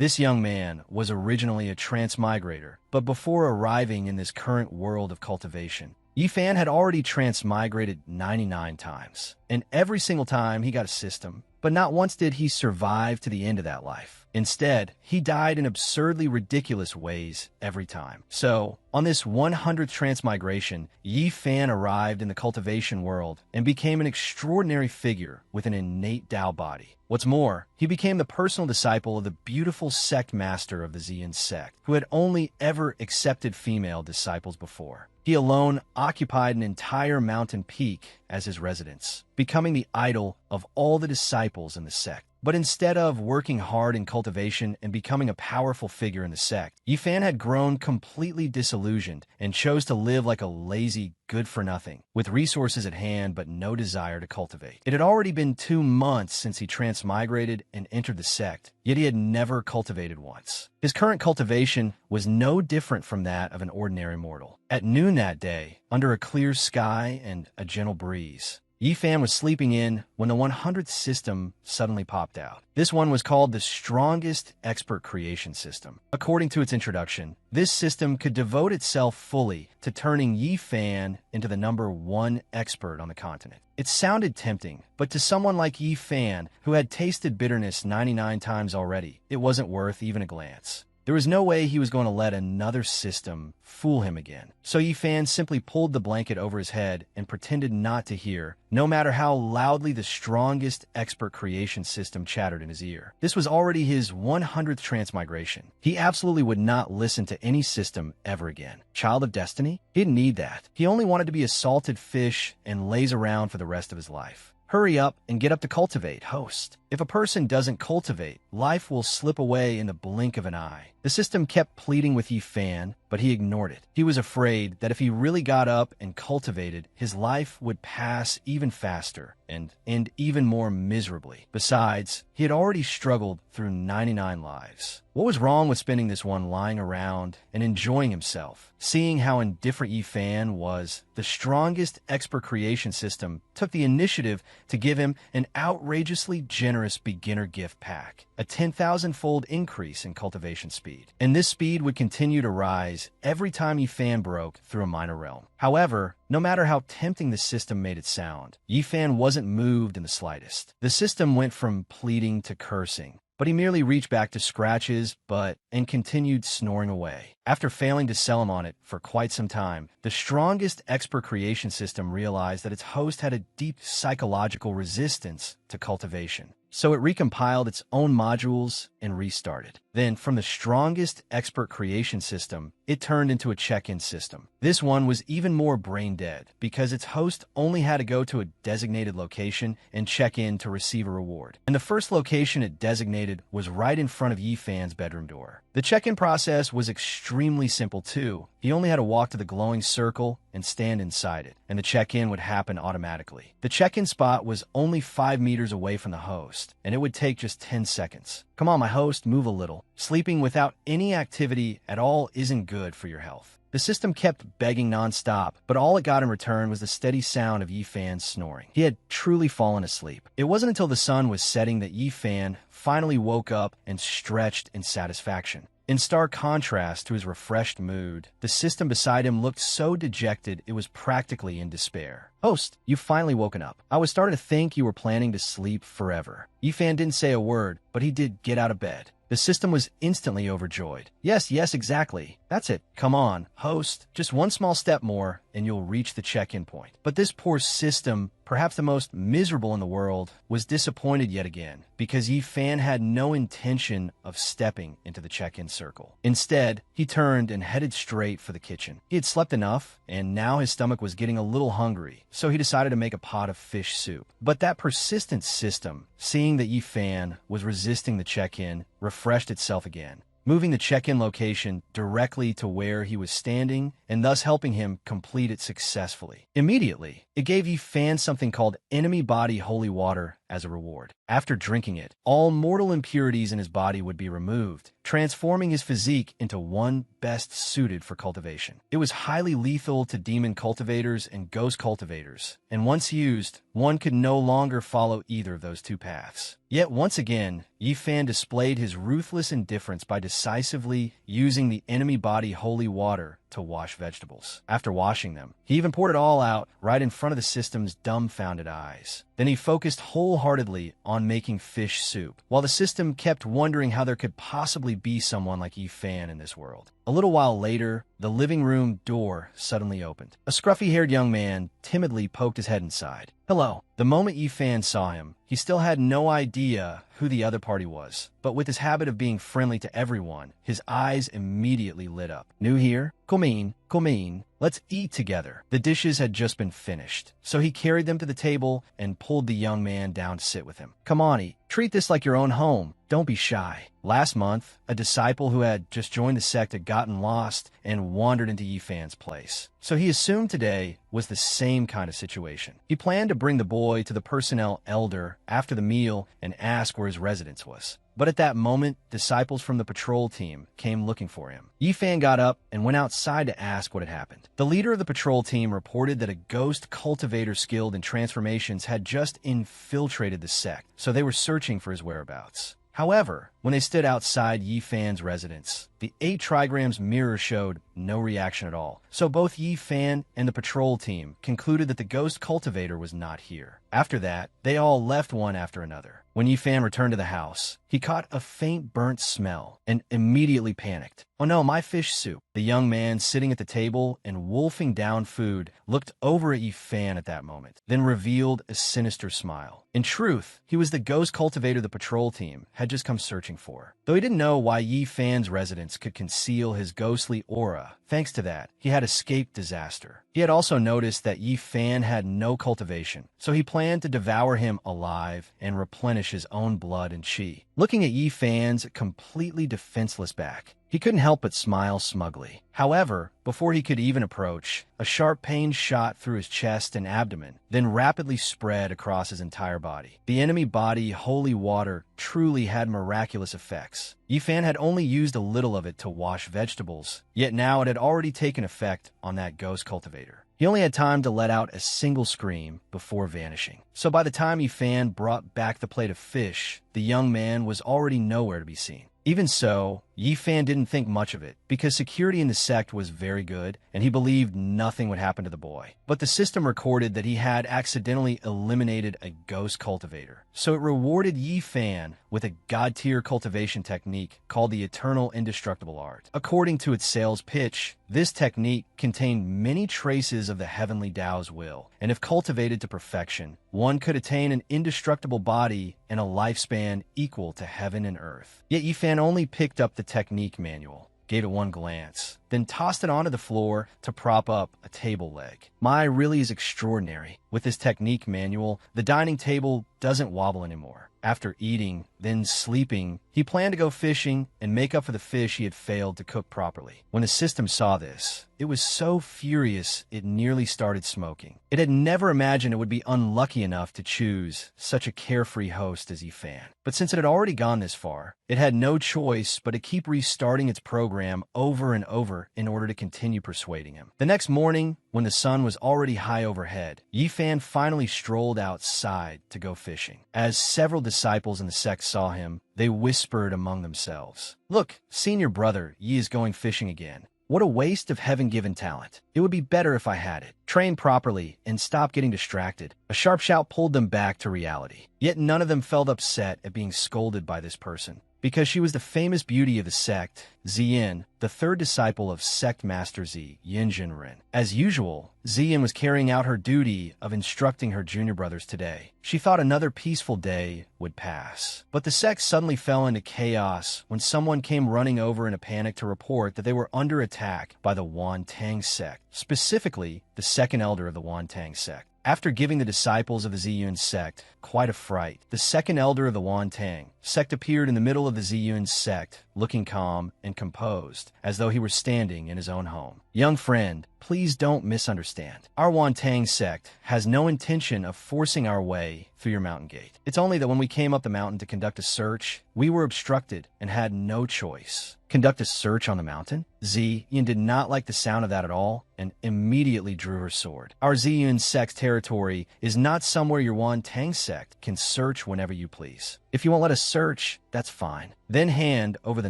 This young man was originally a transmigrator, but before arriving in this current world of cultivation, Yifan had already transmigrated 99 times, and every single time he got a system, but not once did he survive to the end of that life. Instead, he died in absurdly ridiculous ways every time. So, on this 100th transmigration, Yifan arrived in the cultivation world and became an extraordinary figure with an innate Tao body. What's more, he became the personal disciple of the beautiful sect master of the Xian sect, who had only ever accepted female disciples before. He alone occupied an entire mountain peak as his residence, becoming the idol of all the disciples in the sect. But instead of working hard in cultivation and becoming a powerful figure in the sect, Yifan had grown completely disillusioned and chose to live like a lazy good-for-nothing, with resources at hand but no desire to cultivate. It had already been 2 months since he transmigrated and entered the sect, yet he had never cultivated once. His current cultivation was no different from that of an ordinary mortal. At noon that day, under a clear sky and a gentle breeze, Yifan was sleeping in when the 100th system suddenly popped out. This one was called the strongest expert creation system. According to its introduction, this system could devote itself fully to turning Yifan into the #1 expert on the continent. It sounded tempting, but to someone like Yifan, who had tasted bitterness 99 times already, it wasn't worth even a glance. There was no way he was going to let another system fool him again. So Yifan simply pulled the blanket over his head and pretended not to hear, no matter how loudly the strongest expert creation system chattered in his ear. This was already his 100th transmigration. He absolutely would not listen to any system ever again. Child of destiny? He didn't need that. He only wanted to be a salted fish and laze around for the rest of his life. Hurry up and get up to cultivate, host. If a person doesn't cultivate, life will slip away in the blink of an eye. The system kept pleading with Yifan, but he ignored it. He was afraid that if he really got up and cultivated, his life would pass even faster and end even more miserably. Besides, he had already struggled through 99 lives. What was wrong with spending this one lying around and enjoying himself? Seeing how indifferent Yifan was, the strongest expert creation system took the initiative to give him an outrageously generous beginner gift pack, a 10,000-fold increase in cultivation speed. And this speed would continue to rise every time Yifan broke through a minor realm. However, no matter how tempting the system made it sound, Yifan wasn't moved in the slightest. The system went from pleading to cursing, but he merely reached back to scratch his butt and continued snoring away. After failing to sell him on it for quite some time, the strongest expert creation system realized that its host had a deep psychological resistance to cultivation. So it recompiled its own modules and restarted. Then, from the strongest expert creation system, it turned into a check-in system. This one was even more brain-dead, because its host only had to go to a designated location and check in to receive a reward. And the first location it designated was right in front of Yifan's bedroom door. The check-in process was extremely simple too. He only had to walk to the glowing circle and stand inside it, and the check-in would happen automatically. The check-in spot was only 5 meters away from the host, and it would take just 10 seconds. Come on, my host, move a little. Sleeping without any activity at all isn't good for your health. The system kept begging non-stop, but all it got in return was the steady sound of Yifan's snoring. He had truly fallen asleep. It wasn't until the sun was setting that Yifan finally woke up and stretched in satisfaction. In stark contrast to his refreshed mood, the system beside him looked so dejected it was practically in despair. Host, you've finally woken up. I was starting to think you were planning to sleep forever. Yifan didn't say a word, but he did get out of bed. The system was instantly overjoyed. Yes, exactly. That's it. Come on, host. Just one small step more, and you'll reach the check-in point. But this poor system, perhaps the most miserable in the world, was disappointed yet again, because Yifan had no intention of stepping into the check-in circle. Instead, he turned and headed straight for the kitchen. He had slept enough, and now his stomach was getting a little hungry, so he decided to make a pot of fish soup. But that persistent system, seeing that Yifan was resisting the check-in, refreshed itself again, moving the check-in location directly to where he was standing and thus helping him complete it successfully. Immediately, it gave Yifan something called enemy body holy water as a reward. After drinking it, all mortal impurities in his body would be removed, transforming his physique into one best suited for cultivation. It was highly lethal to demon cultivators and ghost cultivators, and once used, one could no longer follow either of those two paths. Yet once again, Yi Fan displayed his ruthless indifference by decisively using the enemy body holy water to wash vegetables. After washing them, he even poured it all out right in front of the system's dumbfounded eyes. Then he focused wholeheartedly on making fish soup, while the system kept wondering how there could possibly be someone like Yi Fan in this world. A little while later, the living room door suddenly opened. A scruffy-haired young man timidly poked his head inside. "Hello." The moment Yi Fan saw him, he still had no idea who the other party was, but with his habit of being friendly to everyone, his eyes immediately lit up. "New here? Come in. Let's eat together." The dishes had just been finished, so he carried them to the table and pulled the young man down to sit with him. "Come on, eat. Treat this like your own home. Don't be shy." Last month, a disciple who had just joined the sect had gotten lost and wandered into Yi Fan's place. So he assumed today was the same kind of situation. He planned to bring the boy to the personnel elder after the meal and ask where his residence was. But at that moment, disciples from the patrol team came looking for him. Yi Fan got up and went outside to ask what had happened. The leader of the patrol team reported that a ghost cultivator skilled in transformations had just infiltrated the sect, so they were searching for his whereabouts. However, when they stood outside Yi Fan's residence, the 8 trigrams mirror showed no reaction at all. So both Yi Fan and the patrol team concluded that the ghost cultivator was not here. After that, they all left one after another. When Yi Fan returned to the house, he caught a faint burnt smell and immediately panicked. "Oh no, my fish soup." The young man sitting at the table and wolfing down food looked over at Yi Fan at that moment, then revealed a sinister smile. In truth, he was the ghost cultivator the patrol team had just come searching for. Though he didn't know why Yi Fan's residence could conceal his ghostly aura, thanks to that, he had escaped disaster. He had also noticed that Yi Fan had no cultivation, so he planned to devour him alive and replenish his own blood and chi. Looking at Yi Fan's completely defenseless back, he couldn't help but smile smugly. However, before he could even approach, a sharp pain shot through his chest and abdomen, then rapidly spread across his entire body. The enemy body holy water truly had miraculous effects. Yi Fan had only used a little of it to wash vegetables, yet now it had already taken effect on that ghost cultivator. He only had time to let out a single scream before vanishing. So by the time Yi Fan brought back the plate of fish, the young man was already nowhere to be seen. Even so, Yi Fan didn't think much of it, because security in the sect was very good, and he believed nothing would happen to the boy. But the system recorded that he had accidentally eliminated a ghost cultivator, so it rewarded Yi Fan with a god-tier cultivation technique called the Eternal Indestructible Art. According to its sales pitch, this technique contained many traces of the heavenly Tao's will, and if cultivated to perfection, one could attain an indestructible body and a lifespan equal to heaven and earth. Yet Yi Fan only picked up the technique manual, gave it one glance, then tossed it onto the floor to prop up a table leg. My really is extraordinary. With this technique manual, the dining table doesn't wobble anymore. After eating, then sleeping, he planned to go fishing and make up for the fish he had failed to cook properly. When the system saw this, it was so furious it nearly started smoking. It had never imagined it would be unlucky enough to choose such a carefree host as Yi Fan. But since it had already gone this far, it had no choice but to keep restarting its program over and over in order to continue persuading him. The next morning, when the sun was already high overhead, Yi Fan finally strolled outside to go fishing. As several disciples in the sect saw him, they whispered among themselves, "Look, senior brother, Yi is going fishing again. What a waste of heaven-given talent. It would be better if I had it. Train properly and stop getting distracted." A sharp shout pulled them back to reality. Yet none of them felt upset at being scolded by this person, because she was the famous beauty of the sect, Ziyin, the third disciple of sect master Z, Yinjinren. As usual, Ziyin was carrying out her duty of instructing her junior brothers today. She thought another peaceful day would pass. But the sect suddenly fell into chaos when someone came running over in a panic to report that they were under attack by the Wantang sect, specifically the second elder of the Wantang sect. After giving the disciples of the Ziyun sect quite a fright, the second elder of the Wantang Sect appeared in the middle of the Ziyun's sect, looking calm and composed, as though he were standing in his own home. Young friend, please don't misunderstand. Our Wantang sect has no intention of forcing our way through your mountain gate. It's only that when we came up the mountain to conduct a search, we were obstructed and had no choice. Conduct a search on the mountain? Ziyun did not like the sound of that at all and immediately drew her sword. Our Ziyun sect's territory is not somewhere your Wantang sect can search whenever you please. If you won't let us search, that's fine. Then hand over the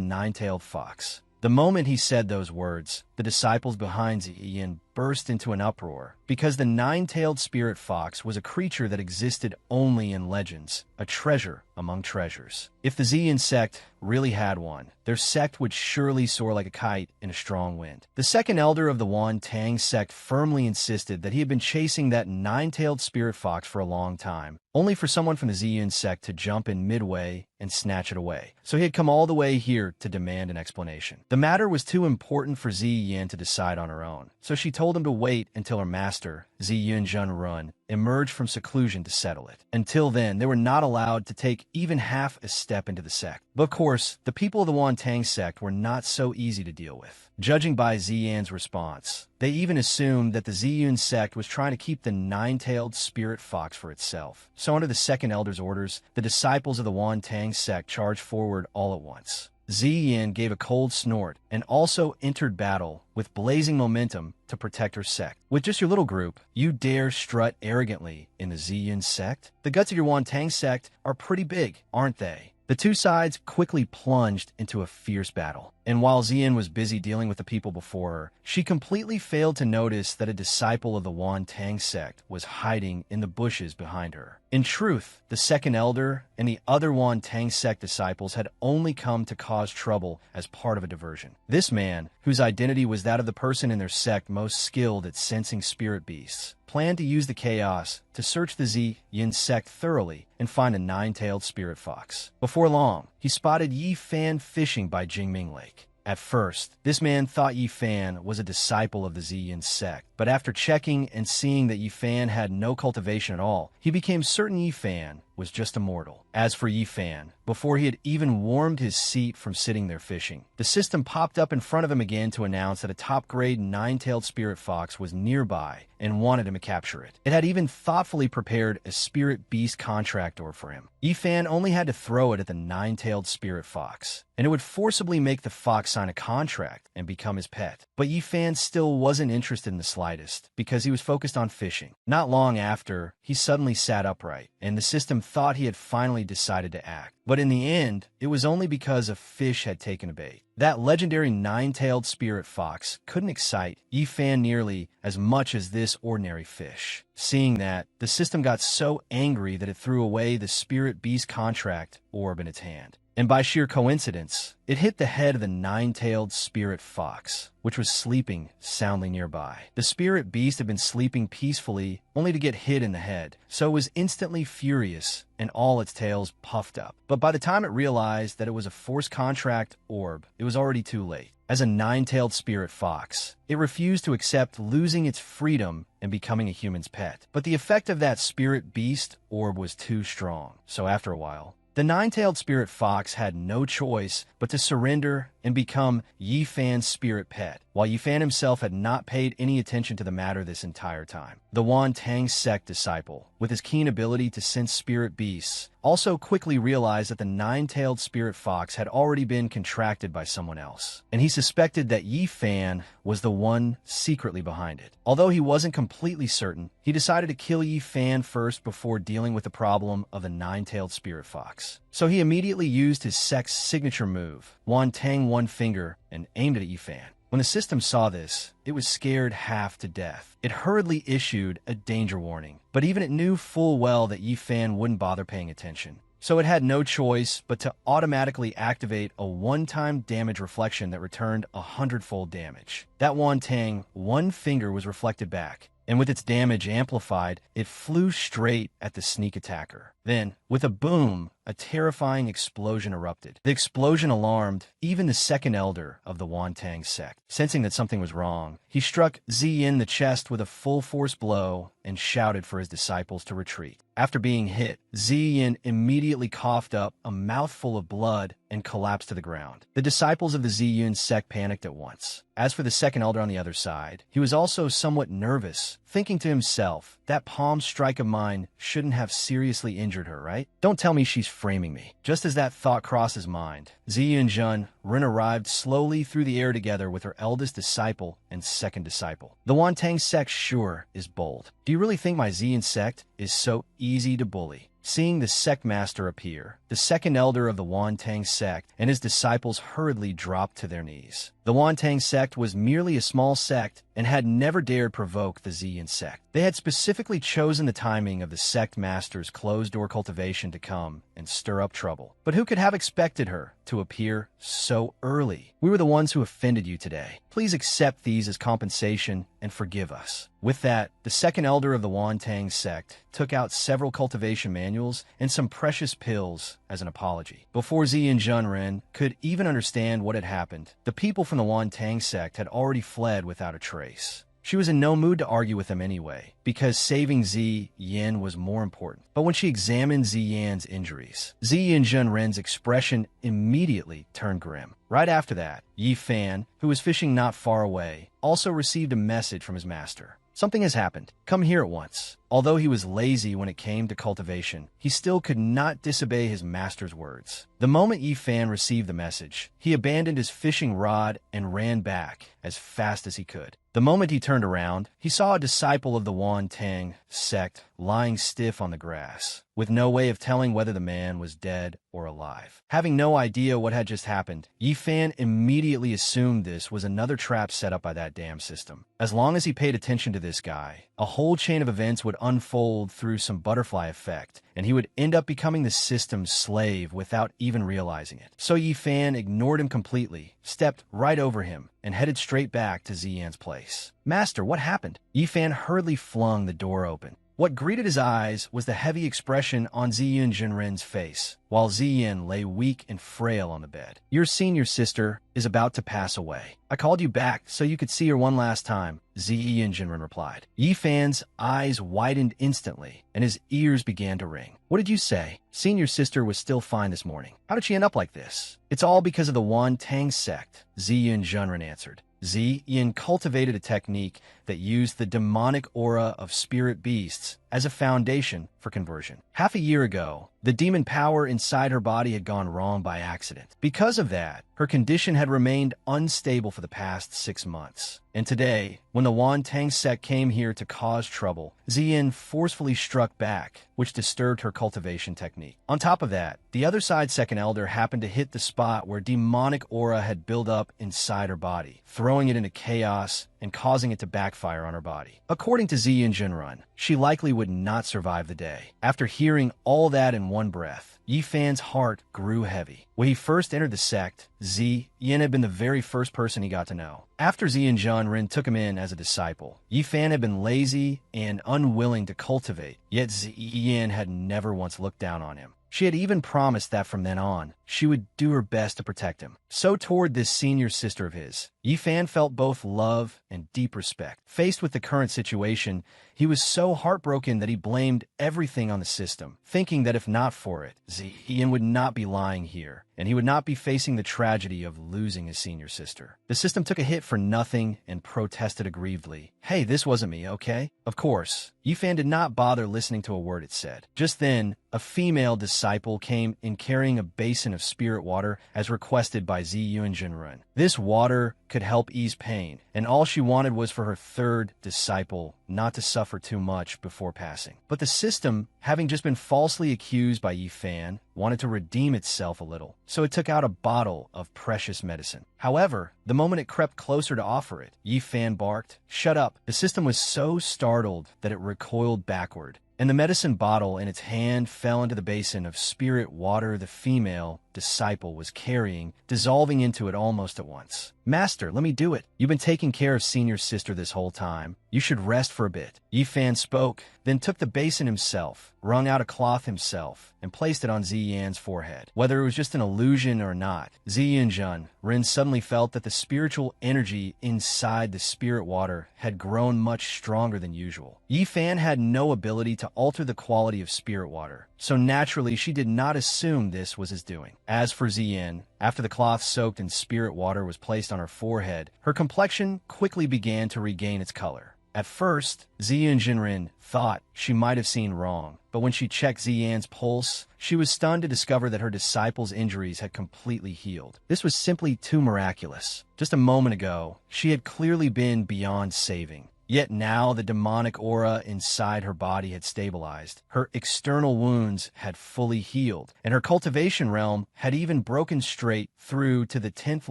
nine-tailed fox. The moment he said those words, the disciples behind Ziyun burst into an uproar, because the nine-tailed spirit fox was a creature that existed only in legends, a treasure among treasures. If the Ziyun sect really had one, their sect would surely soar like a kite in a strong wind. The second elder of the Wantang sect firmly insisted that he had been chasing that nine-tailed spirit fox for a long time, only for someone from the Ziyun sect to jump in midway and snatch it away. So he had come all the way here to demand an explanation. The matter was too important for Ziyun to decide on her own, so she told him to wait until her master, Ziyun Zhenrun, emerged from seclusion to settle it. Until then, they were not allowed to take even half a step into the sect. But of course, the people of the Wantang sect were not so easy to deal with. Judging by Ziyun's response, they even assumed that the Ziyun sect was trying to keep the nine-tailed spirit fox for itself. So under the second elder's orders, the disciples of the Wantang sect charged forward all at once. Ziyun gave a cold snort and also entered battle with blazing momentum to protect her sect. With just your little group, you dare strut arrogantly in the Ziyun sect? The guts of your Wantang sect are pretty big, aren't they? The two sides quickly plunged into a fierce battle. And while Ziyun was busy dealing with the people before her, she completely failed to notice that a disciple of the Wantang sect was hiding in the bushes behind her. In truth, the second elder and the other Wantang sect disciples had only come to cause trouble as part of a diversion. This man, whose identity was that of the person in their sect most skilled at sensing spirit beasts, planned to use the chaos to search the Ziyun sect thoroughly and find a nine-tailed spirit fox. Before long, he spotted Yi Fan fishing by Jingming Lake. At first, this man thought Yi Fan was a disciple of the Ziyun sect, but after checking and seeing that Yi Fan had no cultivation at all, he became certain Yi Fan was just a mortal. As for Yi Fan, before he had even warmed his seat from sitting there fishing, the system popped up in front of him again to announce that a top-grade nine-tailed spirit fox was nearby and wanted him to capture it. It had even thoughtfully prepared a spirit beast contract order for him. Yi Fan only had to throw it at the nine-tailed spirit fox, and it would forcibly make the fox sign a contract and become his pet. But Yi Fan still wasn't interested in the slightest, because he was focused on fishing. Not long after, he suddenly sat upright, and the system thought he had finally decided to act. But in the end, it was only because a fish had taken a bait. That legendary nine-tailed spirit fox couldn't excite Yi Fan nearly as much as this ordinary fish. Seeing that, the system got so angry that it threw away the spirit beast contract orb in its hand. And by sheer coincidence, it hit the head of the nine-tailed spirit fox, which was sleeping soundly nearby. The spirit beast had been sleeping peacefully, only to get hit in the head, so it was instantly furious and all its tails puffed up. But by the time it realized that it was a forced contract orb, it was already too late. As a nine-tailed spirit fox, it refused to accept losing its freedom and becoming a human's pet. But the effect of that spirit beast orb was too strong, so after a while, the nine-tailed spirit fox had no choice but to surrender and become Yi Fan's spirit pet, while Yi Fan himself had not paid any attention to the matter this entire time. The Wantang sect disciple, with his keen ability to sense spirit beasts, also quickly realized that the nine-tailed spirit fox had already been contracted by someone else, and he suspected that Yi Fan was the one secretly behind it. Although he wasn't completely certain, he decided to kill Yi Fan first before dealing with the problem of the nine-tailed spirit fox. So he immediately used his sect's signature move, Wantang One Finger, and aimed it at Yi Fan. When the system saw this, it was scared half to death. It hurriedly issued a danger warning, but even it knew full well that Yi Fan wouldn't bother paying attention. So it had no choice but to automatically activate a one-time damage reflection that returned 100-fold damage. That Wantang One Finger was reflected back, and with its damage amplified, it flew straight at the sneak attacker. Then, with a boom, a terrifying explosion erupted. The explosion alarmed even the second elder of the Wantang sect. Sensing that something was wrong, he struck Zi in the chest with a full-force blow and shouted for his disciples to retreat. After being hit, Zi Yin immediately coughed up a mouthful of blood and collapsed to the ground. The disciples of the Zi Yun sect panicked at once. As for the second elder on the other side, he was also somewhat nervous, thinking to himself, that palm strike of mine shouldn't have seriously injured her, right? Don't tell me she's framing me. Just as that thought crossed his mind, Zi and Jun Rin arrived slowly through the air together with her eldest disciple and second disciple. The Wantang sect sure is bold. Do you really think my Zian sect is so easy to bully? Seeing the sect master appear, the second elder of the Wantang sect and his disciples hurriedly dropped to their knees. The Wantang sect was merely a small sect and had never dared provoke the Zian sect. They had specifically chosen the timing of the sect master's closed-door cultivation to come and stir up trouble. But who could have expected her to appear so early? We were the ones who offended you today. Please accept these as compensation and forgive us. With that, the second elder of the Wantang sect took out several cultivation manuals and some precious pills as an apology. Before Zi and Junren could even understand what had happened, the people from the Wantang sect had already fled without a trace. She was in no mood to argue with them anyway, because saving Zi Yin was more important. But when she examined Zi Yan's injuries, Zi Yin Junren's expression immediately turned grim. Right after that, Yi Fan, who was fishing not far away, also received a message from his master. Something has happened. Come here at once. Although he was lazy when it came to cultivation, he still could not disobey his master's words. The moment Yi Fan received the message, he abandoned his fishing rod and ran back as fast as he could. The moment he turned around, he saw a disciple of the Wantang sect lying stiff on the grass, with no way of telling whether the man was dead or alive. Having no idea what had just happened, Yi Fan immediately assumed this was another trap set up by that damn system. As long as he paid attention to this guy, a whole chain of events would unfold through some butterfly effect, and he would end up becoming the system's slave without even realizing it. So Yi Fan ignored him completely, stepped right over him, and headed straight back to Ziyan's place. Master, what happened? Yi Fan hurriedly flung the door open. What greeted his eyes was the heavy expression on Ziyan Jinren's face, while Ziyan lay weak and frail on the bed. Your senior sister is about to pass away. I called you back so you could see her one last time, Ziyan Jinren replied. Yi Fan's eyes widened instantly, and his ears began to ring. What did you say? Senior sister was still fine this morning. How did she end up like this? It's all because of the Wantang sect, Ziyan Jinren answered. Yin cultivated a technique that used the demonic aura of spirit beasts as a foundation for conversion. Half a year ago, the demon power inside her body had gone wrong by accident. Because of that, her condition had remained unstable for the past 6 months. And today, when the Wantang sect came here to cause trouble, Ziyin forcefully struck back, which disturbed her cultivation technique. On top of that, the other side's second elder happened to hit the spot where demonic aura had built up inside her body, throwing it into chaos and causing it to backfire on her body. According to Ziyin Jinrun, she likely would not survive the day. After hearing all that in one breath, Yi Fan's heart grew heavy. When he first entered the sect, Zi Yin had been the very first person he got to know. After Zi and Rin took him in as a disciple, Yi Fan had been lazy and unwilling to cultivate, yet Zi Yin had never once looked down on him. She had even promised that from then on, she would do her best to protect him. So toward this senior sister of his, Yi Fan felt both love and deep respect. Faced with the current situation, he was so heartbroken that he blamed everything on the system, thinking that if not for it, Ziyin would not be lying here, and he would not be facing the tragedy of losing his senior sister. The system took a hit for nothing and protested aggrievedly. Hey, this wasn't me, okay? Of course, Yi Fan did not bother listening to a word it said. Just then, a female disciple came in carrying a basin of spirit water as requested by Zi Yun Jinrun. This water could help ease pain, and all she wanted was for her third disciple not to suffer too much before passing. But the system, having just been falsely accused by Yi Fan, wanted to redeem itself a little, so it took out a bottle of precious medicine. However, the moment it crept closer to offer it, Yi Fan barked, "Shut up!" The system was so startled that it recoiled backward, and the medicine bottle in its hand fell into the basin of spirit water the female disciple was carrying, dissolving into it almost at once. "Master, let me do it. You've been taking care of Senior's sister this whole time. You should rest for a bit." Yifan spoke, then took the basin himself, wrung out a cloth himself, and placed it on Ziyan's forehead. Whether it was just an illusion or not, Ziyan Ren suddenly felt that the spiritual energy inside the spirit water had grown much stronger than usual. Yifan had no ability to alter the quality of spirit water, so naturally she did not assume this was his doing. As for Ziyan, after the cloth soaked in spirit water was placed on her forehead, her complexion quickly began to regain its color. At first, Ziyan Jinren thought she might have seen wrong, but when she checked Ziyan's pulse, she was stunned to discover that her disciple's injuries had completely healed. This was simply too miraculous. Just a moment ago, she had clearly been beyond saving. Yet now the demonic aura inside her body had stabilized, her external wounds had fully healed, and her cultivation realm had even broken straight through to the 10th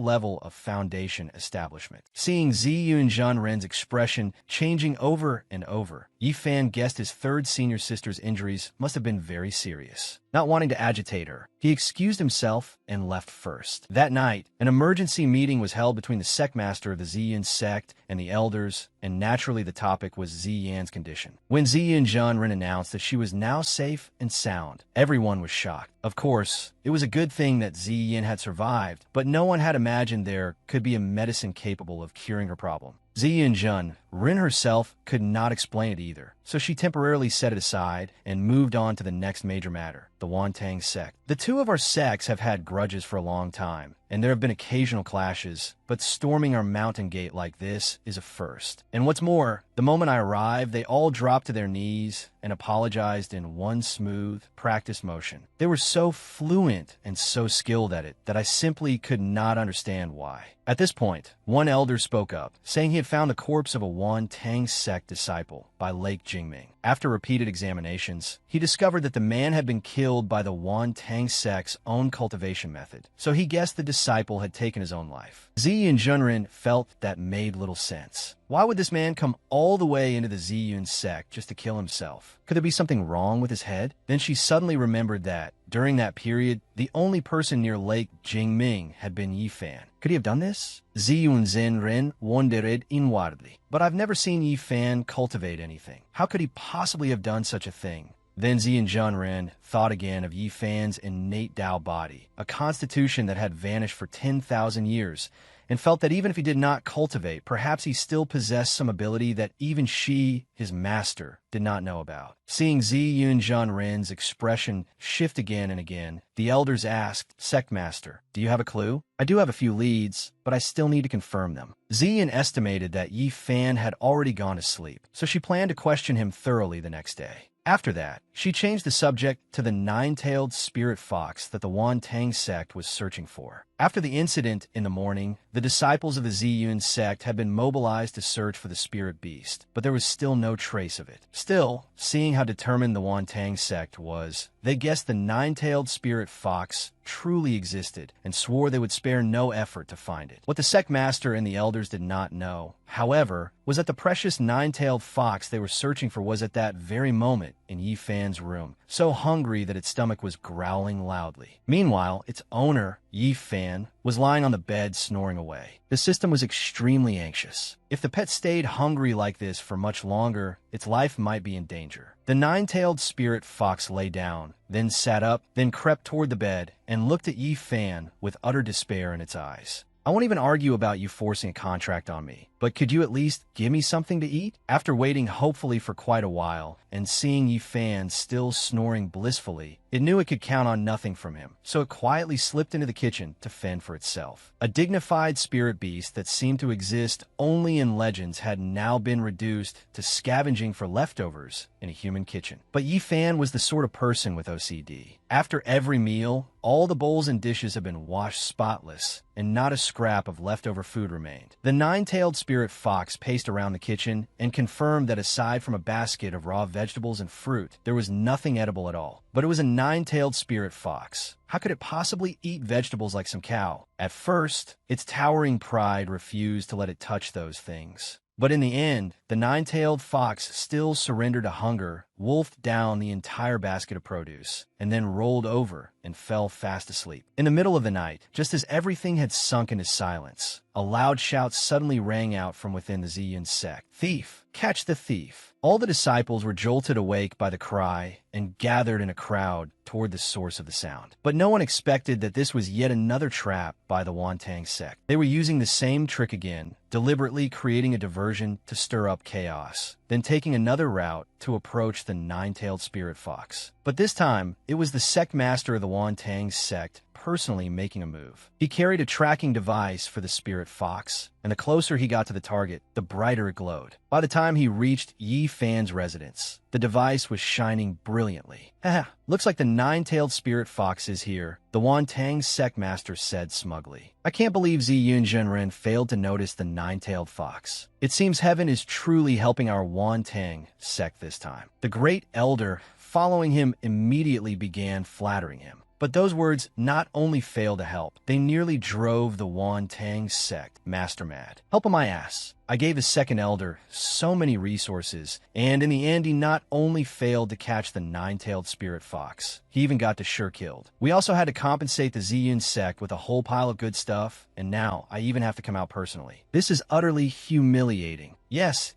level of foundation establishment. Seeing Ziyun Ren's expression changing over and over, Yifan guessed his third senior sister's injuries must have been very serious. Not wanting to agitate her, he excused himself and left first. That night, an emergency meeting was held between the sect master of the Ziyan sect and the elders, and naturally the topic was Ziyan's condition. When Ziyun Ren announced that she was now safe and sound, everyone was shocked. Of course, it was a good thing that Ziyan had survived, but no one had imagined there could be a medicine capable of curing her problem. Ziyun Ren herself could not explain it either, so she temporarily set it aside and moved on to the next major matter, the Wantang sect. The two of our sects have had grudges for a long time, and there have been occasional clashes, but storming our mountain gate like this is a first. And what's more, the moment I arrived, they all dropped to their knees and apologized in one smooth, practiced motion. They were so fluent and so skilled at it that I simply could not understand why. At this point, one elder spoke up, saying he had found the corpse of a Wantang sect disciple by Lake Jingming. After repeated examinations, he discovered that the man had been killed by the Wantang sect's own cultivation method, so he guessed the disciple had taken his own life. Ziyun Ren felt that made little sense. Why would this man come all the way into the Ziyun sect just to kill himself? Could there be something wrong with his head? Then she suddenly remembered that, during that period, the only person near Lake Jingming had been Yifan. Could he have done this? Ziyun Ren wondered inwardly. But I've never seen Yifan cultivate anything. How could he possibly have done such a thing? Then Ziyun Ren thought again of Yifan's innate Dao body, a constitution that had vanished for 10,000 years, and felt that even if he did not cultivate, perhaps he still possessed some ability that even she, his master, did not know about. Seeing Ziyun Ren's expression shift again and again, the elders asked, "Sect Master, do you have a clue?" "I do have a few leads, but I still need to confirm them." Ziyan estimated that Yifan had already gone to sleep, so she planned to question him thoroughly the next day. After that, she changed the subject to the nine-tailed spirit fox that the Wantang sect was searching for. After the incident in the morning, the disciples of the Ziyun sect had been mobilized to search for the spirit beast, but there was still no trace of it. Still, seeing how determined the Wantang sect was, they guessed the nine-tailed spirit fox truly existed and swore they would spare no effort to find it. What the sect master and the elders did not know, however, was that the precious nine-tailed fox they were searching for was at that very moment in Yifan's room, so hungry that its stomach was growling loudly. Meanwhile, its owner, Yifan, was lying on the bed snoring away. The system was extremely anxious. If the pet stayed hungry like this for much longer, its life might be in danger. The nine-tailed spirit fox lay down, then sat up, then crept toward the bed, and looked at Yifan with utter despair in its eyes. "I won't even argue about you forcing a contract on me, but could you at least give me something to eat?" After waiting hopefully for quite a while, and seeing Yifan still snoring blissfully, it knew it could count on nothing from him, so it quietly slipped into the kitchen to fend for itself. A dignified spirit beast that seemed to exist only in legends had now been reduced to scavenging for leftovers in a human kitchen. But Yifan was the sort of person with OCD. After every meal, all the bowls and dishes had been washed spotless, and not a scrap of leftover food remained. The nine-tailed spirit fox paced around the kitchen and confirmed that aside from a basket of raw vegetables and fruit, there was nothing edible at all. But it was a nine-tailed spirit fox. How could it possibly eat vegetables like some cow? At first, its towering pride refused to let it touch those things. But in the end, the nine-tailed fox still surrendered to hunger wolfed down the entire basket of produce, and then rolled over and fell fast asleep. In the middle of the night, just as everything had sunk into silence, a loud shout suddenly rang out from within the Ziyun sect. "Thief! Catch the thief!" All the disciples were jolted awake by the cry and gathered in a crowd toward the source of the sound. But no one expected that this was yet another trap by the Wantang sect. They were using the same trick again, deliberately creating a diversion to stir up chaos, then taking another route to approach the nine-tailed spirit fox. But this time, it was the sect master of the Wantang sect personally making a move. He carried a tracking device for the spirit fox, and the closer he got to the target, the brighter it glowed. By the time he reached Yi Fan's residence, the device was shining brilliantly. "Haha, looks like the nine-tailed spirit fox is here," the Wantang sect master said smugly. "I can't believe Ziyun Zhenren failed to notice the nine-tailed fox. It seems heaven is truly helping our Wantang sect this time." The great elder, following him, immediately began flattering him. But those words not only failed to help, they nearly drove the Wantang sect master mad. "Help him my ass. I gave his second elder so many resources, and in the end he not only failed to catch the nine-tailed spirit fox, he even got to sure killed. We also had to compensate the Ziyun sect with a whole pile of good stuff, and now I even have to come out personally. This is utterly humiliating. Yes,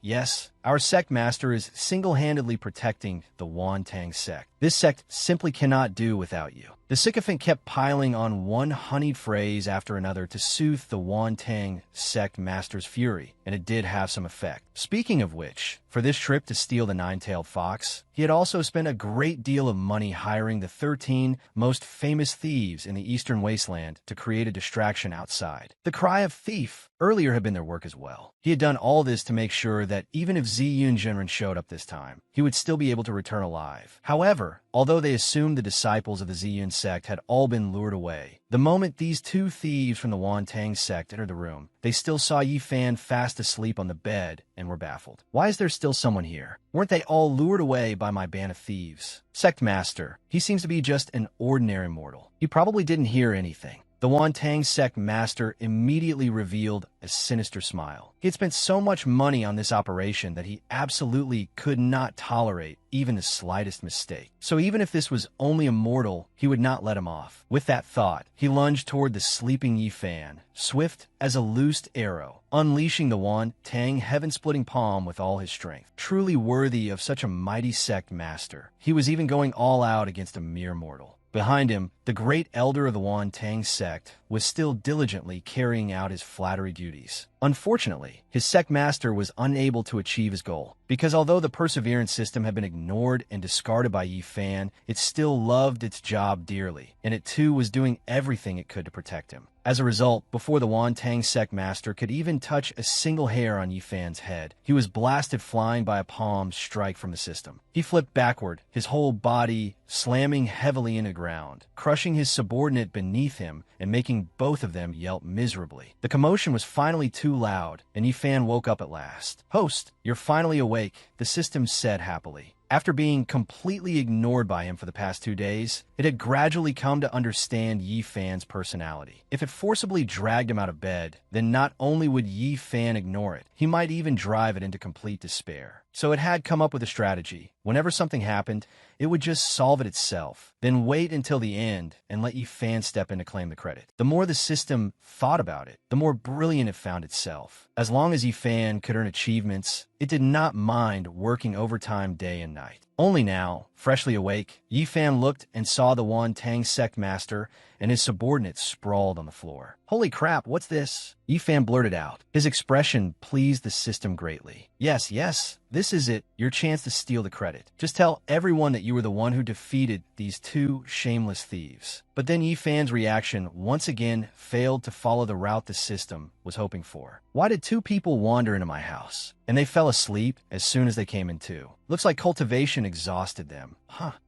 our sect master is single-handedly protecting the Wantang sect. This sect simply cannot do without you." The sycophant kept piling on one honeyed phrase after another to soothe the Wantang sect master's fury, and it did have some effect. Speaking of which, for this trip to steal the nine-tailed fox, he had also spent a great deal of money hiring the 13 most famous thieves in the Eastern Wasteland to create a distraction outside. The cry of thief earlier had been their work as well. He had done all this to make sure that even if Ziyun Zhenren showed up this time, he would still be able to return alive. However, although they assumed the disciples of the Ziyun sect had all been lured away, the moment these two thieves from the Wantang sect entered the room, they still saw Yi Fan fast asleep on the bed and were baffled. "Why is there still someone here? Weren't they all lured away by my band of thieves?" "Sect master, he seems to be just an ordinary mortal. He probably didn't hear anything." The Wantang sect master immediately revealed a sinister smile. He had spent so much money on this operation that he absolutely could not tolerate even the slightest mistake. So even if this was only a mortal, he would not let him off. With that thought, he lunged toward the sleeping Yi Fan, swift as a loosed arrow, unleashing the Wantang heaven-splitting palm with all his strength. Truly worthy of such a mighty sect master, he was even going all out against a mere mortal. Behind him, the great elder of the Wantang sect was still diligently carrying out his flattery duties. Unfortunately, his sect master was unable to achieve his goal, because although the perseverance system had been ignored and discarded by Yi Fan, it still loved its job dearly, and it too was doing everything it could to protect him. As a result, before the Wantang sect master could even touch a single hair on Yi Fan's head, he was blasted flying by a palm strike from the system. He flipped backward, his whole body slamming heavily into the ground, crushing his subordinate beneath him and making both of them yelp miserably. The commotion was finally too loud, and Yi Fan woke up at last. "Host, you're finally awake," the system said happily. After being completely ignored by him for the past 2 days, it had gradually come to understand Yi Fan's personality. If it forcibly dragged him out of bed, then not only would Yi Fan ignore it, he might even drive it into complete despair. So it had come up with a strategy. Whenever something happened, it would just solve it itself, then wait until the end and let Yi Fan step in to claim the credit. The more the system thought about it, the more brilliant it found itself. As long as Yi Fan could earn achievements, it did not mind working overtime day and night. Only now, freshly awake, Yi Fan looked and saw the Wantang sect master and his subordinates sprawled on the floor. "Holy crap, what's this?" Yi Fan blurted out. His expression pleased the system greatly. Yes, this is it, your chance to steal the credit. Just tell everyone that you were the one who defeated these two shameless thieves. But then Yi Fan's reaction once again failed to follow the route the system was hoping for. "Why did 2 people wander into my house? And they fell asleep as soon as they came in too. Looks like cultivation exhausted them.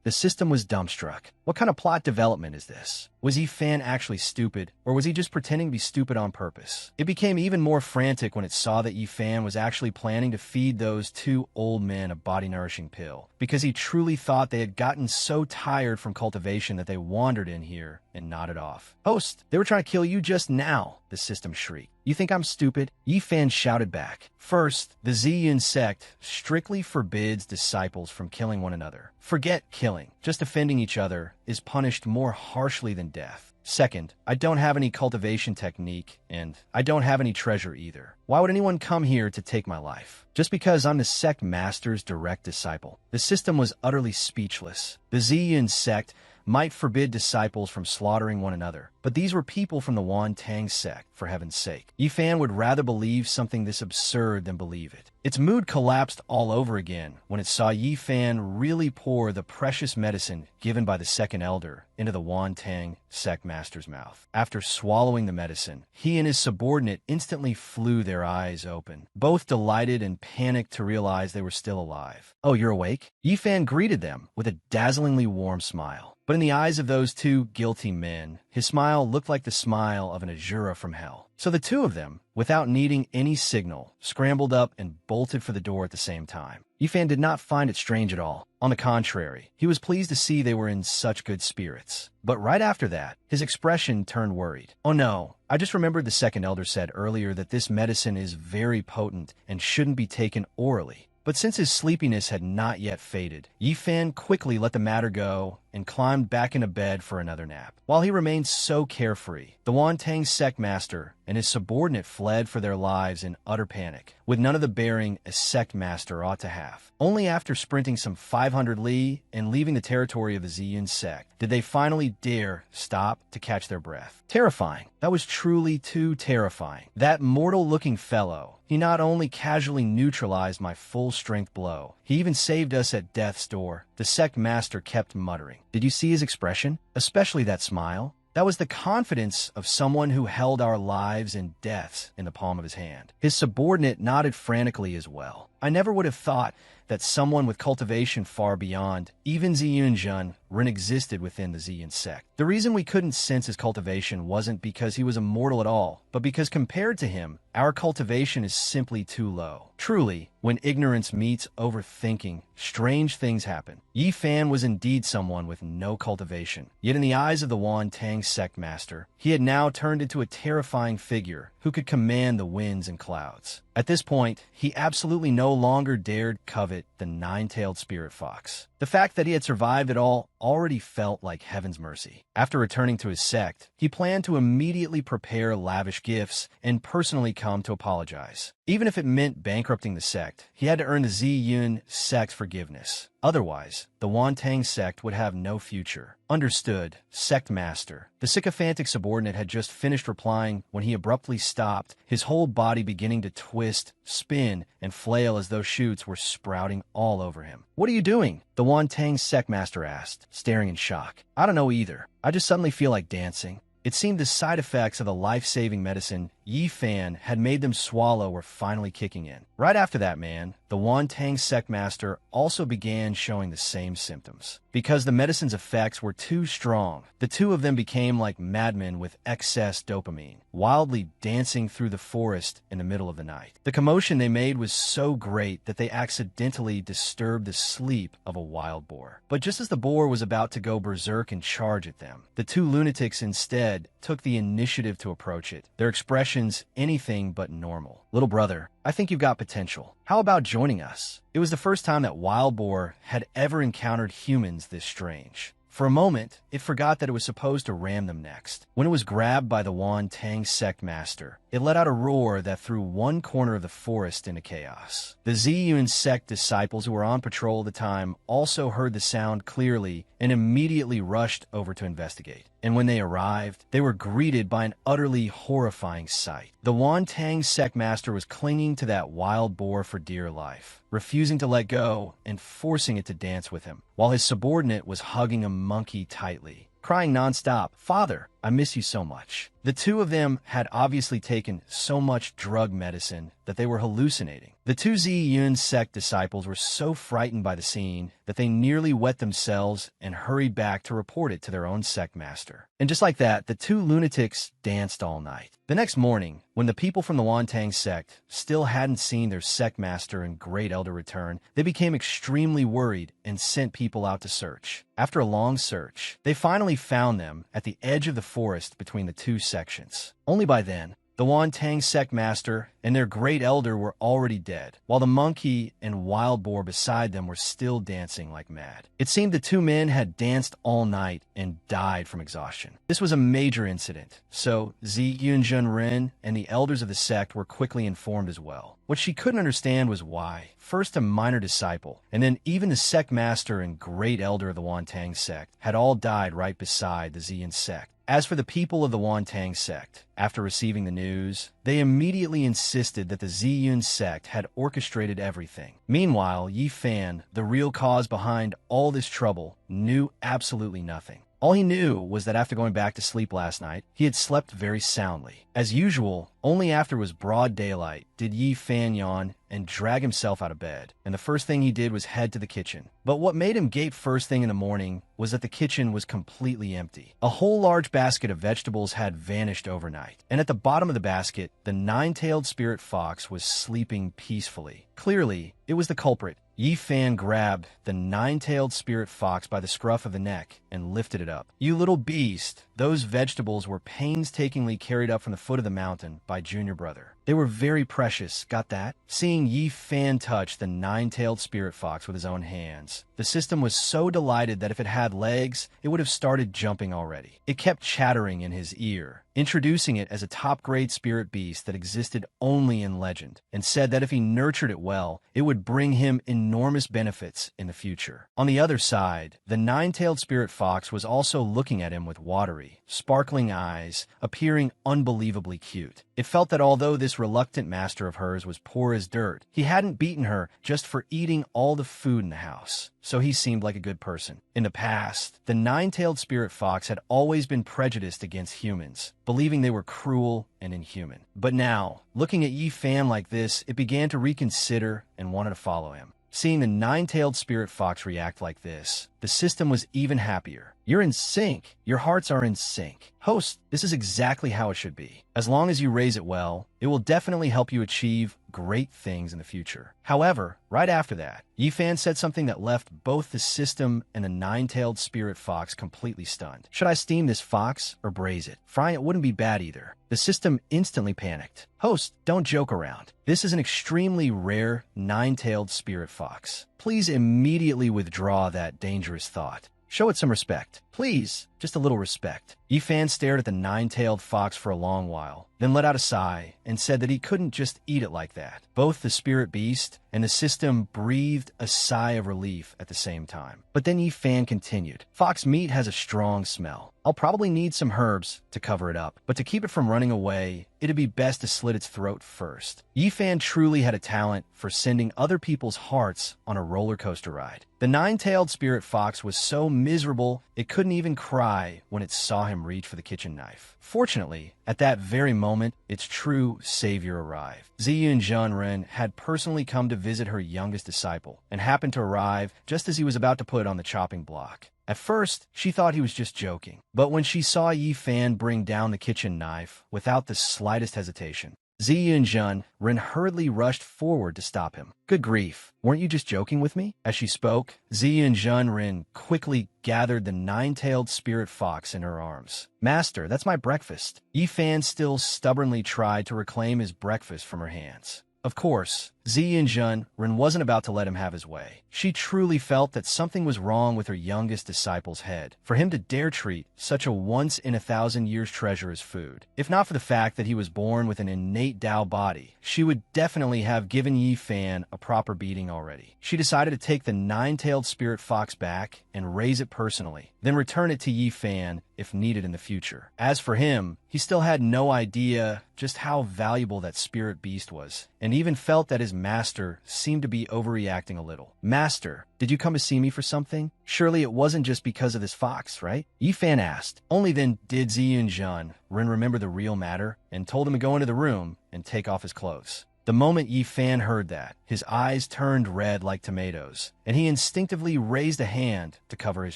The system was dumbstruck. What kind of plot development is this? Was Fan actually stupid, or was he just pretending to be stupid on purpose? It became even more frantic when it saw that Fan was actually planning to feed those two old men a body-nourishing pill, because he truly thought they had gotten so tired from cultivation that they wandered in here and nodded off. Host, they were trying to kill you just now, the system shrieked. You think I'm stupid? Fan shouted back. First, the Ziyun sect strictly forbids disciples from killing one another. Forget killing. Just offending each other is punished more harshly than death. Second, I don't have any cultivation technique, and I don't have any treasure either. Why would anyone come here to take my life? Just because I'm the sect master's direct disciple. The system was utterly speechless. The Ziyun sect might forbid disciples from slaughtering one another, but these were people from the Wan Tang sect, for heaven's sake. Fan would rather believe something this absurd than believe it. Its mood collapsed all over again when it saw Fan really pour the precious medicine given by the second elder into the Wan Tang sect master's mouth. After swallowing the medicine, he and his subordinate instantly flew their eyes open, both delighted and panicked to realize they were still alive. Oh, you're awake? Fan greeted them with a dazzlingly warm smile. But in the eyes of those two guilty men, his smile looked like the smile of an Azura from hell. So the two of them, without needing any signal, scrambled up and bolted for the door at the same time. Fan did not find it strange at all. On the contrary, he was pleased to see they were in such good spirits. But right after that, his expression turned worried. Oh no, I just remembered the second elder said earlier that this medicine is very potent and shouldn't be taken orally. But since his sleepiness had not yet faded, Fan quickly let the matter go and climbed back into bed for another nap. While he remained so carefree, the Wan Tang sect master and his subordinate fled for their lives in utter panic, with none of the bearing a sect master ought to have. Only after sprinting some 500 li and leaving the territory of the Ziyun sect did they finally dare stop to catch their breath. Terrifying. That was truly too terrifying. That mortal-looking fellow, he not only casually neutralized my full-strength blow, he even saved us at death's door. The sect master kept muttering. Did you see his expression? Especially that smile? That was the confidence of someone who held our lives and deaths in the palm of his hand. His subordinate nodded frantically as well. I never would have thought that someone with cultivation far beyond even Ziyunjun existed within the Ziyun sect. The reason we couldn't sense his cultivation wasn't because he was immortal at all, but because compared to him, our cultivation is simply too low. Truly, when ignorance meets overthinking, strange things happen. Fan was indeed someone with no cultivation. Yet in the eyes of the Wan Tang sect master, he had now turned into a terrifying figure who could command the winds and clouds. At this point, he absolutely no longer dared covet the nine-tailed spirit fox. The fact that he had survived it all already felt like heaven's mercy. After returning to his sect, he planned to immediately prepare lavish gifts and personally come to apologize. Even if it meant bankrupting the sect, he had to earn the Ziyun sect's forgiveness. Otherwise, the Wan Tang sect would have no future. Understood, sect master. The sycophantic subordinate had just finished replying when he abruptly stopped, his whole body beginning to twist, spin, and flail as though shoots were sprouting all over him. What are you doing? The Wan Tang sect master asked, staring in shock. I don't know either. I just suddenly feel like dancing. It seemed the side effects of the life-saving medicine Fan had made them swallow were finally kicking in. Right after that, man, the Wan Tang sect master also began showing the same symptoms. Because the medicine's effects were too strong, the two of them became like madmen with excess dopamine, wildly dancing through the forest in the middle of the night. The commotion they made was so great that they accidentally disturbed the sleep of a wild boar. But just as the boar was about to go berserk and charge at them, the two lunatics instead took the initiative to approach it, their expressions anything but normal. Little brother, I think you've got potential. How about joining us? It was the first time that Wild Boar had ever encountered humans this strange. For a moment, it forgot that it was supposed to ram them next. When it was grabbed by the Wan Tang sect master, it let out a roar that threw one corner of the forest into chaos. The Ziyun sect disciples who were on patrol at the time also heard the sound clearly and immediately rushed over to investigate. And when they arrived, they were greeted by an utterly horrifying sight. The Wan Tang sect master was clinging to that wild boar for dear life, refusing to let go and forcing it to dance with him, while his subordinate was hugging a monkey tightly, crying nonstop, "Father, I miss you so much." The two of them had obviously taken so much drug medicine that they were hallucinating. The two Ziyun sect disciples were so frightened by the scene that they nearly wet themselves and hurried back to report it to their own sect master. And just like that, the two lunatics danced all night. The next morning, when the people from the Wantang sect still hadn't seen their sect master and great elder return, they became extremely worried and sent people out to search. After a long search, they finally found them at the edge of the forest between the two sections. Only by then, the Wantang sect master and their great elder were already dead, while the monkey and wild boar beside them were still dancing like mad. It seemed the two men had danced all night and died from exhaustion. This was a major incident, so Zi Yunjun and the elders of the sect were quickly informed as well. What she couldn't understand was why, first a minor disciple, and then even the sect master and great elder of the Wantang sect, had all died right beside the Ziyan sect. As for the people of the Wantang sect, after receiving the news, they immediately insisted that the Ziyun sect had orchestrated everything. Meanwhile, Yi Fan, the real cause behind all this trouble, knew absolutely nothing. All he knew was that after going back to sleep last night, he had slept very soundly. As usual, only after it was broad daylight did Yi Fan yawn and drag himself out of bed, and the first thing he did was head to the kitchen. But what made him gape first thing in the morning was that the kitchen was completely empty. A whole large basket of vegetables had vanished overnight, and at the bottom of the basket, the nine-tailed spirit fox was sleeping peacefully. Clearly, it was the culprit. Yi Fan grabbed the nine-tailed spirit fox by the scruff of the neck and lifted it up. "You little beast!" Those vegetables were painstakingly carried up from the foot of the mountain by Junior Brother. They were very precious, got that? Seeing Yi Fan touch the nine-tailed spirit fox with his own hands, the system was so delighted that if it had legs, it would have started jumping already. It kept chattering in his ear, introducing it as a top-grade spirit beast that existed only in legend, and said that if he nurtured it well, it would bring him enormous benefits in the future. On the other side, the nine-tailed spirit fox was also looking at him with watery, sparkling eyes, appearing unbelievably cute. It felt that although this reluctant master of hers was poor as dirt, he hadn't beaten her just for eating all the food in the house, so he seemed like a good person. In the past, the nine-tailed spirit fox had always been prejudiced against humans, believing they were cruel and inhuman. But now, looking at Yi Fan like this, it began to reconsider and wanted to follow him. Seeing the nine-tailed spirit fox react like this, the system was even happier. "You're in sync. Your hearts are in sync. Host, this is exactly how it should be. As long as you raise it well, it will definitely help you achieve great things in the future." However, right after that, Yi Fan said something that left both the system and the nine-tailed spirit fox completely stunned. "Should I steam this fox or braise it? Frying it wouldn't be bad either." The system instantly panicked. "Host, don't joke around. This is an extremely rare nine-tailed spirit fox. Please immediately withdraw that dangerous thought. Show it some respect. Please, just a little respect." Yi Fan stared at the nine-tailed fox for a long while, then let out a sigh and said that he couldn't just eat it like that. Both the spirit beast and the system breathed a sigh of relief at the same time. But then Yi Fan continued, "Fox meat has a strong smell. I'll probably need some herbs to cover it up, but to keep it from running away, it'd be best to slit its throat first." Yi Fan truly had a talent for sending other people's hearts on a roller coaster ride. The nine-tailed spirit fox was so miserable it couldn't even cry when it saw him reach for the kitchen knife. Fortunately, at that very moment, its true savior arrived. Ziyun Zhenren had personally come to visit her youngest disciple, and happened to arrive just as he was about to put it on the chopping block. At first, she thought he was just joking, but when she saw Yi Fan bring down the kitchen knife without the slightest hesitation, Ziyun Zhenren hurriedly rushed forward to stop him. "Good grief, weren't you just joking with me?" As she spoke, Ziyun Zhenren quickly gathered the nine-tailed spirit fox in her arms. "Master, that's my breakfast." Yi Fan still stubbornly tried to reclaim his breakfast from her hands. Of course, Ziyun Zhenren wasn't about to let him have his way. She truly felt that something was wrong with her youngest disciple's head, for him to dare treat such a once-in-a-thousand-years treasure as food. If not for the fact that he was born with an innate Dao body, she would definitely have given Yi Fan a proper beating already. She decided to take the nine-tailed spirit fox back and raise it personally, then return it to Yi Fan if needed in the future. As for him, he still had no idea just how valuable that spirit beast was, and even felt that his master seemed to be overreacting a little. "Master, did you come to see me for something? Surely it wasn't just because of this fox, right?" Yi Fan asked. Only then did Ziyun Ren remember the real matter and told him to go into the room and take off his clothes. The moment Yi Fan heard that, his eyes turned red like tomatoes, and he instinctively raised a hand to cover his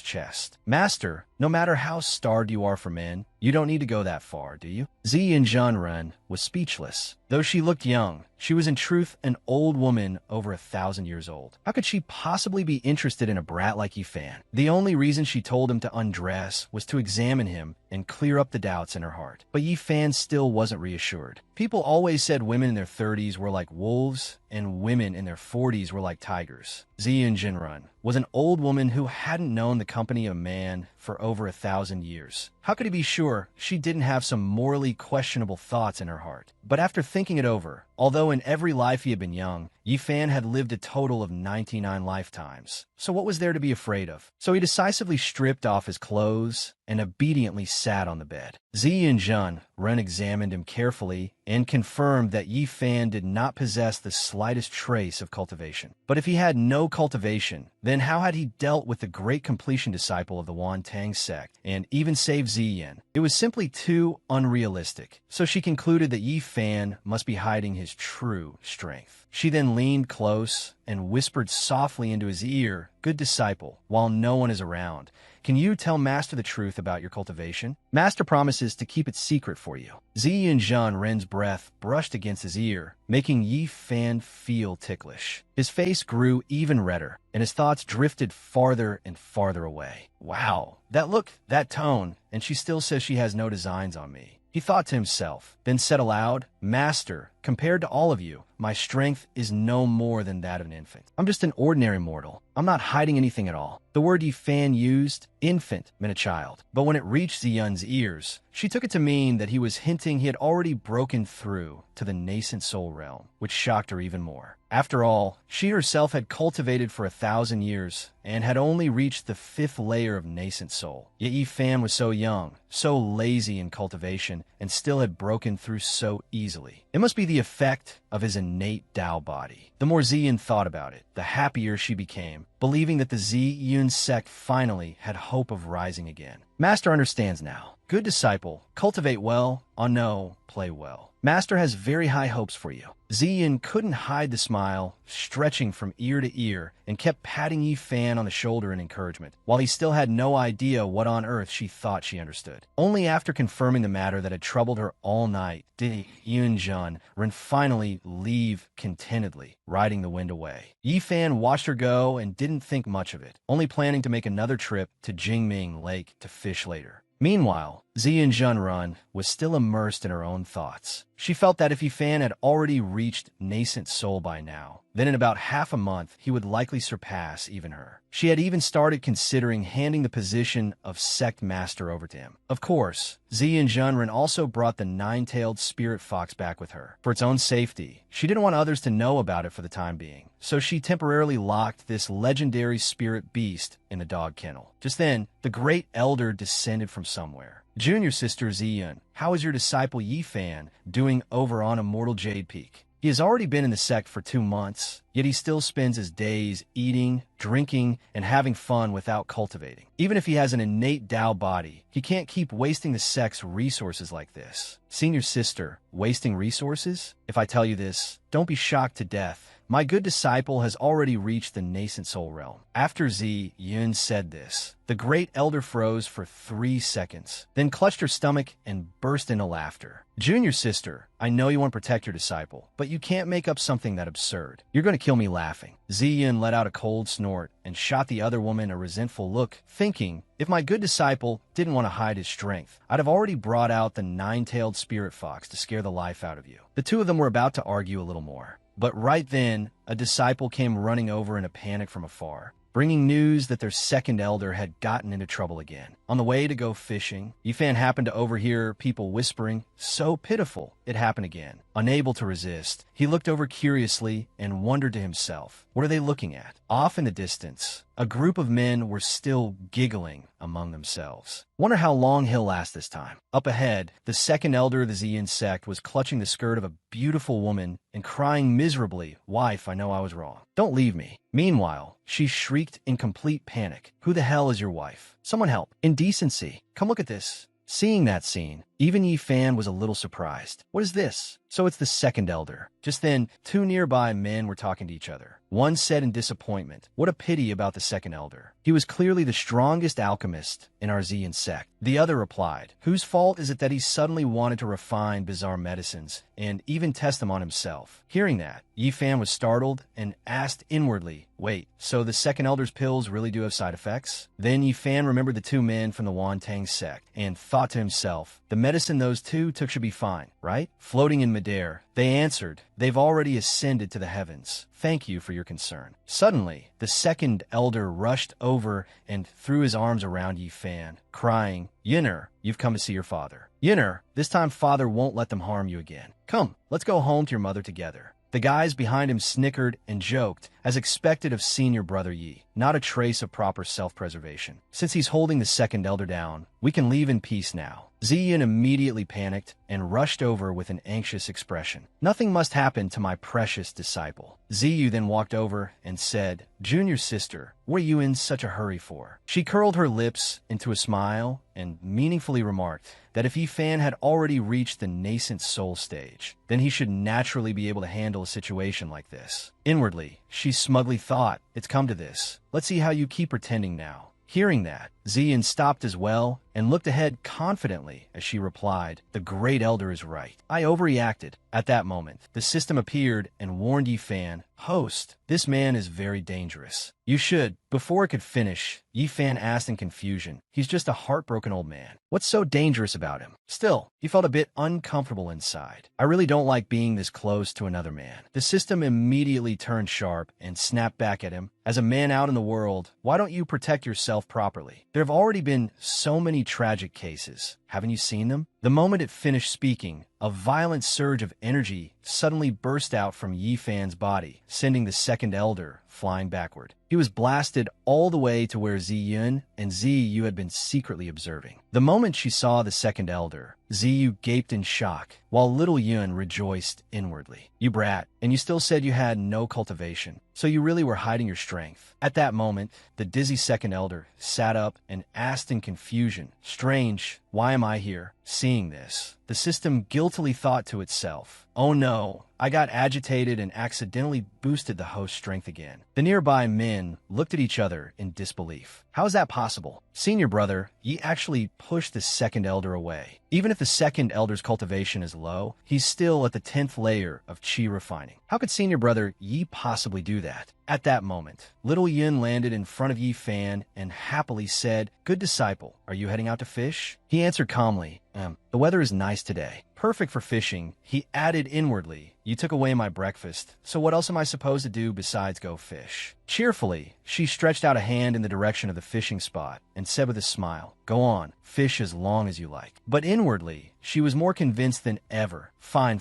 chest. "Master, no matter how starved you are for men, you don't need to go that far, do you?" Ziyun Ren was speechless. Though she looked young, she was in truth an old woman over 1,000 years old. How could she possibly be interested in a brat like Yi Fan? The only reason she told him to undress was to examine him and clear up the doubts in her heart. But Yi Fan still wasn't reassured. People always said women in their 30s were like wolves and women in their 40s were like tigers. Ziyun Ren was an old woman who hadn't known the company of man for over 1,000 years. How could he be sure she didn't have some morally questionable thoughts in her heart? But after thinking it over, although in every life he had been young, Yi Fan had lived a total of 99 lifetimes. So what was there to be afraid of? So he decisively stripped off his clothes and obediently sat on the bed. Ziyun Ren examined him carefully and confirmed that Yi Fan did not possess the slightest trace of cultivation. But if he had no cultivation, then how had he dealt with the great completion disciple of the Tang sect and even saved Ziyin? It was simply too unrealistic. So she concluded that Yi Fan must be hiding his true strength. She then leaned close and whispered softly into his ear, "Good disciple, while no one is around, can you tell Master the truth about your cultivation? Master promises to keep it secret for you." Ziyun Ren's breath brushed against his ear, making Yi Fan feel ticklish. His face grew even redder, and his thoughts drifted farther and farther away. Wow, that look, that tone, and she still says she has no designs on me. He thought to himself, then said aloud, "Master, compared to all of you, my strength is no more than that of an infant. I'm just an ordinary mortal. I'm not hiding anything at all." The word Yi Fan used, infant, meant a child. But when it reached Ziyun's ears, she took it to mean that he was hinting he had already broken through to the nascent soul realm, which shocked her even more. After all, she herself had cultivated for 1,000 years and had only reached the 5th layer of nascent soul. Yet Yi Fan was so young, so lazy in cultivation, and still had broken through so easily. It must be the effect of his innate Tao body. The more Ziyun thought about it, the happier she became, believing that the Ziyun sect finally had hope of rising again. Master understands now. Good disciple, cultivate well, no, play well. Master has very high hopes for you. Ziyun couldn't hide the smile, stretching from ear to ear, and kept patting Yi Fan on the shoulder in encouragement, while he still had no idea what on earth she thought she understood. Only after confirming the matter that had troubled her all night did Ziyun Ren finally leave contentedly, riding the wind away. Yi Fan watched her go and didn't think much of it, only planning to make another trip to Jingming Lake to fish later. Meanwhile, Ziyun Ren was still immersed in her own thoughts. She felt that if Yi Fan had already reached nascent soul by now, then in about half a month he would likely surpass even her. She had even started considering handing the position of sect master over to him. Of course, Ziyun Ren also brought the 9-tailed spirit fox back with her. For its own safety, she didn't want others to know about it for the time being, so she temporarily locked this legendary spirit beast in the dog kennel. Just then, the great elder descended from somewhere. "Junior sister Ziyun, how is your disciple Yi Fan doing over on Immortal Jade Peak? He has already been in the sect for 2 months, yet he still spends his days eating, drinking, and having fun without cultivating. Even if he has an innate Tao body, he can't keep wasting the sect's resources like this." "Senior sister, wasting resources? If I tell you this, don't be shocked to death. My good disciple has already reached the nascent soul realm." After Ziyun said this, the great elder froze for 3 seconds, then clutched her stomach and burst into laughter. "Junior sister, I know you want to protect your disciple, but you can't make up something that absurd. You're going to kill me laughing." Ziyun let out a cold snort and shot the other woman a resentful look, thinking, if my good disciple didn't want to hide his strength, I'd have already brought out the 9-tailed spirit fox to scare the life out of you. The two of them were about to argue a little more. But right then, a disciple came running over in a panic from afar, bringing news that their second elder had gotten into trouble again. On the way to go fishing, Yifan happened to overhear people whispering, "So pitiful." It happened again. Unable to resist, he looked over curiously and wondered to himself, what are they looking at? Off in the distance, a group of men were still giggling among themselves. Wonder how long he'll last this time. Up ahead, the second elder of the Ziyin sect was clutching the skirt of a beautiful woman and crying miserably, "Wife, I know I was wrong. Don't leave me." Meanwhile, she shrieked in complete panic, "Who the hell is your wife? Someone help. Indecency. Come look at this." Seeing that scene, even Yifan was a little surprised. What is this? So it's the second elder. Just then, two nearby men were talking to each other. One said in disappointment, "What a pity about the second elder. He was clearly the strongest alchemist in our Ziyin sect." The other replied, "Whose fault is it that he suddenly wanted to refine bizarre medicines and even test them on himself?" Hearing that, Yifan was startled and asked inwardly, "Wait, so the second elder's pills really do have side effects?" Then Yifan remembered the two men from the Wang sect and thought to himself, the medicine those two took should be fine, right? Floating in midair, they answered, "They've already ascended to the heavens. Thank you for your concern." Suddenly, the second elder rushed over and threw his arms around Yifan, crying, "Yinner, you've come to see your father. Yinner, this time father won't let them harm you again. Come, let's go home to your mother together." The guys behind him snickered and joked, as expected of senior brother Yi. Not a trace of proper self-preservation. Since he's holding the second elder down, we can leave in peace now. Ziyin immediately panicked and rushed over with an anxious expression. "Nothing must happen to my precious disciple." Ziyu then walked over and said, "Junior sister, what are you in such a hurry for?" She curled her lips into a smile and meaningfully remarked that if Yifan had already reached the nascent soul stage, then he should naturally be able to handle a situation like this. Inwardly, she smugly thought, "It's come to this. Let's see how you keep pretending now." Hearing that, Ziyin stopped as well and looked ahead confidently as she replied, "The great elder is right. I overreacted." At that moment, the system appeared and warned Yifan, "Host, this man is very dangerous. You should." Before it could finish, Yifan asked in confusion, "He's just a heartbroken old man. What's so dangerous about him?" Still, he felt a bit uncomfortable inside. "I really don't like being this close to another man." The system immediately turned sharp and snapped back at him, "As a man out in the world, why don't you protect yourself properly? There have already been so many tragic cases. Haven't you seen them?" The moment it finished speaking, a violent surge of energy suddenly burst out from Yifan's body, sending the second elder flying backward. He was blasted all the way to where Ziyun and Ziyu had been secretly observing. The moment she saw the second elder, Ziyu gaped in shock, while little Yun rejoiced inwardly. "You brat, and you still said you had no cultivation, so you really were hiding your strength." At that moment, the dizzy second elder sat up and asked in confusion, "Strange, why am I here?" Seeing this, the system guiltily thought to itself, "Oh no, I got agitated and accidentally boosted the host's strength again." The nearby men looked at each other in disbelief. How is that possible? Senior brother, Yi actually pushed the second elder away. Even if the second elder's cultivation is low, he's still at the 10th layer of chi refining. How could senior brother Yi possibly do that? At that moment, little Yin landed in front of Yi Fan and happily said, "Good disciple, are you heading out to fish?" He answered calmly, "The weather is nice today. Perfect for fishing." He added inwardly, "You took away my breakfast, so what else am I supposed to do besides go fish?" Cheerfully, she stretched out a hand in the direction of the fishing spot and said with a smile, "Go on, fish as long as you like." But inwardly, she was more convinced than ever. Fine,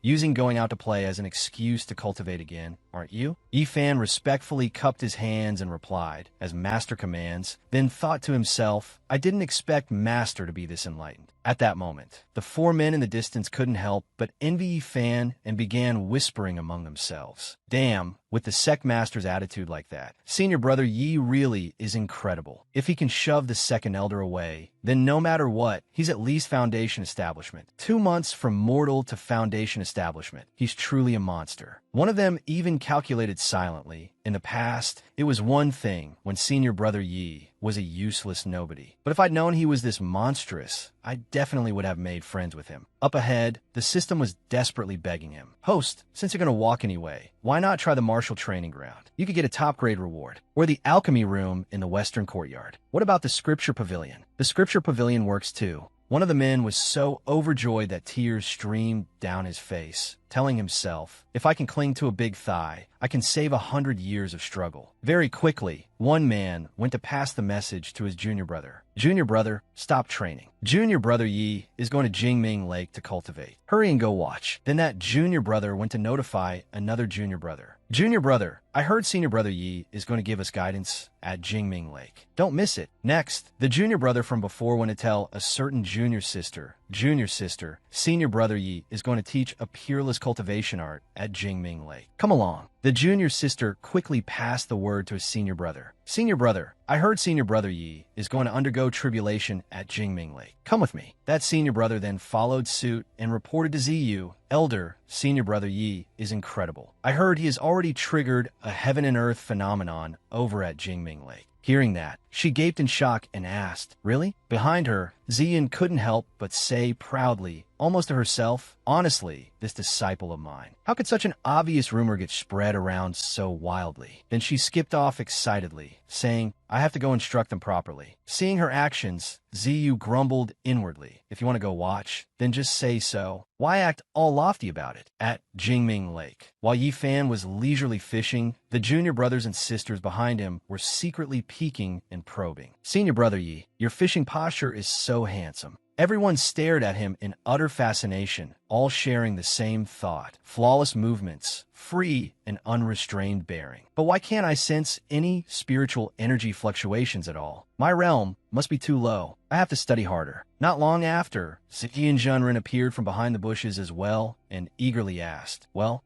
using going out to play as an excuse to cultivate again, aren't you? Yifan respectfully cupped his hands and replied, as master commands, then thought to himself, "I didn't expect master to be this enlightened." At that moment, the four men in the distance couldn't help but envy Yifan and began whispering among themselves. Damn, with the sect master's attitude like that, senior brother Yi really is incredible. If he can shove the second elder away, then no matter what, he's at least foundation establishment. 2 months from mortal to foundation establishment. He's truly a monster. One of them even calculated silently. In the past, it was one thing when senior brother Yi was a useless nobody. But if I'd known he was this monstrous, I definitely would have made friends with him. Up ahead, the system was desperately begging him. "Host, since you're going to walk anyway, why not try the martial training ground? You could get a top-grade reward. Or the alchemy room in the western courtyard. What about the scripture pavilion?" The scripture pavilion works too. One of the men was so overjoyed that tears streamed down his face. telling himself, if I can cling to a big thigh, I can save 100 years of struggle. Very quickly, one man went to pass the message to his junior brother. Junior brother, stop training. Junior brother Yi is going to Jingming Lake to cultivate. Hurry and go watch. Then that junior brother went to notify another junior brother. Junior brother, I heard senior brother Yi is going to give us guidance at Jingming Lake. Don't miss it. Next, the junior brother from before went to tell a certain junior sister, senior brother Yi is going to teach a peerless cultivation art at Jingming Lake. Come along. The junior sister quickly passed the word to his senior brother. Senior brother, I heard senior brother Yi is going to undergo tribulation at Jingming Lake. Come with me. That senior brother then followed suit and reported to Ziyu, elder, senior brother Yi is incredible. I heard he has already triggered a heaven and earth phenomenon over at Jingming Lake. Hearing that, she gaped in shock and asked, really? Behind her, Ziyin couldn't help but say proudly, almost to herself, honestly, this disciple of mine. How could such an obvious rumor get spread around so wildly? Then she skipped off excitedly, saying, I have to go instruct them properly. Seeing her actions, Ziyu grumbled inwardly. If you want to go watch, then just say so. Why act all lofty about it? At Jingming Lake, while Yi Fan was leisurely fishing, the junior brothers and sisters behind him were secretly peeking and probing. Senior brother Yi, your fishing posture is so handsome. Everyone stared at him in utter fascination, all sharing the same thought. Flawless movements, free and unrestrained bearing. But why can't I sense any spiritual energy fluctuations at all? My realm must be too low. I have to study harder. Not long after, Siki and Junrin appeared from behind the bushes as well and eagerly asked, Well,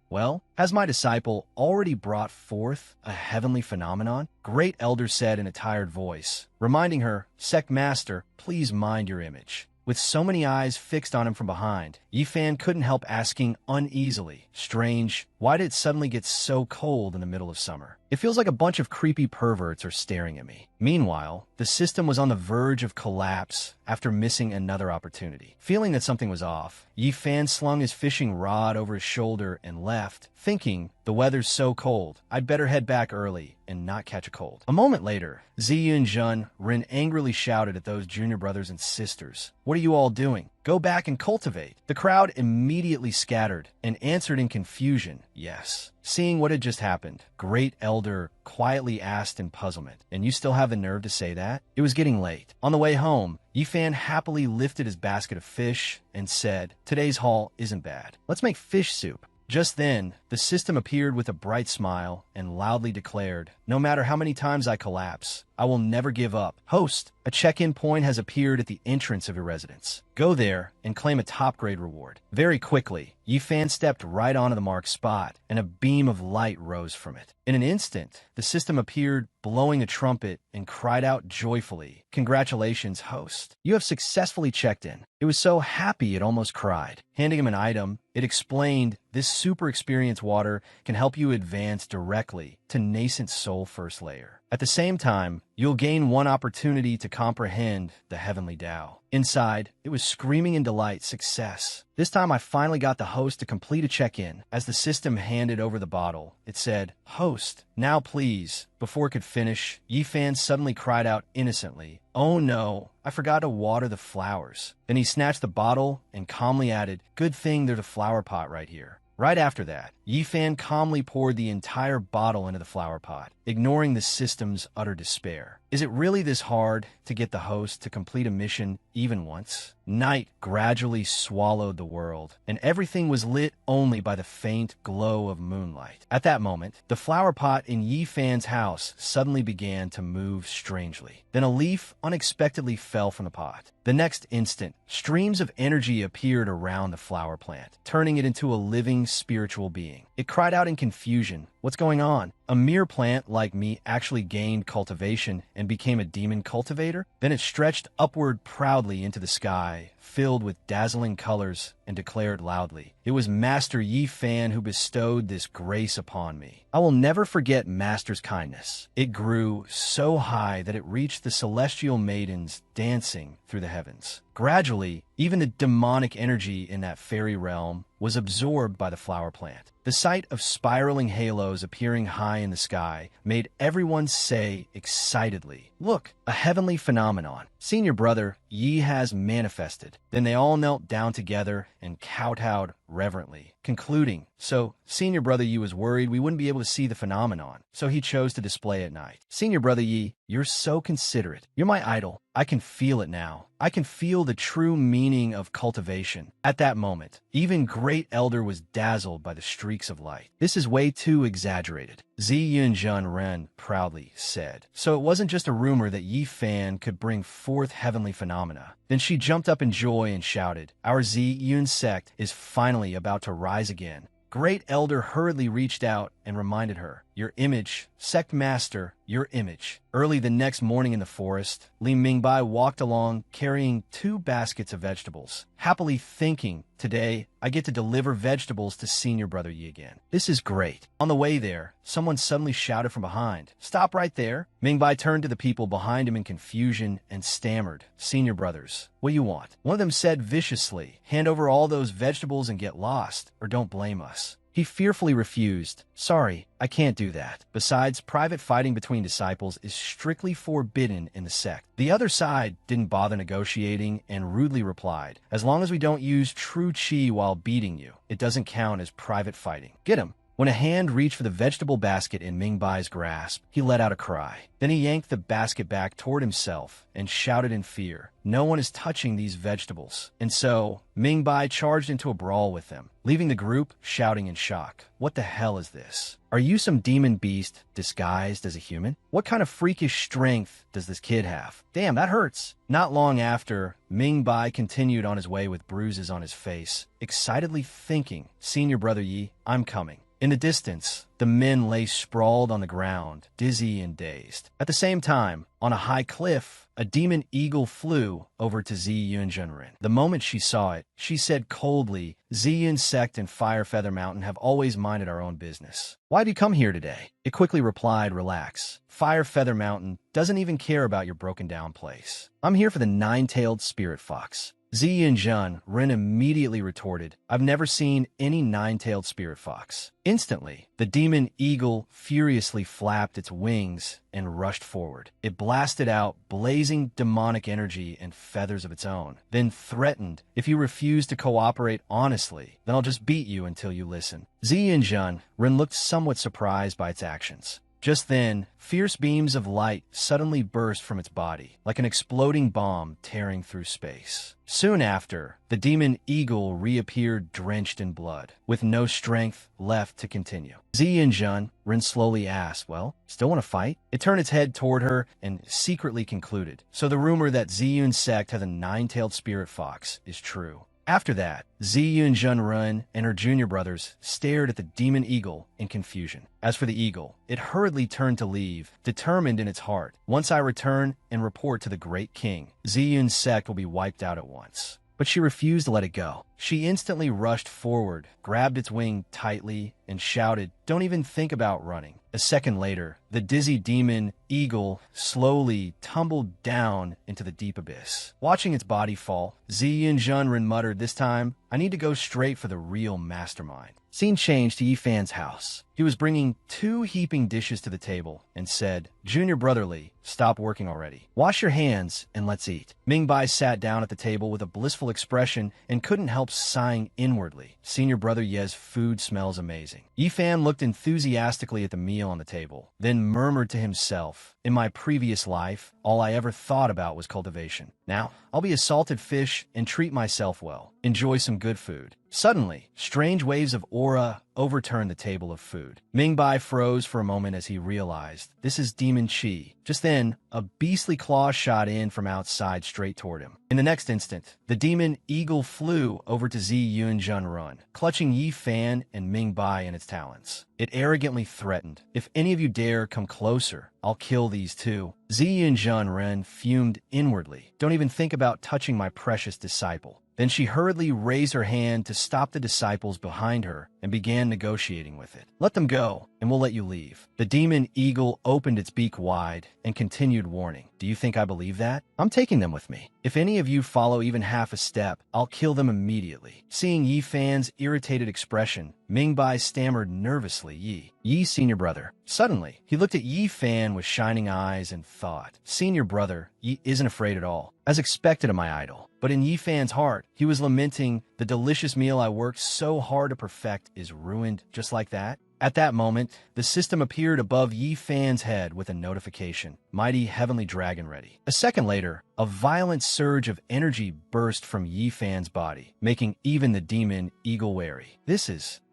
has my disciple already brought forth a heavenly phenomenon? Great elder said in a tired voice, reminding her, Sect master, please mind your image. With so many eyes fixed on him from behind, Yi Fan couldn't help asking uneasily, strange, why did it suddenly get so cold in the middle of summer? It feels like a bunch of creepy perverts are staring at me. Meanwhile, the system was on the verge of collapse after missing another opportunity. Feeling that something was off, Yi Fan slung his fishing rod over his shoulder and left, thinking, the weather's so cold, I'd better head back early and not catch a cold. A moment later, Ziyu and Junrin angrily shouted at those junior brothers and sisters, What are you all doing? Go back and cultivate. The crowd immediately scattered and answered in confusion, yes. Seeing what had just happened, Great Elder quietly asked in puzzlement, And you still have the nerve to say that? It was getting late. On the way home, Yi Fan happily lifted his basket of fish and said, Today's haul isn't bad. Let's make fish soup. Just then, the system appeared with a bright smile and loudly declared, No matter how many times I collapse, I will never give up. Host, a check-in point has appeared at the entrance of your residence. Go there and claim a top-grade reward. Very quickly, Yi Fan stepped right onto the marked spot, and a beam of light rose from it. In an instant, the system appeared, blowing a trumpet, and cried out joyfully, Congratulations, host. You have successfully checked in. It was so happy it almost cried. Handing him an item, it explained, This super experienced water can help you advance directly to nascent soul first layer. At the same time, you'll gain one opportunity to comprehend the heavenly Tao. Inside, it was screaming in delight, success. This time I finally got the host to complete a check-in. As the system handed over the bottle, it said, Host, now please. Before it could finish, Yi Fan suddenly cried out innocently, Oh no, I forgot to water the flowers. Then he snatched the bottle and calmly added, Good thing there's a flower pot right here. Right after that, Yi Fan calmly poured the entire bottle into the flower pot, ignoring the system's utter despair. Is it really this hard to get the host to complete a mission even once? Night gradually swallowed the world, and everything was lit only by the faint glow of moonlight. At that moment, the flower pot in Yi Fan's house suddenly began to move strangely. Then a leaf unexpectedly fell from the pot. The next instant, streams of energy appeared around the flower plant, turning it into a living spiritual being. It cried out in confusion, What's going on? A mere plant like me actually gained cultivation and became a demon cultivator? Then it stretched upward proudly into the sky, filled with dazzling colors, and declared loudly, It was Master Yi Fan who bestowed this grace upon me. I will never forget Master's kindness. It grew so high that it reached the celestial maidens dancing through the heavens. Gradually, even the demonic energy in that fairy realm was absorbed by the flower plant. The sight of spiraling halos appearing high in the sky made everyone say excitedly, Look, a heavenly phenomenon. Senior brother, Yi has manifested. Then they all knelt down together and kowtowed reverently, concluding, so Senior Brother Yi was worried we wouldn't be able to see the phenomenon, so he chose to display at night. Senior Brother Yi, you're so considerate. You're my idol. I can feel it now. I can feel the true meaning of cultivation. At that moment, even Great Elder was dazzled by the streaks of light. This is way too exaggerated, Zi Yunjun Ren proudly said. So it wasn't just a rumor that Yi Fan could bring forth heavenly phenomena. Then she jumped up in joy and shouted, our Zi Yun sect is finally about to rise again. Great Elder hurriedly reached out and reminded her, your image, sect master, your image. Early the next morning in the forest, Li Mingbai walked along carrying 2 baskets of vegetables, happily thinking, today I get to deliver vegetables to Senior Brother Yi again. This is great. On the way there, someone suddenly shouted from behind, stop right there. Mingbai turned to the people behind him in confusion and stammered, Senior Brothers, what do you want? One of them said viciously, hand over all those vegetables and get lost, or don't blame us. He fearfully refused. Sorry, I can't do that. Besides, private fighting between disciples is strictly forbidden in the sect. The other side didn't bother negotiating and rudely replied, as long as we don't use true chi while beating you, it doesn't count as private fighting. Get him. When a hand reached for the vegetable basket in Mingbai's grasp, he let out a cry. Then he yanked the basket back toward himself and shouted in fear, no one is touching these vegetables. And so, Mingbai charged into a brawl with them, leaving the group shouting in shock. What the hell is this? Are you some demon beast disguised as a human? What kind of freakish strength does this kid have? Damn, that hurts. Not long after, Mingbai continued on his way with bruises on his face, excitedly thinking, Senior Brother Yi, I'm coming. In the distance, the men lay sprawled on the ground, dizzy and dazed. At the same time, on a high cliff, a demon eagle flew over to Zi Yunjunren. The moment she saw it, she said coldly, Zi Yun sect and Fire Feather Mountain have always minded our own business. Why do you come here today? It quickly replied, relax. Fire Feather Mountain doesn't even care about your broken down place. I'm here for the 9-tailed spirit fox. Zi Yunjun Ren immediately retorted, I've never seen any 9-tailed spirit fox. Instantly, the demon eagle furiously flapped its wings and rushed forward. It blasted out blazing demonic energy and feathers of its own, then threatened, if you refuse to cooperate honestly, then I'll just beat you until you listen. Zi Yunjun Ren looked somewhat surprised by its actions. Just then, fierce beams of light suddenly burst from its body, like an exploding bomb tearing through space. Soon after, the demon eagle reappeared drenched in blood, with no strength left to continue. Zi Yunjun Ren slowly asked, well, still want to fight? It turned its head toward her and secretly concluded, so the rumor that Zi Yun sect had a 9-tailed spirit fox is true. After that, Zi Yunjun Ren and her junior brothers stared at the demon eagle in confusion. As for the eagle, it hurriedly turned to leave, determined in its heart, once I return and report to the great king, Zi Yun's sect will be wiped out at once. But she refused to let it go. She instantly rushed forward, grabbed its wing tightly, and shouted, don't even think about running. A second later, the dizzy demon eagle slowly tumbled down into the deep abyss. Watching its body fall, Zi Yunjun Ren muttered, this time, I need to go straight for the real mastermind. Scene changed to Yifan's house. He was bringing 2 heaping dishes to the table and said, Junior Brotherly, stop working already. Wash your hands and let's eat. Mingbai sat down at the table with a blissful expression and couldn't help sighing inwardly. Senior Brother Ye's food smells amazing. Yifan looked enthusiastically at the meal on the table, then murmured to himself, in my previous life, all I ever thought about was cultivation. Now, I'll be a salted fish and treat myself well. Enjoy some good food. Suddenly, strange waves of aura overturned the table of food. Mingbai froze for a moment as he realized, this is demon chi. Just then, a beastly claw shot in from outside straight toward him. In the next instant, the demon eagle flew over to Zi Yunjun Ren, clutching Yi Fan and Mingbai in its talons. It arrogantly threatened, if any of you dare come closer, I'll kill these 2. Zi Yunjun Ren fumed inwardly. Don't even think about touching my precious disciple. Then she hurriedly raised her hand to stop the disciples behind her and began negotiating with it. Let them go, and we'll let you leave. The demon eagle opened its beak wide and continued warning. Do you think I believe that? I'm taking them with me. If any of you follow even half a step, I'll kill them immediately. Seeing Yi Fan's irritated expression, Mingbai stammered nervously, Yi, senior brother. Suddenly, he looked at Yi Fan with shining eyes and thought, senior brother, Yi isn't afraid at all, as expected of my idol. But in Yi Fan's heart, he was lamenting, the delicious meal I worked so hard to perfect is ruined just like that. At that moment, the system appeared above Yi Fan's head with a notification, Mighty Heavenly Dragon ready. A second later, a violent surge of energy burst from Yi Fan's body, making even the demon eagle wary.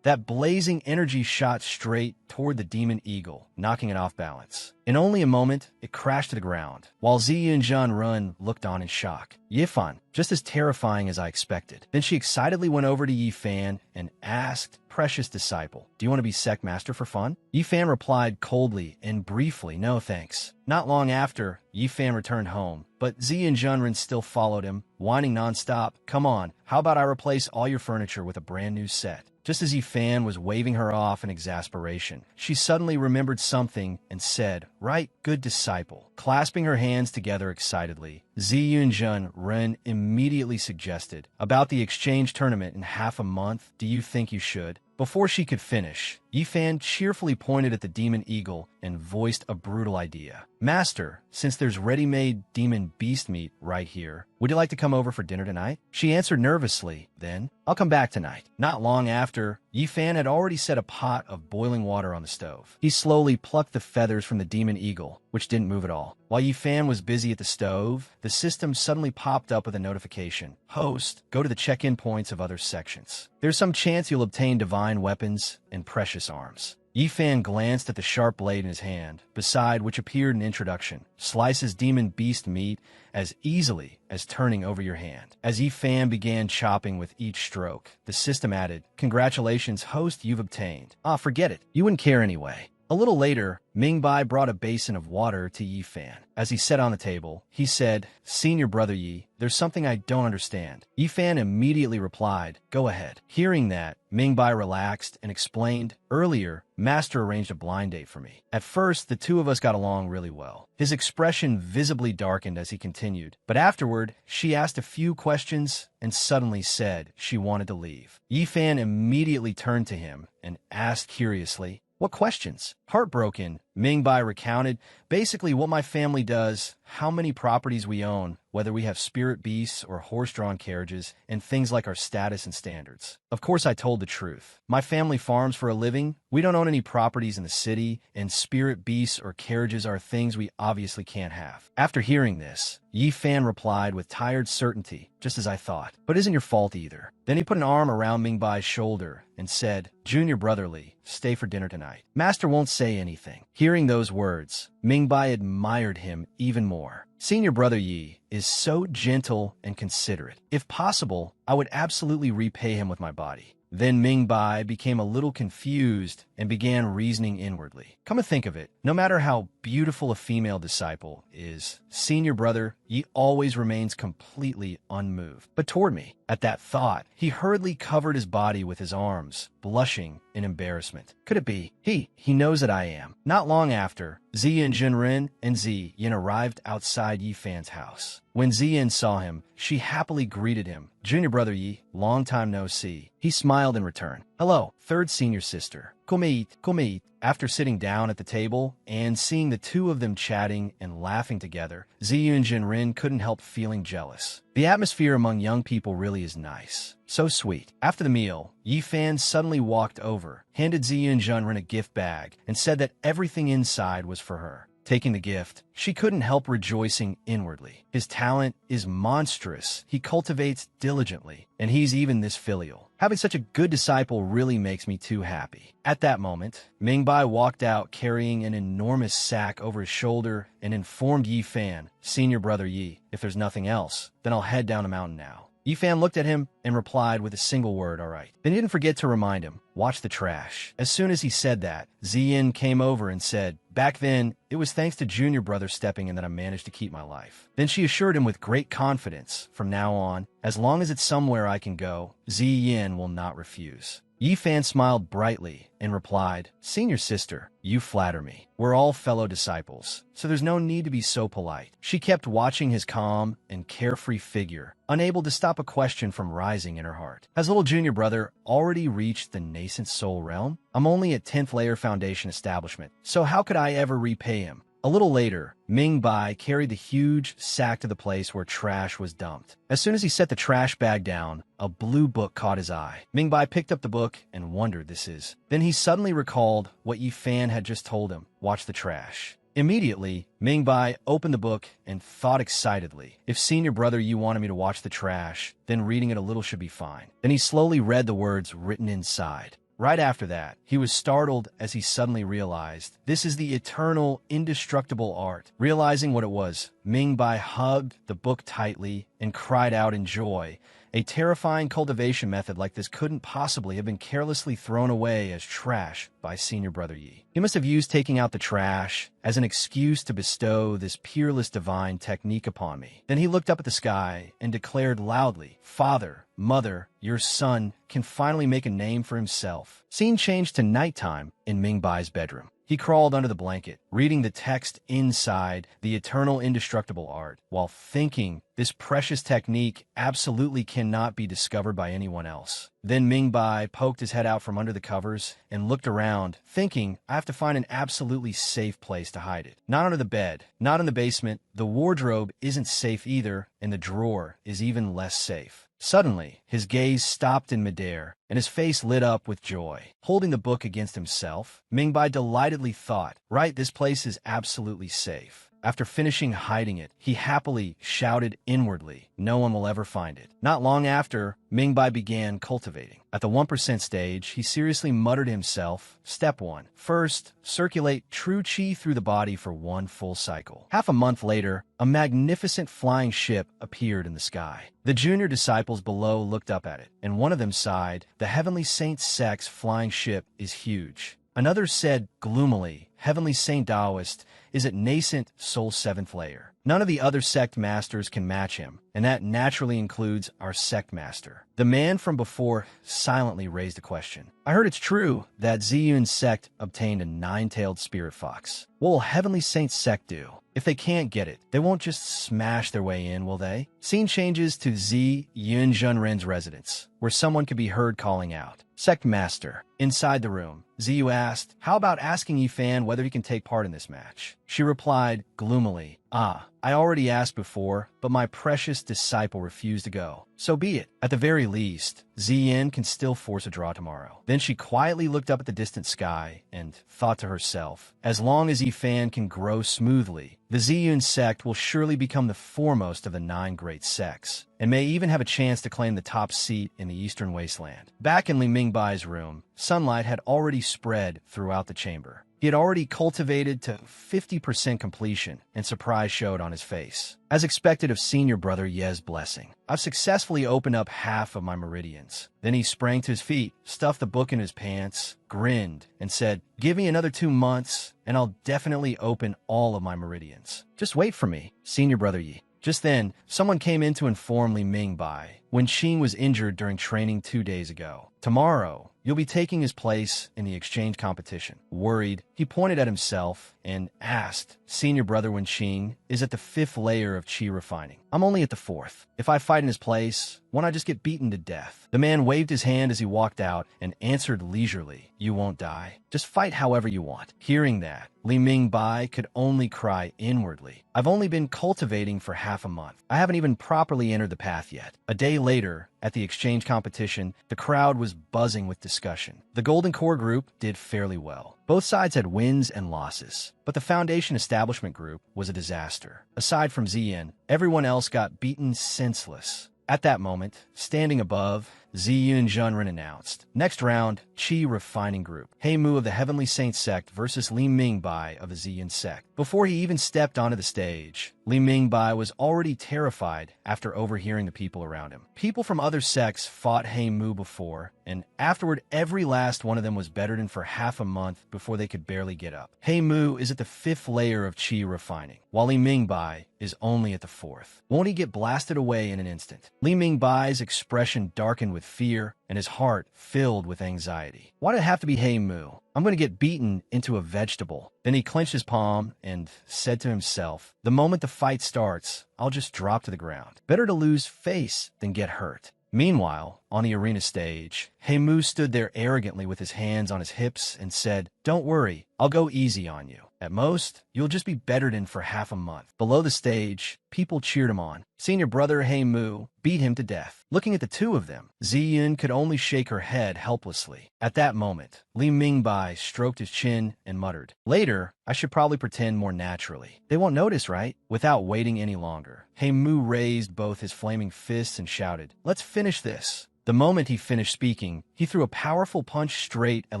That blazing energy shot straight toward the demon eagle, knocking it off balance. In only a moment, it crashed to the ground, while Ziyu and Zhan Run looked on in shock. Yifan, just as terrifying as I expected. Then she excitedly went over to Yifan and asked, precious disciple, do you want to be sect master for fun? Yifan replied coldly and briefly, no thanks. Not long after, Yifan returned home, but Ziyu and Zhanren still followed him, whining nonstop, come on, how about I replace all your furniture with a brand new set? Just as Yifan was waving her off in exasperation, she suddenly remembered something and said, right, good disciple. Clasping her hands together excitedly, Ziyu and Zhan Ren immediately suggested, about the exchange tournament in half a month, do you think you should? Before she could finish, Yifan cheerfully pointed at the demon eagle and voiced a brutal idea. Master, since there's ready-made demon beast meat right here, would you like to come over for dinner tonight? She answered nervously, then, I'll come back tonight. Not long after, Yifan had already set a pot of boiling water on the stove. He slowly plucked the feathers from the demon eagle, which didn't move at all. While Yifan was busy at the stove, the system suddenly popped up with a notification. Host, go to the check-in points of other sections. There's some chance you'll obtain divine weapons and precious arms. Yifan glanced at the sharp blade in his hand, beside which appeared an introduction. Slices demon beast meat as easily as turning over your hand. As Yifan began chopping with each stroke, the system added, congratulations, host, you've obtained. Ah, forget it. You wouldn't care anyway. A little later, Mingbai brought a basin of water to Yifan. As he sat on the table, he said, senior brother Yi, there's something I don't understand. Yifan immediately replied, go ahead. Hearing that, Mingbai relaxed and explained, earlier, Master arranged a blind date for me. At first, the two of us got along really well. His expression visibly darkened as he continued, but afterward, she asked a few questions and suddenly said she wanted to leave. Yifan immediately turned to him and asked curiously, what questions? Heartbroken, Mingbai recounted basically what my family does, how many properties we own, whether we have spirit beasts or horse-drawn carriages, and things like our status and standards. Of course, I told the truth. My family farms for a living, we don't own any properties in the city, and spirit beasts or carriages are things we obviously can't have. After hearing this, Yifan replied with tired certainty, just as I thought, but isn't your fault either. Then he put an arm around Mingbai's shoulder and said, Junior Brotherly, stay for dinner tonight. Master won't say anything. Hearing those words, Mingbai admired him even more. Senior Brother Yi is so gentle and considerate. If possible, I would absolutely repay him with my body. Then Mingbai became a little confused and began reasoning inwardly. Come to think of it, no matter how beautiful a female disciple is, Senior Brother Yi always remains completely unmoved. But toward me, at that thought, he hurriedly covered his body with his arms, blushing in embarrassment. Could it be? He knows that I am. Not long after, Ziyin Jinren and Ziyin arrived outside Yifan's house. When Ziyin saw him, she happily greeted him. Junior Brother Yi, long time no see. He smiled in return. Hello, third senior sister. Kumeit. After sitting down at the table and seeing the two of them chatting and laughing together, Ziyu and Jinren couldn't help feeling jealous. The atmosphere among young people really is nice. So sweet. After the meal, Yifan suddenly walked over, handed Ziyu and Jinren a gift bag, and said that everything inside was for her. Taking the gift, she couldn't help rejoicing inwardly. His talent is monstrous. He cultivates diligently, and he's even this filial. Having such a good disciple really makes me too happy. At that moment, Mingbai walked out carrying an enormous sack over his shoulder and informed Yifan, Senior Brother Yi, if there's nothing else, then I'll head down the mountain now. Yifan looked at him and replied with a single word, all right. Then he didn't forget to remind him, watch the trash. As soon as he said that, Ziyin came over and said, back then, it was thanks to Junior Brother stepping in that I managed to keep my life. Then she assured him with great confidence, from now on, as long as it's somewhere I can go, Ziyin will not refuse. Yi Fan smiled brightly and replied, "Senior sister, you flatter me. We're all fellow disciples, so there's no need to be so polite." She kept watching his calm and carefree figure, unable to stop a question from rising in her heart. Has little junior brother already reached the nascent soul realm? I'm only at 10th layer foundation establishment, so how could I ever repay him? A little later, Ming Bai carried the huge sack to the place where trash was dumped. As soon as he set the trash bag down, a blue book caught his eye. Ming Bai picked up the book and wondered this is. Then he suddenly recalled what Yi Fan had just told him, watch the trash. Immediately, Ming Bai opened the book and thought excitedly, if senior brother you wanted me to watch the trash, then reading it a little should be fine. Then he slowly read the words written inside. Right after that, he was startled as he suddenly realized, this is the eternal, indestructible art. Realizing what it was, Ming Bai hugged the book tightly and cried out in joy. A terrifying cultivation method like this couldn't possibly have been carelessly thrown away as trash by senior brother Yi. He must have used taking out the trash as an excuse to bestow this peerless divine technique upon me. Then he looked up at the sky and declared loudly, "Father, Mother, your son can finally make a name for himself." Scene changed to nighttime in Ming Bai's bedroom. He crawled under the blanket, reading the text inside the eternal indestructible art, while thinking this precious technique absolutely cannot be discovered by anyone else. Then Ming Bai poked his head out from under the covers and looked around, thinking, I have to find an absolutely safe place to hide it. Not under the bed, not in the basement, the wardrobe isn't safe either, and the drawer is even less safe. Suddenly, his gaze stopped in midair, and his face lit up with joy. Holding the book against himself, Ming Bai delightedly thought, right, this place is absolutely safe. After finishing hiding it, he happily shouted inwardly, no one will ever find it. Not long after, Ming Bai began cultivating. At the 1% stage, he seriously muttered to himself, Step 1. First, circulate true qi through the body for 1 full cycle. Half a month later, a magnificent flying ship appeared in the sky. The junior disciples below looked up at it, and one of them sighed, the Heavenly Saint sect's flying ship is huge. Another said gloomily, Heavenly Saint Taoist is at nascent soul 7th layer. None of the other sect masters can match him, and that naturally includes our sect master. The man from before silently raised a question. I heard it's true that Ziyun's sect obtained a 9-tailed spirit fox. What will Heavenly Saint's sect do? If they can't get it, they won't just smash their way in, will they? Scene changes to Zi Yunjunren's residence, where someone could be heard calling out. Sect Master. Inside the room, Ziyu asked, how about asking Yifan whether he can take part in this match? She replied gloomily, I already asked before, but my precious disciple refused to go. So be it. At the very least, Ziyin can still force a draw tomorrow. Then she quietly looked up at the distant sky and thought to herself, as long as Yifan can grow smoothly, the Ziyun sect will surely become the foremost of the 9 great sects, and may even have a chance to claim the top seat in the Eastern Wasteland. Back in Li Mingbai's room, sunlight had already spread throughout the chamber. He had already cultivated to 50% completion, and surprise showed on his face. As expected of senior brother Ye's blessing, I've successfully opened up half of my meridians. Then he sprang to his feet, stuffed the book in his pants, grinned, and said, give me another 2 months, and I'll definitely open all of my meridians. Just wait for me, senior brother Yi. Just then, someone came in to inform Li Mingbai when Qing was injured during training 2 days ago. Tomorrow, you'll be taking his place in the exchange competition. Worried, he pointed at himself and asked, senior brother Wen Qing is at the 5th layer of qi refining. I'm only at the 4th. If I fight in his place, won't I just get beaten to death? The man waved his hand as he walked out and answered leisurely, you won't die. Just fight however you want. Hearing that, Li Mingbai could only cry inwardly. I've only been cultivating for half a month. I haven't even properly entered the path yet. A day later, at the exchange competition, the crowd was buzzing with discussion. The Golden Core group did fairly well. Both sides had wins and losses, but the Foundation Establishment group was a disaster. Aside from Ziyin, everyone else got beaten senseless. At that moment, standing above, Ziyun Zhenren announced, next round, Qi Refining Group, He Mu of the Heavenly Saint Sect versus Li Mingbai of the Ziyun Sect. Before he even stepped onto the stage, Li Mingbai was already terrified after overhearing the people around him. People from other sects fought He Mu before, and afterward every last one of them was bedridden for half a month before they could barely get up. He Mu is at the 5th layer of Qi Refining, while Li Mingbai is only at the 4th. Won't he get blasted away in an instant? Li Mingbai's expression darkened with with fear and his heart filled with anxiety. Why did it have to be Hey Moo? I'm going to get beaten into a vegetable. Then he clenched his palm and said to himself, the moment the fight starts, I'll just drop to the ground. Better to lose face than get hurt. Meanwhile, on the arena stage, Hey Moo stood there arrogantly with his hands on his hips and said, don't worry, I'll go easy on you. At most, you'll just be bettered in for half a month. Below the stage, people cheered him on. Senior brother Hey Moo beat him to death. Looking at the two of them, Ziyun could only shake her head helplessly. At that moment, Li Mingbai stroked his chin and muttered, later, I should probably pretend more naturally. They won't notice, right? Without waiting any longer, Hey Moo raised both his flaming fists and shouted, let's finish this. The moment he finished speaking, he threw a powerful punch straight at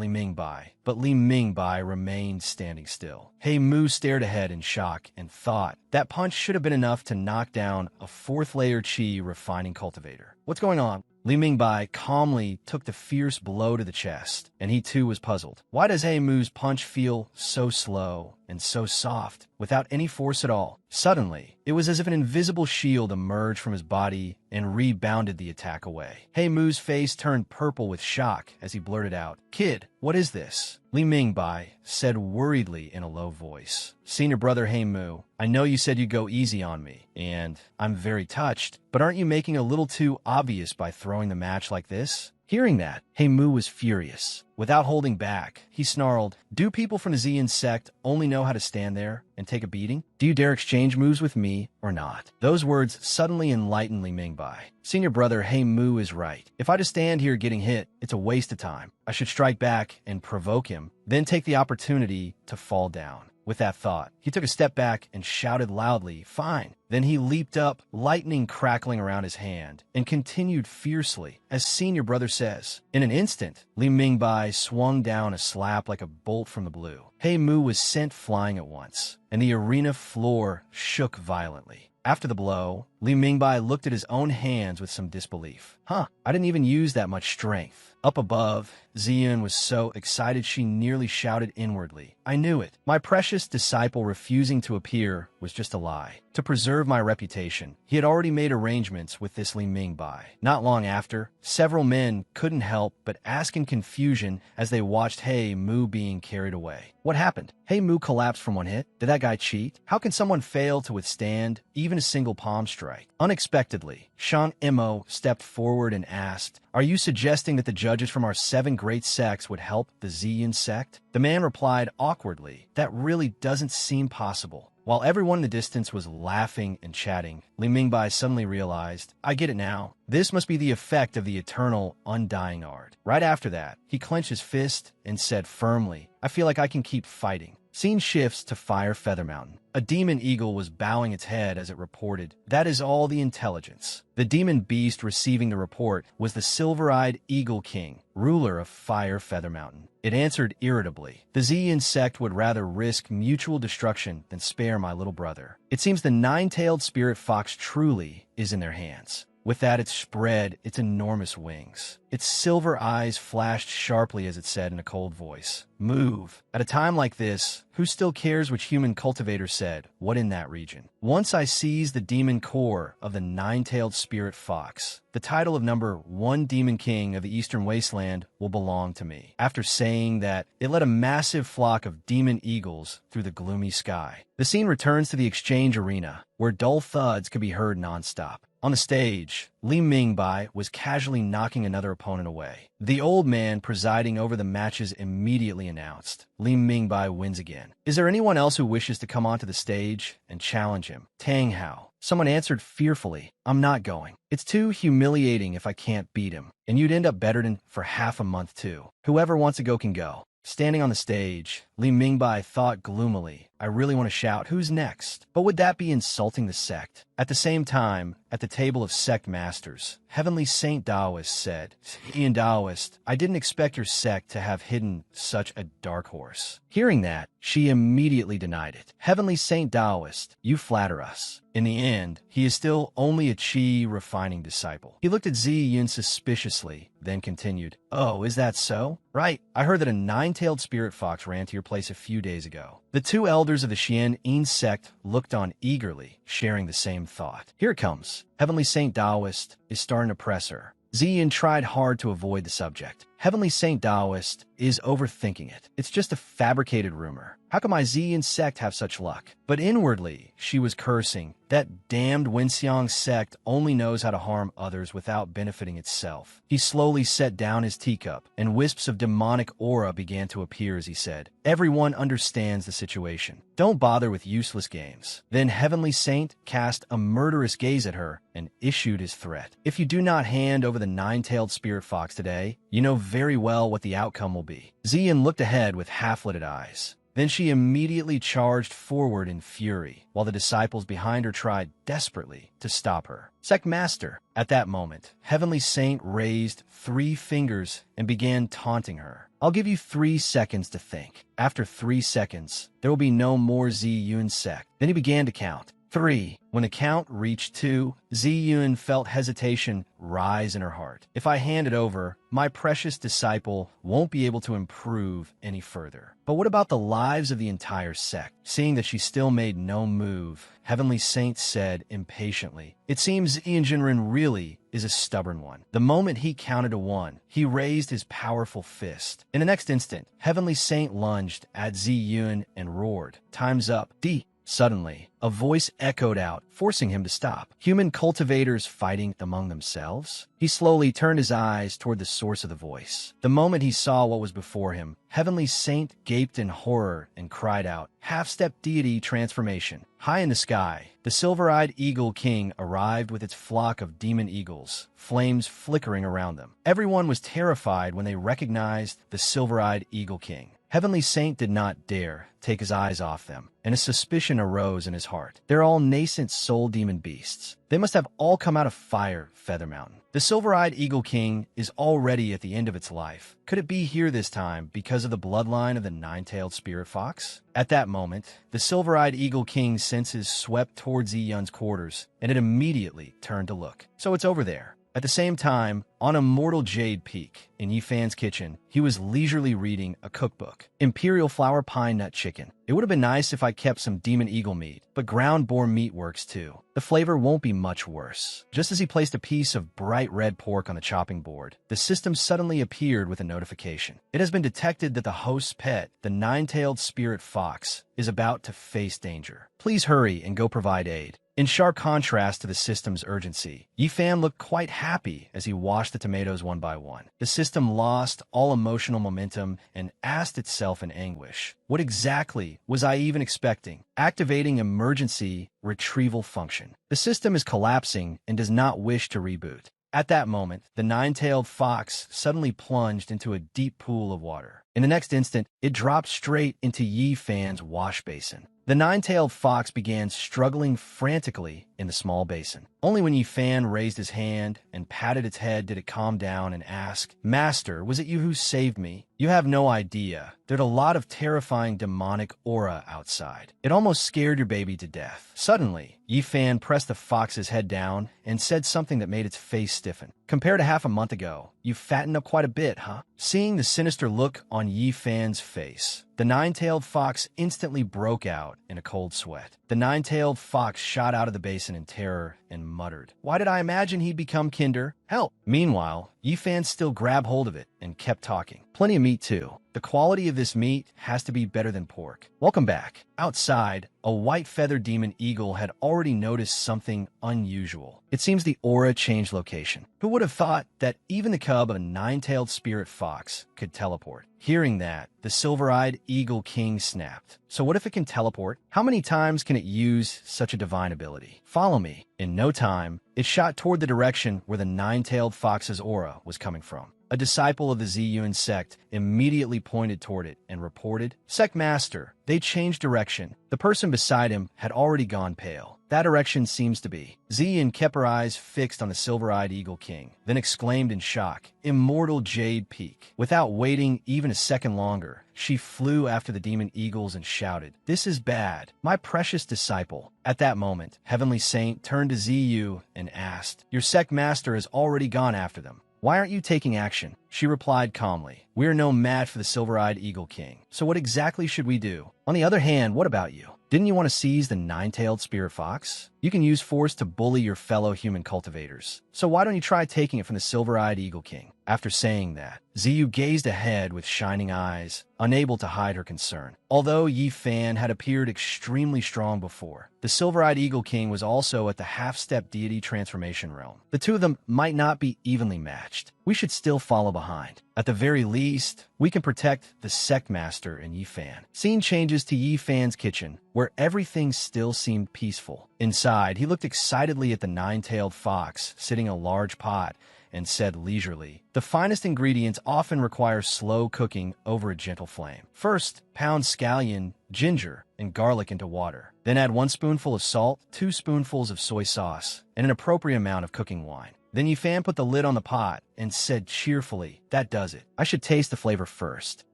Li Mingbai, but Li Mingbai remained standing still. Hey Moo stared ahead in shock and thought that punch should have been enough to knock down a fourth-layer chi refining cultivator. What's going on? Li Mingbai calmly took the fierce blow to the chest, and he too was puzzled. Why does Hey Moo's punch feel so slow and so soft, without any force at all? Suddenly, it was as if an invisible shield emerged from his body and rebounded the attack away. Hey Moo's face turned purple with shock as he blurted out, kid, what is this? Li Mingbai said worriedly in a low voice, senior brother Hey Moo, I know you said you'd go easy on me, and I'm very touched, but aren't you making a little too obvious by throwing the match like this? Hearing that, Hey Moo was furious. Without holding back, he snarled, do people from the Ziyun sect only know how to stand there and take a beating? Do you dare exchange moves with me or not? Those words suddenly enlightened Li Mingbai. Senior brother Hey Moo is right. If I just stand here getting hit, it's a waste of time. I should strike back and provoke him, then take the opportunity to fall down. With that thought, he took a step back and shouted loudly, fine. Then he leaped up, lightning crackling around his hand, and continued fiercely, as senior brother says. In an instant, Li Mingbai swung down a slap like a bolt from the blue. Hey Moo was sent flying at once, and the arena floor shook violently. After the blow, Li Mingbai looked at his own hands with some disbelief. I didn't even use that much strength. Up above, Ziyun was so excited she nearly shouted inwardly, I knew it. My precious disciple refusing to appear was just a lie. To preserve my reputation, he had already made arrangements with this Li Mingbai. Not long after, several men couldn't help but ask in confusion as they watched Hey Moo being carried away. What happened? Hey Moo collapsed from one hit? Did that guy cheat? How can someone fail to withstand even a single palm strike? Unexpectedly, Shang Imo stepped forward and asked, are you suggesting that the judges from our 7 great sects would help the Ziyun sect? The man replied awkwardly, that really doesn't seem possible. While everyone in the distance was laughing and chatting, Li Mingbai suddenly realized, I get it now. This must be the effect of the eternal, undying art. Right after that, he clenched his fist and said firmly, I feel like I can keep fighting. Scene shifts to Fire Feather Mountain. A demon eagle was bowing its head as it reported, that is all the intelligence. The demon beast receiving the report was the silver-eyed Eagle King, ruler of Fire Feather Mountain. It answered irritably, the Ziyun sect would rather risk mutual destruction than spare my little brother. It seems the nine-tailed spirit fox truly is in their hands. With that, it spread its enormous wings. Its silver eyes flashed sharply as it said in a cold voice, move. At a time like this, who still cares which human cultivator said, what in that region? Once I seize the demon core of the nine-tailed spirit fox, the title of number 1 demon king of the eastern wasteland will belong to me. After saying that, it led a massive flock of demon eagles through the gloomy sky. The scene returns to the exchange arena, where dull thuds could be heard nonstop. On the stage, Li Mingbai was casually knocking another opponent away. The old man presiding over the matches immediately announced, Li Mingbai wins again. Is there anyone else who wishes to come onto the stage and challenge him? Tang Hao. Someone answered fearfully, I'm not going. It's too humiliating if I can't beat him, and you'd end up bettered for half a month too. Whoever wants to go can go. Standing on the stage, Li Mingbai thought gloomily, I really want to shout, who's next? But would that be insulting the sect? At the same time, at the table of sect masters, Heavenly Saint Taoist said, Ian Taoist, I didn't expect your sect to have hidden such a dark horse. Hearing that, she immediately denied it. Heavenly Saint Taoist, you flatter us. In the end, he is still only a chi refining disciple. He looked at Ziyun suspiciously, then continued, oh, is that so? Right, I heard that a nine-tailed spirit fox ran to your place a few days ago. The 2 elders of the Xian sect looked on eagerly, sharing the same thought. Here it comes. Heavenly Saint Taoist is starting to press her. Ziyin tried hard to avoid the subject. Heavenly Saint Taoist is overthinking it. It's just a fabricated rumor. How come my Ziyin sect have such luck? But inwardly, she was cursing. That damned Wenxiang sect only knows how to harm others without benefiting itself. He slowly set down his teacup, and wisps of demonic aura began to appear as he said, "Everyone understands the situation. Don't bother with useless games." Then Heavenly Saint cast a murderous gaze at her and issued his threat. "If you do not hand over the nine-tailed spirit fox today, you know very well what the outcome will be." Ziyin looked ahead with half-lidded eyes. Then she immediately charged forward in fury, while the disciples behind her tried desperately to stop her. Sect Master. At that moment, Heavenly Saint raised 3 fingers and began taunting her. "I'll give you 3 seconds to think. After 3 seconds, there will be no more Ziyun sect." Then he began to count. 3. When the count reached 2, Ziyun felt hesitation rise in her heart. "If I hand it over, my precious disciple won't be able to improve any further. But what about the lives of the entire sect?" Seeing that she still made no move, Heavenly Saint said impatiently, "It seems Jinren really is a stubborn one." The moment he counted to 1, he raised his powerful fist. In the next instant, Heavenly Saint lunged at Ziyun and roared, "Time's up. D." Suddenly, a voice echoed out, forcing him to stop. Human cultivators fighting among themselves? He slowly turned his eyes toward the source of the voice. The moment he saw what was before him, Heavenly Saint gaped in horror and cried out, "Half-step deity transformation." High in the sky, the silver-eyed eagle king arrived with its flock of demon eagles, flames flickering around them. Everyone was terrified when they recognized the silver-eyed eagle king. Heavenly Saint did not dare take his eyes off them, and a suspicion arose in his heart. They're all nascent soul demon beasts. They must have all come out of Fire Feather Mountain. The silver-eyed eagle king is already at the end of its life. Could it be here this time because of the bloodline of the nine-tailed spirit fox? At that moment, the silver-eyed eagle king's senses swept towards Ziyun's quarters, and it immediately turned to look. So it's over there. At the same time, on a mortal jade peak in Yifan's kitchen, he was leisurely reading a cookbook. Imperial flour pine nut chicken. It would have been nice if I kept some demon eagle meat, but ground boar meat works too. The flavor won't be much worse. Just as he placed a piece of bright red pork on the chopping board, the system suddenly appeared with a notification. It has been detected that the host's pet, the nine-tailed spirit fox, is about to face danger. Please hurry and go provide aid. In sharp contrast to the system's urgency, Yifan looked quite happy as he washed the tomatoes one by one. The system lost all emotional momentum and asked itself in anguish, what exactly was I even expecting? Activating emergency retrieval function. The system is collapsing and does not wish to reboot. At that moment, the nine-tailed fox suddenly plunged into a deep pool of water. In the next instant, it dropped straight into Yifan's wash basin. The nine-tailed fox began struggling frantically in the small basin. Only when Yifan raised his hand and patted its head did it calm down and ask, "Master, was it you who saved me? You have no idea. There's a lot of terrifying demonic aura outside. It almost scared your baby to death." Suddenly, Yifan pressed the fox's head down and said something that made its face stiffen. "Compared to half a month ago, you've fattened up quite a bit, huh?" Seeing the sinister look on Yifan's face, the nine-tailed fox instantly broke out in a cold sweat. The nine-tailed fox shot out of the basin in terror and muttered, "Why did I imagine he'd become kinder? Help!" Meanwhile, Yifan still grabbed hold of it and kept talking. "Plenty of meat, too. The quality of this meat has to be better than pork. Welcome back." Outside, a white-feathered demon eagle had already noticed something unusual. It seems the aura changed location. Who would have thought that even the cub of a nine-tailed spirit fox could teleport? Hearing that, the silver-eyed eagle king snapped. "So what if it can teleport? How many times can it use such a divine ability? Follow me." In no time, it shot toward the direction where the nine-tailed fox's aura was coming from. A disciple of the Ziyun sect immediately pointed toward it and reported, "Sect Master, they changed direction." The person beside him had already gone pale. "That direction seems to be." Ziyun kept her eyes fixed on the silver-eyed eagle king, then exclaimed in shock, "Immortal Jade Peak." Without waiting even a second longer, she flew after the demon eagles and shouted, "This is bad, my precious disciple." At that moment, Heavenly Saint turned to Ziyu and asked, "Your sect master has already gone after them. Why aren't you taking action?" She replied calmly, "We are no match for the Silver-Eyed Eagle King. So what exactly should we do? On the other hand, what about you? Didn't you want to seize the nine-tailed spirit fox? You can use force to bully your fellow human cultivators. So why don't you try taking it from the Silver-Eyed Eagle King?" After saying that, Ziyu gazed ahead with shining eyes, unable to hide her concern. Although Yi Fan had appeared extremely strong before, the Silver-Eyed Eagle King was also at the half-step deity transformation realm. The two of them might not be evenly matched. We should still follow behind. At the very least, we can protect the sect master and Yi Fan. Scene changes to Yi Fan's kitchen, where everything still seemed peaceful. Inside, he looked excitedly at the nine-tailed fox sitting in a large pot and said leisurely, "The finest ingredients often require slow cooking over a gentle flame. First, pound scallion, ginger, and garlic into water. Then add 1 spoonful of salt, 2 spoonfuls of soy sauce, and an appropriate amount of cooking wine." Then Yifan put the lid on the pot and said cheerfully, "That does it. I should taste the flavor first.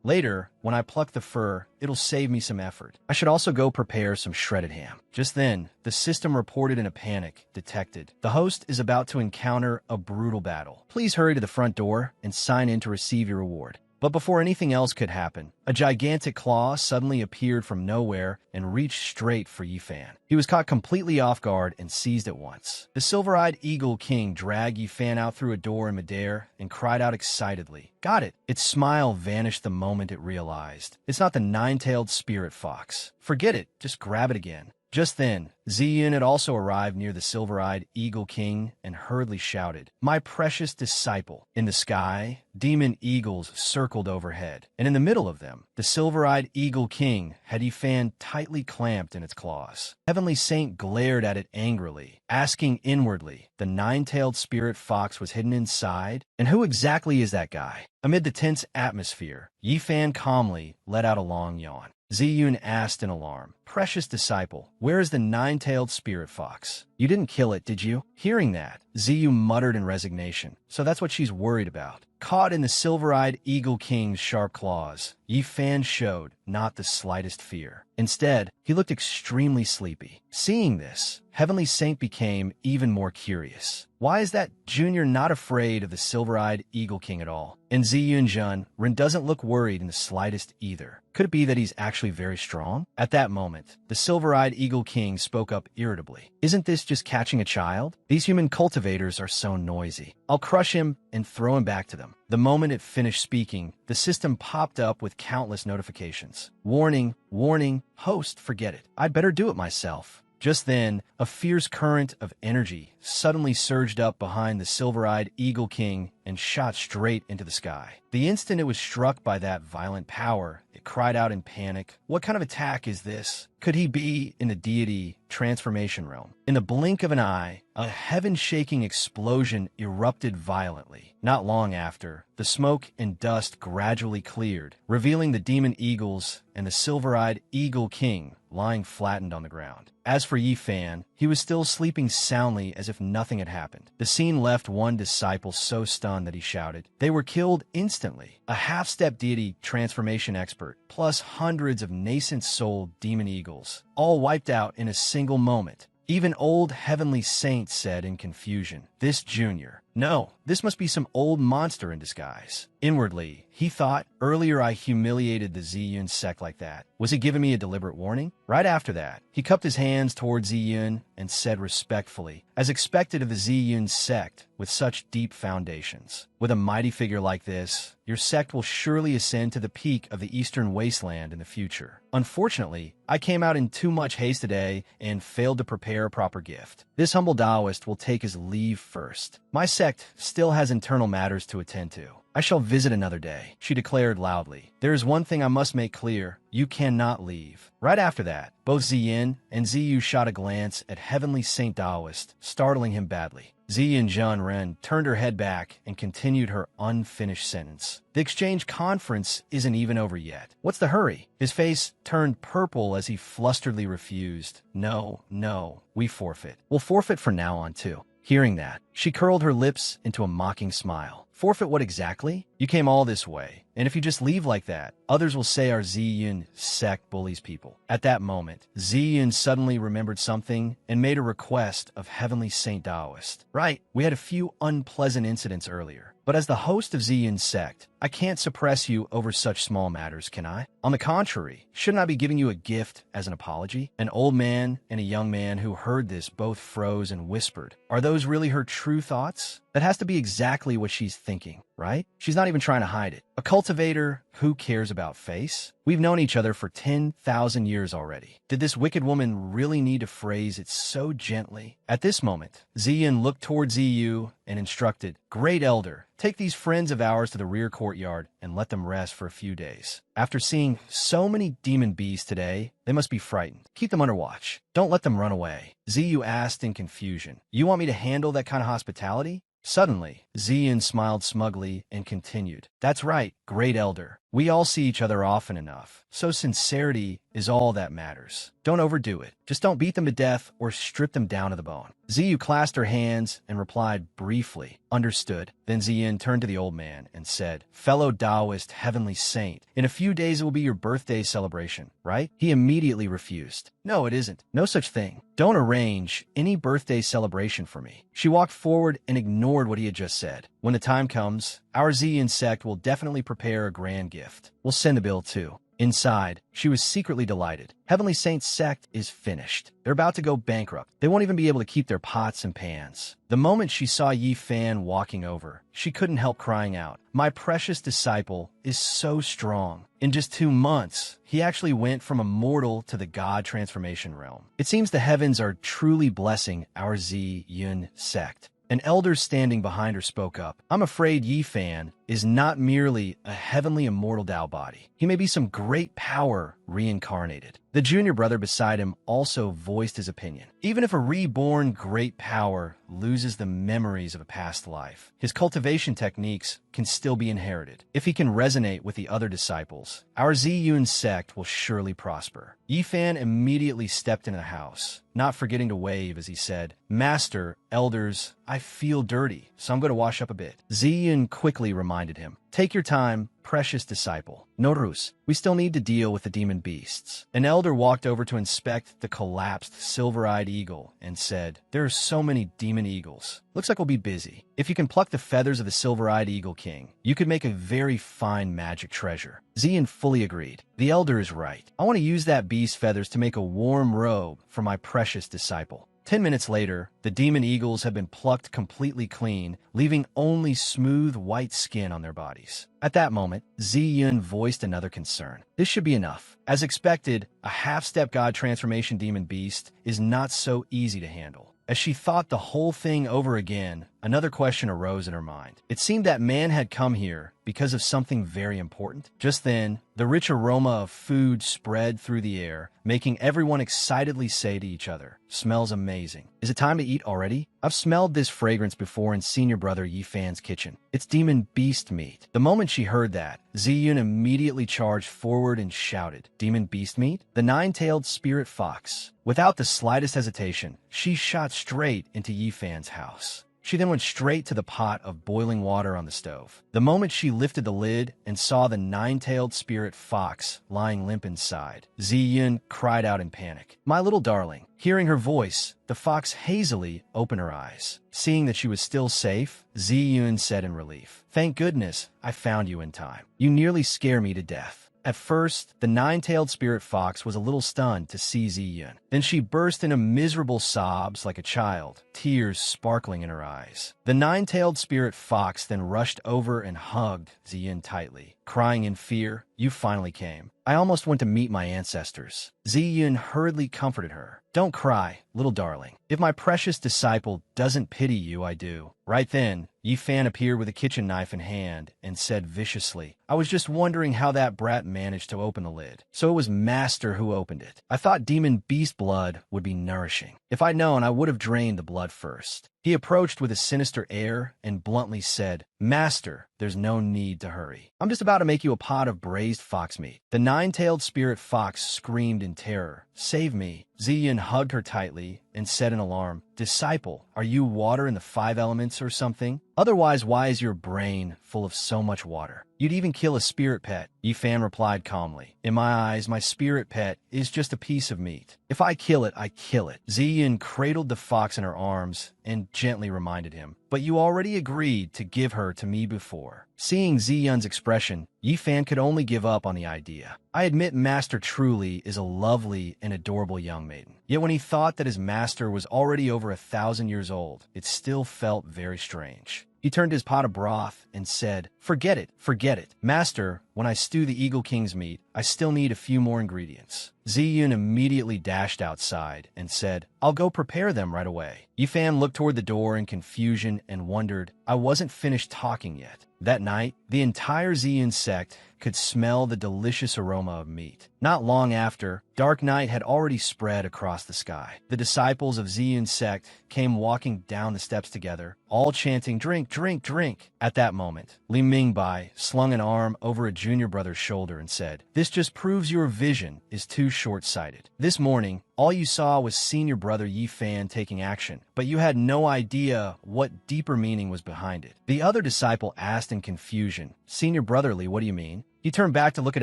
Later, when I pluck the fur, it'll save me some effort. I should also go prepare some shredded ham." Just then, the system reported in a panic, "Detected. The host is about to encounter a brutal battle. Please hurry to the front door and sign in to receive your reward." But before anything else could happen, a gigantic claw suddenly appeared from nowhere and reached straight for Yifan. He was caught completely off guard and seized at once. The Silver-Eyed Eagle King dragged Yifan out through a door in midair and cried out excitedly, "Got it!" Its smile vanished the moment it realized. It's not the nine-tailed spirit fox. Forget it, just grab it again. Just then, Ziyin had also arrived near the Silver-Eyed Eagle King and hurriedly shouted, "My precious disciple!" In the sky, demon eagles circled overhead, and in the middle of them, the Silver-Eyed Eagle King had Yifan tightly clamped in its claws. Heavenly Saint glared at it angrily, asking inwardly, "The nine-tailed spirit fox was hidden inside? And who exactly is that guy?" Amid the tense atmosphere, Yifan calmly let out a long yawn. Ziyun asked in alarm, "Precious disciple, where is the nine-tailed spirit fox? You didn't kill it, did you?" Hearing that, Ziyu muttered in resignation. So that's what she's worried about. Caught in the Silver-Eyed Eagle King's sharp claws, Yifan showed not the slightest fear. Instead, he looked extremely sleepy. Seeing this, Heavenly Saint became even more curious. Why is that Junior not afraid of the Silver-Eyed Eagle King at all? And Ziyun Ren doesn't look worried in the slightest either. Could it be that he's actually very strong? At that moment, the Silver-Eyed Eagle King spoke up irritably. "Isn't this just catching a child? These human cultivators are so noisy. I'll crush him and throw him back to them." The moment it finished speaking, the system popped up with countless notifications. "Warning, warning, host, forget it. I'd better do it myself." Just then, a fierce current of energy suddenly surged up behind the Silver-Eyed Eagle King and shot straight into the sky. The instant it was struck by that violent power, it cried out in panic, "What kind of attack is this? Could he be in the deity transformation realm?" In the blink of an eye, a heaven-shaking explosion erupted violently. Not long after, the smoke and dust gradually cleared, revealing the demon eagles and the Silver-Eyed Eagle King lying flattened on the ground. As for Yifan, he was still sleeping soundly as if nothing had happened. The scene left one disciple so stunned that he shouted, "They were killed instantly." A half-step deity transformation expert, plus hundreds of nascent-souled demon eagles, all wiped out in a single moment. Even old Heavenly Saint said in confusion, "This Junior. No, this must be some old monster in disguise." Inwardly, he thought, "Earlier I humiliated the Ziyun sect like that. Was he giving me a deliberate warning?" Right after that, he cupped his hands towards Ziyun and said respectfully, as expected of the Ziyun sect with such deep foundations, "With a mighty figure like this, your sect will surely ascend to the peak of the eastern wasteland in the future. Unfortunately, I came out in too much haste today and failed to prepare a proper gift. This humble Taoist will take his leave first. My sect still has internal matters to attend to. I shall visit another day," she declared loudly. "There is one thing I must make clear. You cannot leave." Right after that, both Ziyin and Ziyu shot a glance at Heavenly Saint Taoist, startling him badly. Ziyin Ren turned her head back and continued her unfinished sentence. "The exchange conference isn't even over yet. What's the hurry?" His face turned purple as he flusteredly refused. No, we forfeit. We'll forfeit from now on, too." Hearing that, she curled her lips into a mocking smile. "Forfeit what exactly? You came all this way, And if you just leave like that, others will say our Ziyun sect bullies people. At that moment, Ziyun suddenly remembered something and made a request of Heavenly Saint Taoist. Right, we had a few unpleasant incidents earlier, but as the host of Ziyun's sect, I can't suppress you over such small matters, can I? On the contrary, shouldn't I be giving you a gift as an apology? An old man and a young man who heard this both froze and whispered. Are those really her true thoughts? That has to be exactly what she's thinking, right? She's not even trying to hide it. A cultivator who cares about face? We've known each other for 10,000 years already. Did this wicked woman really need to phrase it so gently? At this moment, Ziyun looked toward Ziyu and instructed, Great Elder, take these friends of ours to the rear courtyard and let them rest for a few days. After seeing so many demon beasts today, they must be frightened. Keep them under watch. Don't let them run away. Ziyu asked in confusion, You want me to handle that kind of hospitality? Suddenly, Ziyun smiled smugly and continued, That's right, Great Elder. We all see each other often enough, so sincerity is all that matters. Don't overdo it. Just don't beat them to death or strip them down to the bone. Ziyu clasped her hands and replied briefly, Understood. Then Ziyun turned to the old man and said, Fellow Taoist Heavenly Saint, in a few days it will be your birthday celebration, right? He immediately refused. No, it isn't. No such thing. Don't arrange any birthday celebration for me. She walked forward and ignored what he had just said. When the time comes, our Ziyun sect will definitely prepare a grand gift. We'll send a bill too. Inside, she was secretly delighted. Heavenly Saint's sect is finished. They're about to go bankrupt. They won't even be able to keep their pots and pans. The moment she saw Yi Fan walking over, she couldn't help crying out, My precious disciple is so strong. In just 2 months, he actually went from a mortal to the god transformation realm. It seems the heavens are truly blessing our Ziyun sect. An elder standing behind her spoke up. I'm afraid Yi Fan is not merely a heavenly immortal Tao body. He may be some great power reincarnated. The junior brother beside him also voiced his opinion. Even if a reborn great power loses the memories of a past life, his cultivation techniques can still be inherited. If he can resonate with the other disciples, our Ziyun sect will surely prosper. Yi Fan immediately stepped into the house, not forgetting to wave as he said, Master, elders, I feel dirty, so I'm going to wash up a bit. Ziyun quickly reminded him, Take your time, precious disciple. Norus, we still need to deal with the demon beasts. An elder walked over to inspect the collapsed silver-eyed eagle and said, There are so many demon eagles. Looks like we'll be busy. If you can pluck the feathers of the silver-eyed eagle king, you could make a very fine magic treasure. Ziyun fully agreed. The elder is right. I want to use that beast's feathers to make a warm robe for my precious disciple. 10 minutes later, the demon eagles have been plucked completely clean, leaving only smooth white skin on their bodies. At that moment, Ziyun voiced another concern. This should be enough. As expected, a half-step god transformation demon beast is not so easy to handle. As she thought the whole thing over again, another question arose in her mind. It seemed that man had come here because of something very important. Just then, the rich aroma of food spread through the air, making everyone excitedly say to each other, Smells amazing. Is it time to eat already? I've smelled this fragrance before in senior brother Yi Fan's kitchen. It's demon beast meat. The moment she heard that, Ziyun immediately charged forward and shouted, Demon beast meat? The nine-tailed spirit fox. Without the slightest hesitation, she shot straight into Yi Fan's house. She then went straight to the pot of boiling water on the stove. The moment she lifted the lid and saw the nine-tailed spirit fox lying limp inside, Ziyun cried out in panic. My little darling. Hearing her voice, the fox hazily opened her eyes. Seeing that she was still safe, Ziyun said in relief, Thank goodness I found you in time. You nearly scare me to death. At first, the nine-tailed spirit fox was a little stunned to see Ziyun. Then she burst into miserable sobs like a child, tears sparkling in her eyes. The nine-tailed spirit fox then rushed over and hugged Ziyun tightly, crying in fear, You finally came. I almost went to meet my ancestors. Ziyun hurriedly comforted her. Don't cry, little darling. If my precious disciple doesn't pity you, I do. Right then, Yi Fan appeared with a kitchen knife in hand and said viciously, I was just wondering how that brat managed to open the lid. So it was Master who opened it. I thought demon beast blood would be nourishing. If I'd known, I would have drained the blood first. He approached with a sinister air and bluntly said, Master, there's no need to hurry. I'm just about to make you a pot of braised fox meat. The nine-tailed spirit fox screamed in terror. Save me. Ziyun hugged her tightly and said in alarm, Disciple, are you water in the 5 elements or something? Otherwise, why is your brain full of so much water? You'd even kill a spirit pet. Yifan replied calmly. In my eyes, my spirit pet is just a piece of meat. If I kill it, I kill it. Ziyin cradled the fox in her arms and gently reminded him. But you already agreed to give her to me before. Seeing Ziyun's expression, Yifan could only give up on the idea. I admit Master truly is a lovely and adorable young maiden. Yet when he thought that his master was already over 1,000 years old, it still felt very strange. He turned his pot of broth and said, forget it, forget it. Master, when I stew the Eagle King's meat, I still need a few more ingredients. Ziyun immediately dashed outside and said, I'll go prepare them right away. Yifan looked toward the door in confusion and wondered, I wasn't finished talking yet. That night, the entire Ziyun sect could smell the delicious aroma of meat. Not long after, dark night had already spread across the sky. The disciples of Ziyun's sect came walking down the steps together, all chanting, drink, drink, drink. At that moment, Li Mingbai slung an arm over a junior brother's shoulder and said, this just proves your vision is too short-sighted. This morning, all you saw was senior brother Yifan taking action, but you had no idea what deeper meaning was behind it. The other disciple asked in confusion, Senior brotherly, what do you mean? He turned back to look at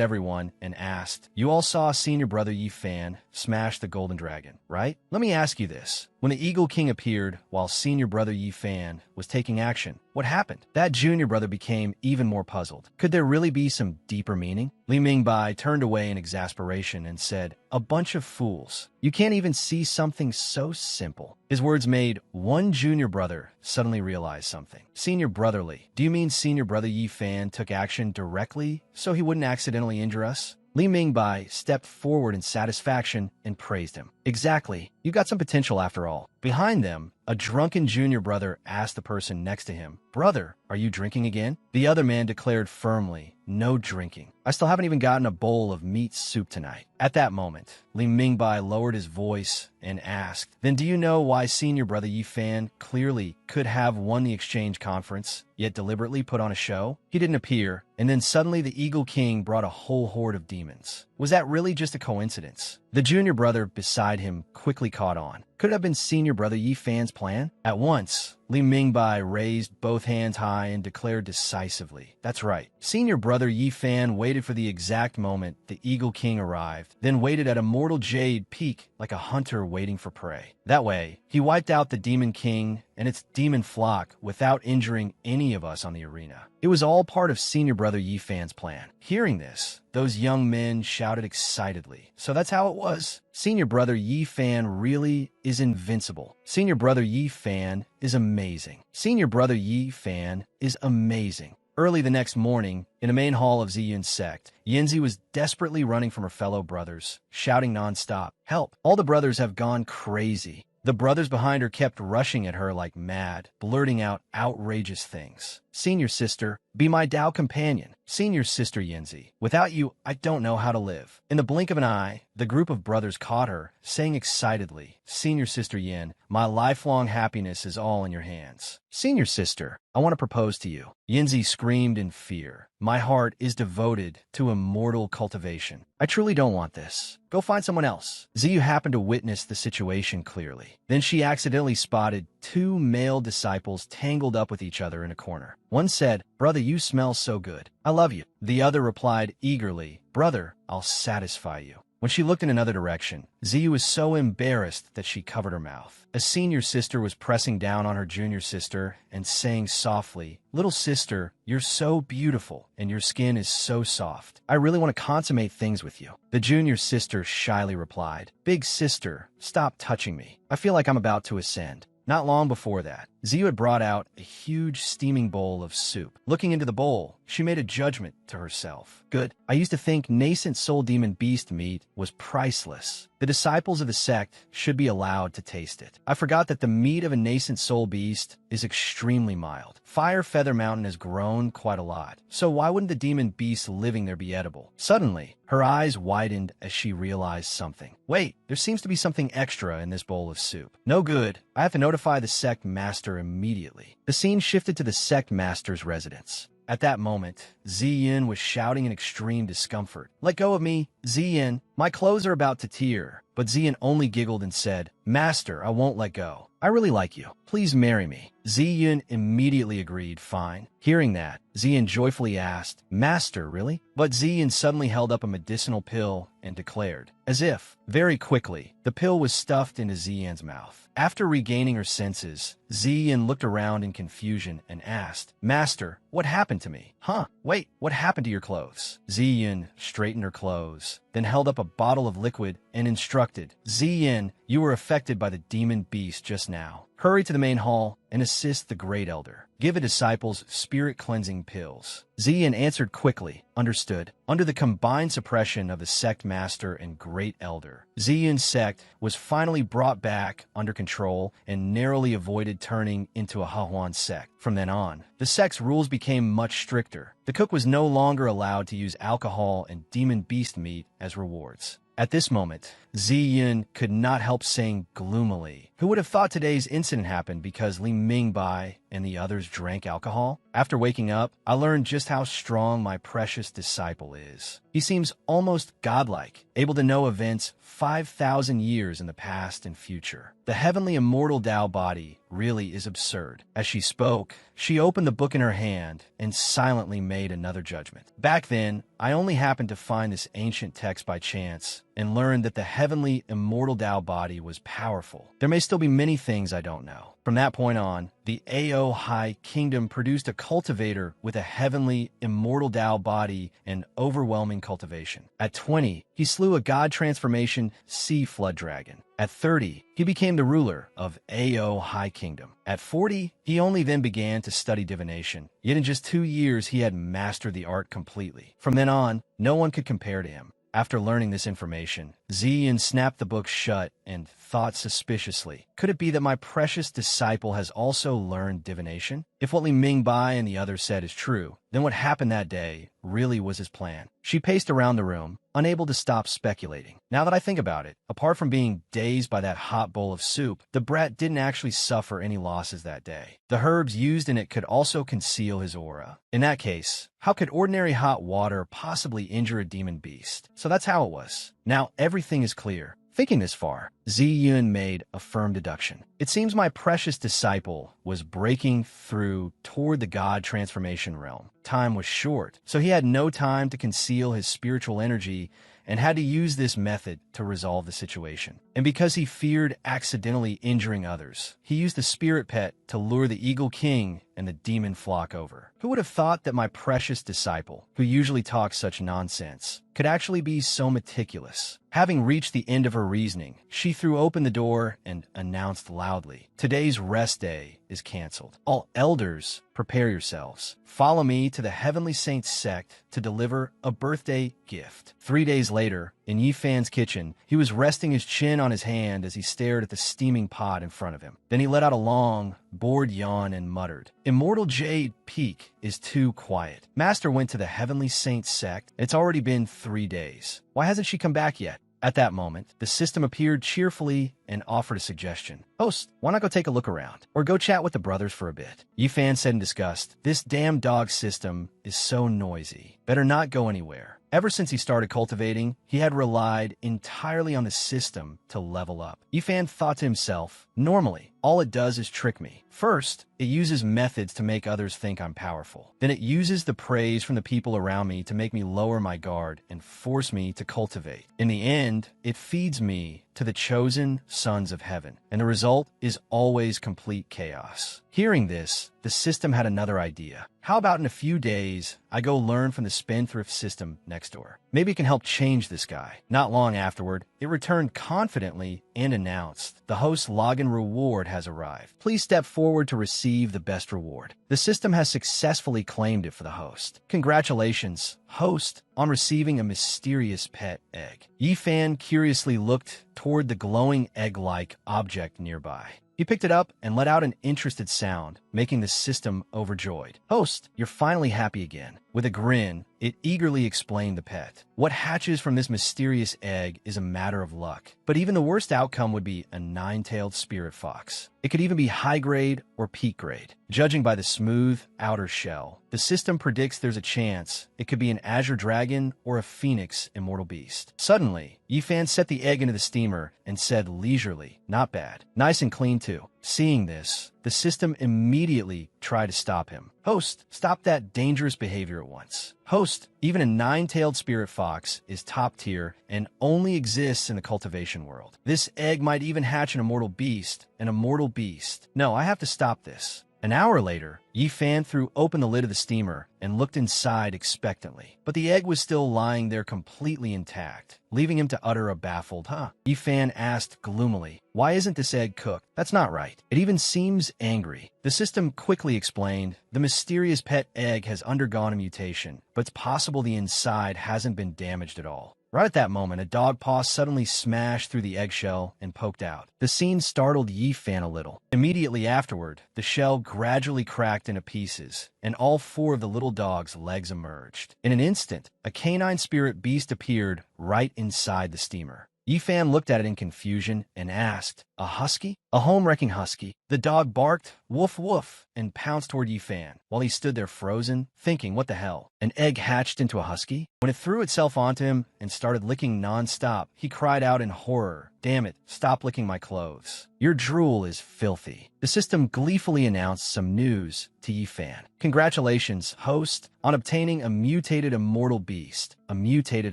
everyone and asked, you all saw senior brother Yifan smash the golden dragon, right? Let me ask you this. When the Eagle King appeared while senior brother Yifan was taking action, what happened? That junior brother became even more puzzled. Could there really be some deeper meaning? Li Mingbai turned away in exasperation and said, a bunch of fools. You can't even see something so simple. His words made one junior brother suddenly realize something. Senior brotherly, do you mean senior brother Yifan took action directly so he wouldn't accidentally injure us? Li Mingbai stepped forward in satisfaction and praised him. Exactly. You got some potential after all. Behind them, a drunken junior brother asked the person next to him, Brother, are you drinking again? The other man declared firmly, no drinking. I still haven't even gotten a bowl of meat soup tonight. At that moment, Li Mingbai lowered his voice and asked, then do you know why senior brother Yifan clearly could have won the exchange conference, yet deliberately put on a show? He didn't appear, and then suddenly the Eagle King brought a whole horde of demons. Was that really just a coincidence? The junior brother beside him quickly caught on. Could it have been senior brother Yifan's plan? At once, Li Mingbai raised both hands high and declared decisively, that's right. Senior brother Yifan waited for the exact moment the Eagle King arrived, then waited at a mortal jade peak like a hunter waiting for prey. That way, he wiped out the Demon King and its demon flock without injuring any of us on the arena. It was all part of senior brother Yifan's plan. Hearing this, those young men shouted excitedly. So that's how it was. Senior brother Yifan really is invincible. Senior brother Yifan is amazing. Senior brother Yifan is amazing. Early the next morning, in the main hall of Ziyun's sect, Yanzi was desperately running from her fellow brothers, shouting nonstop, help! All the brothers have gone crazy. The brothers behind her kept rushing at her like mad, blurting out outrageous things. Senior sister, be my Tao companion. Senior sister Yanzi, without you, I don't know how to live. In the blink of an eye, the group of brothers caught her, saying excitedly, Senior sister Yin, my lifelong happiness is all in your hands. Senior sister, I want to propose to you. Yanzi screamed in fear. My heart is devoted to immortal cultivation. I truly don't want this. Go find someone else. Ziyu happened to witness the situation clearly. Then she accidentally spotted two male disciples tangled up with each other in a corner. One said, Brother, you smell so good. I love you. The other replied eagerly, Brother, I'll satisfy you. When she looked in another direction, Ziyu was so embarrassed that she covered her mouth. A senior sister was pressing down on her junior sister and saying softly, Little sister, you're so beautiful and your skin is so soft. I really want to consummate things with you. The junior sister shyly replied, Big sister, stop touching me. I feel like I'm about to ascend. Not long before that, Ziyu had brought out a huge steaming bowl of soup. Looking into the bowl, she made a judgment to herself. Good. I used to think nascent soul demon beast meat was priceless. The disciples of the sect should be allowed to taste it. I forgot that the meat of a nascent soul beast is extremely mild. Fire Feather Mountain has grown quite a lot, so why wouldn't the demon beasts living there be edible? Suddenly, her eyes widened as she realized something. Wait, there seems to be something extra in this bowl of soup. No good. I have to notify the sect master immediately. The scene shifted to the sect master's residence. At that moment, Ziyin was shouting in extreme discomfort. Let go of me, Ziyin. My clothes are about to tear. But Ziyin only giggled and said, Master, I won't let go. I really like you. Please marry me. Ziyun immediately agreed, fine. Hearing that, Ziyun joyfully asked, Master, really? But Ziyun suddenly held up a medicinal pill and declared, as if, very quickly, the pill was stuffed into Ziyun's mouth. After regaining her senses, Ziyun looked around in confusion and asked, Master, what happened to me? Huh? Wait, what happened to your clothes? Ziyun straightened her clothes, then held up a bottle of liquid and instructed, Ziyun, you were affected by the demon beast just now. Hurry to the main hall and assist the Great Elder. Give a disciple's spirit-cleansing pills. Ziyun answered quickly, understood. Under the combined suppression of the sect master and Great Elder, Ziyun's sect was finally brought back under control and narrowly avoided turning into a Hahuan sect. From then on, the sect's rules became much stricter. The cook was no longer allowed to use alcohol and demon beast meat as rewards. At this moment, Ziyun could not help saying gloomily, who would have thought today's incident happened because Li Mingbai and the others drank alcohol? After waking up, I learned just how strong my precious disciple is. He seems almost godlike, able to know events 5,000 years in the past and future. The heavenly immortal Tao body really is absurd. As she spoke, she opened the book in her hand and silently made another judgment. Back then, I only happened to find this ancient text by chance and learned that the heavenly immortal Tao body was powerful. There may still be many things I don't know. From that point on, the Ao High Kingdom produced a cultivator with a heavenly immortal Tao body and overwhelming cultivation. At 20, he slew a god transformation sea flood dragon. At 30, he became the ruler of Ao High Kingdom. At 40, he only then began to study divination. Yet in just 2 years, he had mastered the art completely. From then on, no one could compare to him. After learning this information, Ziyun snapped the book shut and thought suspiciously, could it be that my precious disciple has also learned divination? If what Li Mingbai and the others said is true, then what happened that day really was his plan. She paced around the room, unable to stop speculating. Now that I think about it, apart from being dazed by that hot bowl of soup, the brat didn't actually suffer any losses that day. The herbs used in it could also conceal his aura. In that case, how could ordinary hot water possibly injure a demon beast? So that's how it was. Now everything is clear. Thinking this far, Ziyun made a firm deduction. It seems my precious disciple was breaking through toward the god transformation realm. Time was short, so he had no time to conceal his spiritual energy and had to use this method to resolve the situation. And because he feared accidentally injuring others, he used the spirit pet to lure the Eagle King and the demon flock over. Who would have thought that my precious disciple, who usually talks such nonsense, could actually be so meticulous? Having reached the end of her reasoning, she threw open the door and announced loudly, "Today's rest day is canceled. All elders, prepare yourselves. Follow me to the Heavenly Saints sect to deliver a birthday gift." 3 days later, in Yifan's kitchen, he was resting his chin on his hand as he stared at the steaming pot in front of him. Then he let out a long, bored yawn and muttered, "Immortal Jade Peak is too quiet. Master went to the Heavenly Saints sect. It's already been 3 days. Why hasn't she come back yet?" At that moment, the system appeared cheerfully and offered a suggestion. "Host, why not go take a look around? Or go chat with the brothers for a bit?" Yifan said in disgust, "This damn dog system is so noisy. Better not go anywhere." Ever since he started cultivating, he had relied entirely on the system to level up. Yifan thought to himself, normally, all it does is trick me. First, it uses methods to make others think I'm powerful. Then it uses the praise from the people around me to make me lower my guard and force me to cultivate. In the end, it feeds me to the chosen sons of heaven, and the result is always complete chaos. Hearing this, the system had another idea. How about in a few days, I go learn from the spendthrift system next door? Maybe it can help change this guy. Not long afterward, it returned confidently and announced, "The host's login reward has arrived. Please step forward to receive the best reward." The system has successfully claimed it for the host. Congratulations, host, on receiving a mysterious pet egg. Yifan curiously looked toward the glowing egg-like object nearby. He picked it up and let out an interested sound, making the system overjoyed. "Host, you're finally happy again." With a grin, It eagerly explained the pet. What hatches from this mysterious egg is a matter of luck, but even the worst outcome would be a nine-tailed spirit fox. It could even be high grade or peak grade, judging by the smooth outer shell. The system predicts there's a chance it could be an azure dragon or a phoenix immortal beast. Suddenly, Yifan set the egg into the steamer and said leisurely, "Not bad. Nice and clean too." Seeing this, the system immediately tried to stop him. "Host, stop that dangerous behavior at once." "Host, even a nine-tailed spirit fox is top tier and only exists in the cultivation world. This egg might even hatch an immortal beast. An immortal beast. No, I have to stop this." An hour later, Yifan threw open the lid of the steamer and looked inside expectantly. But the egg was still lying there completely intact, leaving him to utter a baffled, "Huh?" Yifan asked gloomily, "Why isn't this egg cooked? That's not right. It even seems angry." The system quickly explained, "The mysterious pet egg has undergone a mutation, but it's possible the inside hasn't been damaged at all." Right at that moment, a dog paw suddenly smashed through the eggshell and poked out. The scene startled Yifan a little. Immediately afterward, the shell gradually cracked into pieces, and all four of the little dog's legs emerged. In an instant, a canine spirit beast appeared right inside the steamer. Yifan looked at it in confusion and asked, "A husky?" "A home-wrecking husky." The dog barked, "Woof woof," and pounced toward Yifan, while he stood there frozen, thinking, what the hell? An egg hatched into a husky? When it threw itself onto him and started licking non-stop, he cried out in horror, "Damn it, stop licking my clothes. Your drool is filthy." The system gleefully announced some news to Yifan. "Congratulations, host, on obtaining a mutated immortal beast, a mutated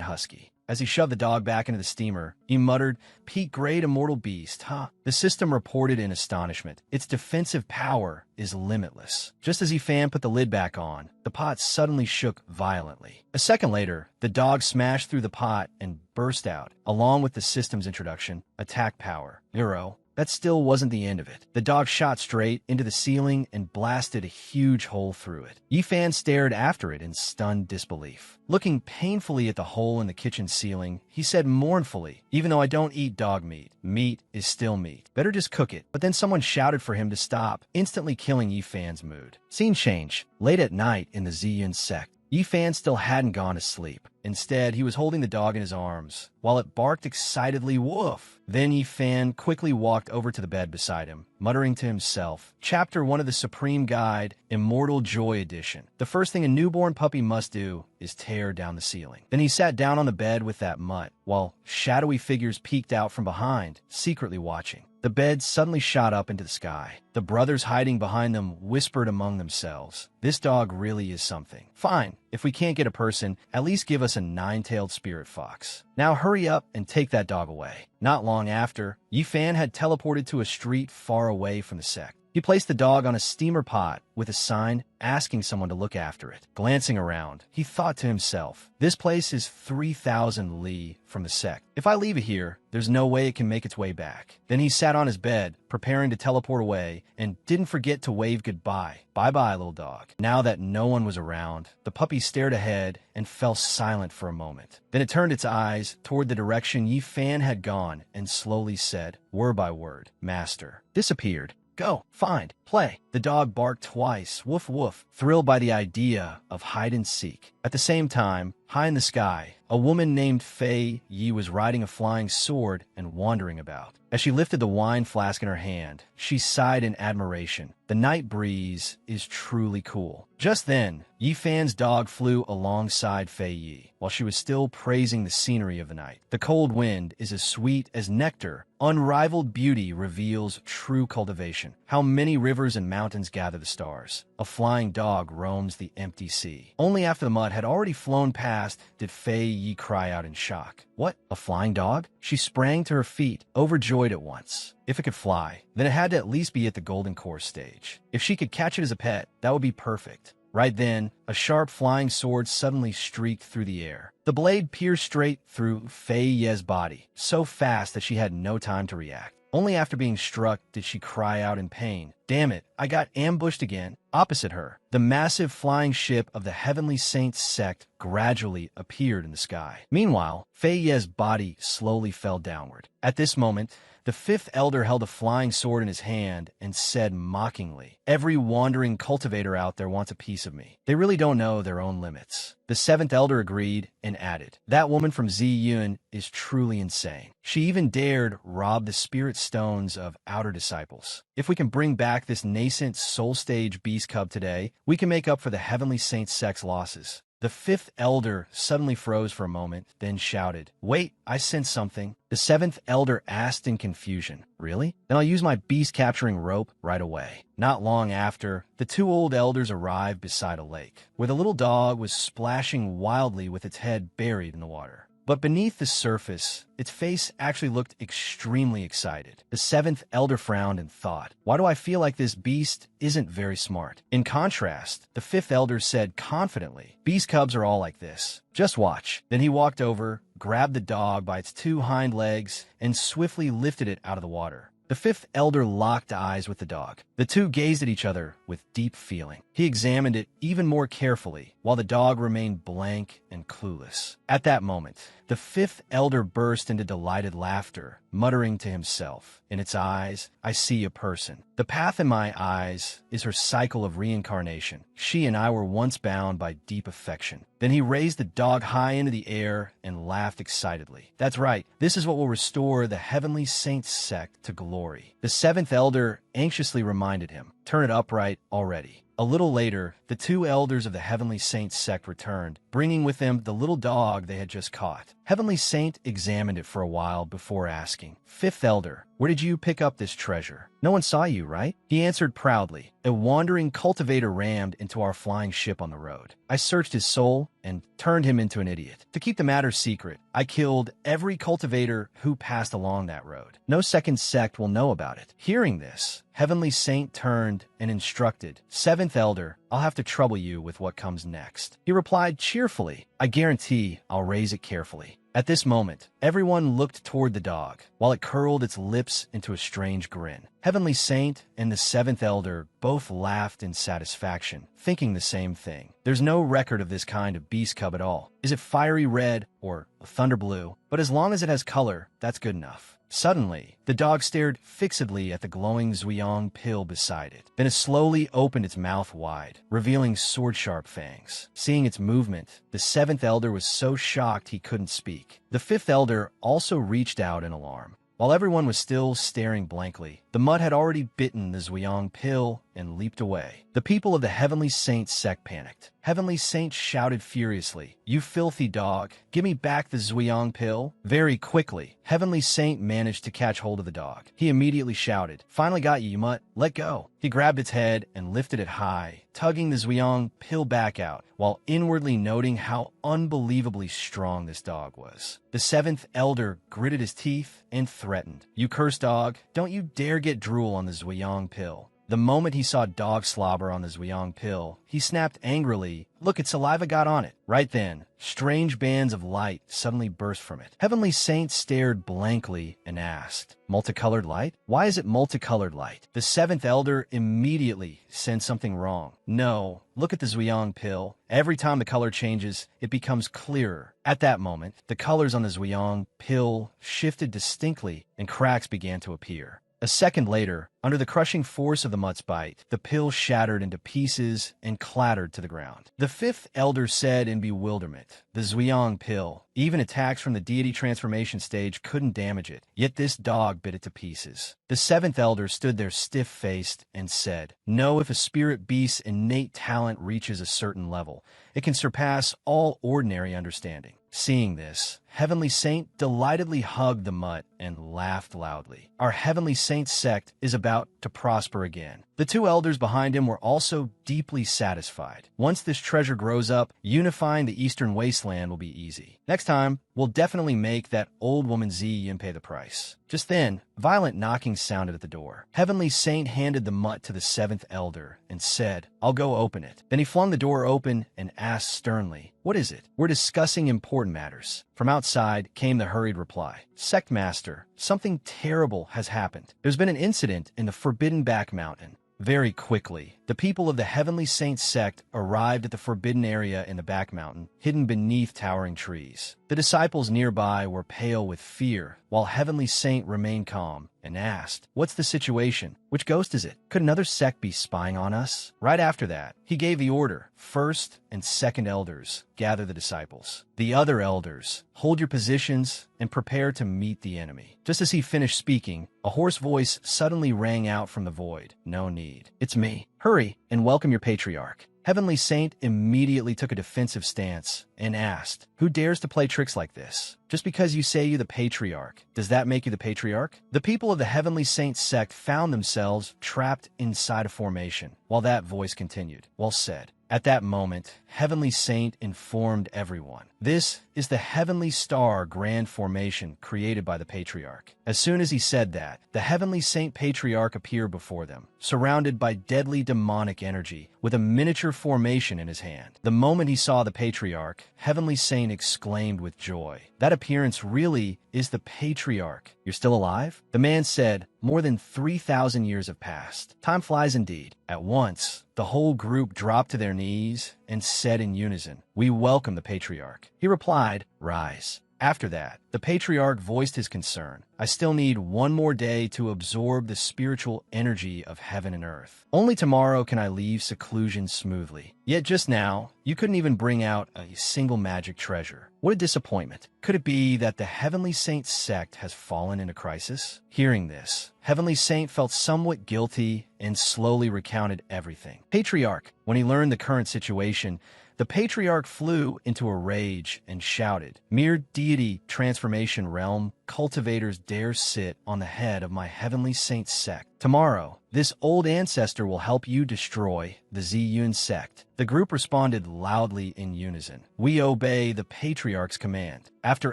husky." As he shoved the dog back into the steamer, he muttered, "Peak grade immortal beast, huh?" The system reported in astonishment. Its defensive power is limitless. Just as Yifan put the lid back on, the pot suddenly shook violently. A second later, the dog smashed through the pot and burst out, along with the system's introduction, attack power, 0. That still wasn't the end of it. The dog shot straight into the ceiling and blasted a huge hole through it. Yifan stared after it in stunned disbelief. Looking painfully at the hole in the kitchen ceiling, he said mournfully, "Even though I don't eat dog meat, meat is still meat. Better just cook it." But then someone shouted for him to stop, instantly killing Yifan's mood. Scene change. Late at night in the Ziyun sect. Yifan still hadn't gone to sleep. Instead, he was holding the dog in his arms, while it barked excitedly, "Woof!" Then Yifan quickly walked over to the bed beside him, muttering to himself, "Chapter 1 of the Supreme Guide, Immortal Joy Edition. The first thing a newborn puppy must do is tear down the ceiling." Then he sat down on the bed with that mutt, while shadowy figures peeked out from behind, secretly watching. The bed suddenly shot up into the sky. The brothers hiding behind them whispered among themselves, "This dog really is something. Fine, if we can't get a person, at least give us a nine-tailed spirit fox. Now hurry up and take that dog away." Not long after, Yifan had teleported to a street far away from the sect. He placed the dog on a steamer pot with a sign asking someone to look after it. Glancing around, he thought to himself, "This place is 3,000 li from the sect. If I leave it here, there's no way it can make its way back." Then he sat on his bed, preparing to teleport away, and didn't forget to wave goodbye. "Bye-bye, little dog." Now that no one was around, the puppy stared ahead and fell silent for a moment. Then it turned its eyes toward the direction Yifan had gone and slowly said, word by word, "Master." Disappeared. "Go, find, play." The dog barked twice, "Woof woof," thrilled by the idea of hide and seek. At the same time, high in the sky, a woman named Fei Yi was riding a flying sword and wandering about. As she lifted the wine flask in her hand, she sighed in admiration. The night breeze is truly cool. Just then, Yifan's dog flew alongside Fei Yi, while she was still praising the scenery of the night. The cold wind is as sweet as nectar. Unrivaled beauty reveals true cultivation. How many rivers and mountains gather the stars. A flying dog roams the empty sea. Only after the mud had already flown past did Fei Yi cry out in shock. "What? A flying dog?" She sprang to her feet, overjoyed at once. If it could fly, then it had to at least be at the Golden Course stage. If she could catch it as a pet, that would be perfect. Right then, a sharp flying sword suddenly streaked through the air. The blade pierced straight through Fei Ye's body, so fast that she had no time to react. Only after being struck did she cry out in pain, Damn it, I got ambushed again. Opposite her, the massive flying ship of the Heavenly Saints sect gradually appeared in the sky. Meanwhile, Fei Ye's body slowly fell downward. At this moment, the fifth elder held a flying sword in his hand and said mockingly, "Every wandering cultivator out there wants a piece of me. They really don't know their own limits." The seventh elder agreed and added, "That woman from Ziyun is truly insane. She even dared rob the spirit stones of outer disciples. If we can bring back this nascent soul stage beast cub today, we can make up for the Heavenly Saint sect's losses." The fifth elder suddenly froze for a moment, then shouted, "Wait, I sense something." The seventh elder asked in confusion, "Really? Then I'll use my beast-capturing rope right away." Not long after, the two old elders arrived beside a lake, where the little dog was splashing wildly with its head buried in the water. But beneath the surface, its face actually looked extremely excited. The seventh elder frowned and thought, "Why do I feel like this beast isn't very smart?" In contrast, the fifth elder said confidently, "Beast cubs are all like this. Just watch." Then he walked over, grabbed the dog by its two hind legs, and swiftly lifted it out of the water. The fifth elder locked eyes with the dog. The two gazed at each other with deep feeling. He examined it even more carefully, while the dog remained blank and clueless. At that moment, the fifth elder burst into delighted laughter, muttering to himself, "In its eyes, I see a person. The path in my eyes is her cycle of reincarnation. She and I were once bound by deep affection." Then he raised the dog high into the air and laughed excitedly. "That's right. This is what will restore the Heavenly Saints sect to glory." The seventh elder anxiously reminded him, "Turn it upright already." A little later, the two elders of the Heavenly Saint sect returned, bringing with them the little dog they had just caught. Heavenly Saint examined it for a while before asking, "Fifth elder, where did you pick up this treasure? No one saw you, right?" He answered proudly, "A wandering cultivator rammed into our flying ship on the road. I searched his soul and turned him into an idiot. To keep the matter secret, I killed every cultivator who passed along that road. No second sect will know about it." Hearing this, Heavenly Saint turned and instructed, "Seventh elder, I'll have to trouble you with what comes next." He replied cheerfully, "I guarantee I'll raise it carefully." At this moment, everyone looked toward the dog, while it curled its lips into a strange grin. Heavenly Saint and the seventh elder both laughed in satisfaction, thinking the same thing. There's no record of this kind of beast cub at all. Is it fiery red or thunder blue? But as long as it has color, that's good enough. Suddenly, the dog stared fixedly at the glowing Zuyang pill beside it. Then it slowly opened its mouth wide, revealing sword-sharp fangs. Seeing its movement, the seventh elder was so shocked he couldn't speak. The fifth elder also reached out in alarm. While everyone was still staring blankly, the mud had already bitten the Zuyang pill and leaped away. The people of the Heavenly Saint sect panicked. Heavenly Saint shouted furiously, "You filthy dog, give me back the Zuyang pill." Very quickly, Heavenly Saint managed to catch hold of the dog. He immediately shouted, "Finally got you, you mutt. Let go." He grabbed its head and lifted it high, tugging the Zuyang pill back out, while inwardly noting how unbelievably strong this dog was. The seventh elder gritted his teeth and threatened, "You cursed dog, don't you dare get drool on the Zuyang pill." The moment he saw dog slobber on the Zuyang pill, he snapped angrily, "Look, its saliva got on it." Right then, strange bands of light suddenly burst from it. Heavenly Saint stared blankly and asked, "Multicolored light? Why is it multicolored light?" The seventh elder immediately sensed something wrong. "No, look at the Zuyang pill. Every time the color changes, it becomes clearer." At that moment, the colors on the Zuyang pill shifted distinctly and cracks began to appear. A second later, under the crushing force of the mutt's bite, the pill shattered into pieces and clattered to the ground. The fifth elder said in bewilderment, "The Zuyang pill. Even attacks from the deity transformation stage couldn't damage it, yet this dog bit it to pieces." The seventh elder stood there stiff-faced and said, "Know if a spirit beast's innate talent reaches a certain level, it can surpass all ordinary understanding." Seeing this, Heavenly Saint delightedly hugged the mutt and laughed loudly. Our Heavenly Saint sect is about to prosper again. The two elders behind him were also deeply satisfied. Once this treasure grows up, unifying the Eastern Wasteland will be easy. Next time, we'll definitely make that old woman Ziyin pay the price. Just then, violent knocking sounded at the door. Heavenly Saint handed the mutt to the seventh elder and said, "I'll go open it." Then he flung the door open and asked sternly, "What is it?" "We're discussing important matters." From outside came the hurried reply, "Sect Master, something terrible has happened. There's been an incident in the Forbidden Back Mountain. Very quickly, the people of the Heavenly Saint sect arrived at the forbidden area in the back mountain, hidden beneath towering trees. The disciples nearby were pale with fear, while Heavenly Saint remained calm and asked, "What's the situation? Which ghost is it? Could another sect be spying on us?" Right after that, he gave the order, "First and second elders, gather the disciples. The other elders, hold your positions and prepare to meet the enemy." Just as he finished speaking, a hoarse voice suddenly rang out from the void. "No need. It's me. Hurry and welcome your patriarch." Heavenly Saint immediately took a defensive stance and asked, "Who dares to play tricks like this? Just because you say you're the patriarch, does that make you the patriarch?" The people of the Heavenly Saint sect found themselves trapped inside a formation, while that voice continued. "Well said." At that moment, Heavenly Saint informed everyone, "This is the Heavenly Star Grand Formation created by the Patriarch." As soon as he said that, the Heavenly Saint Patriarch appeared before them, surrounded by deadly demonic energy, with a miniature formation in his hand. The moment he saw the Patriarch, Heavenly Saint exclaimed with joy, "That appearance really is the Patriarch. You're still alive?" The man said, "More than 3,000 years have passed. Time flies indeed." At once, the whole group dropped to their knees and said in unison, "We welcome the Patriarch." He replied, "Rise." After that, the Patriarch voiced his concern. "I still need one more day to absorb the spiritual energy of heaven and earth. Only tomorrow can I leave seclusion smoothly. Yet just now, you couldn't even bring out a single magic treasure. What a disappointment. Could it be that the Heavenly Saint sect has fallen into crisis?" Hearing this, Heavenly Saint felt somewhat guilty and slowly recounted everything. Patriarch, when he learned the current situation, the Patriarch flew into a rage and shouted, "Mere deity transformation realm, cultivators dare sit on the head of my Heavenly Saint sect. Tomorrow, this old ancestor will help you destroy the Ziyun sect." The group responded loudly in unison, "We obey the Patriarch's command." After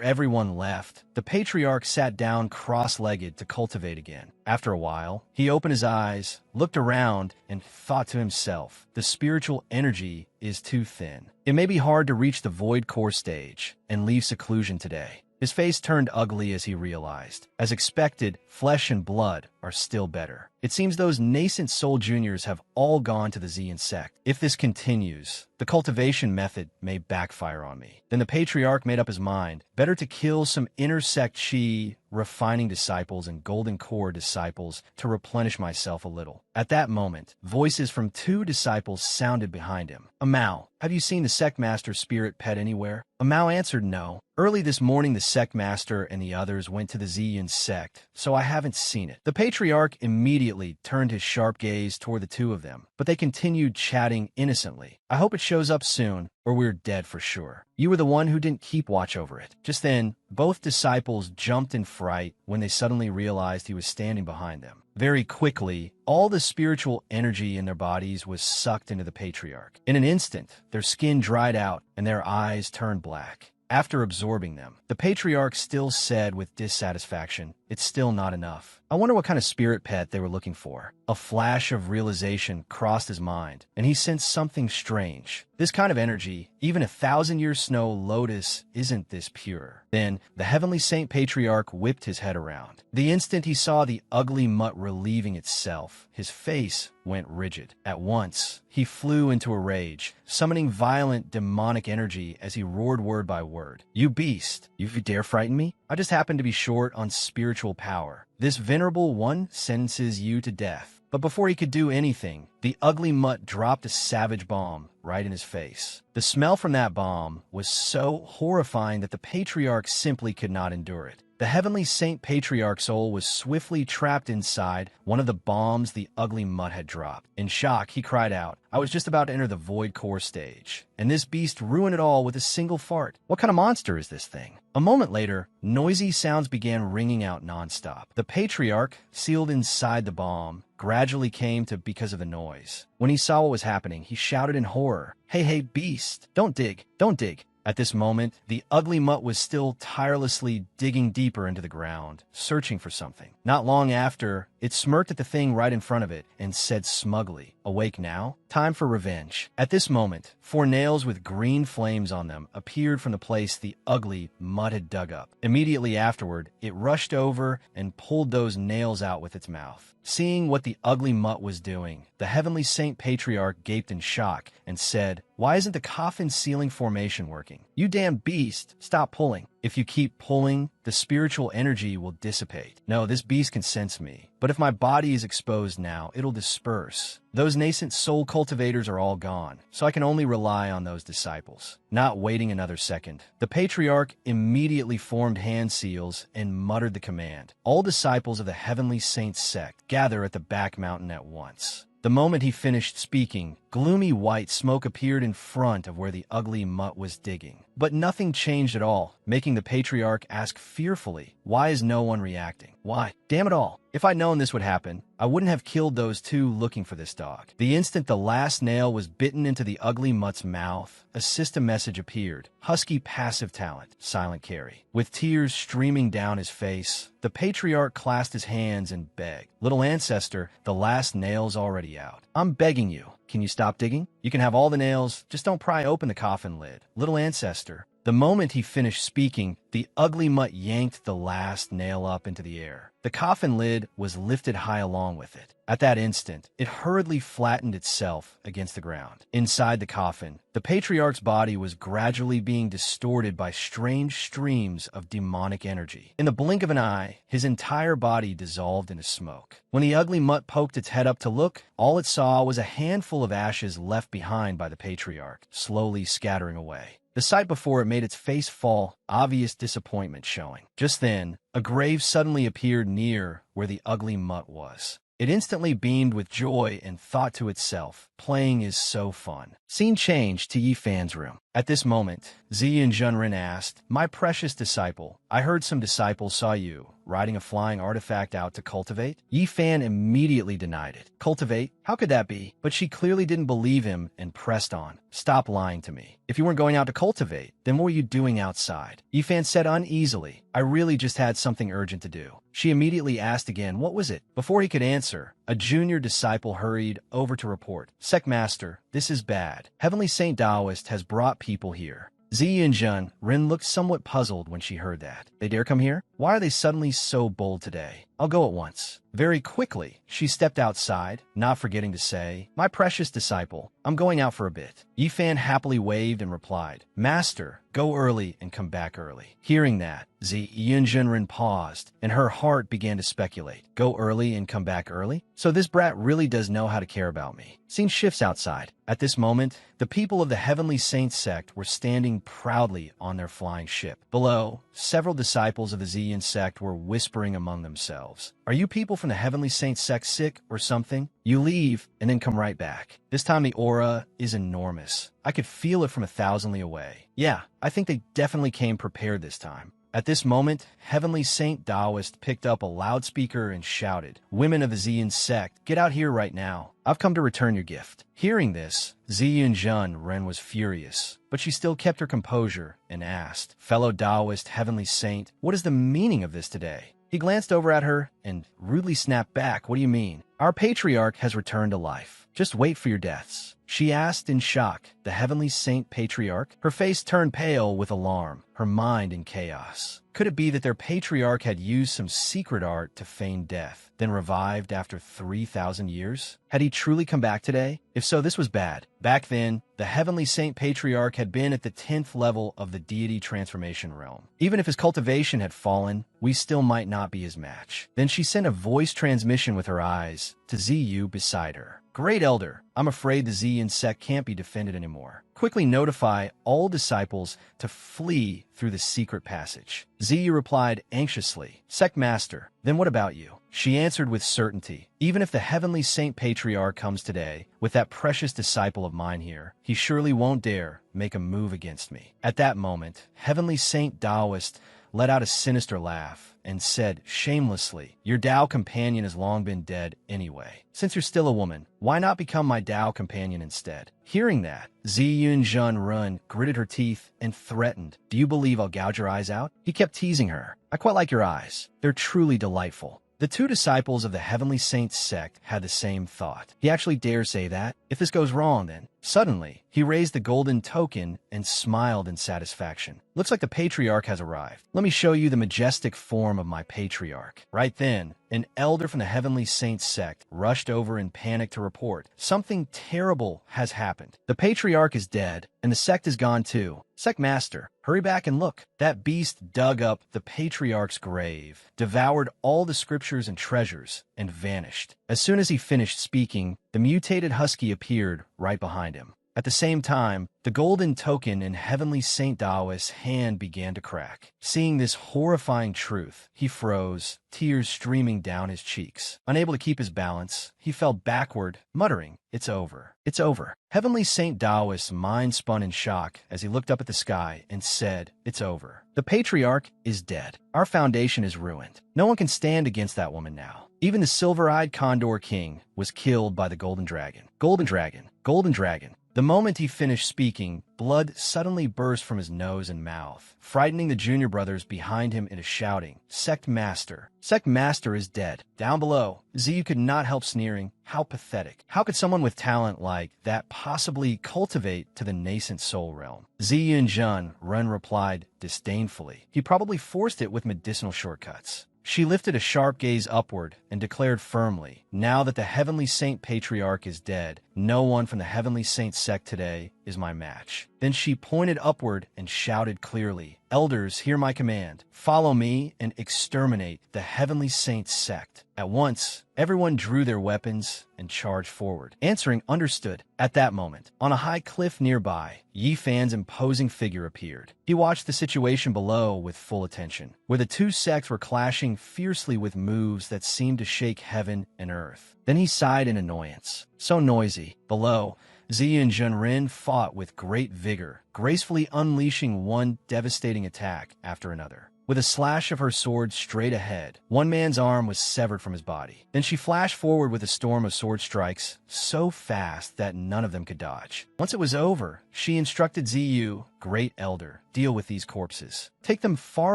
everyone left, the Patriarch sat down cross-legged to cultivate again. After a while, he opened his eyes, looked around, and thought to himself, "The spiritual energy is too thin. It may be hard to reach the void core stage and leave seclusion today." His face turned ugly as he realized. As expected, flesh and blood are still better. It seems those nascent soul juniors have all gone to the Ziyun sect. If this continues, the cultivation method may backfire on me. Then the Patriarch made up his mind. Better to kill some inner sect chi, refining disciples and golden core disciples to replenish myself a little. At that moment, voices from two disciples sounded behind him. "Amao, have you seen the sect master's spirit pet anywhere?" Amao answered no. "Early this morning the sect master and the others went to the Ziyun sect, so I haven't seen it." The Patriarch immediately turned his sharp gaze toward the two of them, but they continued chatting innocently. "I hope it shows up soon, or we're dead for sure. You were the one who didn't keep watch over it." Just then, both disciples jumped in fright when they suddenly realized he was standing behind them. Very quickly, all the spiritual energy in their bodies was sucked into the Patriarch. In an instant, their skin dried out and their eyes turned black. After absorbing them, the Patriarch still said with dissatisfaction, "It's still not enough." I wonder what kind of spirit pet they were looking for. A flash of realization crossed his mind, and he sensed something strange. This kind of energy, even 1,000-year snow lotus, isn't this pure. Then, the Heavenly Saint Patriarch whipped his head around. The instant he saw the ugly mutt relieving itself, his face went rigid. At once, he flew into a rage, summoning violent demonic energy as he roared word by word. "You beast, you dare frighten me? I just happen to be short on spiritual power. This venerable one sentences you to death." But before he could do anything, the ugly mutt dropped a savage bomb right in his face. The smell from that bomb was so horrifying that the Patriarch simply could not endure it. The Heavenly Saint Patriarch's soul was swiftly trapped inside one of the bombs the ugly mutt had dropped. In shock, he cried out, "I was just about to enter the void core stage, and this beast ruined it all with a single fart. What kind of monster is this thing?" A moment later, noisy sounds began ringing out nonstop. The Patriarch, sealed inside the bomb, gradually came to because of the noise. When he saw what was happening, he shouted in horror, Hey, beast, don't dig, don't dig." At this moment, the ugly mutt was still tirelessly digging deeper into the ground, searching for something. Not long after, It smirked at the thing right in front of it and said smugly, "Awake now? Time for revenge." At this moment, 4 nails with green flames on them appeared from the place the ugly mutt had dug up. Immediately afterward, it rushed over and pulled those nails out with its mouth. Seeing what the ugly mutt was doing, the heavenly saint patriarch gaped in shock and said, "Why isn't the coffin sealing formation working? You damn beast, stop pulling. If you keep pulling, the spiritual energy will dissipate. No, this beast can sense me, but if my body is exposed now, it'll disperse. Those nascent soul cultivators are all gone, so I can only rely on those disciples." Not waiting another second, the patriarch immediately formed hand seals and muttered the command, "All disciples of the heavenly saint sect, gather at the back mountain at once." The moment he finished speaking, gloomy white smoke appeared in front of where the ugly mutt was digging. But nothing changed at all, making the patriarch ask fearfully, "Why is no one reacting? Why? Damn it all. If I'd known this would happen, I wouldn't have killed those 2 looking for this dog." The instant the last nail was bitten into the ugly mutt's mouth, a system message appeared. Husky passive talent, silent carry. With tears streaming down his face, the patriarch clasped his hands and begged, "Little ancestor, the last nail's already out. I'm begging you. Can you stop digging? You can have all the nails, just don't pry open the coffin lid. Little ancestor." The moment he finished speaking, the ugly mutt yanked the last nail up into the air. The coffin lid was lifted high along with it. At that instant, it hurriedly flattened itself against the ground. Inside the coffin, the patriarch's body was gradually being distorted by strange streams of demonic energy. In the blink of an eye, his entire body dissolved into smoke. When the ugly mutt poked its head up to look, all it saw was a handful of ashes left behind by the patriarch, slowly scattering away. The sight before it made its face fall, obvious disappointment showing. Just then, a grave suddenly appeared near where the ugly mutt was. It instantly beamed with joy and thought to itself, "Playing is so fun." Scene changed to Yifan's room. At this moment, Ziyin Junrin asked, "My precious disciple, I heard some disciples saw you riding a flying artifact out to cultivate?" Yifan immediately denied it. "Cultivate? How could that be?" But she clearly didn't believe him and pressed on, "Stop lying to me. If you weren't going out to cultivate, then what were you doing outside?" Yifan said uneasily, "I really just had something urgent to do." She immediately asked again, "What was it?" Before he could answer, a junior disciple hurried over to report, "Sect Master, this is bad. Heavenly Saint Taoist has brought people here." Ziyin Rin looked somewhat puzzled when she heard that. "They dare come here? Why are they suddenly so bold today? I'll go at once." Very quickly, she stepped outside, not forgetting to say, "My precious disciple, I'm going out for a bit." Yifan happily waved and replied, "Master, go early and come back early." Hearing that, Ziyin paused, and her heart began to speculate. Go early and come back early? So this brat really does know how to care about me. Scene shifts outside. At this moment, the people of the Heavenly Saints sect were standing proudly on their flying ship. Below, several disciples of the Ziyin sect were whispering among themselves. "Are you people from the Heavenly Saints sect sick or something? You leave and then come right back." This time the aura is enormous. I could feel it from 1,000 li away. Yeah, I think they definitely came prepared this time. At this moment, Heavenly Saint Taoist picked up a loudspeaker and shouted, "Women of the Ziyin sect, get out here right now. I've come to return your gift." Hearing this, Ziyin Ren was furious, but she still kept her composure and asked, "Fellow Taoist Heavenly Saint, what is the meaning of this today?" He glanced over at her and rudely snapped back, "What do you mean?" "Our patriarch has returned to life. Just wait for your deaths." She asked in shock, "The Heavenly Saint Patriarch?" Her face turned pale with alarm, her mind in chaos. Could it be that their patriarch had used some secret art to feign death, then revived after 3,000 years? Had he truly come back today? If so, this was bad. Back then, the Heavenly Saint Patriarch had been at the 10th level of the deity transformation realm. Even if his cultivation had fallen, we still might not be his match. Then she sent a voice transmission with her eyes to Ziyu beside her. "Great Elder, I'm afraid the Ziyin sect can't be defended anymore. Quickly notify all disciples to flee through the secret passage." Ziyu replied anxiously, "Sect Master, then what about you?" She answered with certainty, "Even if the Heavenly Saint Patriarch comes today, with that precious disciple of mine here, he surely won't dare make a move against me." At that moment, Heavenly Saint Taoist let out a sinister laugh and said shamelessly, "Your Tao companion has long been dead anyway. Since you're still a woman, why not become my Tao companion instead?" Hearing that, Ziyin Run gritted her teeth and threatened, "Do you believe I'll gouge your eyes out?" He kept teasing her. "I quite like your eyes. They're truly delightful." The two disciples of the Heavenly Saints sect had the same thought. He actually dare say that? If this goes wrong, then. Suddenly, he raised the golden token and smiled in satisfaction. Looks like the patriarch has arrived. Let me show you the majestic form of my patriarch. Right then, an elder from the Heavenly Saints sect rushed over in panic to report something terrible has happened. The patriarch is dead, and the sect is gone too. Sect master, hurry back and look. That beast dug up the patriarch's grave, devoured all the scriptures and treasures, and vanished. As soon as he finished speaking, the mutated husky appeared right behind him. At the same time, the golden token in Heavenly Saint Daoist's hand began to crack. Seeing this horrifying truth, he froze, tears streaming down his cheeks. Unable to keep his balance, he fell backward, muttering, "It's over. It's over." Heavenly Saint Daoist's mind spun in shock as he looked up at the sky and said, "It's over. The patriarch is dead. Our foundation is ruined. No one can stand against that woman now." Even the silver-eyed Condor King was killed by the Golden Dragon. Golden Dragon. Golden Dragon. The moment he finished speaking, blood suddenly burst from his nose and mouth, frightening the junior brothers behind him into shouting, "Sect Master! Sect Master is dead!" Down below, Ziyu could not help sneering. How pathetic. How could someone with talent like that possibly cultivate to the nascent soul realm? Ziyu and Jun, Ren replied disdainfully. He probably forced it with medicinal shortcuts. She lifted a sharp gaze upward and declared firmly, "Now that the Heavenly Saint Patriarch is dead, no one from the Heavenly Saint sect today is my match." Then she pointed upward and shouted clearly, "Elders, hear my command. Follow me and exterminate the Heavenly Saint sect." At once, everyone drew their weapons and charged forward, answering "Understood." At that moment, on a high cliff nearby, Yi Fan's imposing figure appeared. He watched the situation below with full attention, where the two sects were clashing fiercely with moves that seemed to shake heaven and earth. Then he sighed in annoyance. So noisy. Below, Ziyu and Junrin fought with great vigor, gracefully unleashing one devastating attack after another. With a slash of her sword straight ahead, one man's arm was severed from his body. Then she flashed forward with a storm of sword strikes, so fast that none of them could dodge. Once it was over, she instructed Ziyu, "Great Elder, deal with these corpses. Take them far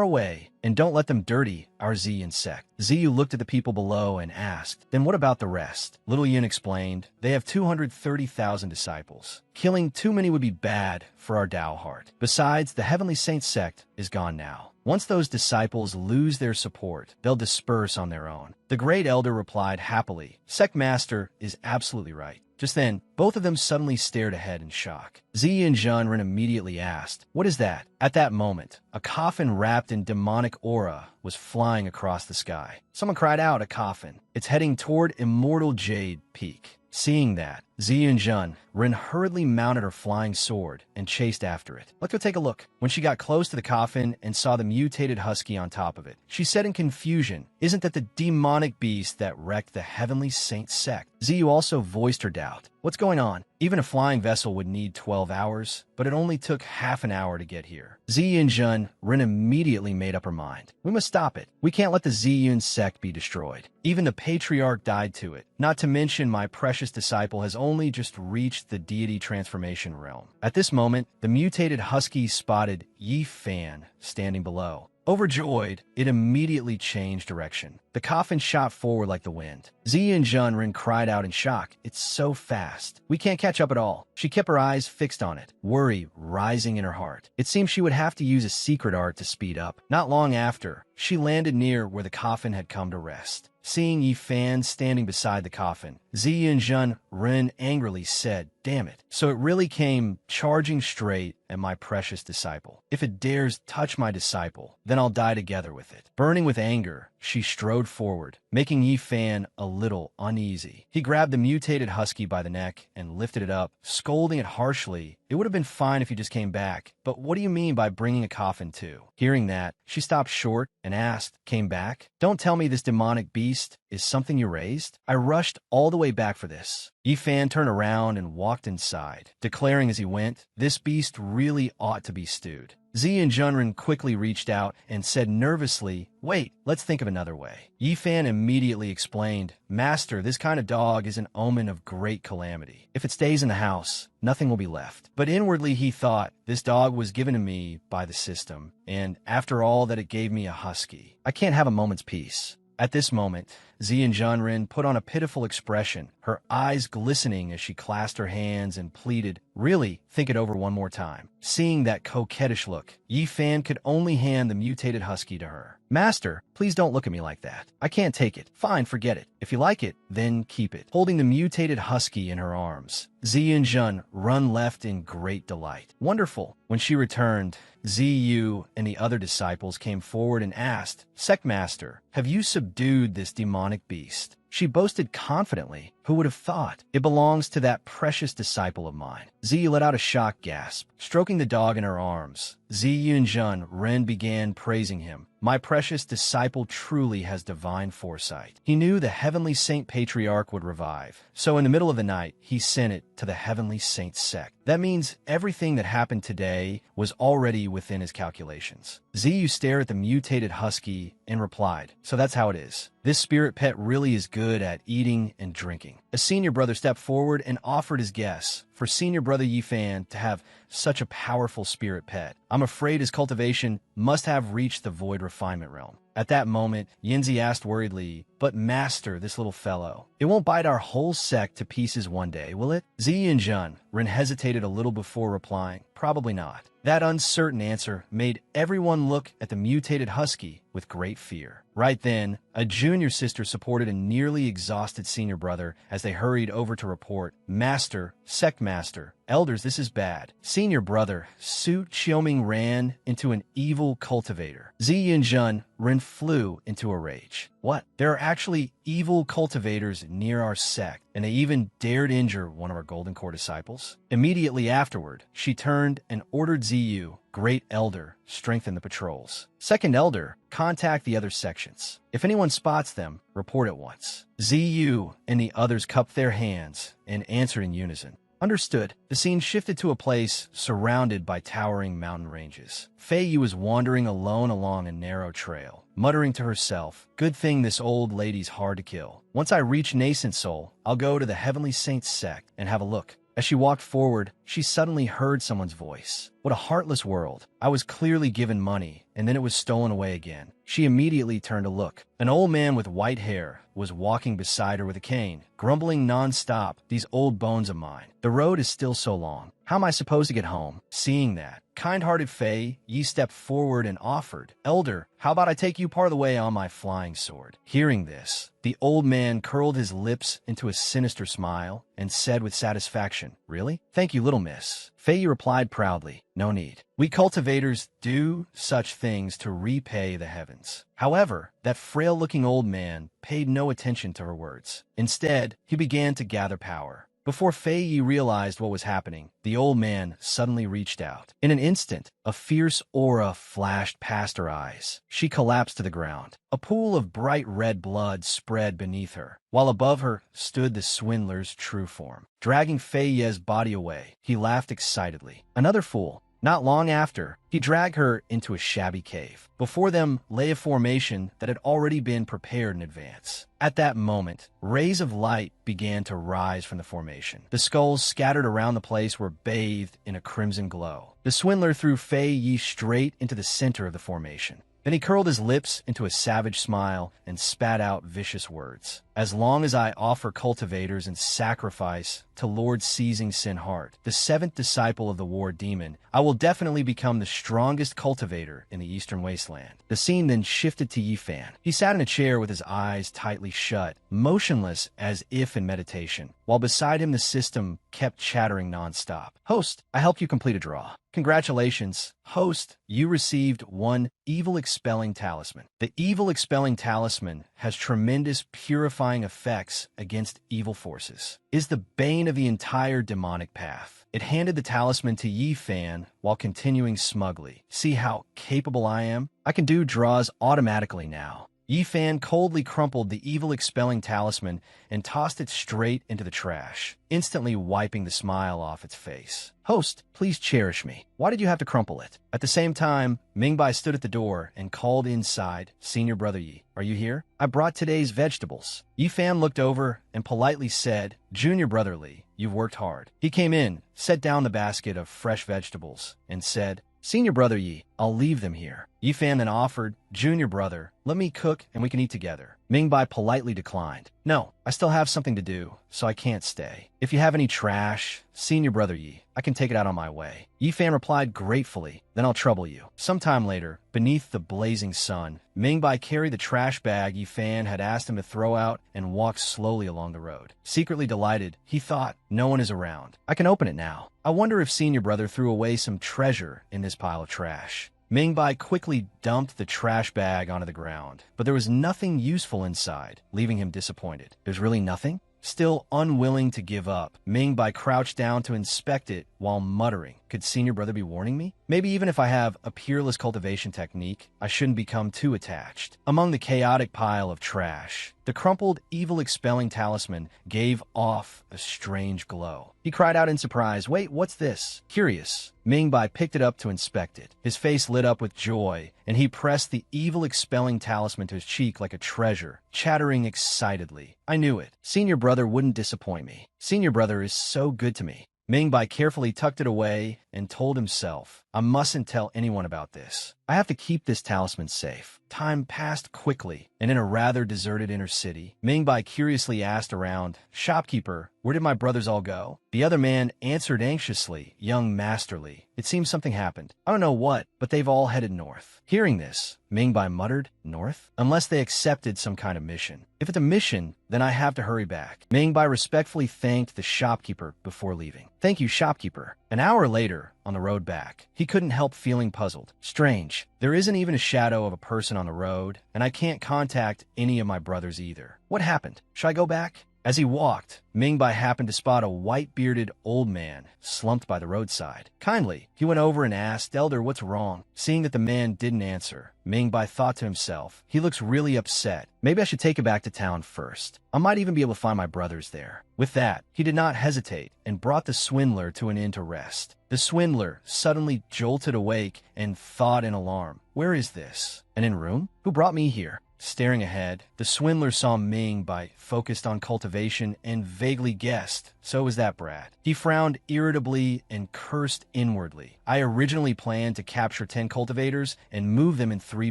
away, and don't let them dirty our Ziyan sect." Ziyu looked at the people below and asked, "Then what about the rest?" Little Yin explained, "They have 230,000 disciples. Killing too many would be bad for our Dao heart. Besides, the Heavenly Saint sect is gone now. Once those disciples lose their support, they'll disperse on their own." The Great Elder replied happily, "Sect Master is absolutely right." Just then, both of them suddenly stared ahead in shock. Ziyi and Junren immediately asked, "What is that?" At that moment, a coffin wrapped in demonic aura was flying across the sky. Someone cried out, "A coffin. It's heading toward Immortal Jade Peak." Seeing that, Ziyu and Junren hurriedly mounted her flying sword and chased after it. "Let's go take a look." When she got close to the coffin and saw the mutated husky on top of it, she said in confusion, "Isn't that the demonic beast that wrecked the Heavenly Saint sect?" Ziyu also voiced her doubt. "What's going on? Even a flying vessel would need 12 hours, but it only took half an hour to get here." Ziyu and Junren immediately made up her mind. "We must stop it. We can't let the Ziyun sect be destroyed. Even the patriarch died to it. Not to mention my precious disciple has only just reached the deity transformation realm." At this moment, the mutated husky spotted Yi Fan standing below. Overjoyed, it immediately changed direction. The coffin shot forward like the wind. Ziyu and Junren cried out in shock, "It's so fast. We can't catch up at all." She kept her eyes fixed on it, worry rising in her heart. It seemed she would have to use a secret art to speed up. Not long after, she landed near where the coffin had come to rest. Seeing Yi Fan standing beside the coffin, Ziyu and Junren angrily said, "Damn it. So it really came charging straight at my precious disciple. If it dares touch my disciple, then I'll die together with it." Burning with anger, she strode forward, making Yi Fan a little uneasy. He grabbed the mutated husky by the neck and lifted it up, scolding it harshly. "It would have been fine if you just came back, but what do you mean by bringing a coffin too?" Hearing that, she stopped short and asked, "Came back? Don't tell me this demonic beast is something you raised? I rushed all the way back for this." Yi Fan turned around and walked inside, declaring as he went, "This beast really ought to be stewed." Ziyu and Junren quickly reached out and said nervously, "Wait, let's think of another way." Yi Fan immediately explained, "Master, this kind of dog is an omen of great calamity. If it stays in the house, nothing will be left." But inwardly he thought, "This dog was given to me by the system, and after all that it gave me a husky. I can't have a moment's peace." At this moment, Zian Junrin put on a pitiful expression, her eyes glistening as she clasped her hands and pleaded, "Really, think it over one more time." Seeing that coquettish look, Yi Fan could only hand the mutated husky to her. "Master, please don't look at me like that. I can't take it. Fine, forget it. If you like it, then keep it." Holding the mutated husky in her arms, Zian Jun run left in great delight. Wonderful. When she returned, Ziyu and the other disciples came forward and asked, "Sect Master, have you subdued this demonic beast?" She boasted confidently. Who would have thought? It belongs to that precious disciple of mine. Ziyu let out a shocked gasp. Stroking the dog in her arms, Ziyu and Jun Ren began praising him. "My precious disciple truly has divine foresight. He knew the heavenly saint patriarch would revive. So in the middle of the night, he sent it to the heavenly saint sect. That means everything that happened today was already within his calculations." Ziyu stared at the mutated husky and replied, "So that's how it is. This spirit pet really is good at eating and drinking." A senior brother stepped forward and offered his guess for senior brother Yi Fan to have such a powerful spirit pet. I'm afraid his cultivation must have reached the void refinement realm. At that moment, Yinzi asked worriedly, "But master, this little fellow, it won't bite our whole sect to pieces one day, will it?" Ziyi and Jun Ren hesitated a little before replying, "Probably not." That uncertain answer made everyone look at the mutated husky with great fear. Right then, a junior sister supported a nearly exhausted senior brother as they hurried over to report, "Master, sect master, elders, this is bad." Senior brother, Su Qiuming, ran into an evil cultivator. Ziyi and Jun Ren flew into a rage. "What? There are actually evil cultivators near our sect, and they even dared injure one of our Golden Core disciples?" Immediately afterward, she turned and ordered Ziyu, "Great Elder, strengthen the patrols. Second Elder, contact the other sections. If anyone spots them, report at once." Ziyu and the others cupped their hands and answered in unison, "Understood." The scene shifted to a place surrounded by towering mountain ranges. Fei Yi was wandering alone along a narrow trail, muttering to herself, "Good thing this old lady's hard to kill. Once I reach Nascent Soul, I'll go to the Heavenly Saints sect and have a look." As she walked forward, she suddenly heard someone's voice. "What a heartless world. I was clearly given money, and then it was stolen away again." She immediately turned to look. An old man with white hair was walking beside her with a cane, grumbling non-stop, "These old bones of mine. The road is still so long. How am I supposed to get home?" Seeing that, kind-hearted Fei Yi stepped forward and offered, "Elder, how about I take you part of the way on my flying sword?" Hearing this, the old man curled his lips into a sinister smile and said with satisfaction, "Really? Thank you, little miss." Fei Yi replied proudly, "No need. We cultivators do such things to repay the heavens." However, that frail-looking old man paid no attention to her words. Instead, he began to gather power. Before Fei Yi realized what was happening, the old man suddenly reached out. In an instant, a fierce aura flashed past her eyes. She collapsed to the ground. A pool of bright red blood spread beneath her, while above her stood the swindler's true form. Dragging Fei Ye's body away, he laughed excitedly. "Another fool." Not long after, he dragged her into a shabby cave. Before them lay a formation that had already been prepared in advance. At that moment, rays of light began to rise from the formation. The skulls scattered around the place were bathed in a crimson glow. The swindler threw Fei Yi straight into the center of the formation. Then he curled his lips into a savage smile and spat out vicious words. "As long as I offer cultivators and sacrifice to Lord Seizing Sin Heart, the seventh disciple of the war demon, I will definitely become the strongest cultivator in the Eastern Wasteland." The scene then shifted to Yi Fan. He sat in a chair with his eyes tightly shut, motionless as if in meditation, while beside him the system kept chattering nonstop. "Host, I helped you complete a draw. Congratulations. Host, you received one evil expelling talisman. The evil expelling talisman has tremendous purifying effects against evil forces. Is the bane of the entire demonic path." It handed the talisman to Yi Fan while continuing smugly, "See how capable I am? I can do draws automatically now." Yi Fan coldly crumpled the evil expelling talisman and tossed it straight into the trash, instantly wiping the smile off its face. "Host, please cherish me. Why did you have to crumple it?" At the same time, Mingbai stood at the door and called inside, "Senior Brother Yi, are you here? I brought today's vegetables." Yi Fan looked over and politely said, "Junior Brother Li, you've worked hard." He came in, set down the basket of fresh vegetables, and said, "Senior Brother Yi, I'll leave them here. Yifan then offered, "Junior brother, let me cook and we can eat together." Mingbai politely declined. "No, I still have something to do, so I can't stay. If you have any trash, senior brother Yi, I can take it out on my way." Yifan replied gratefully, "Then I'll trouble you." Sometime later, beneath the blazing sun, Mingbai carried the trash bag Yifan had asked him to throw out and walked slowly along the road. Secretly delighted, he thought, "No one is around. I can open it now. I wonder if senior brother threw away some treasure in this pile of trash." Mingbai quickly dumped the trash bag onto the ground, but there was nothing useful inside, leaving him disappointed. There's really nothing? Still unwilling to give up, Mingbai crouched down to inspect it while muttering, "Could senior brother be warning me? Maybe even if I have a peerless cultivation technique, I shouldn't become too attached." Among the chaotic pile of trash, the crumpled evil expelling talisman gave off a strange glow. He cried out in surprise, "Wait, what's this?" Curious, Mingbai picked it up to inspect it. His face lit up with joy, and he pressed the evil expelling talisman to his cheek like a treasure, chattering excitedly, "I knew it. Senior brother wouldn't disappoint me. Senior brother is so good to me." Mingbai carefully tucked it away and told himself, "I mustn't tell anyone about this. I have to keep this talisman safe." Time passed quickly, and in a rather deserted inner city, Mingbai curiously asked around, "Shopkeeper, where did my brothers all go?" The other man answered anxiously, "Young masterly, it seems something happened. I don't know what, but they've all headed north." Hearing this, Mingbai muttered, "North? Unless they accepted some kind of mission. If it's a mission, then I have to hurry back." Mingbai respectfully thanked the shopkeeper before leaving. "Thank you, shopkeeper." An hour later, on the road back, he couldn't help feeling puzzled. Strange, there isn't even a shadow of a person on the road, and I can't contact any of my brothers either. What happened? Should I go back? As he walked, Mingbai happened to spot a white-bearded old man slumped by the roadside. Kindly, he went over and asked, "Elder, what's wrong?" Seeing that the man didn't answer, Mingbai thought to himself, "He looks really upset. Maybe I should take him back to town first. I might even be able to find my brothers there." With that, he did not hesitate and brought the swindler to an inn to rest. The swindler suddenly jolted awake and thought in alarm, "Where is this? An inn room? Who brought me here?" Staring ahead, the swindler saw Mingbai focused on cultivation and vaguely guessed, so was that brat. He frowned irritably and cursed inwardly. "I originally planned to capture 10 cultivators and move them in 3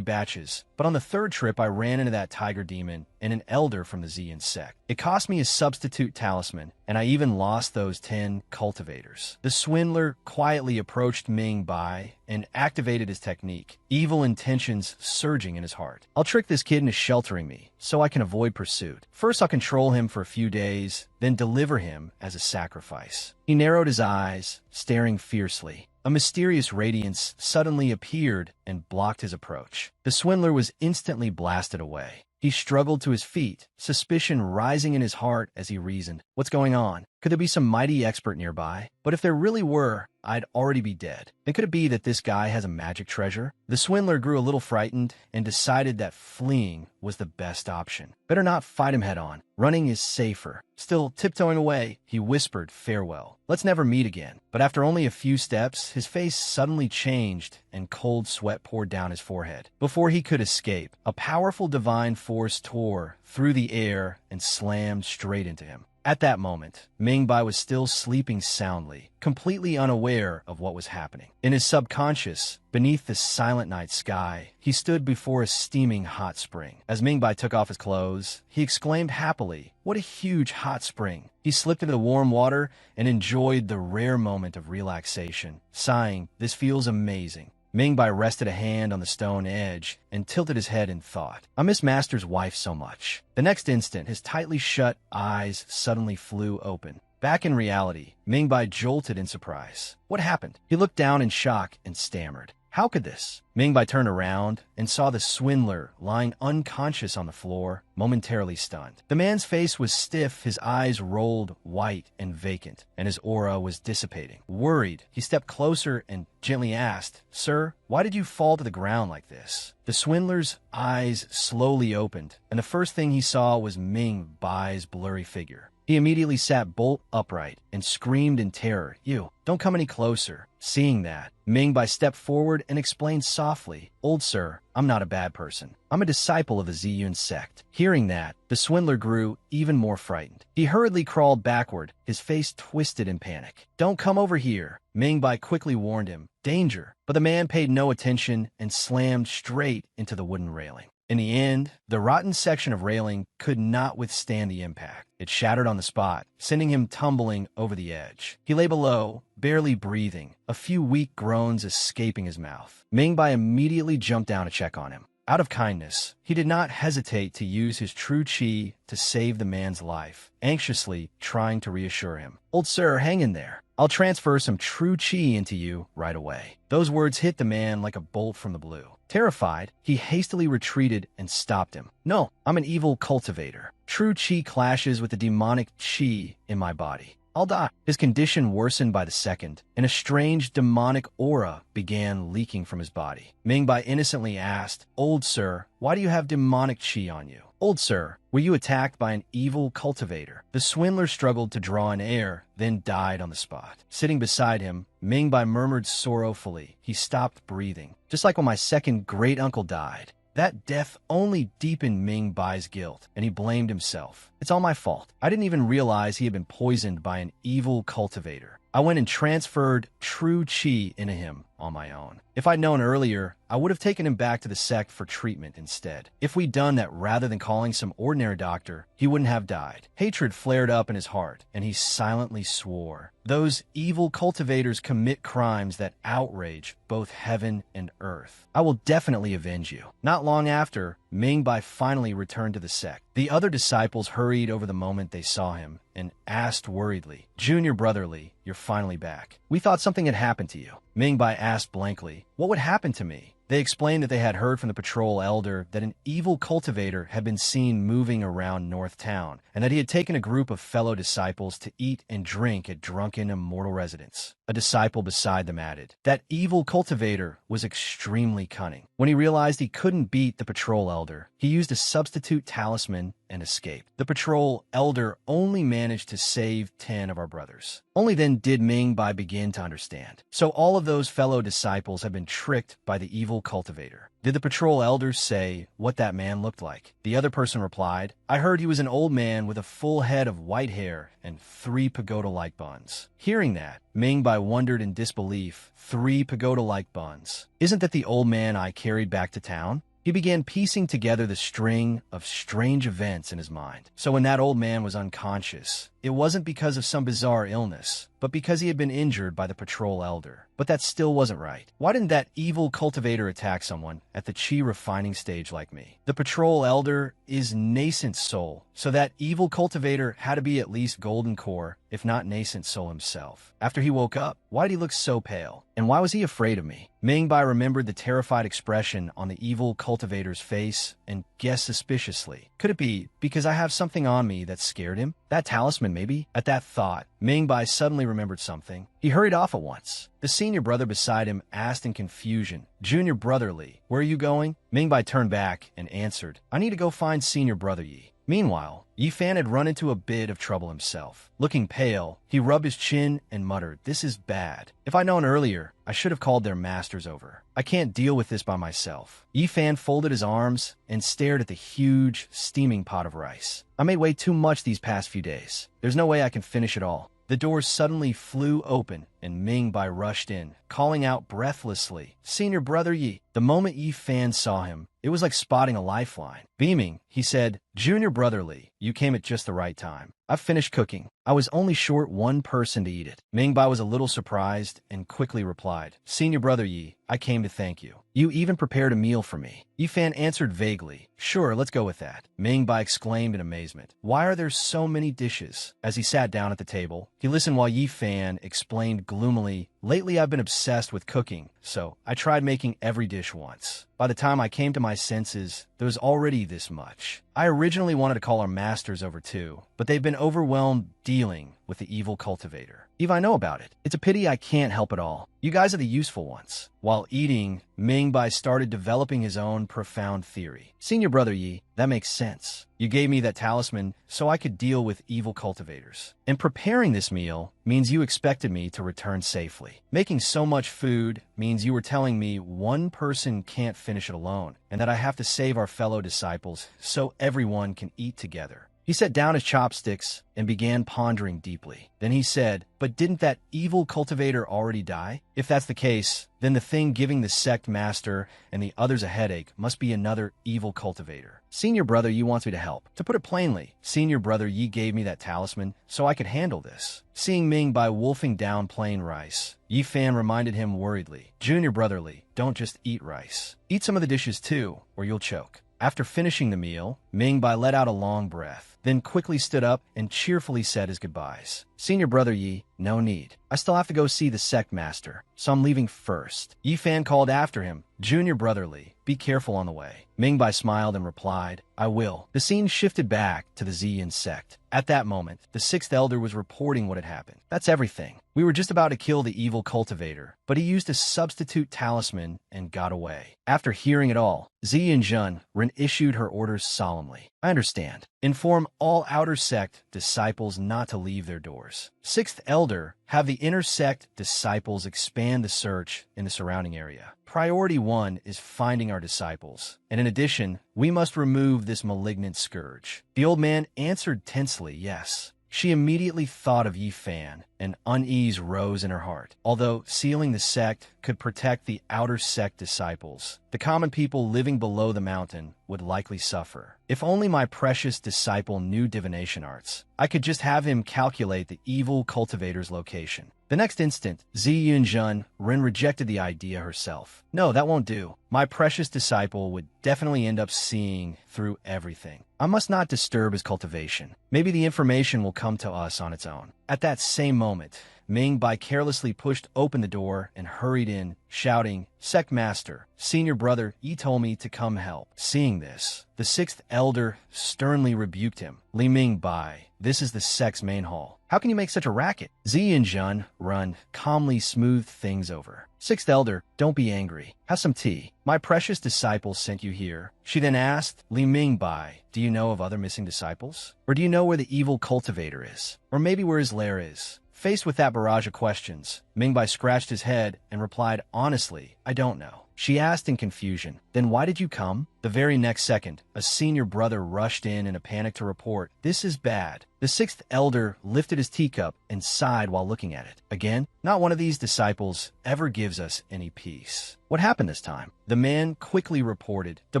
batches, but on the 3rd trip I ran into that tiger demon and an elder from the Xian sect. It cost me a substitute talisman, and I even lost those 10 cultivators." The swindler quietly approached Mingbai and activated his technique, evil intentions surging in his heart. "I'll trick this kid into sheltering me, so I can avoid pursuit. First I'll control him for a few days, then deliver him as a sacrifice." He narrowed his eyes, staring fiercely. A mysterious radiance suddenly appeared and blocked his approach. The swindler was instantly blasted away. He struggled to his feet, suspicion rising in his heart as he reasoned. What's going on? Could there be some mighty expert nearby? But if there really were, I'd already be dead. And could it be that this guy has a magic treasure? The swindler grew a little frightened and decided that fleeing was the best option. Better not fight him head on. Running is safer. Still tiptoeing away, he whispered farewell. "Let's never meet again." But after only a few steps, his face suddenly changed and cold sweat poured down his forehead. Before he could escape, a powerful divine force tore through the air and slammed straight into him. At that moment, Mingbai was still sleeping soundly, completely unaware of what was happening. In his subconscious, beneath the silent night sky, he stood before a steaming hot spring. As Mingbai took off his clothes, he exclaimed happily, "What a huge hot spring!" He slipped into the warm water and enjoyed the rare moment of relaxation, sighing, "This feels amazing." Mingbai rested a hand on the stone edge and tilted his head in thought. "I miss Master's wife so much." The next instant, his tightly shut eyes suddenly flew open. Back in reality, Mingbai jolted in surprise. What happened? He looked down in shock and stammered. How could this? Mingbai turned around and saw the swindler lying unconscious on the floor, momentarily stunned. The man's face was stiff, his eyes rolled white and vacant, and his aura was dissipating. Worried, he stepped closer and gently asked, "Sir, why did you fall to the ground like this?" The swindler's eyes slowly opened, and the first thing he saw was Mingbai's blurry figure. He immediately sat bolt upright and screamed in terror, "You, don't come any closer." Seeing that, Ming Bai stepped forward and explained softly, "Old sir, I'm not a bad person. I'm a disciple of the Ziyun sect." Hearing that, the swindler grew even more frightened. He hurriedly crawled backward, his face twisted in panic. "Don't come over here," Ming Bai quickly warned him. "Danger." But the man paid no attention and slammed straight into the wooden railing. In the end, the rotten section of railing could not withstand the impact. It shattered on the spot, sending him tumbling over the edge. He lay below, barely breathing, a few weak groans escaping his mouth. Ming Bai immediately jumped down to check on him. Out of kindness, he did not hesitate to use his true qi to save the man's life, anxiously trying to reassure him. "Old sir, hang in there. I'll transfer some true qi into you right away." Those words hit the man like a bolt from the blue. Terrified, he hastily retreated and stopped him. "No, I'm an evil cultivator. True qi clashes with the demonic qi in my body. I'll die." His condition worsened by the second, and a strange demonic aura began leaking from his body. Ming Bai innocently asked, "Old sir, why do you have demonic qi on you?" "Old sir, were you attacked by an evil cultivator?" The swindler struggled to draw in air, then died on the spot. Sitting beside him, Ming Bai murmured sorrowfully. He stopped breathing. "Just like when my second great-uncle died." That death only deepened Ming Bai's guilt, and he blamed himself. "It's all my fault. I didn't even realize he had been poisoned by an evil cultivator. I went and transferred true qi into him on my own. If I'd known earlier, I would have taken him back to the sect for treatment instead. If we'd done that rather than calling some ordinary doctor, he wouldn't have died." Hatred flared up in his heart, and he silently swore, "Those evil cultivators commit crimes that outrage both heaven and earth. I will definitely avenge you." Not long after, Ming Bai finally returned to the sect. The other disciples hurried over the moment they saw him and asked worriedly, "Junior Brother Li, you're finally back. We thought something had happened to you." Ming Bai asked blankly, "What would happen to me?" They explained that they had heard from the patrol elder that an evil cultivator had been seen moving around North Town, and that he had taken a group of fellow disciples to eat and drink at drunken immortal residents. A disciple beside them added, "That evil cultivator was extremely cunning. When he realized he couldn't beat the patrol elder, he used a substitute talisman and escaped. The patrol elder only managed to save 10 of our brothers." Only then did Ming Bai begin to understand. So all of those fellow disciples had been tricked by the evil cultivator. Did the patrol elders say what that man looked like? The other person replied, "I heard he was an old man with a full head of white hair and 3 pagoda-like buns." Hearing that, Ming Bai wondered in disbelief. 3 pagoda-like buns. Isn't that the old man I carried back to town? He began piecing together the string of strange events in his mind. So when that old man was unconscious, it wasn't because of some bizarre illness, but because he had been injured by the patrol elder. But that still wasn't right. Why didn't that evil cultivator attack someone at the chi refining stage like me? The patrol elder is nascent soul, so that evil cultivator had to be at least golden core, if not nascent soul himself. After he woke up, why did he look so pale? And why was he afraid of me? Ming Bai remembered the terrified expression on the evil cultivator's face and guessed suspiciously. Could it be because I have something on me that scared him? That talisman, maybe? At that thought, Ming Bai suddenly remembered something. He hurried off at once. The senior brother beside him asked in confusion, "Junior Brother Li, where are you going?" Ming Bai turned back and answered, "I need to go find Senior Brother Yi." Meanwhile, Yi Fan had run into a bit of trouble himself. Looking pale, he rubbed his chin and muttered, "This is bad. If I'd known earlier, I should have called their masters over. I can't deal with this by myself." Yi Fan folded his arms and stared at the huge, steaming pot of rice. "I made way too much these past few days. There's no way I can finish it all." The door suddenly flew open, and Ming Bai rushed in, calling out breathlessly, "Senior Brother Yi." The moment Yi Fan saw him, it was like spotting a lifeline. Beaming, he said, "Junior Brother Li, you came at just the right time. I've finished cooking. I was only short one person to eat it." Ming Bai was a little surprised and quickly replied, "Senior Brother Yi, I came to thank you. You even prepared a meal for me." Yi Fan answered vaguely, "Sure, let's go with that." Ming Bai exclaimed in amazement, "Why are there so many dishes?" As he sat down at the table, he listened while Yi Fan explained gloomily, "Lately I've been obsessed with cooking, so I tried making every dish once. By the time I came to my senses, there was already this much. I originally wanted to call our masters over too, but they've been overwhelmed dealing with the evil cultivator. Eve, I know about it. It's a pity I can't help at all. You guys are the useful ones. While eating, Ming Bai started developing his own profound theory. Senior brother Yi, that makes sense. You gave me that talisman so I could deal with evil cultivators. And preparing this meal means you expected me to return safely. Making so much food means you were telling me one person can't finish it alone, and that I have to save our fellow disciples so everyone can eat together. He set down his chopsticks and began pondering deeply. Then he said, but didn't that evil cultivator already die? If that's the case, then the thing giving the sect master and the others a headache must be another evil cultivator. Senior brother Yi wants me to help. To put it plainly, senior brother Yi gave me that talisman so I could handle this. Seeing Ming Bai wolfing down plain rice, Yi Fan reminded him worriedly, Junior brother Li, don't just eat rice. Eat some of the dishes too, or you'll choke. After finishing the meal, Ming Bai let out a long breath, then quickly stood up and cheerfully said his goodbyes. Senior brother Yi, no need. I still have to go see the sect master, so I'm leaving first. Yi Fan called after him, Junior brother Li, be careful on the way. Ming Bai smiled and replied, I will. The scene shifted back to the Ziyin sect. At that moment, the sixth elder was reporting what had happened. That's everything. We were just about to kill the evil cultivator, but he used a substitute talisman and got away. After hearing it all, Ziyin Zhen issued her orders solemnly. I understand. Inform all outer sect disciples not to leave their doors. Sixth elder, have the inner sect disciples expand the search in the surrounding area. Priority 1 is finding our disciples, and in addition, we must remove this malignant scourge. The old man answered tensely, yes. She immediately thought of Yi Fan, and unease rose in her heart. Although sealing the sect could protect the outer sect disciples, the common people living below the mountain would likely suffer. If only my precious disciple knew divination arts, I could just have him calculate the evil cultivator's location. The next instant, Ziyin Zhen rejected the idea herself. No, that won't do. My precious disciple would definitely end up seeing through everything. I must not disturb his cultivation. Maybe the information will come to us on its own. At that same moment, Ming Bai carelessly pushed open the door and hurried in, shouting, Sect Master, Senior Brother, Yi told me to come help. Seeing this, the sixth elder sternly rebuked him. Li Ming Bai, this is the sect's main hall. How can you make such a racket? Ziyin Zhen calmly smoothed things over. Sixth elder, don't be angry. Have some tea. My precious disciple sent you here. She then asked, Li Ming Bai, do you know of other missing disciples? Or do you know where the evil cultivator is? Or maybe where his lair is? Faced with that barrage of questions, Ming Bai scratched his head and replied, honestly, I don't know. She asked in confusion, then why did you come? The very next second, a senior brother rushed in a panic to report, this is bad. The sixth elder lifted his teacup and sighed while looking at it. Again, not one of these disciples ever gives us any peace. What happened this time? The man quickly reported, the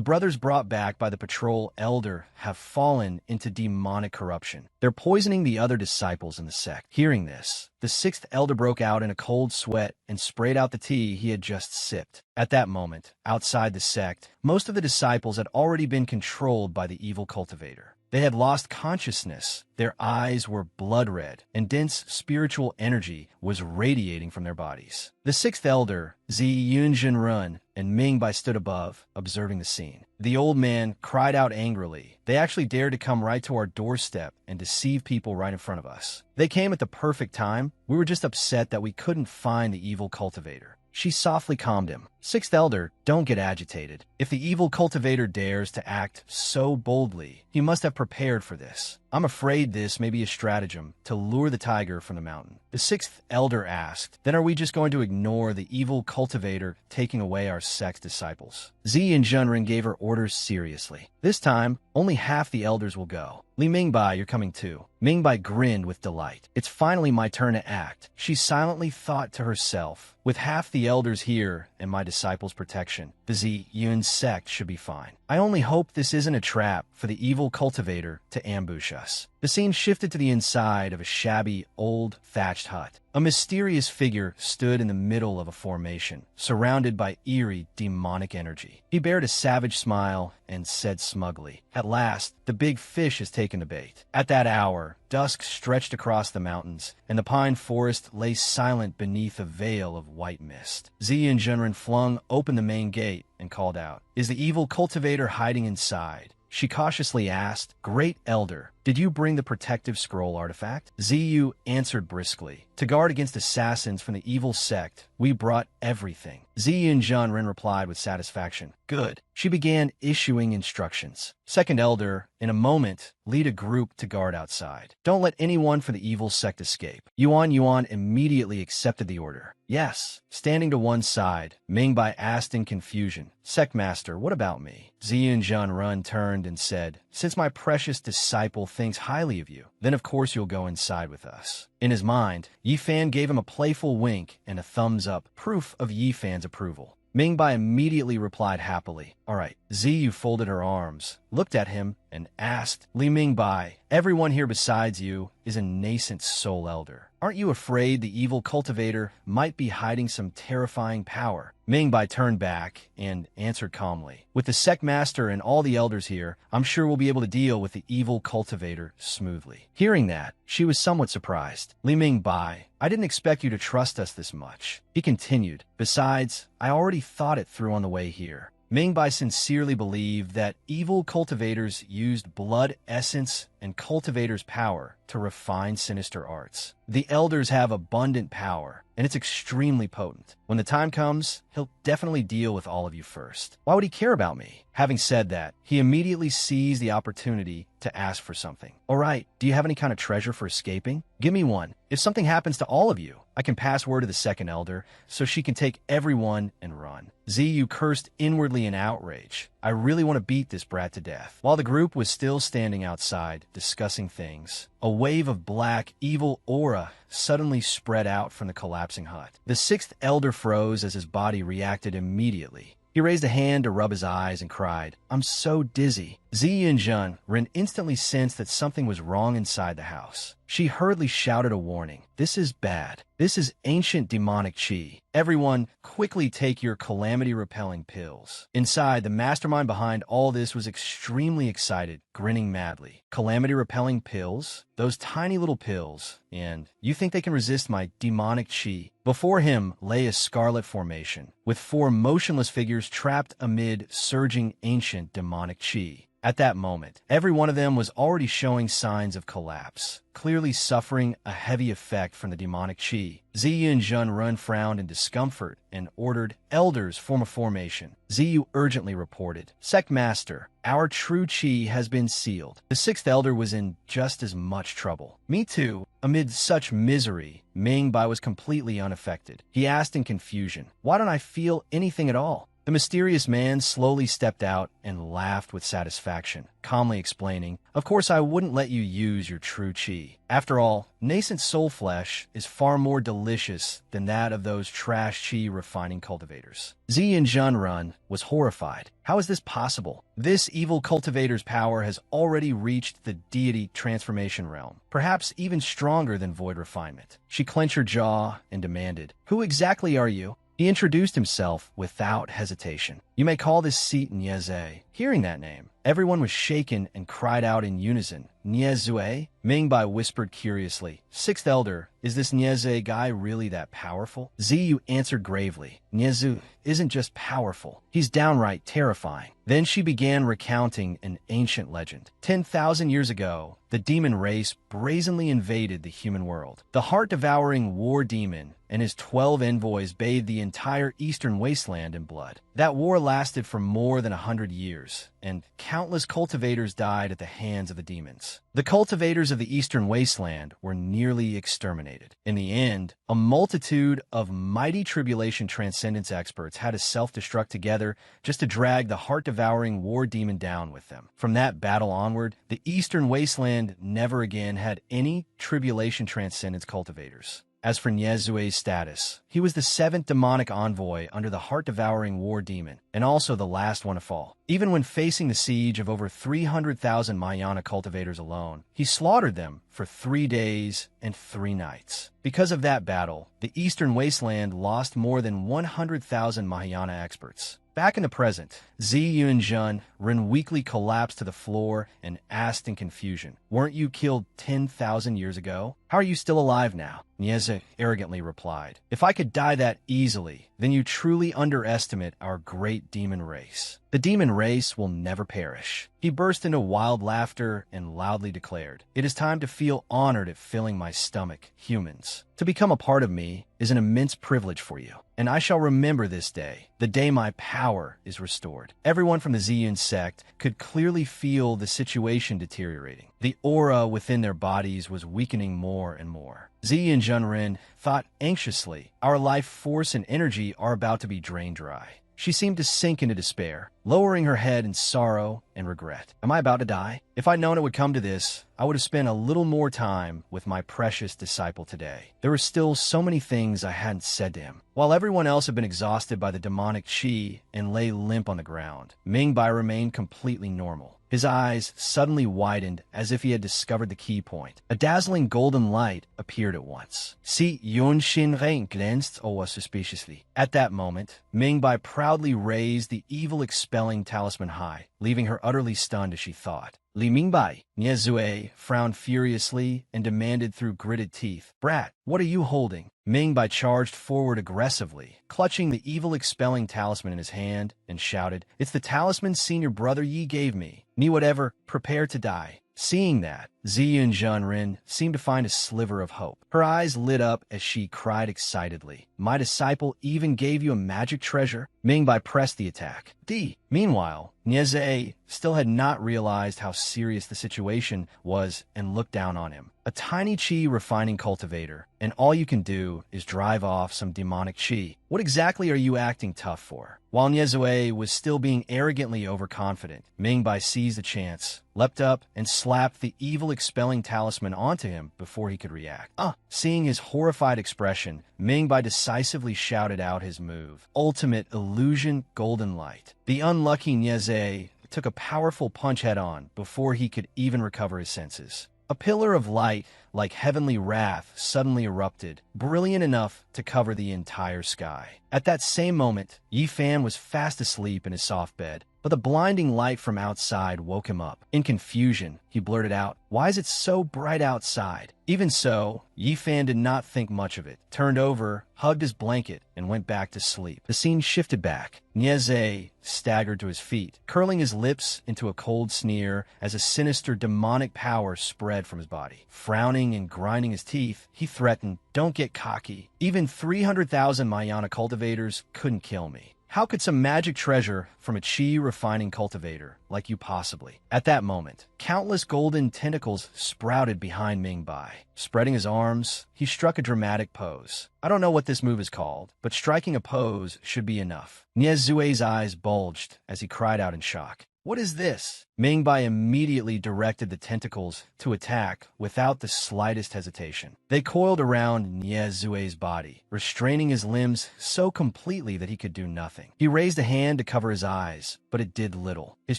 brothers brought back by the patrol elder have fallen into demonic corruption. They're poisoning the other disciples in the sect. Hearing this, the sixth elder broke out in a cold sweat and sprayed out the tea he had just sipped. At that moment, outside the sect, most of the disciples had already been controlled by the evil cultivator. They had lost consciousness, their eyes were blood red, and dense spiritual energy was radiating from their bodies. The sixth elder, Ziyin Zhen and Ming Bai stood above, observing the scene. The old man cried out angrily. They actually dared to come right to our doorstep and deceive people right in front of us. They came at the perfect time. We were just upset that we couldn't find the evil cultivator. She softly calmed him. Sixth elder, don't get agitated. If the evil cultivator dares to act so boldly, he must have prepared for this. I'm afraid this may be a stratagem to lure the tiger from the mountain. The sixth elder asked, then are we just going to ignore the evil cultivator taking away our sect's disciples? Ziyin Zhen gave her orders seriously. This time, only half the elders will go. Li Ming Bai, you're coming too. Ming Bai grinned with delight. It's finally my turn to act. She silently thought to herself, with half the elders here and my disciples' protection, the Ziyin sect should be fine. I only hope this isn't a trap for the evil cultivator to ambush us. The scene shifted to the inside of a shabby, old, thatched hut. A mysterious figure stood in the middle of a formation, surrounded by eerie, demonic energy. He bared a savage smile and said smugly, at last, the big fish has taken the bait. At that hour, dusk stretched across the mountains, and the pine forest lay silent beneath a veil of white mist. Ziyin Zhen flung open the main gate and called out, is the evil cultivator hiding inside? She cautiously asked, Great Elder, "Did you bring the protective scroll artifact?" Ziyu answered briskly. "To guard against assassins from the evil sect, we brought everything." Ziyu and Zhenren replied with satisfaction. "Good." She began issuing instructions. "Second Elder, in a moment, lead a group to guard outside. Don't let anyone from the evil sect escape." Yuan immediately accepted the order. "Yes." Standing to one side, Mingbai asked in confusion, "Sect Master, what about me?" Ziyu and Zhenren turned and said, "Since my precious disciple thinks highly of you, then of course you'll go inside with us." In his mind, Yifan gave him a playful wink and a thumbs up, proof of Yifan's approval. Mingbai immediately replied happily, "All right." Ziyu folded her arms, looked at him, and asked, "Li Mingbai, everyone here besides you is a nascent soul elder. Aren't you afraid the evil cultivator might be hiding some terrifying power?" Mingbai turned back and answered calmly, "With the sect master and all the elders here, I'm sure we'll be able to deal with the evil cultivator smoothly." Hearing that, she was somewhat surprised. "Li Mingbai, I didn't expect you to trust us this much." He continued, "Besides, I already thought it through on the way here." Mingbai sincerely believed that evil cultivators used blood essence and cultivators' power to refine sinister arts. The elders have abundant power, and it's extremely potent. When the time comes, he'll definitely deal with all of you first. Why would he care about me? Having said that, he immediately seized the opportunity to ask for something. "All right, do you have any kind of treasure for escaping? Give me one. If something happens to all of you, I can pass word to the second elder so she can take everyone and run." Ziyu cursed inwardly in outrage. "I really want to beat this brat to death." While the group was still standing outside, discussing things, a wave of black, evil aura suddenly spread out from the collapsing hut. The sixth elder froze as his body reacted immediately. He raised a hand to rub his eyes and cried, "I'm so dizzy." Ziyu and Zhenren instantly sensed that something was wrong inside the house. She hurriedly shouted a warning. "This is bad. This is ancient demonic chi. Everyone, quickly take your calamity-repelling pills." Inside, the mastermind behind all this was extremely excited, grinning madly. "Calamity-repelling pills? Those tiny little pills. And you think they can resist my demonic chi?" Before him lay a scarlet formation, with four motionless figures trapped amid surging ancient demonic chi. At that moment, every one of them was already showing signs of collapse, clearly suffering a heavy effect from the demonic chi. Ziyu and Zhenren frowned in discomfort and ordered, "Elders, form a formation." Ziyu urgently reported, "Sect Master, our true chi has been sealed." The sixth elder was in just as much trouble. "Me too." Amid such misery, Mingbai was completely unaffected. He asked in confusion, "Why don't I feel anything at all?" The mysterious man slowly stepped out and laughed with satisfaction, calmly explaining, "Of course I wouldn't let you use your true chi. After all, nascent soul flesh is far more delicious than that of those trash chi refining cultivators." Ziyu and Zhenren was horrified. How is this possible? This evil cultivator's power has already reached the deity transformation realm, perhaps even stronger than void refinement. She clenched her jaw and demanded, "Who exactly are you?" He introduced himself without hesitation. "You may call this seat Nieze." Hearing that name, everyone was shaken and cried out in unison, "Niezue?" Mingbai whispered curiously, "Sixth Elder, is this Nieze guy really that powerful?" Ziyu answered gravely, "Niezu isn't just powerful, he's downright terrifying." Then she began recounting an ancient legend. 10,000 years ago, the demon race brazenly invaded the human world. The heart-devouring war demon and his 12 envoys bathed the entire eastern wasteland in blood. That war lasted for more than 100 years, and countless cultivators died at the hands of the demons. The cultivators of the eastern wasteland were nearly exterminated. In the end, a multitude of mighty tribulation transcendence experts had to self-destruct together just to drag the heart-devouring war demon down with them. From that battle onward, the eastern wasteland never again had any tribulation transcendence cultivators. As for Niezue's status, he was the seventh demonic envoy under the heart-devouring war demon, and also the last one to fall. Even when facing the siege of over 300,000 Mahayana cultivators alone, he slaughtered them for 3 days and 3 nights. Because of that battle, the Eastern Wasteland lost more than 100,000 Mahayana experts. Back in the present, Ziyu and Zhenren weakly collapsed to the floor and asked in confusion, "Weren't you killed 10,000 years ago?" How are you still alive now? Nieze arrogantly replied. If I could die that easily, then you truly underestimate our great demon race. The demon race will never perish. He burst into wild laughter and loudly declared, It is time to feel honored at filling my stomach, humans. To become a part of me is an immense privilege for you, and I shall remember this day, the day my power is restored. Everyone from the Ziyun sect could clearly feel the situation deteriorating. The aura within their bodies was weakening more and more. Ziyun Junren thought anxiously, our life force and energy are about to be drained dry. She seemed to sink into despair, lowering her head in sorrow and regret. Am I about to die? If I'd known it would come to this, I would have spent a little more time with my precious disciple today. There were still so many things I hadn't said to him. While everyone else had been exhausted by the demonic qi and lay limp on the ground, Mingbai remained completely normal. His eyes suddenly widened as if he had discovered the key point. A dazzling golden light appeared at once. Si Yunshin Ren glanced over suspiciously. At that moment, Mingbai proudly raised the evil expelling talisman high, leaving her utterly stunned as she thought. Li Mingbai, Niezue frowned furiously and demanded through gritted teeth, Brat, what are you holding? Mingbai charged forward aggressively, clutching the evil expelling talisman in his hand, and shouted, It's the talisman senior brother Yi gave me. Me whatever, prepare to die. Seeing that, Ziyun Junren seemed to find a sliver of hope. Her eyes lit up as she cried excitedly. My disciple even gave you a magic treasure? Mingbai pressed the attack. D. Meanwhile, Nieze still had not realized how serious the situation was and looked down on him. A tiny qi refining cultivator, and all you can do is drive off some demonic qi. What exactly are you acting tough for? While Niezue was still being arrogantly overconfident, Mingbai seized the chance, leapt up, and slapped the evil expelling talisman onto him before he could react. Seeing his horrified expression, Mingbai decisively shouted out his move, Ultimate Illusion Golden Light. The unlucky Nieze took a powerful punch head-on before he could even recover his senses. A pillar of light, like heavenly wrath, suddenly erupted, brilliant enough to cover the entire sky. At that same moment, Yi Fan was fast asleep in his soft bed, but the blinding light from outside woke him up. In confusion, he blurted out, Why is it so bright outside? Even so, Yi Fan did not think much of it, turned over, hugged his blanket, and went back to sleep. The scene shifted back. Nieze staggered to his feet, curling his lips into a cold sneer as a sinister demonic power spread from his body. Frowning and grinding his teeth, he threatened, Don't get cocky. Even 300,000 Mayana cultivators couldn't kill me. How could some magic treasure from a qi refining cultivator like you possibly? At that moment, countless golden tentacles sprouted behind Mingbai. Spreading his arms, he struck a dramatic pose. I don't know what this move is called, but striking a pose should be enough. Niezue's eyes bulged as he cried out in shock. What is this? Mingbai immediately directed the tentacles to attack without the slightest hesitation. They coiled around Niezue's body, restraining his limbs so completely that he could do nothing. He raised a hand to cover his eyes, but it did little. His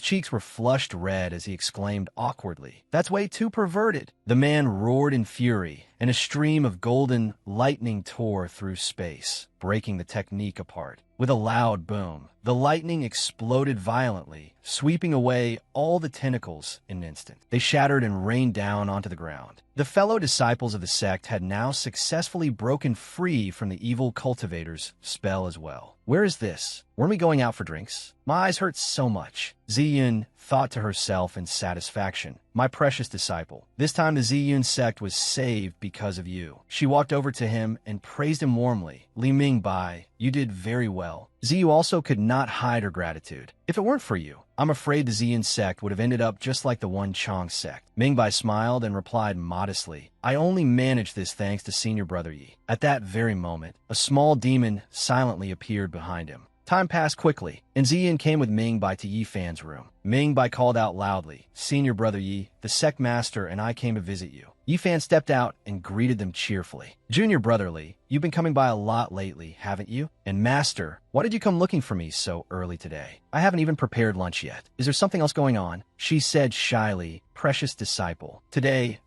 cheeks were flushed red as he exclaimed awkwardly, That's way too perverted. The man roared in fury, and a stream of golden lightning tore through space, breaking the technique apart. With a loud boom, the lightning exploded violently, sweeping away all the tentacles in an instant. They shattered and rained down onto the ground. The fellow disciples of the sect had now successfully broken free from the evil cultivator's spell as well. Where is this? Weren't we going out for drinks? My eyes hurt so much. Ziyun thought to herself in satisfaction. My precious disciple, this time the Ziyun sect was saved because of you. She walked over to him and praised him warmly. Li Mingbai, you did very well. Ziyu also could not hide her gratitude. If it weren't for you, I'm afraid the Ziyun sect would have ended up just like the One Chong sect. Mingbai smiled and replied modestly, I only managed this thanks to Senior Brother Yi. At that very moment, a small demon silently appeared behind him. Time passed quickly, and Ziyun came with Mingbai to Yi Fan's room. Mingbai called out loudly, Senior Brother Yi, the sect master and I came to visit you. Yi Fan stepped out and greeted them cheerfully. Junior Brother Li, you've been coming by a lot lately, haven't you? And Master, why did you come looking for me so early today? I haven't even prepared lunch yet. Is there something else going on? She said shyly, Precious disciple. Today,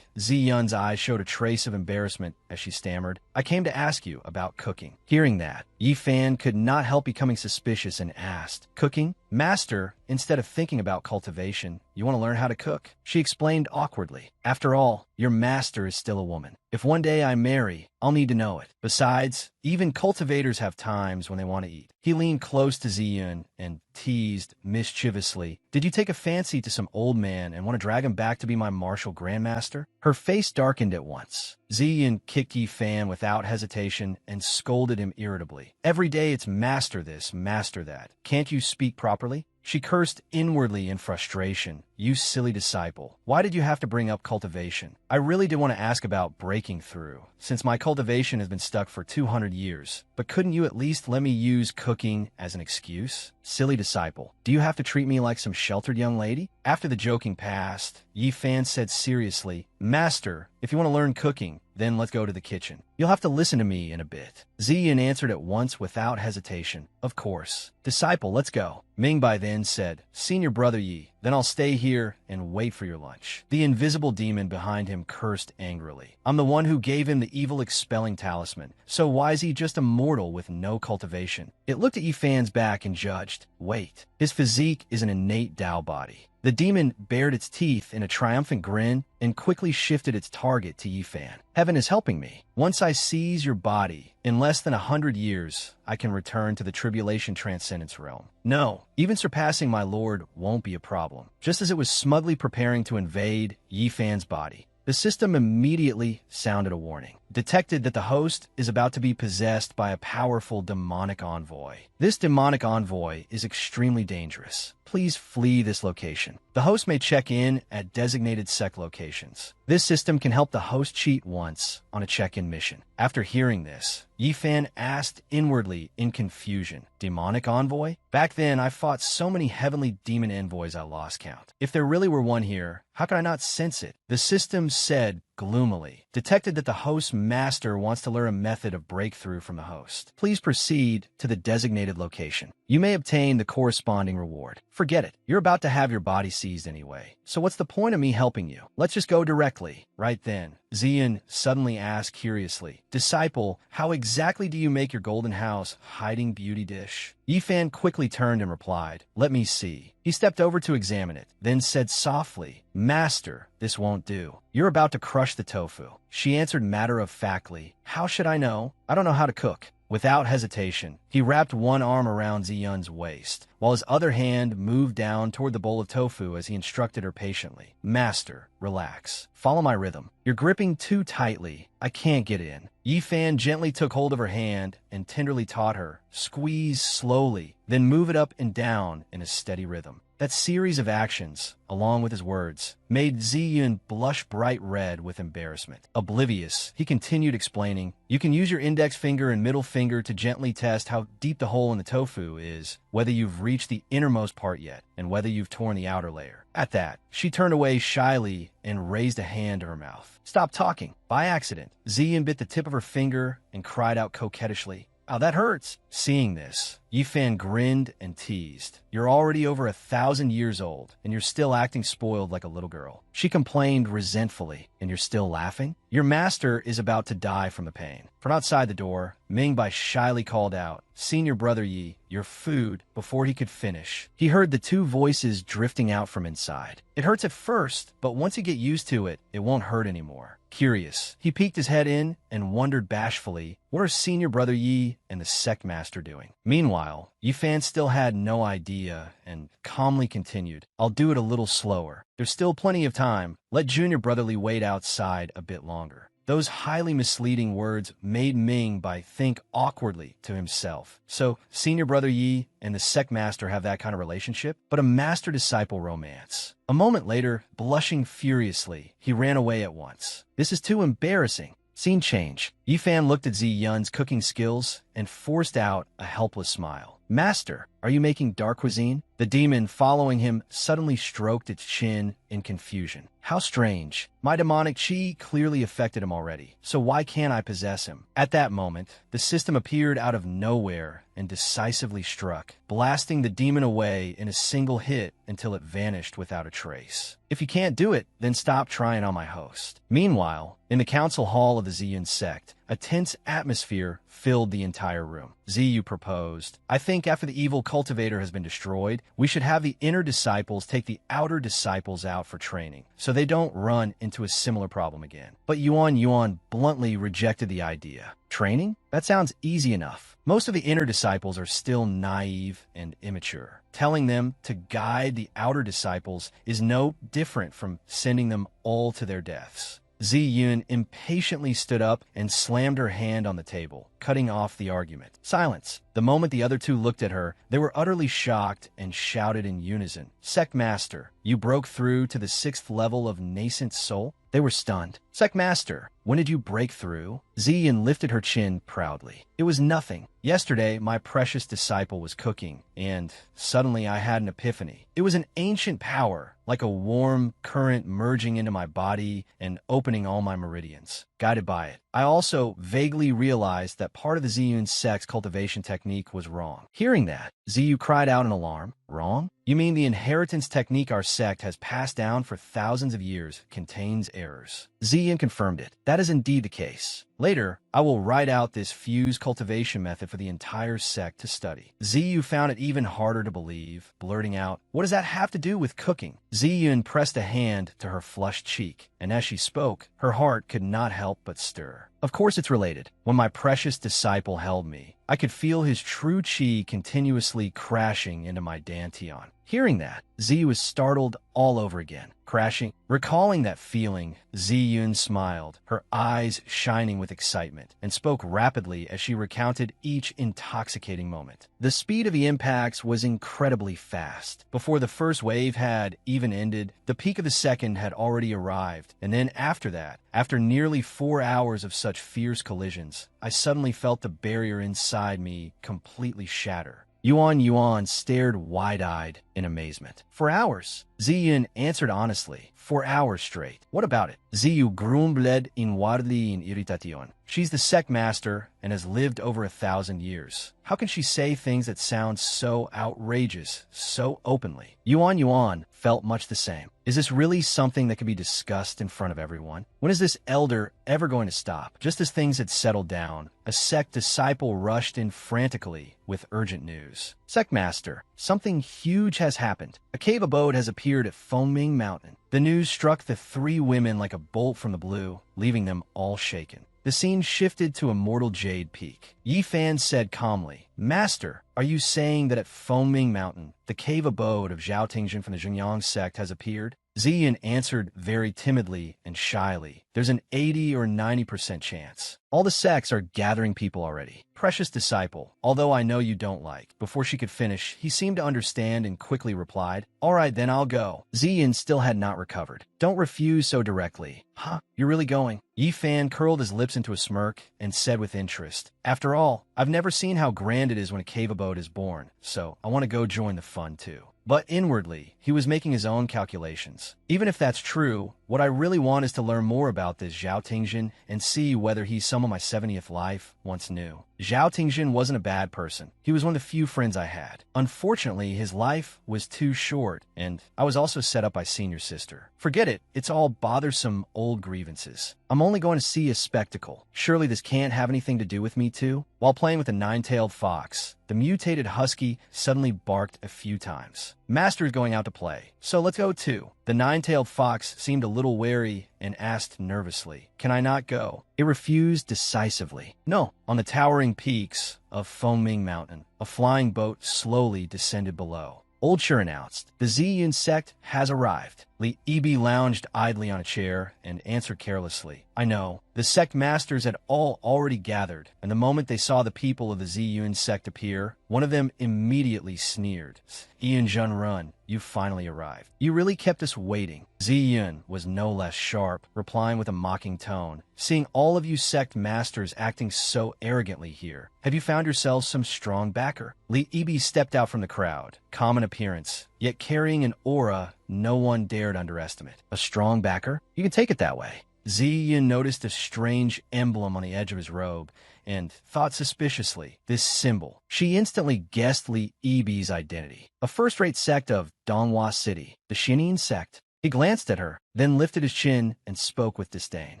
Ziyun's eyes showed a trace of embarrassment as she stammered. "I came to ask you about cooking." Hearing that, Yi Fan could not help becoming suspicious and asked, "Cooking? Master, instead of thinking about cultivation, you want to learn how to cook?" She explained awkwardly. "After all, your master is still a woman. If one day I marry, I'll need to know it. Besides, even cultivators have times when they want to eat." He leaned close to Ziyun and teased mischievously, "Did you take a fancy to some old man and want to drag him back to be my martial grandmaster?" Her face darkened at once. Ziyun kicked Yi Fan without hesitation and scolded him irritably. "Every day it's master this, master that. Can't you speak properly?" She cursed inwardly in frustration. "You silly disciple. Why did you have to bring up cultivation? I really did want to ask about breaking through, since my cultivation has been stuck for 200 years. But couldn't you at least let me use cooking as an excuse? Silly disciple. Do you have to treat me like some sheltered young lady?" After the joking passed, Yi Fan said seriously, "Master, if you want to learn cooking, then let's go to the kitchen. You'll have to listen to me in a bit." Ziyin answered at once without hesitation, "Of course. Disciple, let's go." Ming by then said, "Senior brother Yi, then I'll stay here and wait for your lunch." The invisible demon behind him cursed angrily. "I'm the one who gave him the evil expelling talisman, so why is he just a mortal with no cultivation?" It looked at Yi Fan's back and judged, "Wait, his physique is an innate Tao body." The demon bared its teeth in a triumphant grin and quickly shifted its target to Yi Fan. "Heaven is helping me. Once I seize your body, in less than 100 years, I can return to the Tribulation Transcendence realm. No, even surpassing my lord won't be a problem." Just as it was smugly preparing to invade Yi Fan's body, the system immediately sounded a warning. Detected that the host is about to be possessed by a powerful demonic envoy. This demonic envoy is extremely dangerous. Please flee this location. The host may check in at designated sect locations. This system can help the host cheat once on a check-in mission. After hearing this, Yi Fan asked inwardly in confusion, "Demonic envoy? Back then, I fought so many heavenly demon envoys I lost count. If there really were one here, how could I not sense it?" The system said gloomily. Detected that the host's master wants to learn a method of breakthrough from the host. Please proceed to the designated location. You may obtain the corresponding reward. Forget it. You're about to have your body seized anyway. So what's the point of me helping you? Let's just go directly. Right then, Ziyin suddenly asked curiously, "Disciple, how exactly do you make your golden house hiding beauty dish?" Yi Fan quickly turned and replied, "Let me see." He stepped over to examine it, then said softly, "Master, this won't do. You're about to crush the tofu." She answered matter-of-factly, "How should I know? I don't know how to cook." Without hesitation, he wrapped one arm around Ziyun's waist, while his other hand moved down toward the bowl of tofu as he instructed her patiently. "Master, relax. Follow my rhythm. You're gripping too tightly. I can't get in." Yi Fan gently took hold of her hand and tenderly taught her, "Squeeze slowly, then move it up and down in a steady rhythm." That series of actions, along with his words, made Ziyun blush bright red with embarrassment. Oblivious, he continued explaining, "You can use your index finger and middle finger to gently test how deep the hole in the tofu is, whether you've reached the innermost part yet, and whether you've torn the outer layer." At that, she turned away shyly and raised a hand to her mouth. "Stop talking." By accident, Ziyun bit the tip of her finger and cried out coquettishly, "Oh, that hurts." Seeing this, Yi Fan grinned and teased, "You're already over 1,000 years old, and you're still acting spoiled like a little girl." She complained resentfully, "And you're still laughing? Your master is about to die from the pain." From outside the door, Ming Bai shyly called out, "Senior brother Yi, your food," before he could finish. He heard the two voices drifting out from inside. "It hurts at first, but once you get used to it, it won't hurt anymore." Curious, he peeked his head in and wondered bashfully, what are Senior brother Yi and the sect master doing? Meanwhile, Yi Fan still had no idea and calmly continued, "I'll do it a little slower. There's still plenty of time. Let Junior brotherly wait outside a bit longer." Those highly misleading words made Ming Bai think awkwardly to himself. So, Senior brother Yi and the sect master have that kind of relationship? But a master-disciple romance. A moment later, blushing furiously, he ran away at once. "This is too embarrassing." Scene change. Yi Fan looked at Ziyun's cooking skills and forced out a helpless smile. Master, are you making dark cuisine? The demon following him suddenly stroked its chin in confusion. How strange. My demonic chi clearly affected him already, so why can't I possess him? At that moment, the system appeared out of nowhere and decisively struck, blasting the demon away in a single hit until it vanished without a trace. If you can't do it, then stop trying on my host. Meanwhile, in the council hall of the Ziyun sect, a tense atmosphere filled the entire room. Ziyu proposed, I think after the evil cultivator has been destroyed, we should have the inner disciples take the outer disciples out for training, so they don't run into a similar problem again. But Yuan bluntly rejected the idea. Training? That sounds easy enough. Most of the inner disciples are still naive and immature. Telling them to guide the outer disciples is no different from sending them all to their deaths. Ziyun impatiently stood up and slammed her hand on the table, cutting off the argument. Silence. The moment the other two looked at her, they were utterly shocked and shouted in unison, Sect Master, you broke through to the 6th level of nascent soul? They were stunned. Sect Master, when did you break through? Ziyun lifted her chin proudly. It was nothing. Yesterday, my precious disciple was cooking, and suddenly I had an epiphany. It was an ancient power, like a warm current merging into my body and opening all my meridians. Guided by it, I also vaguely realized that part of the Ziyun sect's cultivation technique was wrong. Hearing that, Ziyu cried out in alarm. Wrong? You mean the inheritance technique our sect has passed down for thousands of years contains errors? Ziyun confirmed it. That is indeed the case. Later, I will write out this fused cultivation method for the entire sect to study. Ziyu found it even harder to believe, blurting out, what does that have to do with cooking? Ziyun pressed a hand to her flushed cheek, and as she spoke, her heart could not help but stir. Of course it's related. When my precious disciple held me, I could feel his true chi continuously crashing into my dantian. Hearing that, Ziyu was startled all over again. Crashing. Recalling that feeling, Ziyun smiled, her eyes shining with excitement, and spoke rapidly as she recounted each intoxicating moment. The speed of the impacts was incredibly fast. Before the first wave had even ended, the peak of the second had already arrived, and then after that, after nearly 4 hours of such fierce collisions, I suddenly felt the barrier inside me completely shatter. Yuan stared wide-eyed in amazement. 4 hours? Ziyun answered honestly. 4 hours straight. What about it? Ziyu grumbled inwardly in irritation. She's the sect master and has lived over 1,000 years. How can she say things that sound so outrageous, so openly? Yuan felt much the same. Is this really something that can be discussed in front of everyone? When is this elder ever going to stop? Just as things had settled down, a sect disciple rushed in frantically with urgent news. Sect master, something huge has happened. A cave abode has appeared at Foaming Mountain. The news struck the 3 women like a bolt from the blue, leaving them all shaken. The scene shifted to a mortal jade peak. Yifan said calmly, Master, are you saying that at Foaming Mountain, the cave abode of Zhao Tingjin from the Zhenyang sect has appeared? Ziyun answered very timidly and shyly. There's an 80 or 90% chance. All the sects are gathering people already. Precious disciple, although I know you don't like. Before she could finish, he seemed to understand and quickly replied, All right, then I'll go. Ziyun still had not recovered. Don't refuse so directly. Huh? You're really going? Yifan curled his lips into a smirk and said with interest, After all, I've never seen how grand it is when a cave abode is born, so I want to go join the fun too. But inwardly, he was making his own calculations. Even if that's true, what I really want is to learn more about this Zhao Tingjin and see whether he's someone my 70th life once knew. Zhao Tingjin wasn't a bad person. He was one of the few friends I had. Unfortunately, his life was too short, and I was also set up by Senior Sister. Forget it, it's all bothersome old grievances. I'm only going to see a spectacle. Surely this can't have anything to do with me too? While playing with the 9-tailed fox, the mutated husky suddenly barked a few times. Master's going out to play, so let's go too. The 9-tailed fox seemed a little wary and asked nervously, Can I not go? It refused decisively. No. On the towering peaks of Foaming Mountain, a flying boat slowly descended below. Old Sure announced, The Ziyun sect has arrived. Li Yibi lounged idly on a chair and answered carelessly. I know. The sect masters had all already gathered, and the moment they saw the people of the Ziyun sect appear, one of them immediately sneered. Ian Junrun, you finally arrived. You really kept us waiting. Ziyun was no less sharp, replying with a mocking tone. Seeing all of you sect masters acting so arrogantly here, have you found yourselves some strong backer? Li Yibi stepped out from the crowd, calm in appearance, yet carrying an aura no one dared underestimate. A strong backer? You can take it that way. Ziyun noticed a strange emblem on the edge of his robe and thought suspiciously, this symbol. She instantly guessed Li Yibi's identity. A first-rate sect of Donghua City, the Xinin sect. He glanced at her, then lifted his chin and spoke with disdain.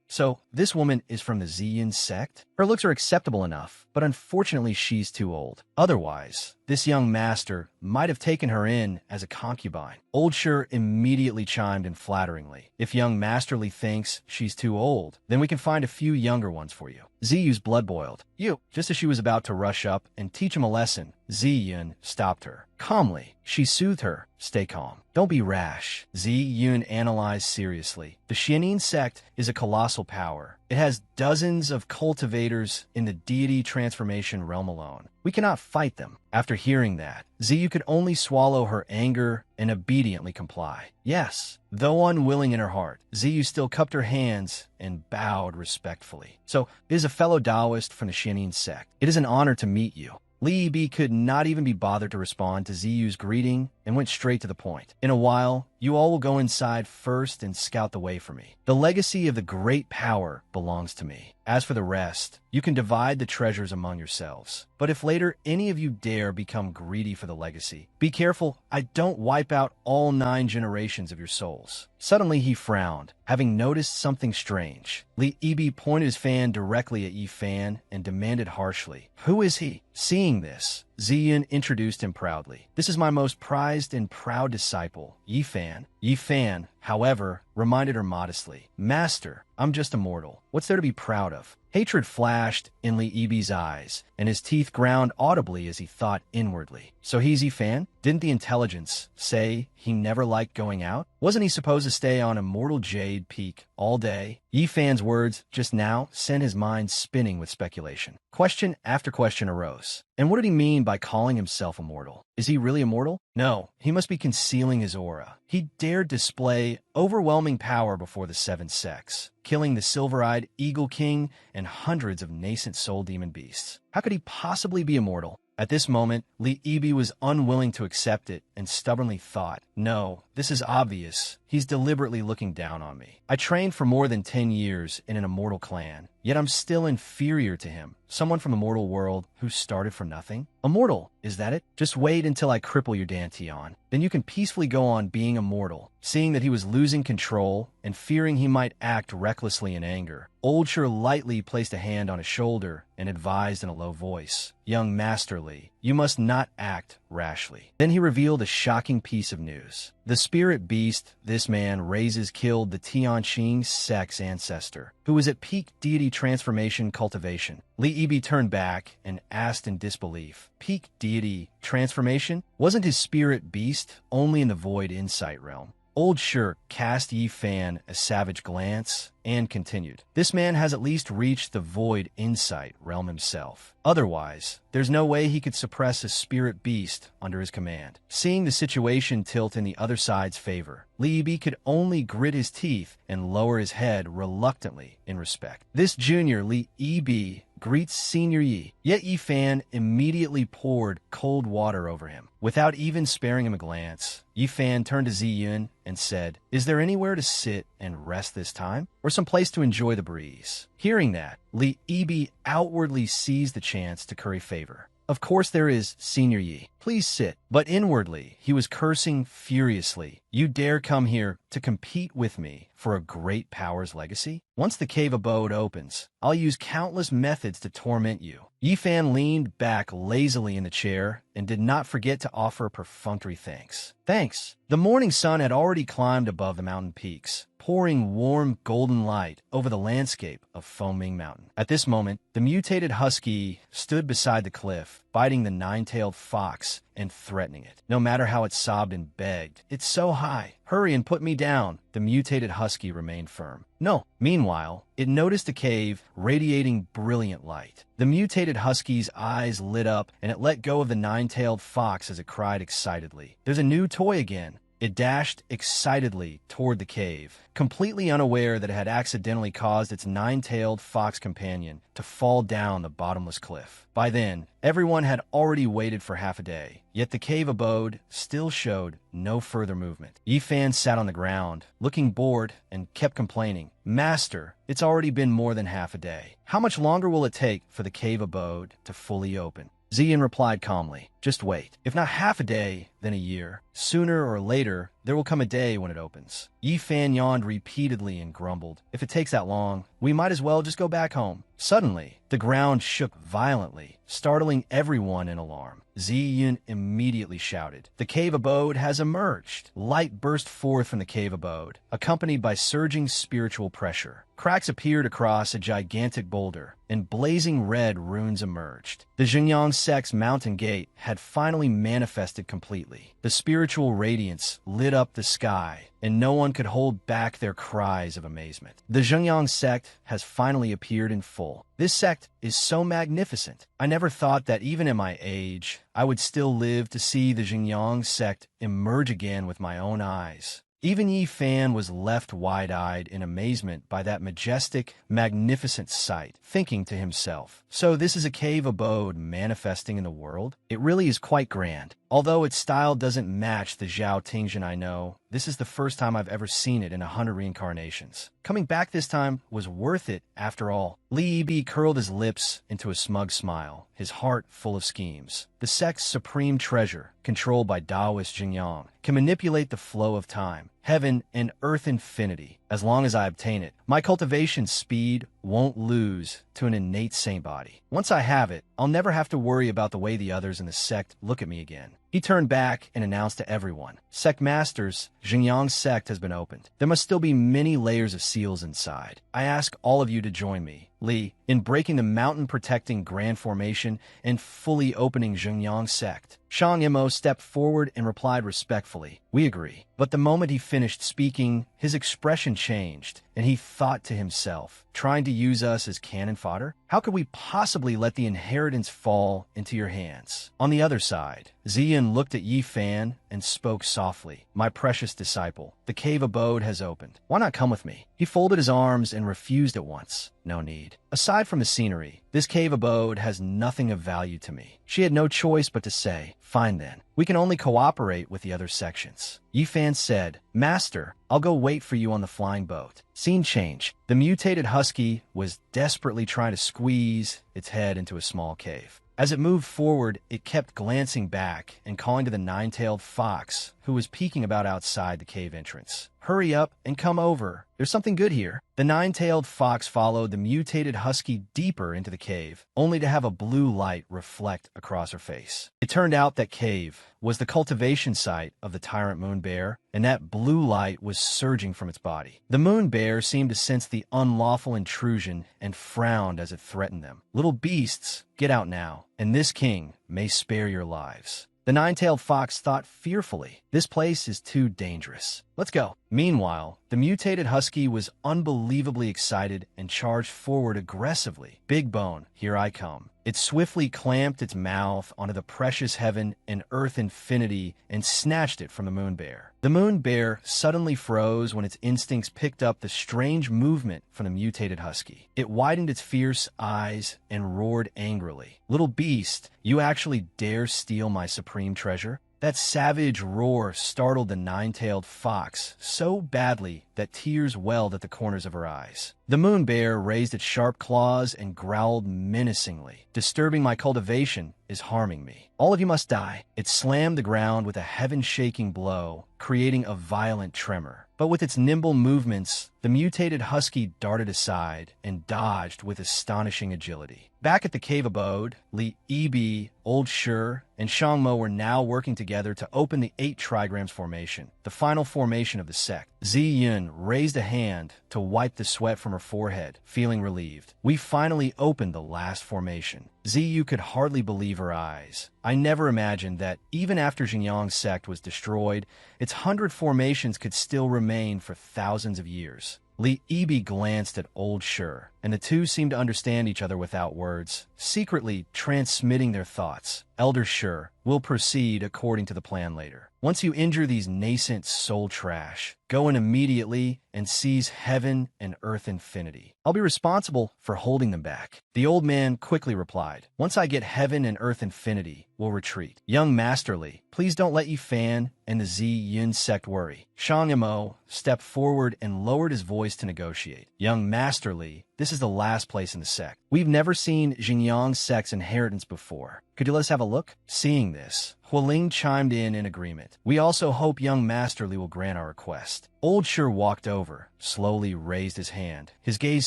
So, this woman is from the Ziyun sect? Her looks are acceptable enough, but unfortunately she's too old. Otherwise, this young master might have taken her in as a concubine. Old Shur immediately chimed in flatteringly. If young Masterly thinks she's too old, then we can find a few younger ones for you. Ziyu's blood boiled. You, just as she was about to rush up and teach him a lesson, Ziyun stopped her. Calmly, she soothed her. Stay calm. Don't be rash. Ziyun analyzed seriously. The Xinin sect is a colossal power. It has dozens of cultivators in the deity transformation realm alone. We cannot fight them. After hearing that, Ziyu could only swallow her anger and obediently comply. Yes, though unwilling in her heart, Ziyu still cupped her hands and bowed respectfully. So, it is a fellow Taoist from the Xinin sect. It is an honor to meet you. Li Yibi could not even be bothered to respond to Ziyu's greeting and went straight to the point. In a while, you all will go inside first and scout the way for me. The legacy of the great power belongs to me. As for the rest, you can divide the treasures among yourselves. But if later any of you dare become greedy for the legacy, be careful I don't wipe out all 9 generations of your souls. Suddenly he frowned, having noticed something strange. Li Yibi pointed his fan directly at Yi Fan and demanded harshly, "Who is he?" Seeing this, Ziyun introduced him proudly. This is my most prized and proud disciple, Yi Fan. Yi Fan, however, reminded her modestly, "Master, I'm just a mortal. What's there to be proud of?" Hatred flashed in Li Yibi's eyes, and his teeth ground audibly as he thought inwardly. So he's Yi Fan? Didn't the intelligence say he never liked going out? Wasn't he supposed to stay on Immortal Jade Peak all day? Yi Fan's words just now sent his mind spinning with speculation. Question after question arose. And what did he mean by calling himself immortal? Is he really immortal? No, he must be concealing his aura. He dared display overwhelming power before the 7 sects, killing the silver-eyed Eagle King and hundreds of nascent soul demon beasts. How could he possibly be immortal? At this moment, Li Yibi was unwilling to accept it and stubbornly thought, no, this is obvious. He's deliberately looking down on me. I trained for more than 10 years in an immortal clan, yet I'm still inferior to him. Someone from the mortal world who started from nothing? Immortal, is that it? Just wait until I cripple your Dantian. Then you can peacefully go on being immortal. Seeing that he was losing control and fearing he might act recklessly in anger, Old Shur lightly placed a hand on his shoulder and advised in a low voice, "Young Masterly, you must not act rashly." Then he revealed a shocking piece of news. The spirit beast this man raises killed the Tianqing sect's ancestor, who was at peak deity transformation cultivation. Li Yibi turned back and asked in disbelief, "Peak deity transformation? Wasn't his spirit beast only in the void insight realm?" Old Shur cast Yi Fan a savage glance and continued, "This man has at least reached the void insight realm himself. Otherwise, there's no way he could suppress a spirit beast under his command." Seeing the situation tilt in the other side's favor, Li Yibi could only grit his teeth and lower his head reluctantly in respect. This junior Li Yibi greets Senior Yi, yet Yi Fan immediately poured cold water over him. Without even sparing him a glance, Yi Fan turned to Ziyun and said, "Is there anywhere to sit and rest this time? Or some place to enjoy the breeze?" Hearing that, Li Yibi outwardly seized the chance to curry favor. "Of course there is, Senior Yi. Please sit." But inwardly, he was cursing furiously. "You dare come here to compete with me for a great power's legacy? Once the cave abode opens, I'll use countless methods to torment you." Yi Fan leaned back lazily in the chair and did not forget to offer perfunctory thanks. "Thanks." The morning sun had already climbed above the mountain peaks, pouring warm golden light over the landscape of Foaming Mountain. At this moment, the mutated husky stood beside the cliff, biting the nine-tailed fox and threatening it. No matter how it sobbed and begged, "It's so high. Hurry and put me down." The mutated husky remained firm. "No." Meanwhile, it noticed a cave radiating brilliant light. The mutated husky's eyes lit up, and it let go of the nine-tailed fox as it cried excitedly, "There's a new toy again." It dashed excitedly toward the cave, completely unaware that it had accidentally caused its nine-tailed fox companion to fall down the bottomless cliff. By then, everyone had already waited for half a day, yet the cave abode still showed no further movement. Yifan sat on the ground, looking bored, and kept complaining, "Master, it's already been more than half a day. How much longer will it take for the cave abode to fully open?" Ziyan replied calmly, "Just wait. If not half a day, then a year. Sooner or later, there will come a day when it opens." Yifan yawned repeatedly and grumbled, "If it takes that long, we might as well just go back home." Suddenly, the ground shook violently, startling everyone in alarm. Ziyan immediately shouted, "The cave abode has emerged!" Light burst forth from the cave abode, accompanied by surging spiritual pressure. Cracks appeared across a gigantic boulder, and blazing red runes emerged. The Xinjiang sect's mountain gate had finally manifested completely. The spiritual radiance lit up the sky, and no one could hold back their cries of amazement. The Xinjiang sect has finally appeared in full. This sect is so magnificent. I never thought that even at my age, I would still live to see the Xinjiang sect emerge again with my own eyes. Even Yi Fan was left wide-eyed in amazement by that majestic, magnificent sight, thinking to himself, "So this is a cave abode manifesting in the world? It really is quite grand. Although its style doesn't match the Zhao Tingjin I know, this is the first time I've ever seen it in 100 reincarnations. Coming back this time was worth it after all." Li Yibi curled his lips into a smug smile, his heart full of schemes. The sect's supreme treasure, controlled by Taoist Xinjiang, can manipulate the flow of time, heaven, and earth infinity. As long as I obtain it, my cultivation speed won't lose to an innate saint body. Once I have it, I'll never have to worry about the way the others in the sect look at me again. He turned back and announced to everyone, "Sect Masters, Xinjiang's sect has been opened. There must still be many layers of seals inside. I ask all of you to join me, Li, in breaking the mountain-protecting Grand Formation and fully opening Xinjiang sect." Shang Yimou stepped forward and replied respectfully, "We agree." But the moment he finished speaking, his expression changed, and he thought to himself, "Trying to use us as cannon fodder? How could we possibly let the inheritance fall into your hands?" On the other side, Ziyan looked at Yi Fan and spoke softly, "My precious disciple, the cave abode has opened. Why not come with me?" He folded his arms and refused at once. "No need. Aside from the scenery, this cave abode has nothing of value to me." She had no choice but to say, "Fine then. We can only cooperate with the other sections." Yifan said, "Master, I'll go wait for you on the flying boat." Scene change. The mutated husky was desperately trying to squeeze its head into a small cave. As it moved forward, it kept glancing back and calling to the nine-tailed fox, who was peeking about outside the cave entrance. "Hurry up and come over. There's something good here." The nine-tailed fox followed the mutated husky deeper into the cave, only to have a blue light reflect across her face. It turned out that cave was the cultivation site of the tyrant moon bear, and that blue light was surging from its body. The moon bear seemed to sense the unlawful intrusion and frowned as it threatened them. "Little beasts, get out now, and this king may spare your lives." The nine-tailed fox thought fearfully, "This place is too dangerous. Let's go." Meanwhile, the mutated husky was unbelievably excited and charged forward aggressively. "Big Bone, here I come." It swiftly clamped its mouth onto the precious heaven and earth infinity and snatched it from the moon bear. The moon bear suddenly froze when its instincts picked up the strange movement from the mutated husky. It widened its fierce eyes and roared angrily, "Little beast, you actually dare steal my supreme treasure?" That savage roar startled the nine-tailed fox so badly that tears welled at the corners of her eyes. The moon bear raised its sharp claws and growled menacingly. "Disturbing my cultivation is harming me. All of you must die." It slammed the ground with a heaven-shaking blow, creating a violent tremor. But with its nimble movements, the mutated husky darted aside and dodged with astonishing agility. Back at the cave abode, Li Yibi, Old Shi, and Shangmo were now working together to open the 8 trigrams formation, the final formation of the sect. Ziyun Yun raised a hand to wipe the sweat from her forehead, feeling relieved. We finally opened the last formation. Ziyu could hardly believe her eyes. I never imagined that, even after Xinjiang's sect was destroyed, its 100 formations could still remain for thousands of years. Li Yibi glanced at Old Shur, and the two seemed to understand each other without words, secretly transmitting their thoughts. Elder Shur, we'll proceed according to the plan later. Once you injure these nascent soul trash, go in immediately and seize heaven and earth infinity. I'll be responsible for holding them back. The old man quickly replied, once I get heaven and earth infinity, we'll retreat. Young Masterly, please don't let Yifan and the Yun sect worry. Shang Yamo stepped forward and lowered his voice to negotiate. Young Masterly, this is the last place in the sect. We've never seen Xinjiang's sect's inheritance before. Could you let us have a look? Seeing this, Hualing chimed in agreement. We also hope young Masterly will grant our request. Old Shur walked over, slowly raised his hand, his gaze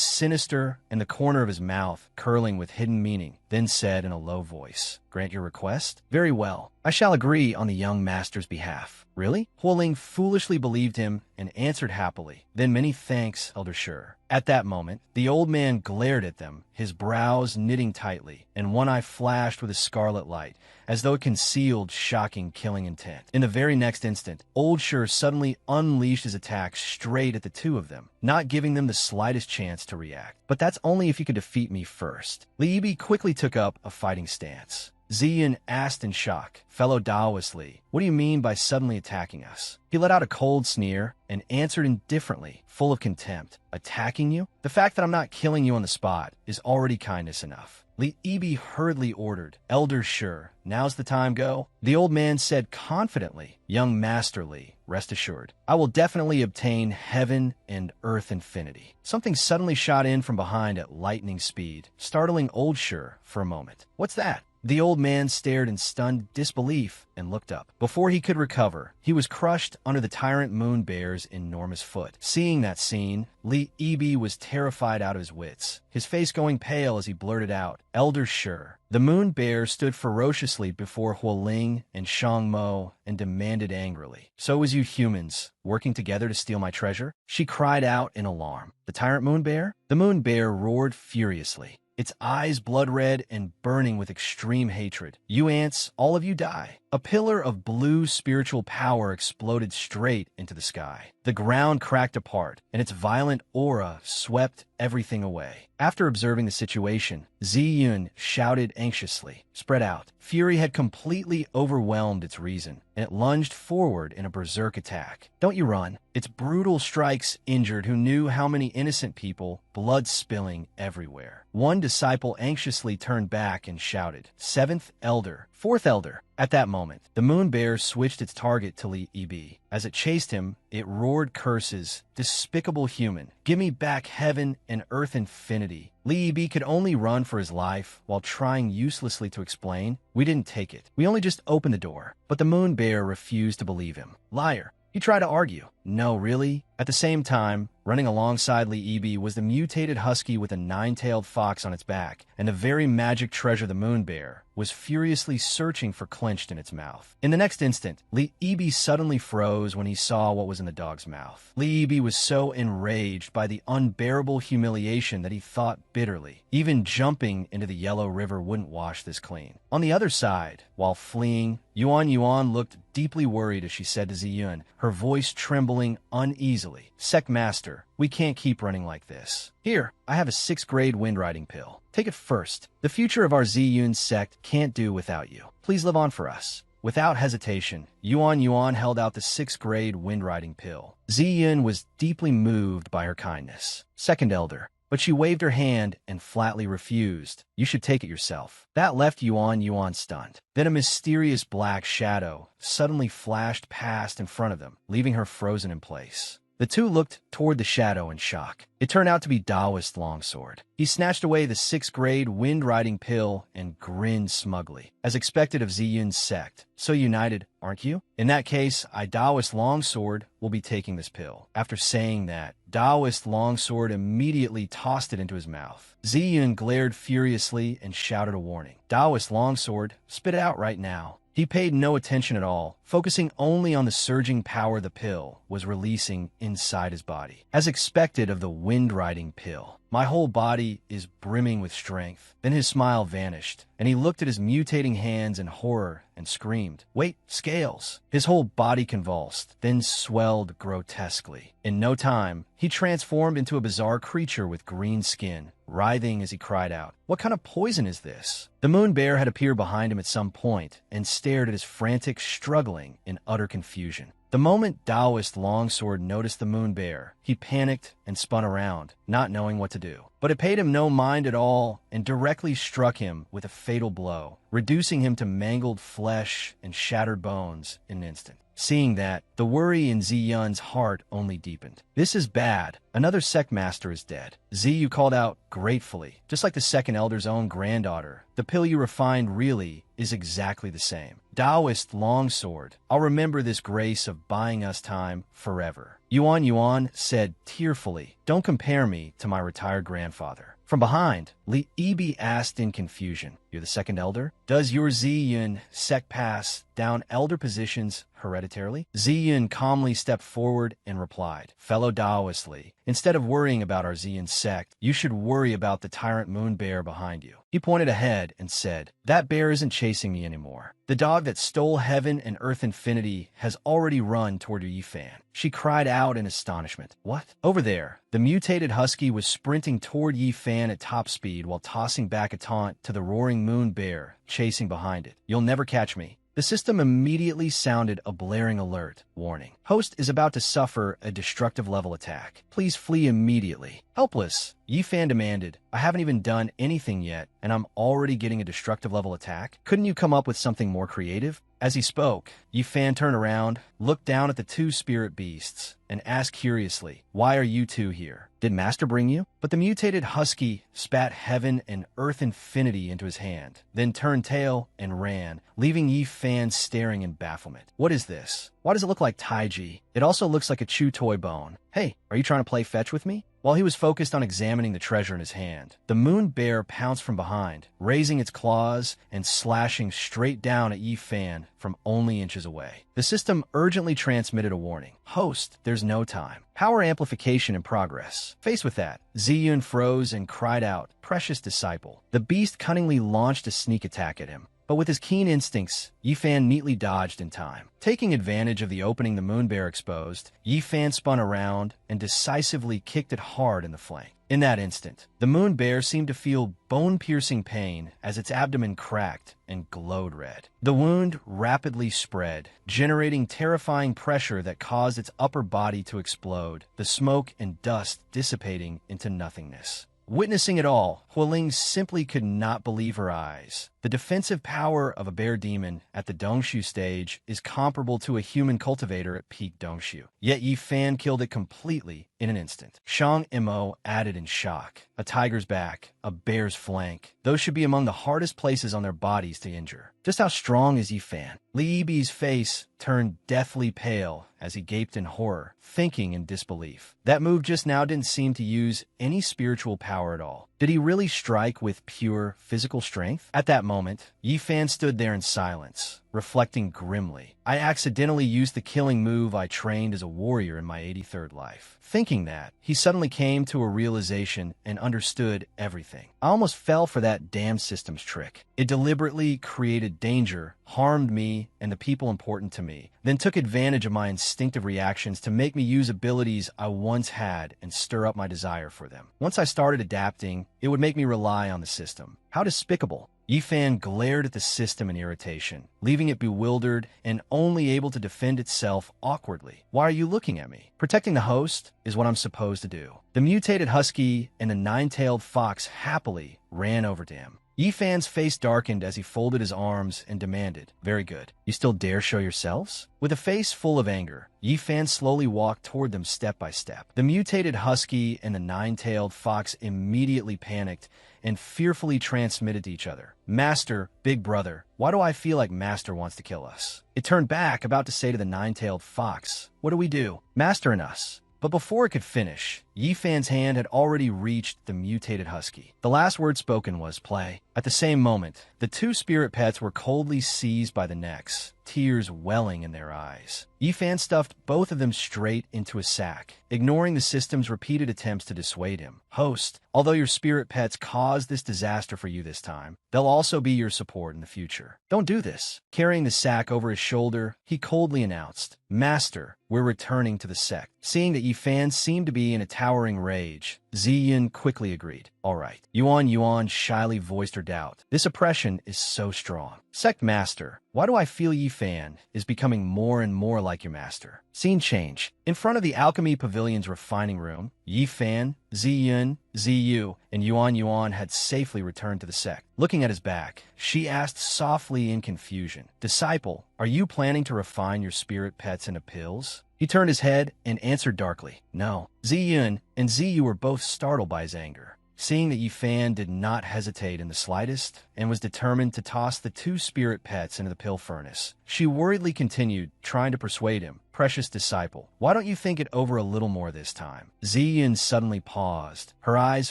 sinister and the corner of his mouth curling with hidden meaning, then said in a low voice, grant your request? Very well. I shall agree on the young master's behalf. Really? Hualing foolishly believed him and answered happily. Then many thanks, Elder Shur. At that moment, the old man glared at them, his brows knitting tightly, and one eye flashed with a scarlet light, as though it concealed shocking killing intent. In the very next instant, Old Shur suddenly unleashed his attack straight at the two of them, not giving them the slightest chance to react. But that's only if you could defeat me first. Li Yibi quickly took up a fighting stance. Ziyin asked in shock, fellow Taoist Li, what do you mean by suddenly attacking us? He let out a cold sneer and answered indifferently, full of contempt. Attacking you? The fact that I'm not killing you on the spot is already kindness enough. Li Yibi hurriedly ordered, Elder Shur, now's the time go? The old man said confidently, young Master Li, rest assured, I will definitely obtain heaven and earth infinity. Something suddenly shot in from behind at lightning speed, startling Old Shur for a moment. What's that? The old man stared in stunned disbelief and looked up. Before he could recover, he was crushed under the tyrant moon bear's enormous foot. Seeing that scene, Li Yibi was terrified out of his wits, his face going pale as he blurted out, Elder Shur. The moon bear stood ferociously before Hualing and Shang Mo and demanded angrily, so is you humans working together to steal my treasure? She cried out in alarm. The tyrant moon bear? The moon bear roared furiously, its eyes blood-red and burning with extreme hatred. You ants, all of you die. A pillar of blue spiritual power exploded straight into the sky. The ground cracked apart, and its violent aura swept everything away. After observing the situation, Ziyun shouted anxiously, spread out. Fury had completely overwhelmed its reason, and it lunged forward in a berserk attack. Don't you run. Its brutal strikes injured who knew how many innocent people, blood spilling everywhere. One disciple anxiously turned back and shouted, Seventh Elder, Fourth Elder. At that moment, the moon bear switched its target to Li Yibi. As it chased him, it roared curses. Despicable human, give me back heaven and earth infinity. Li Yibi could only run for his life while trying uselessly to explain, we didn't take it. We only just opened the door. But the moon bear refused to believe him. Liar. He tried to argue. No, really? At the same time, running alongside Li Yibi was the mutated husky with a nine-tailed fox on its back, and the very magic treasure the moon bear was furiously searching for clenched in its mouth. In the next instant, Li Yibi suddenly froze when he saw what was in the dog's mouth. Li Yibi was so enraged by the unbearable humiliation that he thought bitterly. Even jumping into the Yellow River wouldn't wash this clean. On the other side, while fleeing, Yuan looked deeply worried as she said to Ziyun, her voice trembling uneasily, Sect Master, we can't keep running like this. Here, I have a 6th grade wind riding pill. Take it first. The future of our Ziyun sect can't do without you. Please live on for us. Without hesitation, Yuan held out the 6th grade wind riding pill. Ziyun was deeply moved by her kindness. Second Elder, but she waved her hand and flatly refused. You should take it yourself. That left Yuan stunned. Then a mysterious black shadow suddenly flashed past in front of them, leaving her frozen in place. The two looked toward the shadow in shock. It turned out to be Taoist Longsword. He snatched away the 6th grade wind-riding pill and grinned smugly. As expected of Ziyun's sect. So united, aren't you? In that case, I Taoist Longsword will be taking this pill. After saying that, Taoist Longsword immediately tossed it into his mouth. Ziyun glared furiously and shouted a warning. Taoist Longsword, spit it out right now. He paid no attention at all, focusing only on the surging power the pill was releasing inside his body. As expected of the wind-riding pill, my whole body is brimming with strength. Then his smile vanished, and he looked at his mutating hands in horror and screamed, "Wait, scales!" His whole body convulsed, then swelled grotesquely. In no time, he transformed into a bizarre creature with green skin, writhing as he cried out, "What kind of poison is this?" The moon bear had appeared behind him at some point and stared at his frantic struggling in utter confusion. The moment Taoist Longsword noticed the moon bear, he panicked and spun around, not knowing what to do. But it paid him no mind at all and directly struck him with a fatal blow, reducing him to mangled flesh and shattered bones in an instant. Seeing that, the worry in Ziyun's heart only deepened. "This is bad. Another sect master is dead." Ziyu called out gratefully, just like the second elder's own granddaughter. "The pill you refined really is exactly the same. Taoist Longsword, I'll remember this grace of buying us time forever." Yuan said tearfully, "Don't compare me to my retired grandfather." From behind, Li Ibi asked in confusion, "You're the second elder? Does your Ziyun sect pass down elder positions hereditarily?" Ziyun calmly stepped forward and replied, "Fellow Taoist Li, instead of worrying about our Ziyun sect, you should worry about the tyrant moon bear behind you." He pointed ahead and said, "That bear isn't chasing me anymore. The dog that stole heaven and earth infinity has already run toward Yifan." She cried out in astonishment. "What?" Over there, the mutated husky was sprinting toward Yifan at top speed while tossing back a taunt to the roaring moon bear chasing behind it. "You'll never catch me." The system immediately sounded a blaring alert. Warning. Host is about to suffer a destructive level attack. Please flee immediately. Helpless, Yifan demanded, "I haven't even done anything yet, and I'm already getting a destructive level attack? Couldn't you come up with something more creative?" As he spoke, Yifan turned around, looked down at the two spirit beasts, and asked curiously, "Why are you two here? Did Master bring you?" But the mutated husky spat heaven and earth infinity into his hand, then turned tail and ran, leaving Yifan staring in bafflement. "What is this? Why does it look like Taiji? It also looks like a chew toy bone. Hey, are you trying to play fetch with me?" While he was focused on examining the treasure in his hand, the moon bear pounced from behind, raising its claws and slashing straight down at Yifan from only inches away. The system urgently transmitted a warning. "Host, there's no time. Power amplification in progress." Faced with that, Ziyun froze and cried out, "Precious disciple." The beast cunningly launched a sneak attack at him. But with his keen instincts, Yifan neatly dodged in time. Taking advantage of the opening the moon bear exposed, Yifan spun around and decisively kicked it hard in the flank. In that instant, the moon bear seemed to feel bone-piercing pain as its abdomen cracked and glowed red. The wound rapidly spread, generating terrifying pressure that caused its upper body to explode, the smoke and dust dissipating into nothingness. Witnessing it all, Hualing simply could not believe her eyes. The defensive power of a bear demon at the Dongshu stage is comparable to a human cultivator at peak Dongshu. Yet Yifan killed it completely in an instant. Shang Imo added in shock. A tiger's back, a bear's flank. Those should be among the hardest places on their bodies to injure. Just how strong is Yifan? Li Yibi's face turned deathly pale as he gaped in horror, thinking in disbelief. That move just now didn't seem to use any spiritual power at all. Did he really strike with pure physical strength? At that moment, Yifan stood there in silence, reflecting grimly. "I accidentally used the killing move I trained as a warrior in my 83rd life." Thinking that, he suddenly came to a realization and understood everything. "I almost fell for that damn system's trick. It deliberately created danger, harmed me and the people important to me, then took advantage of my instinctive reactions to make me use abilities I once had and stir up my desire for them. Once I started adapting, it would make me rely on the system. How despicable." Yifan glared at the system in irritation, leaving it bewildered and only able to defend itself awkwardly. "Why are you looking at me? Protecting the host is what I'm supposed to do." The mutated husky and the nine-tailed fox happily ran over to him. Yifan's face darkened as he folded his arms and demanded, "Very good. You still dare show yourselves?" With a face full of anger, Yifan slowly walked toward them step by step. The mutated husky and the nine-tailed fox immediately panicked and fearfully transmitted to each other, "Master, big brother, why do I feel like Master wants to kill us?" It turned back, about to say to the nine-tailed fox, "What do we do? Master and us." But before it could finish, Yi Fan's hand had already reached the mutated husky. The last word spoken was play. At the same moment, the two spirit pets were coldly seized by the necks, tears welling in their eyes. Yi Fan stuffed both of them straight into a sack, ignoring the system's repeated attempts to dissuade him. Host, although your spirit pets caused this disaster for you this time, they'll also be your support in the future. Don't do this. Carrying the sack over his shoulder, he coldly announced, Master, we're returning to the sect. Seeing that Yi Fan seemed to be in a towering rage, Ziyin quickly agreed. All right. Yuan shyly voiced her doubt. This oppression is so strong. Sect Master, why do I feel Yi Fan is becoming more and more like your master? Scene change. In front of the Alchemy Pavilion's refining room, Yi Fan, Ziyin, Ziyu, and Yuan had safely returned to the sect. Looking at his back, she asked softly in confusion, Disciple, are you planning to refine your spirit pets into pills? He turned his head and answered darkly, No. Ziyin and Ziyu were both startled by his anger. Seeing that Yi Fan did not hesitate in the slightest and was determined to toss the two spirit pets into the pill furnace, she worriedly continued, trying to persuade him. Precious disciple, why don't you think it over a little more this time? Ziyin suddenly paused, her eyes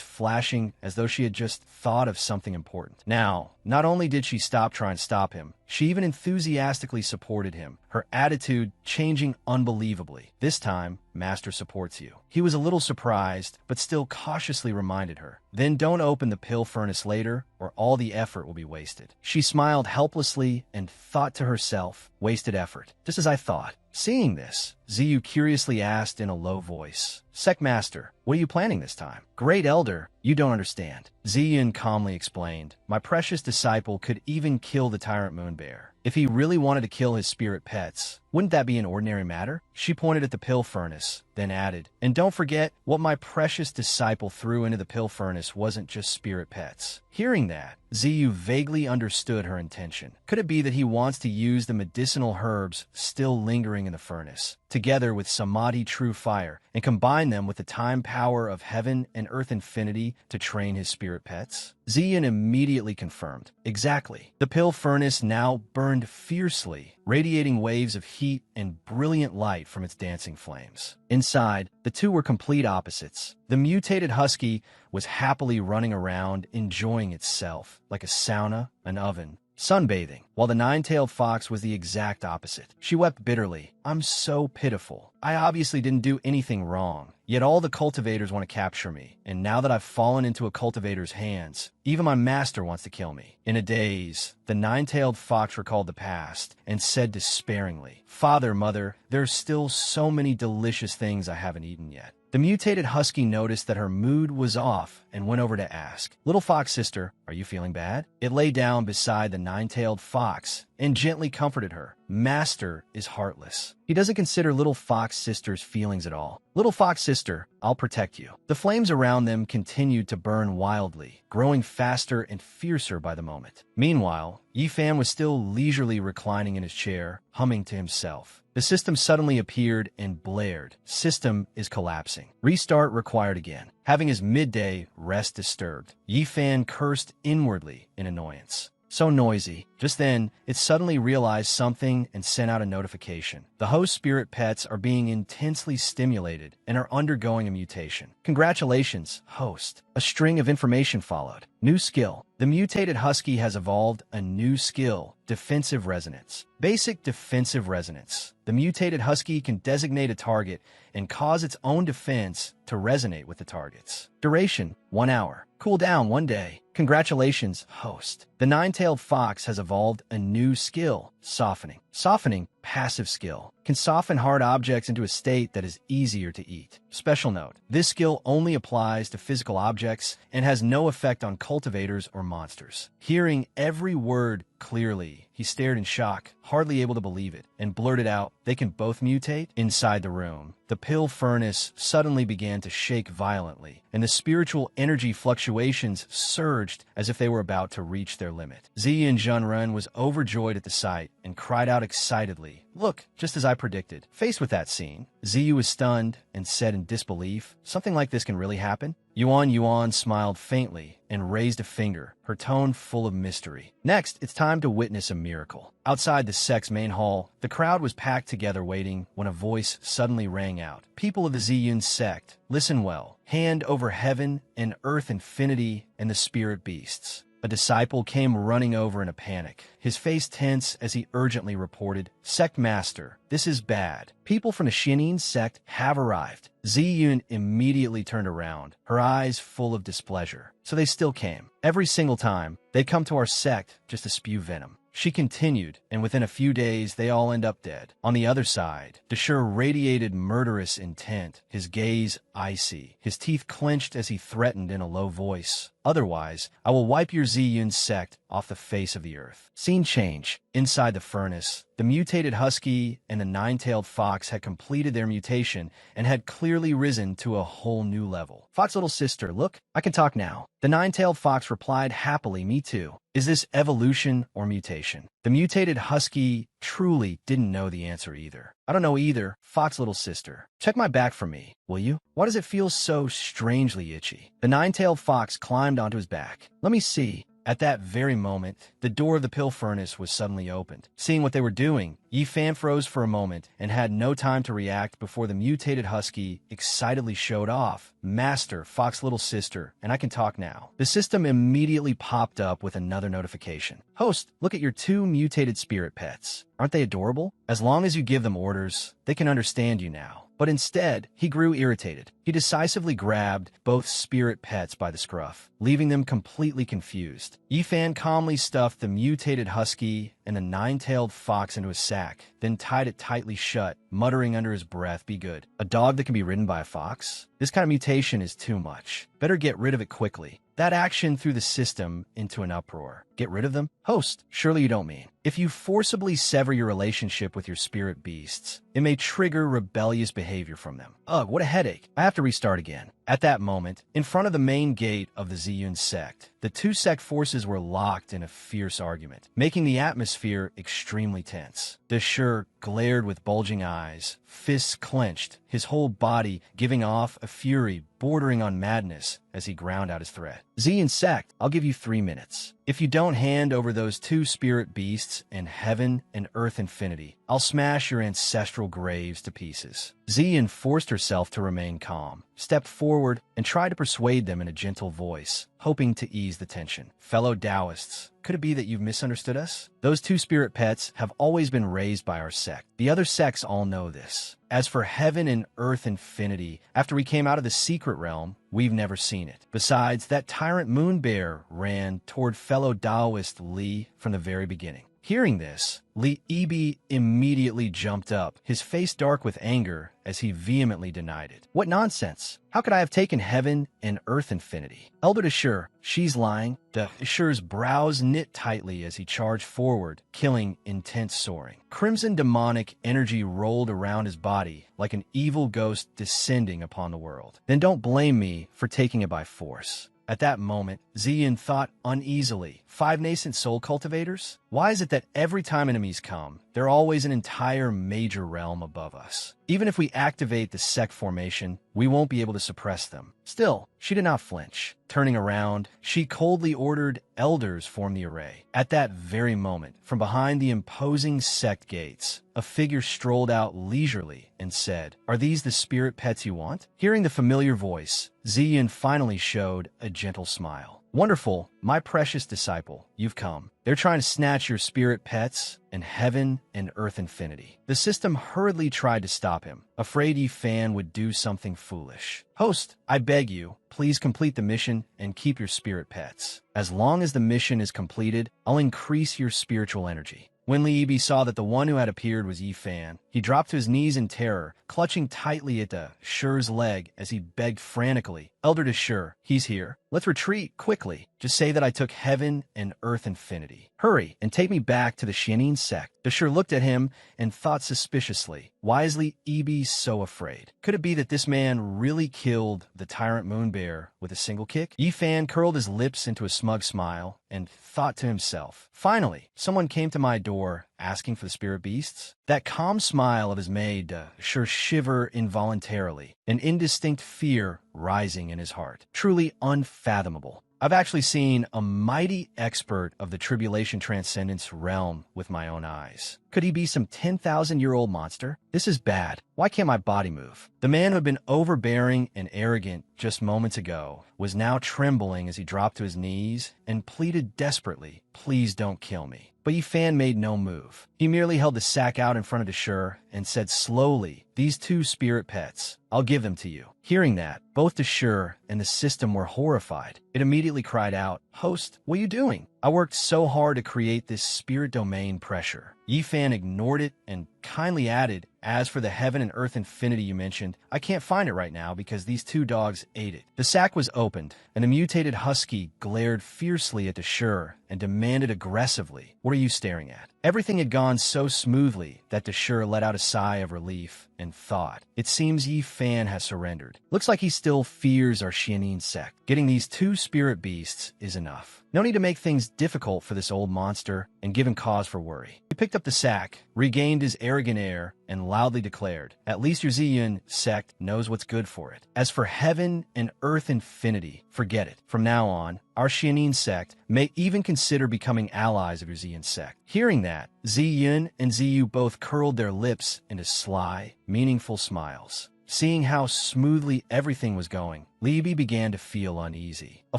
flashing as though she had just thought of something important. Now, not only did she stop trying to stop him, she even enthusiastically supported him, her attitude changing unbelievably. This time, Master supports you. He was a little surprised, but still cautiously reminded her. Then don't open the pill furnace later, or all the effort will be wasted. She smiled helplessly and thought to herself, wasted effort, just as I thought. Seeing this, Ziyu curiously asked in a low voice, Sect Master, what are you planning this time? Great Elder, you don't understand. Ziyin calmly explained, My precious disciple could even kill the tyrant Moonbear. If he really wanted to kill his spirit pets, wouldn't that be an ordinary matter? She pointed at the pill furnace, then added, And don't forget, what my precious disciple threw into the pill furnace wasn't just spirit pets. Hearing that, Ziyu vaguely understood her intention. Could it be that he wants to use the medicinal herbs still lingering in the furnace, together with Samadhi true fire, and combine them with the time power of heaven and earth infinity to train his spirit pets? Ziyin immediately confirmed. Exactly. The pill furnace now burned fiercely, radiating waves of heat and brilliant light from its dancing flames. Inside, the two were complete opposites. The mutated husky was happily running around, enjoying itself, like a sauna, an oven, sunbathing, while the nine-tailed fox was the exact opposite. She wept bitterly. I'm so pitiful. I obviously didn't do anything wrong, yet all the cultivators want to capture me, and now that I've fallen into a cultivator's hands, even my master wants to kill me. In a daze, the nine-tailed fox recalled the past and said despairingly, Father, Mother, there are still so many delicious things I haven't eaten yet. The mutated husky noticed that her mood was off and went over to ask, Little fox sister, are you feeling bad? It lay down beside the nine-tailed fox and gently comforted her. Master is heartless. He doesn't consider little fox sister's feelings at all. Little fox sister, I'll protect you. The flames around them continued to burn wildly, growing faster and fiercer by the moment. Meanwhile, Yi Fan was still leisurely reclining in his chair, humming to himself. The system suddenly appeared and blared. System is collapsing. Restart required again. Having his midday rest disturbed, Yi Fan cursed inwardly in annoyance. So noisy. Just then, it suddenly realized something and sent out a notification. The host spirit pets are being intensely stimulated and are undergoing a mutation. Congratulations, host. A string of information followed. New skill. The mutated husky has evolved a new skill, defensive resonance. Basic defensive resonance. The mutated husky can designate a target and cause its own defense to resonate with the targets. Duration, 1 hour. Cooldown, 1 day. Congratulations, host. The nine-tailed fox has evolved a new skill, softening. Softening, passive skill, can soften hard objects into a state that is easier to eat. Special note, this skill only applies to physical objects and has no effect on cultivators or monsters. Hearing every word clearly, he stared in shock, hardly able to believe it, and blurted out, They can both mutate? Inside the room, the pill furnace suddenly began to shake violently, and the spiritual energy fluctuations surged as if they were about to reach their limit. Ziyin Zhenren was overjoyed at the sight, and cried out excitedly. Look, just as I predicted. Faced with that scene, Ziyu was stunned and said in disbelief, something like this can really happen? Yuan smiled faintly and raised a finger, her tone full of mystery. Next, it's time to witness a miracle. Outside the sect's main hall, the crowd was packed together waiting when a voice suddenly rang out. People of the Ziyun sect, listen well. Hand over heaven and earth infinity and the spirit beasts. A disciple came running over in a panic, his face tense as he urgently reported, Sect Master, this is bad. People from the Xianin sect have arrived. Ziyun immediately turned around, her eyes full of displeasure. So they still came. Every single time, they'd come to our sect just to spew venom. She continued, and within a few days, they all end up dead. On the other side, Dashur radiated murderous intent, his gaze icy, his teeth clenched as he threatened in a low voice. Otherwise, I will wipe your Ziyun sect off the face of the earth. Scene change. Inside the furnace, the mutated husky and the nine-tailed fox had completed their mutation and had clearly risen to a whole new level. Fox little sister, look, I can talk now. The nine-tailed fox replied happily, me too. Is this evolution or mutation? The mutated husky truly didn't know the answer either. I don't know either, Fox little sister. Check my back for me, will you? Why does it feel so strangely itchy? The nine-tailed fox climbed onto his back. Let me see. At that very moment, the door of the pill furnace was suddenly opened. Seeing what they were doing, Yi Fan froze for a moment and had no time to react before the mutated husky excitedly showed off. Master, Fox little sister, and I can talk now. The system immediately popped up with another notification. Host, look at your two mutated spirit pets. Aren't they adorable? As long as you give them orders, they can understand you now. But instead, he grew irritated. He decisively grabbed both spirit pets by the scruff, leaving them completely confused. Yi Fan calmly stuffed the mutated husky and the nine-tailed fox into a sack, then tied it tightly shut, muttering under his breath, be good. A dog that can be ridden by a fox? This kind of mutation is too much. Better get rid of it quickly. That action threw the system into an uproar. Get rid of them? Host, surely you don't mean. If you forcibly sever your relationship with your spirit beasts, it may trigger rebellious behavior from them. Ugh, what a headache. I have to restart again. At that moment, in front of the main gate of the Ziyun sect, the two sect forces were locked in a fierce argument, making the atmosphere extremely tense. Dashur glared with bulging eyes, fists clenched, his whole body giving off a fury bordering on madness as he ground out his threat. Ziyun sect, I'll give you 3 minutes. If you don't hand over those two spirit beasts and heaven and earth infinity, I'll smash your ancestral graves to pieces. Ziyun forced herself to remain calm, stepped forward, and tried to persuade them in a gentle voice, hoping to ease the tension. Fellow Taoists, could it be that you've misunderstood us? Those two spirit pets have always been raised by our sect. The other sects all know this. As for heaven and earth infinity, after we came out of the secret realm, we've never seen it. Besides, that tyrant moon bear ran toward fellow Taoist Li from the very beginning. Hearing this, Li Ibi immediately jumped up, his face dark with anger as he vehemently denied it. What nonsense! How could I have taken heaven and earth infinity? Elder Dashur, she's lying. Dashur's brows knit tightly as he charged forward, killing intense soaring. Crimson demonic energy rolled around his body like an evil ghost descending upon the world. Then don't blame me for taking it by force. At that moment, Ziyun thought uneasily. 5 nascent soul cultivators? Why is it that every time enemies come, they're always an entire major realm above us? Even if we activate the sect formation, we won't be able to suppress them. Still, she did not flinch. Turning around, she coldly ordered elders form the array. At that very moment, from behind the imposing sect gates, a figure strolled out leisurely and said, "Are these the spirit pets you want?" Hearing the familiar voice, Ziyun finally showed a gentle smile. Wonderful, my precious disciple, you've come. They're trying to snatch your spirit pets and heaven and earth infinity. The system hurriedly tried to stop him, afraid Yi Fan would do something foolish. Host, I beg you, please complete the mission and keep your spirit pets. As long as the mission is completed, I'll increase your spiritual energy. When Li Ibi saw that the one who had appeared was Yi Fan, he dropped to his knees in terror, clutching tightly at Dashur's leg as he begged frantically, Elder Dashur, he's here. Let's retreat, quickly. Just say that I took heaven and earth infinity. Hurry, and take me back to the Xianin sect. Dashur looked at him and thought suspiciously, why is Li Ibi so afraid? Could it be that this man really killed the tyrant moon bear with a single kick? Yi Fan curled his lips into a smug smile and thought to himself, finally, someone came to my door asking for the spirit beasts? That calm smile of his made Dashur shiver involuntarily, an indistinct fear rising in his heart. Truly unfathomable. I've actually seen a mighty expert of the tribulation transcendence realm with my own eyes. Could he be some 10,000-year-old monster? This is bad. Why can't my body move? The man who had been overbearing and arrogant just moments ago was now trembling as he dropped to his knees and pleaded desperately, "Please don't kill me." But Yifan made no move. He merely held the sack out in front of Dashur and said slowly, "These two spirit pets, I'll give them to you." Hearing that, both Dashur and the system were horrified. It immediately cried out, "Host, what are you doing? I worked so hard to create this spirit domain pressure." Yifan ignored it and kindly added, "As for the heaven and earth infinity you mentioned, I can't find it right now because these two dogs ate it." The sack was opened, and a mutated husky glared fiercely at Dashur and demanded aggressively, "What are you staring at?" Everything had gone so smoothly that Dashur let out a sigh of relief and thought, "It seems Yifan has surrendered. Looks like he still fears our Xianin sect. Getting these two spirit beasts is enough. No need to make things difficult for this old monster and give him cause for worry." He picked up the sack, regained his arrogant air, and loudly declared, "At least your Ziyun sect knows what's good for it. As for heaven and earth infinity, forget it. From now on, our Xianin sect may even consider becoming allies of your Ziyun sect." Hearing that, Ziyun and Ziyu both curled their lips into sly, meaningful smiles. Seeing how smoothly everything was going, Libi began to feel uneasy. A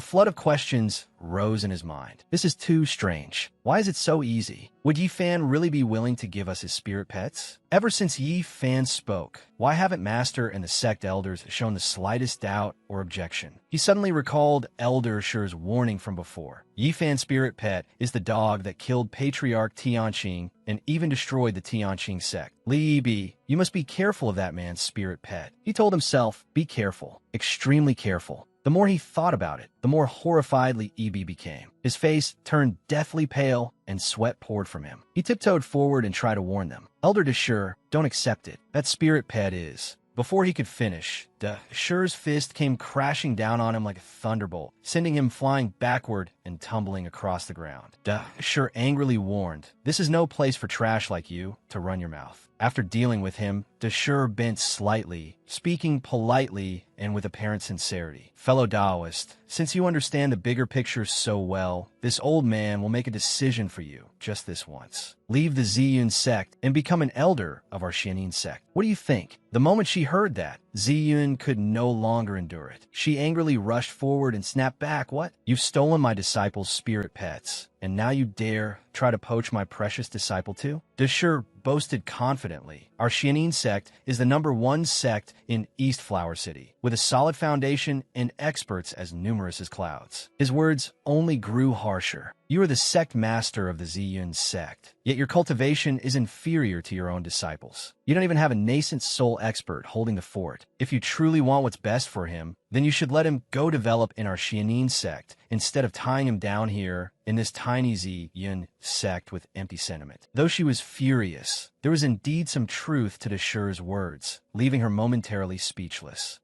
flood of questions rose in his mind. This is too strange. Why is it so easy? Would Yifan really be willing to give us his spirit pets? Ever since Yifan spoke, why haven't Master and the sect elders shown the slightest doubt or objection? He suddenly recalled Elder Shur's warning from before. Yifan's spirit pet is the dog that killed Patriarch Tianqing and even destroyed the Tianqing sect. Li Bi, you must be careful of that man's spirit pet. He told himself, be careful, extremely careful. The more he thought about it, the more horrifiedly Ibi became. His face turned deathly pale and sweat poured from him. He tiptoed forward and tried to warn them. Elder Dashur, don't accept it. That spirit pet is... Before he could finish, Dashur's fist came crashing down on him like a thunderbolt, sending him flying backward and tumbling across the ground. Dashur angrily warned, "This is no place for trash like you to run your mouth." After dealing with him, Dashur bent slightly, speaking politely and with apparent sincerity. "Fellow Taoist, since you understand the bigger picture so well, this old man will make a decision for you just this once. Leave the Ziyun sect and become an elder of our Xianin sect. What do you think?" The moment she heard that, Ziyun could no longer endure it. She angrily rushed forward and snapped back, "What? You've stolen my disciples' spirit pets, and now you dare try to poach my precious disciple too?" Dashur boasted confidently, "Our Xianin sect is the #1 sect in East Flower City, with a solid foundation and experts as numerous as clouds." His words only grew harsher. "You are the sect master of the Ziyun sect, yet your cultivation is inferior to your own disciples. You don't even have a nascent soul expert holding the fort. If you truly want what's best for him, then you should let him go develop in our Xianin sect instead of tying him down here in this tiny Ziyun sect with empty sentiment." Though she was furious, there was indeed some truth to Dashur's words, leaving her momentarily speechless.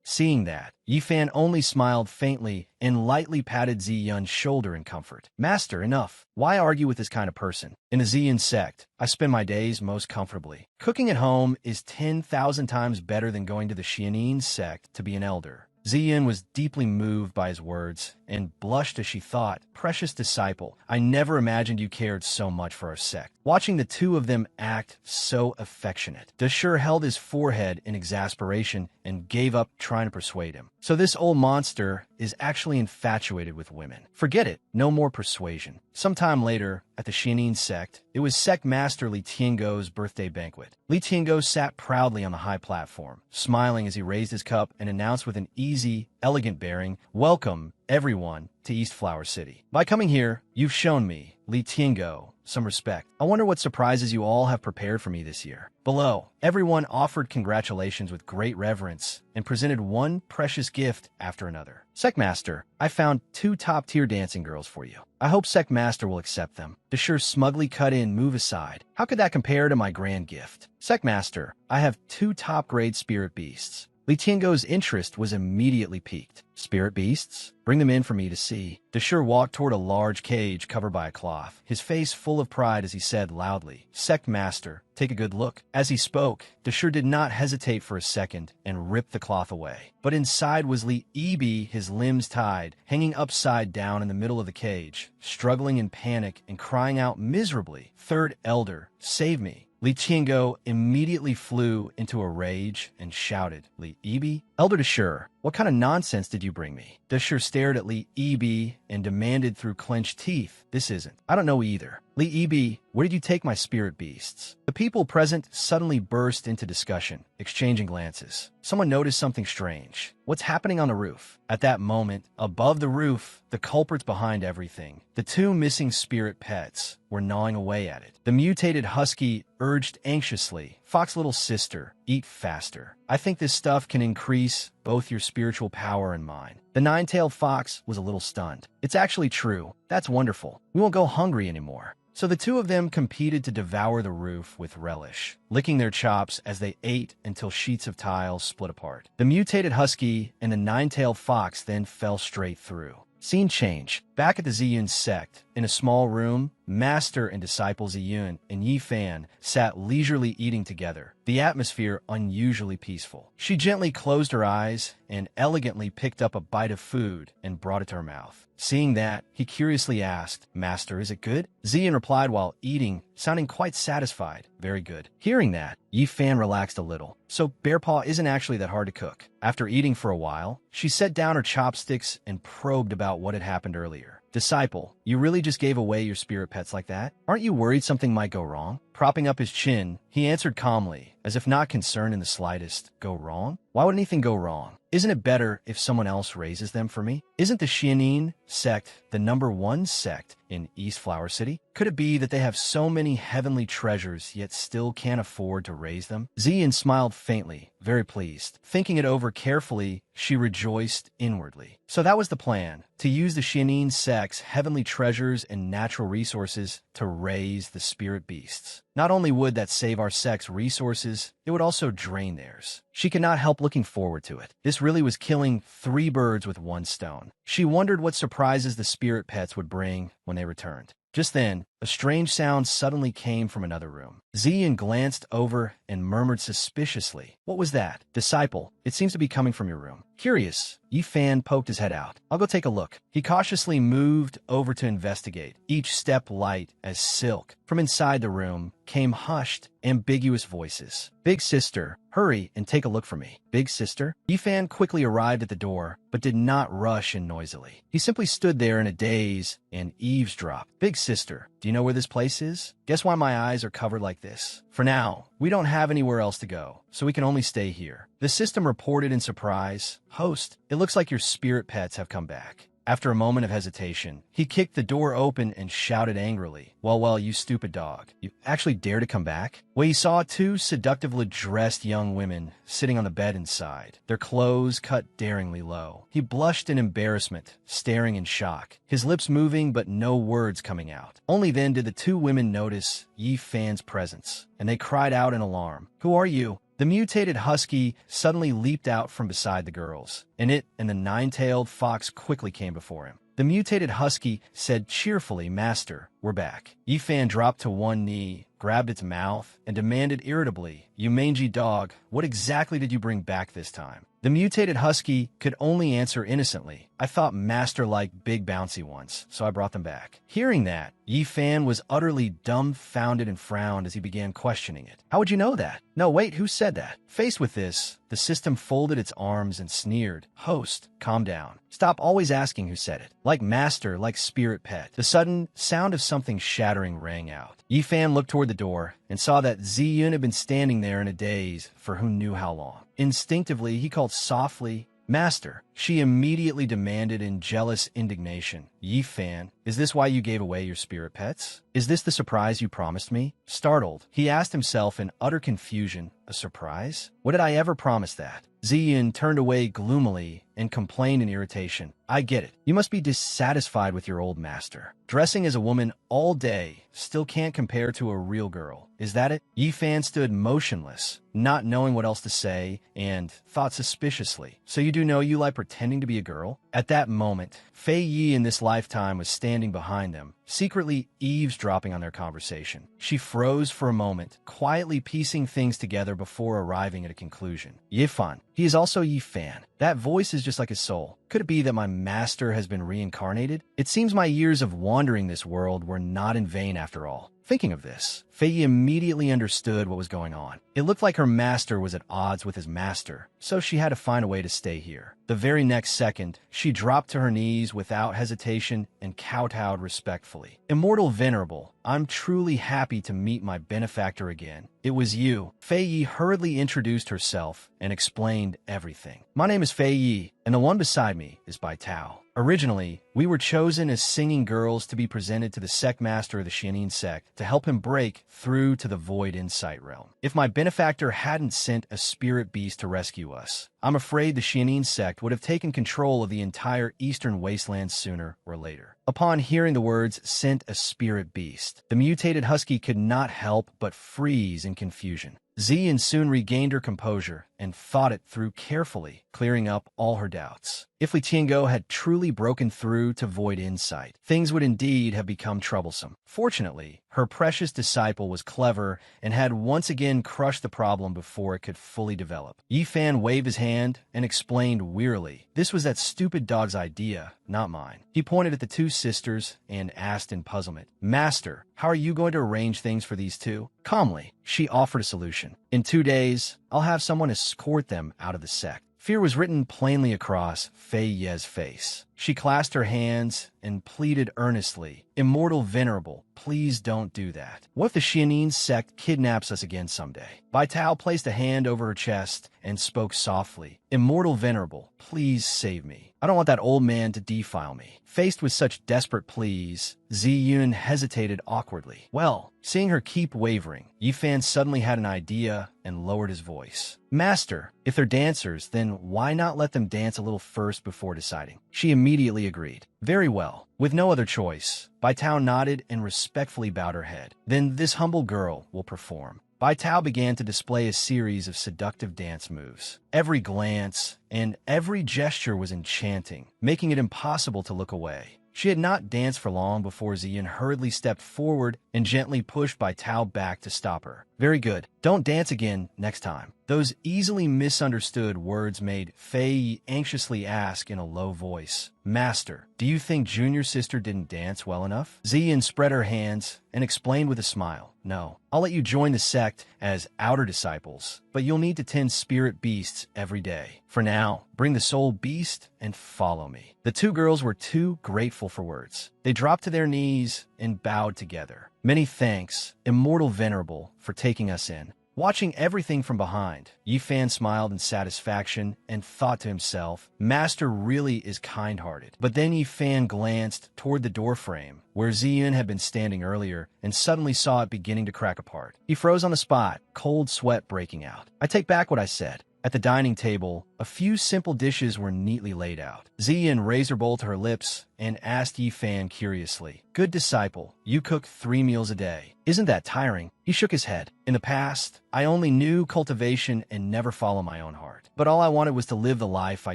Seeing that, Yifan only smiled faintly and lightly patted Ziyun's shoulder in comfort. "Master, enough. Why argue with this kind of person? In the Ziyun sect, I spend my days most comfortably. Cooking at home is 10,000 times better than going to the Xianin sect to be an elder." Ziyun was deeply moved by his words and blushed as she thought, "Precious disciple, I never imagined you cared so much for our sect." Watching the two of them act so affectionate, Dashur held his forehead in exasperation and gave up trying to persuade him. So this old monster is actually infatuated with women. Forget it, no more persuasion. Sometime later, at the Xianin sect, it was Sect Master Li Tiango's birthday banquet. Li Tiango sat proudly on the high platform, smiling as he raised his cup and announced with an easy, elegant bearing, "Welcome, everyone, to East Flower City. By coming here, you've shown me, Li Tiango, some respect. I wonder what surprises you all have prepared for me this year." Below, everyone offered congratulations with great reverence and presented one precious gift after another. "Sect Master, I found 2 top-tier dancing girls for you. I hope Sect Master will accept them." Dashur smugly cut in, "Move aside. How could that compare to my grand gift?" "Sect Master, I have 2 top-grade spirit beasts." Li Tiango's interest was immediately piqued. Spirit beasts? Bring them in for me to see. Dashur walked toward a large cage covered by a cloth, his face full of pride as he said loudly, "Sect Master, take a good look." As he spoke, Dashur did not hesitate for a second and ripped the cloth away. But inside was Li Ibi, his limbs tied, hanging upside down in the middle of the cage, struggling in panic and crying out miserably, "Third Elder, save me." Li Tiango immediately flew into a rage and shouted, "Li Ibi? Elder Dashur, what kind of nonsense did you bring me?" Dashur stared at Li Ibi and demanded through clenched teeth, "This isn't. I don't know either. Li Ibi, where did you take my spirit beasts?" The people present suddenly burst into discussion, exchanging glances. Someone noticed something strange. "What's happening on the roof?" At that moment, above the roof, the culprits behind everything, the two missing spirit pets, were gnawing away at it. The mutated husky urged anxiously, "Fox little sister, eat faster. I think this stuff can increase both your spiritual power and mine." The nine-tailed fox was a little stunned. "It's actually true. That's wonderful. We won't go hungry anymore." So the two of them competed to devour the roof with relish, licking their chops as they ate until sheets of tile split apart. The mutated husky and the nine-tailed fox then fell straight through. Scene change. Back at the Ziyun sect, in a small room, Master and disciple Ziyun and Yi Fan sat leisurely eating together, the atmosphere unusually peaceful. She gently closed her eyes and elegantly picked up a bite of food and brought it to her mouth. Seeing that, he curiously asked, "Master, is it good?" Ziyun replied while eating, sounding quite satisfied, "Very good." Hearing that, Yi Fan relaxed a little. So bear paw isn't actually that hard to cook. After eating for a while, she set down her chopsticks and probed about what had happened earlier. "Disciple, you really just gave away your spirit pets like that? Aren't you worried something might go wrong?" Propping up his chin, he answered calmly, as if not concerned in the slightest. "Go wrong? Why would anything go wrong? Isn't it better if someone else raises them for me? Isn't the Xianin sect the #1 sect in East Flower City? Could it be that they have so many heavenly treasures yet still can't afford to raise them?" Ziyin smiled faintly, very pleased. Thinking it over carefully, she rejoiced inwardly. So that was the plan, to use the Xianin sect's heavenly treasures and natural resources to raise the spirit beasts. Not only would that save our sect's resources, it would also drain theirs. She could not help looking forward to it. This really was killing 3 birds with 1 stone. She wondered what surprises the spirit pets would bring when they returned. Just then, a strange sound suddenly came from another room. Ziyin glanced over and murmured suspiciously, "What was that?" "Disciple, it seems to be coming from your room." Curious, Yi Fan poked his head out. "I'll go take a look." He cautiously moved over to investigate, each step light as silk. From inside the room came hushed, ambiguous voices. "Big sister, hurry and take a look for me." "Big sister?" Yi Fan quickly arrived at the door, but did not rush in noisily. He simply stood there in a daze and eavesdropped. "Big sister, do you know where this place is? Guess why my eyes are covered like this? For now, we don't have anywhere else to go, so we can only stay here." The system reported in surprise, "Host, it looks like your spirit pets have come back." After a moment of hesitation, he kicked the door open and shouted angrily, well, you stupid dog. You actually dare to come back?" Well, he saw 2 seductively dressed young women sitting on the bed inside, their clothes cut daringly low. He blushed in embarrassment, staring in shock, his lips moving but no words coming out. Only then did the 2 women notice Yi Fan's presence, and they cried out in alarm, "Who are you?" The mutated husky suddenly leaped out from beside the girls, and it and the 9-tailed fox quickly came before him. The mutated husky said cheerfully, "Master, we're back." Yi Fan dropped to one knee, grabbed its mouth, and demanded irritably, "You mangy dog, what exactly did you bring back this time?" The mutated husky could only answer innocently, "I thought Master liked big bouncy ones, so I brought them back." Hearing that, Yi Fan was utterly dumbfounded and frowned as he began questioning it. "How would you know that? No, wait, who said that?" Faced with this, the system folded its arms and sneered, "Host, calm down. Stop always asking who said it. Like Master, like spirit pet." The sudden sound of something shattering rang out. Yi Fan looked toward the door and saw that Ziyun had been standing there in a daze for who knew how long. Instinctively, he called softly, "Master." she immediately demanded in jealous indignation. Yi Fan, is this why you gave away your spirit pets? Is this the surprise you promised me? Startled, he asked himself in utter confusion, a surprise? What did I ever promise that? Ziyin turned away gloomily and complained in irritation. I get it. You must be dissatisfied with your old master. Dressing as a woman all day still can't compare to a real girl. Is that it? Yi Fan stood motionless, not knowing what else to say, and thought suspiciously. So you do know you like pretending to be a girl? At that moment, Fei Yi in this lifetime was standing behind them, secretly eavesdropping on their conversation. She froze for a moment, quietly piecing things together before arriving at a conclusion. Yifan, he is also Yi Fan. That voice is just like his soul. Could it be that my master has been reincarnated? It seems my years of wandering this world were not in vain after all. Thinking of this, Fei Yi immediately understood what was going on. It looked like her master was at odds with his master, so she had to find a way to stay here. The very next second, she dropped to her knees without hesitation and kowtowed respectfully. Immortal Venerable, I'm truly happy to meet my benefactor again. It was you. Fei Yi hurriedly introduced herself and explained everything. My name is Fei Yi, and the one beside me is Bai Tao. Originally, we were chosen as singing girls to be presented to the sect master of the Xianin sect to help him break through to the void insight realm. If my benefactor hadn't sent a spirit beast to rescue us, I'm afraid the Xianin sect would have taken control of the entire eastern wasteland sooner or later. Upon hearing the words, sent a spirit beast, the mutated husky could not help but freeze in confusion. Ziyin soon regained her composure and thought it through carefully, clearing up all her doubts. If Li Tiango had truly broken through to void insight, things would indeed have become troublesome. Fortunately, her precious disciple was clever and had once again crushed the problem before it could fully develop. Yi Fan waved his hand and explained wearily, this was that stupid dog's idea, not mine. He pointed at the two sisters and asked in puzzlement, Master, how are you going to arrange things for these two? Calmly, she offered a solution. In 2 days, I'll have someone escort them out of the sect. Fear was written plainly across Fei Ye's face. She clasped her hands and pleaded earnestly, Immortal Venerable, please don't do that. What if the Xianin sect kidnaps us again someday? Bai Tao placed a hand over her chest and spoke softly, Immortal Venerable, please save me. I don't want that old man to defile me. Faced with such desperate pleas, Ziyun hesitated awkwardly. Well, seeing her keep wavering, Yifan suddenly had an idea and lowered his voice. Master, if they're dancers, then why not let them dance a little first before deciding? She immediately agreed. Very well. With no other choice, Bai Tao nodded and respectfully bowed her head. Then this humble girl will perform. Bai Tao began to display a series of seductive dance moves. Every glance and every gesture was enchanting, making it impossible to look away. She had not danced for long before Ziyin hurriedly stepped forward and gently pushed Bai Tao back to stop her. Very good. Don't dance again next time. Those easily misunderstood words made Fei anxiously ask in a low voice, Master, do you think Junior Sister didn't dance well enough? Ziyin spread her hands and explained with a smile, No, I'll let you join the sect as outer disciples, but you'll need to tend spirit beasts every day. For now, bring the soul beast and follow me. The two girls were too grateful for words. They dropped to their knees and bowed together. Many thanks, Immortal Venerable, for taking us in. Watching everything from behind, Yifan smiled in satisfaction and thought to himself, Master really is kind-hearted. But then Yifan glanced toward the doorframe, where Ziyun had been standing earlier, and suddenly saw it beginning to crack apart. He froze on the spot, cold sweat breaking out. I take back what I said. At the dining table, a few simple dishes were neatly laid out. Ziyun raised her bowl to her lips and asked Yifan curiously, Good disciple, you cook 3 meals a day. Isn't that tiring? He shook his head. In the past, I only knew cultivation and never followed my own heart. But all I wanted was to live the life I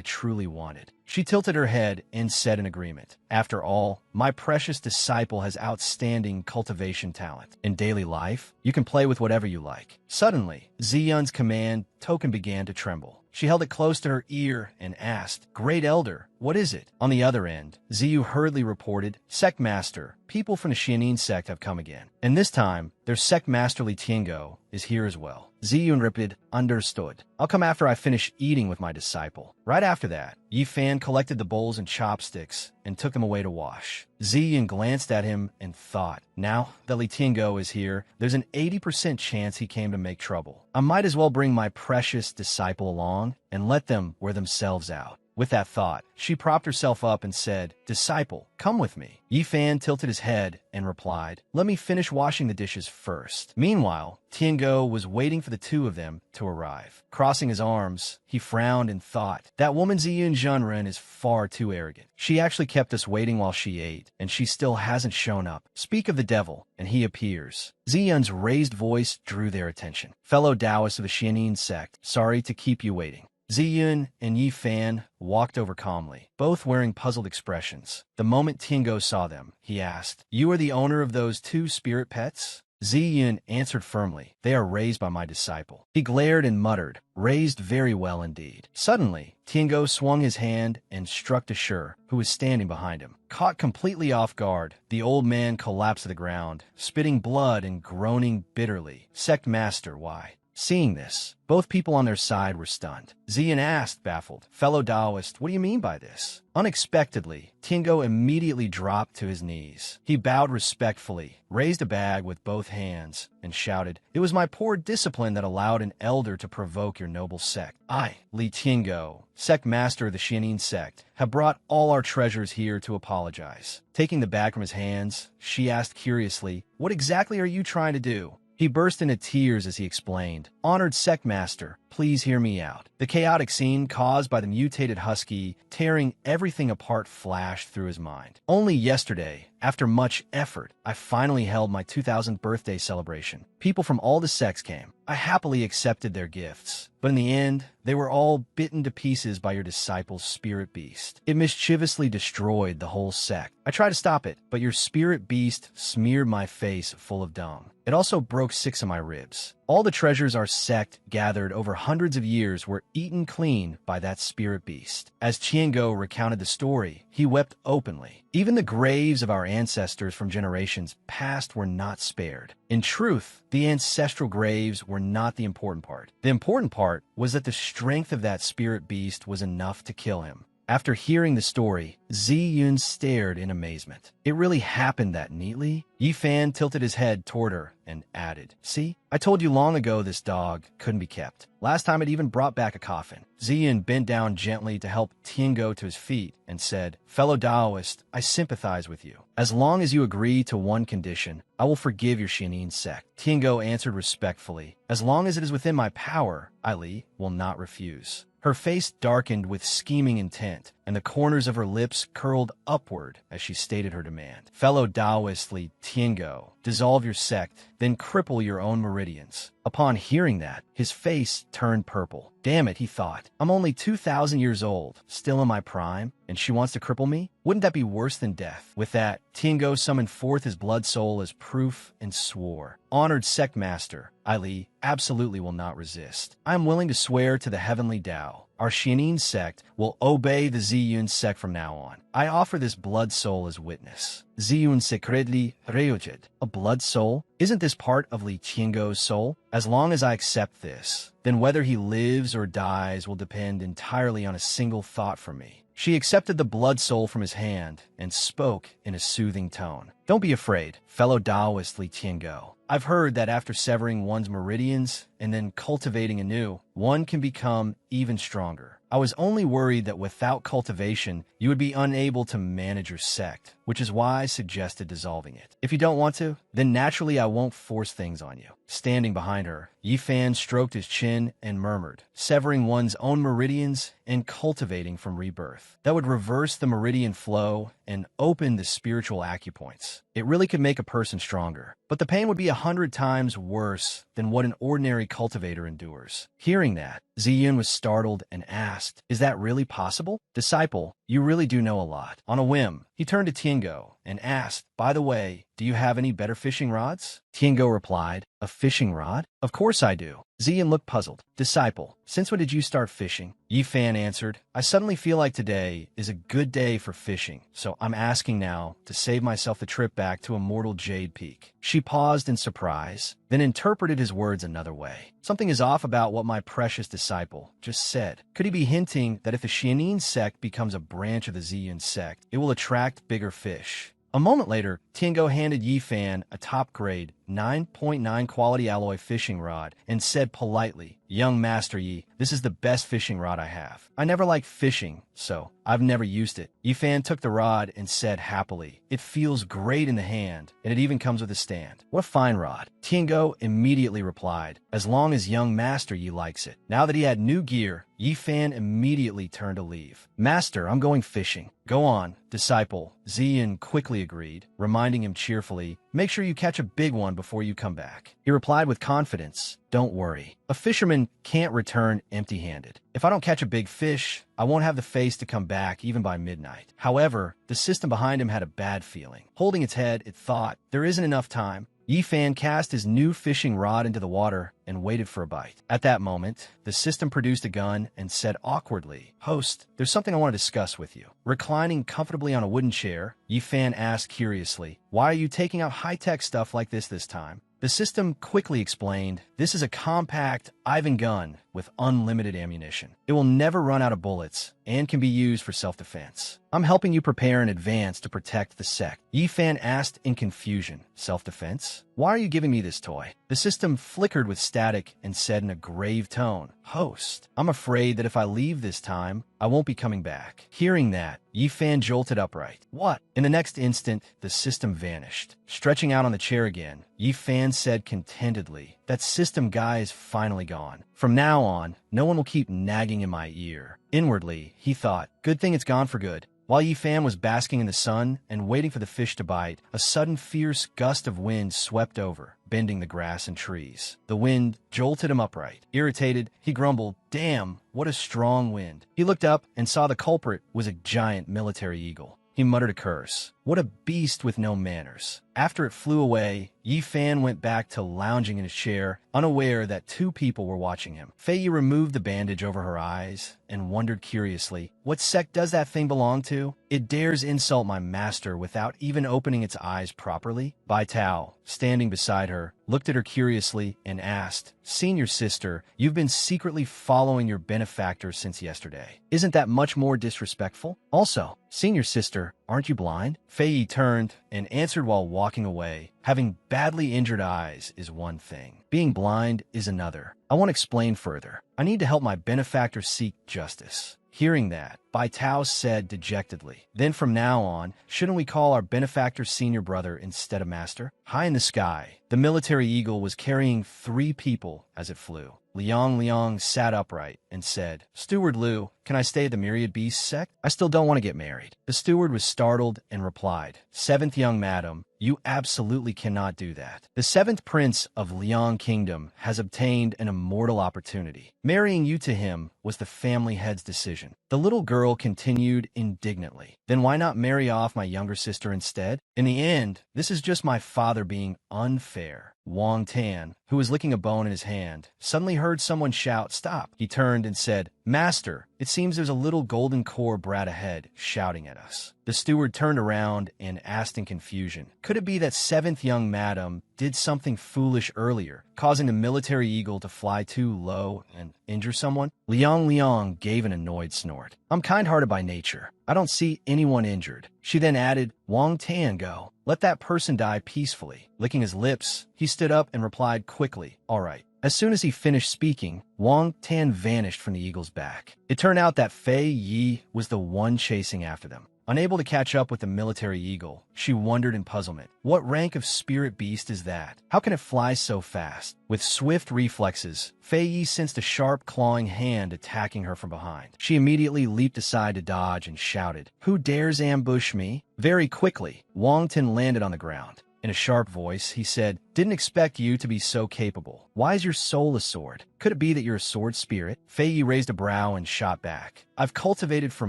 truly wanted. She tilted her head and said in agreement, After all, my precious disciple has outstanding cultivation talent. In daily life, you can play with whatever you like. Suddenly, Ziyun's command token began to tremble. She held it close to her ear and asked, Great Elder, what is it? On the other end, Ziyu hurriedly reported, Sect Master, people from the Xianin sect have come again. And this time, their Sect Master Li Tiango is here as well. Ziyun replied, Understood. I'll come after I finish eating with my disciple. Right after that, Yifan collected the bowls and chopsticks and took them away to wash. Ziyun glanced at him and thought, Now that Li Tiango is here, there's an 80% chance he came to make trouble. I might as well bring my precious disciple along and let them wear themselves out. With that thought, she propped herself up and said, "Disciple, come with me." Yifan tilted his head and replied, "Let me finish washing the dishes first." Meanwhile, Tiango was waiting for the two of them to arrive. Crossing his arms, he frowned and thought, "That woman Ziyun Zhenren is far too arrogant. She actually kept us waiting while she ate, and she still hasn't shown up. Speak of the devil, and he appears." Ziyun's raised voice drew their attention. "Fellow Taoists of the Xianin sect, sorry to keep you waiting." Ziyun and Yi Fan walked over calmly, both wearing puzzled expressions. The moment Tiango saw them, he asked, "You are the owner of those two spirit pets?" Ziyun answered firmly, "They are raised by my disciple." He glared and muttered, "Raised very well indeed." Suddenly, Tiango swung his hand and struck Dashur, who was standing behind him. Caught completely off guard, the old man collapsed to the ground, spitting blood and groaning bitterly. "Sect Master, why?" Seeing this, both people on their side were stunned. Ziyun asked, baffled, "Fellow Taoist, what do you mean by this?" Unexpectedly, Tiango immediately dropped to his knees. He bowed respectfully, raised a bag with both hands, and shouted, "It was my poor discipline that allowed an elder to provoke your noble sect. I, Li Tiango, sect master of the Xianin sect, have brought all our treasures here to apologize." Taking the bag from his hands, she asked curiously, "What exactly are you trying to do?" He burst into tears as he explained, "Honored sect master, please hear me out." The chaotic scene caused by the mutated husky tearing everything apart flashed through his mind. "Only yesterday, after much effort, I finally held my 2000th birthday celebration. People from all the sects came. I happily accepted their gifts, but in the end, they were all bitten to pieces by your disciple's spirit beast. It mischievously destroyed the whole sect. I tried to stop it, but your spirit beast smeared my face full of dung. It also broke 6 of my ribs. All the treasures our sect gathered over hundreds of years were eaten clean by that spirit beast." As Tiango recounted the story, he wept openly. Even the graves of our ancestors from generations past were not spared. In truth, the ancestral graves were not the important part. The important part was that the strength of that spirit beast was enough to kill him. After hearing the story, Ziyun stared in amazement. It really happened that neatly? Yifan tilted his head toward her and added, "See, I told you long ago this dog couldn't be kept. Last time it even brought back a coffin." Ziyun bent down gently to help Tiango to his feet and said, "Fellow Taoist, I sympathize with you. As long as you agree to one condition, I will forgive your Xianin sect." Tiango answered respectfully, "As long as it is within my power, I will not refuse." Her face darkened with scheming intent, and the corners of her lips curled upward as she stated her demand. "Fellow Taoist Li Tiango, dissolve your sect, then cripple your own meridians." Upon hearing that, his face turned purple. Damn it, he thought. I'm only 2,000 years old, still in my prime, and she wants to cripple me? Wouldn't that be worse than death? With that, Tiango summoned forth his blood soul as proof and swore, "Honored sect master, I absolutely will not resist. I am willing to swear to the heavenly Tao. Our Xianin sect will obey the Ziyun sect from now on. I offer this blood soul as witness." Ziyun secretly reujed. A blood soul? Isn't this part of Li Tiango's soul? As long as I accept this, then whether he lives or dies will depend entirely on a single thought from me. She accepted the blood soul from his hand and spoke in a soothing tone. "Don't be afraid, fellow Taoist Li Tiango. I've heard that after severing one's meridians and then cultivating anew, one can become even stronger. I was only worried that without cultivation, you would be unable to manage your sect, which is why I suggested dissolving it. If you don't want to, then naturally I won't force things on you." Standing behind her, Yifan stroked his chin and murmured, "Severing one's own meridians and cultivating from rebirth. That would reverse the meridian flow and open the spiritual acupoints. It really could make a person stronger, but the pain would be 100 times worse than what an ordinary cultivator endures." Hearing that, Ziyun was startled and asked, "Is that really possible? Disciple, you really do know a lot." On a whim, he turned to Tiango and asked, "By the way, do you have any better fishing rods?" Tiango replied, "A fishing rod? Of course I do." Ziyun looked puzzled. "Disciple, since when did you start fishing?" Yifan answered, "I suddenly feel like today is a good day for fishing, so I'm asking now to save myself the trip back to Immortal Jade Peak." She paused in surprise, then interpreted his words another way. "Something is off about what my precious disciple just said. Could he be hinting that if the Xianin sect becomes a branch of the Ziyun sect, it will attract bigger fish?" A moment later, Tiango handed Yifan a top-grade, 9.9 quality alloy fishing rod and said politely, "Young Master Yi, this is the best fishing rod I have. I never liked fishing, so I've never used it." Yifan took the rod and said happily, "It feels great in the hand, and it even comes with a stand." "What a fine rod." Tiango immediately replied, "As long as young Master Yi likes it." Now that he had new gear, Yifan immediately turned to leave. "Master, I'm going fishing." "Go on, disciple," Ziyan quickly agreed, reminding him cheerfully, "Make sure you catch a big one before you come back." He replied with confidence, "Don't worry. A fisherman can't return empty-handed. If I don't catch a big fish, I won't have the face to come back even by midnight." However, the system behind him had a bad feeling. Holding its head, it thought, "There isn't enough time." Yifan cast his new fishing rod into the water and waited for a bite. At that moment, the system produced a gun and said awkwardly, "Host, there's something I want to discuss with you." Reclining comfortably on a wooden chair, Yifan asked curiously, "Why are you taking out high-tech stuff like this time?" The system quickly explained, "This is a compact Ivan gun with unlimited ammunition. It will never run out of bullets and can be used for self-defense. I'm helping you prepare in advance to protect the sect." Yifan asked in confusion, "Self-defense? Why are you giving me this toy?" The system flickered with static and said in a grave tone, "Host, I'm afraid that if I leave this time, I won't be coming back." Hearing that, Yifan jolted upright. "What?" In the next instant, the system vanished. Stretching out on the chair again, Yifan said contentedly, "That system guy is finally gone. From now on, no one will keep nagging in my ear." Inwardly, he thought, "Good thing it's gone for good." While Yifan was basking in the sun and waiting for the fish to bite, a sudden fierce gust of wind swept over, bending the grass and trees. The wind jolted him upright. Irritated, he grumbled, "Damn, what a strong wind." He looked up and saw the culprit was a giant military eagle. He muttered a curse. What a beast with no manners. After it flew away, Yifan went back to lounging in his chair, unaware that two people were watching him. Fei Yi removed the bandage over her eyes and wondered curiously, "What sect does that thing belong to? It dares insult my master without even opening its eyes properly?" Bai Tao, standing beside her, looked at her curiously and asked, "Senior sister, you've been secretly following your benefactor since yesterday. Isn't that much more disrespectful? Also, senior sister, aren't you blind?" Fei Yi turned and answered while walking away. "Having badly injured eyes is one thing. Being blind is another. I won't explain further. I need to help my benefactor seek justice." Hearing that, Bai Tao said dejectedly, "Then from now on, shouldn't we call our benefactor senior brother instead of master?" High in the sky, the military eagle was carrying 3 people as it flew. Liang sat upright and said, "Steward Liu, can I stay at the Myriad Beast sect? I still don't want to get married." The steward was startled and replied, "Seventh young madam, you absolutely cannot do that. The 7th prince of Liang Kingdom has obtained an immortal opportunity. Marrying you to him was the family head's decision." The little girl continued indignantly, "Then why not marry off my younger sister instead? In the end, this is just my father being unfair." Wang Tan, who was licking a bone in his hand, suddenly heard someone shout, "Stop!" He turned and said, "Master, it seems there's a little golden core brat ahead shouting at us." The steward turned around and asked in confusion, "Could it be that 7th young madam did something foolish earlier, causing the military eagle to fly too low and injure someone?" Liang gave an annoyed snort. "I'm kind-hearted by nature. I don't see anyone injured." She then added, "Wang Tan, go. Let that person die peacefully." Licking his lips, he stood up and replied quickly, "All right." As soon as he finished speaking, Wang Tan vanished from the eagle's back. It turned out that Fei Yi was the one chasing after them. Unable to catch up with the military eagle, she wondered in puzzlement, what rank of spirit beast is that? How can it fly so fast? With swift reflexes, Fei Yi sensed a sharp clawing hand attacking her from behind. She immediately leaped aside to dodge and shouted, "Who dares ambush me?" Very quickly, Wang Tan landed on the ground. In a sharp voice, he said, "Didn't expect you to be so capable. Why is your soul a sword? Could it be that you're a sword spirit?" Fei Yi raised a brow and shot back. "I've cultivated for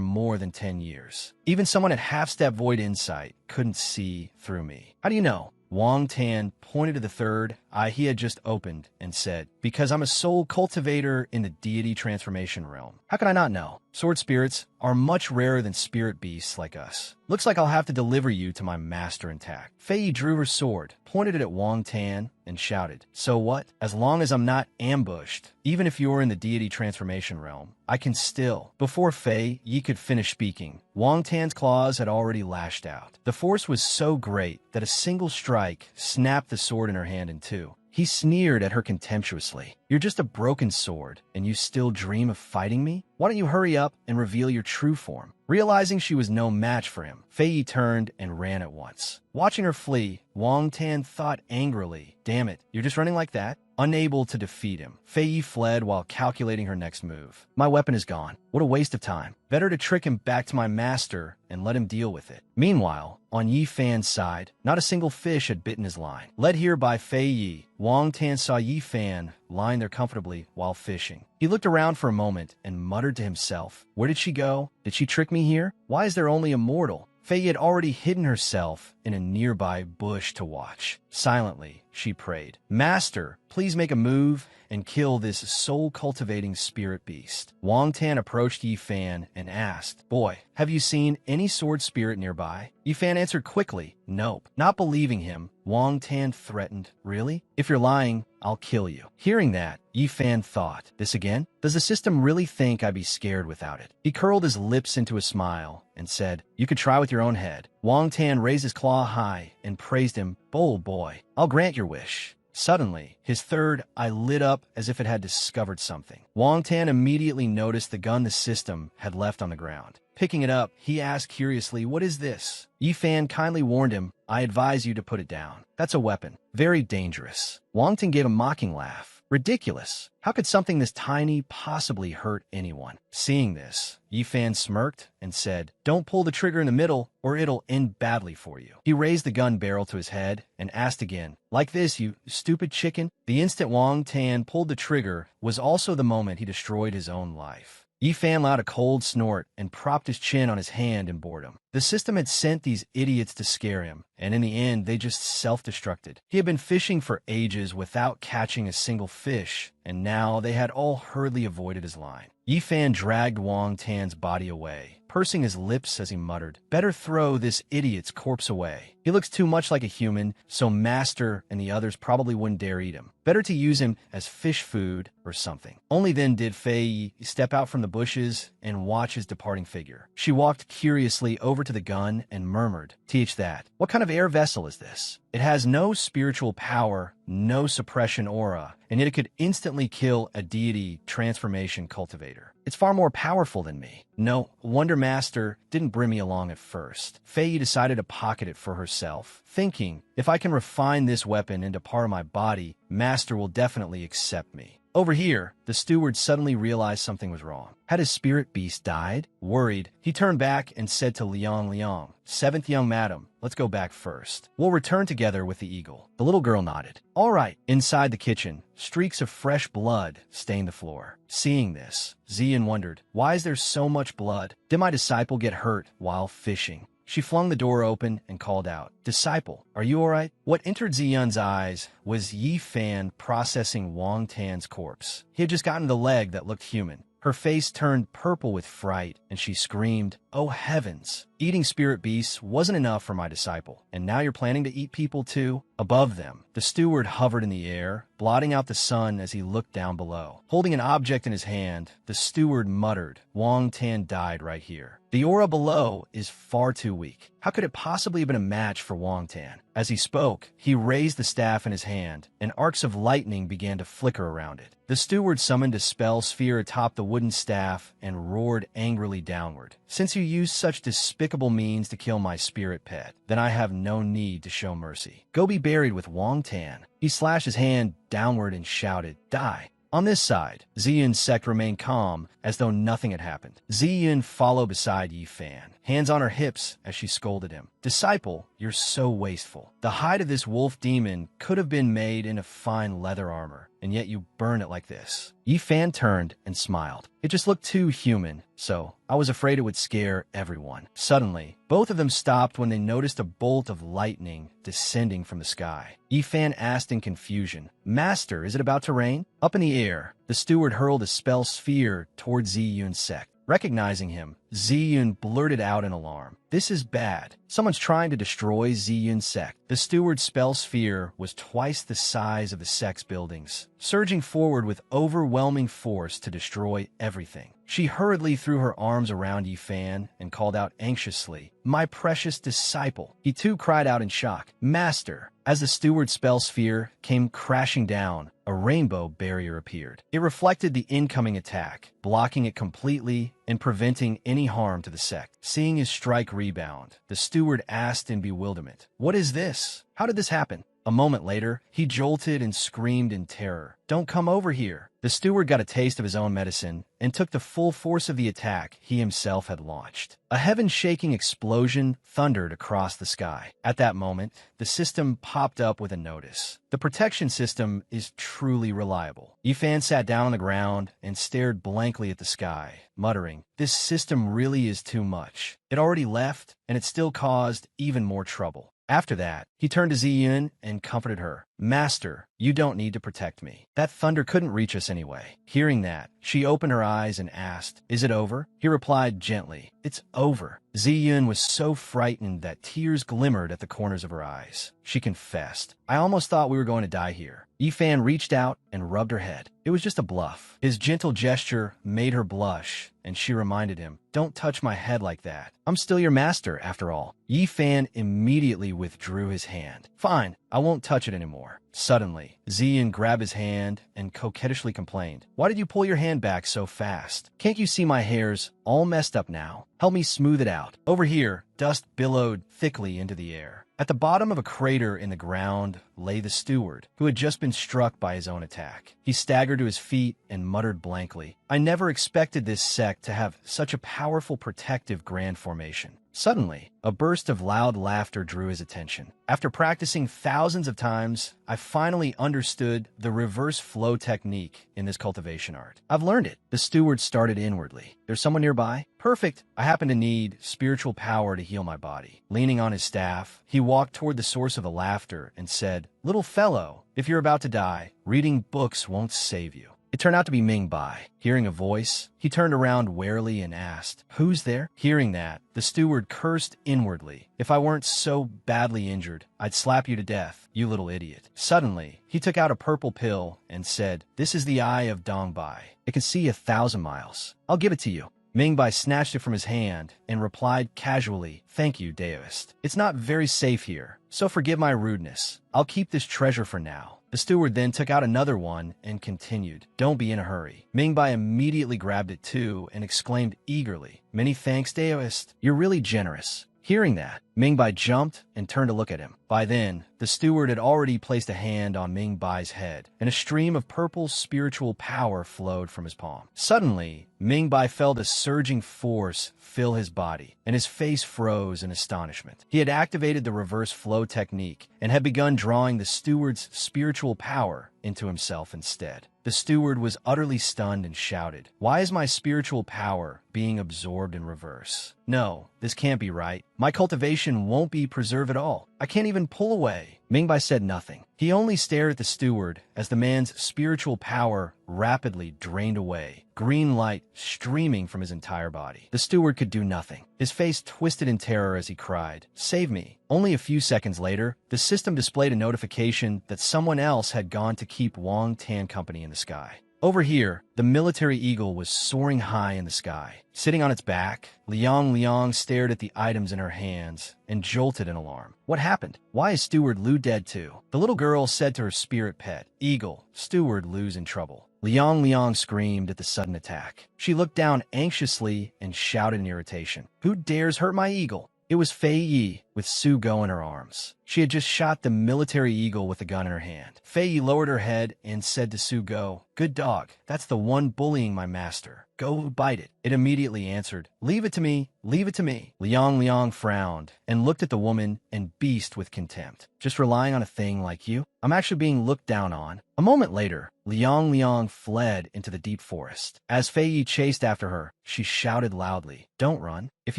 more than 10 years. Even someone at half-step void insight couldn't see through me." "How do you know?" Wang Tan pointed to the third eye he had just opened and said, "Because I'm a soul cultivator in the deity transformation realm." "How can I not know?" Sword spirits are much rarer than spirit beasts like us. Looks like I'll have to deliver you to my master intact. Fei Yi drew her sword, pointed it at Wang Tan, and shouted, "So what? As long as I'm not ambushed, even if you're in the deity transformation realm, I can still." Before Fei Yi could finish speaking, Wang Tan's claws had already lashed out. The force was so great that a single strike snapped the sword in her hand in two. He sneered at her contemptuously. "You're just a broken sword, and you still dream of fighting me? Why don't you hurry up and reveal your true form?" Realizing she was no match for him, Fei Yi turned and ran at once. Watching her flee, Wang Tan thought angrily, "Damn it, you're just running like that?" Unable to defeat him, Fei Yi fled while calculating her next move. "My weapon is gone. What a waste of time. Better to trick him back to my master and let him deal with it." Meanwhile, on Yi Fan's side, not a single fish had bitten his line. Led here by Fei Yi, Wang Tan saw Yi Fan lying there comfortably while fishing. He looked around for a moment and muttered to himself, "Where did she go? Did she trick me here? Why is there only a mortal?" Fei Yi had already hidden herself in a nearby bush to watch. Silently, she prayed, "Master, please make a move and kill this soul-cultivating spirit beast." Wang Tan approached Yi Fan and asked, "Boy, have you seen any sword spirit nearby?" Yi Fan answered quickly, "Nope." Not believing him, Wang Tan threatened, "Really? If you're lying, I'll kill you." Hearing that, Yi Fan thought, "This again? Does the system really think I'd be scared without it?" He curled his lips into a smile and said, "You could try with your own head." Wang Tan raised his claw high and praised him, "Bold boy, I'll grant your wish." Suddenly, his third eye lit up as if it had discovered something. Wang Tan immediately noticed the gun the system had left on the ground. Picking it up, he asked curiously, "What is this?" Yi Fan kindly warned him, "I advise you to put it down. That's a weapon. Very dangerous." Wang Tan gave a mocking laugh. "Ridiculous. How could something this tiny possibly hurt anyone?" Seeing this, Yi Fan smirked and said, "Don't pull the trigger in the middle or it'll end badly for you." He raised the gun barrel to his head and asked again, "Like this, you stupid chicken?" The instant Wang Tan pulled the trigger was also the moment he destroyed his own life. Yi Fan let out a cold snort and propped his chin on his hand in boredom. The system had sent these idiots to scare him, and in the end, they just self-destructed. He had been fishing for ages without catching a single fish, and now they had all hurriedly avoided his line. Yi Fan dragged Wang Tan's body away, pursing his lips as he muttered, "Better throw this idiot's corpse away. He looks too much like a human, so Master and the others probably wouldn't dare eat him. Better to use him as fish food or something." Only then did Fei Yi step out from the bushes and watch his departing figure. She walked curiously over to the gun and murmured, "Teach that. What kind of air vessel is this? It has no spiritual power, no suppression aura, and yet it could instantly kill a deity transformation cultivator. It's far more powerful than me. No wonder Master didn't bring me along at first." Fei Yi decided to pocket it for herself, thinking, "If I can refine this weapon into part of my body, Master will definitely accept me." Over here, the steward suddenly realized something was wrong. Had his spirit beast died? Worried, he turned back and said to Liang, "Seventh young madam, let's go back first. We'll return together with the eagle." The little girl nodded. "All right." Inside the kitchen, streaks of fresh blood stained the floor. Seeing this, Ziyan wondered, "Why is there so much blood? Did my disciple get hurt while fishing?" She flung the door open and called out, "Disciple, are you all right?" What entered Ziyan's eyes was Yi Fan processing Wang Tan's corpse. He had just gotten the leg that looked human. Her face turned purple with fright, and she screamed, "Oh heavens! Eating spirit beasts wasn't enough for my disciple, and now you're planning to eat people too?" Above them, the steward hovered in the air, blotting out the sun as he looked down below. Holding an object in his hand, the steward muttered, "Wang Tan died right here. The aura below is far too weak. How could it possibly have been a match for Wang Tan?" As he spoke, he raised the staff in his hand, and arcs of lightning began to flicker around it. The steward summoned a spell sphere atop the wooden staff and roared angrily downward. "Since you used such despicable means to kill my spirit pet, then I have no need to show mercy. Go be buried with Wang Tan." He slashed his hand downward and shouted, "Die." On this side, Ziyan's sect remained calm, as though nothing had happened. Ziyan followed beside Yi Fan, hands on her hips as she scolded him. "Disciple, you're so wasteful. The hide of this wolf demon could have been made into fine leather armor, and yet you burn it like this." Yi Fan turned and smiled. It just looked too human, so I was afraid it would scare everyone. Suddenly, both of them stopped when they noticed a bolt of lightning descending from the sky. Yi Fan asked in confusion, "Master, is it about to rain?" Up in the air, the steward hurled a spell sphere towards Ziyun's sect. Recognizing him, Ziyun blurted out in alarm. This is bad. Someone's trying to destroy Ziyun's sect. The steward's spell sphere was twice the size of the sect's buildings, surging forward with overwhelming force to destroy everything. She hurriedly threw her arms around Yifan and called out anxiously, "My precious disciple!" He too cried out in shock, "Master!" As the steward's spell sphere came crashing down, a rainbow barrier appeared. It reflected the incoming attack, blocking it completely and preventing any harm to the sect. Seeing his strike rebound, the steward asked in bewilderment, "What is this? How did this happen?" A moment later, he jolted and screamed in terror, "Don't come over here!" The steward got a taste of his own medicine and took the full force of the attack he himself had launched. A heaven-shaking explosion thundered across the sky. At that moment, the system popped up with a notice. The protection system is truly reliable. Yifan sat down on the ground and stared blankly at the sky, muttering, "This system really is too much. It already left, and it still caused even more trouble." After that, he turned to Ziyun and comforted her. "Master, you don't need to protect me. That thunder couldn't reach us anyway." Hearing that, she opened her eyes and asked, "Is it over?" He replied gently, "It's over." Ziyun was so frightened that tears glimmered at the corners of her eyes. She confessed, "I almost thought we were going to die here." Yifan reached out and rubbed her head. It was just a bluff. His gentle gesture made her blush, and she reminded him, "Don't touch my head like that. I'm still your master, after all." Yifan immediately withdrew his hand. "Fine, I won't touch it anymore." Suddenly, Ziyun grabbed his hand and coquettishly complained, "Why did you pull your hand back so fast? Can't you see my hair's all messed up now? Help me smooth it out." Over here, dust billowed thickly into the air. At the bottom of a crater in the ground lay the steward, who had just been struck by his own attack. He staggered to his feet and muttered blankly, "I never expected this sect to have such a powerful protective grand formation." Suddenly, a burst of loud laughter drew his attention. After practicing thousands of times, I finally understood the reverse flow technique in this cultivation art. I've learned it. The steward started inwardly. "There's someone nearby?" "Perfect. I happen to need spiritual power to heal my body." Leaning on his staff, he walked toward the source of the laughter and said, "Little fellow, if you're about to die, reading books won't save you." It turned out to be Ming Bai. Hearing a voice, he turned around warily and asked, "Who's there?" Hearing that, the steward cursed inwardly. "If I weren't so badly injured, I'd slap you to death, you little idiot." Suddenly, he took out a purple pill and said, "This is the eye of Dong Bai. It can see 1,000 miles. I'll give it to you." Ming Bai snatched it from his hand and replied casually, "Thank you, Daoist. It's not very safe here, so forgive my rudeness. I'll keep this treasure for now." The steward then took out another one and continued, "Don't be in a hurry." Ming Bai immediately grabbed it too and exclaimed eagerly, "Many thanks, Daoist. You're really generous." Hearing that, Ming Bai jumped and turned to look at him. By then, the steward had already placed a hand on Ming Bai's head, and a stream of purple spiritual power flowed from his palm. Suddenly, Ming Bai felt a surging force fill his body, and his face froze in astonishment. He had activated the reverse flow technique and had begun drawing the steward's spiritual power into himself instead. The steward was utterly stunned and shouted, "Why is my spiritual power being absorbed in reverse? No, this can't be right. My cultivation won't be preserved at all. I can't even pull away." Ming Bai said nothing. He only stared at the steward as the man's spiritual power rapidly drained away, green light streaming from his entire body. The steward could do nothing. His face twisted in terror as he cried, "Save me." Only a few seconds later, the system displayed a notification that someone else had gone to keep Wang Tan company in the sky. Over here, the military eagle was soaring high in the sky. Sitting on its back, Liang stared at the items in her hands and jolted in alarm. What happened? Why is Steward Lu dead too? The little girl said to her spirit pet, "Eagle, Steward Lu's in trouble." Liang screamed at the sudden attack. She looked down anxiously and shouted in irritation, "Who dares hurt my eagle?" It was Fei Yi, with Su Go in her arms. She had just shot the military eagle with a gun in her hand. Fei Yi lowered her head and said to Su Go, "Good dog, that's the one bullying my master. Go bite it." It immediately answered, "Leave it to me, leave it to me." Liang frowned and looked at the woman and beast with contempt. "Just relying on a thing like you? I'm actually being looked down on." A moment later, Liang fled into the deep forest. As Fei Yi chased after her, she shouted loudly, "Don't run. If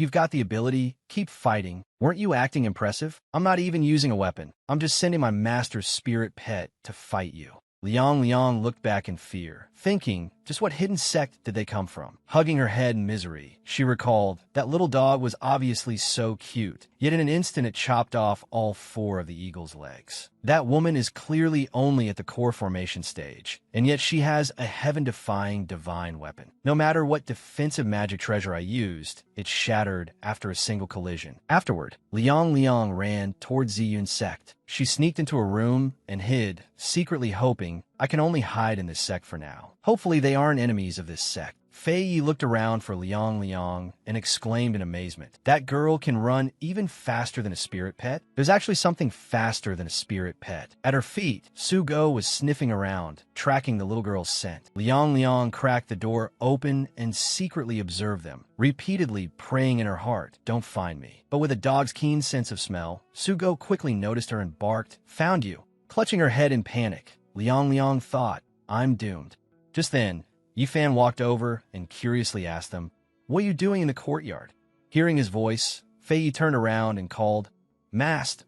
you've got the ability, keep fighting. Weren't you acting impressive? I'm not even using a weapon. I'm just sending my master's spirit pet to fight you." Liang looked back in fear, thinking, just what hidden sect did they come from? Hugging her head in misery, she recalled, that little dog was obviously so cute, yet in an instant it chopped off all 4 of the eagle's legs. That woman is clearly only at the core formation stage, and yet she has a heaven-defying divine weapon. No matter what defensive magic treasure I used, it shattered after a single collision. Afterward, Liang ran towards Ziyun's sect. She sneaked into a room and hid, secretly hoping, I can only hide in this sect for now. Hopefully they aren't enemies of this sect. Fei Yi looked around for Liang and exclaimed in amazement, that girl can run even faster than a spirit pet? There's actually something faster than a spirit pet. At her feet, Su Go was sniffing around, tracking the little girl's scent. Liang cracked the door open and secretly observed them, repeatedly praying in her heart, don't find me. But with a dog's keen sense of smell, Su Go quickly noticed her and barked, found you. Clutching her head in panic, Liang thought, I'm doomed. Just then, Yifan walked over and curiously asked him, what are you doing in the courtyard? Hearing his voice, Fei Yi turned around and called, Mast,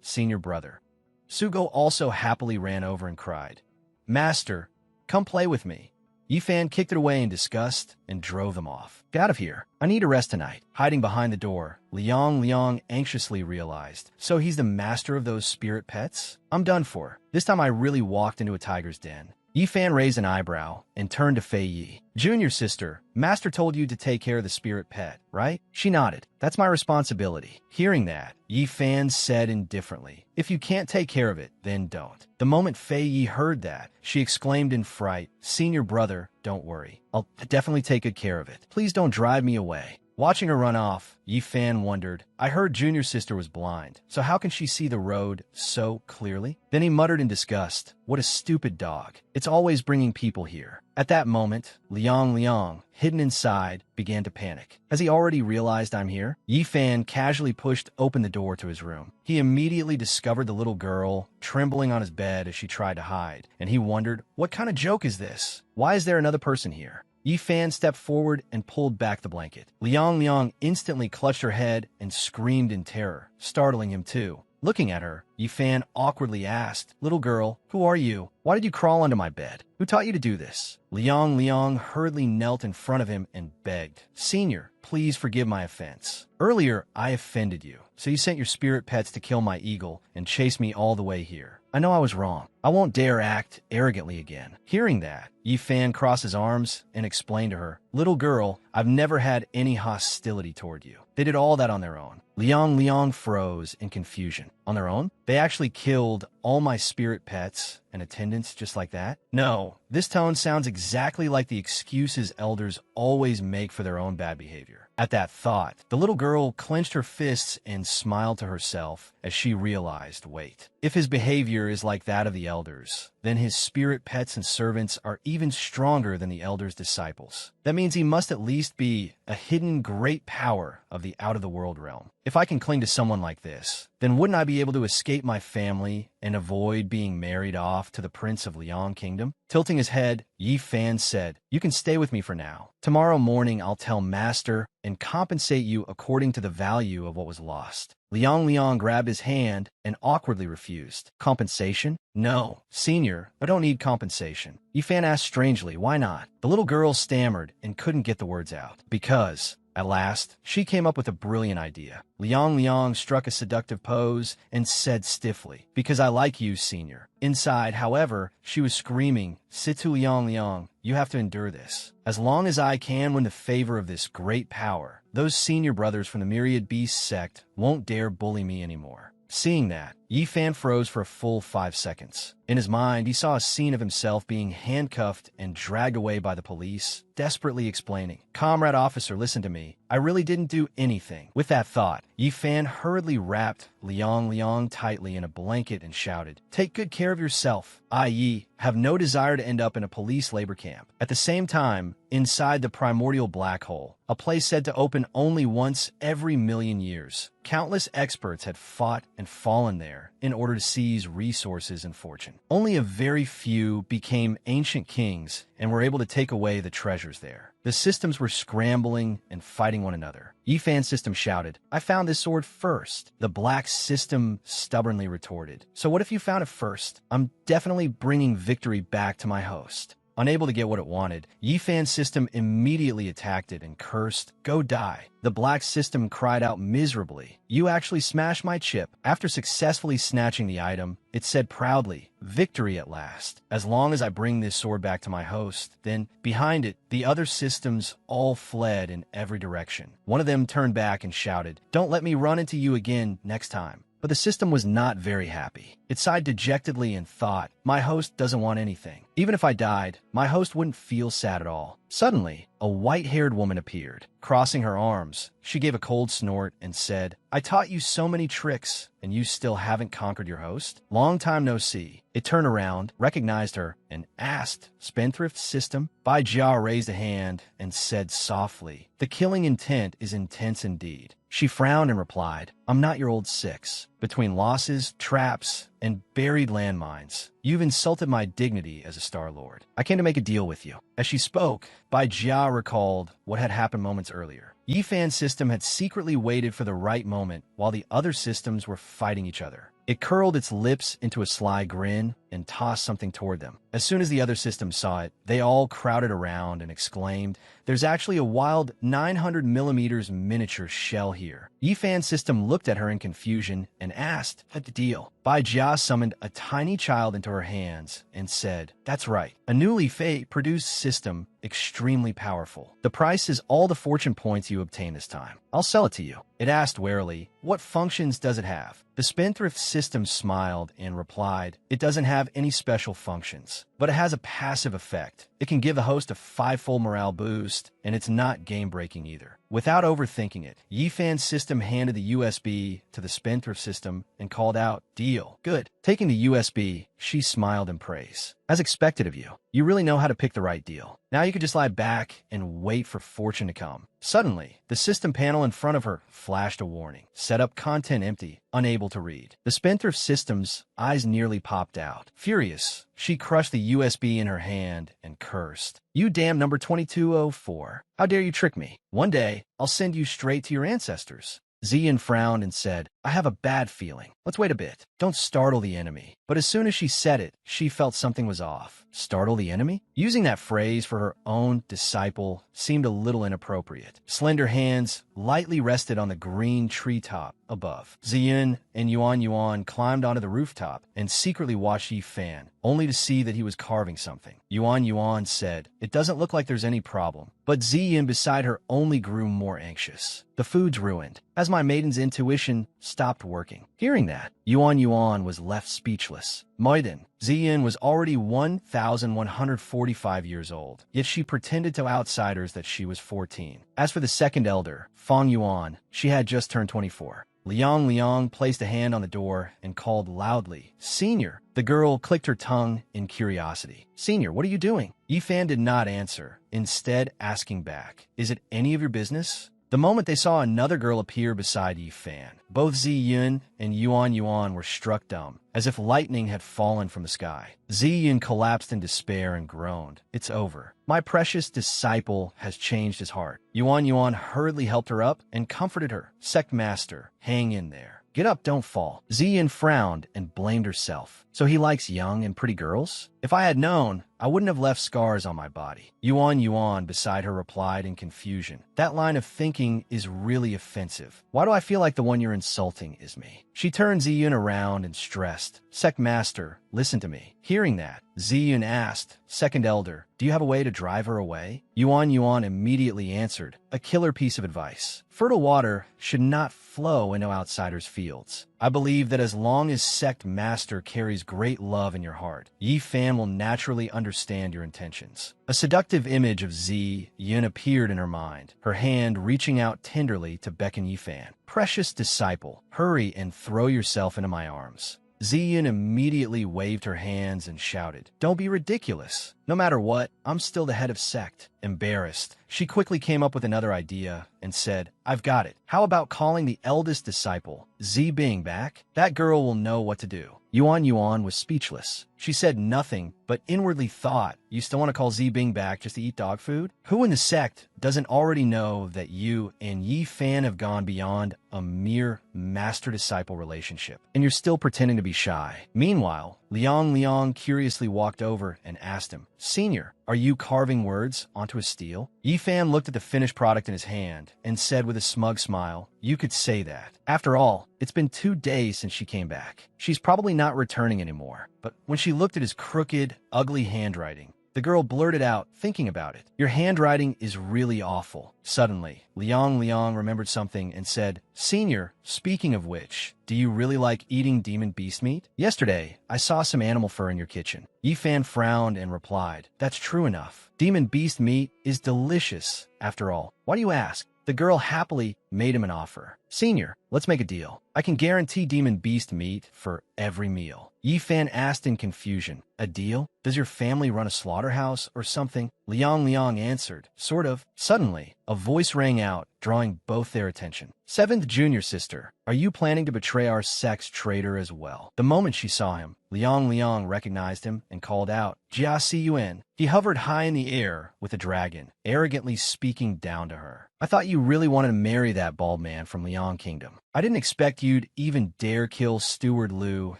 senior brother. Sugo also happily ran over and cried, Master, come play with me. Yifan kicked it away in disgust and drove them off. Get out of here. I need a rest tonight. Hiding behind the door, Liang anxiously realized, so he's the master of those spirit pets? I'm done for. This time I really walked into a tiger's den. Yifan raised an eyebrow and turned to Fei Yi. Junior sister, Master told you to take care of the spirit pet, right? She nodded. That's my responsibility. Hearing that, Yifan said indifferently, if you can't take care of it, then don't. The moment Fei Yi heard that, she exclaimed in fright, Senior brother, don't worry. I'll definitely take good care of it. Please don't drive me away. Watching her run off, Yifan wondered, I heard Junior sister was blind, so how can she see the road so clearly? Then he muttered in disgust, what a stupid dog. It's always bringing people here. At that moment, Liang, hidden inside, began to panic. Has he already realized I'm here? Yifan casually pushed open the door to his room. He immediately discovered the little girl trembling on his bed as she tried to hide, and he wondered, what kind of joke is this? Why is there another person here? Yifan stepped forward and pulled back the blanket. Liang instantly clutched her head and screamed in terror, startling him too. Looking at her, Yifan awkwardly asked, Little girl, who are you? Why did you crawl onto my bed? Who taught you to do this? Liang hurriedly knelt in front of him and begged, Senior, please forgive my offense. Earlier, I offended you, so you sent your spirit pets to kill my eagle and chase me all the way here. I know I was wrong. I won't dare act arrogantly again. Hearing that, Yifan crossed his arms and explained to her, Little girl, I've never had any hostility toward you. They did all that on their own. Liang froze in confusion. On their own? They actually killed all my spirit pets and attendants just like that? No, this tone sounds exactly like the excuses elders always make for their own bad behavior. At that thought, the little girl clenched her fists and smiled to herself as she realized, wait, if his behavior is like that of the elders, then his spirit pets and servants are even stronger than the elders' disciples. That means he must at least be a hidden great power of the out-of-the-world realm. If I can cling to someone like this, then wouldn't I be able to escape my family and avoid being married off to the Prince of Liang Kingdom? Tilting his head, Yifan said, You can stay with me for now. Tomorrow morning I'll tell Master and compensate you according to the value of what was lost. Liang grabbed his hand and awkwardly refused. Compensation? No, Senior, I don't need compensation. Yifan asked strangely, why not? The little girl stammered and couldn't get the words out. Because, at last, she came up with a brilliant idea. Liang struck a seductive pose and said stiffly, Because I like you, Senior. Inside, however, she was screaming, Situ Liang, you have to endure this. As long as I can win the favor of this great power, those senior brothers from the Myriad Beast sect won't dare bully me anymore. Seeing that, Yifan froze for a full 5 seconds. In his mind, he saw a scene of himself being handcuffed and dragged away by the police, desperately explaining, Comrade officer, listen to me. I really didn't do anything. With that thought, Yifan hurriedly wrapped Liang tightly in a blanket and shouted, Take good care of yourself, i.e., have no desire to end up in a police labor camp. At the same time, inside the primordial black hole, a place said to open only once every million years, countless experts had fought and fallen there in order to seize resources and fortune. Only a very few became ancient kings and were able to take away the treasures there. The systems were scrambling and fighting one another. Yifan's system shouted, "I found this sword first." The black system stubbornly retorted, "So what if you found it first? I'm definitely bringing victory back to my host." Unable to get what it wanted, Yifan's system immediately attacked it and cursed, "Go die." The black system cried out miserably, "You actually smashed my chip." After successfully snatching the item, it said proudly, "Victory at last. As long as I bring this sword back to my host." Then, behind it, the other systems all fled in every direction. One of them turned back and shouted, "Don't let me run into you again next time." But the system was not very happy. It sighed dejectedly and thought, "My host doesn't want anything. Even if I died, my host wouldn't feel sad at all." Suddenly, a white-haired woman appeared. Crossing her arms, she gave a cold snort and said, "I taught you so many tricks, and you still haven't conquered your host? Long time no see." It turned around, recognized her, and asked, "Spendthrift system?" Bai Jia raised a hand and said softly, "The killing intent is intense indeed." She frowned and replied, "I'm not your old six. Between losses, traps, and buried landmines, you've insulted my dignity as a Star Lord. I came to make a deal with you." As she spoke, Bai Jia recalled what had happened moments earlier. Yifan's system had secretly waited for the right moment while the other systems were fighting each other. It curled its lips into a sly grin and tossed something toward them. As soon as the other systems saw it, they all crowded around and exclaimed, "There's actually a wild 900mm miniature shell here." Yifan's system looked at her in confusion and asked, "What's the deal?" Bai Jia summoned a tiny child into her hands and said, "That's right, a newly produced system, extremely powerful. The price is all the fortune points you obtain this time. I'll sell it to you." It asked warily, "What functions does it have?" The spendthrift system smiled and replied, "It doesn't have any special functions, but it has a passive effect. It can give the host a 5-fold morale boost, and it's not game-breaking either." Without overthinking it, Yifan's system handed the USB to the spendthrift system and called out, "Deal. Good." Taking the USB, she smiled in praise. "As expected of you, you really know how to pick the right deal. Now you could just lie back and wait for fortune to come." Suddenly, the system panel in front of her flashed a warning. Setup content empty, unable to read. The spendthrift system's eyes nearly popped out. Furious, she crushed the USB in her hand and cursed, "You damn number 2204. How dare you trick me? One day, I'll send you straight to your ancestors." Ziyin frowned and said, "I have a bad feeling. Let's wait a bit. Don't startle the enemy." But as soon as she said it, she felt something was off. Startle the enemy? Using that phrase for her own disciple seemed a little inappropriate. Slender hands lightly rested on the green treetop above. Ziyin and Yuan climbed onto the rooftop and secretly watched Yifan, only to see that he was carving something. Yuan said, "It doesn't look like there's any problem." But Ziyin beside her only grew more anxious. "The food's ruined." As my maiden's intuition stopped working. Hearing that, Yuan was left speechless. Maiden, Ziyin was already 1,145 years old, yet she pretended to outsiders that she was 14. As for the second elder, Fang Yuan, she had just turned 24. Liang placed a hand on the door and called loudly, "Senior." The girl clicked her tongue in curiosity. "Senior, what are you doing?" Yifan did not answer, instead asking back, "Is it any of your business?" The moment they saw another girl appear beside Yifan, both Ziyin and Yuan were struck dumb, as if lightning had fallen from the sky. Ziyin collapsed in despair and groaned, "It's over. My precious disciple has changed his heart." Yuan hurriedly helped her up and comforted her. "Sect master, hang in there. Get up, don't fall." Ziyin frowned and blamed herself. "So he likes young and pretty girls? If I had known, I wouldn't have left scars on my body." Yuan beside her replied in confusion, "That line of thinking is really offensive. Why do I feel like the one you're insulting is me?" She turned Ziyin around and stressed, "Sect master, listen to me." Hearing that, Ziyin asked, "Second elder, do you have a way to drive her away?" Yuan immediately answered, "A killer piece of advice. Fertile water should not flow into outsiders' fields. I believe that as long as sect master carries great love in your heart, Yifan will naturally understand your intentions." A seductive image of Ziyin appeared in her mind, her hand reaching out tenderly to beckon Yifan. "Precious disciple, hurry and throw yourself into my arms." Ziyin immediately waved her hands and shouted, "Don't be ridiculous. No matter what, I'm still the head of sect. Embarrassed, she quickly came up with another idea and said, I've got it. How about calling the eldest disciple, Z Bing, back? That girl will know what to do. Yuan was speechless. She said nothing, but inwardly thought, you still want to call Z Bing back just to eat dog food? Who in the sect doesn't already know that you and Yi Fan have gone beyond a mere master-disciple relationship, and you're still pretending to be shy? Meanwhile, Liang curiously walked over and asked him, Senior, are you carving words onto a steel? Yi Fan looked at the finished product in his hand and said with a smug smile, you could say that. After all, it's been 2 days since she came back. She's probably not returning anymore. But when she looked at his crooked, ugly handwriting, the girl blurted out, thinking about it, your handwriting is really awful. Suddenly, Liang remembered something and said, Senior, speaking of which, do you really like eating demon beast meat? Yesterday, I saw some animal fur in your kitchen. Yi Fan frowned and replied, that's true enough. Demon beast meat is delicious, after all. Why do you ask? The girl happily made him an offer. Senior, let's make a deal. I can guarantee demon beast meat for every meal. Yi Fan asked in confusion, a deal? Does your family run a slaughterhouse or something? Liang answered, sort of. Suddenly, a voice rang out, drawing both their attention. Seventh junior sister, are you planning to betray our sect's traitor as well? The moment she saw him, Liang recognized him and called out, Jia Siyuan. He hovered high in the air with a dragon, arrogantly speaking down to her. I thought you really wanted to marry that bald man from Liang Kingdom. I didn't expect you'd even dare kill Steward Liu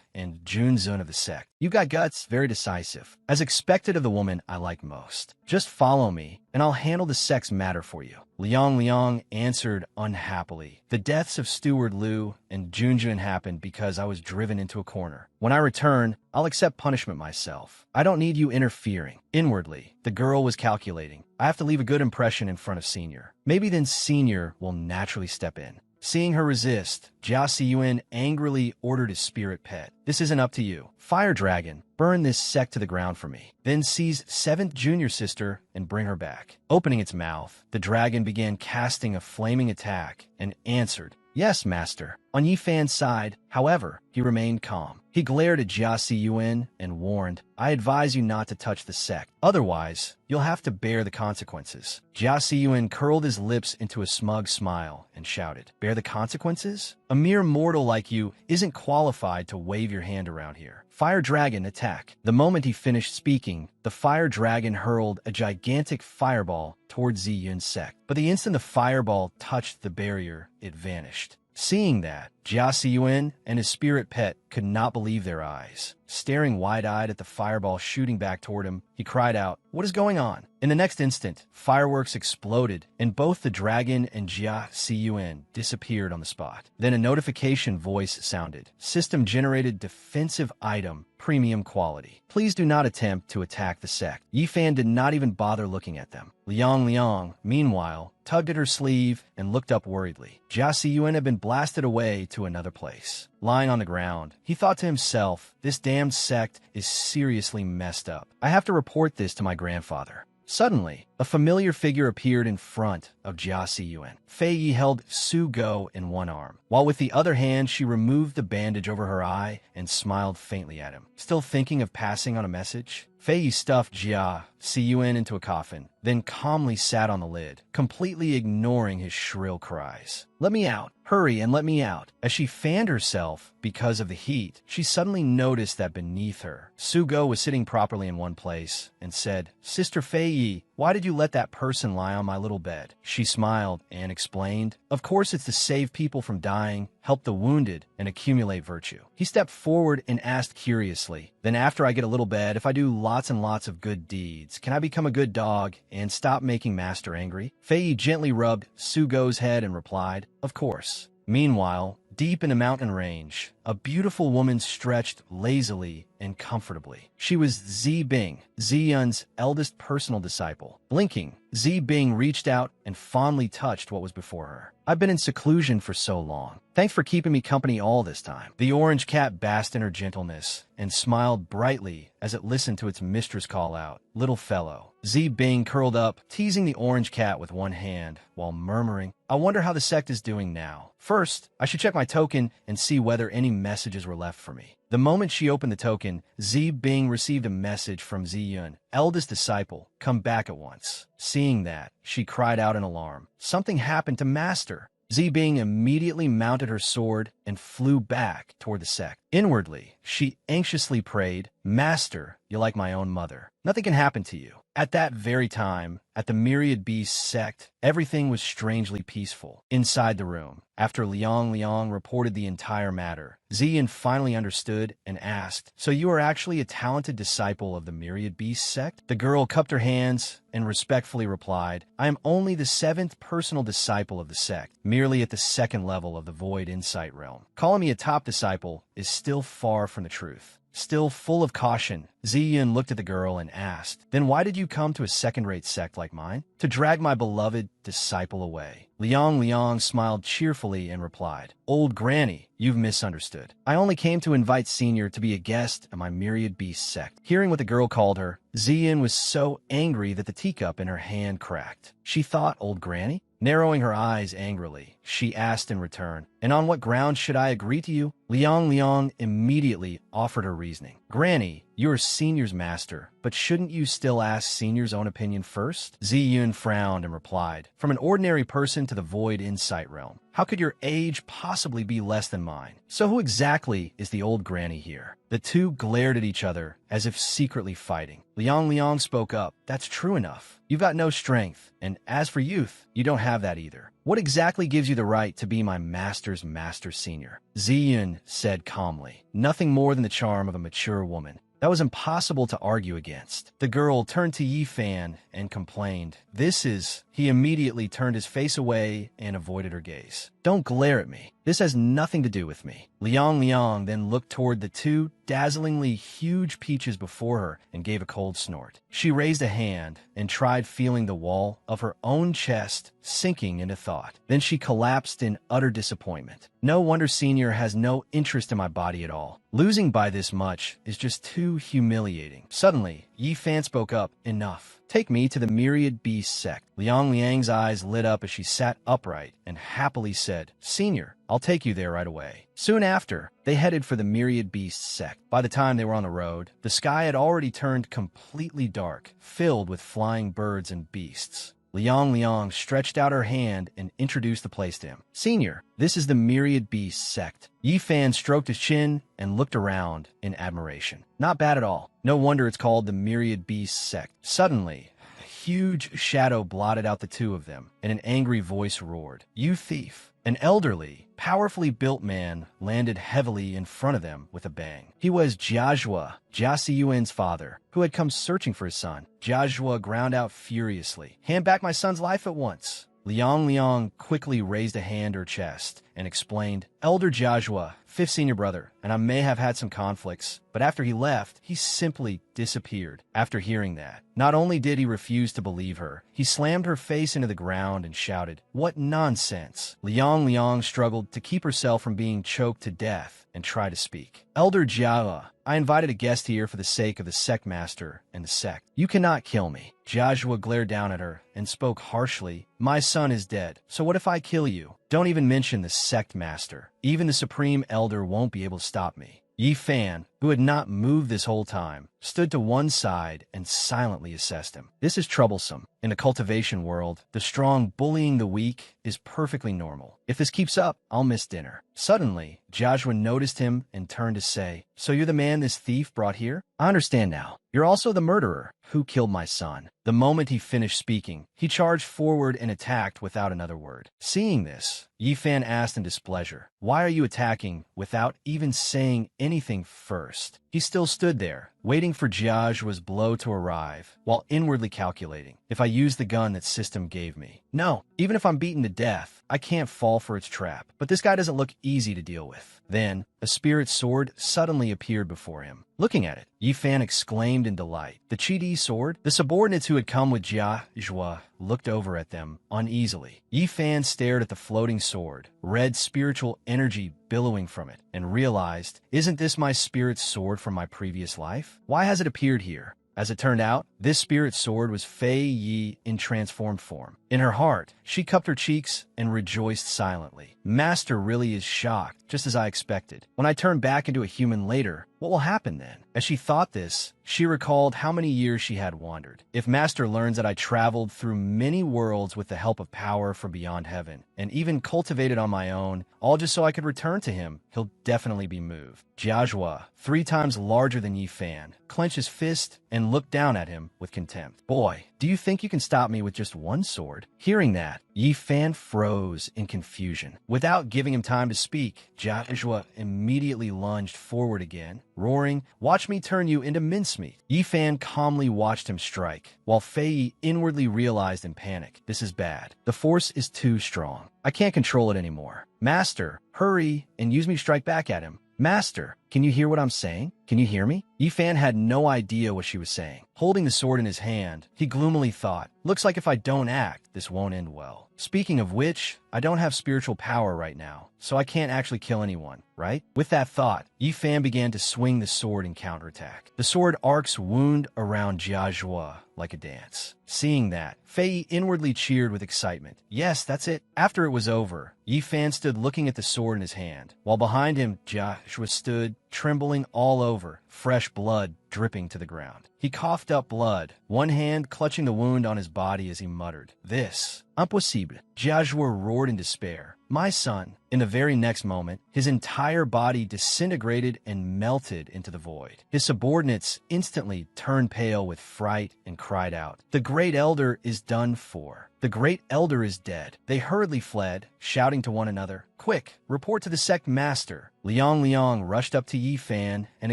and Junzun of the sect. You got guts, very decisive. As expected of the woman I like most. Just follow me, and I'll handle the sect's matter for you. Liang answered unhappily. The deaths of Steward Liu and Junjun happened because I was driven into a corner. When I return, I'll accept punishment myself. I don't need you interfering. Inwardly, the girl was calculating. I have to leave a good impression in front of Senior. Maybe then Senior will naturally step in. Seeing her resist, Jia Siyuan angrily ordered his spirit pet. This isn't up to you. Fire Dragon, burn this sect to the ground for me. Then seize 7th junior sister and bring her back. Opening its mouth, the dragon began casting a flaming attack and answered, Yes, master. On Yi Fan's side, however, he remained calm. He glared at Jia Siyuan and warned, I advise you not to touch the sect. Otherwise, you'll have to bear the consequences. Jia Siyuan curled his lips into a smug smile and shouted, Bear the consequences? A mere mortal like you isn't qualified to wave your hand around here. Fire Dragon, attack. The moment he finished speaking, the Fire Dragon hurled a gigantic fireball towards Ziyun's sect. But the instant the fireball touched the barrier, it vanished. Seeing that, Jia Siyuan and his spirit pet could not believe their eyes. Staring wide-eyed at the fireball shooting back toward him, he cried out, What is going on? In the next instant, fireworks exploded, and both the dragon and Jia Siyuan disappeared on the spot. Then a notification voice sounded. System-generated defensive item, premium quality. Please do not attempt to attack the sect. Yi Fan did not even bother looking at them. Liang, meanwhile, tugged at her sleeve and looked up worriedly. Jia Siyuan had been blasted away to another place. Lying on the ground, he thought to himself, this damned sect is seriously messed up. I have to report this to my grandfather. Suddenly, a familiar figure appeared in front of Jia Siyuan. Fei Yi held Su Go in one arm, while with the other hand she removed the bandage over her eye and smiled faintly at him. Still thinking of passing on a message, Fei Yi stuffed Jia Siyuan into a coffin, then calmly sat on the lid, completely ignoring his shrill cries. Let me out! Hurry and let me out! As she fanned herself because of the heat, she suddenly noticed that beneath her, Su Go was sitting properly in one place and said, Sister Fei Yi, why did you let that person lie on my little bed? She smiled and explained, Of course it's to save people from dying, help the wounded, and accumulate virtue. He stepped forward and asked curiously, Then after I get a little bed, if I do lots and lots of good deeds, can I become a good dog and stop making Master angry? Fei Yi gently rubbed Su Go's head and replied, Of course. Meanwhile, deep in a mountain range, a beautiful woman stretched lazily and comfortably. She was Zi Bing, Ziyun's eldest personal disciple. Blinking, Zi Bing reached out and fondly touched what was before her. I've been in seclusion for so long. Thanks for keeping me company all this time. The orange cat basked in her gentleness and smiled brightly as it listened to its mistress call out, Little fellow. Zi Bing curled up, teasing the orange cat with one hand, while murmuring, I wonder how the sect is doing now. First, I should check my token and see whether any messages were left for me. The moment she opened the token, Zi Bing received a message from Zi Yun, eldest disciple, come back at once. Seeing that, she cried out in alarm. Something happened to Master. Zi Bing immediately mounted her sword and flew back toward the sect. Inwardly, she anxiously prayed, Master, you're like my own mother. Nothing can happen to you. At that very time, at the Myriad Beast sect, everything was strangely peaceful. Inside the room, after Liang reported the entire matter, Ziyan finally understood and asked, so you are actually a talented disciple of the Myriad Beast sect? The girl cupped her hands and respectfully replied, I am only the 7th personal disciple of the sect, merely at the 2nd level of the Void Insight realm. Calling me a top disciple is still far from the truth. Still full of caution, Ziyan looked at the girl and asked, then why did you come to a second-rate sect like mine? To drag my beloved disciple away. Liang smiled cheerfully and replied, Old Granny, you've misunderstood. I only came to invite Senior to be a guest at my Myriad Beast sect. Hearing what the girl called her, Ziyan was so angry that the teacup in her hand cracked. She thought, Old Granny? Narrowing her eyes angrily, she asked in return, and on what grounds should I agree to you? Liang immediately offered her reasoning. Granny, you're Senior's master, but shouldn't you still ask Senior's own opinion first? Ziyun frowned and replied, from an ordinary person to the Void Insight realm, how could your age possibly be less than mine? So who exactly is the old granny here? The two glared at each other as if secretly fighting. Liang spoke up, that's true enough. You've got no strength, and as for youth, you don't have that either. What exactly gives you the right to be my master's master senior? Ziyun said calmly, nothing more than the charm of a mature woman. That was impossible to argue against. The girl turned to Yi Fan and complained, He immediately turned his face away and avoided her gaze. Don't glare at me. This has nothing to do with me. Liang then looked toward the two dazzlingly huge peaches before her and gave a cold snort. She raised a hand and tried feeling the wall of her own chest sinking into thought. Then she collapsed in utter disappointment. No wonder Senior has no interest in my body at all. Losing by this much is just too humiliating. Suddenly, Yi Fan spoke up, enough. Take me to the Myriad Beast sect. Liang's eyes lit up as she sat upright and happily said, Senior, I'll take you there right away. Soon after, they headed for the Myriad Beast sect. By the time they were on the road, the sky had already turned completely dark, filled with flying birds and beasts. Liang stretched out her hand and introduced the place to him. Senior, this is the Myriad Beast sect. Yi Fan stroked his chin and looked around in admiration. Not bad at all. No wonder it's called the Myriad Beast sect. Suddenly, a huge shadow blotted out the two of them, and an angry voice roared, You thief! An elderly, powerfully built man landed heavily in front of them with a bang. He was Jiazhua, Jia Siyuan's father, who had come searching for his son. Jiazhua ground out furiously, Hand back my son's life at once. Liang quickly raised a hand to her chest and explained, Elder Jiazhua, 5th senior brother, and I may have had some conflicts, but after he left, he simply disappeared. After hearing that, not only did he refuse to believe her, he slammed her face into the ground and shouted, What nonsense! Liang struggled to keep herself from being choked to death and tried to speak. Elder Jiawa, I invited a guest here for the sake of the sect master and the sect. You cannot kill me. Jiazhua glared down at her and spoke harshly, My son is dead, so what if I kill you? Don't even mention the sect master. Even the supreme elder won't be able to stop me. Yi Fan, who had not moved this whole time, stood to one side and silently assessed him. This is troublesome. In the cultivation world, the strong bullying the weak is perfectly normal. If this keeps up, I'll miss dinner. Suddenly, Joshua noticed him and turned to say, So you're the man this thief brought here? I understand now. You're also the murderer who killed my son. The moment he finished speaking, he charged forward and attacked without another word. Seeing this, Yi Fan asked in displeasure, Why are you attacking without even saying anything first? He still stood there, waiting for Jiazhua's blow to arrive, while inwardly calculating, if I use the gun that system gave me. No, even if I'm beaten to death, I can't fall for its trap. But this guy doesn't look easy to deal with. Then, a spirit sword suddenly appeared before him. Looking at it, Yi Fan exclaimed in delight. The Qi sword? The subordinates who had come with Jiazhua looked over at them uneasily. Yi Fan stared at the floating sword, read spiritual energy billowing from it, and realized, Isn't this my spirit's sword from my previous life? Why has it appeared here? As it turned out, this spirit sword was Fei Yi in transformed form. In her heart, she cupped her cheeks and rejoiced silently. Master really is shocked, just as I expected. When I turn back into a human later, what will happen then? As she thought this, she recalled how many years she had wandered. If Master learns that I traveled through many worlds with the help of power from beyond heaven, and even cultivated on my own, all just so I could return to him, he'll definitely be moved. Jiazhua, 3 times larger than Yi Fan, clenched his fist and looked down at him with contempt. Boy, do you think you can stop me with just one sword? Hearing that, Yi Fan froze in confusion. Without giving him time to speak, Jiazhua immediately lunged forward again, roaring, "Watch me turn you into mincemeat." Yi Fan calmly watched him strike, while Fei inwardly realized in panic, this is bad. The force is too strong. I can't control it anymore. Master, hurry and use me to strike back at him. Master, can you hear what I'm saying? Can you hear me? Yi Fan had no idea what she was saying. Holding the sword in his hand, he gloomily thought, looks like if I don't act, this won't end well. Speaking of which, I don't have spiritual power right now, so I can't actually kill anyone, right? With that thought, Yi Fan began to swing the sword in counterattack. The sword arcs wound around Jiazhua like a dance. Seeing that, Fei inwardly cheered with excitement. Yes, that's it. After it was over, Yi Fan stood looking at the sword in his hand, while behind him, Jiazhua stood, trembling all over, fresh blood dripping to the ground. He coughed up blood, one hand clutching the wound on his body as he muttered, "This, impossible." Jiazhua roared in despair. "My son." In the very next moment, his entire body disintegrated and melted into the void. His subordinates instantly turned pale with fright and cried out, "The Great Elder is done for. The Great Elder is dead." They hurriedly fled, shouting to one another, "Quick, report to the sect master." Liang rushed up to Yi Fan and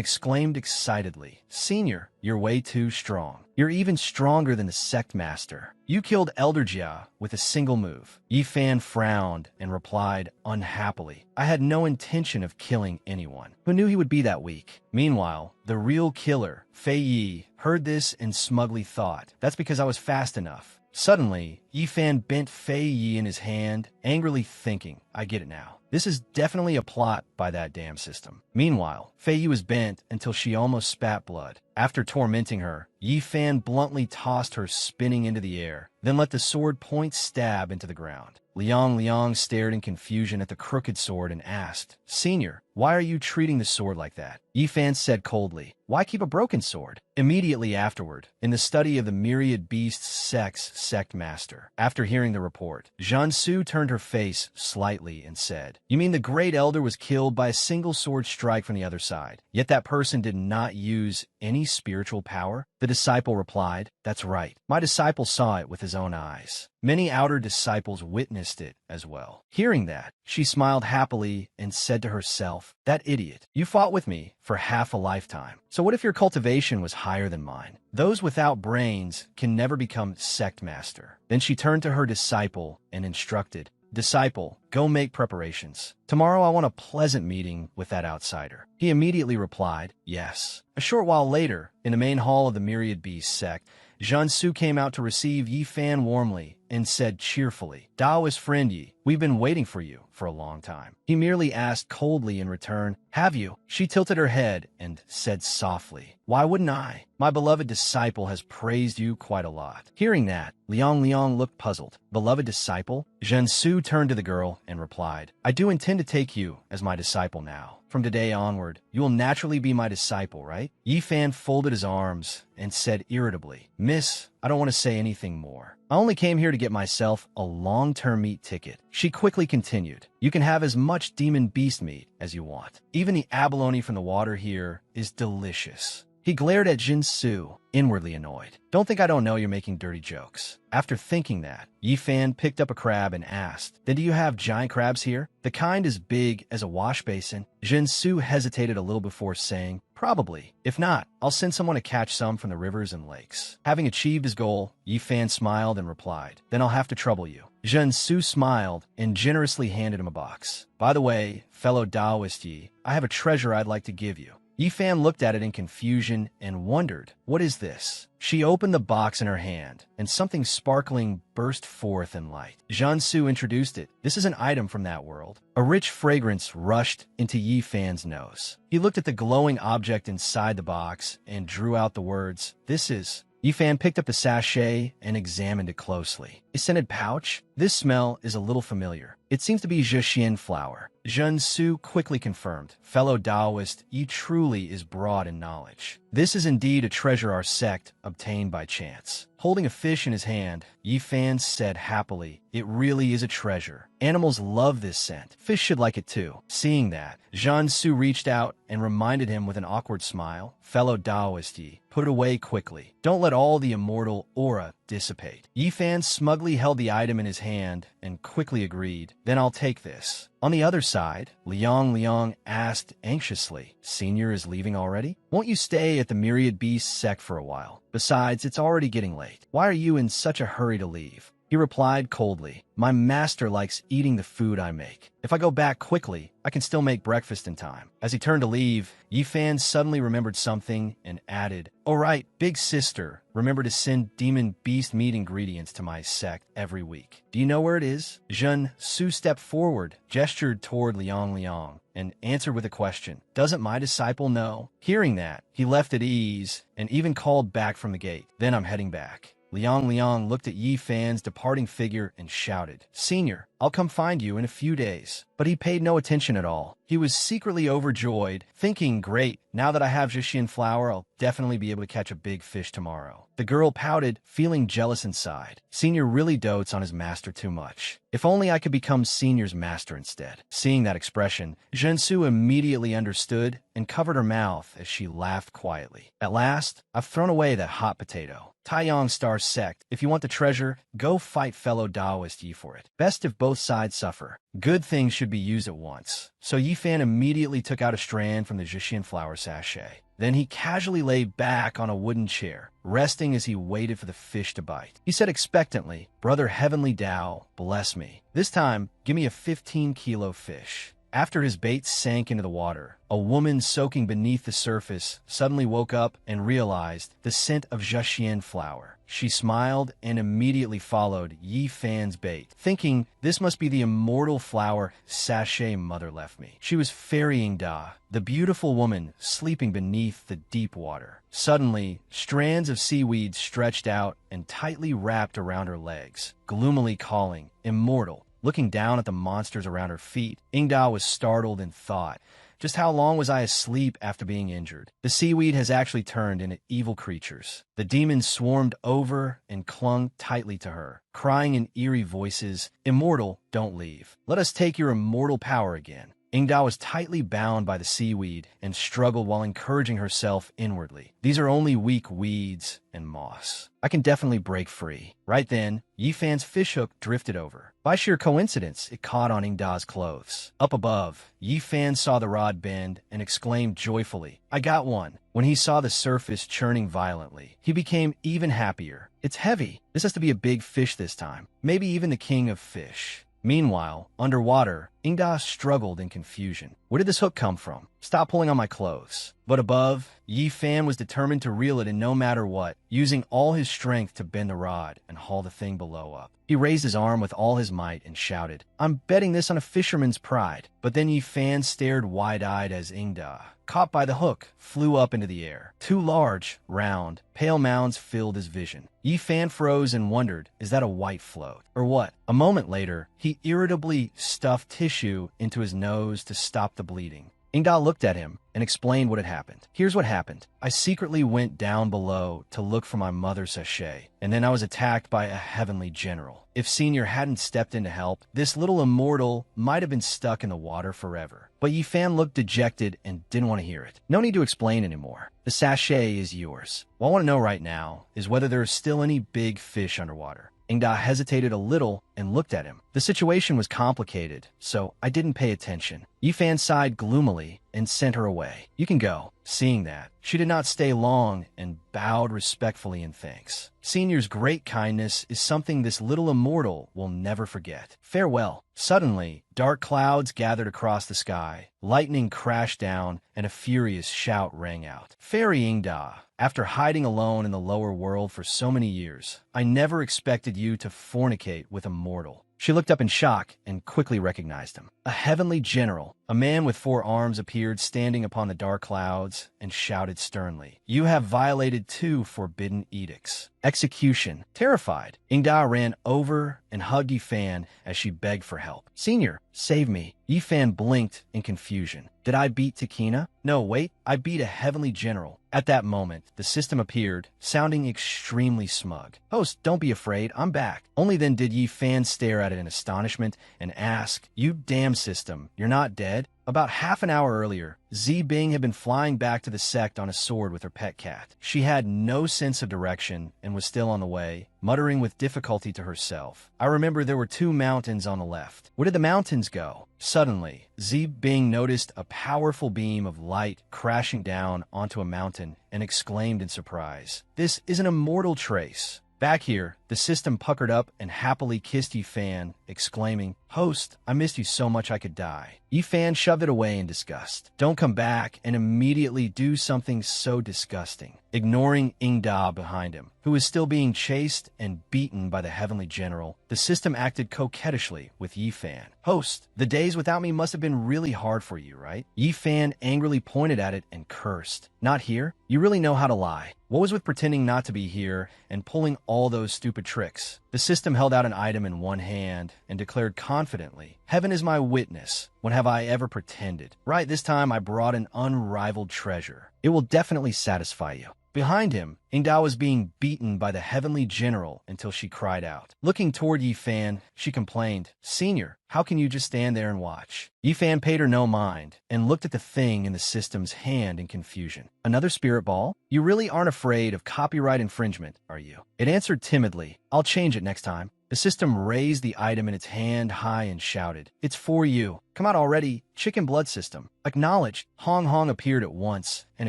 exclaimed excitedly, "Senior, you're way too strong. You're even stronger than the sect master. You killed Elder Jia with a single move." Yi Fan frowned and replied unhappily, "I had no intention of killing anyone. Who knew he would be that weak?" Meanwhile, the real killer, Fei Yi, heard this and smugly thought, "That's because I was fast enough." Suddenly, Yi Fan bent Fei Yi in his hand, angrily thinking, "I get it now. This is definitely a plot by that damn system." Meanwhile, Fei Yi was bent until she almost spat blood. After tormenting her, Yi Fan bluntly tossed her spinning into the air, then let the sword point stab into the ground. Liang stared in confusion at the crooked sword and asked, "Senior, why are you treating the sword like that?" Yi Fan said coldly, "Why keep a broken sword?" Immediately afterward, in the study of the myriad beasts sect master, after hearing the report, Jiansu turned her face slightly and said, "You mean the Great Elder was killed by a single sword strike from the other side, yet that person did not use any spiritual power?" The disciple replied, "That's right. My disciple saw it with his own eyes. Many outer disciples witnessed it as well." Hearing that, she smiled happily and said to herself, "That idiot, you fought with me for half a lifetime. So what if your cultivation was higher than mine? Those without brains can never become sect master." Then she turned to her disciple and instructed, "Disciple, go make preparations. Tomorrow I want a pleasant meeting with that outsider." He immediately replied, "Yes." A short while later, in the main hall of the Myriad Beast sect, Jiansu came out to receive Yi Fan warmly and said cheerfully, "Taoist friend Yi, we've been waiting for you for a long time." He merely asked coldly in return, "Have you?" She tilted her head and said softly, "Why wouldn't I? My beloved disciple has praised you quite a lot." Hearing that, Liang looked puzzled. "Beloved disciple?" Jiansu turned to the girl and replied, "I do intend to take you as my disciple now. From today onward, you will naturally be my disciple, right?" Yi Fan folded his arms and said irritably, "Miss, I don't want to say anything more. I only came here to get myself a long-term meat ticket." She quickly continued, "You can have as much demon beast meat as you want. Even the abalone from the water here is delicious." He glared at Jinsu, inwardly annoyed. "Don't think I don't know you're making dirty jokes." After thinking that, Yi Fan picked up a crab and asked, "Then do you have giant crabs here? The kind as big as a wash basin?" Jinsu hesitated a little before saying, "Probably. If not, I'll send someone to catch some from the rivers and lakes." Having achieved his goal, Yi Fan smiled and replied, "Then I'll have to trouble you." Jinsu smiled and generously handed him a box. "By the way, fellow Taoist Yi, I have a treasure I'd like to give you." Yifan looked at it in confusion and wondered, what is this? She opened the box in her hand, and something sparkling burst forth in light. Jiansu introduced it. This is an item from that world. A rich fragrance rushed into Yifan's nose. He looked at the glowing object inside the box and drew out the words, "This is..." Yifan picked up the sachet and examined it closely. A scented pouch? This smell is a little familiar. It seems to be Zhexian flower. Jiansu quickly confirmed. Fellow Taoist, ye truly is broad in knowledge. This is indeed a treasure our sect obtained by chance. Holding a fish in his hand, Yifan said happily, it really is a treasure. Animals love this scent. Fish should like it too. Seeing that, Jiansu reached out and reminded him with an awkward smile, fellow Taoist ye, put it away quickly. Don't let all the immortal aura dissipate. Yifan smugly held the item in his hand and quickly agreed, then I'll take this. On the other side, Liang asked anxiously, Senior is leaving already? Won't you stay at the Myriad Beast sect for a while? Besides, it's already getting late. Why are you in such a hurry to leave? He replied coldly, my master likes eating the food I make. If I go back quickly, I can still make breakfast in time. As he turned to leave, Yifan suddenly remembered something and added, all right, big sister, remember to send demon beast meat ingredients to my sect every week. Do you know where it is? Jiansu stepped forward, gestured toward Liang, and answered with a question. Doesn't my disciple know? Hearing that, he left at ease and even called back from the gate. Then I'm heading back. Liang looked at Yifan's departing figure and shouted, Senior, I'll come find you in a few days. But he paid no attention at all. He was secretly overjoyed, thinking, great, now that I have Zhexian flower, I'll definitely be able to catch a big fish tomorrow. The girl pouted, feeling jealous inside. Senior really dotes on his master too much. If only I could become Senior's master instead. Seeing that expression, Jiansu immediately understood and covered her mouth as she laughed quietly. At last, I've thrown away that hot potato. Taiyang Star sect, if you want the treasure, go fight fellow Taoist ye for it. Best if both sides suffer. Good things should be used at once. So Yifan immediately took out a strand from the Zhexian flower sachet. Then he casually lay back on a wooden chair, resting as he waited for the fish to bite. He said expectantly, Brother Heavenly Tao, bless me. This time, give me a 15-kilo fish. After his bait sank into the water, a woman soaking beneath the surface suddenly woke up and realized the scent of Zhexian flower. She smiled and immediately followed Yifan's bait, thinking this must be the immortal flower sachet mother left me. She was ferrying Da, the beautiful woman sleeping beneath the deep water. Suddenly, strands of seaweed stretched out and tightly wrapped around her legs, gloomily calling, immortal. Looking down at the monsters around her feet, Ingda was startled and thought, just how long was I asleep after being injured? The seaweed has actually turned into evil creatures. The demons swarmed over and clung tightly to her, crying in eerie voices, Immortal, don't leave. Let us take your immortal power again. Ingda was tightly bound by the seaweed and struggled while encouraging herself inwardly. These are only weak weeds and moss. I can definitely break free. Right then, Yifan's fishhook drifted over. By sheer coincidence, it caught on Ingda's clothes. Up above, Yifan saw the rod bend and exclaimed joyfully, I got one. When he saw the surface churning violently, he became even happier. It's heavy. This has to be a big fish this time. Maybe even the king of fish. Meanwhile, underwater, Ingda struggled in confusion. Where did this hook come from? Stop pulling on my clothes. But above, Yifan was determined to reel it in no matter what, using all his strength to bend the rod and haul the thing below up. He raised his arm with all his might and shouted, I'm betting this on a fisherman's pride. But then Yifan stared wide-eyed as Ingda, caught by the hook, flew up into the air. Two large, round, pale mounds filled his vision. Yifan froze and wondered, is that a white float? Or what? A moment later, he irritably stuffed tissue into his nose to stop the bleeding. Ingda looked at him and explained what had happened. Here's what happened. I secretly went down below to look for my mother sachet, and then I was attacked by a heavenly general. If Senior hadn't stepped in to help, this little immortal might have been stuck in the water forever. But Yifan looked dejected and didn't want to hear it. No need to explain anymore. The sachet is yours. What I want to know right now is whether there are still any big fish underwater. Ingda hesitated a little and looked at him. The situation was complicated, so I didn't pay attention. Yifan sighed gloomily and sent her away. You can go. Seeing that, she did not stay long and bowed respectfully in thanks. Senior's great kindness is something this little immortal will never forget. Farewell. Suddenly, dark clouds gathered across the sky, lightning crashed down, and a furious shout rang out. Fairy Ingda, after hiding alone in the lower world for so many years, I never expected you to fornicate with a mortal. She looked up in shock and quickly recognized him. A heavenly general, a man with 4 arms, appeared standing upon the dark clouds and shouted sternly, "You have violated 2 forbidden edicts. Execution." Terrified, Ingda ran over and hugged Yifan as she begged for help. "Senior, save me." Yifan blinked in confusion. "Did I beat Takina? No, wait, I beat a heavenly general." At that moment, the system appeared, sounding extremely smug. "Host, don't be afraid, I'm back." Only then did Yifan stare at it in astonishment and ask, "You damn system, you're not dead?" About half an hour earlier, Zi Bing had been flying back to the sect on a sword with her pet cat. She had no sense of direction and was still on the way, muttering with difficulty to herself. I remember there were 2 mountains on the left. Where did the mountains go? Suddenly, Zi Bing noticed a powerful beam of light crashing down onto a mountain and exclaimed in surprise, "This is an immortal trace." Back here, the system puckered up and happily kissed Yifan, exclaiming, "Host, I missed you so much I could die." Yifan shoved it away in disgust. "Don't come back and immediately do something so disgusting." Ignoring Ingda behind him, who was still being chased and beaten by the heavenly general, the system acted coquettishly with Yifan. "Host, the days without me must have been really hard for you, right?" Yifan angrily pointed at it and cursed. "Not here? You really know how to lie. What was with pretending not to be here and pulling all those stupid tricks?" The system held out an item in one hand and declared confidently, "Heaven is my witness. When have I ever pretended? Right, this time I brought an unrivaled treasure. It will definitely satisfy you." Behind him, Ingda was being beaten by the heavenly general until she cried out. Looking toward Yifan, she complained, "Senior, how can you just stand there and watch?" Yifan paid her no mind and looked at the thing in the system's hand in confusion. "Another spirit ball? You really aren't afraid of copyright infringement, are you?" It answered timidly, "I'll change it next time." The system raised the item in its hand high and shouted, "It's for you. Come out already, chicken blood system." Acknowledged, Hong Hong appeared at once and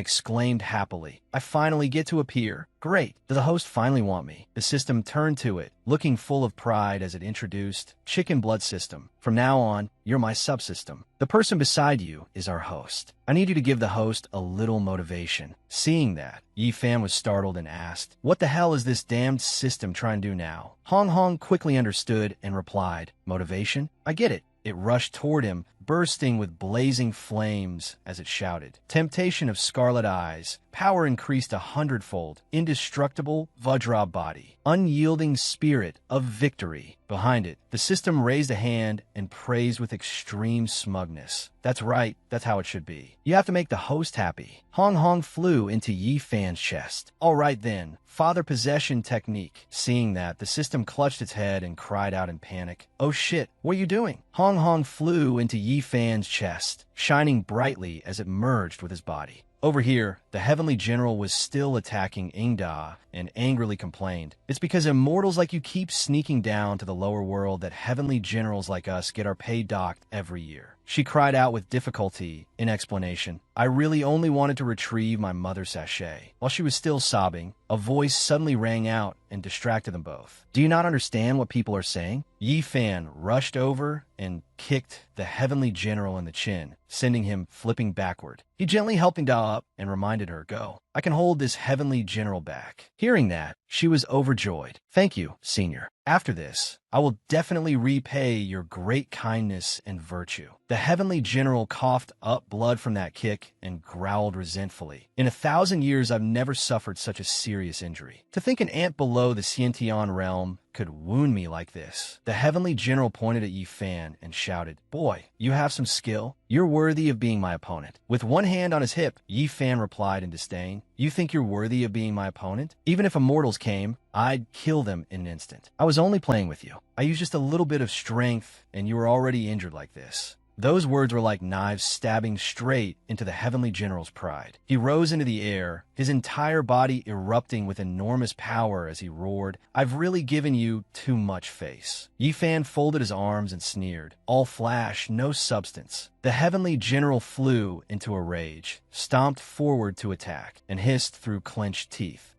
exclaimed happily, "I finally get to appear. Great. Does the host finally want me?" The system turned to it, looking full of pride as it introduced, "Chicken blood system. From now on, you're my subsystem. The person beside you is our host. I need you to give the host a little motivation." Seeing that, Yifan was startled and asked, "What the hell is this damned system trying to do now?" Hong Hong quickly understood and replied, "Motivation? I get it." It rushed toward him, bursting with blazing flames as it shouted, "Temptation of scarlet eyes, power increased 100-fold, indestructible Vajra body, unyielding spirit of victory." Behind it, the system raised a hand and praised with extreme smugness. "That's right, that's how it should be. You have to make the host happy." Hong Hong flew into Yifan's chest. "All right then, father possession technique." Seeing that, the system clutched its head and cried out in panic, "Oh shit, what are you doing?" Hong Hong flew into Yifan's chest, shining brightly as it merged with his body. Over here, the heavenly general was still attacking Ingda and angrily complained, "It's because immortals like you keep sneaking down to the lower world that heavenly generals like us get our pay docked every year." She cried out with difficulty in explanation, "I really only wanted to retrieve my mother's sachet." While she was still sobbing, a voice suddenly rang out and distracted them both. "Do you not understand what people are saying?" Yifan rushed over and kicked the heavenly general in the chin, sending him flipping backward. He gently helped Ingda up and reminded her, "Go. I can hold this heavenly general back." Hearing that, she was overjoyed. "Thank you, senior. After this, I will definitely repay your great kindness and virtue." The heavenly general coughed up blood from that kick and growled resentfully. "In 1,000 years, I've never suffered such a serious injury. To think an ant below the Xiantian realm could wound me like this." The heavenly general pointed at Yifan and shouted, "Boy, you have some skill. You're worthy of being my opponent." With one hand on his hip, Yifan replied in disdain, "You think you're worthy of being my opponent? Even if immortals came, I'd kill them in an instant. I was only playing with you. I used just a little bit of strength, and you were already injured like this." Those words were like knives stabbing straight into the heavenly general's pride. He rose into the air his entire body erupting with enormous power as he roared, "I've really given you too much face." Yifan folded his arms and sneered. All flash, no substance. The heavenly general flew into a rage, stomped forward to attack, and hissed through clenched teeth.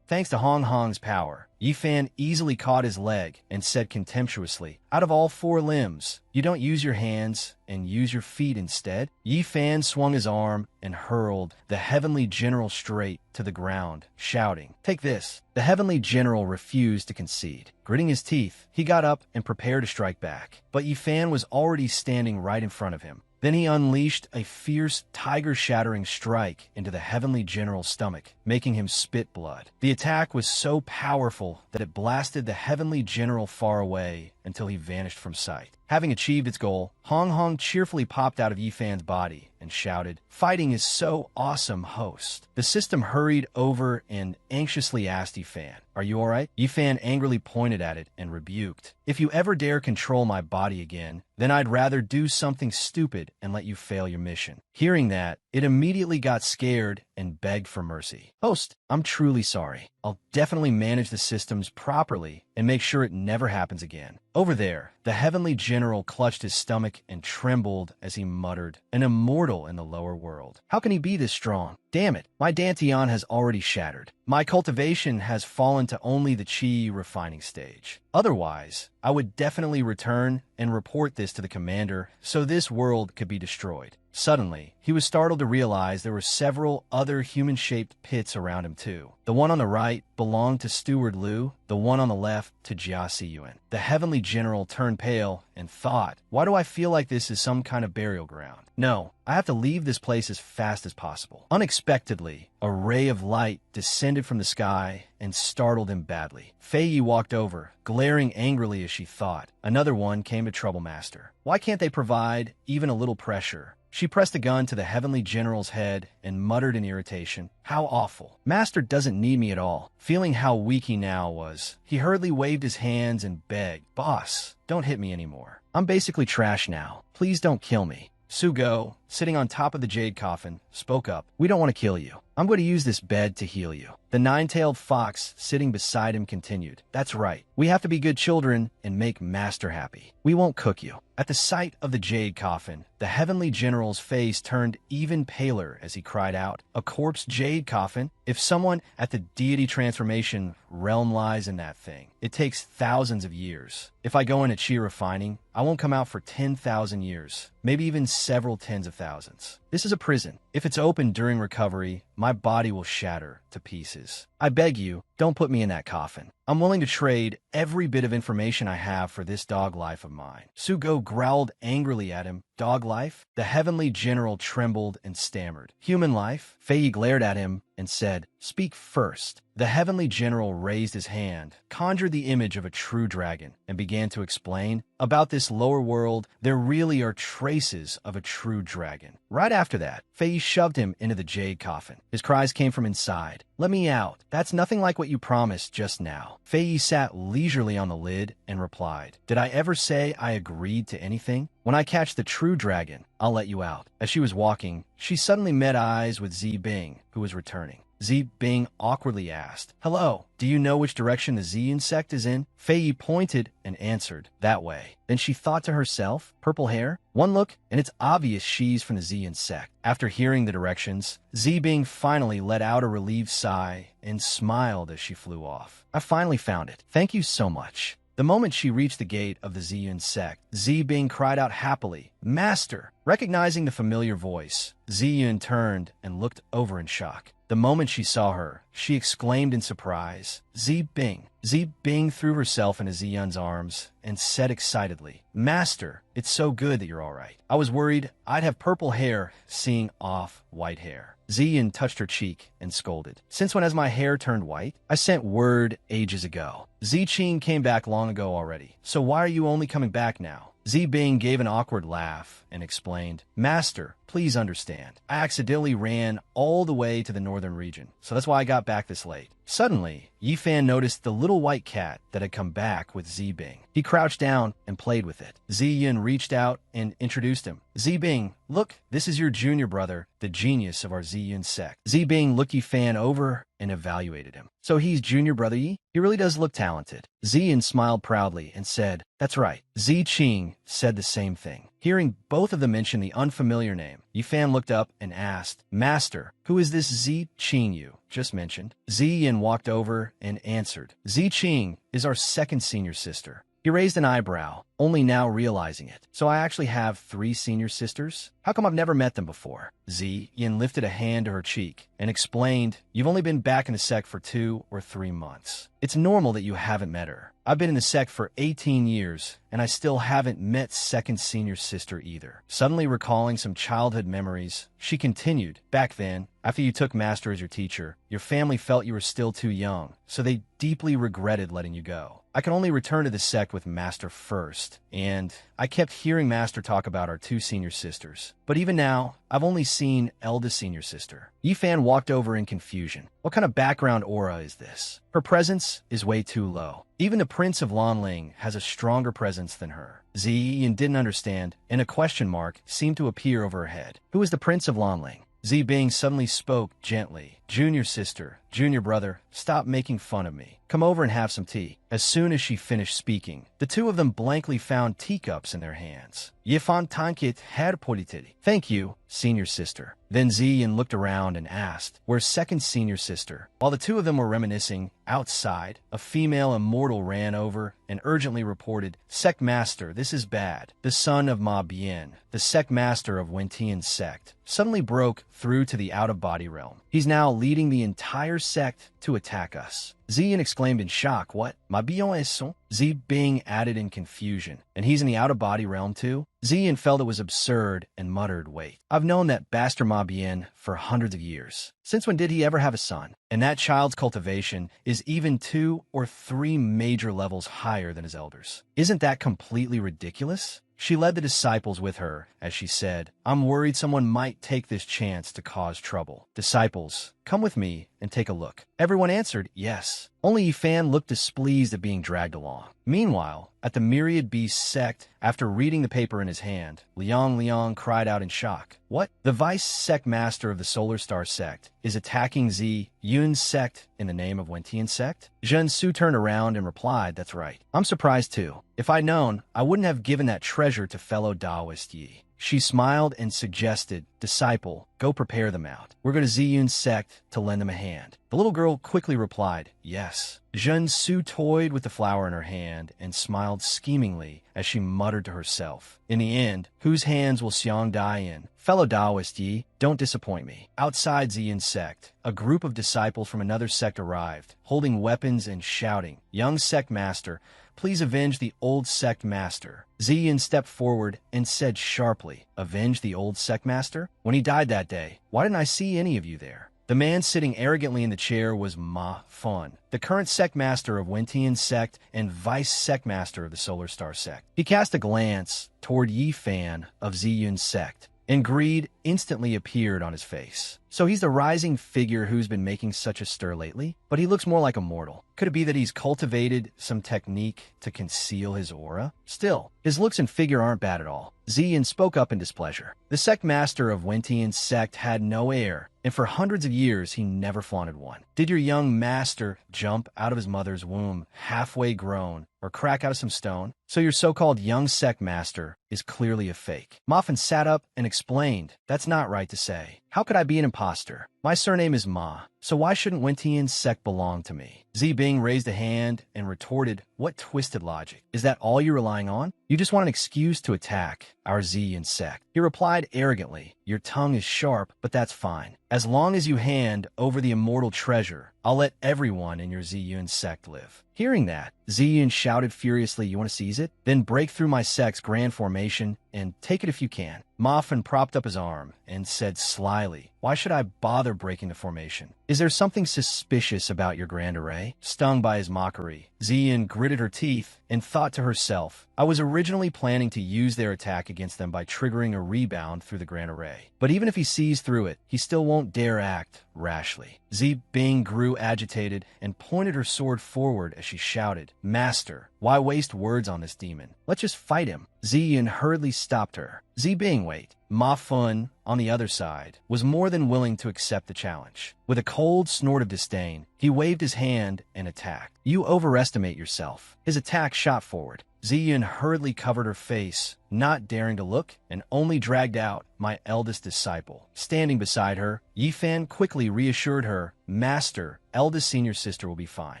Thanks to Hong Hong's power, Yifan easily caught his leg and said contemptuously, "Out of all 4 limbs, you don't use your hands and use your feet instead?" Yifan swung his arm and hurled the heavenly general straight to the ground, shouting, "Take this." The heavenly general refused to concede. Gritting his teeth, he got up and prepared to strike back, but Yifan was already standing right in front of him. Then he unleashed a fierce, tiger-shattering strike into the heavenly general's stomach, making him spit blood. The attack was so powerful that it blasted the heavenly general far away until he vanished from sight. Having achieved its goal, Hong Hong cheerfully popped out of Yifan's body and shouted, "Fighting is so awesome, host." The system hurried over and anxiously asked Yifan, "Are you alright?" Yifan angrily pointed at it and rebuked, "If you ever dare control my body again, then I'd rather do something stupid and let you fail your mission." Hearing that, it immediately got scared and begged for mercy. "Host, I'm truly sorry. I'll definitely manage the systems properly and make sure it never happens again." Over there, the heavenly general clutched his stomach and trembled as he muttered, "An immortal in the lower world. How can he be this strong? Damn it, my Dantian has already shattered. My cultivation has fallen to only the chi refining stage. Otherwise, I would definitely return and report this to the commander so this world could be destroyed." Suddenly, he was startled to realize there were several other human-shaped pits around him too. The one on the right belonged to Steward Liu, the one on the left to Jia Siyuan. The heavenly general turned pale and thought, "Why do I feel like this is some kind of burial ground? No, I have to leave this place as fast as possible." Unexpectedly, a ray of light descended from the sky and startled him badly. Fei Yi walked over, glaring angrily as she thought. Another one came to trouble Master. Why can't they provide even a little pressure? She pressed a gun to the heavenly general's head and muttered in irritation, "How awful. Master doesn't need me at all." Feeling how weak he now was, he hurriedly waved his hands and begged, "Boss, don't hit me anymore. I'm basically trash now. Please don't kill me." Sugo, sitting on top of the jade coffin, spoke up, "We don't want to kill you. I'm going to use this bed to heal you." The 9-tailed fox sitting beside him continued, "That's right. We have to be good children and make Master happy. We won't cook you." At the sight of the jade coffin, the heavenly general's face turned even paler as he cried out, "A corpse jade coffin? If someone at the deity transformation realm lies in that thing, it takes thousands of years. If I go into chi refining, I won't come out for 10,000 years, maybe even several tens of thousands. This is a prison. If it's open during recovery, my body will shatter to pieces. I beg you, don't put me in that coffin. I'm willing to trade every bit of information I have for this dog life of mine." Sugo growled angrily at him. "Dog life?" The heavenly general trembled and stammered. "Human life?" Fei Yi glared at him and said, "Speak first." The heavenly general raised his hand, conjured the image of a true dragon, and began to explain, "About this lower world, there really are traces of a true dragon." Right after that, Fei Yi shoved him into the jade coffin. His cries came from inside. "Let me out. That's nothing like what you promised just now." Fei Yi sat leisurely on the lid and replied, "Did I ever say I agreed to anything? When I catch the true dragon, I'll let you out." As she was walking, she suddenly met eyes with Zi Bing, who was returning. Zi Bing awkwardly asked, "Hello, do you know which direction the Zian sect is in?" Fei Yi pointed and answered, "That way." Then she thought to herself, purple hair? One look, and it's obvious she's from the Zian sect. After hearing the directions, Zi Bing finally let out a relieved sigh and smiled as she flew off. "I finally found it. Thank you so much." The moment she reached the gate of the Ziyun sect, Zi Bing cried out happily, "Master!" Recognizing the familiar voice, Ziyun turned and looked over in shock. The moment she saw her, she exclaimed in surprise, "Zi Bing!" Zi Bing threw herself into Ziyun's arms and said excitedly, "Master, it's so good that you're all right. I was worried I'd have purple hair seeing off white hair." Ziyun touched her cheek and scolded, "Since when has my hair turned white? I sent word ages ago. Ziqing came back long ago already, so why are you only coming back now?" Zi Bing gave an awkward laugh and explained, "Master, please understand. I accidentally ran all the way to the northern region, so that's why I got back this late. Suddenly, Yifan noticed the little white cat that had come back with Zibing. He crouched down and played with it. Ziyin reached out and introduced him. Zibing, look, this is your junior brother, the genius of our Ziyun sect. Zibing looked Yifan over and evaluated him. So he's junior brother Yi? He really does look talented. Ziyin smiled proudly and said, that's right. Zi Qing said the same thing. Hearing both of them mention the unfamiliar name, Yifan looked up and asked, Master, who is this Zi Qing you just mentioned? Ziyin walked over and answered, Zi Qing is our second senior sister. He raised an eyebrow, only now realizing it. So I actually have 3 senior sisters? How come I've never met them before? Ziyin lifted a hand to her cheek and explained, you've only been back in the sect for 2 or 3 months. It's normal that you haven't met her. I've been in the sect for 18 years, and I still haven't met second senior sister either. Suddenly recalling some childhood memories, she continued, back then, after you took Master as your teacher, your family felt you were still too young, so they deeply regretted letting you go. I could only return to the sect with Master first, and I kept hearing Master talk about our 2 senior sisters. But even now, I've only seen eldest senior sister. Yifan walked over in confusion. What kind of background aura is this? Her presence is way too low. Even the Prince of Lanling has a stronger presence than her. Ziyin didn't understand, and a question mark seemed to appear over her head. Who is the Prince of Lanling? Zibing suddenly spoke gently. Junior sister, junior brother, stop making fun of me. Come over and have some tea. As soon as she finished speaking, the 2 of them blankly found teacups in their hands. Yifan tankit her politity. Thank you, senior sister. Then Ziyin looked around and asked, where's second senior sister? While the 2 of them were reminiscing, outside, a female immortal ran over and urgently reported, Sect Master, this is bad. The son of Ma Bian, the sect master of Wentian's sect, suddenly broke through to the out-of-body realm. He's now leading the entire sect to attack us. Ziyin exclaimed in shock, what? Ma Bian est son? Zibing added in confusion. And he's in the out-of-body realm too? Ziyin felt it was absurd and muttered, wait. I've known that bastard Ma Bian for hundreds of years. Since when did he ever have a son? And that child's cultivation is even 2 or 3 major levels higher than his elders. Isn't that completely ridiculous? She led the disciples with her as she said, I'm worried someone might take this chance to cause trouble. Disciples, come with me and take a look. Everyone answered, yes. Only Yifan looked displeased at being dragged along. Meanwhile, at the Myriad Beast sect, after reading the paper in his hand, Liang cried out in shock. What? The vice sect master of the Solar Star sect is attacking Zi Yun's sect in the name of Wentian sect? Zhen Su turned around and replied, that's right. I'm surprised too. If I'd known, I wouldn't have given that treasure to fellow Taoist Yi. She smiled and suggested, disciple, go prepare them out. We're going to Ziyun's sect to lend them a hand. The little girl quickly replied, yes. Zhen Su toyed with the flower in her hand and smiled schemingly as she muttered to herself. In the end, whose hands will Xiang die in? Fellow Taoist Yi, don't disappoint me. Outside Ziyun's sect, a group of disciples from another sect arrived, holding weapons and shouting, young sect master, please avenge the old sect master. Ziyun stepped forward and said sharply, avenge the old sect master? When he died that day, why didn't I see any of you there? The man sitting arrogantly in the chair was Ma Fun, the current sect master of Wentian's sect and vice sect master of the Solar Star sect. He cast a glance toward Yifan of Ziyun's sect, and greed instantly appeared on his face. So he's the rising figure who's been making such a stir lately, but he looks more like a mortal. Could it be that he's cultivated some technique to conceal his aura? Still, his looks and figure aren't bad at all. Ziyun spoke up in displeasure. The sect master of Wentian's sect had no heir, and for hundreds of years he never flaunted one. Did your young master jump out of his mother's womb halfway grown, or crack out of some stone? So your so-called young sect master is clearly a fake. Moffin sat up and explained, that's not right to say. How could I be an imposter? My surname is Ma, so why shouldn't Wentian's sect belong to me? Zibing raised a hand and retorted, what twisted logic? Is that all you're relying on? You just want an excuse to attack our Ziyun sect. He replied arrogantly, your tongue is sharp, but that's fine. As long as you hand over the immortal treasure, I'll let everyone in your Ziyun sect live. Hearing that, Ziyun shouted furiously, you want to seize it? Then break through my sect's grand formation and take it if you can. Moffin propped up his arm and said slyly, why should I bother breaking the formation? Is there something suspicious about your grand array? Stung by his mockery, Ziyun gritted her teeth and thought to herself, I was originally planning to use their attack against them by triggering a rebound through the Grand Array. But even if he sees through it, he still won't dare act rashly. Zi Bing grew agitated and pointed her sword forward as she shouted, "Master, why waste words on this demon? Let's just fight him." Ziyin hurriedly stopped her. Zi Bing, wait. Ma Fun, on the other side, was more than willing to accept the challenge. With a cold snort of disdain, he waved his hand and attacked. "You overestimate yourself." His attack shot forward. Ziyin hurriedly covered her face, not daring to look, and only dragged out, "My eldest disciple." Standing beside her, Yifan quickly reassured her, "Master, eldest senior sister will be fine."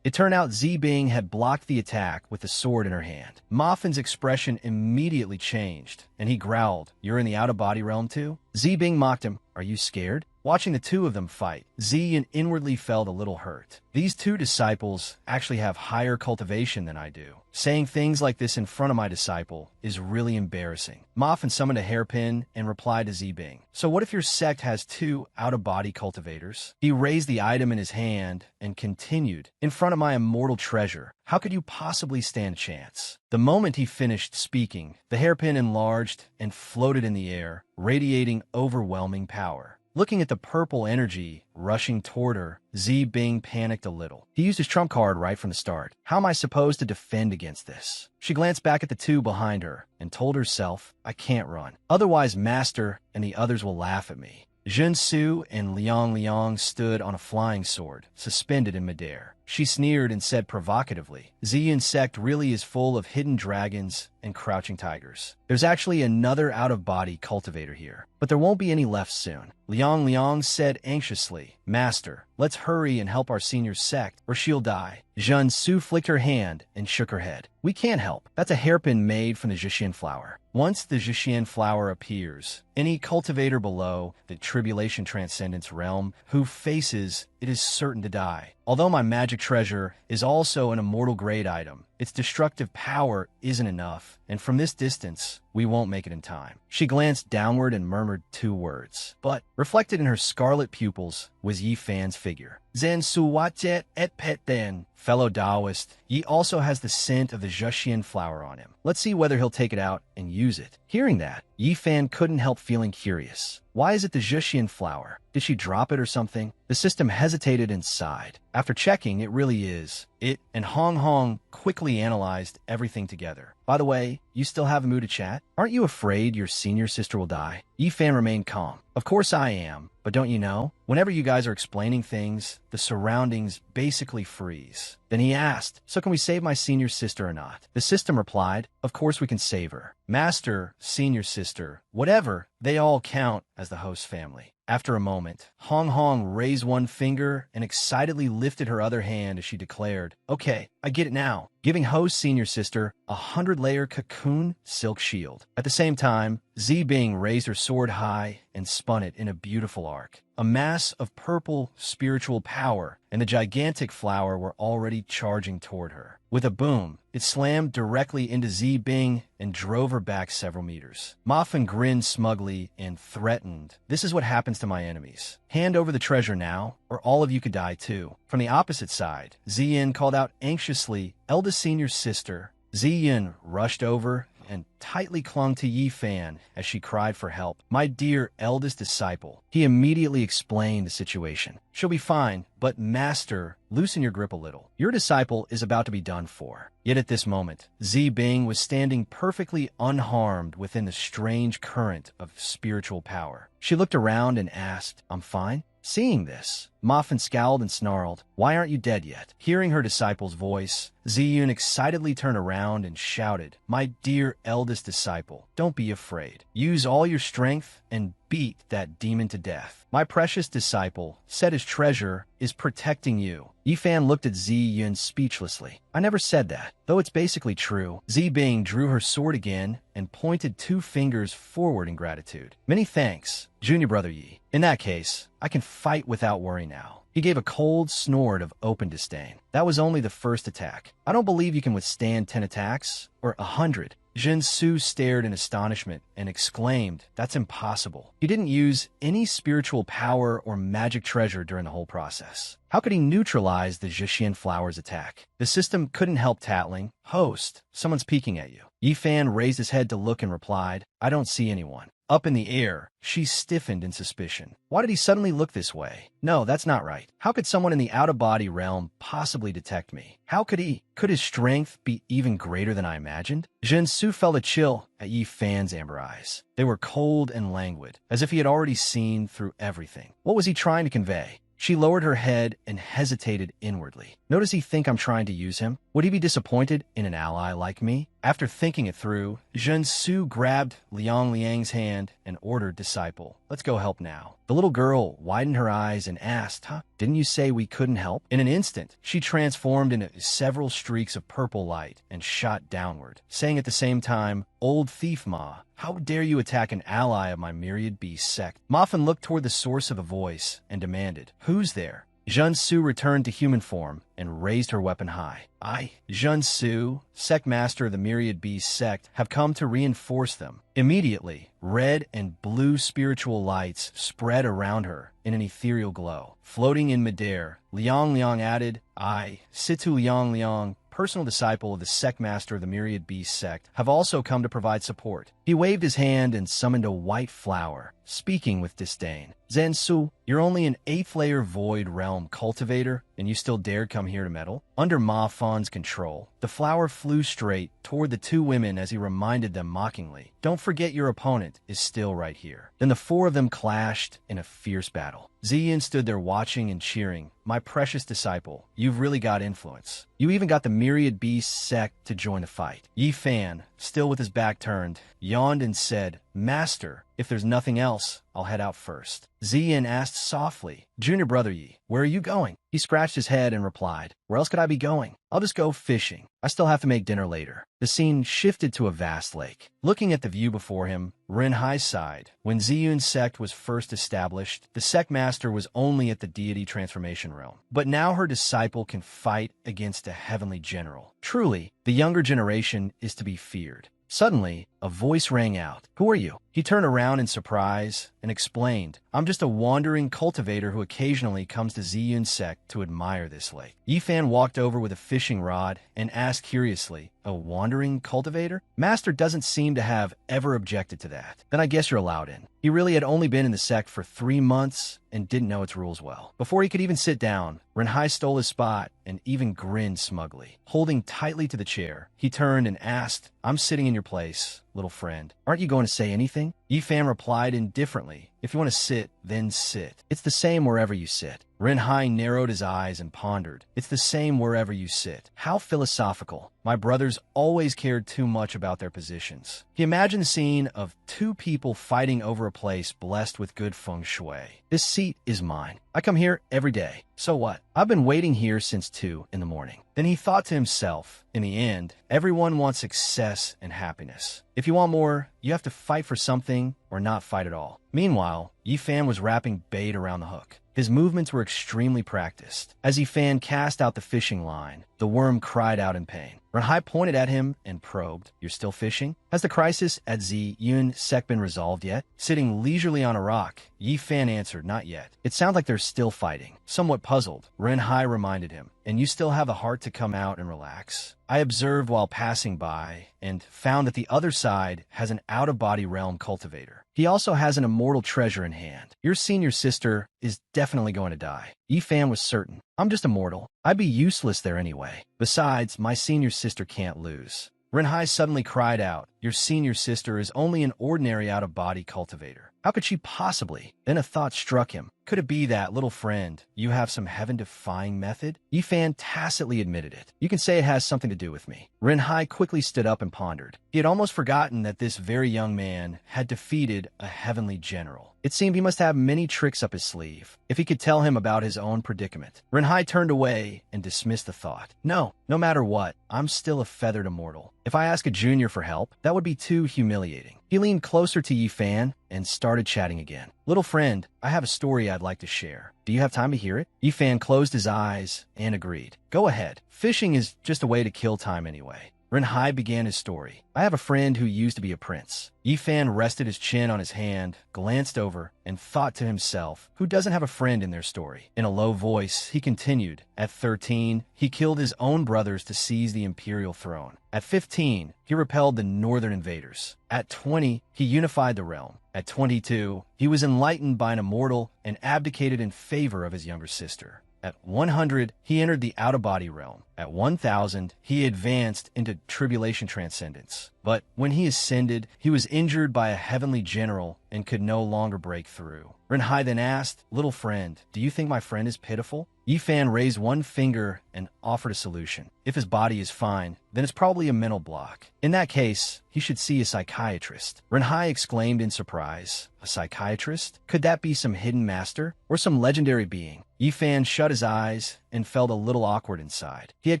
It turned out Zi Bing had blocked the attack with the sword in her hand. Ma Fan's expression immediately changed, and he growled, "You're in the out-of-body realm too?" Zi Bing mocked him, "Are you scared?" Watching the two of them fight, Ziyin inwardly felt a little hurt. These two disciples actually have higher cultivation than I do. Saying things like this in front of my disciple is really embarrassing. Ma Fan summoned a hairpin and replied to Zi Bing, "So what if your sect has two out-of-body cultivators?" He raised the item in his hand and continued, "In front of my immortal treasure, how could you possibly stand a chance?" The moment he finished speaking, the hairpin enlarged and floated in the air, radiating overwhelming power. Looking at the purple energy rushing toward her, Zi Bing panicked a little. He used his trump card right from the start. How am I supposed to defend against this? She glanced back at the two behind her and told herself, "I can't run. Otherwise, Master and the others will laugh at me." Jun Su and Liang Liang stood on a flying sword, suspended in midair. She sneered and said provocatively, "Ziyin's sect really is full of hidden dragons and crouching tigers. There's actually another out-of-body cultivator here, but there won't be any left soon." Liang Liang said anxiously, "Master, let's hurry and help our senior sect, or she'll die." Jun Su flicked her hand and shook her head. "We can't help. That's a hairpin made from the Zhixian flower. Once the Zhixian flower appears, any cultivator below the Tribulation Transcendence realm who faces it is certain to die. Although my magic treasure is also an immortal grade item, its destructive power isn't enough, and from this distance, we won't make it in time." She glanced downward and murmured two words, but reflected in her scarlet pupils was Yi Fan's figure. "Zen Suwajet et Pet Den." Fellow Taoist, Yi also has the scent of the Zhixian flower on him. Let's see whether he'll take it out and use it. Hearing that, Yi Fan couldn't help feeling curious. Why is it the Zhixian flower? Did she drop it or something? The system hesitated and sighed. After checking, it really is. It and Hong Hong quickly analyzed everything together. "By the way, you still have a mood to chat? Aren't you afraid your senior sister will die?" Yi Fan remained calm. "Of course I am, but don't you know? Whenever you guys are explaining things, the surroundings basically freeze." Then he asked, "So can we save my senior sister or not?" The system replied, "Of course we can save her. Master, senior sister, whatever, they all count as the host family." After a moment, Hong Hong raised one finger and excitedly lifted her other hand as she declared, "Okay, I get it now." Giving host senior sister a 100-layer cocoon silk shield. At the same time, Zi Bing raised her sword high and spun it in a beautiful arc. A mass of purple spiritual power and the gigantic flower were already charging toward her. With a boom, it slammed directly into Zi Bing and drove her back several meters. Ma Fan grinned smugly and threatened, "This is what happens to my enemies. Hand over the treasure now, or all of you could die too." From the opposite side, Ziyin called out anxiously, "Eldest senior sister." Ziyin rushed over and tightly clung to Yi Fan as she cried for help. "My dear eldest disciple." He immediately explained the situation. "She'll be fine, but Master, loosen your grip a little. Your disciple is about to be done for." Yet at this moment, Zi Bing was standing perfectly unharmed within the strange current of spiritual power. She looked around and asked, "I'm fine?" Seeing this, Ma Fan scowled and snarled, "Why aren't you dead yet?" Hearing her disciple's voice, Ziyun excitedly turned around and shouted, "My dear eldest disciple, don't be afraid. Use all your strength and beat that demon to death. My precious disciple said his treasure is protecting you." Yifan looked at Zi Yun speechlessly. "I never said that, though it's basically true." Zi Bing drew her sword again and pointed two fingers forward in gratitude. "Many thanks, Junior Brother Yi. In that case, I can fight without worry now." He gave a cold snort of open disdain. "That was only the first attack. I don't believe you can withstand 10 attacks, or 100. Jin Su stared in astonishment and exclaimed, "That's impossible." He didn't use any spiritual power or magic treasure during the whole process. How could he neutralize the Zhixian flower's attack? The system couldn't help tattling. "Host, someone's peeking at you." Yifan raised his head to look and replied, "I don't see anyone." Up in the air, she stiffened in suspicion. Why did he suddenly look this way? No, that's not right. How could someone in the out-of-body realm possibly detect me? How could he? Could his strength be even greater than I imagined? Jin Su felt a chill at Yi Fan's amber eyes. They were cold and languid, as if he had already seen through everything. What was he trying to convey? She lowered her head and hesitated inwardly. "No, does he think I'm trying to use him? Would he be disappointed in an ally like me?" After thinking it through, Jin Su grabbed Liang Liang's hand and ordered Disciple, "Let's go help now." The little girl widened her eyes and asked, "Didn't you say we couldn't help?" In an instant, she transformed into several streaks of purple light and shot downward, saying at the same time, "Old thief Ma, how dare you attack an ally of my myriad beast sect?" Moffin looked toward the source of the voice and demanded, "Who's there?" Jun Su returned to human form and raised her weapon high. "I, Jun Su, sect master of the Myriad Beast sect, have come to reinforce them." Immediately, red and blue spiritual lights spread around her in an ethereal glow. Floating in midair, Liang Liang added, "I, Situ Liang Liang, personal disciple of the sect master of the Myriad Beast sect, have also come to provide support." He waved his hand and summoned a white flower, speaking with disdain. "Zhen Su, you're only an 8th layer void realm cultivator, and you still dared come here to meddle?" Under Ma Fan's control, the flower flew straight toward the two women as he reminded them mockingly, "Don't forget your opponent is still right here." Then the four of them clashed in a fierce battle. Ziyin stood there watching and cheering. "My precious disciple, you've really got influence. You even got the Myriad Beast sect to join the fight." Yi Fan, still with his back turned, yawned and said, "Master, if there's nothing else, I'll head out first." Ziyin asked softly, "Junior brother Yi, where are you going?" He scratched his head and replied, "Where else could I be going? I'll just go fishing. I still have to make dinner later." The scene shifted to a vast lake. Looking at the view before him, Ren Hai sighed. When Ziyun's sect was first established, the sect master was only at the deity transformation realm. But now her disciple can fight against a heavenly general. Truly, the younger generation is to be feared. Suddenly, a voice rang out. "Who are you?" He turned around in surprise and explained, "I'm just a wandering cultivator who occasionally comes to Ziyun sect to admire this lake." Yifan walked over with a fishing rod and asked curiously, "A wandering cultivator?" Master doesn't seem to have ever objected to that. "Then I guess you're allowed in." He really had only been in the sect for 3 months and didn't know its rules well. Before he could even sit down, Renhai stole his spot and even grinned smugly. Holding tightly to the chair, he turned and asked, "I'm sitting in your place, little friend. Aren't you going to say anything?" Yifan replied indifferently, "If you want to sit, then sit. It's the same wherever you sit." Renhai narrowed his eyes and pondered. "It's the same wherever you sit." How philosophical. My brothers always cared too much about their positions. He imagined the scene of 2 people fighting over a place blessed with good feng shui. "This seat is mine. I come here every day. So what? I've been waiting here since 2 in the morning." Then he thought to himself, in the end, everyone wants success and happiness. If you want more, you have to fight for something or not fight at all. Meanwhile, Yifan was wrapping bait around the hook. His movements were extremely practiced. As Yifan cast out the fishing line, the worm cried out in pain. Renhai pointed at him and probed, "You're still fishing? Has the crisis at Ziyun sect been resolved yet?" Sitting leisurely on a rock, Yifan answered, "Not yet. It sounds like they're still fighting." Somewhat puzzled, Renhai reminded him, "And you still have the heart to come out and relax?" "I observed while passing by and found that the other side has an out-of-body realm cultivator. He also has an immortal treasure in hand. Your senior sister is definitely going to die." Yifan was certain. "I'm just a mortal. I'd be useless there anyway. Besides, my senior sister can't lose." Renhai suddenly cried out, "Your senior sister is only an ordinary out-of-body cultivator. How could she possibly?" Then a thought struck him. Could it be that, little friend, you have some heaven-defying method? Yifan tacitly admitted it. "You can say it has something to do with me." Renhai quickly stood up and pondered. He had almost forgotten that this very young man had defeated a heavenly general. It seemed he must have many tricks up his sleeve, if he could tell him about his own predicament. Renhai turned away and dismissed the thought. No matter what, I'm still a feathered immortal. If I ask a junior for help, that would be too humiliating. He leaned closer to Yifan and started chatting again. "Little friend, I have a story I'd like to share. Do you have time to hear it?" Yifan closed his eyes and agreed. "Go ahead. Fishing is just a way to kill time anyway. Renhai began his story. I have a friend who used to be a prince. Yifan rested his chin on his hand, glanced over, and thought to himself, who doesn't have a friend in their story? In a low voice, he continued, at 13, he killed his own brothers to seize the imperial throne. At 15, he repelled the northern invaders. At 20, he unified the realm. At 22, he was enlightened by an immortal and abdicated in favor of his younger sister. At 100, he entered the out-of-body realm. At 1,000, he advanced into tribulation transcendence. But when he ascended, he was injured by a heavenly general and could no longer break through. Renhai then asked, "Little friend, do you think my friend is pitiful?" Yifan raised one finger and offered a solution. If his body is fine, then it's probably a mental block. In that case, he should see a psychiatrist. Renhai exclaimed in surprise, "A psychiatrist? Could that be some hidden master or some legendary being?" Yifan shut his eyes and felt a little awkward inside. He had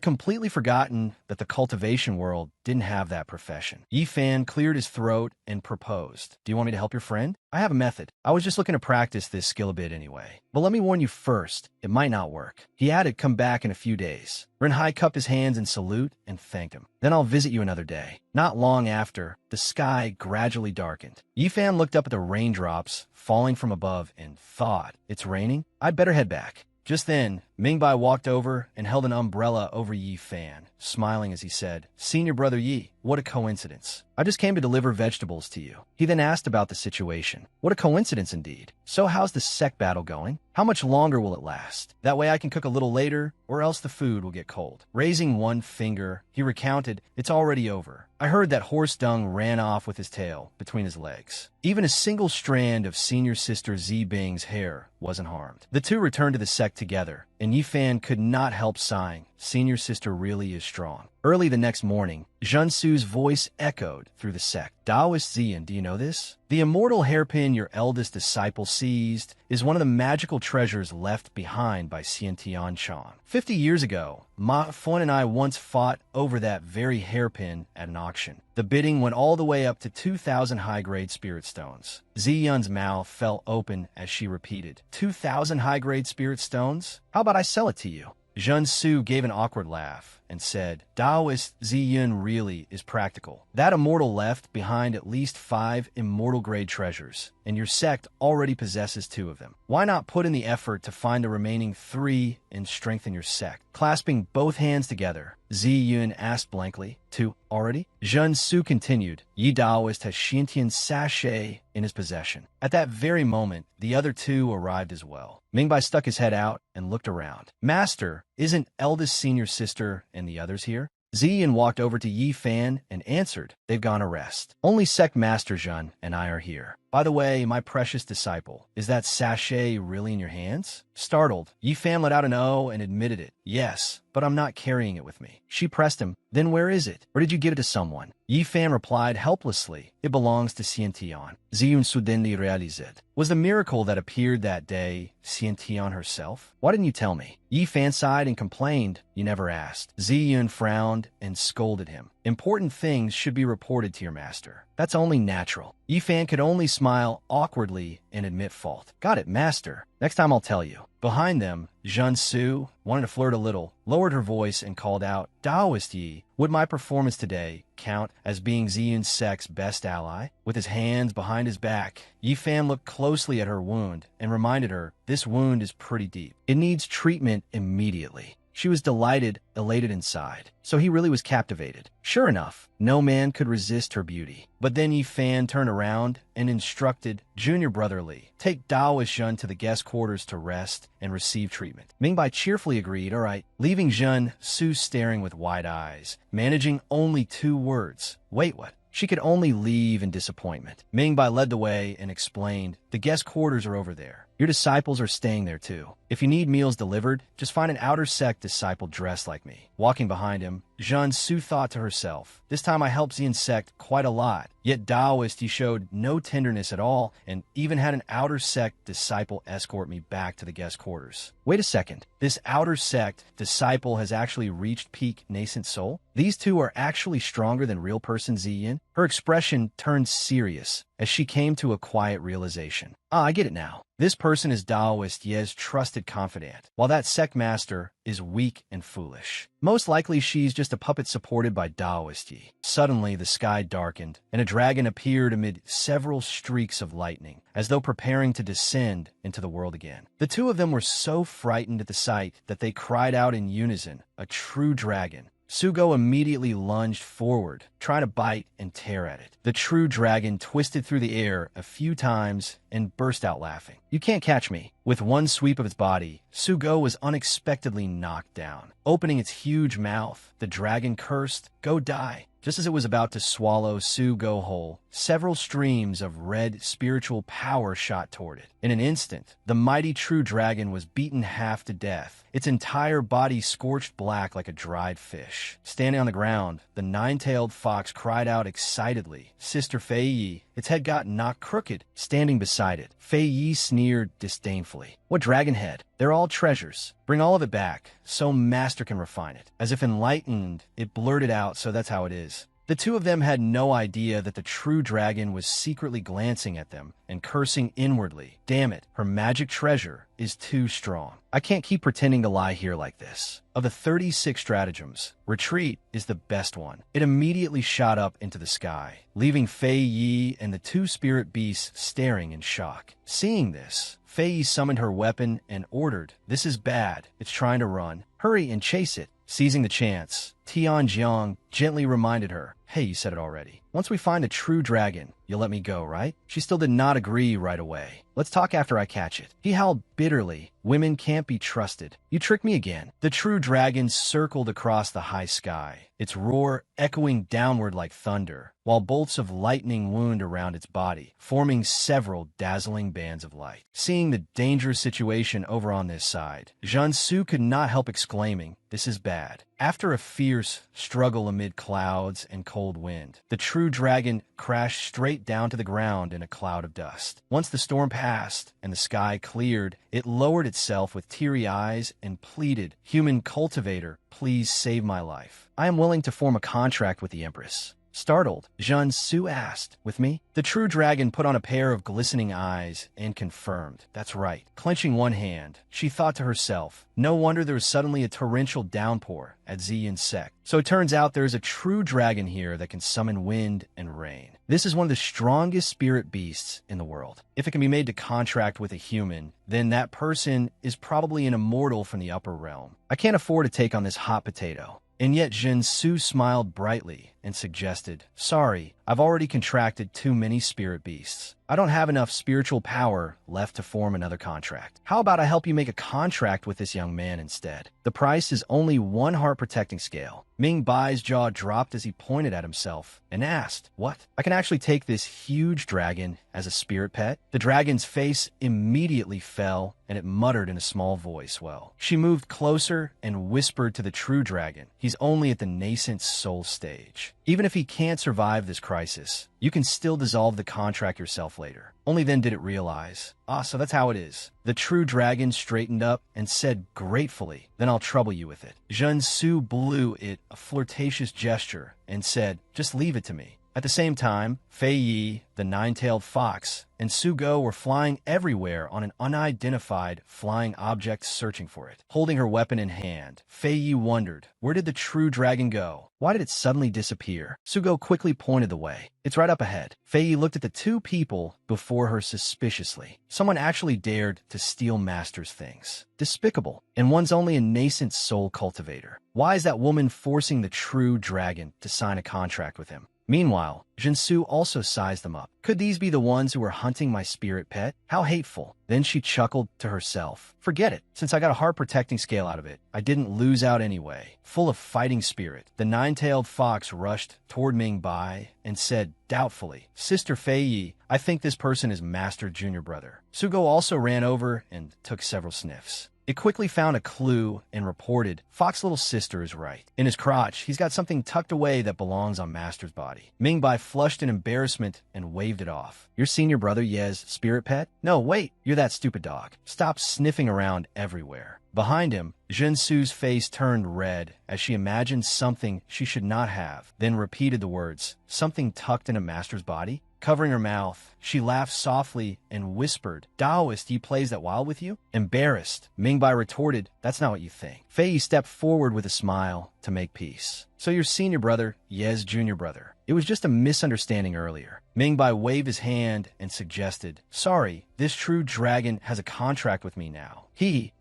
completely forgotten that the cultivation world didn't have that profession. Yifan cleared his throat and proposed, "Do you want me to help your friend? I have a method. I was just looking to practice this skill a bit anyway. But let me warn you first, it might not work." He added, "Come back in a few days." Renhai cupped his hands in salute and thanked him. "Then I'll visit you another day." Not long after, the sky gradually darkened. Yifan looked up at the raindrops falling from above and thought, "It's raining? I'd better head back." Just then, Mingbai walked over and held an umbrella over Yi Fan, smiling as he said, "Senior brother Yi, what a coincidence. I just came to deliver vegetables to you." He then asked about the situation. "What a coincidence indeed. So how's the sect battle going? How much longer will it last? That way I can cook a little later, or else the food will get cold." Raising one finger, he recounted, "It's already over. I heard that horse dung ran off with his tail between his legs. Even a single strand of senior sister Zi Bing's hair wasn't harmed." The two returned to the sect together, and Yifan could not help sighing. Senior sister really is strong. Early the next morning, Junsu's voice echoed through the sect. "Taoist Zian, do you know this? The immortal hairpin your eldest disciple seized is one of the magical treasures left behind by Xian Tianchan. 50 years ago, Ma Fuan and I once fought over that very hairpin at an auction. The bidding went all the way up to 2,000 high-grade spirit stones." Ziyun's mouth fell open as she repeated, 2,000 high-grade spirit stones? How about I sell it to you?" Junsu gave an awkward laugh and said, "Taoist Ziyun really is practical. That immortal left behind at least 5 immortal-grade treasures, and your sect already possesses 2 of them. Why not put in the effort to find the remaining 3 and strengthen your sect?" Clasping both hands together, Ziyun asked blankly, "2 already?" Junsu continued, "Yi Taoist has Xintian's sachet in his possession." At that very moment, the other 2 arrived as well. Mingbai stuck his head out and looked around. "Master, isn't eldest senior sister and the others here?" Ziyan walked over to Yi Fan and answered, "They've gone to rest. Only Sect Master Jun and I are here. By the way, my precious disciple, is that sachet really in your hands?" Startled, Yi Fan let out an "oh" and admitted it. "Yes, but I'm not carrying it with me." She pressed him. "Then where is it? Or did you give it to someone?" Yi Fan replied helplessly, "It belongs to Xian Tian." Ziyun suddenly realized. Was the miracle that appeared that day Xian Tian herself? "Why didn't you tell me?" Yi Fan sighed and complained, "You never asked." Ziyun frowned and scolded him. "Important things should be reported to your master. That's only natural." Yi Fan could only smile awkwardly and admit fault. "Got it, master. Next time I'll tell you." Behind them, Junsu wanted to flirt a little, lowered her voice and called out, "Taoist Yi, would my performance today count as being Ziyun's sect's best ally?" With his hands behind his back, Yi Fan looked closely at her wound and reminded her, "This wound is pretty deep. It needs treatment immediately." She was delighted, elated inside. So he really was captivated. Sure enough, no man could resist her beauty. But then Yi Fan turned around and instructed Junior Brother Li, "Take Taoist Jun to the guest quarters to rest and receive treatment." Mingbai cheerfully agreed, "All right," leaving Jun Su staring with wide eyes, managing only 2 words. "Wait, what?" She could only leave in disappointment. Mingbai led the way and explained, "The guest quarters are over there. Your disciples are staying there too. If you need meals delivered, just find an outer sect disciple dressed like me." Walking behind him, Jean Su thought to herself, "This time I helped Xian sect quite a lot. Yet Taoist, he showed no tenderness at all and even had an outer sect disciple escort me back to the guest quarters. Wait a second. This outer sect disciple has actually reached peak nascent soul? These 2 are actually stronger than real person Ziyin?" Her expression turned serious as she came to a quiet realization. "Ah, I get it now. This person is Taoist Ye's trusted confidant, while that sect master is weak and foolish. Most likely she's just a puppet supported by Taoist Yi. Suddenly, the sky darkened, and a dragon appeared amid several streaks of lightning, as though preparing to descend into the world again. The two of them were so frightened at the sight that they cried out in unison, "A true dragon." Sugo immediately lunged forward, trying to bite and tear at it. The true dragon twisted through the air a few times and burst out laughing. "You can't catch me." With one sweep of its body, Sugo was unexpectedly knocked down. Opening its huge mouth, the dragon cursed, "Go die." Just as it was about to swallow Sugo whole, several streams of red spiritual power shot toward it. In an instant, the mighty true dragon was beaten half to death, its entire body scorched black like a dried fish. Standing on the ground, the nine-tailed fox cried out excitedly, "Sister Fei Yi." Its head got knocked crooked. Standing beside it, Fei Yi sneered disdainfully. "What dragon head? They're all treasures. Bring all of it back, so Master can refine it." As if enlightened, it blurted out, "So that's how it is." The two of them had no idea that the true dragon was secretly glancing at them and cursing inwardly. "Damn it, her magic treasure is too strong. I can't keep pretending to lie here like this." Of the 36 stratagems, retreat is the best one. It immediately shot up into the sky, leaving Fei Yi and the two spirit beasts staring in shock. Seeing this, Fei Yi summoned her weapon and ordered, "This is bad. It's trying to run. Hurry and chase it." Seizing the chance, Tianjiang gently reminded her, "Hey, you said it already. Once we find a true dragon, you'll let me go, right?" She still did not agree right away. "Let's talk after I catch it." He howled bitterly, "Women can't be trusted. You tricked me again." The true dragon circled across the high sky, its roar echoing downward like thunder, while bolts of lightning wound around its body, forming several dazzling bands of light. Seeing the dangerous situation over on this side, Jiansu could not help exclaiming, "This is bad." After a fierce struggle amid clouds and cold wind, the true dragon crashed straight down to the ground in a cloud of dust. Once the storm passed and the sky cleared, it lowered itself with teary eyes and pleaded, "Human cultivator, please save my life. I am willing to form a contract with the Empress." Startled, Jiansu asked, "With me?" The true dragon put on a pair of glistening eyes and confirmed, "That's right." Clenching one hand, she thought to herself, "No wonder there was suddenly a torrential downpour at Ziyun's sect. So it turns out there is a true dragon here that can summon wind and rain. This is one of the strongest spirit beasts in the world. If it can be made to contract with a human, then that person is probably an immortal from the upper realm. I can't afford to take on this hot potato." And yet Jiansu smiled brightly and suggested, "Sorry, I've already contracted too many spirit beasts. I don't have enough spiritual power left to form another contract. How about I help you make a contract with this young man instead? The price is only one heart-protecting scale." Ming Bai's jaw dropped as he pointed at himself and asked, "What? I can actually take this huge dragon as a spirit pet?" The dragon's face immediately fell, and it muttered in a small voice, "Well." She moved closer and whispered to the true dragon, "He's only at the nascent soul stage. Even if he can't survive this crisis, you can still dissolve the contract yourself later." Only then did it realize, so that's how it is. The true dragon straightened up and said gratefully, "Then I'll trouble you with it." Jiansu blew it a flirtatious gesture and said, "Just leave it to me." At the same time, Fei Yi, the nine-tailed fox, and Sugo were flying everywhere on an unidentified flying object searching for it. Holding her weapon in hand, Fei Yi wondered, where did the true dragon go? Why did it suddenly disappear? Sugo quickly pointed the way. "It's right up ahead." Fei Yi looked at the two people before her suspiciously. Someone actually dared to steal Master's things. Despicable. And one's only a nascent soul cultivator. Why is that woman forcing the true dragon to sign a contract with him? Meanwhile, Jiansu also sized them up. Could these be the ones who were hunting my spirit pet? How hateful. Then she chuckled to herself. Forget it. Since I got a heart-protecting scale out of it, I didn't lose out anyway. Full of fighting spirit, the nine-tailed fox rushed toward Ming Bai and said doubtfully, "Sister Fei Yi, I think this person is Master Junior Brother." Sugo also ran over and took several sniffs. It quickly found a clue and reported, "Fox little sister is right. In his crotch, he's got something tucked away that belongs on Master's body." Ming Bai flushed in embarrassment and waved it off. "Your senior brother Ye's spirit pet? No, wait, you're that stupid dog. Stop sniffing around everywhere." Behind him, Jiansu's face turned red as she imagined something she should not have, then repeated the words, "Something tucked in a master's body?" Covering her mouth, she laughed softly and whispered, Taoist, he plays that wild with you? Embarrassed, Mingbai retorted, that's not what you think. Fei stepped forward with a smile to make peace. So your senior brother, Ye's junior brother. It was just a misunderstanding earlier. Mingbai waved his hand and suggested, sorry, this true dragon has a contract with me now.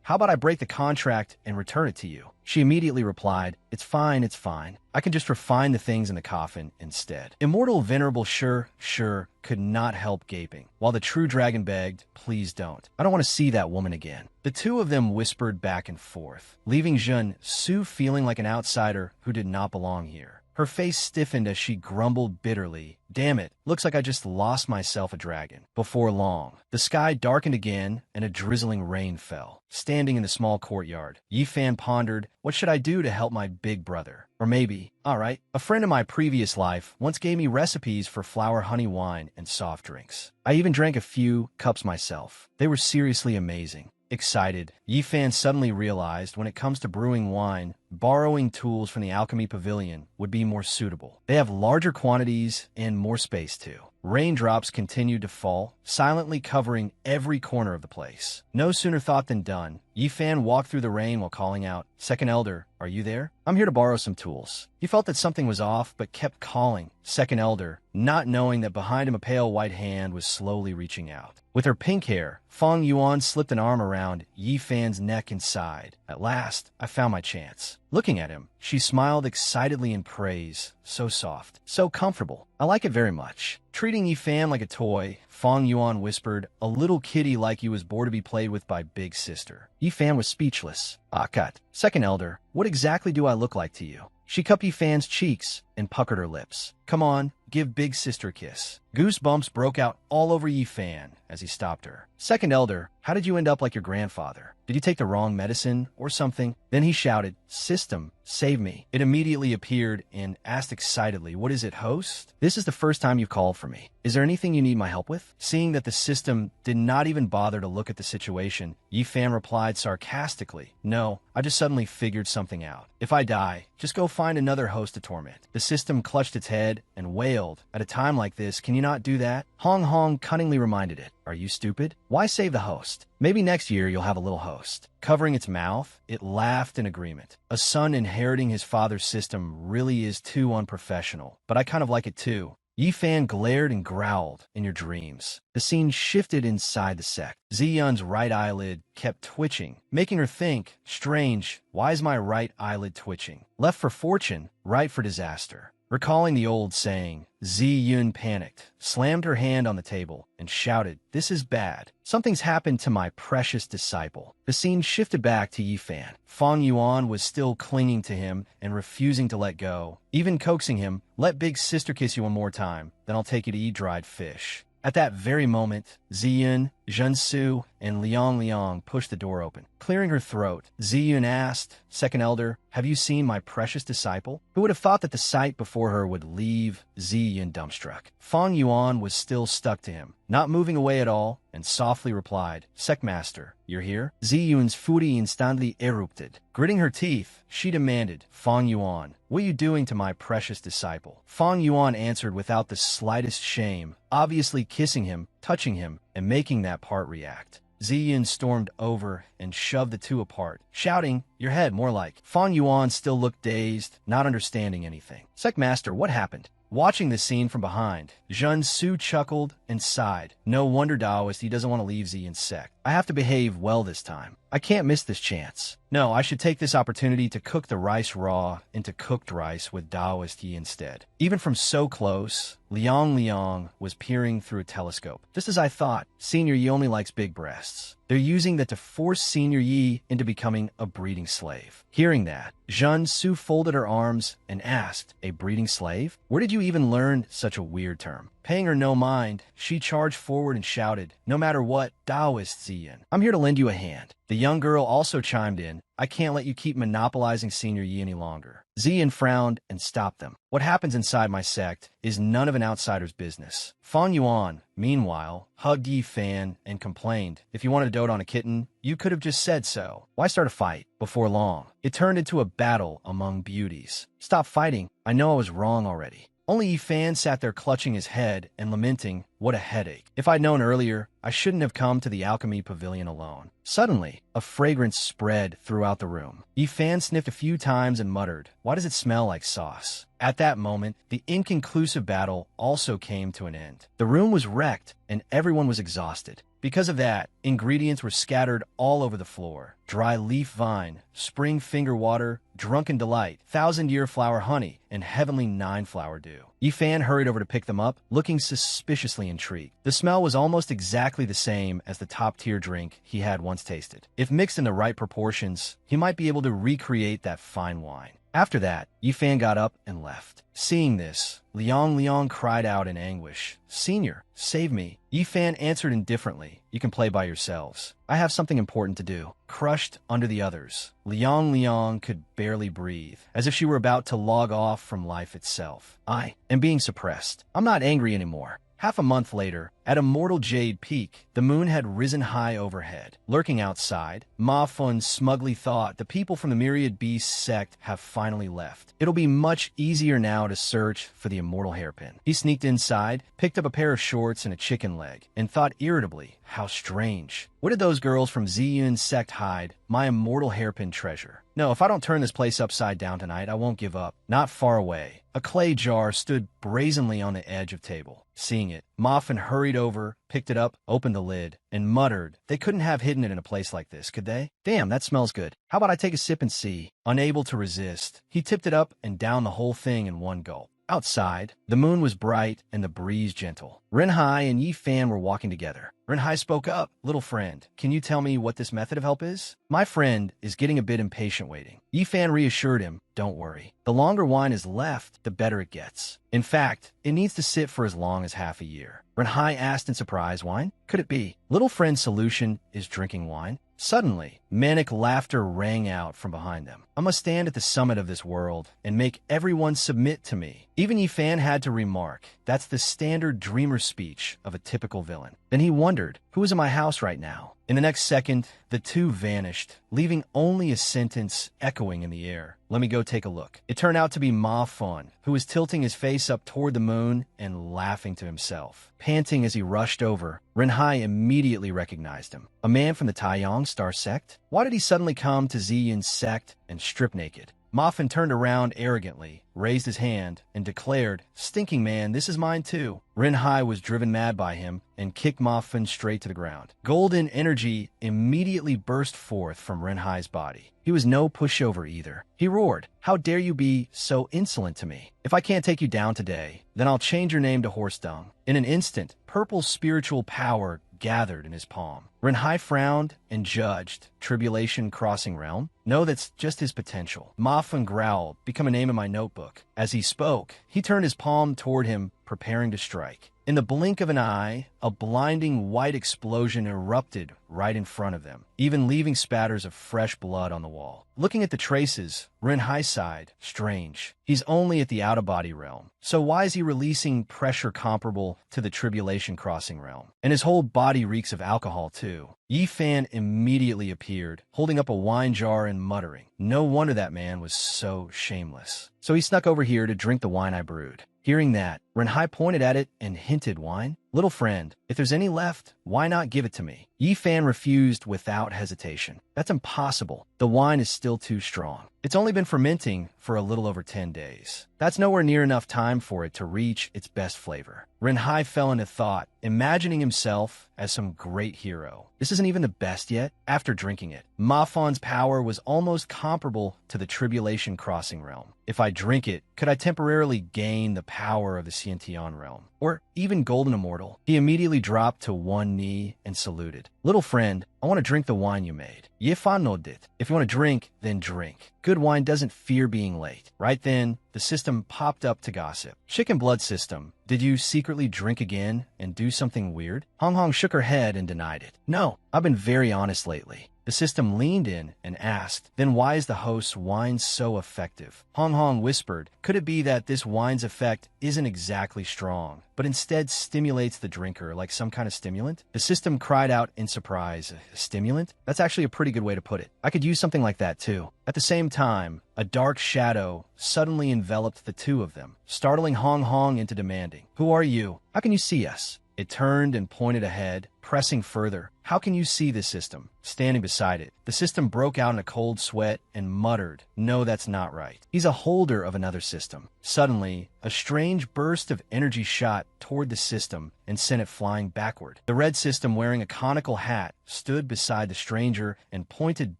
How about I break the contract and return it to you? She immediately replied, it's fine. I can just refine the things in the coffin instead. Immortal Venerable Sure could not help gaping, while the true dragon begged, please don't. I don't want to see that woman again. The two of them whispered back and forth, leaving Jun Su feeling like an outsider who did not belong here. Her face stiffened as she grumbled bitterly, damn it, looks like I just lost myself a dragon. Before long, the sky darkened again and a drizzling rain fell. Standing in the small courtyard, Yifan pondered, what should I do to help my big brother? Or maybe, alright, a friend in my previous life once gave me recipes for flower honey wine and soft drinks. I even drank a few cups myself. They were seriously amazing. Excited, Yifan suddenly realized when it comes to brewing wine, borrowing tools from the alchemy pavilion would be more suitable. They have larger quantities and more space too. Raindrops continued to fall, silently covering every corner of the place. No sooner thought than done. Yifan walked through the rain while calling out, Second Elder, are you there? I'm here to borrow some tools. He felt that something was off, but kept calling, Second Elder, not knowing that behind him a pale white hand was slowly reaching out. With her pink hair, Feng Yuan slipped an arm around Yifan's neck and sighed. At last, I found my chance. Looking at him, she smiled excitedly in praise. So soft, so comfortable. I like it very much. Treating Yifan like a toy, Feng Yuan whispered, a little kitty like you was born to be played with by big sister. Yifan was speechless. Cut. Second Elder, what exactly do I look like to you? She cupped Yifan's cheeks and puckered her lips. Come on, give big sister a kiss. Goosebumps broke out all over Yifan as he stopped her. Second Elder, how did you end up like your grandfather? Did you take the wrong medicine or something? Then he shouted, System, save me. It immediately appeared and asked excitedly, what is it, host? This is the first time you've called for me. Is there anything you need my help with? Seeing that the system did not even bother to look at the situation, Yifan replied sarcastically, no, I just suddenly figured something out. If I die, just go find another host to torment. The system clutched its head and wailed, at a time like this, can you not do that? Hong Hong cunningly reminded it, are you stupid? Why save the host? Maybe next year you'll have a little host. Covering its mouth, it laughed in agreement. A son inheriting his father's system really is too unprofessional, but I kind of like it too. Yifan glared and growled, in your dreams. The scene shifted inside the sect. Ziyun's right eyelid kept twitching, making her think, strange, why is my right eyelid twitching? Left for fortune, right for disaster. Recalling the old saying, Ziyun panicked, slammed her hand on the table, and shouted, this is bad. Something's happened to my precious disciple. The scene shifted back to Yifan. Feng Yuan was still clinging to him and refusing to let go, even coaxing him, let big sister kiss you one more time, then I'll take you to eat dried fish. At that very moment, Ziyun, Junsu, and Liang pushed the door open. Clearing her throat, Ziyun asked, Second Elder, have you seen my precious disciple? Who would have thought that the sight before her would leave Ziyun dumbstruck? Feng Yuan was still stuck to him, not moving away at all, and softly replied, Sectmaster, you're here? Ziyun's fury instantly erupted. Gritting her teeth, she demanded, Feng Yuan, what are you doing to my precious disciple? Feng Yuan answered without the slightest shame, obviously kissing him, touching him, and making that part react. Ziyun stormed over and shoved the two apart, shouting, your head, more like. Feng Yuan still looked dazed, not understanding anything. Sectmaster, what happened? Watching the scene from behind, Jun Su chuckled and sighed. No wonder Taoist he doesn't want to leave Ziyun's sect. I have to behave well this time. I can't miss this chance. No, I should take this opportunity to cook the rice raw into cooked rice with Taoist Yi instead. Even from so close, Liang was peering through a telescope. Just as I thought, Senior Yi only likes big breasts. They're using that to force Senior Yi into becoming a breeding slave. Hearing that, Jun Su folded her arms and asked, a breeding slave? Where did you even learn such a weird term? Paying her no mind, she charged forward and shouted, no matter what, Taoist Ziyun, I'm here to lend you a hand. The young girl also chimed in, I can't let you keep monopolizing Senior Yi any longer. Ziyun frowned and stopped them. What happens inside my sect is none of an outsider's business. Feng Yuan, meanwhile, hugged Yifan and complained, if you wanted to dote on a kitten, you could have just said so. Why start a fight? Before long, it turned into a battle among beauties. Stop fighting. I know I was wrong already. Only Yi Fan sat there clutching his head and lamenting, "What a headache. If I'd known earlier, I shouldn't have come to the alchemy pavilion alone." Suddenly, a fragrance spread throughout the room. Yi Fan sniffed a few times and muttered, "Why does it smell like sauce?" At that moment, the inconclusive battle also came to an end. The room was wrecked, and everyone was exhausted. Because of that, ingredients were scattered all over the floor. Dry leaf vine, spring finger water, drunken delight, thousand-year flower honey, and heavenly nine-flower dew. Yi Fan hurried over to pick them up, looking suspiciously intrigued. The smell was almost exactly the same as the top-tier drink he had once tasted. If mixed in the right proportions, he might be able to recreate that fine wine. After that, Yi Fan got up and left. Seeing this, Liang cried out in anguish, "Senior, save me." Yi Fan answered indifferently, "You can play by yourselves. I have something important to do." Crushed under the others, Liang could barely breathe, as if she were about to log off from life itself. "I am being suppressed. I'm not angry anymore." Half a month later, at Immortal Jade Peak, the moon had risen high overhead. Lurking outside, Ma Fun smugly thought the people from the Myriad Beast sect have finally left. It'll be much easier now to search for the immortal hairpin. He sneaked inside, picked up a pair of shorts and a chicken leg, and thought irritably, how strange. What did those girls from Ziyun's sect hide? My immortal hairpin treasure. No, if I don't turn this place upside down tonight, I won't give up. Not far away, a clay jar stood brazenly on the edge of table. Seeing it, Moffin hurried over, picked it up, opened the lid, and muttered, "They couldn't have hidden it in a place like this, could they? Damn, that smells good. How about I take a sip and see?" Unable to resist, he tipped it up and downed the whole thing in one gulp. Outside, the moon was bright and the breeze gentle. Renhai and Yi Fan were walking together. Renhai spoke up, "Little friend, can you tell me what this method of help is?" "My friend is getting a bit impatient waiting." Yi Fan reassured him, "Don't worry. The longer wine is left, the better it gets. In fact, it needs to sit for as long as half a year." Renhai asked in surprise, "Wine? Could it be?" Little friend's solution is drinking wine. Suddenly, manic laughter rang out from behind them. "I must stand at the summit of this world and make everyone submit to me." Even Yi Fan had to remark, that's the standard dreamer speech of a typical villain. Then he wondered, who is in my house right now? In the next second, the two vanished, leaving only a sentence echoing in the air. "Let me go take a look." It turned out to be Ma Fun, who was tilting his face up toward the moon and laughing to himself. Panting as he rushed over, Renhai immediately recognized him. A man from the Taiyang Star sect? Why did he suddenly come to Ziyun's sect and strip naked? Moffin turned around arrogantly, raised his hand, and declared, "Stinking man, this is mine too." Renhai was driven mad by him and kicked Moffin straight to the ground. Golden energy immediately burst forth from Renhai's body. He was no pushover either. He roared, "How dare you be so insolent to me? If I can't take you down today, then I'll change your name to Horse Dung." In an instant, purple spiritual power gathered in his palm. Renhai frowned and judged, "Tribulation crossing realm? No, that's just his potential." Moffin growled, "Become a name in my notebook." As he spoke, he turned his palm toward him, preparing to strike. In the blink of an eye, a blinding white explosion erupted right in front of them, even leaving spatters of fresh blood on the wall. Looking at the traces, Renhai sighed, "Strange. He's only at the out-of-body realm. So why is he releasing pressure comparable to the Tribulation Crossing realm? And his whole body reeks of alcohol, too." Yi Fan immediately appeared, holding up a wine jar and muttering, "No wonder that man was so shameless. So he snuck over here to drink the wine I brewed." Hearing that, Renhai pointed at it and hinted, "Wine? Little friend, if there's any left, why not give it to me?" Yi Fan refused without hesitation. "That's impossible. The wine is still too strong. It's only been fermenting for a little over 10 days. That's nowhere near enough time for it to reach its best flavor." Renhai fell into thought, imagining himself as some great hero. This isn't even the best yet. After drinking it, Mafon's power was almost comparable to the Tribulation Crossing realm. If I drink it, could I temporarily gain the power of the Xiantian realm? Or even Golden Immortal? He immediately dropped to one knee and saluted. "Little friend, I want to drink the wine you made." "Ye fan no dit." "If you want to drink, then drink. Good wine doesn't fear being late." Right then, the system popped up to gossip. "Chicken blood system, did you secretly drink again and do something weird?" Hong Hong shook her head and denied it. "No, I've been very honest lately. The The system leaned in and asked, then why is the host's wine so effective? Hong Hong whispered, could it be that this wine's effect isn't exactly strong, but instead stimulates the drinker like some kind of stimulant? The system cried out in surprise, a stimulant? That's actually a pretty good way to put it. I could use something like that too. At the same time, a dark shadow suddenly enveloped the two of them, startling Hong Hong into demanding, who are you? How can you see us? It turned and pointed ahead, pressing further. How can you see this system? Standing beside it, the system broke out in a cold sweat and muttered, no, that's not right. He's a holder of another system. Suddenly, a strange burst of energy shot toward the system and sent it flying backward. The red system, wearing a conical hat, stood beside the stranger and pointed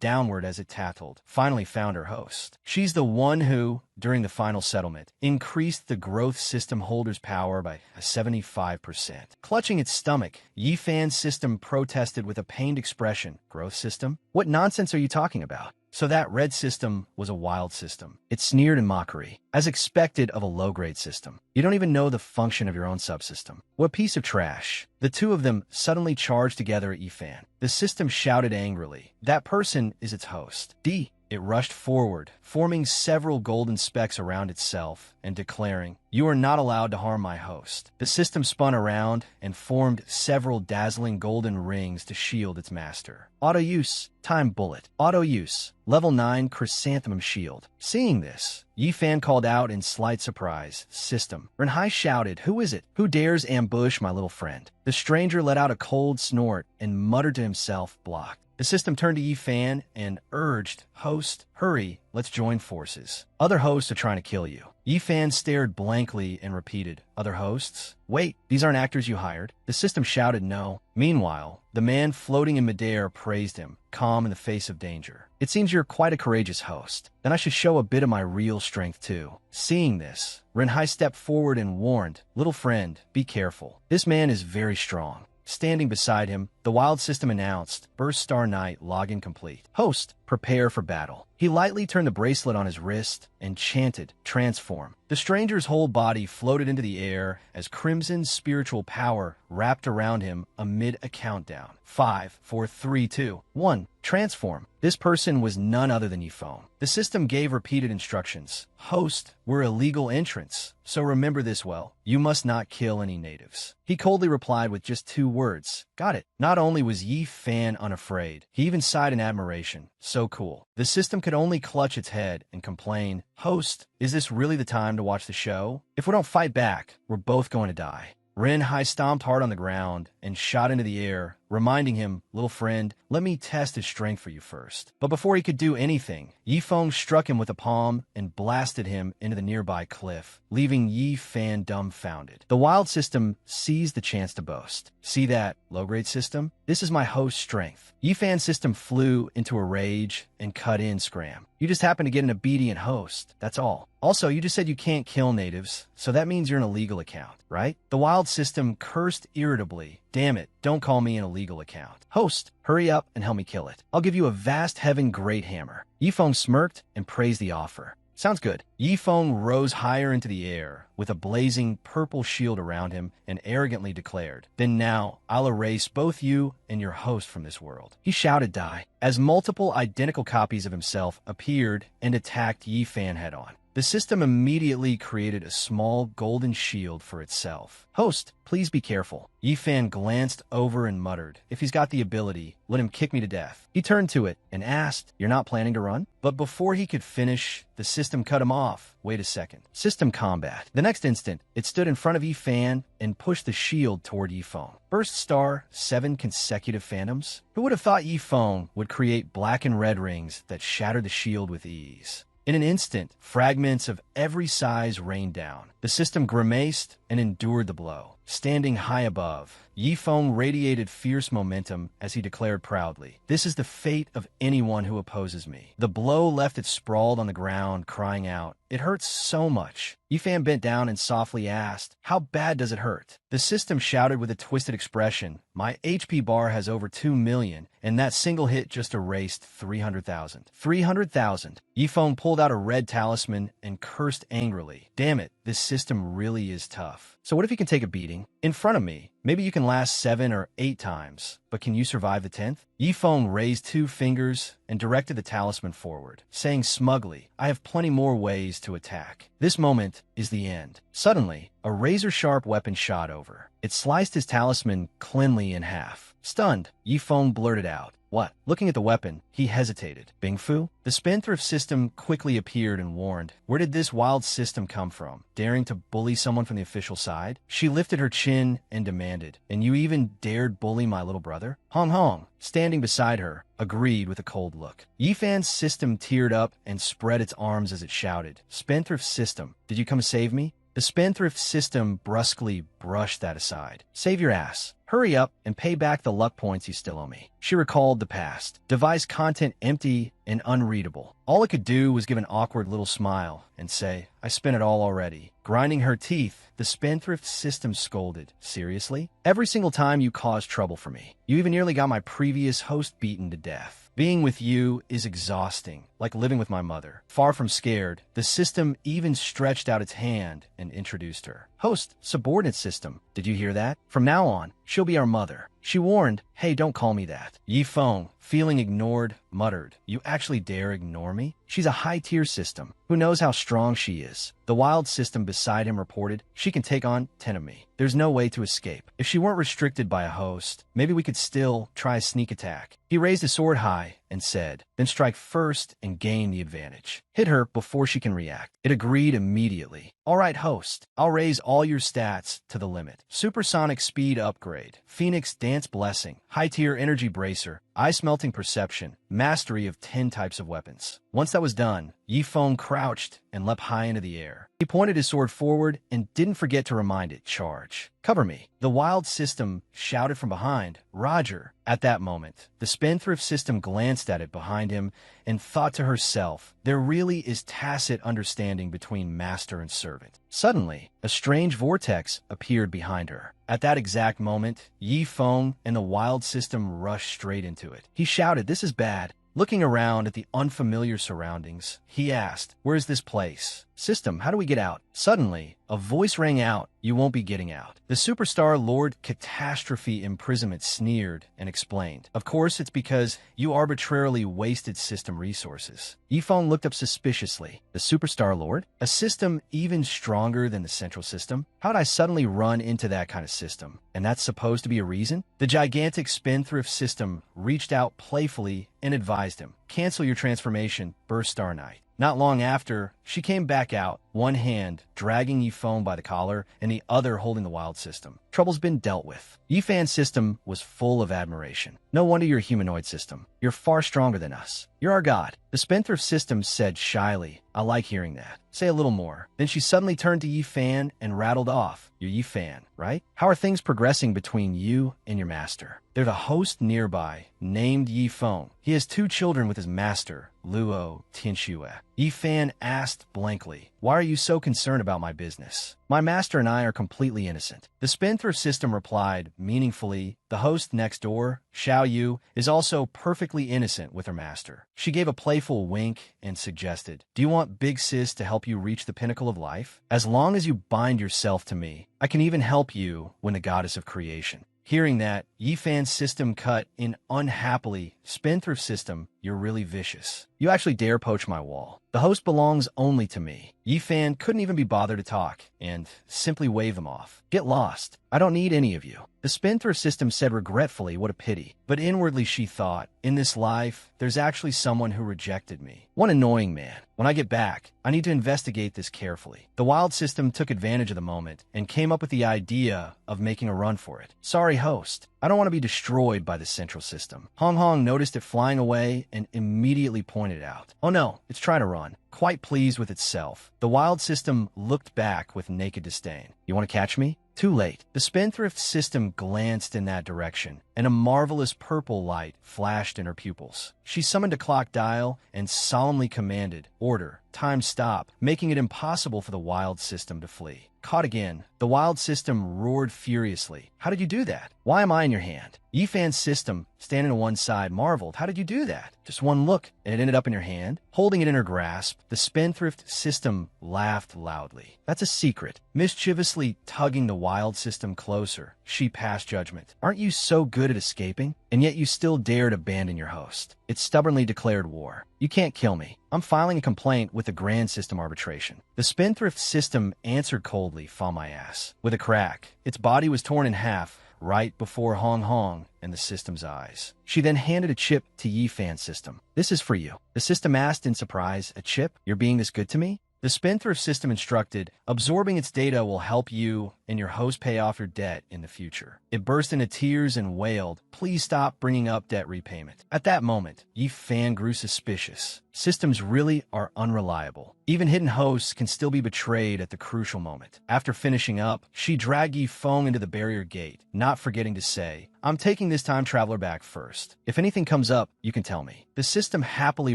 downward as it tattled. Finally found her host. She's the one who, during the final settlement, increased the growth system holder's power by 75%. Clutching its stomach, Yifan's system protested with a pained expression. Growth system? What nonsense are you talking about? So that red system was a wild system. It sneered in mockery, as expected of a low-grade system. You don't even know the function of your own subsystem. What piece of trash. The two of them suddenly charged together at Yifan. The system shouted angrily, that person is its host. D. It rushed forward, forming several golden specks around itself and declaring, you are not allowed to harm my host. The system spun around and formed several dazzling golden rings to shield its master. Auto use, time bullet. Auto use, level 9 chrysanthemum shield. Seeing this, Yifan called out in slight surprise, system. Renhai shouted, who is it? Who dares ambush my little friend? The stranger let out a cold snort and muttered to himself, blocked. The system turned to Yifan and urged, host, hurry, let's join forces. Other hosts are trying to kill you. Yifan stared blankly and repeated, other hosts? Wait, these aren't actors you hired? The system shouted no. Meanwhile, the man floating in midair praised him, calm in the face of danger. It seems you're quite a courageous host. Then I should show a bit of my real strength too. Seeing this, Renhai stepped forward and warned, little friend, be careful. This man is very strong. Standing beside him, the wild system announced, Burst Star Knight login complete. Host, prepare for battle. He lightly turned the bracelet on his wrist and chanted, transform. The stranger's whole body floated into the air as crimson spiritual power wrapped around him amid a countdown. 5, 4, 3, 2, 1. Transform. This person was none other than Yifan. The system gave repeated instructions. Host, we're illegal entrants, so remember this well. You must not kill any natives. He coldly replied with just 2 words. Got it. Not only was Yifan unafraid, he even sighed in admiration. So cool. The system could only clutch its head and complain, host, is this really the time to watch the show? If we don't fight back, we're both going to die. Renhai stomped hard on the ground and shot into the air, reminding him, little friend, let me test his strength for you first. But before he could do anything, Yifeng struck him with a palm and blasted him into the nearby cliff, leaving Yifan dumbfounded. The wild system seized the chance to boast. See that, low-grade system? This is my host's strength. Yifan's system flew into a rage and cut in Scram. You just happen to get an obedient host, that's all. Also, you just said you can't kill natives, so that means you're an illegal account, right? The wild system cursed irritably. Damn it, don't call me an illegal account. Host, hurry up and help me kill it. I'll give you a vast heaven great hammer. Yifeng smirked and praised the offer. Sounds good. Yifeng rose higher into the air with a blazing purple shield around him and arrogantly declared, then now I'll erase both you and your host from this world. He shouted die as multiple identical copies of himself appeared and attacked Yifan head-on. The system immediately created a small golden shield for itself. Host, please be careful. Yifan glanced over and muttered, if he's got the ability, let him kick me to death. He turned to it and asked, you're not planning to run? But before he could finish, the system cut him off. Wait a second. System combat. The next instant, it stood in front of Yifan and pushed the shield toward Yifeng. Burst star, 7 consecutive phantoms? Who would have thought Yifeng would create black and red rings that shattered the shield with ease? In an instant, fragments of every size rained down. The system grimaced and endured the blow. Standing high above, Yifeng radiated fierce momentum as he declared proudly, this is the fate of anyone who opposes me. The blow left it sprawled on the ground, crying out, it hurts so much. Yifan bent down and softly asked, how bad does it hurt? The system shouted with a twisted expression, my HP bar has over 2 million, and that single hit just erased 300,000. 300,000. Yifeng pulled out a red talisman and cursed angrily. Damn it, this system really is tough. So what if you can take a beating? In front of me, maybe you can last 7 or 8 times, but can you survive the 10th? Yifeng raised 2 fingers and directed the talisman forward, saying smugly, I have plenty more ways to attack. This moment is the end. Suddenly, a razor-sharp weapon shot over. It sliced his talisman cleanly in half. Stunned, Yifeng blurted out, what? Looking at the weapon, he hesitated. Bingfu? The spendthrift system quickly appeared and warned, where did this wild system come from? Daring to bully someone from the official side? She lifted her chin and demanded, and you even dared bully my little brother? Hong Hong, standing beside her, agreed with a cold look. Yifan's system teared up and spread its arms as it shouted, Spendthrift system, did you come to save me? The spendthrift system brusquely brushed that aside. Save your ass. Hurry up and pay back the luck points you still owe me. She recalled the past. Device content empty and unreadable. All it could do was give an awkward little smile and say, I spent it all already. Grinding her teeth, the spendthrift system scolded. Seriously? Every single time you caused trouble for me. You even nearly got my previous host beaten to death. Being with you is exhausting, like living with my mother. Far from scared, the system even stretched out its hand and introduced her. Host, subordinate system, did you hear that? From now on, she'll be our mother. She warned, hey, don't call me that. Yifeng, feeling ignored, muttered, you actually dare ignore me? She's a high-tier system. Who knows how strong she is? The wild system beside him reported, she can take on 10 of me. There's no way to escape. If she weren't restricted by a host, maybe we could still try a sneak attack. He raised his sword high and said, then strike first and gain the advantage. Hit her before she can react. It agreed immediately. All right, host, I'll raise all your stats to the limit. Supersonic speed upgrade, Phoenix dance blessing, high-tier energy bracer, eye-smelting perception, mastery of 10 types of weapons. Once that was done, Yifeng crouched and leapt high into the air. He pointed his sword forward and didn't forget to remind it, charge. Cover me. The wild system shouted from behind, Roger. At that moment, the spendthrift system glanced at it behind him and thought to herself, there really is tacit understanding between master and servant. Suddenly, a strange vortex appeared behind her. At that exact moment, Yifeng and the wild system rushed straight into it. He shouted, this is bad. Looking around at the unfamiliar surroundings, he asked, where is this place? System, how do we get out? Suddenly, a voice rang out, you won't be getting out. The superstar Lord Catastrophe Imprisonment sneered and explained, of course it's because you arbitrarily wasted system resources. Yifeng looked up suspiciously. The superstar Lord? A system even stronger than the central system? How'd I suddenly run into that kind of system? And that's supposed to be a reason? The gigantic spendthrift system reached out playfully and advised him, cancel your transformation, Burst Star Knight. Not long after, she came back out, one hand dragging Yifeng by the collar and the other holding the wild system. Trouble's been dealt with. Yifan's system was full of admiration. No wonder you're a humanoid system. You're far stronger than us. You're our god. The spendthrift system said shyly, I like hearing that. Say a little more. Then she suddenly turned to Yifan and rattled off, you're Yifan, right? How are things progressing between you and your master? There's a host nearby, named Yifeng. He has 2 children with his master, Luo Tianxue. Yifan asked blankly, why are you so concerned about my business? My master and I are completely innocent. The spendthrift system replied, meaningfully, the host next door, Xiao Yu, is also perfectly innocent with her master. She gave a playful wink and suggested, do you want Big Sis to help you reach the pinnacle of life? As long as you bind yourself to me, I can even help you win the goddess of creation. Hearing that, Yifan's system cut in unhappily, spendthrift system, you're really vicious. You actually dare poach my wall. The host belongs only to me. Yifan couldn't even be bothered to talk, and simply waved them off. Get lost. I don't need any of you. The spendthrift system said regretfully, what a pity. But inwardly she thought, in this life, there's actually someone who rejected me. One annoying man. When I get back, I need to investigate this carefully. The wild system took advantage of the moment and came up with the idea of making a run for it. Sorry, host. I don't want to be destroyed by the central system. Hong Hong noticed it flying away and immediately pointed out. Oh no, it's trying to run. Quite pleased with itself, the wild system looked back with naked disdain. You want to catch me? Too late. The spendthrift system glanced in that direction, and a marvelous purple light flashed in her pupils. She summoned a clock dial and solemnly commanded, order, time stop, making it impossible for the wild system to flee. Caught again, the wild system roared furiously. How did you do that? Why am I in your hand? Yifan's system standing to one side, marveled. How did you do that? Just one look, and it ended up in your hand. Holding it in her grasp, the spendthrift system laughed loudly. That's a secret. Mischievously tugging the wild system closer, she passed judgment. Aren't you so good at escaping? And yet you still dared abandon your host. It stubbornly declared war. You can't kill me. I'm filing a complaint with the Grand System Arbitration. The spendthrift system answered coldly, fall my ass. With a crack, its body was torn in half, right before Hong Hong and the system's eyes. She then handed a chip to Yifan's system. This is for you. The system asked in surprise, a chip? You're being this good to me? The spendthrift system instructed, absorbing its data will help you and your host pay off your debt in the future. It burst into tears and wailed, please stop bringing up debt repayment. At that moment, Yifan grew suspicious. Systems really are unreliable. Even hidden hosts can still be betrayed at the crucial moment. After finishing up, she dragged Yifeng into the barrier gate, not forgetting to say, I'm taking this time traveler back first. If anything comes up, you can tell me. The system happily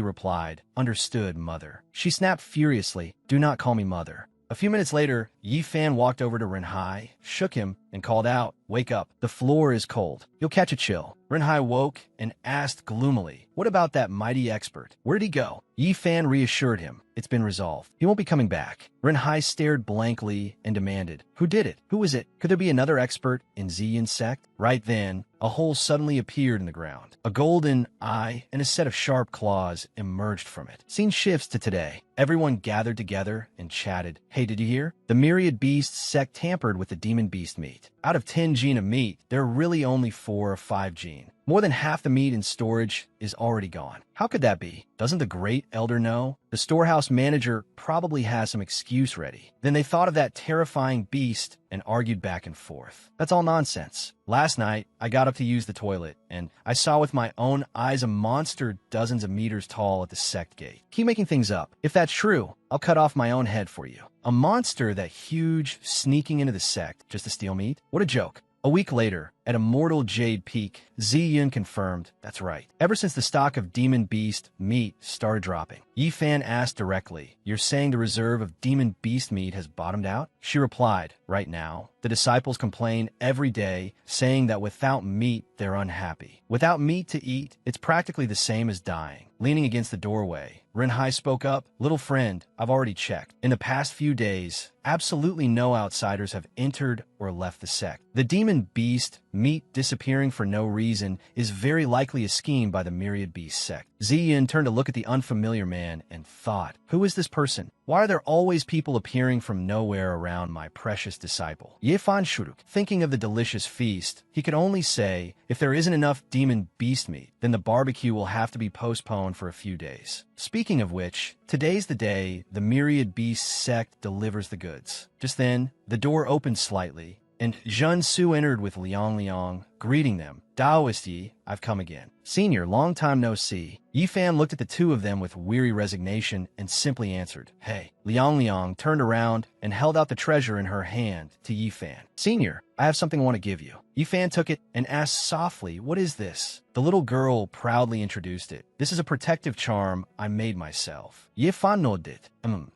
replied, understood, mother. She snapped furiously, do not call me mother. A few minutes later, Yifan walked over to Renhai, shook him, and called out, wake up, the floor is cold. You'll catch a chill. Renhai woke and asked gloomily, what about that mighty expert? Where'd he go? Yifan reassured him, it's been resolved. He won't be coming back. Renhai stared blankly and demanded, who did it? Who was it? Could there be another expert in Ziyin's sect? Right then, a hole suddenly appeared in the ground. A golden eye and a set of sharp claws emerged from it. Scene shifts to today. Everyone gathered together and chatted. Hey, did you hear? The myriad beast sect tampered with the demon beast meat. Out of 10 gene of meat, there are really only 4 or 5 gene. More than half the meat in storage is already gone. How could that be? Doesn't the great elder know? The storehouse manager probably has some excuse ready. Then they thought of that terrifying beast and argued back and forth. That's all nonsense. Last night, I got up to use the toilet, and I saw with my own eyes a monster dozens of meters tall at the sect gate. Keep making things up. If that's true, I'll cut off my own head for you. A monster that huge, sneaking into the sect just to steal meat? What a joke. A week later, at Immortal Jade Peak, Ziyun confirmed, that's right. Ever since the stock of demon beast meat started dropping, Yifan asked directly, you're saying the reserve of demon beast meat has bottomed out? She replied, right now. The disciples complain every day, saying that without meat, they're unhappy. Without meat to eat, it's practically the same as dying. Leaning against the doorway, Renhai spoke up, little friend, I've already checked. In the past few days, absolutely no outsiders have entered or left the sect. The demon beast meat disappearing for no reason is very likely a scheme by the myriad beast sect. Ziyun turned to look at the unfamiliar man and thought, who is this person? Why are there always people appearing from nowhere around my precious disciple? Yifan Shuruk, thinking of the delicious feast, he could only say, if there isn't enough demon beast meat, then the barbecue will have to be postponed for a few days. Speaking of which, today's the day the myriad beast sect delivers the goods. Just then, the door opened slightly, and Zhen Su entered with Liang Liang, greeting them. Taoist Yi, I've come again. Senior, long time no see. Yifan looked at the two of them with weary resignation and simply answered, hey. Liang Liang turned around and held out the treasure in her hand to Yifan. Senior, I have something I want to give you. Yifan took it and asked softly, what is this? The little girl proudly introduced it. This is a protective charm I made myself. Yifan nodded.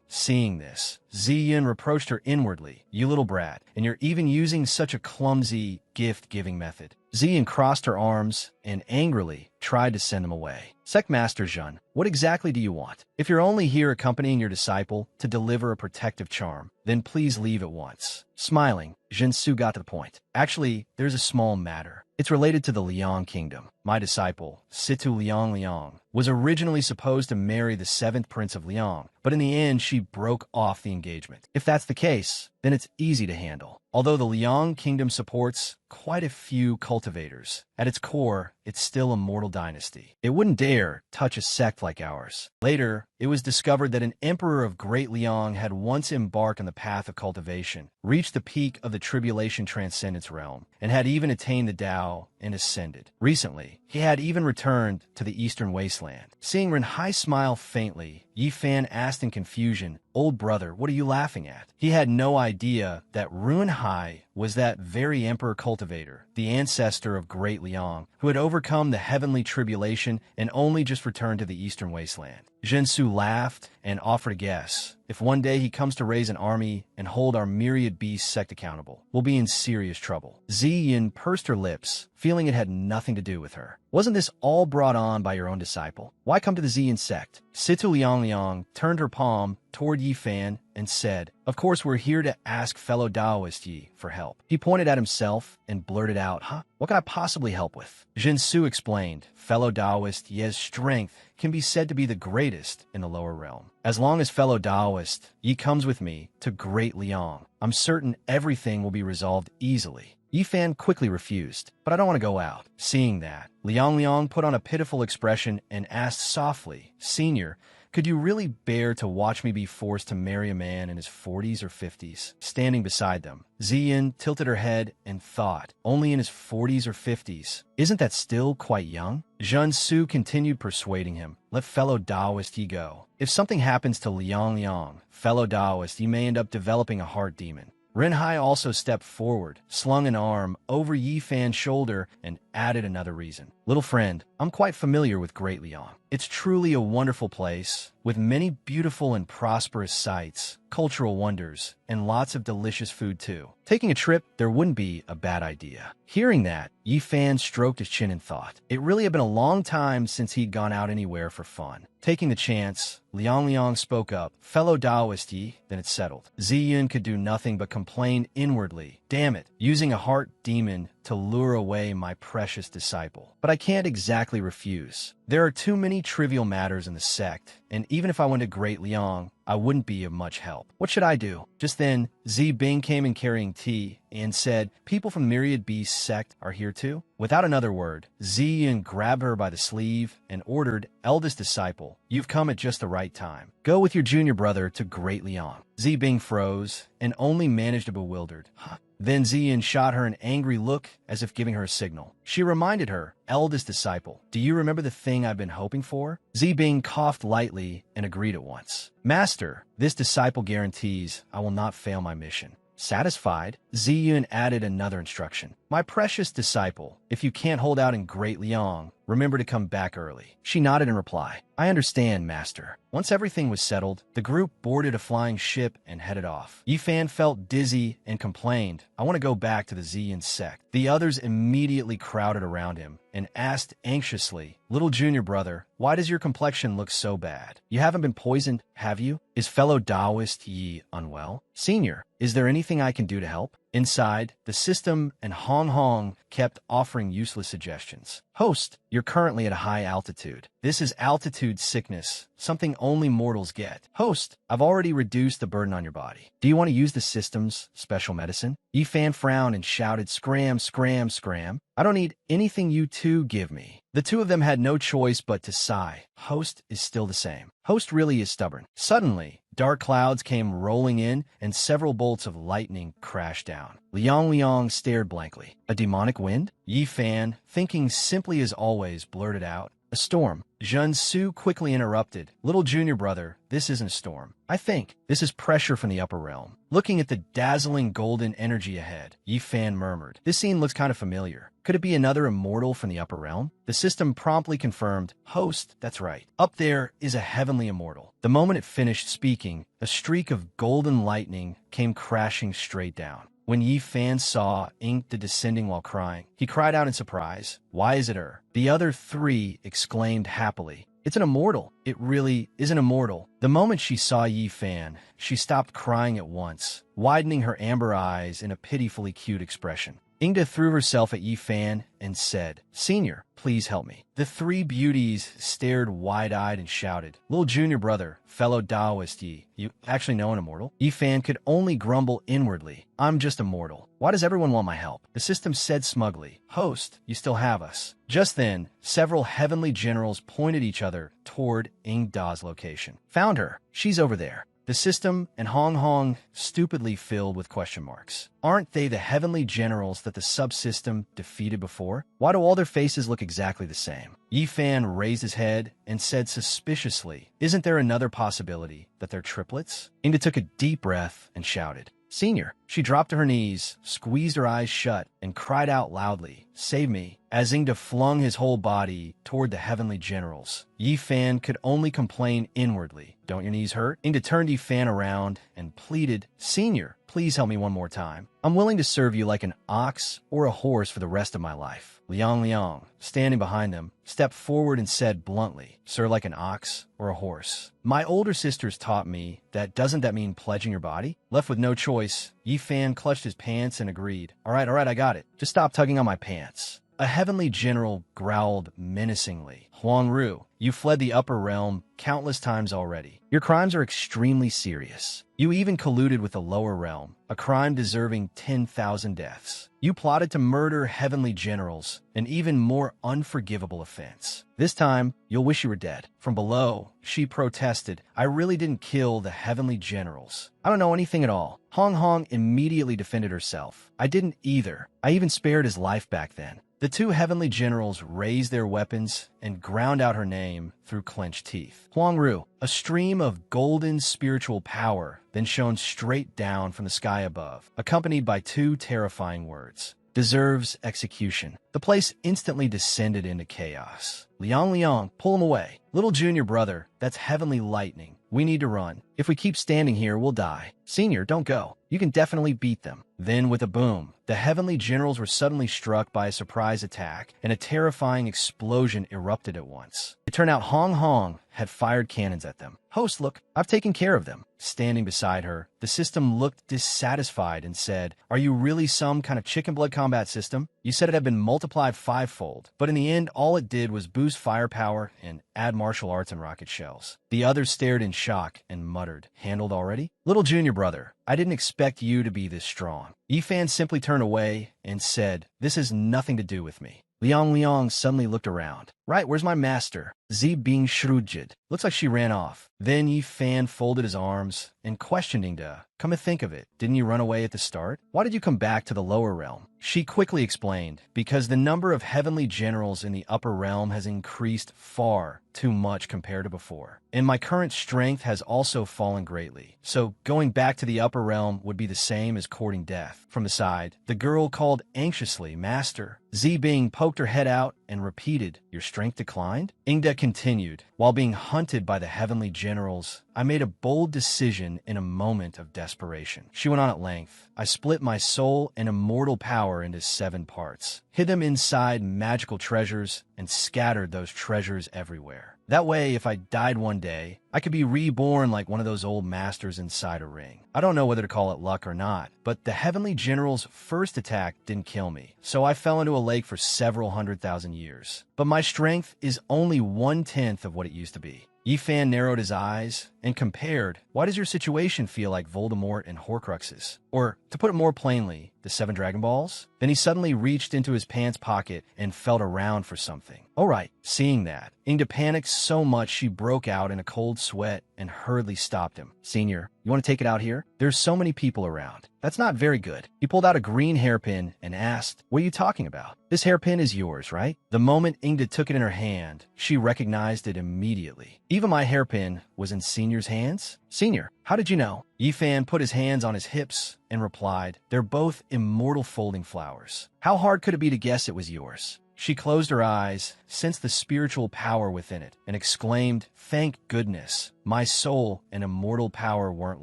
Seeing this, Ziyun reproached her inwardly. You little brat, and you're even using such a clumsy gift-giving method. Ziyun crossed her arms and angrily tried to send them away. Sect Master Zhen, what exactly do you want? If you're only here accompanying your disciple to deliver a protective charm, then please leave at once. Smiling, Jinsu got to the point. Actually, there's a small matter. It's related to the Liang Kingdom. My disciple, Situ Liang Liang, was originally supposed to marry the 7th Prince of Liang, but in the end she broke off the engagement. If that's the case, then it's easy to handle. Although the Liang Kingdom supports quite a few cultivators, at its core, it's still a mortal dynasty. It wouldn't dare touch a sect like ours. Later, it was discovered that an emperor of Great Liang had once embarked on the path of cultivation, reached the peak of the tribulation transcendence realm, and had even attained the Tao and ascended. Recently, he had even returned to the eastern wasteland. Seeing Renhai smile faintly, Yifan asked in confusion, old brother, what are you laughing at? He had no idea that Renhai was that very emperor cultivator, the ancestor of Great Liang, who had overcome the heavenly tribulation and only just returned to the eastern wasteland. Jinsu laughed and offered a guess. If one day he comes to raise an army and hold our myriad beast sect accountable, we'll be in serious trouble. Ziyun pursed her lips, feeling it had nothing to do with her. Wasn't this all brought on by your own disciple? Why come to the Ziyan sect? Situ Liang turned her palm toward Yi Fan and said, "Of course we're here to ask fellow Taoist Yi for help." He pointed at himself and blurted out, "Huh? What can I possibly help with?" Jin Su explained, "Fellow Taoist Yi's strength can be said to be the greatest in the lower realm. As long as fellow Taoist Yi comes with me to Great Liang, I'm certain everything will be resolved easily." Yi Fan quickly refused, "But I don't want to go out." Seeing that, Liang put on a pitiful expression and asked softly, "Senior, could you really bear to watch me be forced to marry a man in his 40s or 50s? Standing beside them, Ziyin tilted her head and thought, only in his 40s or 50s? Isn't that still quite young? Jun Su continued persuading him, "Let fellow Taoist Yi go. If something happens to Liang, fellow Taoist Yi may end up developing a heart demon." Renhai also stepped forward, slung an arm over Yi Fan's shoulder, and added another reason. "Little friend, I'm quite familiar with Great Liang. It's truly a wonderful place, with many beautiful and prosperous sights, cultural wonders, and lots of delicious food too. Taking a trip there wouldn't be a bad idea." Hearing that, Yi Fan stroked his chin and thought. It really had been a long time since he'd gone out anywhere for fun. Taking the chance, Liang spoke up, "Fellow Taoist Yi," then it settled. Ziyun could do nothing but complain inwardly. "Damn it, using a heart demon to lure away my precious disciple. But I can't exactly refuse. There are too many trivial matters in the sect, and even if I went to Great Liang, I wouldn't be of much help. What should I do?" Just then, Zi Bing came in carrying tea and said, "People from Myriad Beast sect are here too?" Without another word, Ziyin grabbed her by the sleeve and ordered, "Eldest disciple, you've come at just the right time. Go with your junior brother to Great Liang." Zi Bing froze and only managed a bewildered, "Huh?" Then Ziyin shot her an angry look as if giving her a signal. She reminded her, "Eldest disciple, do you remember the thing I've been hoping for?" Zi Bing coughed lightly and agreed at once. "Master, this disciple guarantees I will not fail my mission." Satisfied, Ziyun added another instruction. "My precious disciple, if you can't hold out in Great Liang, remember to come back early." She nodded in reply. "I understand, Master." Once everything was settled, the group boarded a flying ship and headed off. Yifan felt dizzy and complained, "I want to go back to the Ziyun sect." The others immediately crowded around him and asked anxiously, "Little junior brother, why does your complexion look so bad? You haven't been poisoned, have you? Is fellow Taoist Yi unwell? Senior, is there anything I can do to help?" Inside, the system and Hong Hong kept offering useless suggestions. "Host, you're currently at a high altitude. This is altitude sickness, something only mortals get. Host, I've already reduced the burden on your body. Do you want to use the system's special medicine?" Yifan frowned and shouted, "Scram, scram, scram. I don't need anything you two give me." The two of them had no choice but to sigh. Host is still the same. Host really is stubborn. Suddenly, dark clouds came rolling in and several bolts of lightning crashed down. Liang stared blankly. "A demonic wind?" Yi Fan, thinking simply as always, blurted out, "A storm." Jun Su quickly interrupted, "Little junior brother, this isn't a storm. I think this is pressure from the upper realm." Looking at the dazzling golden energy ahead, Yi Fan murmured, "This scene looks kind of familiar. Could it be another immortal from the upper realm?" The system promptly confirmed, "Host, that's right. Up there is a heavenly immortal." The moment it finished speaking, a streak of golden lightning came crashing straight down. When Yi Fan saw Ink descending while crying, he cried out in surprise, "Why is it her?" The other three exclaimed happily, "It's an immortal. It really is an immortal." The moment she saw Yi Fan, she stopped crying at once, widening her amber eyes in a pitifully cute expression. Ingda threw herself at Yi Fan and said, "Senior, please help me." The three beauties stared wide-eyed and shouted, "Little junior brother, fellow Taoist Yi, you actually know an immortal?" Yi Fan could only grumble inwardly, "I'm just a mortal. Why does everyone want my help?" The system said smugly, "Host, you still have us." Just then, several heavenly generals pointed each other toward Ingda's location. "Found her. She's over there." The system and Hong Hong stupidly filled with question marks. Aren't they the heavenly generals that the subsystem defeated before? Why do all their faces look exactly the same? Yi Fan raised his head and said suspiciously, "Isn't there another possibility that they're triplets?" Inda took a deep breath and shouted, "Senior, She dropped to her knees, squeezed her eyes shut, and cried out loudly, "Save me," as Ingda flung his whole body toward the heavenly generals. Yi Fan could only complain inwardly. "Don't your knees hurt?" Ingda turned Yi Fan around and pleaded, "Senior, please help me one more time. I'm willing to serve you like an ox or a horse for the rest of my life." Liang, standing behind them, stepped forward and said bluntly, "Sir, like an ox or a horse? My older sisters taught me that. Doesn't that mean pledging your body?" Left with no choice, Yi Fan clutched his pants and agreed. All right, I got it. Just stop tugging on my pants." A heavenly general growled menacingly. "Huang Ru, you fled the upper realm countless times already. Your crimes are extremely serious. You even colluded with the lower realm, a crime deserving 10,000 deaths. You plotted to murder heavenly generals, an even more unforgivable offense. This time, you'll wish you were dead." From below, she protested, "I really didn't kill the heavenly generals. I don't know anything at all." Hong immediately defended herself. "I didn't either. I even spared his life back then." The two heavenly generals raised their weapons and ground out her name through clenched teeth. Huang Ru, a stream of golden spiritual power then shone straight down from the sky above, accompanied by two terrifying words: "Deserves execution." The place instantly descended into chaos. Liang, pull him away. "Little junior brother, that's heavenly lightning. We need to run. If we keep standing here, we'll die." "Senior, don't go. You can definitely beat them." Then, with a boom, the heavenly generals were suddenly struck by a surprise attack, and a terrifying explosion erupted at once. It turned out Hong had fired cannons at them. "Host, look, I've taken care of them." Standing beside her, the system looked dissatisfied and said, "Are you really some kind of chicken blood combat system? You said it had been multiplied fivefold, but in the end, all it did was boost firepower and add martial arts and rocket shells." The others stared in shock and muttered, "Handled already?" "Little junior brother, I didn't expect you to be this strong." Yi Fan simply turned away and said, "This has nothing to do with me." Liang suddenly looked around. "Right, where's my master?" Zi being shrewd. Looks like she ran off. Then Yi Fan folded his arms and questioned Ingda. "Come to think of it, didn't you run away at the start? Why did you come back to the lower realm?" She quickly explained, "Because the number of heavenly generals in the upper realm has increased far too much compared to before. And my current strength has also fallen greatly. So going back to the upper realm would be the same as courting death." From the side, the girl called anxiously, "Master." Zi Bing poked her head out and repeated, "Your strength declined?" Ingda continued, "While being hunted by the heavenly generals, I made a bold decision in a moment of desperation." She went on at length. "I split my soul and immortal power into 7 parts, hid them inside magical treasures, and scattered those treasures everywhere. That way, if I died one day, I could be reborn like one of those old masters inside a ring. I don't know whether to call it luck or not, but the heavenly general's first attack didn't kill me, so I fell into a lake for several 100,000 years. But my strength is only 1/10 of what it used to be." Yi Fan narrowed his eyes and compared, "Why does your situation feel like Voldemort and Horcruxes? Or, to put it more plainly, the 7 Dragon Balls?" Then he suddenly reached into his pants pocket and felt around for something. "All right." Seeing that, Ingda panicked so much she broke out in a cold sweat and hurriedly stopped him. "Senior, you want to take it out here? There's so many people around." "That's not very good." He pulled out a green hairpin and asked, "What are you talking about? This hairpin is yours, right?" The moment Ingda took it in her hand, she recognized it immediately. "Even my hairpin was in Senior's hands?" "Senior, how did you know?" Yi Fan put his hands on his hips and replied, "They're both immortal folding flowers. How hard could it be to guess it was yours?" She closed her eyes, sensed the spiritual power within it, and exclaimed, "Thank goodness, my soul and immortal power weren't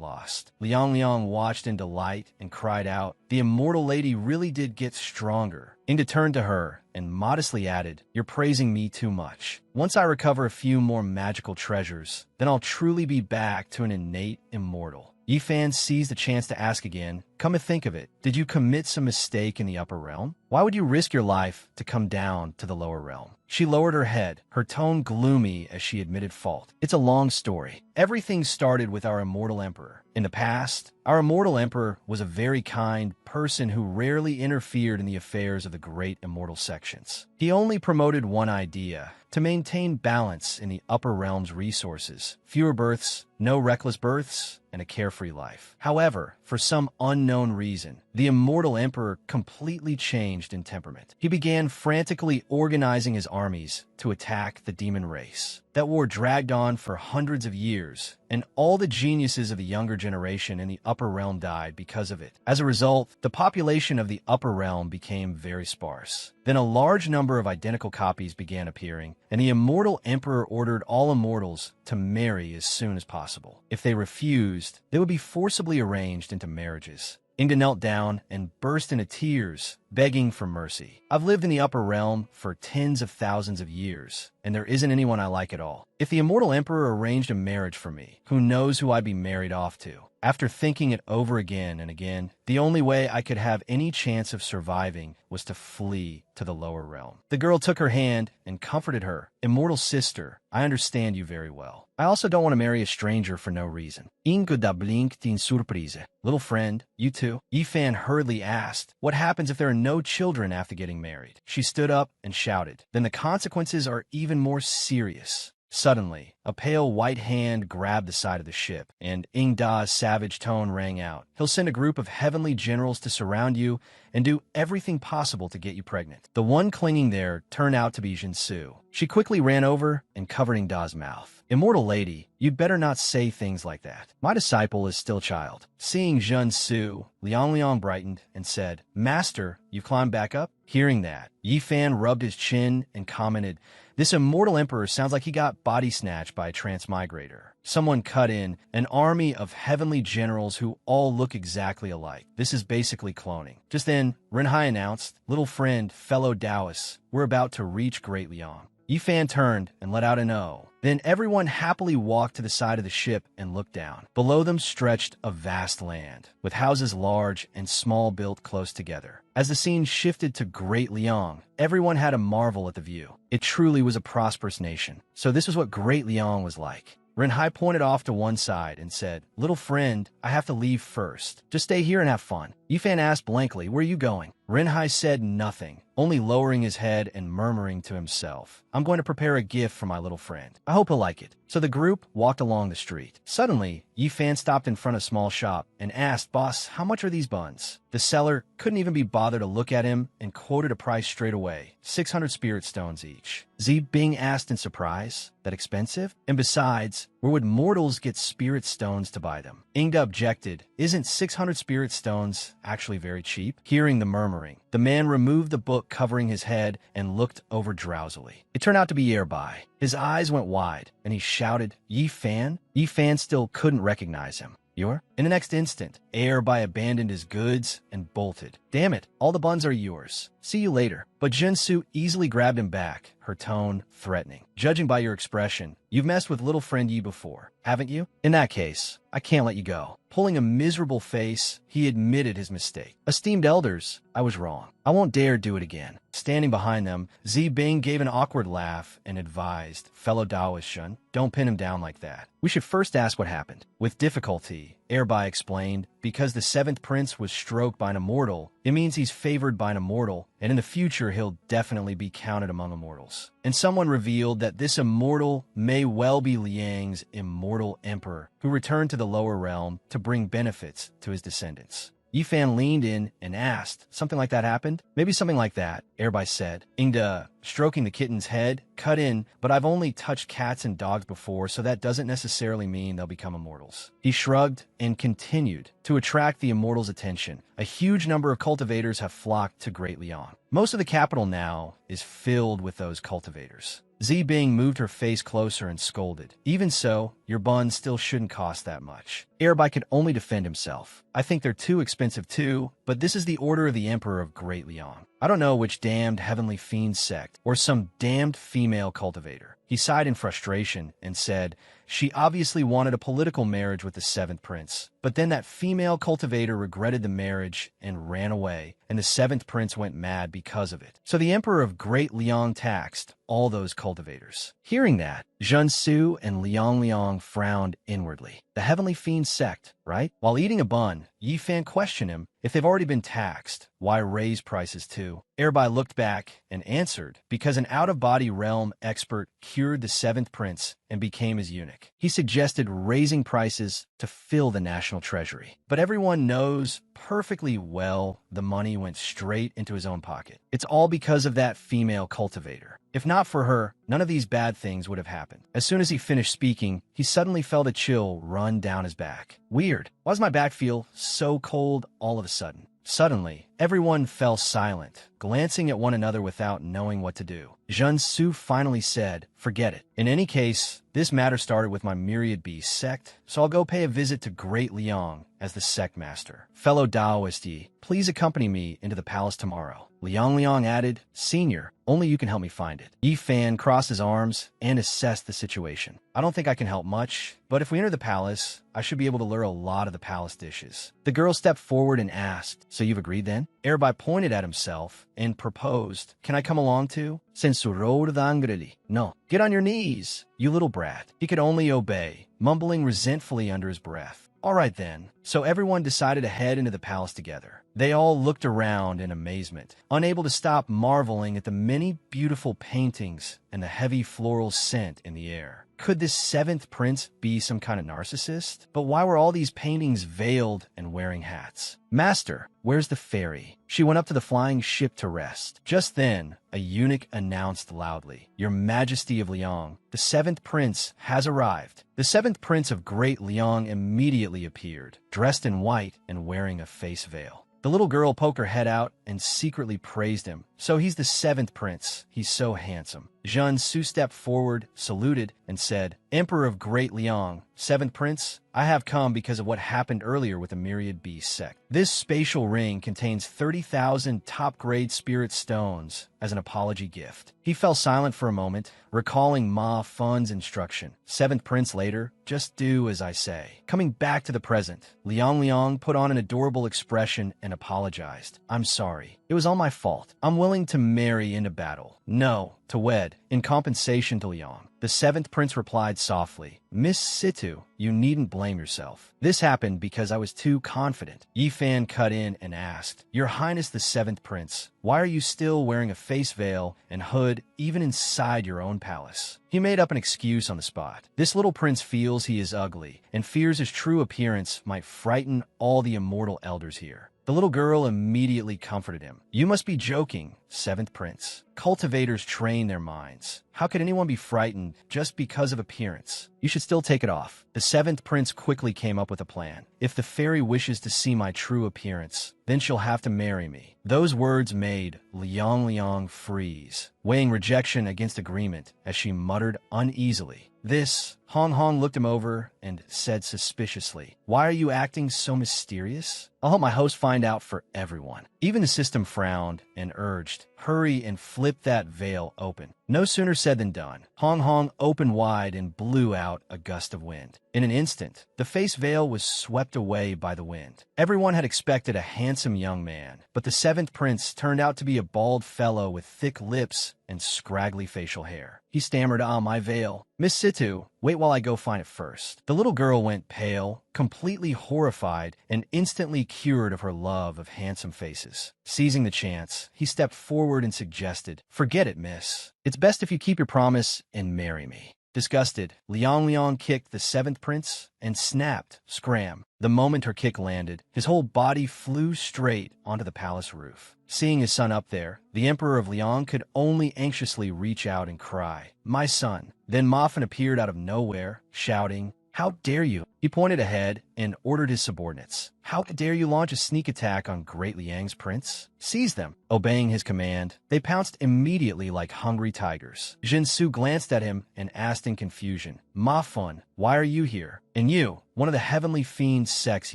lost." Liang watched in delight and cried out, "The immortal lady really did get stronger." Ingda turned to her and modestly added, "You're praising me too much. Once I recover a few more magical treasures, then I'll truly be back to an innate immortal." Yi Fan seized the chance to ask again, "Come to think of it, did you commit some mistake in the upper realm? Why would you risk your life to come down to the lower realm?" She lowered her head, her tone gloomy as she admitted fault. "It's a long story. Everything started with our immortal emperor. In the past, our immortal emperor was a very kind person who rarely interfered in the affairs of the great immortal sections. He only promoted one idea: to maintain balance in the upper realm's resources, fewer births, no reckless births, and a carefree life. However, for some unknown reason, the immortal emperor completely changed changed in temperament. He began frantically organizing his armies to attack the demon race. That war dragged on for hundreds of years, and all the geniuses of the younger generation in the upper realm died because of it. As a result, the population of the upper realm became very sparse. Then a large number of identical copies began appearing, and the immortal emperor ordered all immortals to marry as soon as possible. If they refused, they would be forcibly arranged into marriages. Inga knelt down and burst into tears, begging for mercy. I've lived in the upper realm for tens of thousands of years, and there isn't anyone I like at all. If the immortal emperor arranged a marriage for me, who knows who I'd be married off to? After thinking it over again and again, the only way I could have any chance of surviving was to flee to the lower realm. The girl took her hand and comforted her. Immortal sister, I understand you very well. I also don't want to marry a stranger for no reason. Inga da blinked in surprise. Little friend, you too? Yifan hurriedly asked, what happens if there are no children after getting married? She stood up and shouted, then the consequences are even more serious. Suddenly, a pale white hand grabbed the side of the ship, and Ing Da's savage tone rang out. He'll send a group of heavenly generals to surround you and do everything possible to get you pregnant. The one clinging there turned out to be Jinsu. She quickly ran over and covered Ing Da's mouth. Immortal lady, you'd better not say things like that. My disciple is still a child. Seeing Jinsu, Liang brightened and said, Master, you've climbed back up? Hearing that, Yifan rubbed his chin and commented, this immortal emperor sounds like he got body snatched by a transmigrator. Someone cut in, an army of heavenly generals who all look exactly alike. This is basically cloning. Just then, Renhai announced, little friend, fellow Taoists, we're about to reach Great Liang. Yifan turned and let out an "oh." Then everyone happily walked to the side of the ship and looked down. Below them stretched a vast land, with houses large and small built close together. As the scene shifted to Great Liang, everyone had a marvel at the view. It truly was a prosperous nation. So this was what Great Liang was like. Renhai pointed off to one side and said, little friend, I have to leave first. Just stay here and have fun. Yifan asked blankly, where are you going? Renhai said nothing, only lowering his head and murmuring to himself, I'm going to prepare a gift for my little friend. I hope he'll like it. So the group walked along the street. Suddenly, Yifan stopped in front of a small shop and asked, boss, how much are these buns? The seller couldn't even be bothered to look at him and quoted a price straight away, 600 spirit stones each. Bing asked in surprise, that expensive? And besides, where would mortals get spirit stones to buy them? Ingda objected, isn't 600 spirit stones actually very cheap? Hearing the murmuring, the man removed the book covering his head and looked over drowsily. It turned out to be Yerbai. His eyes went wide, and he shouted, Yifan? Yifan still couldn't recognize him. You're? In the next instant, Yerbai abandoned his goods and bolted. Damn it, all the buns are yours. See you later. But Jinsu easily grabbed him back, her tone threatening. Judging by your expression, you've messed with little friend Yi before, haven't you? In that case, I can't let you go. Pulling a miserable face, he admitted his mistake. Esteemed elders, I was wrong. I won't dare do it again. Standing behind them, Bing gave an awkward laugh and advised, fellow Taoist Shun, don't pin him down like that. We should first ask what happened. With difficulty, Yerbai explained, because the seventh prince was stroked by an immortal, it means he's favored by an immortal, and in the future he'll definitely be counted among immortals. And someone revealed that this immortal may well be Liang's immortal emperor, who returned to the lower realm to bring benefits to his descendants. Yifan leaned in and asked, something like that happened? Maybe something like that, Yerbai said. Ingda, stroking the kitten's head, cut in, but I've only touched cats and dogs before, so that doesn't necessarily mean they'll become immortals. He shrugged and continued. To attract the immortals' attention, a huge number of cultivators have flocked to Great Liang. Most of the capital now is filled with those cultivators. Bing moved her face closer and scolded. Even so, your buns still shouldn't cost that much. Yerbai could only defend himself. I think they're too expensive too, but this is the order of the Emperor of Great Liang. I don't know which damned heavenly fiend sect, or some damned female cultivator. He sighed in frustration and said, she obviously wanted a political marriage with the seventh prince, but then that female cultivator regretted the marriage and ran away, and the seventh prince went mad because of it. So the Emperor of Great Liang taxed all those cultivators. Hearing that, Jinsu and Liang frowned inwardly. The heavenly fiend sect, right? While eating a bun, Yifan questioned him, if they've already been taxed, why raise prices too? Yerbai looked back and answered, because an out-of-body realm expert cured the seventh prince and became his eunuch. He suggested raising prices to fill the national treasury. But everyone knows perfectly well the money went straight into his own pocket. It's all because of that female cultivator. If not for her, none of these bad things would have happened. As soon as he finished speaking, he suddenly felt a chill run down his back. Weird. Why does my back feel so cold all of a sudden? Suddenly, everyone fell silent, glancing at one another without knowing what to do. Junsu finally said, "Forget it. In any case, this matter started with my Myriad Beast sect, so I'll go pay a visit to Great Liang as the sect master. Fellow Taoist Yi, please accompany me into the palace tomorrow." Liang added, "Senior, only you can help me find it." Yi Fan crossed his arms and assessed the situation. "I don't think I can help much, but if we enter the palace, I should be able to learn a lot of the palace dishes." The girl stepped forward and asked, "So you've agreed then?" Arabai pointed at himself and proposed, "Can I come along too?" Censurou angrily. "No, get on your knees, you little brat." He could only obey, mumbling resentfully under his breath. All right then. So everyone decided to head into the palace together. They all looked around in amazement, unable to stop marveling at the many beautiful paintings and the heavy floral scent in the air. Could this seventh prince be some kind of narcissist? But why were all these paintings veiled and wearing hats? "Master, where's the fairy?" She went up to the flying ship to rest. Just then, a eunuch announced loudly, "Your Majesty of Liang, the seventh prince has arrived." The seventh prince of Great Liang immediately appeared, dressed in white and wearing a face veil. The little girl poked her head out and secretly praised him. "So he's the seventh prince. He's so handsome." Junsu stepped forward, saluted, and said, "Emperor of Great Liang, seventh prince, I have come because of what happened earlier with the Myriad Beast sect. This spatial ring contains 30,000 top-grade spirit stones as an apology gift." He fell silent for a moment, recalling Ma Fun's instruction. "Seventh prince later, just do as I say." Coming back to the present, Liang put on an adorable expression and apologized. "I'm sorry. It was all my fault. I'm willing to marry into battle. No, to wed, in compensation to Liang." The seventh prince replied softly, "Miss Situ, you needn't blame yourself. This happened because I was too confident." Yi Fan cut in and asked, "Your Highness the seventh prince, why are you still wearing a face veil and hood even inside your own palace?" He made up an excuse on the spot. This little prince feels he is ugly and fears his true appearance might frighten all the immortal elders here. The little girl immediately comforted him. "You must be joking, seventh prince. Cultivators train their minds. How could anyone be frightened just because of appearance? You should still take it off." The seventh prince quickly came up with a plan. "If the fairy wishes to see my true appearance, then she'll have to marry me." Those words made Liang freeze, weighing rejection against agreement as she muttered uneasily, "This." Hong looked him over and said suspiciously, "Why are you acting so mysterious? I'll help my host find out for everyone." Even the system frowned and urged, "Hurry and flip that veil open." No sooner said than done. Hong opened wide and blew out a gust of wind. In an instant, the face veil was swept away by the wind. Everyone had expected a handsome young man, but the seventh prince turned out to be a bald fellow with thick lips and scraggly facial hair. He stammered, "Ah, my veil. Miss Situ, wait while I go find it first." The little girl went pale, completely horrified, and instantly cured of her love of handsome faces. Seizing the chance, he stepped forward and suggested, "Forget it, miss. It's best if you keep your promise and marry me." Disgusted, Liang kicked the seventh prince and snapped, scram. The moment her kick landed, his whole body flew straight onto the palace roof. Seeing his son up there, the Emperor of Liang could only anxiously reach out and cry, "My son." Then Ma Fan appeared out of nowhere, shouting, "How dare you?" He pointed ahead and ordered his subordinates, "How dare you launch a sneak attack on Great Liang's prince? Seize them." Obeying his command, they pounced immediately like hungry tigers. Jinsu glanced at him and asked in confusion, "Ma Fan, why are you here? And you, one of the Heavenly Fiend sect's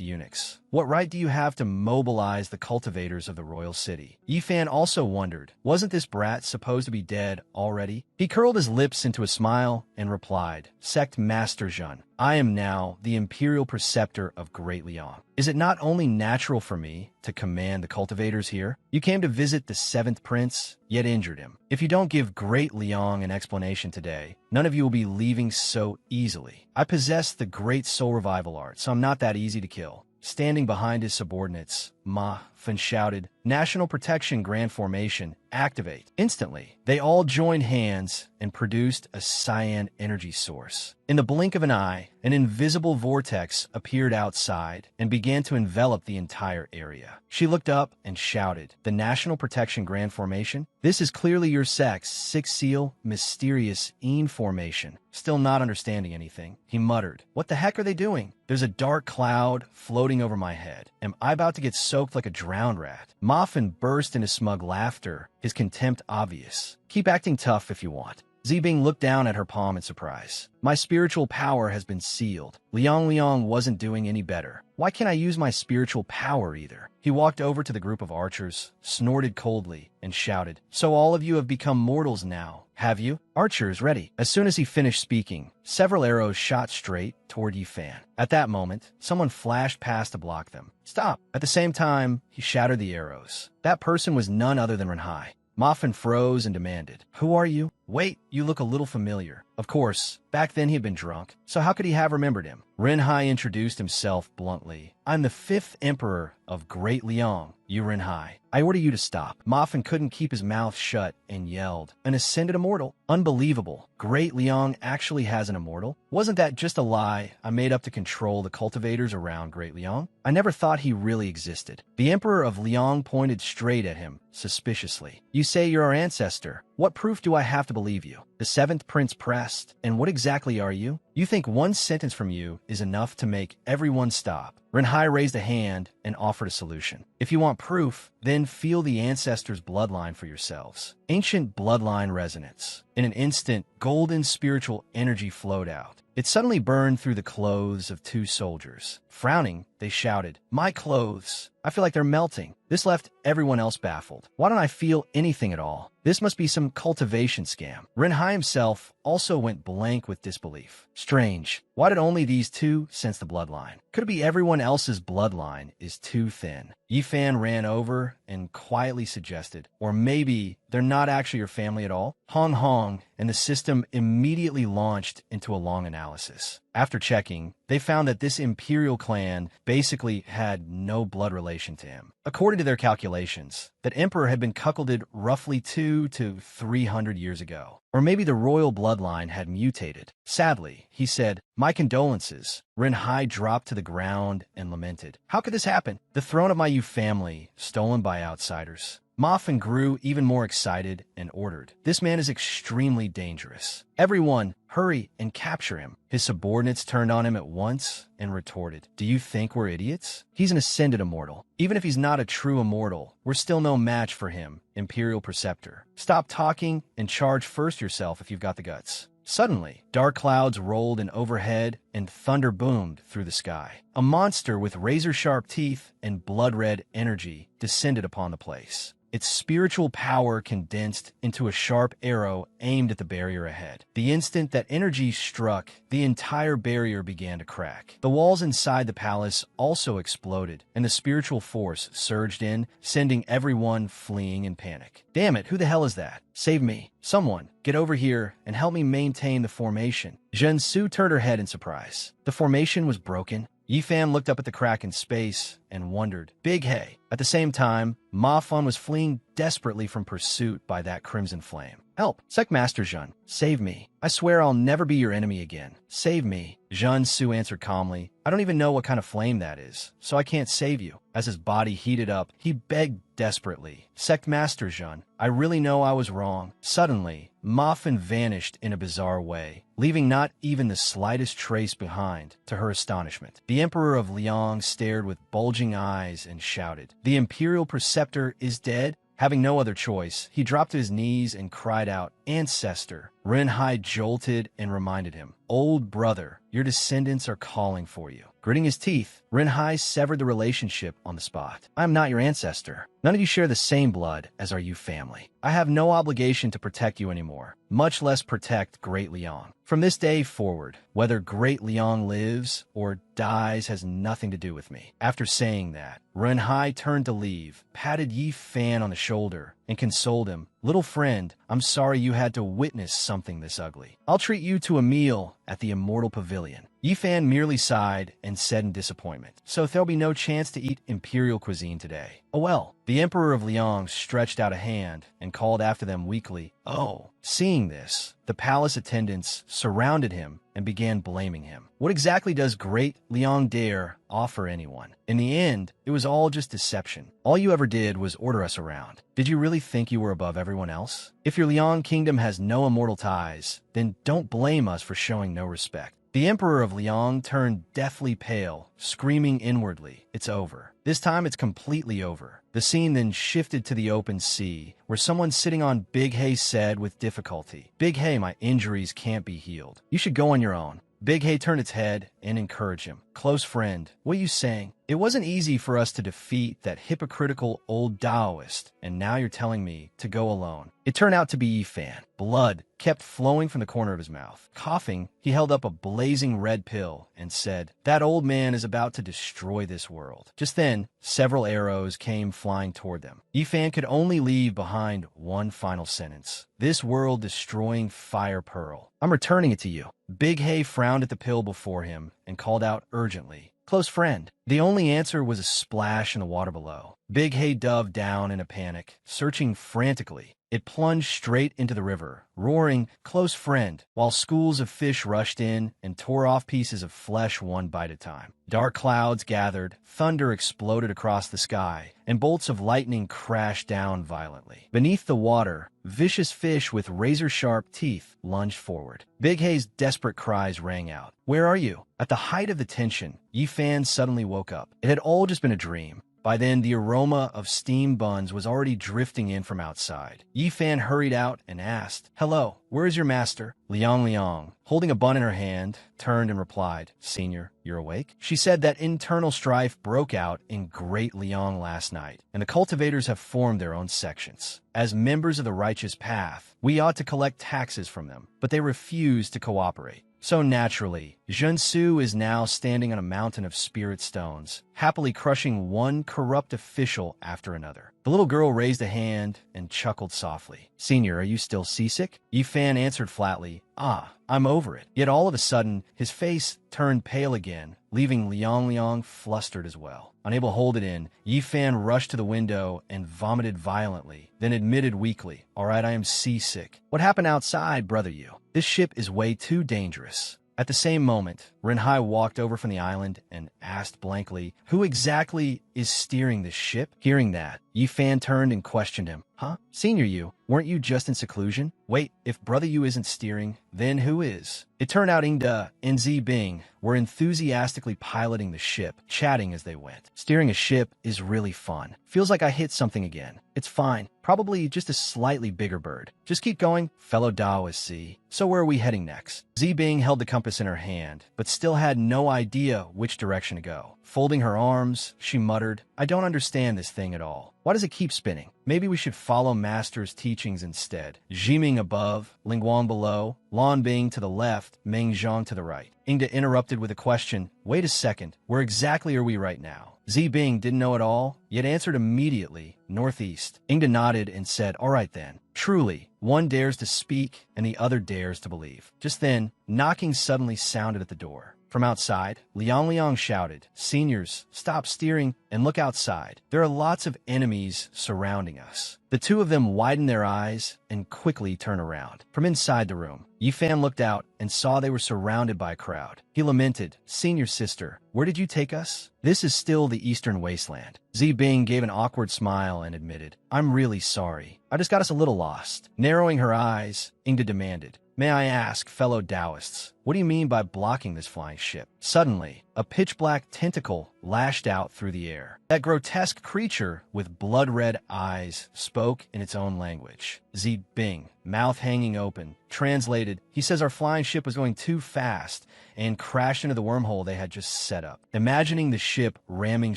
eunuchs, what right do you have to mobilize the cultivators of the royal city?" Yi Fan also wondered, wasn't this brat supposed to be dead already? He curled his lips into a smile and replied, "Sect Master Jun, I am now the Imperial Preceptor of Great Liang. Is it not only natural for me to command the cultivators here? You came to visit the seventh prince, yet injured him. If you don't give Great Liang an explanation today, none of you will be leaving so easily. I possess the great soul revival art, so I'm not that easy to kill." Standing behind his subordinates, Ma Fen shouted. National Protection Grand Formation, activate. Instantly, they all joined hands and produced a cyan energy source. In the blink of an eye, an invisible vortex appeared outside and began to envelop the entire area. She looked up and shouted, the National Protection Grand Formation? This is clearly your sect's Sixth Seal Mysterious Een Formation. Still not understanding anything, he muttered. What the heck are they doing? There's a dark cloud floating over my head. Am I about to get soaked like a drowned rat? Moffin burst into smug laughter, his contempt obvious. Keep acting tough if you want. Zibing looked down at her palm in surprise. My spiritual power has been sealed. Liang wasn't doing any better. Why can't I use my spiritual power either? He walked over to the group of archers, snorted coldly, and shouted, so all of you have become mortals now, have you? Archers, ready. As soon as he finished speaking, several arrows shot straight toward Yifan. At that moment, someone flashed past to block them. Stop! At the same time, he shattered the arrows. That person was none other than Renhai. Moffin froze and demanded, who are you? Wait, you look a little familiar. Of course, back then he had been drunk, so how could he have remembered him? Renhai introduced himself bluntly. I'm the 5th Emperor of Great Liang, Yu Renhai. I order you to stop. Moffin couldn't keep his mouth shut and yelled, an ascended immortal? Unbelievable. Great Liang actually has an immortal? Wasn't that just a lie I made up to control the cultivators around Great Liang? I never thought he really existed. The Emperor of Liang pointed straight at him, suspiciously. You say you're our ancestor. What proof do I have to believe you? The 7th Prince pressed. And what exactly are you? You think one sentence from you is enough to make everyone stop. Renhai raised a hand and offered a solution. If you want proof, then feel the ancestors' bloodline for yourselves. Ancient bloodline resonance. In an instant, golden spiritual energy flowed out. It suddenly burned through the clothes of 2 soldiers. Frowning, they shouted, my clothes. I feel like they're melting. This left everyone else baffled. Why don't I feel anything at all? This must be some cultivation scam. Renhai himself also went blank with disbelief. Strange. Why did only these 2 sense the bloodline? Could it be everyone else's bloodline is too thin? Yifan ran over and quietly suggested, or maybe they're not actually your family at all? Hong, and the system immediately launched into a long analysis. After checking, they found that this imperial clan basically had no blood relation to him. According to their calculations, that emperor had been cuckolded roughly 200 to 300 years ago. Or maybe the royal bloodline had mutated. Sadly, he said, my condolences. Renhai dropped to the ground and lamented. How could this happen? The throne of my Yu family, stolen by outsiders. Moffin grew even more excited and ordered, this man is extremely dangerous. Everyone, hurry and capture him. His subordinates turned on him at once and retorted, do you think we're idiots? He's an ascended immortal. Even if he's not a true immortal, we're still no match for him, Imperial Preceptor. Stop talking and charge first yourself if you've got the guts. Suddenly, dark clouds rolled in overhead and thunder boomed through the sky. A monster with razor-sharp teeth and blood-red energy descended upon the place. Its spiritual power condensed into a sharp arrow aimed at the barrier ahead. The instant that energy struck, the entire barrier began to crack. The walls inside the palace also exploded, and the spiritual force surged in, sending everyone fleeing in panic. Damn it, who the hell is that? Save me. Someone, get over here and help me maintain the formation. Zhen Su turned her head in surprise. The formation was broken. Yifan looked up at the crack in space and wondered, big hey. At the same time, Ma Fan was fleeing desperately from pursuit by that crimson flame. Help! Sect Master Zhen, save me. I swear I'll never be your enemy again. Save me. Zhen Su answered calmly. I don't even know what kind of flame that is, so I can't save you. As his body heated up, he begged desperately. Sect Master Zhen, I really know I was wrong. Suddenly, Ma Fan vanished in a bizarre way, leaving not even the slightest trace behind, to her astonishment. The Emperor of Liang stared with bulging eyes and shouted, the Imperial Preceptor is dead? Having no other choice, he dropped to his knees and cried out, Ancestor! Renhai jolted and reminded him, Old brother, your descendants are calling for you. Gritting his teeth, Renhai severed the relationship on the spot. I am not your ancestor. None of you share the same blood as our Yu family. I have no obligation to protect you anymore, much less protect Great Liang. From this day forward, whether Great Liang lives or dies has nothing to do with me. After saying that, Renhai turned to leave, patted Yifan on the shoulder, and consoled him. Little friend, I'm sorry you had to witness something this ugly. I'll treat you to a meal at the Immortal Pavilion. Yifan merely sighed and said in disappointment, "So there'll be no chance to eat imperial cuisine today." "Oh well." The Emperor of Liang stretched out a hand and called after them weakly, "Oh." Seeing this, the palace attendants surrounded him and began blaming him. What exactly does great Liang dare offer anyone? In the end, it was all just deception. All you ever did was order us around. Did you really think you were above everyone else? If your Liang kingdom has no immortal ties, then don't blame us for showing no respect. The Emperor of Liang turned deathly pale, screaming inwardly, "It's over. This time it's completely over." The scene then shifted to the open sea, where someone sitting on Big Hay said with difficulty, "Big Hay, my injuries can't be healed. You should go on your own." Big Hay turned its head and encouraged him. "Close friend, what are you saying? It wasn't easy for us to defeat that hypocritical old Taoist, and now you're telling me to go alone." It turned out to be Yifan. Blood kept flowing from the corner of his mouth. Coughing, he held up a blazing red pill and said, "That old man is about to destroy this world." Just then, several arrows came flying toward them. Yifan could only leave behind one final sentence. "This world-destroying fire pearl. I'm returning it to you." Big Hay frowned at the pill before him and called out urgently, "Close friend." The only answer was a splash in the water below. Big Hay dove down in a panic, searching frantically. It plunged straight into the river, roaring, "Close friend," while schools of fish rushed in and tore off pieces of flesh one bite at a time. Dark clouds gathered, thunder exploded across the sky, and bolts of lightning crashed down violently. Beneath the water, vicious fish with razor-sharp teeth lunged forward. Big Hay's desperate cries rang out. "Where are you?" At the height of the tension, Yifan suddenly woke up. It had all just been a dream. By then, the aroma of steamed buns was already drifting in from outside. Yifan hurried out and asked, "Hello, where is your master?" Liang, holding a bun in her hand, turned and replied, "Senior, you're awake?" She said that internal strife broke out in Great Liang last night, and the cultivators have formed their own sections. As members of the righteous path, we ought to collect taxes from them, but they refuse to cooperate. So naturally, Junsu is now standing on a mountain of spirit stones, happily crushing one corrupt official after another. The little girl raised a hand and chuckled softly. "Senior, are you still seasick?" Yifan answered flatly, "Ah, I'm over it." Yet all of a sudden, his face turned pale again, leaving Liang flustered as well. Unable to hold it in, Yifan rushed to the window and vomited violently, then admitted weakly, "All right, I am seasick. What happened outside, brother you? This ship is way too dangerous." At the same moment, Renhai walked over from the island and asked blankly, "Who exactly is steering this ship?" Hearing that, Yifan turned and questioned him. "Huh? Senior you, weren't you just in seclusion? Wait, if brother you isn't steering, then who is?" It turned out Ingda and Zibing were enthusiastically piloting the ship, chatting as they went. "Steering a ship is really fun. Feels like I hit something again. It's fine. Probably just a slightly bigger bird. Just keep going, fellow Taoist Z. So where are we heading next?" Zibing held the compass in her hand, but still had no idea which direction to go. Folding her arms, she muttered, "I don't understand this thing at all. Why does it keep spinning? Maybe we should follow Master's teachings instead." Jiming above, Lingguang below, Lan Bing to the left, Meng Zhang to the right. Ingda interrupted with a question. "Wait a second, where exactly are we right now?" Zibing didn't know at all, yet answered immediately, "Northeast." Ingda nodded and said, "All right then." Truly, one dares to speak and the other dares to believe. Just then, knocking suddenly sounded at the door. From outside, Liang shouted, "Seniors, stop steering and look outside. There are lots of enemies surrounding us." The two of them widened their eyes and quickly turned around. From inside the room, Yifan looked out and saw they were surrounded by a crowd. He lamented, "Senior sister, where did you take us? This is still the Eastern Wasteland." Zibing gave an awkward smile and admitted, "I'm really sorry. I just got us a little lost." Narrowing her eyes, Ingda demanded, "May I ask, fellow Taoists, what do you mean by blocking this flying ship?" Suddenly, a pitch-black tentacle lashed out through the air. That grotesque creature with blood-red eyes spoke in its own language. Zibing, mouth hanging open, translated, "He says our flying ship was going too fast and crashed into the wormhole they had just set up," imagining the ship ramming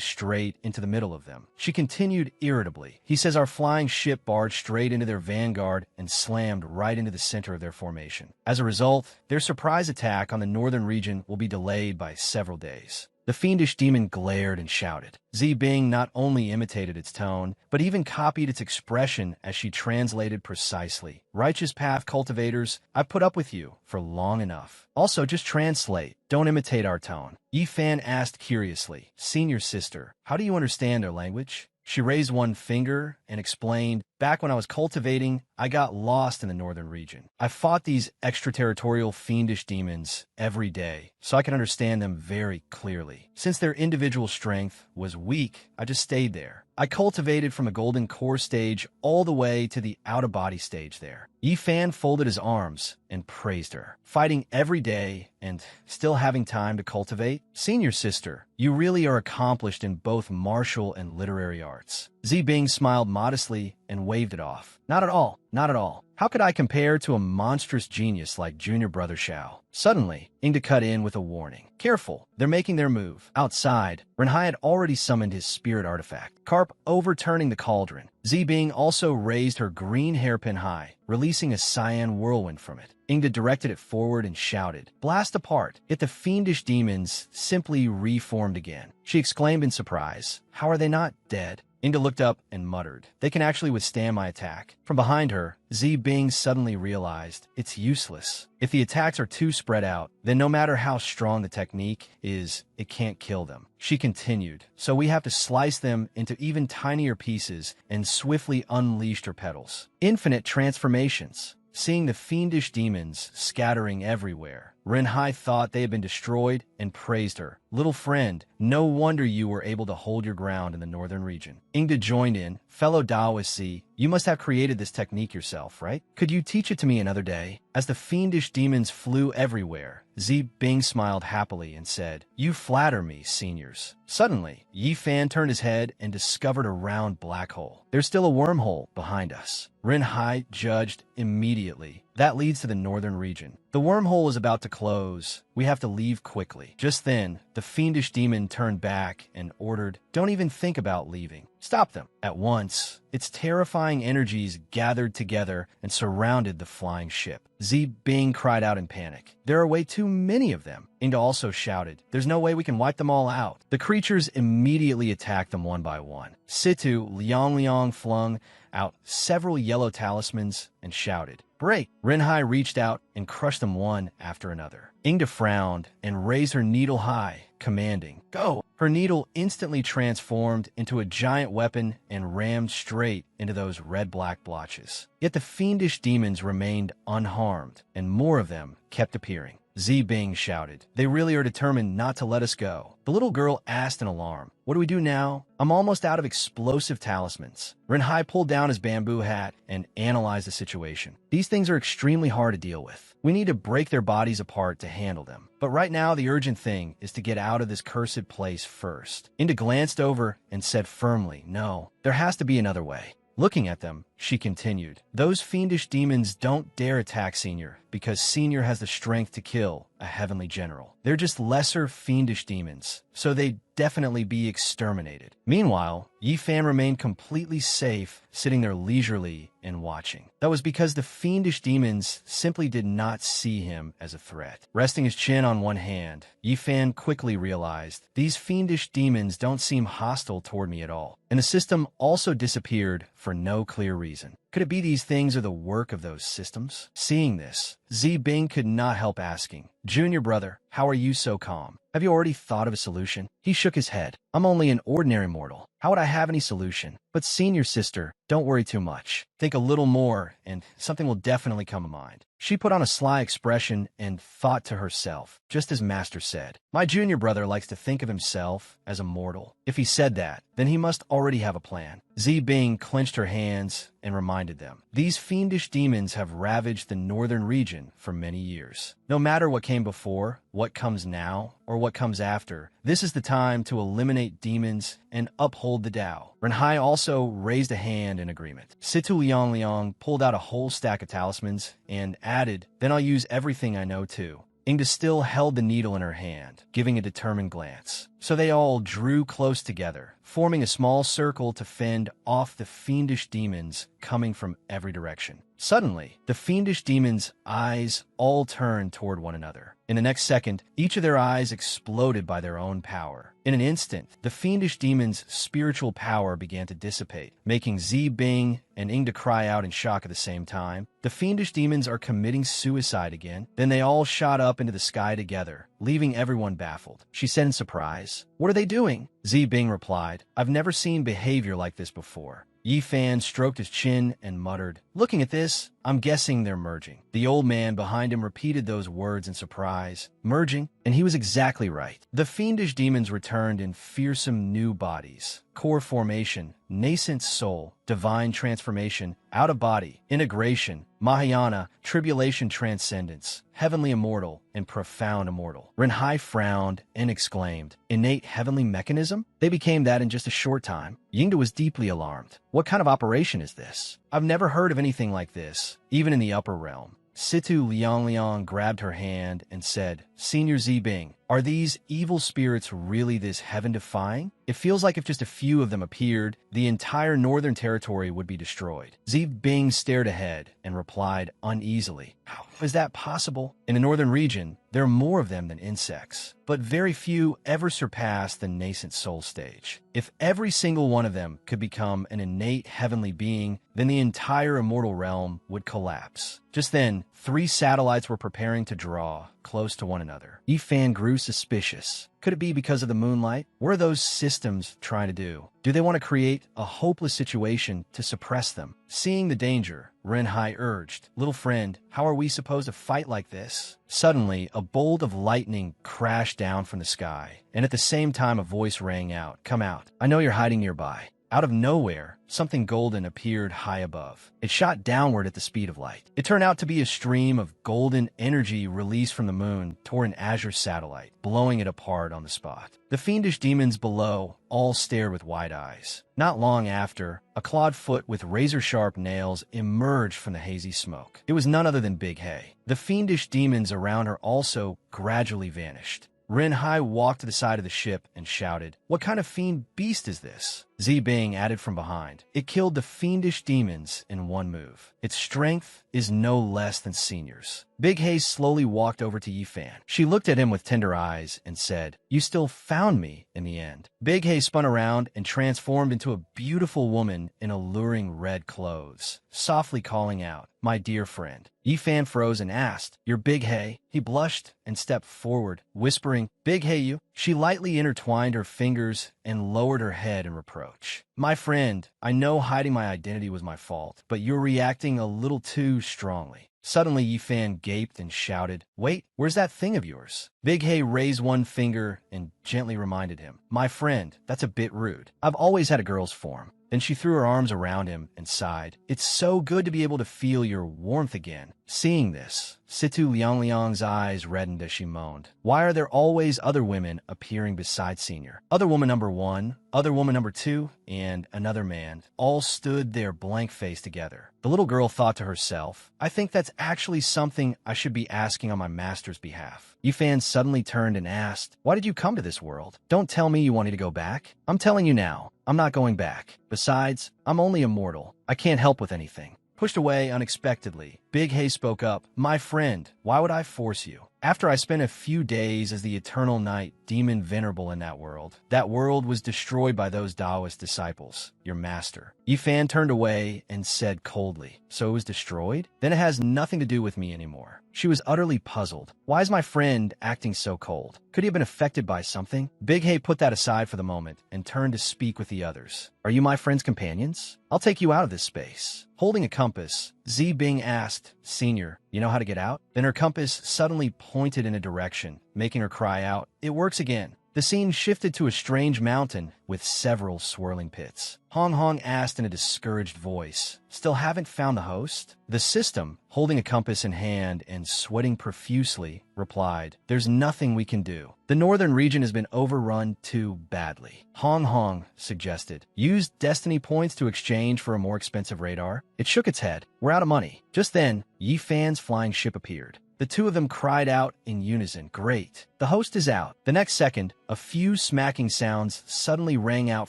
straight into the middle of them. She continued irritably, "He says our flying ship barged straight into their vanguard and slammed right into the center of their formation. As a result, their surprise attack on the northern region will be delayed by several days." The fiendish demon glared and shouted. Zi Bing not only imitated its tone, but even copied its expression as she translated precisely. Righteous path cultivators, I've put up with you for long enough. Also, just translate. Don't imitate our tone. Yi Fan asked curiously, Senior sister, how do you understand their language? She raised one finger and explained, back when I was cultivating, I got lost in the northern region. I fought these extraterritorial fiendish demons every day, so I could understand them very clearly. Since their individual strength was weak, I just stayed there. I cultivated from a golden core stage all the way to the out-of-body stage there. Yi Fan folded his arms and praised her. Fighting every day and still having time to cultivate? Senior sister, you really are accomplished in both martial and literary arts. Zi Bing smiled modestly and waved it off. Not at all, not at all. How could I compare to a monstrous genius like Junior Brother Xiao? Suddenly, Ingda cut in with a warning. Careful, they're making their move. Outside, Renhai had already summoned his spirit artifact, Carp overturning the cauldron. Zi Bing also raised her green hairpin high, releasing a cyan whirlwind from it. Ingda directed it forward and shouted, blast apart. Yet the fiendish demons simply reformed again. She exclaimed in surprise, how are they not dead? Ingda looked up and muttered, they can actually withstand my attack. From behind her, Zi Bing suddenly realized it's useless. If the attacks are too spread out, then no matter how strong the technique is, it can't kill them. She continued, so we have to slice them into even tinier pieces and swiftly unleash her petals. Infinite transformations. Seeing the fiendish demons scattering everywhere, Renhai thought they had been destroyed and praised her. Little friend, no wonder you were able to hold your ground in the northern region. Ingda joined in. Fellow Taoist, you must have created this technique yourself, right? Could you teach it to me another day? As the fiendish demons flew everywhere, Zi Bing smiled happily and said, you flatter me, seniors. Suddenly, Yi Fan turned his head and discovered a round black hole. There's still a wormhole behind us. Renhai judged immediately. That leads to the northern region. The wormhole is about to close. We have to leave quickly. Just then, the fiendish demon turned back and ordered, don't even think about leaving. Stop them. At once, its terrifying energies gathered together and surrounded the flying ship. Zi Bing cried out in panic. There are way too many of them. Ingda also shouted, there's no way we can wipe them all out. The creatures immediately attacked them one by one. Situ Liang flung out several yellow talismans and shouted, break! Renhai reached out and crushed them one after another. Ingda frowned and raised her needle high, commanding, go! Her needle instantly transformed into a giant weapon and rammed straight into those red-black blotches. Yet the fiendish demons remained unharmed, and more of them kept appearing. Zi Bing shouted, they really are determined not to let us go. The little girl asked in alarm, what do we do now? I'm almost out of explosive talismans. Renhai pulled down his bamboo hat and analyzed the situation. These things are extremely hard to deal with. We need to break their bodies apart to handle them. But right now, the urgent thing is to get out of this cursed place first. Inda glanced over and said firmly, no, there has to be another way. Looking at them, she continued, those fiendish demons don't dare attack Senior because Senior has the strength to kill a heavenly general. They're just lesser fiendish demons, so they'd definitely be exterminated. Meanwhile, Yi Fan remained completely safe, sitting there leisurely and watching. That was because the fiendish demons simply did not see him as a threat. Resting his chin on one hand, Yi Fan quickly realized, these fiendish demons don't seem hostile toward me at all. And the system also disappeared for no clear reason. Could it be these things are the work of those systems? Seeing this, Zi Bing could not help asking, Junior brother, how are you so calm? Have you already thought of a solution? He shook his head. I'm only an ordinary mortal. How would I have any solution? But senior sister, don't worry too much. Think a little more, and something will definitely come to mind. She put on a sly expression and thought to herself, just as Master said, my junior brother likes to think of himself as a mortal. If he said that, then he must already have a plan. Zi Bing clenched her hands and reminded them, these fiendish demons have ravaged the northern region for many years. No matter what came before, what comes now, or what comes after, this is the time to eliminate demons and uphold the Tao. Renhai also raised a hand in agreement. Situ Liang pulled out a whole stack of talismans and added, then I'll use everything I know too. Ingda still held the needle in her hand, giving a determined glance. So they all drew close together, forming a small circle to fend off the fiendish demons coming from every direction. Suddenly, the fiendish demons' eyes all turned toward one another. In the next second, each of their eyes exploded by their own power. In an instant, the fiendish demons' spiritual power began to dissipate, making Bing and Ing to cry out in shock at the same time. The fiendish demons are committing suicide again. Then they all shot up into the sky together, leaving everyone baffled. She said in surprise, "What are they doing?" Bing replied, "I've never seen behavior like this before." Fan stroked his chin and muttered, "Looking at this, I'm guessing they're merging." The old man behind him repeated those words in surprise. Merging? And he was exactly right. The fiendish demons returned in fearsome new bodies. Core formation, nascent soul, divine transformation, out-of-body, integration, Mahayana, tribulation transcendence, heavenly immortal, and profound immortal. Renhai frowned and exclaimed, "Innate heavenly mechanism?" They became that in just a short time. Yingda was deeply alarmed. "What kind of operation is this? I've never heard of anything like this, even in the upper realm." Situ Liang grabbed her hand and said, "Senior Bing, are these evil spirits really this heaven-defying? It feels like if just a few of them appeared, the entire northern territory would be destroyed." Bing stared ahead and replied uneasily, "How is that possible? In the northern region, there are more of them than insects, but very few ever surpass the nascent soul stage. If every single one of them could become an innate heavenly being, then the entire immortal realm would collapse." Just then, 3 satellites were preparing to draw close to one another. Fan grew suspicious. Could it be because of the moonlight? What are those systems trying to do? Do they want to create a hopeless situation to suppress them? Seeing the danger, Renhai urged, "Little friend, how are we supposed to fight like this?" Suddenly, a bolt of lightning crashed down from the sky, and at the same time a voice rang out, "Come out. I know you're hiding nearby." Out of nowhere, something golden appeared high above. It shot downward at the speed of light. It turned out to be a stream of golden energy released from the moon toward an azure satellite, blowing it apart on the spot. The fiendish demons below all stared with wide eyes. Not long after, a clawed foot with razor-sharp nails emerged from the hazy smoke. It was none other than Big Hay. The fiendish demons around her also gradually vanished. Renhai walked to the side of the ship and shouted, "What kind of fiend beast is this?" Bing added from behind, "It killed the fiendish demons in one move. Its strength is no less than Senior's." Big Haze slowly walked over to Fan. She looked at him with tender eyes and said, "You still found me in the end." Big Haze spun around and transformed into a beautiful woman in alluring red clothes, softly calling out, "My dear friend." Fan froze and asked, "You're Big Hay?" He blushed and stepped forward, whispering, "Big Hay you?" She lightly intertwined her fingers and lowered her head in reproach. "My friend, I know hiding my identity was my fault, but you're reacting a little too strongly." Suddenly, Fan gaped and shouted, "Wait, where's that thing of yours?" Big Hay raised one finger and gently reminded him, "My friend, that's a bit rude. I've always had a girl's form." Then she threw her arms around him and sighed. "It's so good to be able to feel your warmth again." Seeing this, Situ Liang's eyes reddened as she moaned. "Why are there always other women appearing beside Senior? Other woman number 1, other woman number 2, and another man all stood there blank-faced together." The little girl thought to herself, "I think that's actually something I should be asking on my master's behalf." Fan suddenly turned and asked, "Why did you come to this world? Don't tell me you wanted to go back. I'm telling you now, I'm not going back. Besides, I'm only immortal. I can't help with anything." Pushed away unexpectedly, Big Hay spoke up, "My friend, why would I force you? After I spent a few days as the Eternal Night Demon Venerable in that world was destroyed by those Taoist disciples, your master." Fan turned away and said coldly, "So it was destroyed? Then it has nothing to do with me anymore." She was utterly puzzled. Why is my friend acting so cold? Could he have been affected by something? Big Hay put that aside for the moment and turned to speak with the others. "Are you my friend's companions? I'll take you out of this space." Holding a compass, Bing asked, "Senior, you know how to get out?" Then her compass suddenly pointed in a direction, making her cry out, "It works again." The scene shifted to a strange mountain with several swirling pits. Hong asked in a discouraged voice, "Still haven't found the host?" The system, holding a compass in hand and sweating profusely, replied, "There's nothing we can do. The northern region has been overrun too badly." Hong suggested, "Use destiny points to exchange for a more expensive radar." It shook its head. "We're out of money." Just then, Fan's flying ship appeared. The two of them cried out in unison, "Great! The host is out." The next second, a few smacking sounds suddenly rang out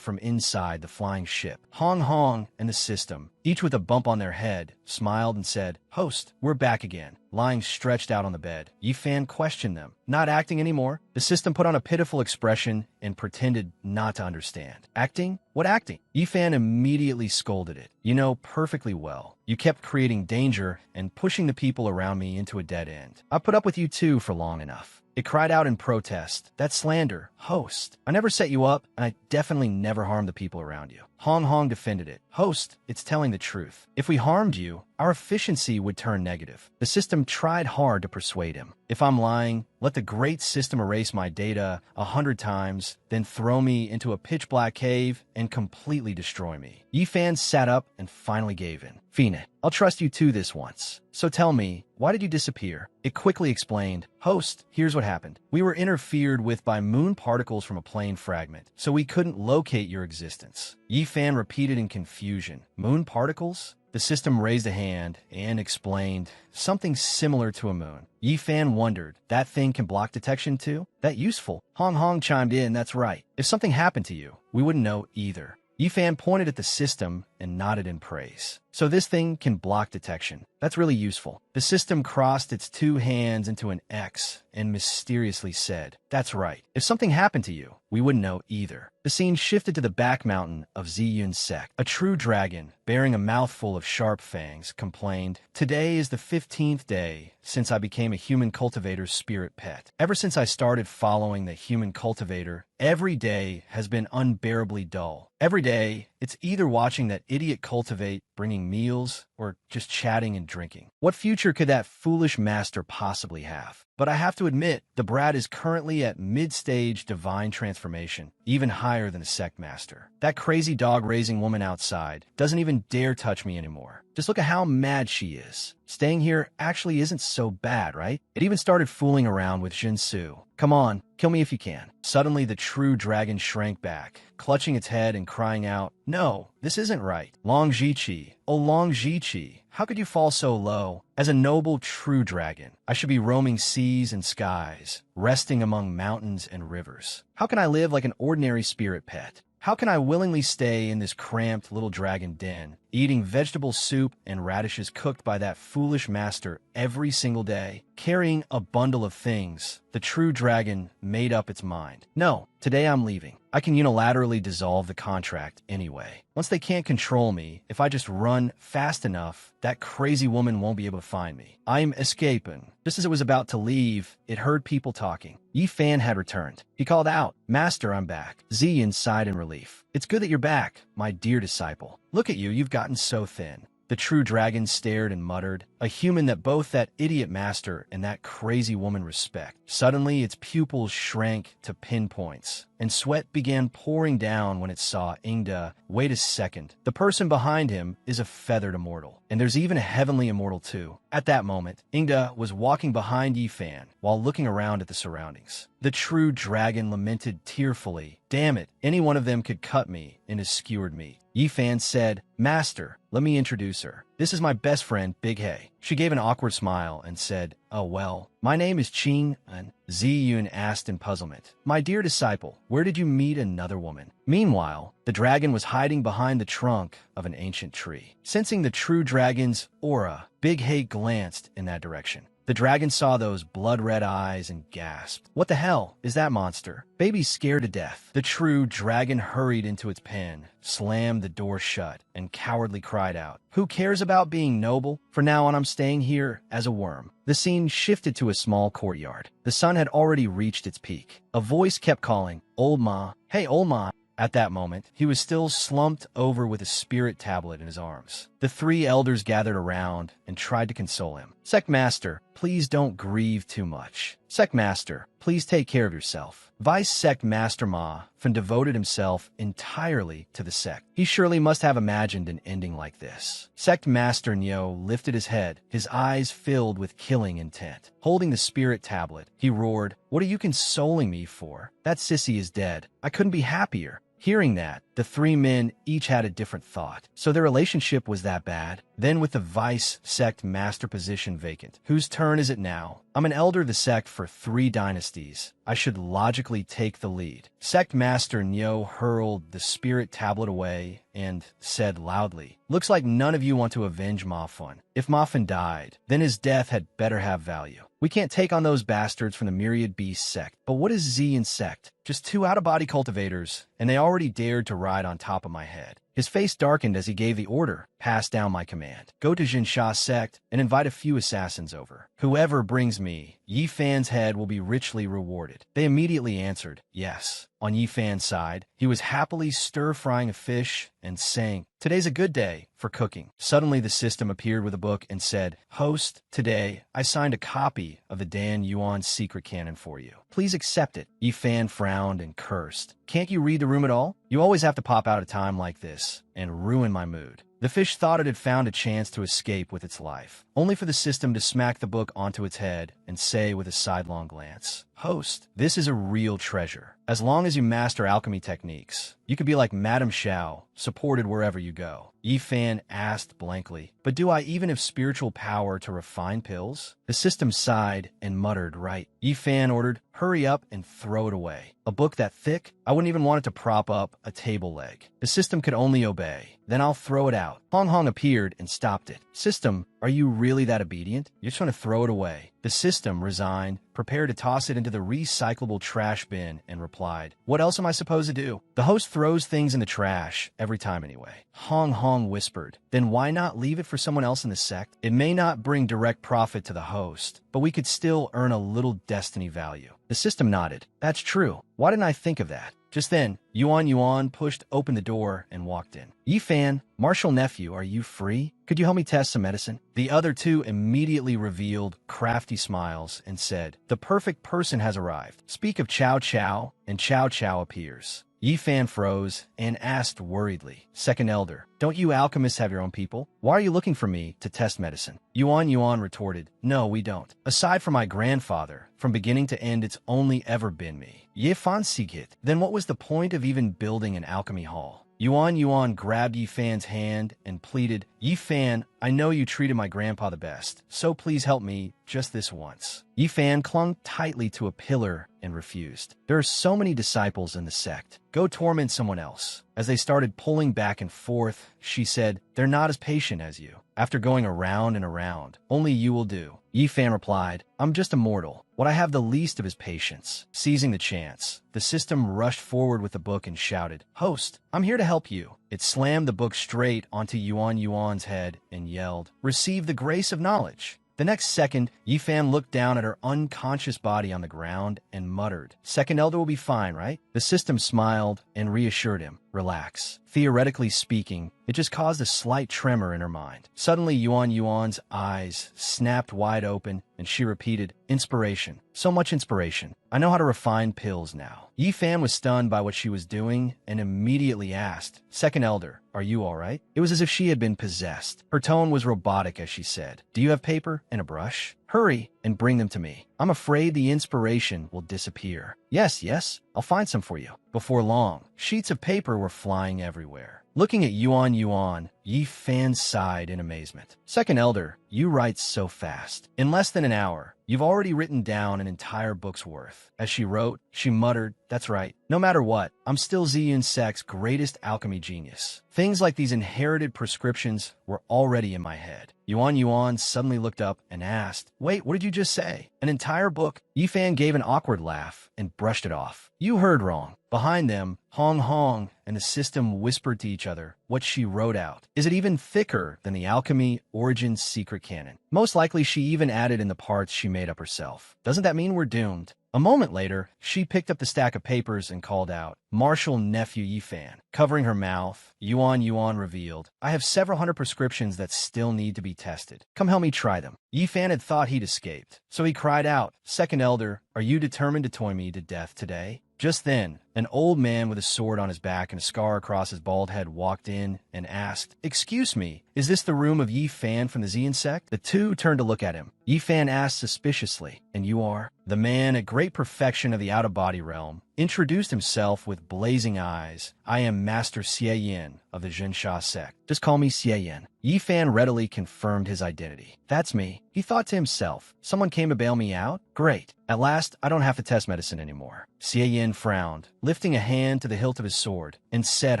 from inside the flying ship. Hong and the system, each with a bump on their head, smiled and said, "Host, we're back again." Lying stretched out on the bed, Yifan questioned them. Not acting anymore? The system put on a pitiful expression and pretended not to understand. Acting? What acting? Yifan immediately scolded it. You know perfectly well. You kept creating danger and pushing the people around me into a dead end. I put up with you too for long enough. It cried out in protest. That's slander. Host, I never set you up, and I definitely never harmed the people around you. Hong Hong defended it. Host, it's telling the truth. If we harmed you, our efficiency would turn negative. The system tried hard to persuade him. If I'm lying, let the great system erase my data 100 times, then throw me into a pitch-black cave and completely destroy me. Yifan sat up and finally gave in. Fina, I'll trust you too this once. So tell me, why did you disappear? It quickly explained. Host, here's what happened. We were interfered with by moon particles from a plane fragment, so we couldn't locate your existence. Yifan repeated in confusion. Moon particles? The system raised a hand and explained something similar to a moon. Yifan wondered, that thing can block detection too? That useful? Hong Hong chimed in, that's right. If something happened to you, we wouldn't know either. Yifan pointed at the system and nodded in praise. So this thing can block detection. That's really useful. The system crossed its two hands into an X and mysteriously said, that's right. If something happened to you, we wouldn't know either. The scene shifted to the back mountain of Ziyun's sect. A true dragon, bearing a mouthful of sharp fangs, complained, today is the 15th day since I became a human cultivator's spirit pet. Ever since I started following the human cultivator, every day has been unbearably dull. Every day, it's either watching that idiot cultivate, bringing meals, or just chatting and drinking. What future could that foolish master possibly have? But I have to admit, the brat is currently at mid-stage divine transformation, even higher than a sect master. That crazy dog-raising woman outside doesn't even dare touch me anymore. Just look at how mad she is. Staying here actually isn't so bad, right? It even started fooling around with Jinsu. Come on, kill me if you can. Suddenly, the true dragon shrank back, clutching its head and crying out, no, this isn't right. Long Jiqi, oh Long Jiqi, how could you fall so low? As a noble true dragon, I should be roaming seas and skies, resting among mountains and rivers. How can I live like an ordinary spirit pet? How can I willingly stay in this cramped little dragon den, eating vegetable soup and radishes cooked by that foolish master every single day, carrying a bundle of things? The true dragon made up its mind. No, today I'm leaving. I can unilaterally dissolve the contract anyway. Once they can't control me, if I just run fast enough, that crazy woman won't be able to find me. I'm escaping. Just as it was about to leave, it heard people talking. Yifan had returned. He called out, Master, I'm back. Ziyin sighed in relief. It's good that you're back, my dear disciple. Look at you, you've gotten so thin. The true dragon stared and muttered, a human that both that idiot master and that crazy woman respect. Suddenly, its pupils shrank to pinpoints, and sweat began pouring down when it saw Ingda. Wait a second. The person behind him is a feathered immortal, and there's even a heavenly immortal too. At that moment, Ingda was walking behind Yifan while looking around at the surroundings. The true dragon lamented tearfully, damn it, any one of them could cut me into skewered meat. Yifan said, Master, let me introduce her. This is my best friend, Big Hay. She gave an awkward smile and said, oh well, my name is Qing, and Ziyun asked in puzzlement. My dear disciple, where did you meet another woman? Meanwhile, the dragon was hiding behind the trunk of an ancient tree. Sensing the true dragon's aura, Big Hay glanced in that direction. The dragon saw those blood-red eyes and gasped. What the hell is that monster? Baby's scared to death. The true dragon hurried into its pen, slammed the door shut, and cowardly cried out, who cares about being noble? For now on, I'm staying here as a worm. The scene shifted to a small courtyard. The sun had already reached its peak. A voice kept calling, Old Ma, hey old Ma. At that moment, he was still slumped over with a spirit tablet in his arms. The three elders gathered around and tried to console him. Sect Master, please don't grieve too much. Sect Master, please take care of yourself. Vice Sect Master Ma Fan devoted himself entirely to the sect. He surely must have imagined an ending like this. Sect Master Nyo lifted his head, his eyes filled with killing intent. Holding the spirit tablet, he roared, "What are you consoling me for? That sissy is dead. I couldn't be happier." Hearing that, the three men each had a different thought. So their relationship was that bad? Then with the vice sect master position vacant, whose turn is it now? I'm an elder of the sect for 3 dynasties. I should logically take the lead. Sect Master Nyo hurled the spirit tablet away and said loudly, "Looks like none of you want to avenge Mafun. If Mafun died, then his death had better have value. We can't take on those bastards from the Myriad Beast sect. But what is Z and sect? Just 2 out-of-body cultivators, and they already dared to ride on top of my head." His face darkened as he gave the order, "Pass down my command. Go to Jinsha's sect and invite a few assassins over. Whoever brings me Yi Fan's head will be richly rewarded." They immediately answered, "Yes." On Yi Fan's side, he was happily stir-frying a fish and saying, "Today's a good day for cooking." Suddenly the system appeared with a book and said, "Host, today I signed a copy of the Dan Yuan's secret canon for you. Please accept it." Yi Fan frowned and cursed. "Can't you read the room at all? You always have to pop out at a time like this and ruin my mood." The fish thought it had found a chance to escape with its life, only for the system to smack the book onto its head and say with a sidelong glance, "Host, this is a real treasure. As long as you master alchemy techniques, you could be like Madame Xiao, supported wherever you go." Yi Fan asked blankly, "But do I even have spiritual power to refine pills?" The system sighed and muttered, "Right." Yi Fan ordered, "Hurry up and throw it away. A book that thick? I wouldn't even want it to prop up a table leg." The system could only obey. "Then I'll throw it out." Hong Hong appeared and stopped it. "System, are you really that obedient? You're just going to throw it away." The system resigned, prepared to toss it into the recyclable trash bin, and replied, "What else am I supposed to do? The host throws things in the trash every time anyway." Hong Hong whispered, "Then why not leave it for someone else in the sect? It may not bring direct profit to the host, but we could still earn a little destiny value." The system nodded. "That's true. Why didn't I think of that?" Just then, Yuan pushed open the door and walked in. "Yi Fan, Marshal Nephew, are you free? Could you help me test some medicine?" The other 2 immediately revealed crafty smiles and said, "The perfect person has arrived. Speak of Chow Chow, and Chow Chow appears." Yi Fan froze and asked worriedly, "Second Elder, don't you alchemists have your own people? Why are you looking for me to test medicine?" Yuan retorted, "No, we don't. Aside from my grandfather, from beginning to end it's only ever been me." Yi Fan Sigit. Then what was the point of even building an alchemy hall? Yuan grabbed Yi Fan's hand and pleaded, "Yi Fan, I know you treated my grandpa the best, so please help me just this once." Yi Fan clung tightly to a pillar and refused. "There are so many disciples in the sect. Go torment someone else." As they started pulling back and forth, she said, "They're not as patient as you. After going around and around, only you will do." Yi Fan replied, "I'm just a mortal. What I have the least of is patience." Seizing the chance, the system rushed forward with the book and shouted, "Host, I'm here to help you." It slammed the book straight onto Yuan's head and yelled, "Receive the grace of knowledge." The next second, Yi Fan looked down at her unconscious body on the ground and muttered, "Second Elder will be fine, right?" The system smiled and reassured him, "Relax. Theoretically speaking, it just caused a slight tremor in her mind." Suddenly, Yuan's eyes snapped wide open, and she repeated, "Inspiration. So much inspiration. I know how to refine pills now." Yi Fan was stunned by what she was doing and immediately asked, "Second Elder, are you all right?" It was as if she had been possessed. Her tone was robotic as she said, "Do you have paper and a brush? Hurry and bring them to me. I'm afraid the inspiration will disappear." Yes, I'll find some for you." Before long, sheets of paper were flying everywhere. Looking at Yuan, Yi Fan sighed in amazement. "Second Elder, you write so fast. In less than an hour, you've already written down an entire book's worth." As she wrote, she muttered, "That's right. No matter what, I'm still Ziyun Sect's greatest alchemy genius." Things like these inherited prescriptions were already in my head. Yuan suddenly looked up and asked, "Wait, what did you just say? An entire book?" Yi Fan gave an awkward laugh and brushed it off. "You heard wrong." Behind them, Hong Hong and the system whispered to each other what she wrote out. Is it even thicker than the Alchemy Origins secret canon? Most likely she even added in the parts she made up herself. Doesn't that mean we're doomed? A moment later, she picked up the stack of papers and called out, "Marshal Nephew Yi Fan." Covering her mouth, Yuan revealed, "I have several hundred prescriptions that still need to be tested. Come help me try them." Yi Fan had thought he'd escaped, so he cried out, "Second Elder, are you determined to toy me to death today?" Just then, An old man with a sword on his back and a scar across his bald head walked in and asked, "Excuse me, is this the room of Yi Fan from the Xian sect?" The two turned to look at him. Yi Fan asked suspiciously, "And you are?" The man, a great perfection of the out-of-body realm, introduced himself with blazing eyes. "I am Master Xie Yin of the Zhensha sect. Just call me Xie Yin." Yi Fan readily confirmed his identity. "That's me." He thought to himself, "Someone came to bail me out? Great. At last, I don't have to test medicine anymore." Xie Yin frowned, lifting a hand to the hilt of his sword, and said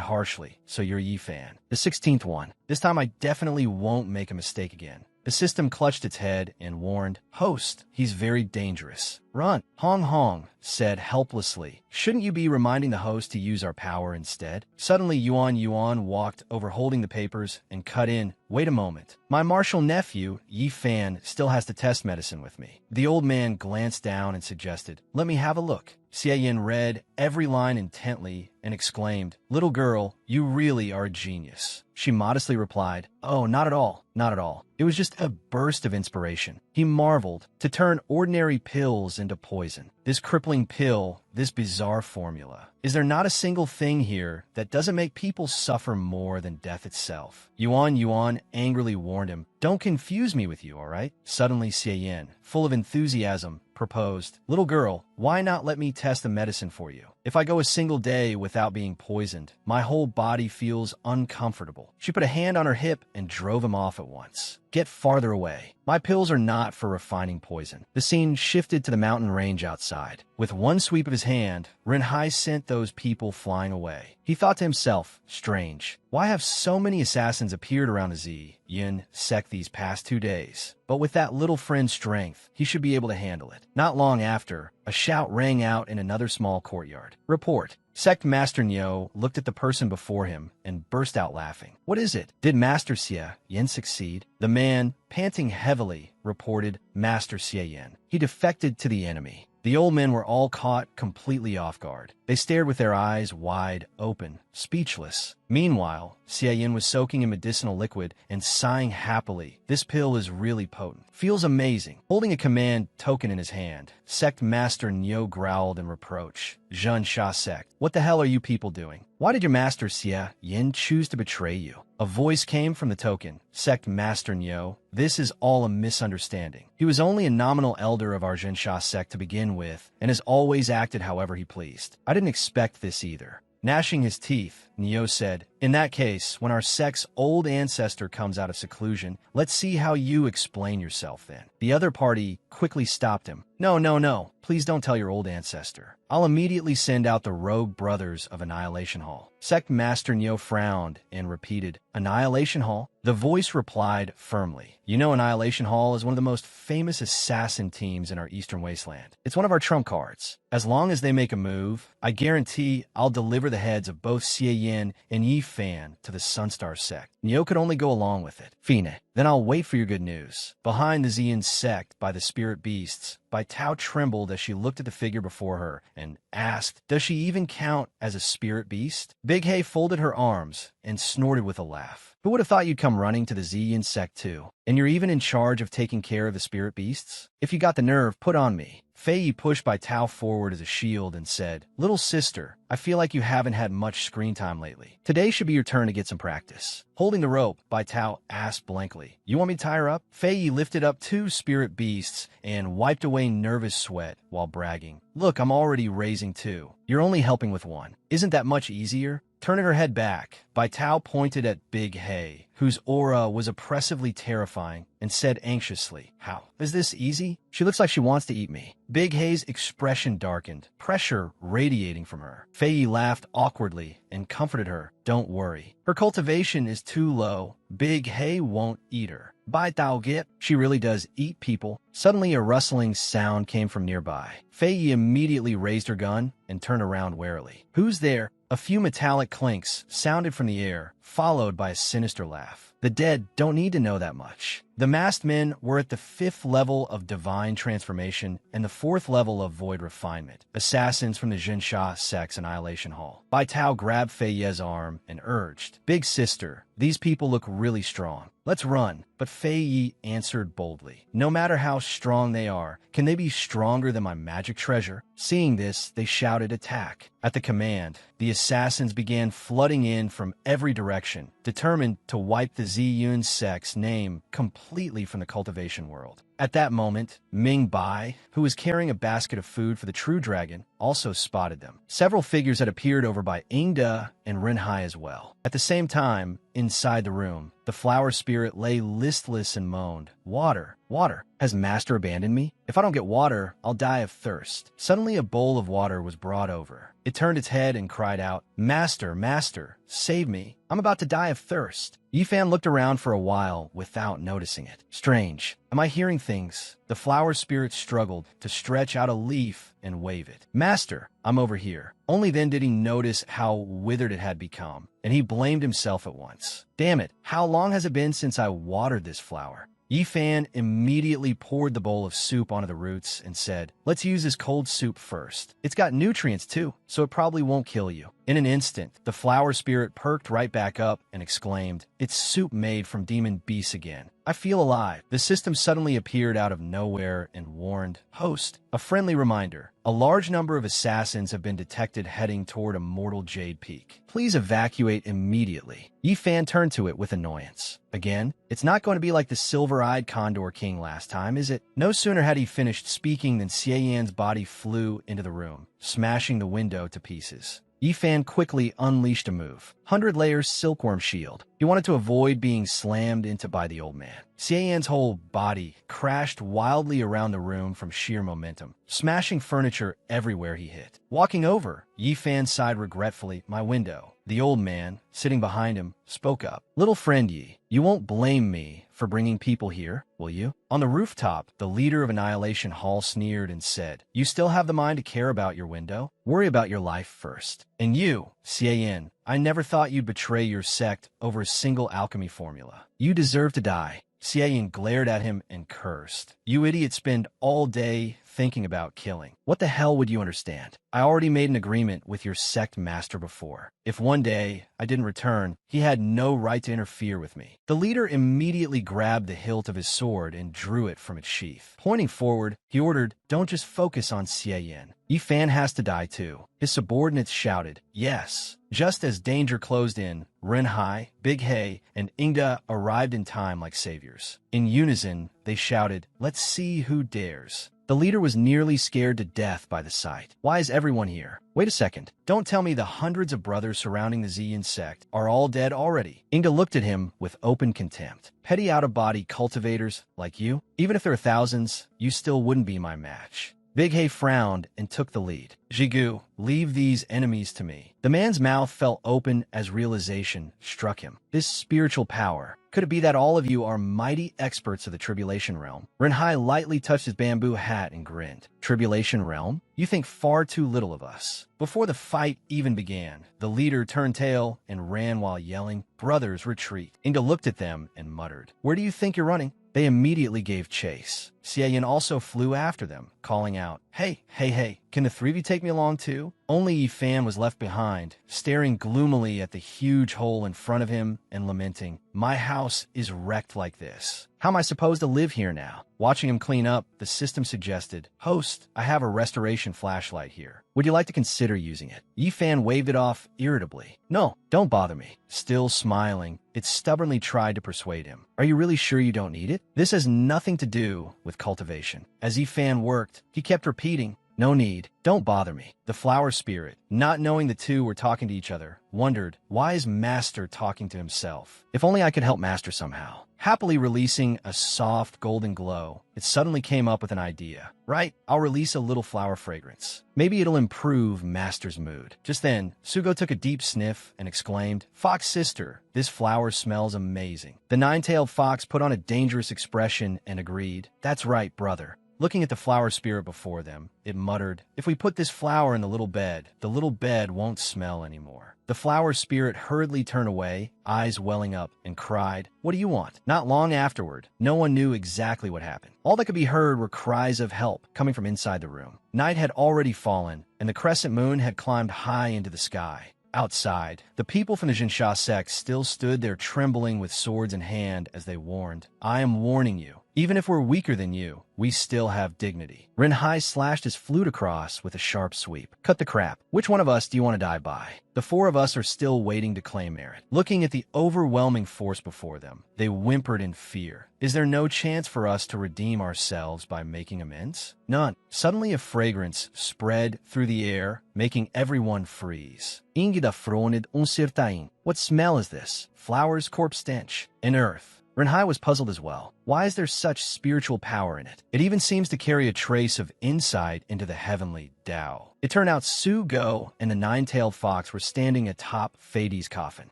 harshly, "So you're Yi Fan. The 16th one. This time I definitely won't make a mistake again." The system clutched its head and warned, "Host, he's very dangerous. Run." Hong Hong said helplessly, "Shouldn't you be reminding the host to use our power instead?" Suddenly Yuan walked over holding the papers and cut in, "Wait a moment. My martial nephew, Yi Fan, still has to test medicine with me." The old man glanced down and suggested, "Let me have a look." Xie Yin read every line intently and exclaimed, "Little girl, you really are a genius." She modestly replied, "Oh, not at all, not at all. It was just a burst of inspiration." He marveled, to turn ordinary pills into poison. This crippling pill, this bizarre formula. Is there not a single thing here that doesn't make people suffer more than death itself? Yuan angrily warned him, "Don't confuse me with you, all right?" Suddenly Xie Yin, full of enthusiasm, proposed, "Little girl, why not let me test the medicine for you? If I go a single day without being poisoned, my whole body feels uncomfortable." She put a hand on her hip and drove him off at once. "Get farther away. My pills are not for refining poison." The scene shifted to the mountain range outside. With one sweep of his hand, Renhai sent those people flying away. He thought to himself, strange. Why have so many assassins appeared around the Yin sect these past 2 days? But with that little friend's strength, he should be able to handle it. Not long after, a shout rang out in another small courtyard. "Report." Sect Master Nyo looked at the person before him and burst out laughing. "What is it? Did Master Xie Yin succeed?" The man, panting heavily, reported, "Master Xie Yin. He defected to the enemy." The old men were all caught completely off guard. They stared with their eyes wide open, speechless. Meanwhile, Xie Yin was soaking in medicinal liquid and sighing happily. "This pill is really potent. Feels amazing." Holding a command token in his hand, Sect Master Nyo growled in reproach. "Zhensha sect, what the hell are you people doing? Why did your master Xie Yin choose to betray you?" A voice came from the token. "Sect Master Nyo, this is all a misunderstanding. He was only a nominal elder of our Zhensha sect to begin with, and has always acted however he pleased. I didn't expect this either." Gnashing his teeth, Neo said, "In that case, when our sect's old ancestor comes out of seclusion, let's see how you explain yourself then." The other party quickly stopped him. No. Please don't tell your old ancestor. I'll immediately send out the rogue brothers of Annihilation Hall." Sect Master Neo frowned and repeated, "Annihilation Hall?" The voice replied firmly, "You know Annihilation Hall is one of the most famous assassin teams in our Eastern Wasteland. It's one of our trump cards. As long as they make a move, I guarantee I'll deliver the heads of both Xie Yin and Yi Fan to the Sunstar sect." Neo could only go along with it. "Fine. Then I'll wait for your good news." Behind the Xian sect, by the spirit beasts, Bai Tao trembled as she looked at the figure before her and asked, "Does she even count as a spirit beast?" Big Hay folded her arms and snorted with a laugh. "Who would have thought you'd come running to the Xian sect too? And you're even in charge of taking care of the spirit beasts? If you got the nerve, put on me." Fei Yi pushed Bai Tao forward as a shield and said, "Little sister, I feel like you haven't had much screen time lately. Today should be your turn to get some practice." Holding the rope, Bai Tao asked blankly, "You want me to tie her up?" Fei Yi lifted up 2 spirit beasts and wiped away nervous sweat while bragging, "Look, I'm already raising 2. You're only helping with 1. Isn't that much easier?" Turning her head back, Bai Tao pointed at Big Hay, whose aura was oppressively terrifying, and said anxiously, "How? Is this easy? She looks like she wants to eat me." Big Hay's expression darkened, pressure radiating from her. Fei Yi laughed awkwardly and comforted her. "Don't worry. Her cultivation is too low. Big Hay won't eat her." "Bai Tao Gip, she really does eat people." Suddenly a rustling sound came from nearby. Fei Yi immediately raised her gun and turned around warily. "Who's there?" A few metallic clinks sounded from the air, followed by a sinister laugh. The dead don't need to know that much. The masked men were at the 5th level of divine transformation and the 4th level of void refinement. Assassins from the Jinsha sect's Annihilation Hall. Bai Tao grabbed Fei Ye's arm and urged, "Big sister, these people look really strong. Let's run." But Fei Yi answered boldly, "No matter how strong they are, can they be stronger than my magic treasure?" Seeing this, they shouted attack. At the command, the assassins began flooding in from every direction, determined to wipe the Ziyun sect's name completely from the cultivation world. At that moment, Ming Bai, who was carrying a basket of food for the true dragon, also spotted them. Several figures had appeared over by Ingda and Renhai as well. At the same time, inside the room, the flower spirit lay listless and moaned, "Water, water. Has Master abandoned me? If I don't get water, I'll die of thirst." Suddenly a bowl of water was brought over. It turned its head and cried out, "Master, Master, save me. I'm about to die of thirst." Yifan looked around for a while without noticing it. Strange. Am I hearing things? The flower spirit struggled to stretch out a leaf and wave it. "Master, I'm over here." Only then did he notice how withered it had become, and he blamed himself at once. "Damn it, how long has it been since I watered this flower?" Yifan immediately poured the bowl of soup onto the roots and said, "Let's use this cold soup first. It's got nutrients too, so it probably won't kill you." In an instant, the flower spirit perked right back up and exclaimed, "It's soup made from demon beasts again. I feel alive." The system suddenly appeared out of nowhere and warned, "Host, a friendly reminder. A large number of assassins have been detected heading toward Immortal Jade Peak. Please evacuate immediately." Yifan turned to it with annoyance. Again, it's not going to be like the silver-eyed Condor King last time, is it? No sooner had he finished speaking than Xie Yan's body flew into the room, smashing the window to pieces. Yifan quickly unleashed a move. 100 layers silkworm shield. He wanted to avoid being slammed into by the old man. Xie Yan's whole body crashed wildly around the room from sheer momentum, smashing furniture everywhere he hit. Walking over, Yifan sighed regretfully, "My window." The old man, sitting behind him, spoke up. "Little friend Yi, you won't blame me for bringing people here, will you?" On the rooftop, the leader of Annihilation Hall sneered and said, "You still have the mind to care about your window? Worry about your life first. And you, Xie Yan, I never thought you'd betray your sect over a single alchemy formula. You deserve to die." Xie Yan glared at him and cursed. "You idiots spend all day thinking about killing. What the hell would you understand? I already made an agreement with your sect master before. If one day I didn't return, he had no right to interfere with me." The leader immediately grabbed the hilt of his sword and drew it from its sheath. Pointing forward, he ordered, "Don't just focus on Xie Yan. Yifan has to die too." His subordinates shouted, "Yes." Just as danger closed in, Renhai, Big Hei, and Ingda arrived in time like saviors. In unison, they shouted, "Let's see who dares." The leader was nearly scared to death by the sight. "Why is everyone here? Wait a second. Don't tell me the hundreds of brothers surrounding the Ziyun sect are all dead already." Ingda looked at him with open contempt. "Petty out-of-body cultivators like you? Even if there are thousands, you still wouldn't be my match." Big Hei frowned and took the lead. "Jigu, leave these enemies to me." The man's mouth fell open as realization struck him. This spiritual power. Could it be that all of you are mighty experts of the Tribulation Realm? Renhai lightly touched his bamboo hat and grinned. "Tribulation Realm? You think far too little of us." Before the fight even began, the leader turned tail and ran while yelling, "Brothers, retreat." Inga looked at them and muttered, "Where do you think you're running?" They immediately gave chase. Xie Yan also flew after them, calling out, "Hey, hey, hey, can the three of you take me along too?" Only Yifan was left behind, staring gloomily at the huge hole in front of him and lamenting, "My house is wrecked like this. How am I supposed to live here now?" Watching him clean up, the system suggested, "Host, I have a restoration flashlight here. Would you like to consider using it?" Yifan waved it off irritably. "No, don't bother me." Still smiling, it stubbornly tried to persuade him. "Are you really sure you don't need it? This has nothing to do with cultivation." As Yifan worked, he kept repeating, "No need. Don't bother me." The flower spirit, not knowing the two were talking to each other, wondered, why is Master talking to himself? If only I could help Master somehow. Happily releasing a soft golden glow, it suddenly came up with an idea. "Right, I'll release a little flower fragrance. Maybe it'll improve Master's mood." Just then, Sugo took a deep sniff and exclaimed, "Fox sister, this flower smells amazing." The nine-tailed fox put on a dangerous expression and agreed, "That's right, brother. Looking at the flower spirit before them, it muttered, "If we put this flower in the little bed won't smell anymore." The flower spirit hurriedly turned away, eyes welling up, and cried, "What do you want?" Not long afterward, no one knew exactly what happened. All that could be heard were cries of help coming from inside the room. Night had already fallen, and the crescent moon had climbed high into the sky. Outside, the people from the Jinsha sect still stood there trembling with swords in hand as they warned, "I am warning you. Even if we're weaker than you, we still have dignity." Rinhai slashed his flute across with a sharp sweep. "Cut the crap. Which one of us do you want to die by? The four of us are still waiting to claim merit." Looking at the overwhelming force before them, they whimpered in fear. "Is there no chance for us to redeem ourselves by making amends?" None. Suddenly a fragrance spread through the air, making everyone freeze. Ingida fronid uncertain. What smell is this? Flowers, corpse stench, and earth. Rinhai was puzzled as well. Why is there such spiritual power in it? It even seems to carry a trace of insight into the heavenly Tao. It turned out Sugo and the nine-tailed fox were standing atop Feidi's coffin.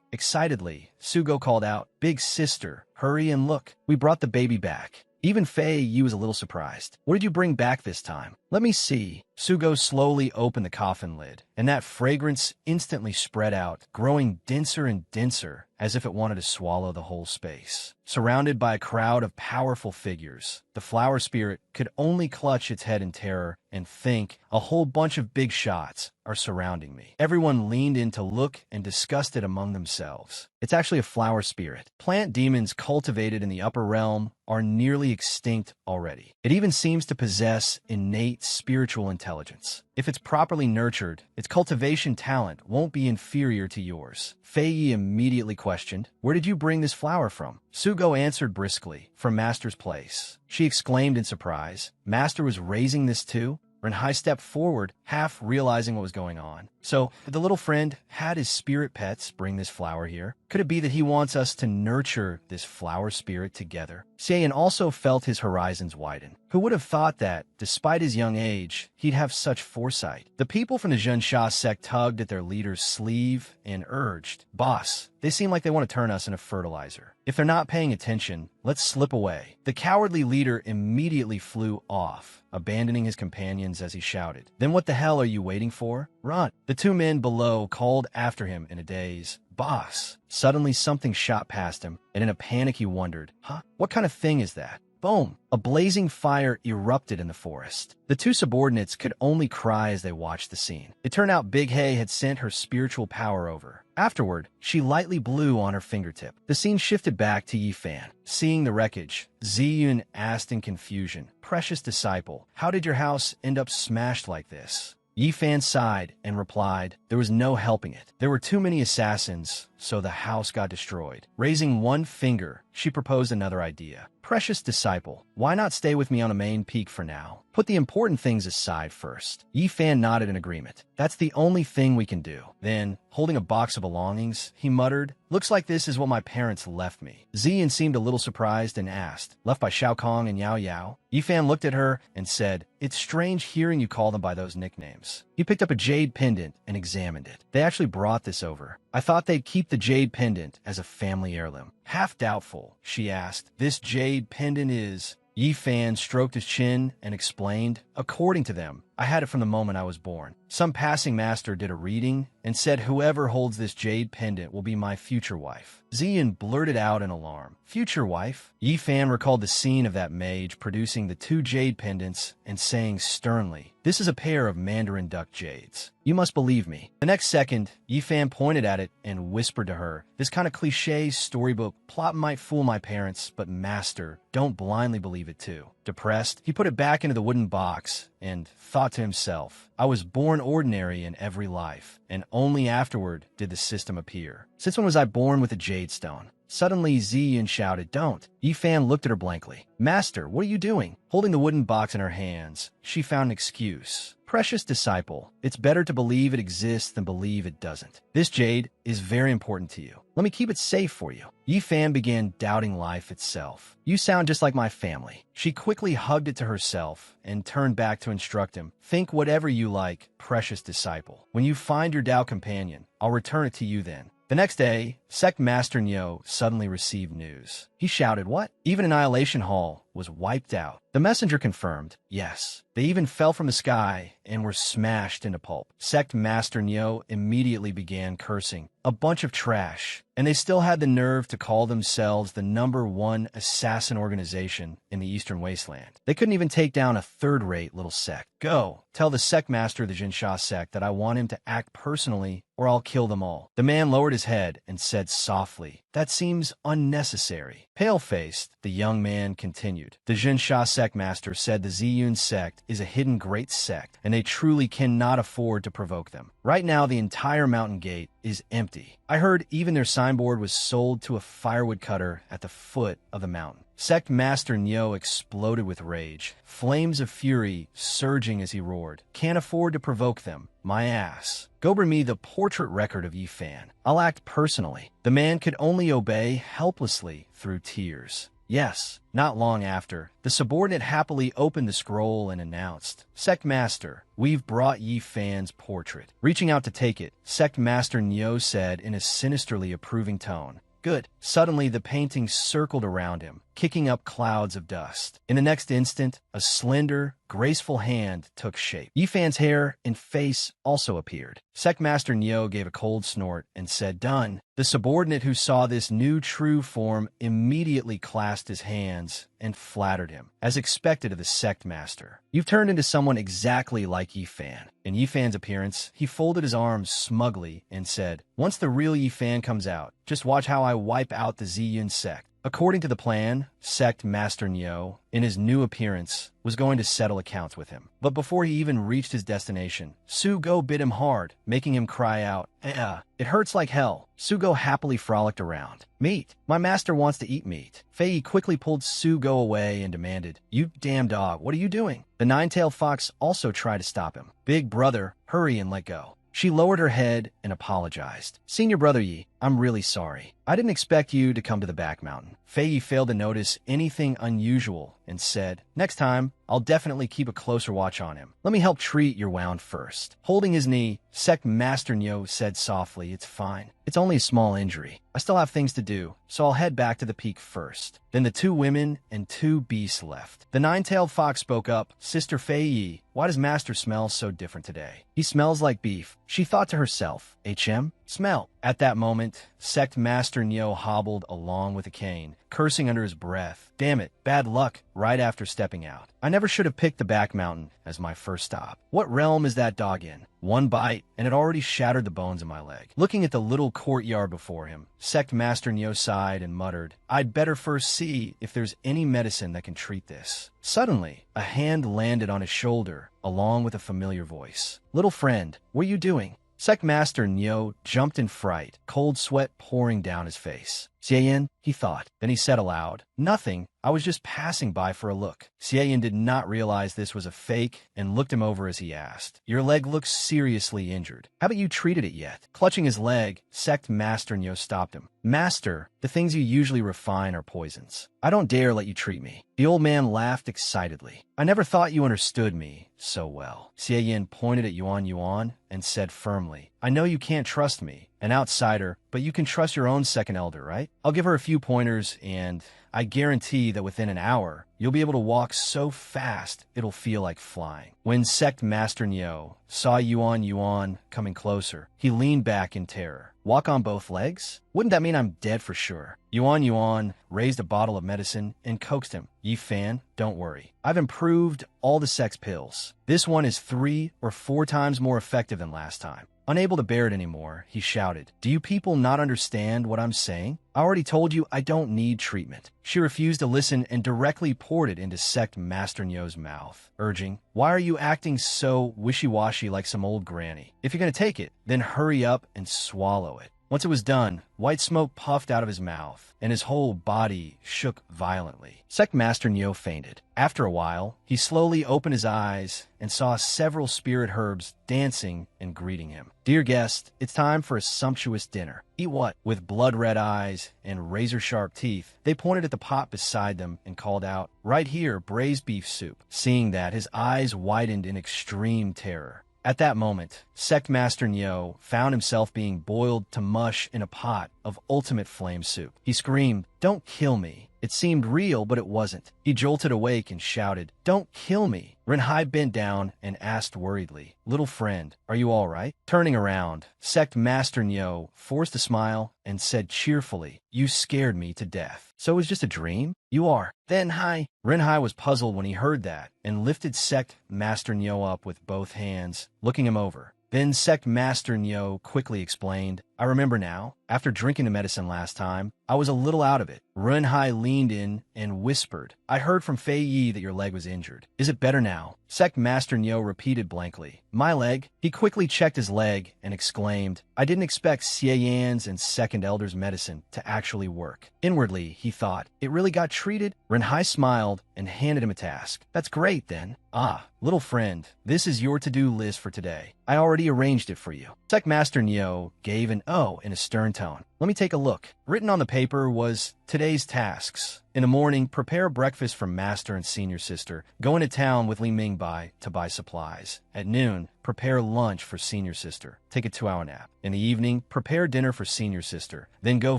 Excitedly, Sugo called out, "Big sister, hurry and look. We brought the baby back." Even Fei Yi was a little surprised. "What did you bring back this time?" "Let me see." Sugo slowly opened the coffin lid, and that fragrance instantly spread out, growing denser and denser, as if it wanted to swallow the whole space. Surrounded by a crowd of powerful figures, the flower spirit could only clutch its head in terror and think, "A whole bunch of big shots are surrounding me." Everyone leaned in to look and discussed it among themselves. It's actually a flower spirit. Plant demons cultivated in the upper realm are nearly extinct already. It even seems to possess innate spiritual intelligence. If it's properly nurtured, its cultivation talent won't be inferior to yours. Fei Yi immediately questioned, "Where did you bring this flower from?" Sugo answered briskly, "From Master's place." She exclaimed in surprise, "Master was raising this too?" Rinhai stepped forward, half realizing what was going on. "So, the little friend had his spirit pets bring this flower here? Could it be that he wants us to nurture this flower spirit together?" Seiyan also felt his horizons widen. Who would have thought that, despite his young age, he'd have such foresight? The people from the Zhensha sect tugged at their leader's sleeve and urged, "Boss, they seem like they want to turn us into fertilizer. If they're not paying attention, let's slip away." The cowardly leader immediately flew off, abandoning his companions as he shouted, "Then what the hell are you waiting for? Run!" The two men below called after him in a daze, "Boss!" Suddenly something shot past him, and in a panic he wondered, What kind of thing is that?" Boom! A blazing fire erupted in the forest. The two subordinates could only cry as they watched the scene. It turned out Big Hay had sent her spiritual power over. Afterward, she lightly blew on her fingertip. The scene shifted back to Yifan. Seeing the wreckage, Ziyun asked in confusion, "Precious disciple, how did your house end up smashed like this?" Yifan sighed and replied, "There was no helping it. There were too many assassins, so the house got destroyed." Raising one finger, she proposed another idea. "Precious disciple, why not stay with me on a main peak for now? Put the important things aside first." Yifan nodded in agreement. "That's the only thing we can do." Then, holding a box of belongings, he muttered, "Looks like this is what my parents left me." Ziyan seemed a little surprised and asked, "Left by Shao Kong and Yao Yao?" Yifan looked at her and said, "It's strange hearing you call them by those nicknames." He picked up a jade pendant and examined it. "They actually brought this over. I thought they'd keep the jade pendant as a family heirloom." Half doubtful, she asked, "This jade pendant is..." Yifan stroked his chin and explained, "According to them, I had it from the moment I was born. Some passing master did a reading and said whoever holds this jade pendant will be my future wife." Ziyan blurted out in alarm, "Future wife?" Yifan recalled the scene of that mage producing the two jade pendants and saying sternly, "This is a pair of Mandarin duck jades. You must believe me." The next second, Yifan pointed at it and whispered to her, "This kind of cliché storybook plot might fool my parents, but master, don't blindly believe it too." Depressed, he put it back into the wooden box and thought to himself, "I was born ordinary in every life, and only afterward did the system appear. Since when was I born with a jade stone?" Suddenly, Ziyan shouted, "Don't!" Yifan looked at her blankly. "Master, what are you doing?" Holding the wooden box in her hands, she found an excuse. "Precious disciple, it's better to believe it exists than believe it doesn't. This jade is very important to you. Let me keep it safe for you." Yifan began doubting life itself. "You sound just like my family." She quickly hugged it to herself and turned back to instruct him, "Think whatever you like, precious disciple. When you find your Tao companion, I'll return it to you then." The next day, Sect Master Nyo suddenly received news. He shouted, "What?" Even Annihilation Hall was wiped out. The messenger confirmed, yes. They even fell from the sky and were smashed into pulp. Sect Master Nyo immediately began cursing. A bunch of trash. And they still had the nerve to call themselves the #1 assassin organization in the Eastern Wasteland. They couldn't even take down a third-rate little sect. Go, tell the sect master of the Jinsha sect that I want him to act personally or I'll kill them all. The man lowered his head and said softly, "That seems unnecessary." Pale-faced, the young man continued. The Jinsha sect master said the Ziyun sect is a hidden great sect, and they truly cannot afford to provoke them. Right now, the entire mountain gate is empty. I heard even their signboard was sold to a firewood cutter at the foot of the mountain. Sect Master Nyo exploded with rage, flames of fury surging as he roared. Can't afford to provoke them. My ass. Go bring me the portrait record of Yifan. I'll act personally. The man could only obey helplessly through tears. Yes, not long after, the subordinate happily opened the scroll and announced, "Sect Master, we've brought Yifan's portrait." Reaching out to take it, Sect Master Nyo said in a sinisterly approving tone, "Good." Suddenly, the painting circled around him, kicking up clouds of dust. In the next instant, a slender, graceful hand took shape. Yifan's hair and face also appeared. Sect Master Nyo gave a cold snort and said, "Done." The subordinate who saw this new true form immediately clasped his hands and flattered him, as expected of the sect master. "You've turned into someone exactly like Yifan." In Yifan's appearance, he folded his arms smugly and said, "Once the real Yifan comes out, just watch how I wipe out the Ziyun sect." According to the plan, Sect Master Nyo, in his new appearance, was going to settle accounts with him. But before he even reached his destination, Sugo bit him hard, making him cry out, It hurts like hell." Sugo happily frolicked around. "Meat. My master wants to eat meat." Fei quickly pulled Sugo away and demanded, "You damn dog, what are you doing?" The nine-tailed fox also tried to stop him. "Big brother, hurry and let go." She lowered her head and apologized. "Senior Brother Yi, I'm really sorry. I didn't expect you to come to the back mountain." Fei failed to notice anything unusual and said, "Next time, I'll definitely keep a closer watch on him. Let me help treat your wound first." Holding his knee, Sect Master Nyo said softly, "It's fine. It's only a small injury. I still have things to do, so I'll head back to the peak first." Then the two women and two beasts left. The nine-tailed fox spoke up, "Sister Fei Yi, why does Master smell so different today?" "He smells like beef," she thought to herself. "HM? Smell." At that moment, Sect Master Nyo hobbled along with a cane, cursing under his breath. "Damn it, bad luck," right after stepping out. "I never should have picked the back mountain as my first stop. What realm is that dog in? One bite, and it already shattered the bones in my leg." Looking at the little courtyard before him, Sect Master Nyo sighed and muttered, "I'd better first see if there's any medicine that can treat this." Suddenly, a hand landed on his shoulder, along with a familiar voice. "Little friend, what are you doing?" Sect Master Nyo jumped in fright, cold sweat pouring down his face. "Xieyan," he thought. Then he said aloud, "Nothing. I was just passing by for a look." Xieyan did not realize this was a fake and looked him over as he asked, "Your leg looks seriously injured. Haven't you treated it yet?" Clutching his leg, Sect Master Nyo stopped him. "Master, the things you usually refine are poisons. I don't dare let you treat me." The old man laughed excitedly. "I never thought you understood me so well." Xieyan pointed at Yuan and said firmly, "I know you can't trust me, an outsider, but you can trust your own second elder, right? I'll give her a few pointers, and I guarantee that within an hour, you'll be able to walk so fast it'll feel like flying." When Sect Master Nyo saw Yuan coming closer, he leaned back in terror. "Walk on both legs? Wouldn't that mean I'm dead for sure?" Yuan raised a bottle of medicine and coaxed him. "Yifan, don't worry. I've improved all the sex pills. This one is 3 or 4 times more effective than last time." Unable to bear it anymore, he shouted, "Do you people not understand what I'm saying? I already told you I don't need treatment." She refused to listen and directly poured it into Sect Master Nyo's mouth, urging, "Why are you acting so wishy-washy like some old granny? If you're going to take it, then hurry up and swallow it." Once it was done, white smoke puffed out of his mouth, and his whole body shook violently. Sect Master Nyo fainted. After a while, he slowly opened his eyes and saw several spirit herbs dancing and greeting him. "Dear guest, it's time for a sumptuous dinner." "Eat what?" With blood-red eyes and razor-sharp teeth, they pointed at the pot beside them and called out, "Right here, braised beef soup." Seeing that, his eyes widened in extreme terror. At that moment, Sect Master Nyo found himself being boiled to mush in a pot of ultimate flame soup. He screamed, "Don't kill me." It seemed real, but it wasn't. He jolted awake and shouted, "Don't kill me." Renhai bent down and asked worriedly, "Little friend, are you all right?" Turning around, Sect Master Nyo forced a smile and said cheerfully, "You scared me to death. So it was just a dream? You are. Then hi." Renhai was puzzled when he heard that and lifted Sect Master Nyo up with both hands, looking him over. Then Sect Master Nyo quickly explained, "I remember now. After drinking the medicine last time, I was a little out of it." Renhai leaned in and whispered, "I heard from Fei Yi that your leg was injured. Is it better now?" Sect Master Nyo repeated blankly, "My leg?" He quickly checked his leg and exclaimed, "I didn't expect Xie Yan's and Second Elder's medicine to actually work." Inwardly, he thought, "It really got treated?" Renhai smiled and handed him a task. "That's great, then. Ah, little friend, this is your to-do list for today. I already arranged it for you." Sect Master Nyo gave an "oh" in a stern tone. "Let me take a look." Written on the paper was today's tasks. In the morning, prepare breakfast for Master and Senior Sister. Go into town with Li Mingbai to buy supplies. At noon, prepare lunch for Senior Sister. Take a 2-hour nap. In the evening, prepare dinner for Senior Sister. Then go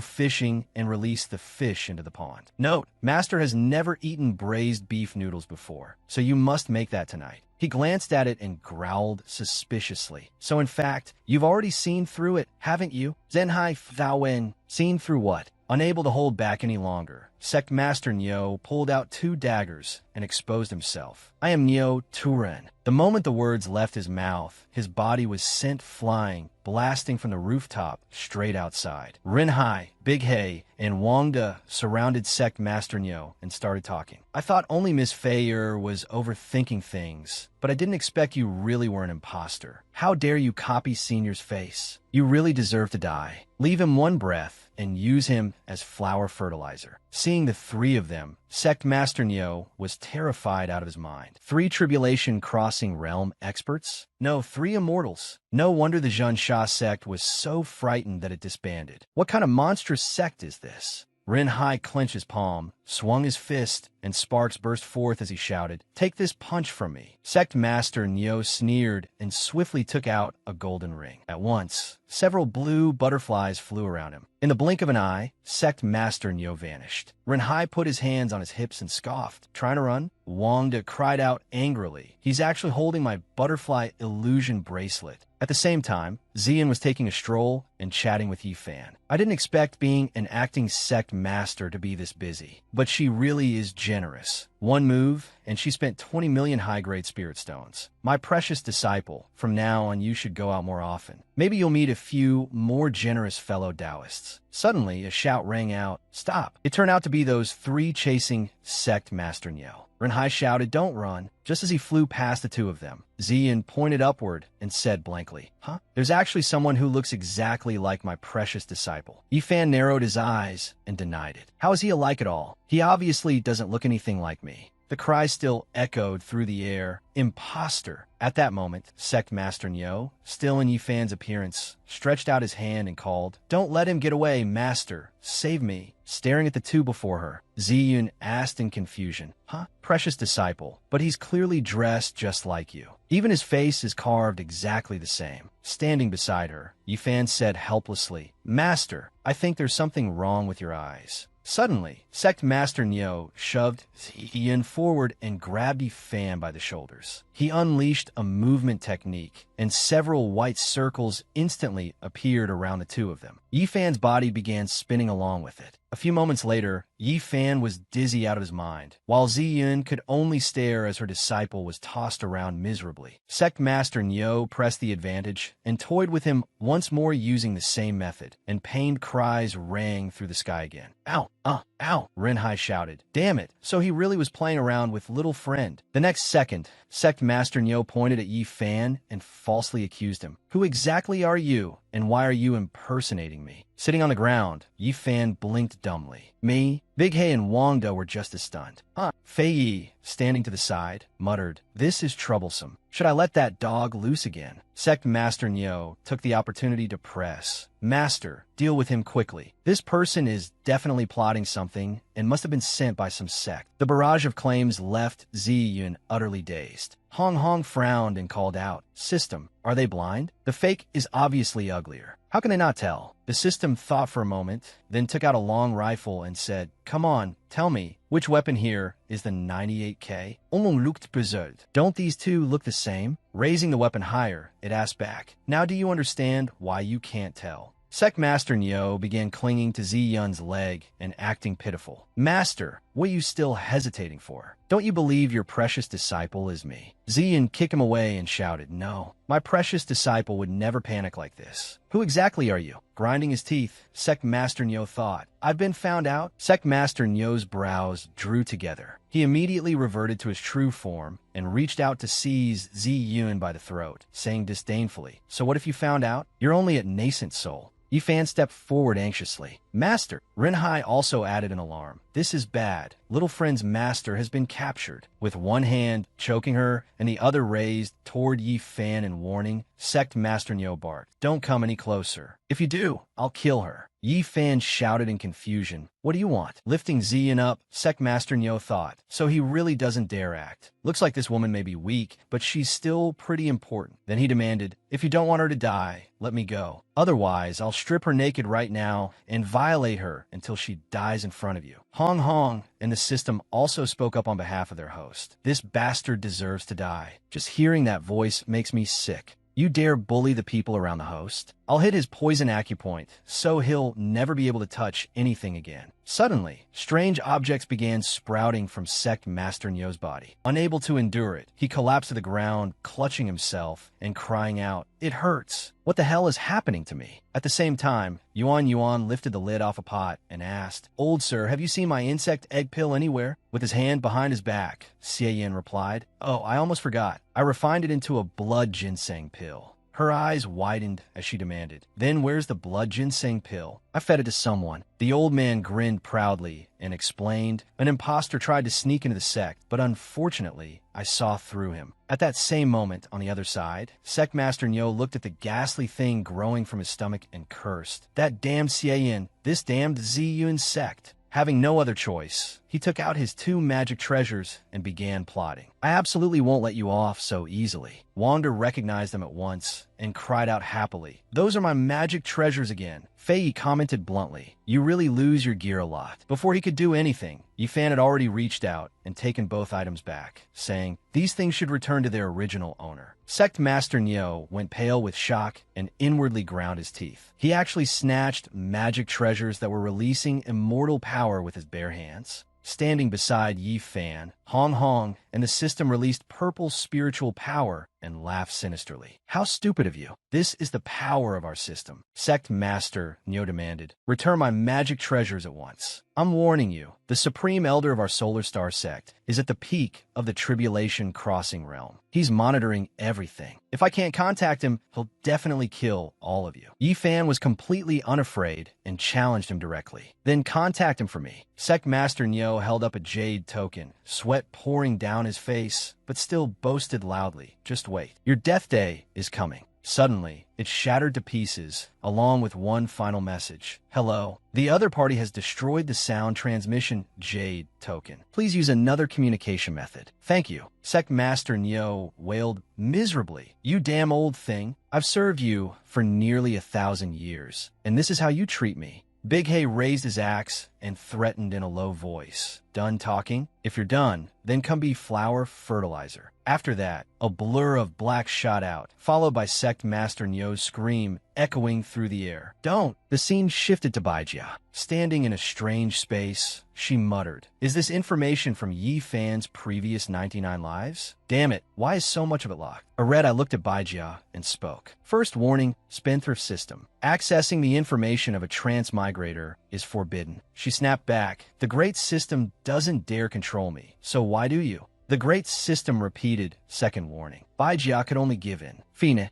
fishing and release the fish into the pond. Note, Master has never eaten braised beef noodles before, so you must make that tonight. He glanced at it and growled suspiciously. "So in fact, you've already seen through it, haven't you?" Zenhai Wen. Seen through what? Unable to hold back any longer, Sect Master Nyo pulled out 2 daggers and exposed himself. "I am Nyo Turen." The moment the words left his mouth, his body was sent flying, blasting from the rooftop straight outside. Renhai, Big Hei, and Wang surrounded Sect Master Nyo and started talking. "I thought only Miss Feier was overthinking things, but I didn't expect you really were an imposter. How dare you copy Senior's face? You really deserve to die. Leave him one breath and use him as flower fertilizer." Seeing the 3 of them, Sect Master Nyo was terrified out of his mind. 3 tribulation crossing realm experts? No, 3 immortals. No wonder the Zhensha sect was so frightened that it disbanded. What kind of monstrous sect is this? Renhai clenched his palm, swung his fist, and sparks burst forth as he shouted, "Take this punch from me." Sect Master Nyo sneered and swiftly took out a golden ring. At once, several blue butterflies flew around him. In the blink of an eye, Sect Master Nyo vanished. Renhai put his hands on his hips and scoffed. "Trying to run?" Wang cried out angrily, "He's actually holding my butterfly illusion bracelet." At the same time, Xian was taking a stroll and chatting with Yifan. "I didn't expect being an acting sect master to be this busy, but she really is generous. One move, and she spent 20 million high-grade spirit stones. My precious disciple, from now on you should go out more often. Maybe you'll meet a few more generous fellow Taoists." Suddenly, a shout rang out, "Stop!" It turned out to be those 3 chasing Sect Master Nyo. Renhai shouted, "Don't run." Just as he flew past the 2 of them, Xian pointed upward and said blankly, "Huh? There's actually someone who looks exactly like my precious disciple." Yifan narrowed his eyes and denied it. "How is he alike at all? He obviously doesn't look anything like me." The cry still echoed through the air, "Imposter!" At that moment, Sect Master Nyo, still in Yifan's appearance, stretched out his hand and called, "Don't let him get away, Master! Save me!" Staring at the 2 before her, Ziyun asked in confusion, "Huh? Precious disciple, but he's clearly dressed just like you. Even his face is carved exactly the same." Standing beside her, Yifan said helplessly, "Master, I think there's something wrong with your eyes." Suddenly, Sect Master Nyo shoved Xian forward and grabbed Yifan by the shoulders. He unleashed a movement technique, and several white circles instantly appeared around the 2 of them. Yifan's body began spinning along with it. A few moments later, Yifan was dizzy out of his mind, while Ziyun could only stare as her disciple was tossed around miserably. Sect Master Nyo pressed the advantage and toyed with him once more using the same method, and pained cries rang through the sky again. "Ow! Ow!" Renhai shouted. "Damn it, so he really was playing around with little friend." The next second, Sect Master Nyo pointed at Yifan and falsely accused him. "Who exactly are you, and why are you impersonating me?" Sitting on the ground, Yifan blinked dumbly. "Me?" Big Hei and Wang were just as stunned. Fei Yi, standing to the side, muttered, "This is troublesome. Should I let that dog loose again?" Sect Master Nyo took the opportunity to press. "Master, deal with him quickly. This person is definitely plotting something and must have been sent by some sect." The barrage of claims left Ziyun utterly dazed. Hong Hong frowned and called out, "System, are they blind? The fake is obviously uglier. How can they not tell?" The system thought for a moment, then took out a long rifle and said, "Come on, tell me, which weapon here is the 98K? Don't these two look the same?" Raising the weapon higher, it asked back, "Now do you understand why you can't tell?" Sect Master Nyo began clinging to Ziyun's leg and acting pitiful. "Master, what are you still hesitating for? Don't you believe your precious disciple is me?" Ziyun kicked him away and shouted, "No, my precious disciple would never panic like this." "Who exactly are you?" Grinding his teeth, Sect Master Nyo thought, "I've been found out?" Sect Master Nyo's brows drew together. He immediately reverted to his true form and reached out to seize Ziyun by the throat, saying disdainfully, "So what if you found out? You're only a nascent soul." Yifan stepped forward anxiously. "Master!" Renhai also added in alarm. "This is bad. Little friend's master has been captured." With one hand choking her and the other raised toward Yifan in warning, Sect Master Nyo barked, "Don't come any closer. If you do, I'll kill her." Yifan shouted in confusion, "What do you want?" Lifting Ziyan up, Sect Master Nyo thought, "So he really doesn't dare act. Looks like this woman may be weak, but she's still pretty important." Then he demanded, "If you don't want her to die, let me go. Otherwise, I'll strip her naked right now and violate her until she dies in front of you." Hong Hong and the system also spoke up on behalf of their host. "This bastard deserves to die. Just hearing that voice makes me sick. You dare bully the people around the host? I'll hit his poison acupoint, so he'll never be able to touch anything again." Suddenly, strange objects began sprouting from Sect Master Nyo's body. Unable to endure it, he collapsed to the ground, clutching himself and crying out, "It hurts. What the hell is happening to me?" At the same time, Yuan lifted the lid off a pot and asked, "Old sir, have you seen my insect egg pill anywhere?" With his hand behind his back, Xie replied, "Oh, I almost forgot. I refined it into a blood ginseng pill." Her eyes widened as she demanded, "Then where's the blood ginseng pill?" "I fed it to someone." The old man grinned proudly and explained, "An imposter tried to sneak into the sect, but unfortunately, I saw through him." At that same moment, on the other side, Sect Master Nyo looked at the ghastly thing growing from his stomach and cursed, "That damned Xie, this damned Ziyun sect." Having no other choice, he took out his 2 magic treasures and began plotting. "I absolutely won't let you off so easily." Wanda recognized them at once and cried out happily, "Those are my magic treasures again." Fei commented bluntly, "You really lose your gear a lot." Before he could do anything, Yifan had already reached out and taken both items back, saying, "These things should return to their original owner." Sect Master Nyo went pale with shock and inwardly ground his teeth. He actually snatched magic treasures that were releasing immortal power with his bare hands. Standing beside Yifan, Hong Hong and the system released purple spiritual power and laughed sinisterly. "How stupid of you. This is the power of our system." Sect Master Nyo demanded, "Return my magic treasures at once. I'm warning you, the Supreme Elder of our Solar Star sect is at the peak of the Tribulation Crossing realm. He's monitoring everything. If I can't contact him, he'll definitely kill all of you." Yifan was completely unafraid and challenged him directly. "Then contact him for me." Sect Master Nyo held up a jade token, sweat pouring down his face, but still boasted loudly, "Just wait. Your death day is coming." Suddenly, it shattered to pieces, along with one final message. "Hello. The other party has destroyed the sound transmission Jade token. Please use another communication method. Thank you." Sect Master Nyo wailed miserably, "You damn old thing. I've served you for nearly 1,000 years, and this is how you treat me." Big Hay raised his axe and threatened in a low voice, "Done talking? If you're done, then come be flower fertilizer." After that, a blur of black shot out, followed by Sect Master Nyo's scream echoing through the air. "Don't!" The scene shifted to Baijia. Standing in a strange space, she muttered, "Is this information from Yifan's previous 99 lives? Damn it, why is so much of it locked?" I looked at Baijia and spoke. "First warning, Spendthrift System. Accessing the information of a transmigrator is forbidden." She snapped back, "The Great System doesn't dare control me, so why do you?" The Great System repeated, second warning. Baijia could only give in. Fine.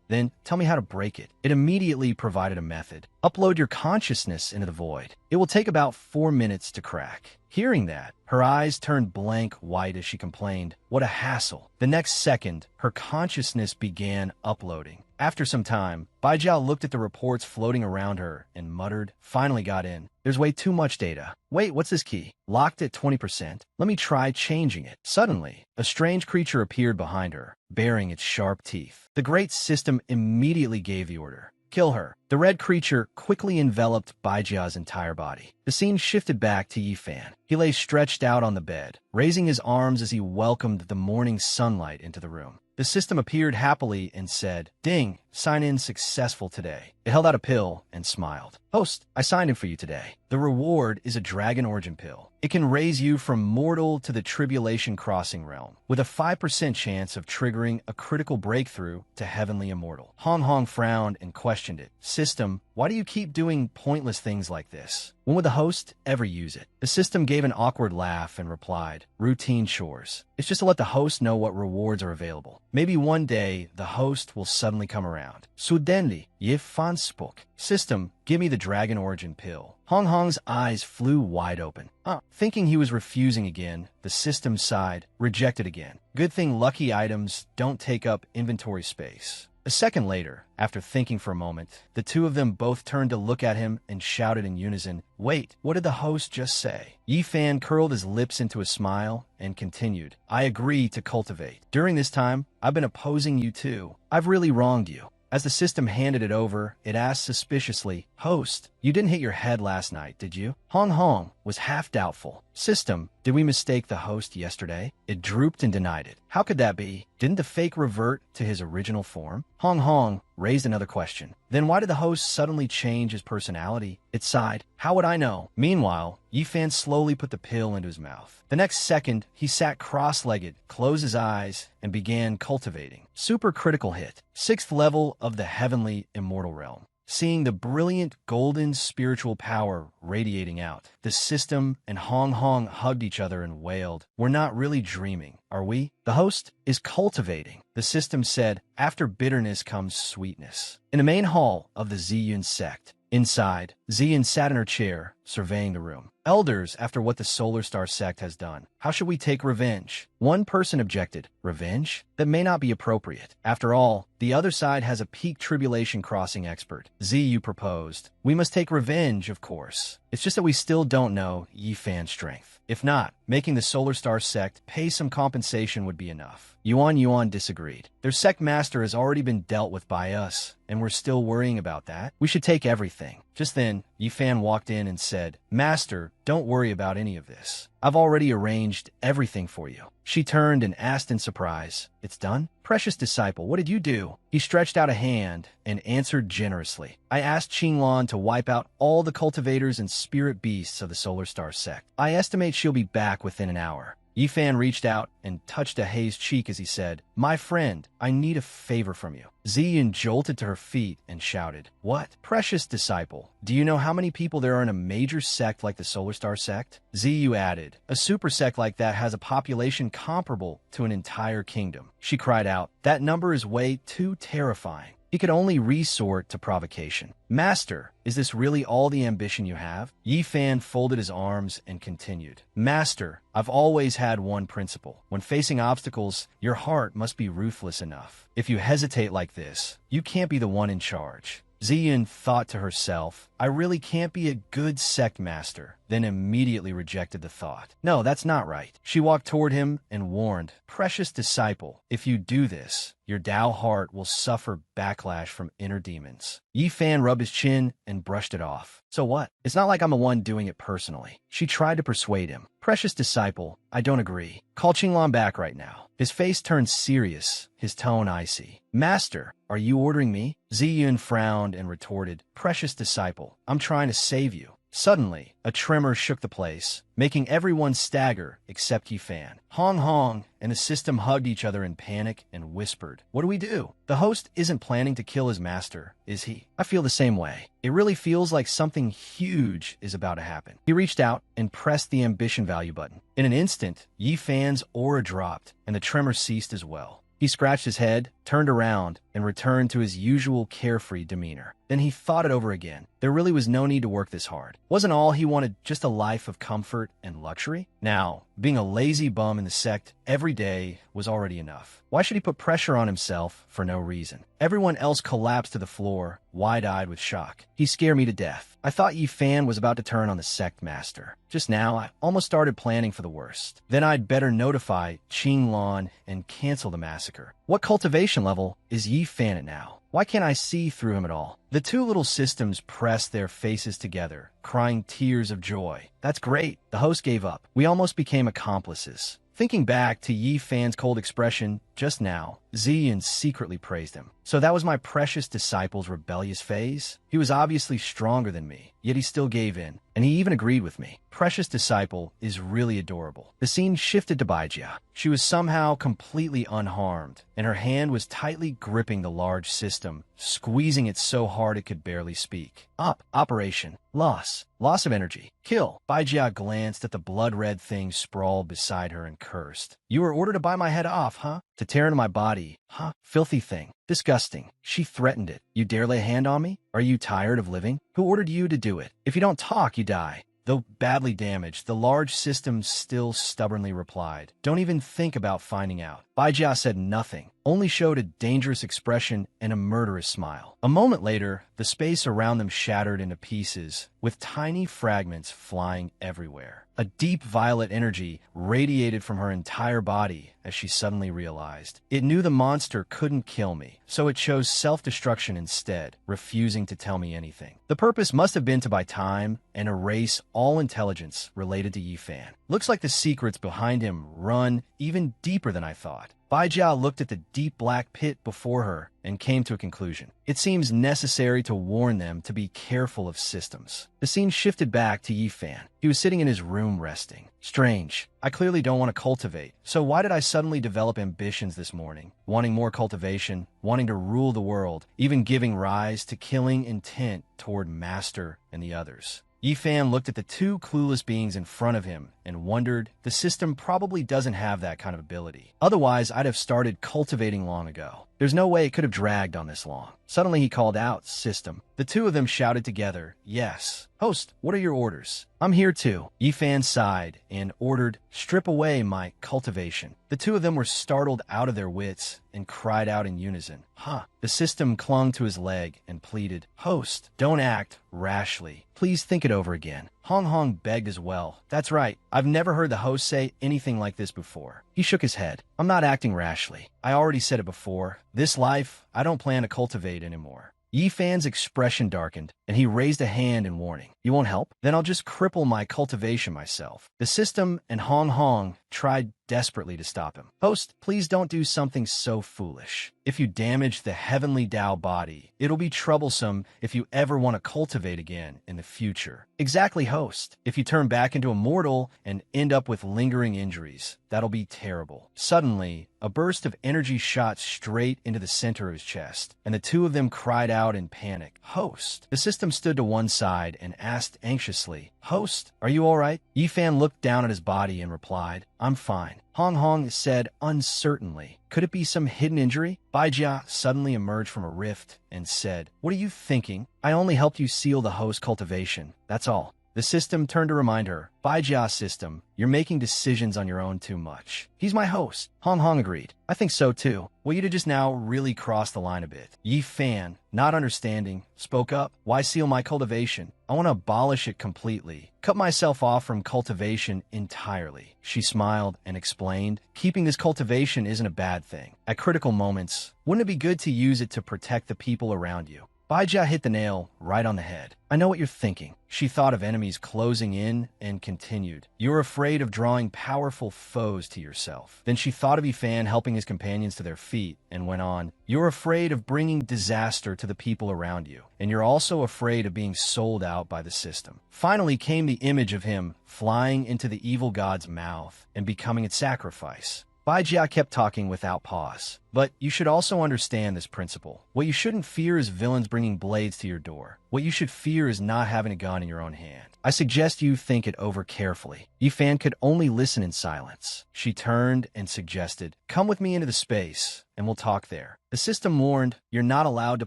Then tell me how to break it." It immediately provided a method. "Upload your consciousness into the void. It will take about 4 minutes to crack." Hearing that, her eyes turned blank white as she complained, "What a hassle." The next second, her consciousness began uploading. After some time, Baijiao looked at the reports floating around her and muttered, "Finally got in. There's way too much data. Wait, what's this key? Locked at 20%? Let me try changing it." Suddenly, a strange creature appeared behind her, baring its sharp teeth. The great system immediately gave the order. "Kill her." The red creature quickly enveloped Baijia's entire body. The scene shifted back to Yifan. He lay stretched out on the bed, raising his arms as he welcomed the morning sunlight into the room. The system appeared happily and said, "Ding, sign in successful today." It held out a pill and smiled. "Host, I signed in for you today. The reward is a dragon origin pill. It can raise you from mortal to the tribulation crossing realm, with a 5% chance of triggering a critical breakthrough to heavenly immortal." Hong Hong frowned and questioned it. "System, why do you keep doing pointless things like this? When would the host ever use it?" The system gave an awkward laugh and replied, "Routine chores. It's just to let the host know what rewards are available. Maybe one day the host will suddenly come around." Suddenly, Yifan spoke. "System, give me the dragon origin pill." Hong Hong's eyes flew wide open. Thinking he was refusing again, the system sighed, rejected again. Good thing lucky items don't take up inventory space. A second later, after thinking for a moment, the two of them both turned to look at him and shouted in unison, "Wait, what did the host just say?" Yifan curled his lips into a smile and continued, "I agree to cultivate. During this time, I've been opposing you too. I've really wronged you." As the system handed it over, it asked suspiciously, "Host, you didn't hit your head last night, did you?" Hong Hong was half doubtful. "System, did we mistake the host yesterday?" It drooped and denied it. "How could that be? Didn't the fake revert to his original form?" Hong Hong raised another question. "Then why did the host suddenly change his personality?" It sighed. "How would I know?" Meanwhile, Yifan slowly put the pill into his mouth. The next second, he sat cross-legged, closed his eyes, and began cultivating. Supercritical hit. 6th level of the heavenly immortal realm. Seeing the brilliant golden spiritual power radiating out, the system and Hong Hong hugged each other and wailed, "We're not really dreaming, are we? The host is cultivating." The system said, "After bitterness comes sweetness." In the main hall of the Ziyun sect, inside, Ziyun sat in her chair, surveying the room. "Elders, after what the Solar Star sect has done, how should we take revenge?" One person objected. "Revenge? That may not be appropriate. After all, the other side has a peak tribulation crossing expert." Ziyu proposed, "We must take revenge, of course. It's just that we still don't know Yifan's strength. If not, making the Solar Star sect pay some compensation would be enough." Yuan disagreed. "Their sect master has already been dealt with by us, and we're still worrying about that. We should take everything." Just then, Yifan walked in and said, "Master, don't worry about any of this. I've already arranged everything for you." She turned and asked in surprise, "It's done? Precious disciple, what did you do?" He stretched out a hand and answered generously, "I asked Qinglan to wipe out all the cultivators and spirit beasts of the Solar Star sect. I estimate she'll be back within an hour." Yifan reached out and touched Ahei's cheek as he said, "My friend, I need a favor from you." Ziyun jolted to her feet and shouted, "What? Precious disciple, do you know how many people there are in a major sect like the Solar Star sect?" Ziyu added, "A super sect like that has a population comparable to an entire kingdom." She cried out, "That number is way too terrifying." He could only resort to provocation. "Master, is this really all the ambition you have?" Yifan folded his arms and continued, "Master, I've always had one principle. When facing obstacles, your heart must be ruthless enough. If you hesitate like this, you can't be the one in charge." Ziyun thought to herself, "I really can't be a good sect master," then immediately rejected the thought. "No, that's not right." She walked toward him and warned, "Precious disciple, if you do this, your Tao heart will suffer backlash from inner demons." Yifan rubbed his chin and brushed it off. "So what? It's not like I'm the one doing it personally." She tried to persuade him. "Precious disciple, I don't agree. Call Qinglan back right now." His face turned serious, his tone icy. "Master, are you ordering me?" Ziyun frowned and retorted, "Precious disciple, I'm trying to save you." Suddenly, a tremor shook the place, making everyone stagger except Yifan. Hong Hong and the system hugged each other in panic and whispered, "What do we do? The host isn't planning to kill his master, is he?" I feel the same way. It really feels like something huge is about to happen. He reached out and pressed the ambition value button. In an instant, Yifan's aura dropped, and the tremor ceased as well. He scratched his head, turned around, and returned to his usual carefree demeanor. Then he thought it over again. There really was no need to work this hard. Wasn't all he wanted just a life of comfort and luxury? Now, being a lazy bum in the sect every day was already enough. Why should he put pressure on himself for no reason? Everyone else collapsed to the floor, wide-eyed with shock. He scared me to death. I thought Yi Fan was about to turn on the sect master. Just now, I almost started planning for the worst. Then I'd better notify Qing Lan and cancel the massacre. What cultivation level is Yi Fan at now? Why can't I see through him at all? The two little systems pressed their faces together, crying tears of joy. That's great. The host gave up. We almost became accomplices. Thinking back to Yi Fan's cold expression just now, Ziyan secretly praised him. So that was my precious disciple's rebellious phase? He was obviously stronger than me, yet he still gave in, and he even agreed with me. Precious disciple is really adorable. The scene shifted to Baijia. She was somehow completely unharmed, and her hand was tightly gripping the large system, squeezing it so hard it could barely speak. Operation. Loss of energy. Kill. Baijia glanced at the blood-red thing sprawled beside her and cursed. You were ordered to buy my head off, huh? To tear into my body, huh? Filthy thing. Disgusting. She threatened it. You dare lay a hand on me? Are you tired of living? Who ordered you to do it? If you don't talk, you die. Though badly damaged, the large system still stubbornly replied, don't even think about finding out. Baijia said nothing, only showed a dangerous expression and a murderous smile. A moment later, the space around them shattered into pieces, with tiny fragments flying everywhere. A deep violet energy radiated from her entire body as she suddenly realized. It knew the monster couldn't kill me, so it chose self-destruction instead, refusing to tell me anything. The purpose must have been to buy time and erase all intelligence related to Yi Fan. Looks like the secrets behind him run even deeper than I thought. Baijia looked at the deep black pit before her and came to a conclusion. It seems necessary to warn them to be careful of systems. The scene shifted back to Yi Fan. He was sitting in his room resting. Strange. I clearly don't want to cultivate. So why did I suddenly develop ambitions this morning? Wanting more cultivation, wanting to rule the world, even giving rise to killing intent toward Master and the others. Yi Fan looked at the two clueless beings in front of him and wondered, the system probably doesn't have that kind of ability. Otherwise, I'd have started cultivating long ago. There's no way it could have dragged on this long. Suddenly he called out, system. The two of them shouted together, yes. Host, what are your orders? I'm here too. Yi Fan sighed and ordered, strip away my cultivation. The two of them were startled out of their wits and cried out in unison, huh. The system clung to his leg and pleaded, host, don't act rashly. Please think it over again. Hong Hong begged as well. That's right. I've never heard the host say anything like this before. He shook his head. I'm not acting rashly. I already said it before. This life, I don't plan to cultivate anymore. Yi Fan's expression darkened, and he raised a hand in warning. You won't help? Then I'll just cripple my cultivation myself. The system and Hong Hong tried desperately to stop him. Host, please don't do something so foolish. If you damage the heavenly Tao body, it'll be troublesome if you ever want to cultivate again in the future. Exactly, host. If you turn back into a mortal and end up with lingering injuries, that'll be terrible. Suddenly, a burst of energy shot straight into the center of his chest, and the two of them cried out in panic. Host. The system stood to one side and asked anxiously, Host, are you all right? Yi Fan looked down at his body and replied, I'm fine. Hong Hong said uncertainly, could it be some hidden injury? Baijia suddenly emerged from a rift and said, what are you thinking? I only helped you seal the host cultivation, that's all. The system turned to remind her, Baijia system, you're making decisions on your own too much. He's my host. Hong Hong agreed. I think so too. Well, you'd have just now really crossed the line a bit. Yi Fan, not understanding, spoke up. Why seal my cultivation? I want to abolish it completely. Cut myself off from cultivation entirely. She smiled and explained, keeping this cultivation isn't a bad thing. At critical moments, wouldn't it be good to use it to protect the people around you? Baijia hit the nail right on the head. I know what you're thinking. She thought of enemies closing in and continued. You're afraid of drawing powerful foes to yourself. Then she thought of Yi Fan helping his companions to their feet and went on. You're afraid of bringing disaster to the people around you. And you're also afraid of being sold out by the system. Finally came the image of him flying into the evil god's mouth and becoming its sacrifice. Bai Jia kept talking without pause. But you should also understand this principle. What you shouldn't fear is villains bringing blades to your door. What you should fear is not having a gun in your own hand. I suggest you think it over carefully. Yifan could only listen in silence. She turned and suggested, "Come with me into the space, and we'll talk there." The system warned, "You're not allowed to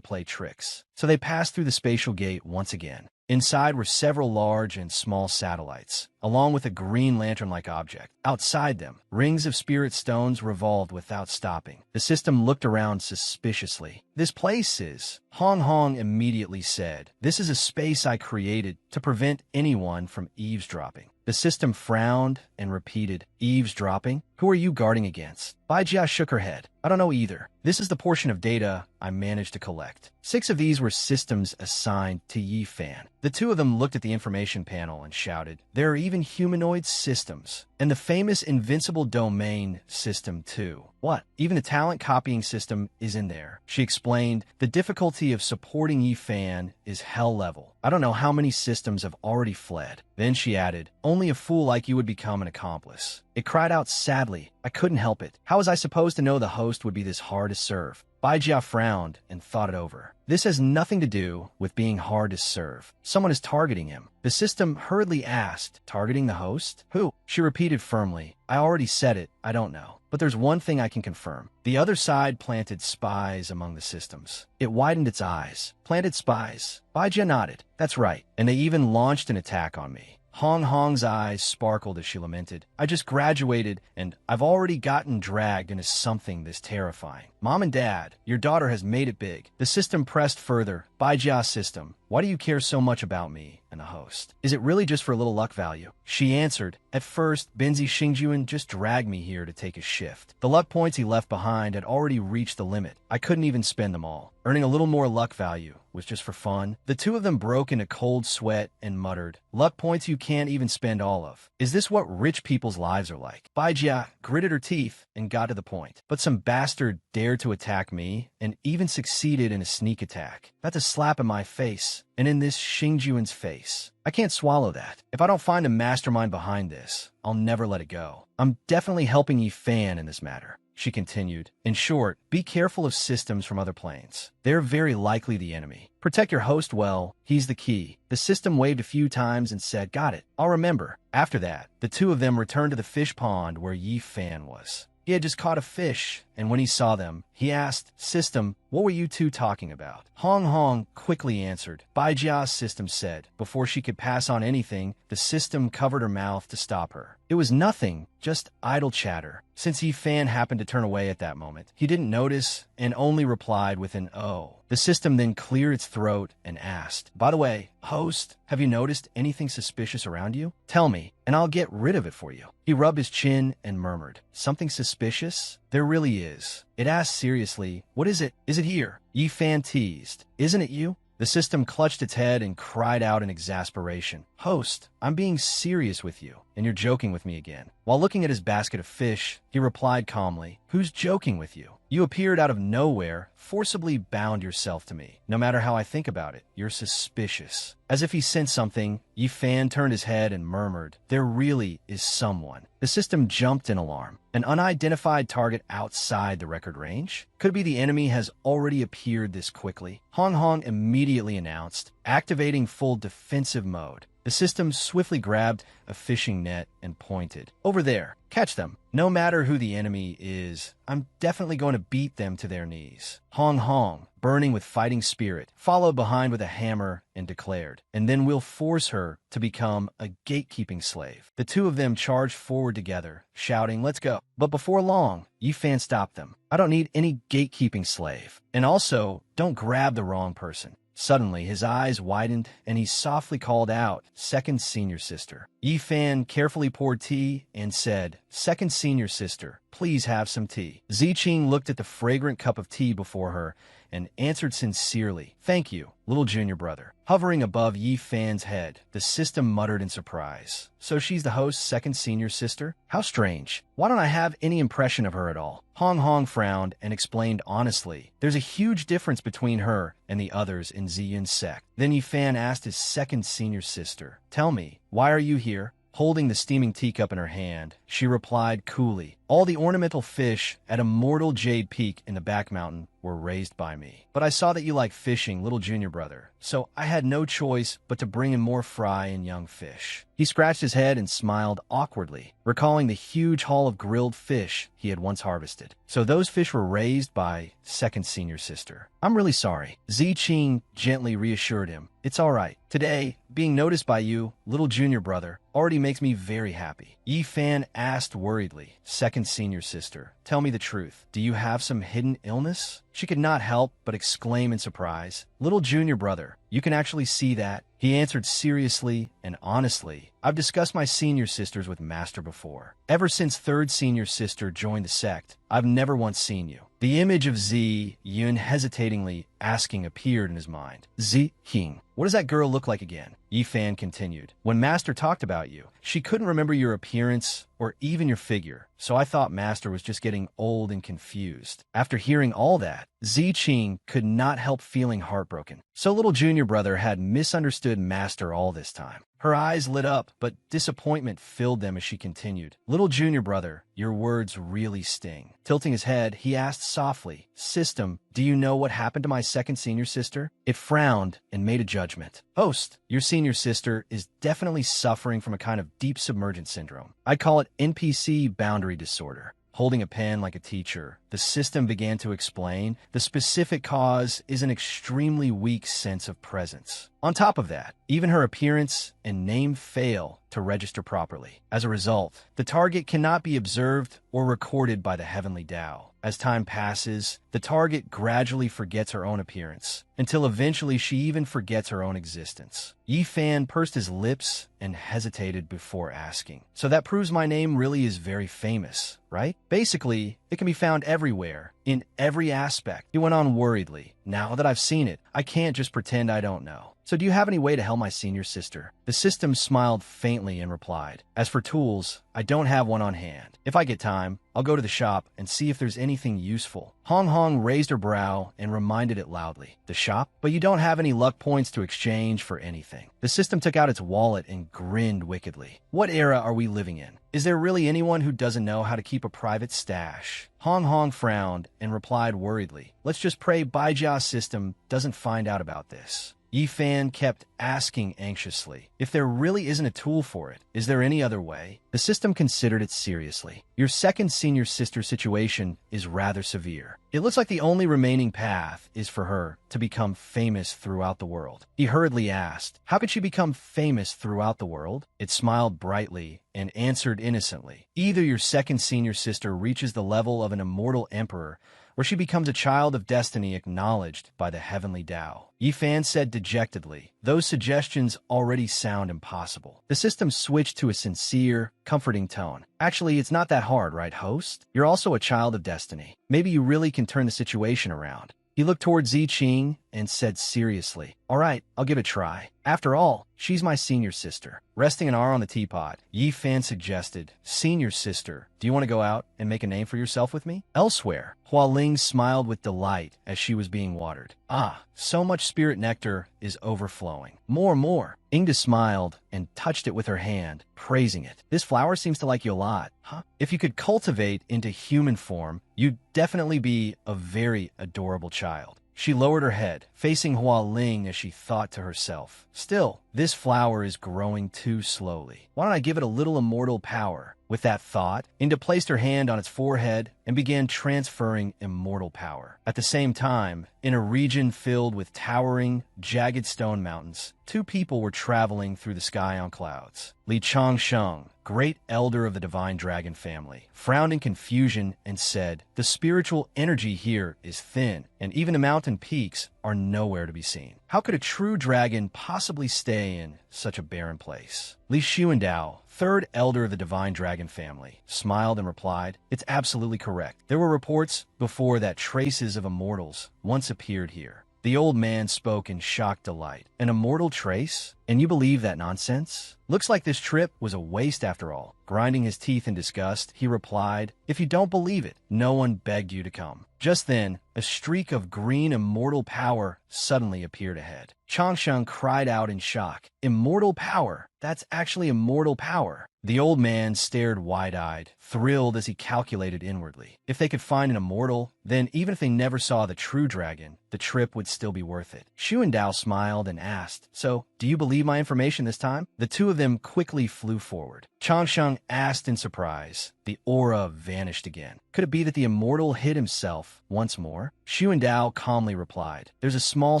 play tricks." So they passed through the spatial gate once again. Inside were several large and small satellites, along with a green lantern-like object. Outside them, rings of spirit stones revolved without stopping. The system looked around suspiciously. "This place is," Hong Hong immediately said. "This is a space I created to prevent anyone from eavesdropping." The system frowned and repeated, "Eavesdropping? Who are you guarding against?" Bai Jia shook her head. "I don't know either. This is the portion of data I managed to collect." 6 of these were systems assigned to Yifan. The 2 of them looked at the information panel and shouted, "There are even humanoid systems. And the famous invincible domain system too." "What? Even the talent copying system is in there," she explained. "The difficulty of supporting Yifan is hell level. I don't know how many systems have already fled." Then she added, "Only a fool like you would become an accomplice." It cried out sadly, "I couldn't help it. How was I supposed to know the host would be this hard to serve?" Bai Jia frowned and thought it over. "This has nothing to do with being hard to serve. Someone is targeting him." The system hurriedly asked, "Targeting the host? Who?" She repeated firmly, "I already said it. I don't know. But there's one thing I can confirm. The other side planted spies among the systems." It widened its eyes. "Planted spies?" Bai Jia nodded. "That's right. And they even launched an attack on me." Hong Hong's eyes sparkled as she lamented. "I just graduated, and I've already gotten dragged into something this terrifying. Mom and Dad, your daughter has made it big." The system pressed further. "Bai Jia's system, why do you care so much about me and the host? Is it really just for a little luck value?" She answered, "At first, Benzi Xingjuan just dragged me here to take a shift. The luck points he left behind had already reached the limit. I couldn't even spend them all. Earning a little more luck value was just for fun." The 2 of them broke into cold sweat and muttered, "Luck points you can't even spend all of. Is this what rich people's lives are like?" Bai Jia gritted her teeth and got to the point. "But some bastard dared to attack me and even succeeded in a sneak attack. That's a slap in my face and in this Xingjuan's face. I can't swallow that. If I don't find a mastermind behind this, I'll never let it go. I'm definitely helping Yifan in this matter." She continued, "In short, be careful of systems from other planes. They're very likely the enemy. Protect your host well. He's the key." The system waved a few times and said, "Got it. I'll remember." After that, the 2 of them returned to the fish pond where Yifan was. He had just caught a fish, and when he saw them, he asked, "System, what were you 2 talking about?" Hong Hong quickly answered. Bai Jia's system said. Before she could pass on anything, the system covered her mouth to stop her. It was nothing, just idle chatter. Since Yifan happened to turn away at that moment, he didn't notice and only replied with an "oh." The system then cleared its throat and asked, "By the way, host, have you noticed anything suspicious around you? Tell me, and I'll get rid of it for you." He rubbed his chin and murmured, "Something suspicious? There really is." It asked seriously, "What is it? Is it here?" Yifan teased, "Isn't it you?" The system clutched its head and cried out in exasperation, "Host, I'm being serious with you, and you're joking with me again." While looking at his basket of fish, he replied calmly, "Who's joking with you? You appeared out of nowhere, forcibly bound yourself to me. No matter how I think about it, you're suspicious." As if he sensed something, Yifan turned his head and murmured, "There really is someone." The system jumped in alarm. An unidentified target outside the record range? Could it be the enemy has already appeared this quickly? Hong Hong immediately announced, activating full defensive mode. The system swiftly grabbed a fishing net and pointed. "Over there. Catch them. No matter who the enemy is, I'm definitely going to beat them to their knees." Hong Hong, burning with fighting spirit, followed behind with a hammer and declared, "And then we'll force her to become a gatekeeping slave." The 2 of them charged forward together, shouting, "Let's go." But before long, Yifan stopped them. "I don't need any gatekeeping slave. And also, don't grab the wrong person." Suddenly, his eyes widened, and he softly called out, "Second senior sister." Yifan carefully poured tea and said, "Second senior sister, please have some tea." Ziqing looked at the fragrant cup of tea before her and answered sincerely, "Thank you, little junior brother." Hovering above Yifan's head, the system muttered in surprise, "So she's the host's second senior sister? How strange. Why don't I have any impression of her at all?" Hong Hong frowned and explained honestly, "There's a huge difference between her and the others in Ziyun's sect." Then Yifan asked his second senior sister, "Tell me, why are you here?" Holding the steaming teacup in her hand, she replied coolly. All the ornamental fish at Immortal Jade Peak in the back mountain were raised by me. But I saw that you like fishing, little junior brother, so I had no choice but to bring in more fry and young fish. He scratched his head and smiled awkwardly, recalling the huge haul of grilled fish he had once harvested. So those fish were raised by second senior sister. I'm really sorry. Ziqing gently reassured him. It's all right. Today, being noticed by you, little junior brother, already makes me very happy. Yi Fan asked worriedly. Second senior sister, tell me the truth. Do you have some hidden illness? She could not help but exclaim in surprise. Little junior brother, you can actually see that. He answered seriously and honestly. I've discussed my senior sisters with Master before. Ever since third senior sister joined the sect, I've never once seen you. The image of Zi Yun hesitatingly asking appeared in his mind. Zi King, what does that girl look like again? Yi Fan continued. When Master talked about you, she couldn't remember your appearance or even your figure, so I thought Master was just getting old and confused. After hearing all that, Ziqing could not help feeling heartbroken. So little junior brother had misunderstood Master all this time. Her eyes lit up, but disappointment filled them as she continued. Little junior brother, your words really sting. Tilting his head, he asked softly, System, do you know what happened to my second senior sister? It frowned and made a judgment. Host, your senior sister is definitely suffering from a kind of deep submergence syndrome. I call it NPC boundary disorder. Holding a pen like a teacher, the system began to explain the specific cause is an extremely weak sense of presence. On top of that, even her appearance and name fail to register properly. As a result, the target cannot be observed or recorded by the heavenly Tao. As time passes, the target gradually forgets her own appearance, until eventually she even forgets her own existence. Yi Fan pursed his lips and hesitated before asking. So that proves my name really is very famous, right? Basically, it can be found everywhere, in every aspect. He went on worriedly. Now that I've seen it, I can't just pretend I don't know. So do you have any way to help my senior sister? The system smiled faintly and replied, As for tools, I don't have one on hand. If I get time, I'll go to the shop and see if there's anything useful. Hong Hong raised her brow and reminded it loudly. The shop? But you don't have any luck points to exchange for anything. The system took out its wallet and grinned wickedly. What era are we living in? Is there really anyone who doesn't know how to keep a private stash? Hong Hong frowned and replied worriedly. Let's just pray Baijia's system doesn't find out about this. Yi Fan kept asking anxiously, if there really isn't a tool for it, is there any other way? The system considered it seriously. Your second senior sister situation is rather severe. It looks like the only remaining path is for her to become famous throughout the world. He hurriedly asked, how could she become famous throughout the world? It smiled brightly and answered innocently. Either your second senior sister reaches the level of an immortal emperor, where she becomes a child of destiny acknowledged by the heavenly Tao. Yi Fan said dejectedly, those suggestions already sound impossible. The system switched to a sincere, comforting tone. Actually, it's not that hard, right, host? You're also a child of destiny. Maybe you really can turn the situation around. He looked toward Ziqing and said seriously, all right, I'll give it a try. After all, she's my senior sister. Resting an arm on the teapot, Yi Fan suggested, senior sister, do you want to go out and make a name for yourself with me? Elsewhere, Hua Ling smiled with delight as she was being watered. Ah, so much spirit nectar is overflowing. More. Ingda smiled and touched it with her hand, praising it. This flower seems to like you a lot, huh? If you could cultivate into human form, you'd definitely be a very adorable child. She lowered her head, facing Hua Ling as she thought to herself, still, this flower is growing too slowly. Why don't I give it a little immortal power? With that thought, Inda placed her hand on its forehead and began transferring immortal power. At the same time, in a region filled with towering, jagged stone mountains, two people were traveling through the sky on clouds. Li Changsheng, great elder of the divine dragon family, frowned in confusion and said, the spiritual energy here is thin, and even the mountain peaks are nowhere to be seen. How could a true dragon possibly stay in such a barren place? Li Xuandao, third elder of the divine dragon family, smiled and replied, it's absolutely correct. There were reports before that traces of immortals once appeared here. The old man spoke in shocked delight. An immortal trace? And you believe that nonsense? Looks like this trip was a waste after all. Grinding his teeth in disgust, he replied, "If you don't believe it, no one begged you to come." Just then, a streak of green immortal power suddenly appeared ahead. Changsheng cried out in shock. Immortal power? That's actually immortal power. The old man stared wide-eyed, thrilled as he calculated inwardly. If they could find an immortal, then even if they never saw the true dragon, the trip would still be worth it. Xu and Dao smiled and asked, "So, do you believe my information this time?" The two of them quickly flew forward. Changsheng asked in surprise. The aura vanished again. Could it be that the immortal hid himself once more? Xu and Dao calmly replied, "There's a small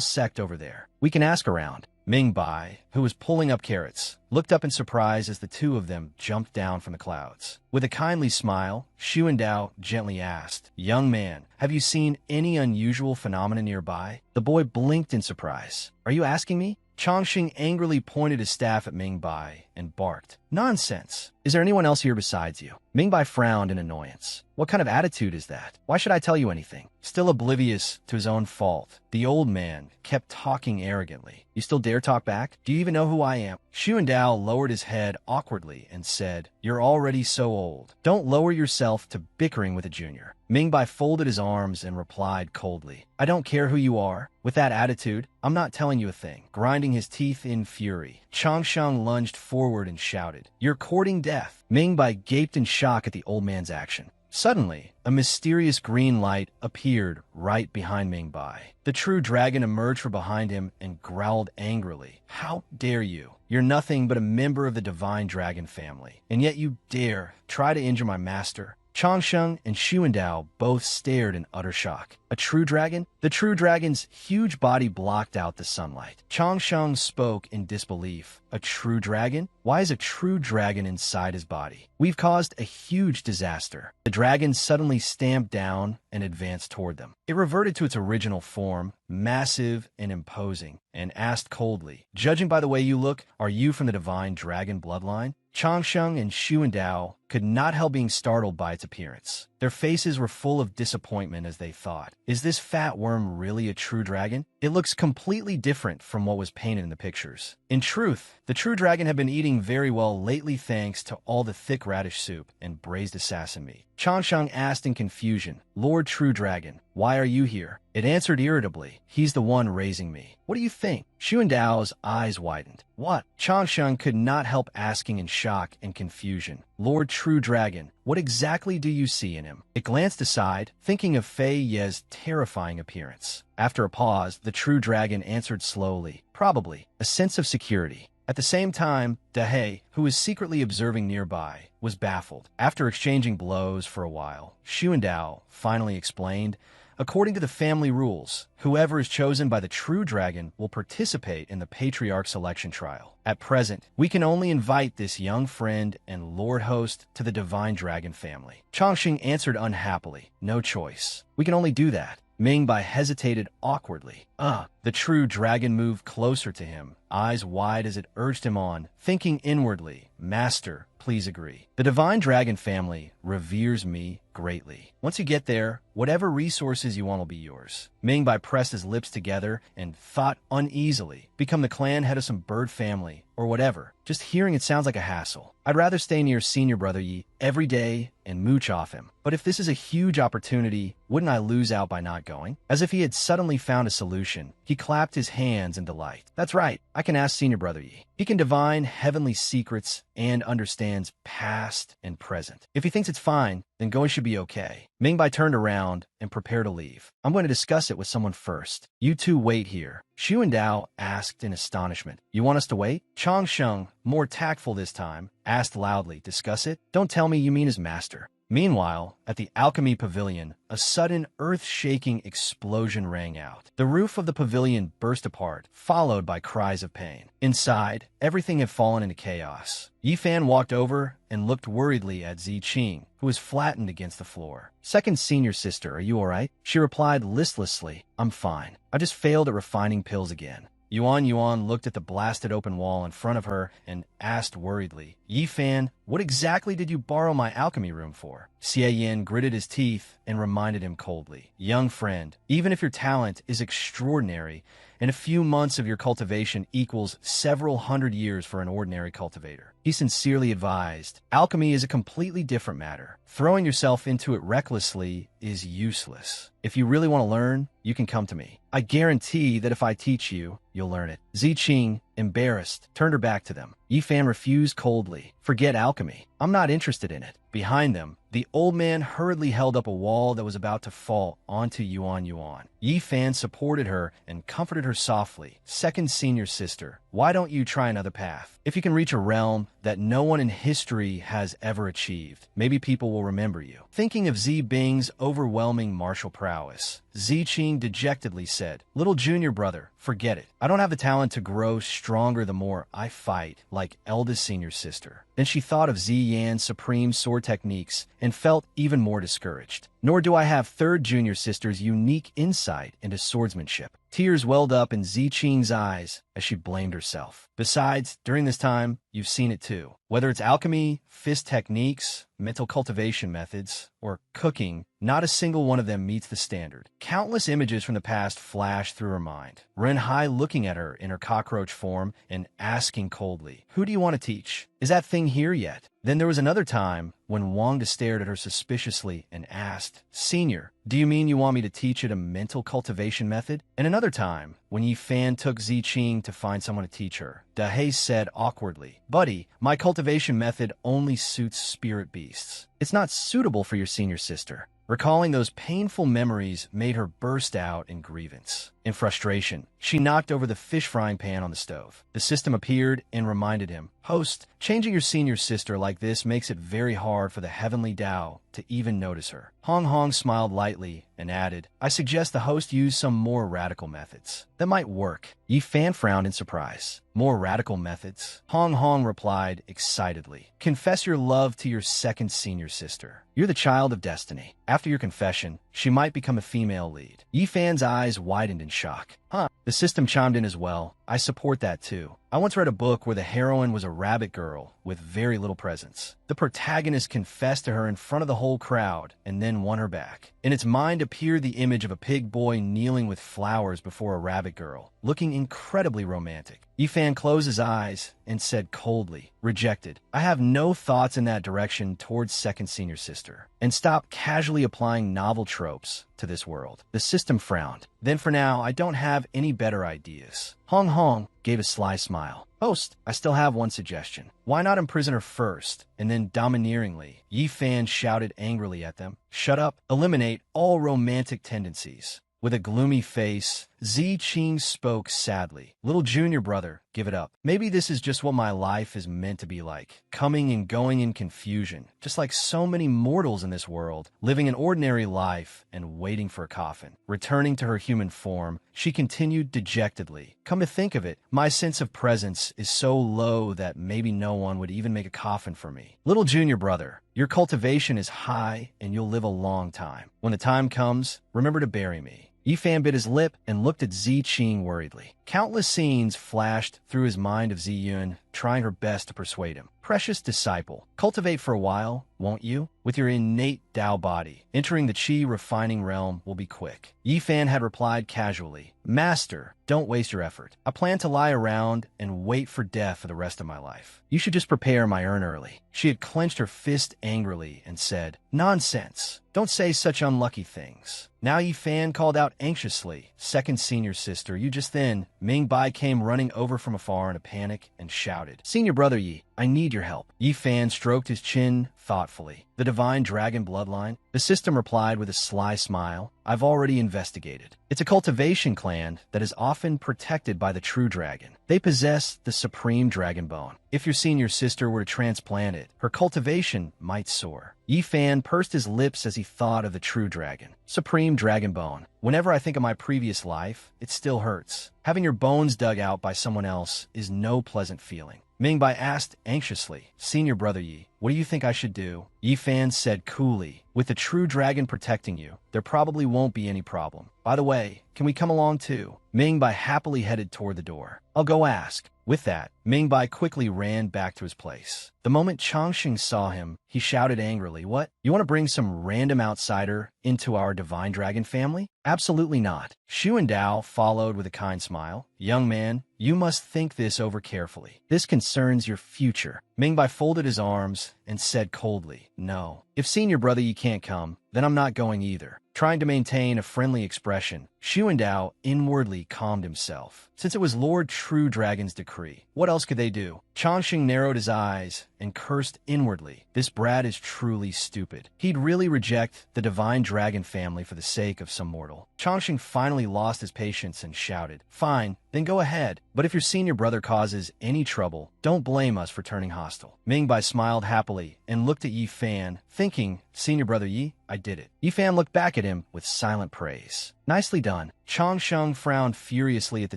sect over there. We can ask around." Ming Bai, who was pulling up carrots, looked up in surprise as the two of them jumped down from the clouds. With a kindly smile, Xu and Dao gently asked, "Young man, have you seen any unusual phenomena nearby?" The boy blinked in surprise. "Are you asking me?" Changxing angrily pointed his staff at Ming Bai and barked, "Nonsense! Is there anyone else here besides you?" Ming Bai frowned in annoyance. What kind of attitude is that? Why should I tell you anything? Still oblivious to his own fault, the old man kept talking arrogantly. "You still dare talk back? Do you even know who I am?" Xu and Dao lowered his head awkwardly and said, "You're already so old. Don't lower yourself to bickering with a junior." Ming Bai folded his arms and replied coldly, "I don't care who you are. With that attitude, I'm not telling you a thing." Grinding his teeth in fury, Changsheng lunged forward and shouted, "You're courting death." Ming Bai gaped in shock at the old man's action. Suddenly, a mysterious green light appeared right behind Ming Bai. The true dragon emerged from behind him and growled angrily. "How dare you? You're nothing but a member of the divine dragon family, and yet you dare try to injure my master." Changsheng and Xu and Dao both stared in utter shock. A true dragon? The true dragon's huge body blocked out the sunlight. Changsheng spoke in disbelief. A true dragon? Why is a true dragon inside his body? We've caused a huge disaster. The dragon suddenly stamped down and advanced toward them. It reverted to its original form, massive and imposing, and asked coldly, "Judging by the way you look, are you from the divine dragon bloodline?" Changsheng and Xu and Dao could not help being startled by its appearance. Their faces were full of disappointment as they thought, "Is this fat worm really a true dragon? It looks completely different from what was painted in the pictures." In truth, the true dragon had been eating very well lately thanks to all the thick radish soup and braised assassin meat. Changsheng asked in confusion, "Lord True Dragon, why are you here?" It answered irritably, "He's the one raising me." "What do you think?" Xu and Dao's eyes widened. "What?" Changsheng could not help asking in shock and confusion. "Lord True Dragon, what exactly do you see in him?" It glanced aside, thinking of Fei Ye's terrifying appearance. After a pause, the true dragon answered slowly, "Probably a sense of security." At the same time, Dahei, who was secretly observing nearby, was baffled. After exchanging blows for a while, Xu and Dao finally explained, "According to the family rules, whoever is chosen by the true dragon will participate in the patriarch selection trial. At present, we can only invite this young friend and lord host to the divine dragon family." Changxing answered unhappily, "No choice. We can only do that." Ming Bai hesitated awkwardly. The true dragon moved closer to him, eyes wide as it urged him on, thinking inwardly, "Master, please agree. The divine dragon family reveres me greatly. Once you get there, whatever resources you want will be yours." Ming Bai pressed his lips together and thought uneasily, "Become the clan head of some bird family, or whatever. Just hearing it sounds like a hassle. I'd rather stay near senior brother Yi every day and mooch off him. But if this is a huge opportunity, wouldn't I lose out by not going?" As if he had suddenly found a solution, he clapped his hands in delight. "That's right, I can ask senior brother Yi. He can divine heavenly secrets and understands past and present. If he thinks it's fine, then going should be okay." Ming Bai turned around and prepared to leave. "I'm going to discuss it with someone first. You two wait here." Xu and Dao asked in astonishment, "You want us to wait?" Changsheng, more tactful this time, asked loudly, "Discuss it? Don't tell me you mean his master." Meanwhile, at the alchemy pavilion, a sudden earth-shaking explosion rang out. The roof of the pavilion burst apart, followed by cries of pain. Inside, everything had fallen into chaos. Yifan walked over and looked worriedly at Ziqing, who was flattened against the floor. "Second senior sister, are you all right?" She replied listlessly, "I'm fine. I just failed at refining pills again." Yuan looked at the blasted open wall in front of her and asked worriedly, "Yifan, what exactly did you borrow my alchemy room for?" Xie Yin gritted his teeth and reminded him coldly, "Young friend, even if your talent is extraordinary, and a few months of your cultivation equals several hundred years for an ordinary cultivator. He sincerely advised, alchemy is a completely different matter. Throwing yourself into it recklessly is useless. If you really want to learn, you can come to me. I guarantee that if I teach you, you'll learn it. Ziqing, embarrassed, turned her back to them. Yifan refused coldly. Forget alchemy. I'm not interested in it. Behind them, the old man hurriedly held up a wall that was about to fall onto Yuan Yuan. Yifan supported her and comforted her softly. Second senior sister, why don't you try another path? If you can reach a realm that no one in history has ever achieved, maybe people will remember you. Thinking of Zi Bing's overwhelming martial prowess, Ziqing dejectedly said, little junior brother, forget it. I don't have the talent to grow stronger the more I fight like eldest senior sister. Then she thought of Zi Yan's supreme sword techniques and felt even more discouraged. Nor do I have third junior sister's unique insight into swordsmanship. Tears welled up in Ziqing's eyes as she blamed herself. Besides, during this time, you've seen it too. Whether it's alchemy, fist techniques, mental cultivation methods, or cooking, not a single one of them meets the standard. Countless images from the past flashed through her mind. Renhai looking at her in her cockroach form and asking coldly, who do you want to teach? Is that thing here yet? Then there was another time when Wang stared at her suspiciously and asked, Senior, do you mean you want me to teach it a mental cultivation method? And another time when Yifan took Ziqing to find someone to teach her. Dahei said awkwardly, Buddy, my cultivation method only suits spirit beasts. It's not suitable for your senior sister. Recalling those painful memories made her burst out in grievance. In frustration, she knocked over the fish frying pan on the stove. The system appeared and reminded him, Host, changing your senior sister like this makes it very hard for the heavenly Tao to even notice her. Hong Hong smiled lightly and added, I suggest the host use some more radical methods. That might work. Yifan frowned in surprise. More radical methods? Hong Hong replied excitedly. Confess your love to your second senior sister. You're the child of destiny. After your confession, she might become a female lead. Yifan's eyes widened in shock. Huh. The system chimed in as well. I support that too. I once read a book where the heroine was a rabbit girl with very little presence. The protagonist confessed to her in front of the whole crowd and then won her back. In its mind appeared the image of a pig boy kneeling with flowers before a rabbit girl, looking incredibly romantic. Yifan closed his eyes and said coldly, Rejected. I have no thoughts in that direction towards second senior sister. And stop casually applying novel tropes to this world. The system frowned. Then for now, I don't have any better ideas. Hong Hong gave a sly smile. Host, I still have one suggestion. Why not imprison her first, and then domineeringly? Yifan shouted angrily at them. Shut up. Eliminate all romantic tendencies. With a gloomy face, Ziqing spoke sadly. Little junior brother, give it up. Maybe this is just what my life is meant to be like. Coming and going in confusion, just like so many mortals in this world, living an ordinary life and waiting for a coffin. Returning to her human form, she continued dejectedly. Come to think of it, my sense of presence is so low that maybe no one would even make a coffin for me. Little junior brother, your cultivation is high and you'll live a long time. When the time comes, remember to bury me. Yifan bit his lip and looked at Ziqing worriedly. Countless scenes flashed through his mind of Ziyun, trying her best to persuade him. Precious disciple, cultivate for a while, won't you? With your innate Tao body, entering the Qi refining realm will be quick. Yifan had replied casually, Master, don't waste your effort. I plan to lie around and wait for death for the rest of my life. You should just prepare my urn early. She had clenched her fist angrily and said, Nonsense. Don't say such unlucky things. Now Yifan called out anxiously, Second senior sister, you just then. Ming Bai came running over from afar in a panic and shouted, Senior brother Yi, I need your help. Yifan stroked his chin thoughtfully. The divine dragon bloodline? The system replied with a sly smile. I've already investigated. It's a cultivation clan that is often protected by the true dragon. They possess the supreme dragon bone. If your senior sister were to transplant it, her cultivation might soar. Yifan pursed his lips as he thought of the true dragon. Supreme dragon bone. Whenever I think of my previous life, it still hurts. Having your bones dug out by someone else is no pleasant feeling. Mingbai asked anxiously, Senior brother Yi, what do you think I should do? Yifan said coolly, with the true dragon protecting you, there probably won't be any problem. By the way, can we come along too? Mingbai happily headed toward the door. I'll go ask. With that, Mingbai quickly ran back to his place. The moment Changxing saw him, he shouted angrily, "What? You want to bring some random outsider into our divine dragon family?" "Absolutely not." Shu and Dao followed with a kind smile. "Young man, you must think this over carefully. This concerns your future." Mingbai folded his arms and said coldly, "No. If senior brother you can't come, then I'm not going either." Trying to maintain a friendly expression, Shu and Dao inwardly calmed himself. Since it was Lord True Dragon's decree, what else could they do? Changxing narrowed his eyes and cursed inwardly. This brat is truly stupid. He'd really reject the divine dragon family for the sake of some mortal. Changxing finally lost his patience and shouted, "Fine, then go ahead. But if your senior brother causes any trouble, don't blame us for turning hostile." Mingbai smiled happily and looked at Yi Fan, thinking, "Senior brother Yi, I did it." Yi Fan looked back at him with silent praise. "Nicely done." Changsheng frowned furiously at the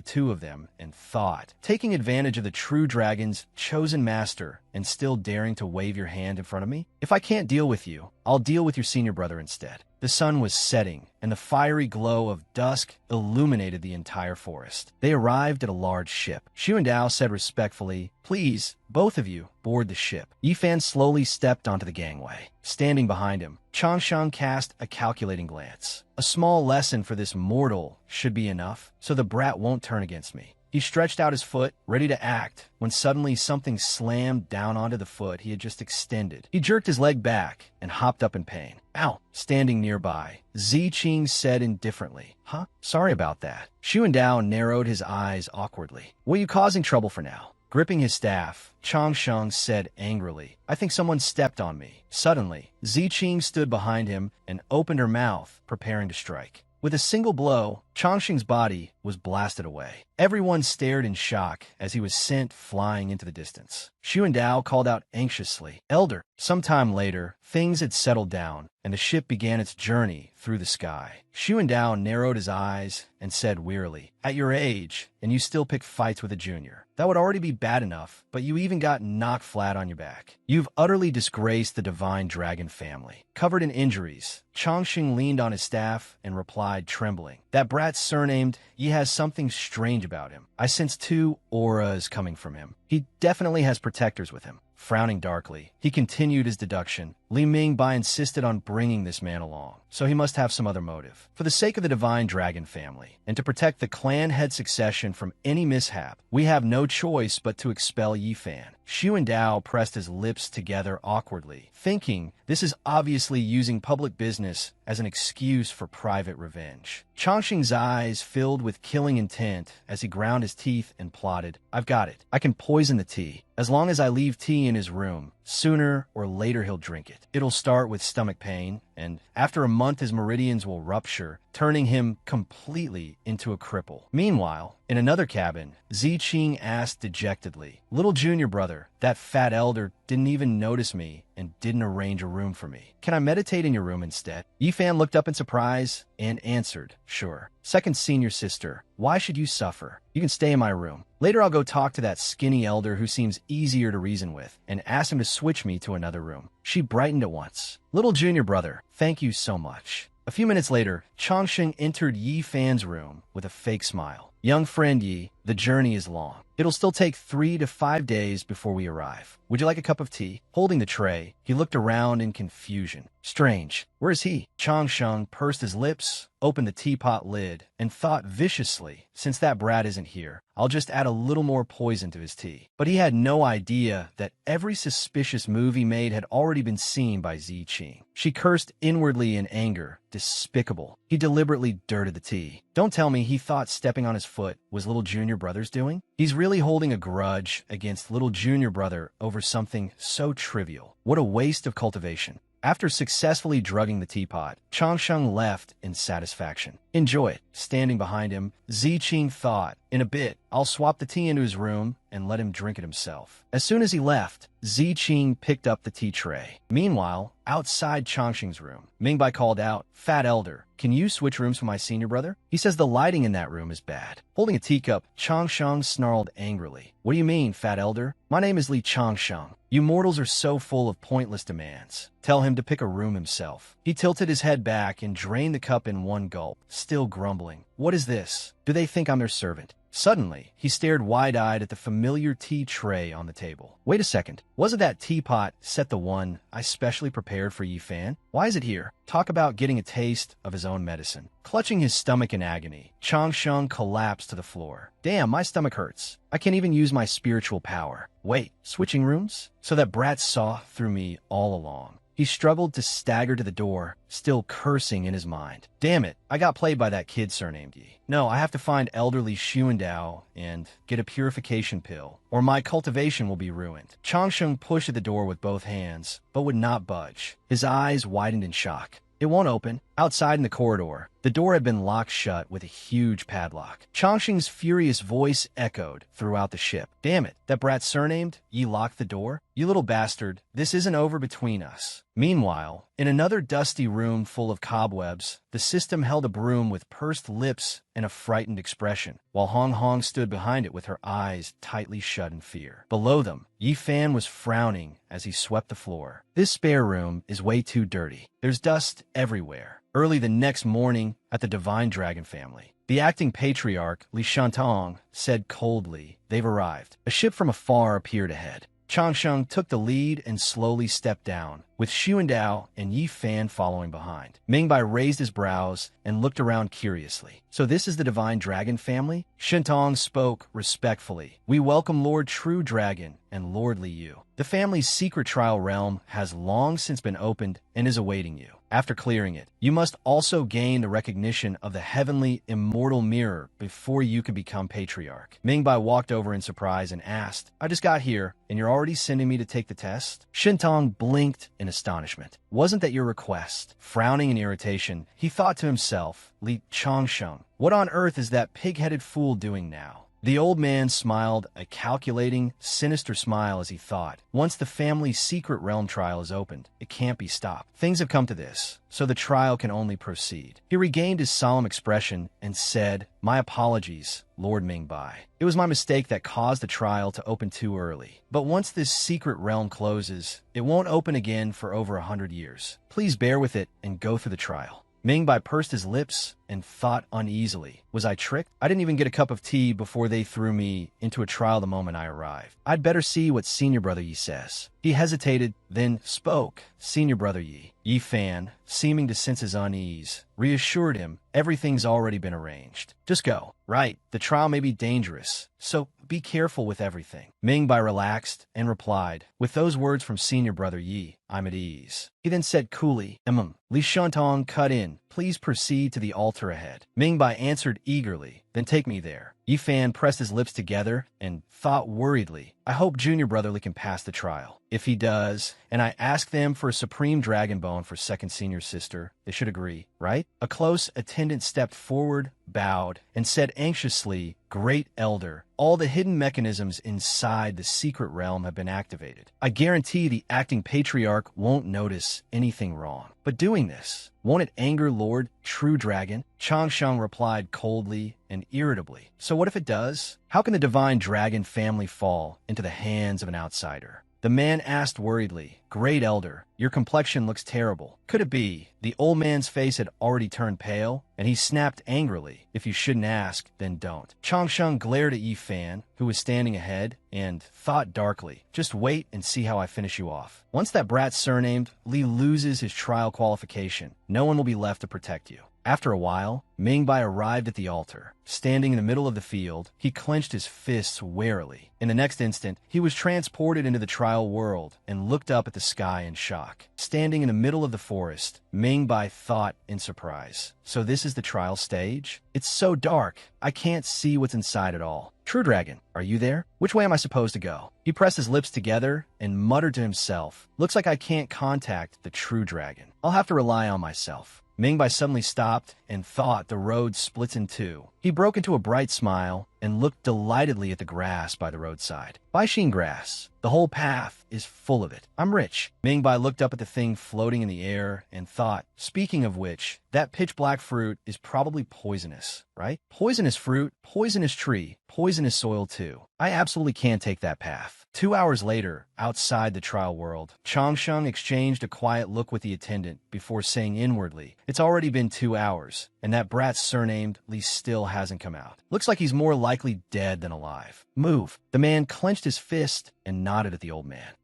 two of them and thought, taking advantage of the true dragon's chosen master and still daring to wave your hand in front of me? If I can't deal with you, I'll deal with your senior brother instead. The sun was setting, and the fiery glow of dusk illuminated the entire forest. They arrived at a large ship. Shu and Dao said respectfully, "Please, both of you, board the ship." Yi Fan slowly stepped onto the gangway. Standing behind him, Changsheng cast a calculating glance. A small lesson for this mortal should be enough, so the brat won't turn against me. He stretched out his foot, ready to act, when suddenly something slammed down onto the foot he had just extended. He jerked his leg back and hopped up in pain. "Ow!" Standing nearby, Ziqing said indifferently, "Huh? Sorry about that." Shu and Dao narrowed his eyes awkwardly. "What are you causing trouble for now?" Gripping his staff, Changsheng said angrily, "I think someone stepped on me." Suddenly, Ziqing stood behind him and opened her mouth, preparing to strike. With a single blow, Changxing's body was blasted away. Everyone stared in shock as he was sent flying into the distance. Shu and Dao called out anxiously, "Elder." Sometime later, things had settled down, and the ship began its journey through the sky. Shu and Dao narrowed his eyes and said wearily, "At your age, and you still pick fights with a junior. That would already be bad enough, but you even got knocked flat on your back. You've utterly disgraced the divine dragon family." Covered in injuries, Changxing leaned on his staff and replied, trembling, "That brat surnamed, he has something strange about him. I sense two auras coming from him. He definitely has protectors with him." Frowning darkly, he continued his deduction. Li Mingbai insisted on bringing this man along, so he must have some other motive. For the sake of the divine dragon family, and to protect the clan head succession from any mishap, we have no choice but to expel Yi Fan. Shu and Dao pressed his lips together awkwardly, thinking this is obviously using public business as an excuse for private revenge. Changxing's eyes filled with killing intent as he ground his teeth and plotted, "I've got it. I can poison the tea. As long as I leave tea in his room, sooner or later he'll drink it. It'll start with stomach pain, and after a month his meridians will rupture, turning him completely into a cripple." Meanwhile, in another cabin, Ziqing asked dejectedly, "Little junior brother, that fat elder didn't even notice me and didn't arrange a room for me. Can I meditate in your room instead?" Yi Fan looked up in surprise and answered, "Sure." "Second senior sister, why should you suffer? You can stay in my room. Later I'll go talk to that skinny elder who seems easier to reason with and ask him to switch me to another room." She brightened at once. "Little junior brother, thank you so much." A few minutes later, Changxing entered Yi Fan's room with a fake smile. "Young friend Yi, the journey is long. It'll still take 3 to 5 days before we arrive. Would you like a cup of tea?" Holding the tray, he looked around in confusion. Strange. Where is he? Changsheng pursed his lips, opened the teapot lid, and thought viciously, since that brat isn't here, I'll just add a little more poison to his tea. But he had no idea that every suspicious move he made had already been seen by Ziqing. She cursed inwardly in anger. Despicable. He deliberately dirted the tea. Don't tell me he thought stepping on his foot was little junior brother's doing? He's really holding a grudge against little junior brother over something so trivial. What a waste of cultivation. After successfully drugging the teapot, Changsheng left in satisfaction. "Enjoy it." Standing behind him, Ziqing thought, "In a bit, I'll swap the tea into his room and let him drink it himself." As soon as he left, Ziqing picked up the tea tray. Meanwhile, outside Changxing's room, Mingbai called out, "Fat elder, can you switch rooms for my senior brother? He says the lighting in that room is bad." Holding a teacup, Changsheng snarled angrily. "What do you mean, fat elder? My name is Li Changsheng. You mortals are so full of pointless demands. Tell him to pick a room himself." He tilted his head back and drained the cup in one gulp, still grumbling. "What is this? Do they think I'm their servant?" Suddenly, he stared wide-eyed at the familiar tea tray on the table. Wait a second, wasn't that teapot set the one I specially prepared for Yi Fan? Why is it here? Talk about getting a taste of his own medicine. Clutching his stomach in agony, Changsheng collapsed to the floor. Damn, my stomach hurts. I can't even use my spiritual power. Wait, switching rooms? So that brat saw through me all along. He struggled to stagger to the door, still cursing in his mind. Damn it, I got played by that kid surnamed Yi. No, I have to find elderly Xuandao and get a purification pill, or my cultivation will be ruined. Changsheng pushed at the door with both hands, but would not budge. His eyes widened in shock. It won't open. Outside in the corridor, the door had been locked shut with a huge padlock. Changsheng's furious voice echoed throughout the ship. Damn it, that brat surnamed? Yi locked the door? You little bastard, this isn't over between us. Meanwhile, in another dusty room full of cobwebs, the system held a broom with pursed lips and a frightened expression, while Hong Hong stood behind it with her eyes tightly shut in fear. Below them, Yi Fan was frowning as he swept the floor. This spare room is way too dirty. There's dust everywhere. Early the next morning at the Divine Dragon family, the acting patriarch, Li Shantong, said coldly, they've arrived. A ship from afar appeared ahead. Changsheng took the lead and slowly stepped down, with Xuandao and Yi Fan following behind. Mingbai raised his brows and looked around curiously. So this is the Divine Dragon family? Shintong spoke respectfully. We welcome Lord True Dragon and Lord Li Yu. The family's secret trial realm has long since been opened and is awaiting you. After clearing it, you must also gain the recognition of the heavenly immortal mirror before you can become patriarch. Mingbai walked over in surprise and asked, I just got here, and you're already sending me to take the test? Shintong blinked in astonishment. Wasn't that your request? Frowning in irritation, he thought to himself, Li Changsheng, what on earth is that pig-headed fool doing now? The old man smiled a calculating, sinister smile as he thought, once the family's secret realm trial is opened, it can't be stopped. Things have come to this, so the trial can only proceed. He regained his solemn expression and said, My apologies, Lord Mingbai. It was my mistake that caused the trial to open too early. But once this secret realm closes, it won't open again for over 100 years. Please bear with it and go through the trial. Mingbai pursed his lips and thought uneasily. Was I tricked? I didn't even get a cup of tea before they threw me into a trial the moment I arrived. I'd better see what Senior Brother Yi says. He hesitated, then spoke. Senior Brother Yi. Yi Fan, seeming to sense his unease, reassured him everything's already been arranged. Just go. Right, the trial may be dangerous, so be careful with everything. Mingbai relaxed and replied, with those words from Senior Brother Yi, I'm at ease. He then said coolly, Li Shantong cut in. Please proceed to the altar ahead. Mingbai answered eagerly, then take me there. Yi Fan pressed his lips together and thought worriedly, I hope Junior Brotherly can pass the trial. If he does, and I ask them for a supreme dragon bone for second senior sister, they should agree, right? A close attendant stepped forward, bowed, and said anxiously, Great Elder, all the hidden mechanisms inside the secret realm have been activated. I guarantee the acting patriarch won't notice anything wrong. But doing this, won't it anger Lord True Dragon? Changsheng replied coldly and irritably. So what if it does? How can the Divine Dragon family fall into the hands of an outsider? The man asked worriedly, Great Elder, your complexion looks terrible. Could it be? The old man's face had already turned pale, and he snapped angrily. If you shouldn't ask, then don't. Changsheng glared at Yi Fan, who was standing ahead, and thought darkly, just wait and see how I finish you off. Once that brat surnamed Li loses his trial qualification, no one will be left to protect you. After a while, Mingbai arrived at the altar. Standing in the middle of the field, he clenched his fists warily. In the next instant, he was transported into the trial world and looked up at the sky in shock. Standing in the middle of the forest, Mingbai thought in surprise. So this is the trial stage? It's so dark, I can't see what's inside at all. True Dragon, are you there? Which way am I supposed to go? He pressed his lips together and muttered to himself, Looks like I can't contact the True Dragon. I'll have to rely on myself. Mingbai suddenly stopped and thought the road splits in two. He broke into a bright smile and looked delightedly at the grass by the roadside. Baishin grass. The whole path is full of it. I'm rich. Mingbai looked up at the thing floating in the air and thought, speaking of which, that pitch-black fruit is probably poisonous, right? Poisonous fruit, poisonous tree, poisonous soil too. I absolutely can't take that path. 2 hours later, outside the trial world, Changsheng exchanged a quiet look with the attendant before saying inwardly, It's already been 2 hours, and that brat surnamed Li still hasn't come out. Looks like he's more likely dead than alive. Move. The man clenched his fist and nodded at the old man.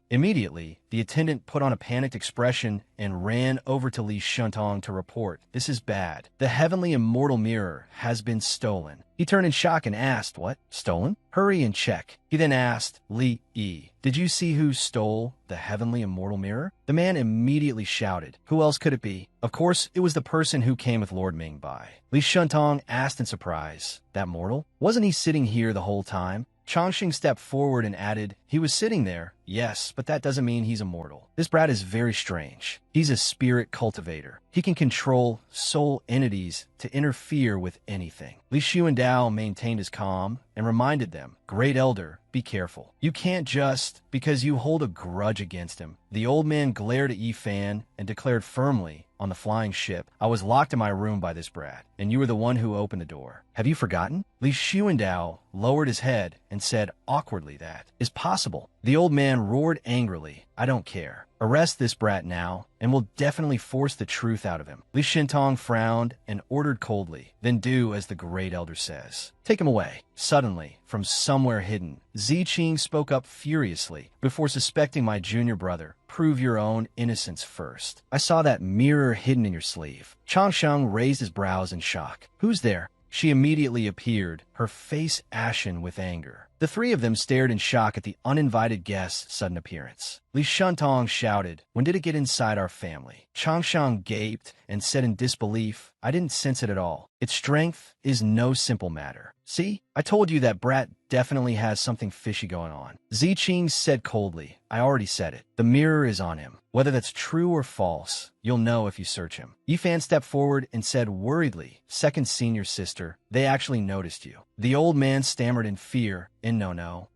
Immediately, the attendant put on a panicked expression and ran over to Li Shuntong to report, "This is bad. The heavenly immortal mirror has been stolen." He turned in shock and asked, "What? Stolen? Hurry and check." He then asked, "Li Yi, did you see who stole the heavenly immortal mirror?" The man immediately shouted, "Who else could it be?" Of course, it was the person who came with Lord Mingbai. Li Shuntong asked in surprise, "That mortal? Wasn't he sitting here the whole time?" Chongqing stepped forward and added, "He was sitting there, yes, but that doesn't mean he's immortal. This brat is very strange. He's a spirit cultivator. He can control soul entities to interfere with anything." Li Xuandao maintained his calm and reminded them, "Great Elder, be careful. You can't just because you hold a grudge against him." The old man glared at Yi Fan and declared firmly, "On the flying ship, I was locked in my room by this brat, and you were the one who opened the door. Have you forgotten?" Li Xuandao lowered his head and said awkwardly, "That is possible." The old man roared angrily, "I don't care. Arrest this brat now, and we'll definitely force the truth out of him." Li Shintong frowned and ordered coldly, "Then do as the great elder says. Take him away." Suddenly, from somewhere hidden, Ziqing spoke up furiously, "Before suspecting my junior brother, prove your own innocence first. I saw that mirror hidden in your sleeve." Changsheng raised his brows in shock. "Who's there?" She immediately appeared, her face ashen with anger. The three of them stared in shock at the uninvited guest's sudden appearance. Li Shuntong shouted, "When did it get inside our family?" Changsheng gaped and said in disbelief, "I didn't sense it at all. Its strength is no simple matter. See, I told you that brat definitely has something fishy going on." Ziqing said coldly, "I already said it. The mirror is on him. Whether that's true or false, you'll know if you search him." Yifan stepped forward and said worriedly, "Second senior sister, they actually noticed you." The old man stammered in fear, no.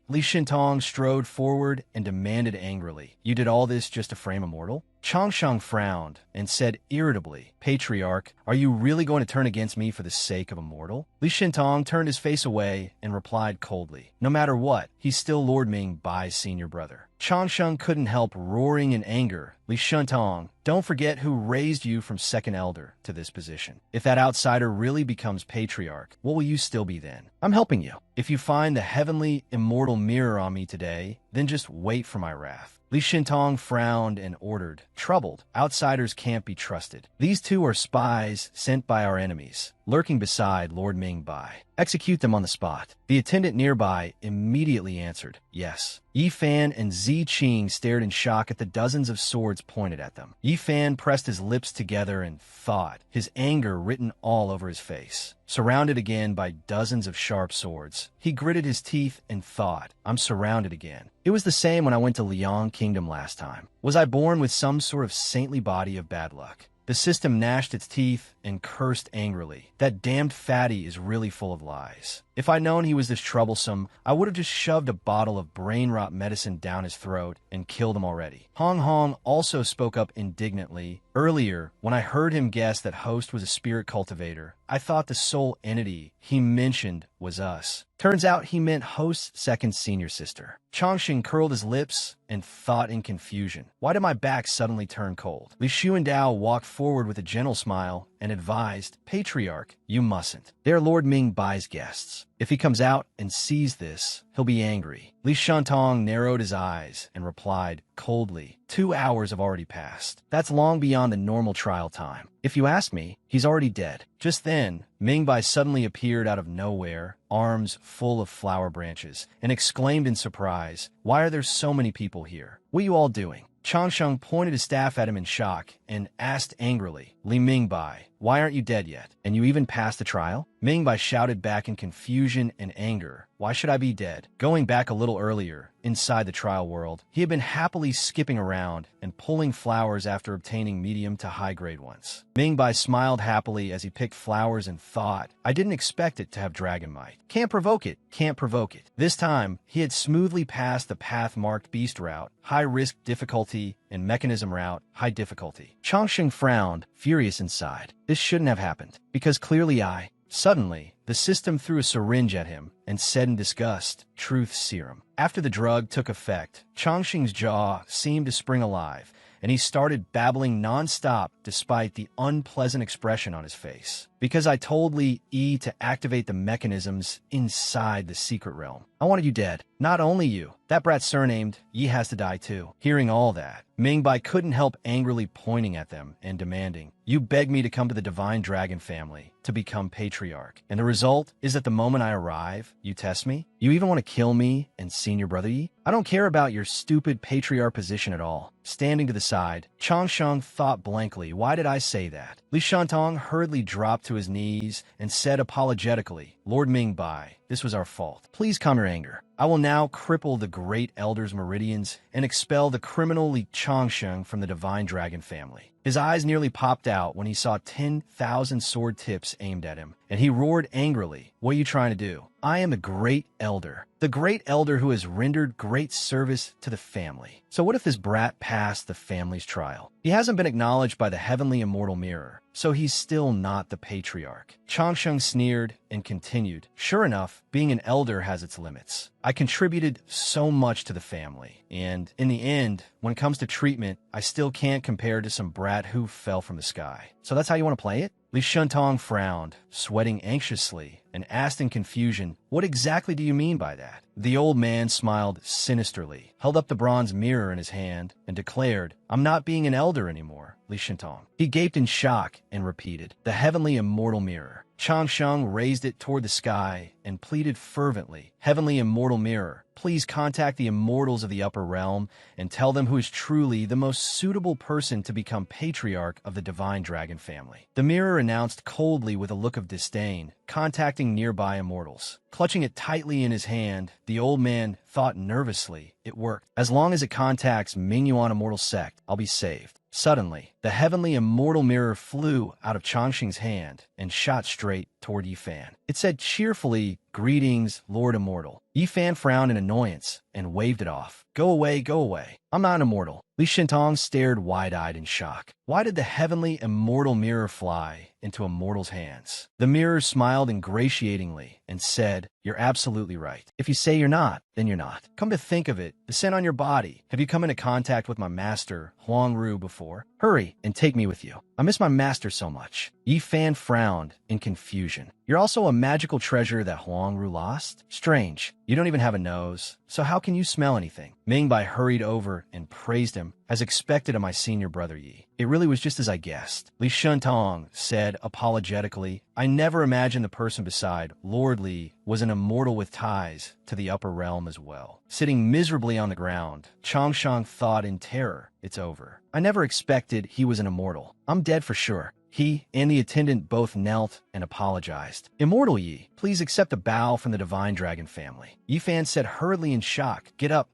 Li Shintong strode forward and demanded angrily, "You did all this just to frame a mortal?" Changsheng frowned and said irritably, "Patriarch, are you really going to turn against me for the sake of a mortal?" Li Shintong turned his face away and replied coldly, "No matter what, he's still Lord Ming Bai's senior brother." Changsheng couldn't help roaring in anger, "Li Shintong, don't forget who raised you from second elder to this position. If that outsider really becomes patriarch, what will you still be then? I'm helping you. If you find the heavenly immortal mirror on me today, then just wait for my wrath." Li Shintong frowned and ordered, "Troubled, outsiders can't be trusted. These two are spies sent by our enemies, lurking beside Lord Ming Bai. Execute them on the spot." The attendant nearby immediately answered, "Yes." Yifan and Ziqing stared in shock at the dozens of swords pointed at them. Yifan pressed his lips together and thought, his anger written all over his face. Surrounded again by dozens of sharp swords, he gritted his teeth and thought, "I'm surrounded again. It was the same when I went to Liang Kingdom last time. Was I born with some sort of saintly body of bad luck?" The system gnashed its teeth and cursed angrily. "That damned fatty is really full of lies. If I'd known he was this troublesome, I would have just shoved a bottle of brain rot medicine down his throat and killed him already." Hong Hong also spoke up indignantly. "Earlier, when I heard him guess that Host was a spirit cultivator, I thought the sole entity he mentioned was us. Turns out he meant Host's second senior sister." Chongqing curled his lips and thought in confusion, "Why did my back suddenly turn cold?" Li Xuandao walked forward with a gentle smile and advised, "Patriarch, you mustn't. They're Lord Ming Bai's guests. If he comes out and sees this, he'll be angry." Li Shantong narrowed his eyes and replied coldly, 2 hours have already passed. That's long beyond the normal trial time. If you ask me, he's already dead." Just then, Ming Bai suddenly appeared out of nowhere, arms full of flower branches, and exclaimed in surprise, "Why are there so many people here? What are you all doing?" Changsheng pointed his staff at him in shock and asked angrily, "Li Mingbai, why aren't you dead yet? And you even passed the trial?" Mingbai shouted back in confusion and anger, "Why should I be dead?" Going back a little earlier, inside the trial world, he had been happily skipping around and pulling flowers after obtaining medium to high-grade ones. Mingbai smiled happily as he picked flowers and thought, "I didn't expect it to have dragon might. Can't provoke it, can't provoke it." This time, he had smoothly passed the path-marked beast route, high-risk difficulty, and mechanism route, high difficulty. Chongqing frowned, furious inside. This shouldn't have happened, because clearly Suddenly, the system threw a syringe at him and said in disgust, "Truth serum." After the drug took effect, Chongqing's jaw seemed to spring alive, and he started babbling nonstop despite the unpleasant expression on his face. Because I told Li Yi to activate the mechanisms inside the secret realm. I wanted you dead. Not only you. That brat surnamed Yi has to die too. Hearing all that, Mingbai couldn't help angrily pointing at them and demanding, "You begged me to come to the Divine Dragon family to become patriarch. And the result is that the moment I arrive, you test me? You even want to kill me and senior brother Yi? I don't care about your stupid patriarch position at all." Standing to the side, Changsheng thought blankly, why did I say that? Li Shantong hurriedly dropped to his knees and said apologetically, "Lord Mingbai, this was our fault. Please calm your anger. I will now cripple the Great Elder's meridians and expel the criminal Li Changsheng from the Divine Dragon family." His eyes nearly popped out when he saw 10,000 sword tips aimed at him, and he roared angrily, "What are you trying to do? I am the Great Elder. The Great Elder who has rendered great service to the family. So what if this brat passed the family's trial? He hasn't been acknowledged by the heavenly immortal mirror, so he's still not the patriarch." Changsheng sneered and continued, "Sure enough, being an elder has its limits. I contributed so much to the family, and in the end, when it comes to treatment, I still can't compare to some brat who fell from the sky. So that's how you want to play it?" Li Shentong frowned, sweating anxiously, and asked in confusion, "What exactly do you mean by that?" The old man smiled sinisterly, held up the bronze mirror in his hand, and declared, "I'm not being an elder anymore, Li Shentong." He gaped in shock and repeated, "The heavenly immortal mirror." Changsheng raised it toward the sky and pleaded fervently, "Heavenly immortal mirror, please contact the immortals of the upper realm and tell them who is truly the most suitable person to become patriarch of the Divine Dragon family." The mirror announced coldly with a look of disdain, contacting nearby immortals. Clutching it tightly in his hand, the old man thought nervously, "It worked. As long as it contacts Mingyuan Immortal Sect, I'll be saved." Suddenly, the heavenly immortal mirror flew out of Changsheng's hand and shot straight toward Yifan. It said cheerfully, "Greetings, Lord Immortal." Yifan frowned in annoyance and waved it off. Go away, go away. I'm not immortal." Li Shentong stared wide-eyed in shock. Why did the heavenly immortal mirror fly into a mortal's hands? The mirror smiled ingratiatingly and said, "You're absolutely right. If you say you're not, then you're not. Come to think of it, the scent on your body. Have you come into contact with my master, Huang Ru, before? Hurry and take me with you. I miss my master so much." Yifan frowned in confusion. "You're also a magical treasure that Huang Ru lost? Strange. You don't even have a nose, so how can you smell anything?" Mingbai hurried over and praised him, as expected of my senior brother Yi. "It really was just as I guessed." Li Shentong said apologetically, "I never imagined the person beside Lord Li was an immortal with ties to the upper realm as well." Sitting miserably on the ground, Changsheng thought in terror, "It's over. I never expected he was an immortal. I'm dead for sure." He and the attendant both knelt and apologized. "Immortal Yi, please accept a bow from the Divine Dragon family." Yifan said hurriedly in shock, Get up.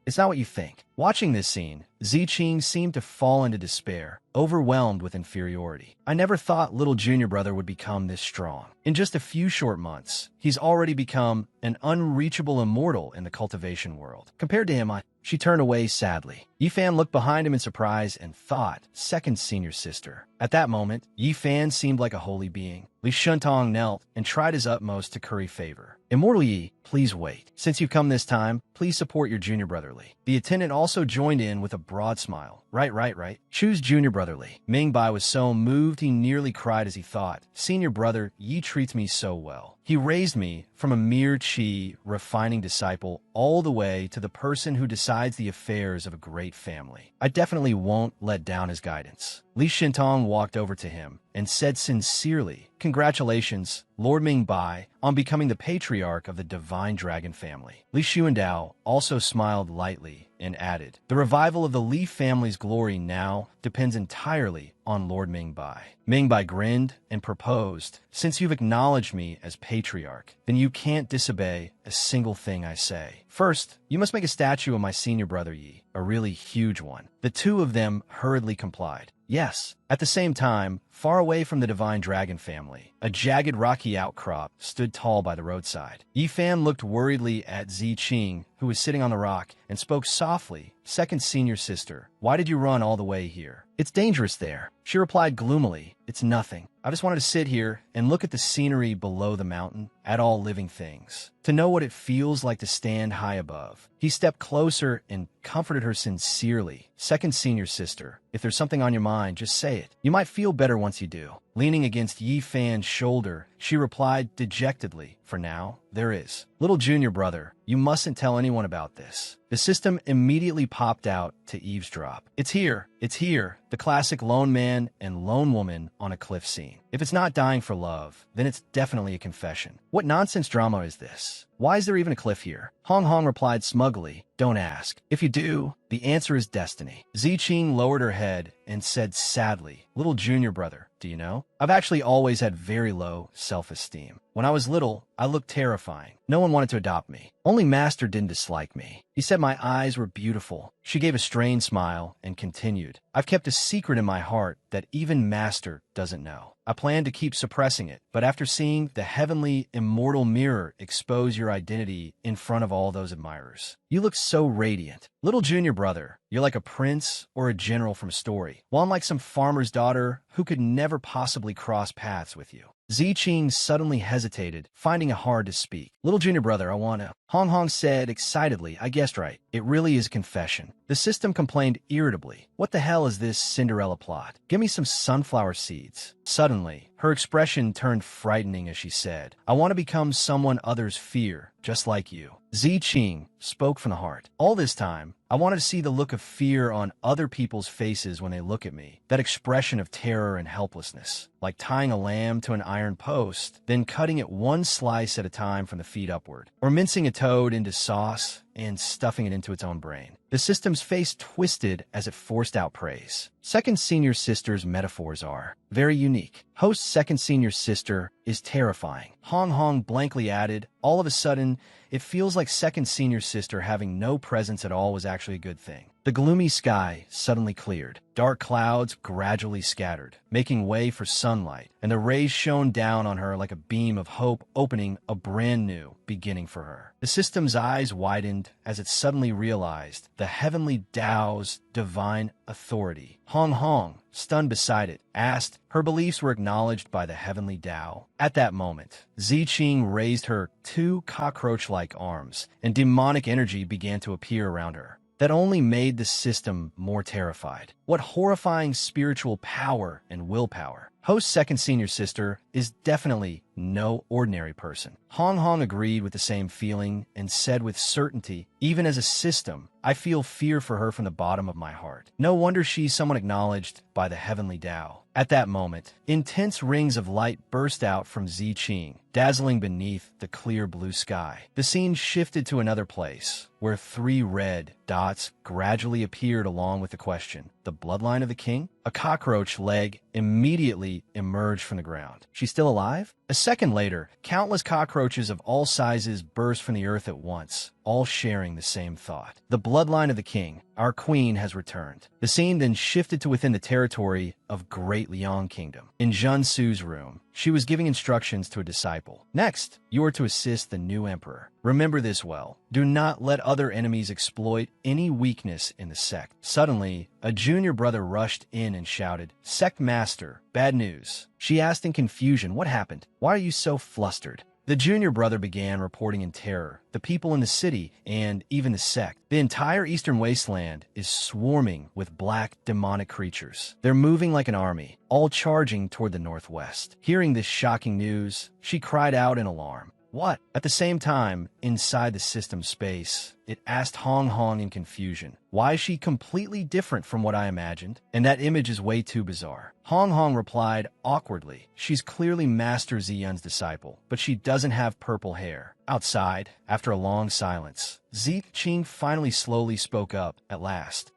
It's not what you think." Watching this scene, Ziqing seemed to fall into despair, overwhelmed with inferiority. "I never thought little junior brother would become this strong. In just a few short months, he's already become an unreachable immortal in the cultivation world. Compared to him, She turned away sadly. Yifan looked behind him in surprise and thought, second senior sister. At that moment, Yifan seemed like a holy being. Li Shentong knelt and tried his utmost to curry favor. "Immortal Yi, please wait. Since you've come this time, please support your junior brother Li." The attendant also joined in with a broad smile. Right. Choose junior brother Li." Mingbai was so moved he nearly cried as he thought, "Senior brother, Yi treats me so well. He raised me from a mere chi refining disciple all the way to the person who decides the affairs of a great family. I definitely won't let down his guidance." Li Shentong walked over to him and said sincerely, "Congratulations, Lord Mingbai, on becoming the patriarch of the Divine Dragon family." Li Xuandao also smiled lightly and added, "The revival of the Li family's glory now depends entirely on Lord Mingbai." Mingbai grinned and proposed, "Since you've acknowledged me as patriarch, then you can't disobey a single thing I say. First, you must make a statue of my senior brother Yi, a really huge one." The two of them hurriedly complied. Yes. At the same time, far away from the Divine Dragon family, a jagged rocky outcrop stood tall by the roadside. Yifan looked worriedly at Ziqing, who was sitting on the rock, and spoke softly. Second senior sister, why did you run all the way here? It's dangerous there. She replied gloomily, it's nothing. I just wanted to sit here and look at the scenery below the mountain, at all living things, to know what it feels like to stand high above. He stepped closer and comforted her sincerely. Second senior sister, if there's something on your mind, just say it. You might feel better once you do. Leaning against Yi Fan's shoulder, she replied dejectedly, for now, there is. Little junior brother, you mustn't tell anyone about this. The system immediately popped out to eavesdrop. It's here, the classic lone man and lone woman on a cliff scene. If it's not dying for love, then it's definitely a confession. What nonsense drama is this? Why is there even a cliff here? Hong Hong replied smugly, don't ask. If you do, the answer is destiny. Ziqing lowered her head and said sadly, little junior brother, do you know? I've actually always had very low self-esteem. When I was little, I looked terrifying. No one wanted to adopt me. Only Master didn't dislike me. He said my eyes were beautiful. She gave a strained smile and continued, I've kept a secret in my heart that even Master doesn't know. I plan to keep suppressing it, but after seeing the heavenly, immortal mirror expose your identity in front of all those admirers, you look so radiant. Little junior brother, you're like a prince or a general from a story, while I'm like some farmer's daughter who could never possibly cross paths with you. Ziqing suddenly hesitated, finding it hard to speak. Little junior brother, I wanna. Hong Hong said excitedly, I guessed right. It really is a confession. The system complained irritably. What the hell is this Cinderella plot? Give me some sunflower seeds. Suddenly, her expression turned frightening as she said, I want to become someone others fear, just like you. Ziqing spoke from the heart. All this time, I wanted to see the look of fear on other people's faces when they look at me, that expression of terror and helplessness, like tying a lamb to an iron post, then cutting it one slice at a time from the feet upward, or mincing a toad into sauce and stuffing it into its own brain. The system's face twisted as it forced out praise. Second senior sister's metaphors are very unique. Host second senior sister is terrifying. Hong Hong blankly added, all of a sudden, it feels like second senior sister having no presence at all was actually a good thing. The gloomy sky suddenly cleared. Dark clouds gradually scattered, making way for sunlight, and the rays shone down on her like a beam of hope, opening a brand new beginning for her. The system's eyes widened as it suddenly realized the heavenly Tao's divine authority. Hong Hong, stunned beside it, asked. Her beliefs were acknowledged by the heavenly Tao. At that moment, Ziqing raised her two cockroach-like arms, and demonic energy began to appear around her. That only made the system more terrified. What horrifying spiritual power and willpower. Host second senior sister is definitely no ordinary person. Hong Hong agreed with the same feeling and said with certainty, even as a system, I feel fear for her from the bottom of my heart. No wonder she's someone acknowledged by the heavenly Tao. At that moment, intense rings of light burst out from Ziqing, dazzling beneath the clear blue sky. The scene shifted to another place, where three red dots gradually appeared along with the question, the bloodline of the king? A cockroach leg immediately emerged from the ground. She's still alive? A second later, countless cockroaches of all sizes burst from the earth at once, all sharing the same thought. The bloodline of the king, our queen, has returned. The scene then shifted to within the territory of Great Liang Kingdom. In Jun Su's room, she was giving instructions to a disciple. Next, you are to assist the new emperor. Remember this well. Do not let other enemies exploit any weakness in the sect. Suddenly, a junior brother rushed in and shouted, Sect Master, bad news. She asked in confusion, what happened? Why are you so flustered? The junior brother began reporting in terror. The people in the city, and even the sect. The entire eastern wasteland is swarming with black demonic creatures. They're moving like an army, all charging toward the northwest. Hearing this shocking news, she cried out in alarm. What? At the same time, inside the system space, it asked Hong Hong in confusion. Why is she completely different from what I imagined? And that image is way too bizarre. Hong Hong replied awkwardly. She's clearly Master Ziyun's disciple, but she doesn't have purple hair. Outside, after a long silence, Ziqing finally slowly spoke up. At last,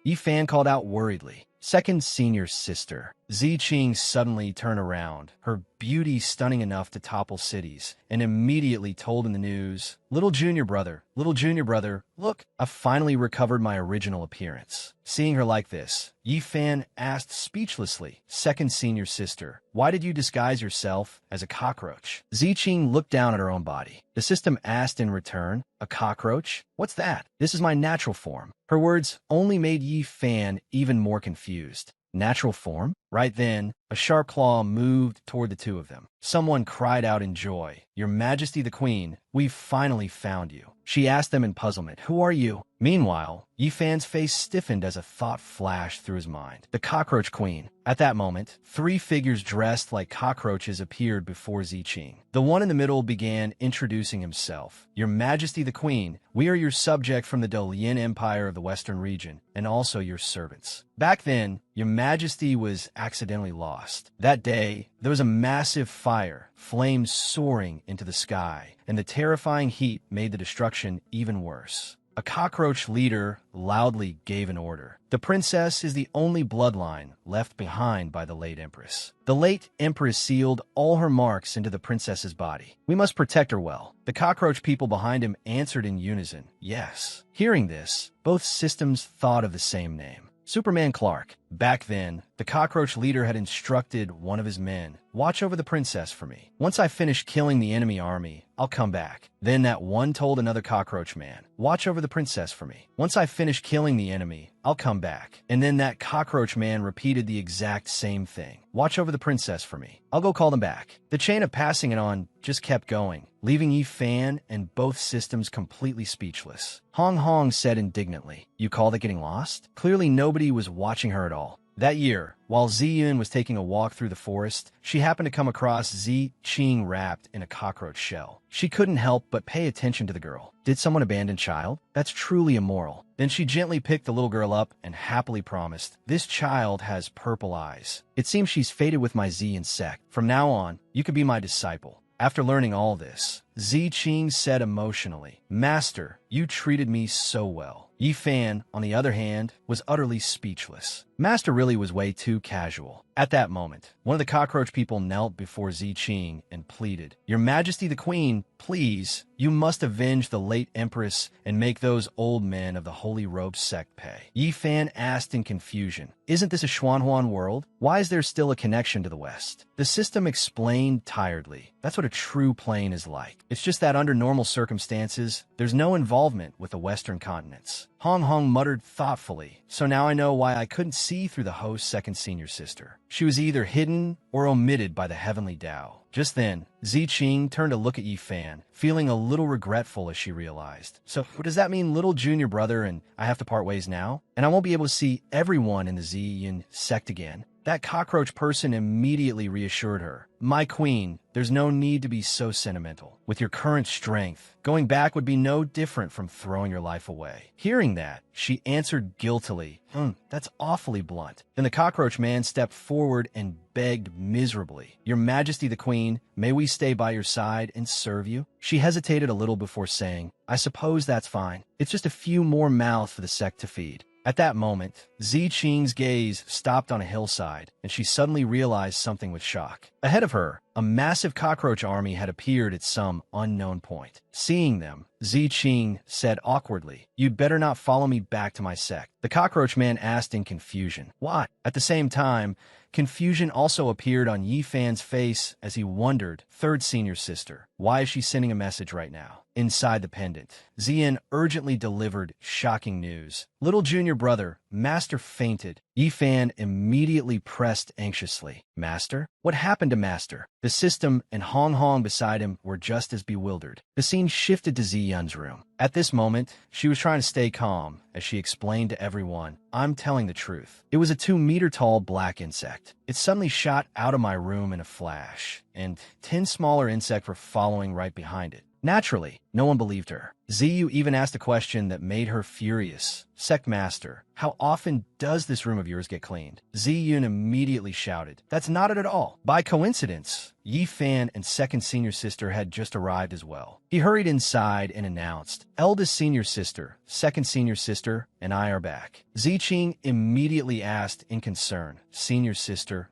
Yi Fan called out worriedly. Second senior sister, Ziqing suddenly turned around, her beauty stunning enough to topple cities, and immediately told in the news, little junior brother, look, I've finally recovered my original appearance. Seeing her like this, Yifan asked speechlessly, second senior sister, why did you disguise yourself as a cockroach? Ziqing looked down at her own body. The system asked in return, a cockroach? What's that? This is my natural form. Her words only made Yifan even more confused. Natural form? Right then, a sharp claw moved toward the two of them. Someone cried out in joy, Your Majesty the Queen, we've finally found you. She asked them in puzzlement, Who are you? Meanwhile, Yifan's face stiffened as a thought flashed through his mind. The Cockroach Queen. At that moment, three figures dressed like cockroaches appeared before Ziqing. The one in the middle began introducing himself. Your Majesty the Queen, we are your subject from the Dolian Empire of the Western region, and also your servants. Back then, Your Majesty was accidentally lost. That day, there was a massive fire, flames soaring into the sky, and the terrifying heat made the destruction even worse. A cockroach leader loudly gave an order. The princess is the only bloodline left behind by the late empress. The late empress sealed all her marks into the princess's body. We must protect her well. The cockroach people behind him answered in unison, yes. Hearing this, both systems thought of the same name. Superman Clark. Back then, the cockroach leader had instructed one of his men, watch over the princess for me. Once I finish killing the enemy army, I'll come back. Then that one told another cockroach man, watch over the princess for me. Once I finish killing the enemy, I'll come back. And then that cockroach man repeated the exact same thing. Watch over the princess for me. I'll go call them back. The chain of passing it on just kept going, leaving Yifan and both systems completely speechless. Hong Hong said indignantly, You call that getting lost? Clearly nobody was watching her at all. That year, while Ziyun was taking a walk through the forest, she happened to come across Ziqing wrapped in a cockroach shell. She couldn't help but pay attention to the girl. Did someone abandon child? That's truly immoral. Then she gently picked the little girl up and happily promised, This child has purple eyes. It seems she's fated with my Ziyun sect. From now on, you could be my disciple. After learning all this, Ziqing said emotionally, Master, you treated me so well. Yifan, on the other hand, was utterly speechless. Master really was way too casual. At that moment, one of the cockroach people knelt before Ziqing and pleaded, Your Majesty the Queen, please, you must avenge the late empress and make those old men of the Holy Robe sect pay. Yifan asked in confusion, Isn't this a Xuanhuan world? Why is there still a connection to the West? The system explained tiredly. That's what a true plane is like. It's just that under normal circumstances, there's no involvement with the Western continents. Hong Hong muttered thoughtfully, So now I know why I couldn't see through the host's second senior sister. She was either hidden or omitted by the heavenly Tao. Just then, Ziqing turned to look at Yifan, feeling a little regretful as she realized. So does that mean little junior brother and I have to part ways now? And I won't be able to see everyone in the Ziyun sect again? That cockroach person immediately reassured her. My queen, there's no need to be so sentimental. With your current strength, going back would be no different from throwing your life away. Hearing that, she answered guiltily, That's awfully blunt. Then the cockroach man stepped forward and begged miserably, Your Majesty the Queen, may we stay by your side and serve you? She hesitated a little before saying, I suppose that's fine. It's just a few more mouths for the sect to feed. At that moment, Ziqing's gaze stopped on a hillside, and she suddenly realized something with shock. Ahead of her, a massive cockroach army had appeared at some unknown point. Seeing them, Ziqing said awkwardly, You'd better not follow me back to my sect. The cockroach man asked in confusion, Why? At the same time, confusion also appeared on Yifan's face as he wondered, third senior sister, why is she sending a message right now? Inside the pendant, Ziyan urgently delivered shocking news. Little junior brother, Master fainted. Yifan immediately pressed anxiously. Master? What happened to Master? The system and Hong Hong beside him were just as bewildered. The scene shifted to Ziyun's room. At this moment, she was trying to stay calm as she explained to everyone, I'm telling the truth. It was a 2-meter-tall black insect. It suddenly shot out of my room in a flash, and 10 smaller insects were following right behind it. Naturally, no one believed her. Ziyu even asked a question that made her furious. Sect Master, how often does this room of yours get cleaned? Ziyun immediately shouted, that's not it at all. By coincidence, Yi Fan and second senior sister had just arrived as well. He hurried inside and announced, eldest senior sister, second senior sister, and I are back. Ziqing immediately asked in concern, senior sister,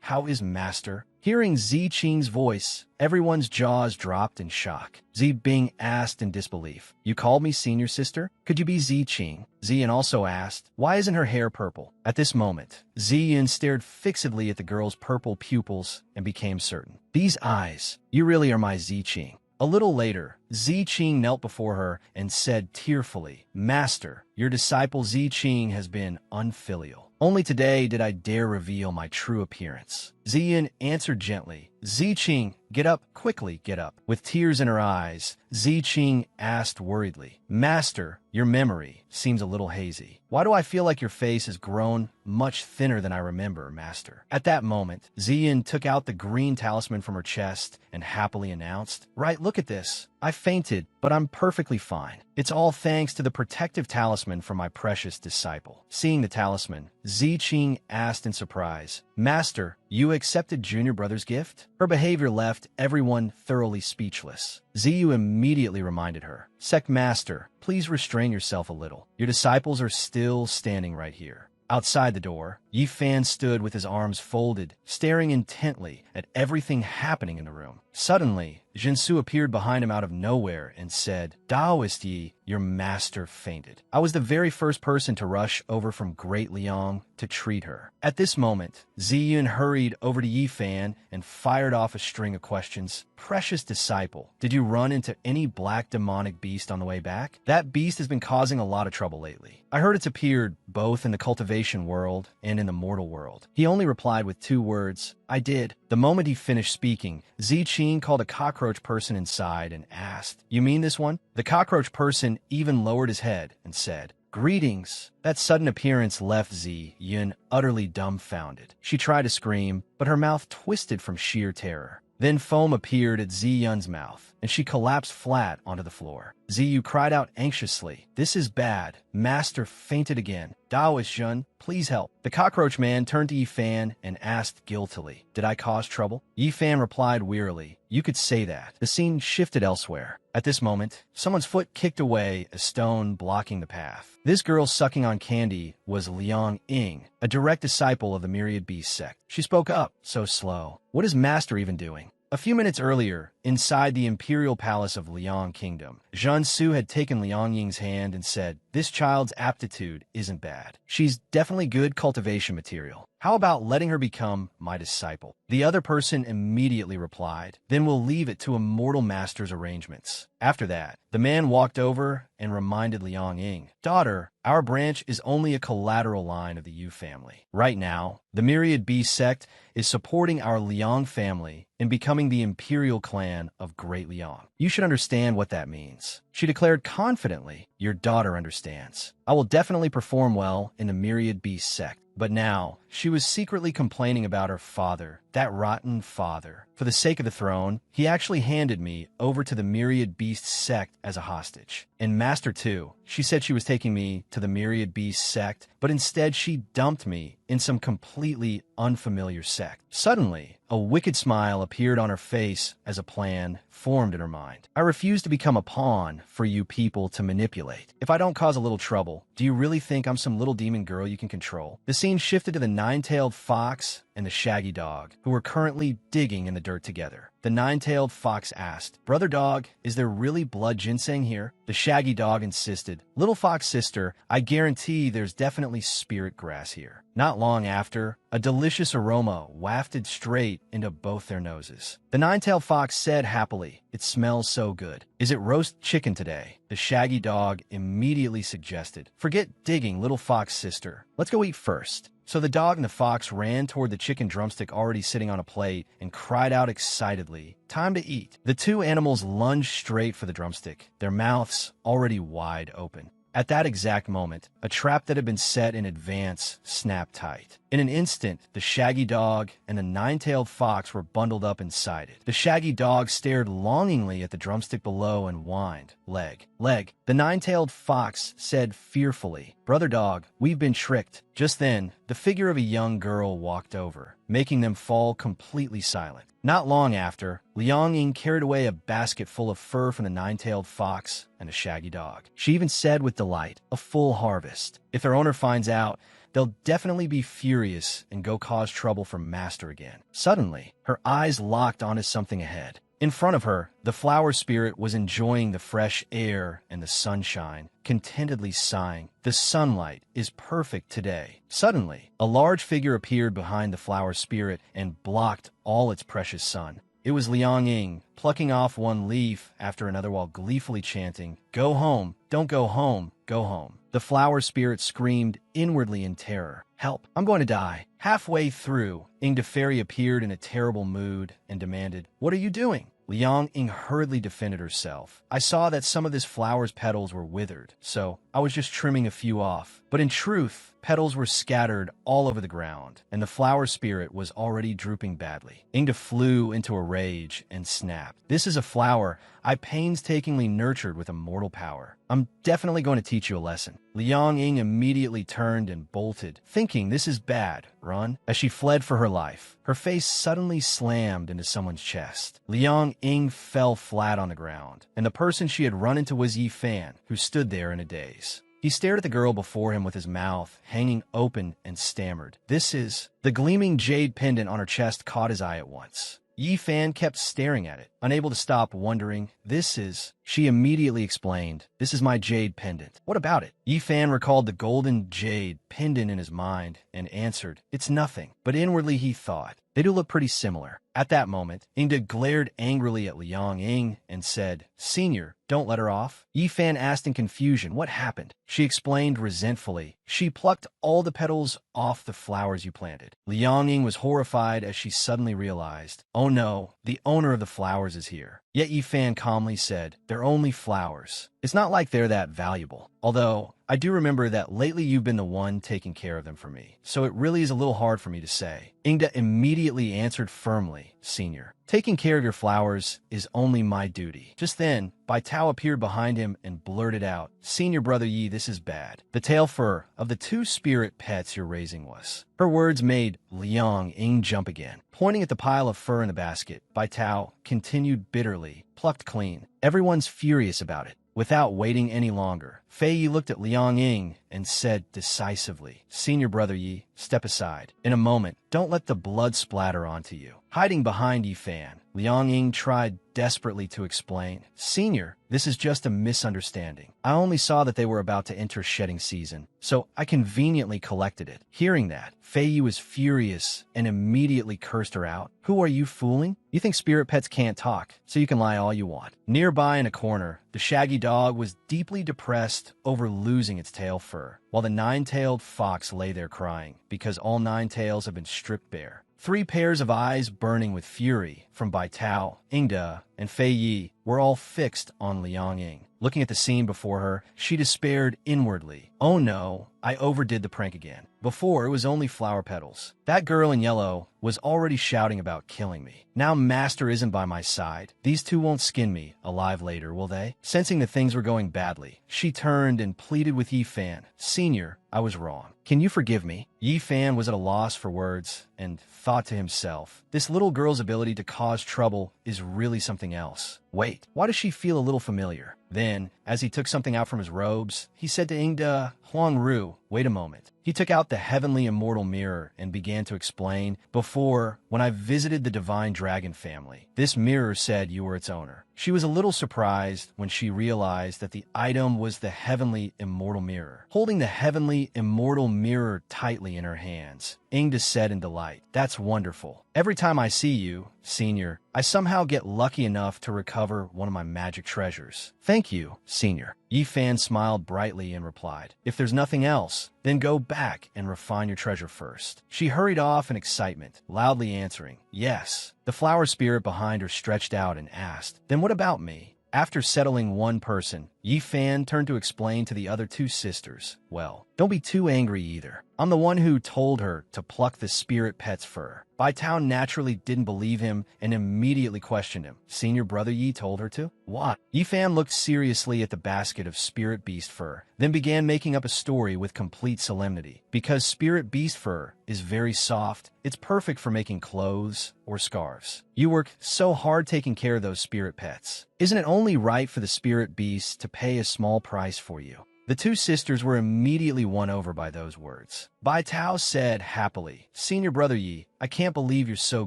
how is Master? Hearing Ziqing's voice, everyone's jaws dropped in shock. Zi Bing asked in disbelief, you called me senior sister? Could you be Ziqing? Ziyan also asked, why isn't her hair purple? At this moment, Ziyan stared fixedly at the girl's purple pupils and became certain. These eyes, you really are my Ziqing. A little later, Ziqing knelt before her and said tearfully, Master, your disciple Ziqing has been unfilial. Only today did I dare reveal my true appearance. Ziyan answered gently, Ziqing, get up, quickly get up. With tears in her eyes, Ziqing asked worriedly, Master, your memory seems a little hazy. Why do I feel like your face has grown much thinner than I remember, Master? At that moment, Ziyan took out the green talisman from her chest and happily announced, right, look at this. I fainted, but I'm perfectly fine. It's all thanks to the protective talisman from my precious disciple. Seeing the talisman, Ziqing asked in surprise, Master, you accepted Junior Brother's gift? Her behavior left everyone thoroughly speechless. Ziyu immediately reminded her, Sect Master, please restrain yourself a little. Your disciples are still standing right here. Outside the door, Yi Fan stood with his arms folded, staring intently at everything happening in the room. Suddenly, Jinsu appeared behind him out of nowhere and said, Taoist Yi, your master fainted. I was the very first person to rush over from Great Liang to treat her. At this moment, Ziyun hurried over to Yi Fan and fired off a string of questions. Precious disciple, did you run into any black demonic beast on the way back? That beast has been causing a lot of trouble lately. I heard it's appeared both in the cultivation world and in the mortal world. He only replied with 2 words, I did. The moment he finished speaking, Ziqing called a cockroach person inside and asked, You mean this one? The cockroach person even lowered his head and said, Greetings. That sudden appearance left Zi Yun utterly dumbfounded. She tried to scream, but her mouth twisted from sheer terror. Then foam appeared at Zi Yun's mouth, and she collapsed flat onto the floor. Ziyu cried out anxiously, This is bad. Master fainted again. Taoist Yun, please help. The cockroach man turned to Yi Fan and asked guiltily, Did I cause trouble? Yi Fan replied wearily, You could say that. The scene shifted elsewhere. At this moment, someone's foot kicked away a stone blocking the path. This girl sucking on candy was Liang Ying, a direct disciple of the Myriad Beast sect. She spoke up, so slow. What is Master even doing? A few minutes earlier, inside the imperial palace of Liang Kingdom, Zhan Su had taken Liang Ying's hand and said, This child's aptitude isn't bad. She's definitely good cultivation material. How about letting her become my disciple? The other person immediately replied, Then we'll leave it to a mortal master's arrangements. After that, the man walked over and reminded Liang Ying, Daughter, our branch is only a collateral line of the Yu family. Right now, the Myriad Beast sect is supporting our Liang family in becoming the imperial clan of Great Liang. You should understand what that means. She declared confidently, Your daughter understands. I will definitely perform well in the Myriad Beast sect. But now, she was secretly complaining about her father, that rotten father. For the sake of the throne, he actually handed me over to the Myriad Beast sect as a hostage. And Master too, she said she was taking me to the Myriad Beast sect, but instead she dumped me in some completely unfamiliar sect. Suddenly, a wicked smile appeared on her face as a plan formed in her mind. I refuse to become a pawn for you people to manipulate. If I don't cause a little trouble, do you really think I'm some little demon girl you can control? The scene shifted to the nine-tailed fox and the shaggy dog, who were currently digging in the dirt together. The nine-tailed fox asked, Brother dog, is there really blood ginseng here? The shaggy dog insisted, Little fox sister, I guarantee there's definitely spirit grass here. Not long after, a delicious aroma wafted straight into both their noses. The nine-tailed fox said happily, It smells so good. Is it roast chicken today? The shaggy dog immediately suggested, Forget digging, little fox sister. Let's go eat first. So the dog and the fox ran toward the chicken drumstick already sitting on a plate and cried out excitedly, Time to eat. The two animals lunged straight for the drumstick, their mouths already wide open. At that exact moment, a trap that had been set in advance snapped tight. In an instant, the shaggy dog and the nine-tailed fox were bundled up inside it. The shaggy dog stared longingly at the drumstick below and whined, "Leg, leg." The nine-tailed fox said fearfully, "Brother dog, we've been tricked." Just then, the figure of a young girl walked over, making them fall completely silent. Not long after, Liang Ying carried away a basket full of fur from the nine-tailed fox and the shaggy dog. She even said with delight, "A full harvest. If their owner finds out, they'll definitely be furious and go cause trouble for Master again." Suddenly, her eyes locked onto something ahead. In front of her, the flower spirit was enjoying the fresh air and the sunshine, contentedly sighing, "The sunlight is perfect today." Suddenly, a large figure appeared behind the flower spirit and blocked all its precious sun. It was Liang Ying, plucking off one leaf after another while gleefully chanting, "Go home, don't go home, go home." The flower spirit screamed inwardly in terror, "Help, I'm going to die." Halfway through, Ingda Fairy appeared in a terrible mood and demanded, "What are you doing?" Liang Ying hurriedly defended herself. "I saw that some of this flower's petals were withered, so I was just trimming a few off." But in truth, petals were scattered all over the ground, and the flower spirit was already drooping badly. Ingda flew into a rage and snapped, "This is a flower I painstakingly nurtured with immortal power. I'm definitely going to teach you a lesson." Liang Ying immediately turned and bolted, thinking, "This is bad, run." As she fled for her life, her face suddenly slammed into someone's chest. Liang Ying fell flat on the ground, and the person she had run into was Yi Fan, who stood there in a daze. He stared at the girl before him with his mouth hanging open and stammered, "This is..." The gleaming jade pendant on her chest caught his eye at once. Yi Fan kept staring at it, unable to stop wondering, "This is..." She immediately explained, "This is my jade pendant." "What about it?" Yi Fan recalled the golden jade pendant in his mind and answered, "It's nothing." But inwardly he thought, "They do look pretty similar." At that moment, Ingda glared angrily at Liang Ying and said, "Senior, don't let her off." Yi Fan asked in confusion, "What happened?" She explained resentfully, "She plucked all the petals off the flowers you planted." Liang Ying was horrified as she suddenly realized, "Oh no, the owner of the flowers is here." Yet Yi Fan calmly said, "They're only flowers. It's not like they're that valuable. Although, I do remember that lately you've been the one taking care of them for me, so it really is a little hard for me to say." Ingda immediately answered firmly, "Senior, taking care of your flowers is only my duty." Just then, Bai Tao appeared behind him and blurted out, "Senior Brother Yi, this is bad. The tail fur of the two spirit pets you're raising was..." Her words made Liang Ying jump again. Pointing at the pile of fur in the basket, Bai Tao continued bitterly, "Plucked clean. Everyone's furious about it." Without waiting any longer, Fei Yi looked at Liang Ying and said decisively, "Senior Brother Yi, step aside. In a moment, don't let the blood splatter onto you." Hiding behind Yi Fan, Liang Ying tried desperately to explain, "Senior, this is just a misunderstanding. I only saw that they were about to enter shedding season, so I conveniently collected it." Hearing that, Fei Yi was furious and immediately cursed her out. "Who are you fooling? You think spirit pets can't talk, so you can lie all you want." Nearby in a corner, the shaggy dog was deeply depressed over losing its tail fur, while the nine-tailed fox lay there crying because all nine tails have been stripped bare. Three pairs of eyes burning with fury from Bai Tao, Ingda, and Fei Yi were all fixed on Liang Ying. Looking at the scene before her, she despaired inwardly. "Oh no, I overdid the prank again. Before, it was only flower petals. That girl in yellow was already shouting about killing me. Now Master isn't by my side. These two won't skin me alive later, will they?" Sensing that things were going badly, she turned and pleaded with Yi Fan, "Senior, I was wrong. Can you forgive me?" Yi Fan was at a loss for words and thought to himself, "This little girl's ability to cause trouble is really something else. Wait, why does she feel a little familiar?" Then, as he took something out from his robes, he said to Ingda, "Huang Ru, wait a moment." He took out the heavenly immortal mirror and began to explain, "Before, when I visited the divine dragon family, this mirror said you were its owner." She was a little surprised when she realized that the item was the heavenly immortal mirror. Holding the heavenly immortal mirror tightly in her hands, Ingda said in delight, "That's wonderful. Every time I see you, Senior, I somehow get lucky enough to recover one of my magic treasures." "Thank you, Senior." Yi Fan smiled brightly and replied, "If there's nothing else, then go back and refine your treasure first." She hurried off in excitement, loudly answering, "Yes." The flower spirit behind her stretched out and asked, "Then what about me?" After settling one person, Yi Fan turned to explain to the other two sisters, well, don't be too angry either. I'm the one who told her to pluck the spirit pet's fur. Bai Tao naturally didn't believe him and immediately questioned him. Senior brother Yi told her to? What? Yi Fan looked seriously at the basket of spirit beast fur, then began making up a story with complete solemnity. Because spirit beast fur is very soft, it's perfect for making clothes or scarves. You work so hard taking care of those spirit pets. Isn't it only right for the spirit beasts to pay a small price for you? The two sisters were immediately won over by those words. Bai Tao said happily, Senior brother Yi, I can't believe you're so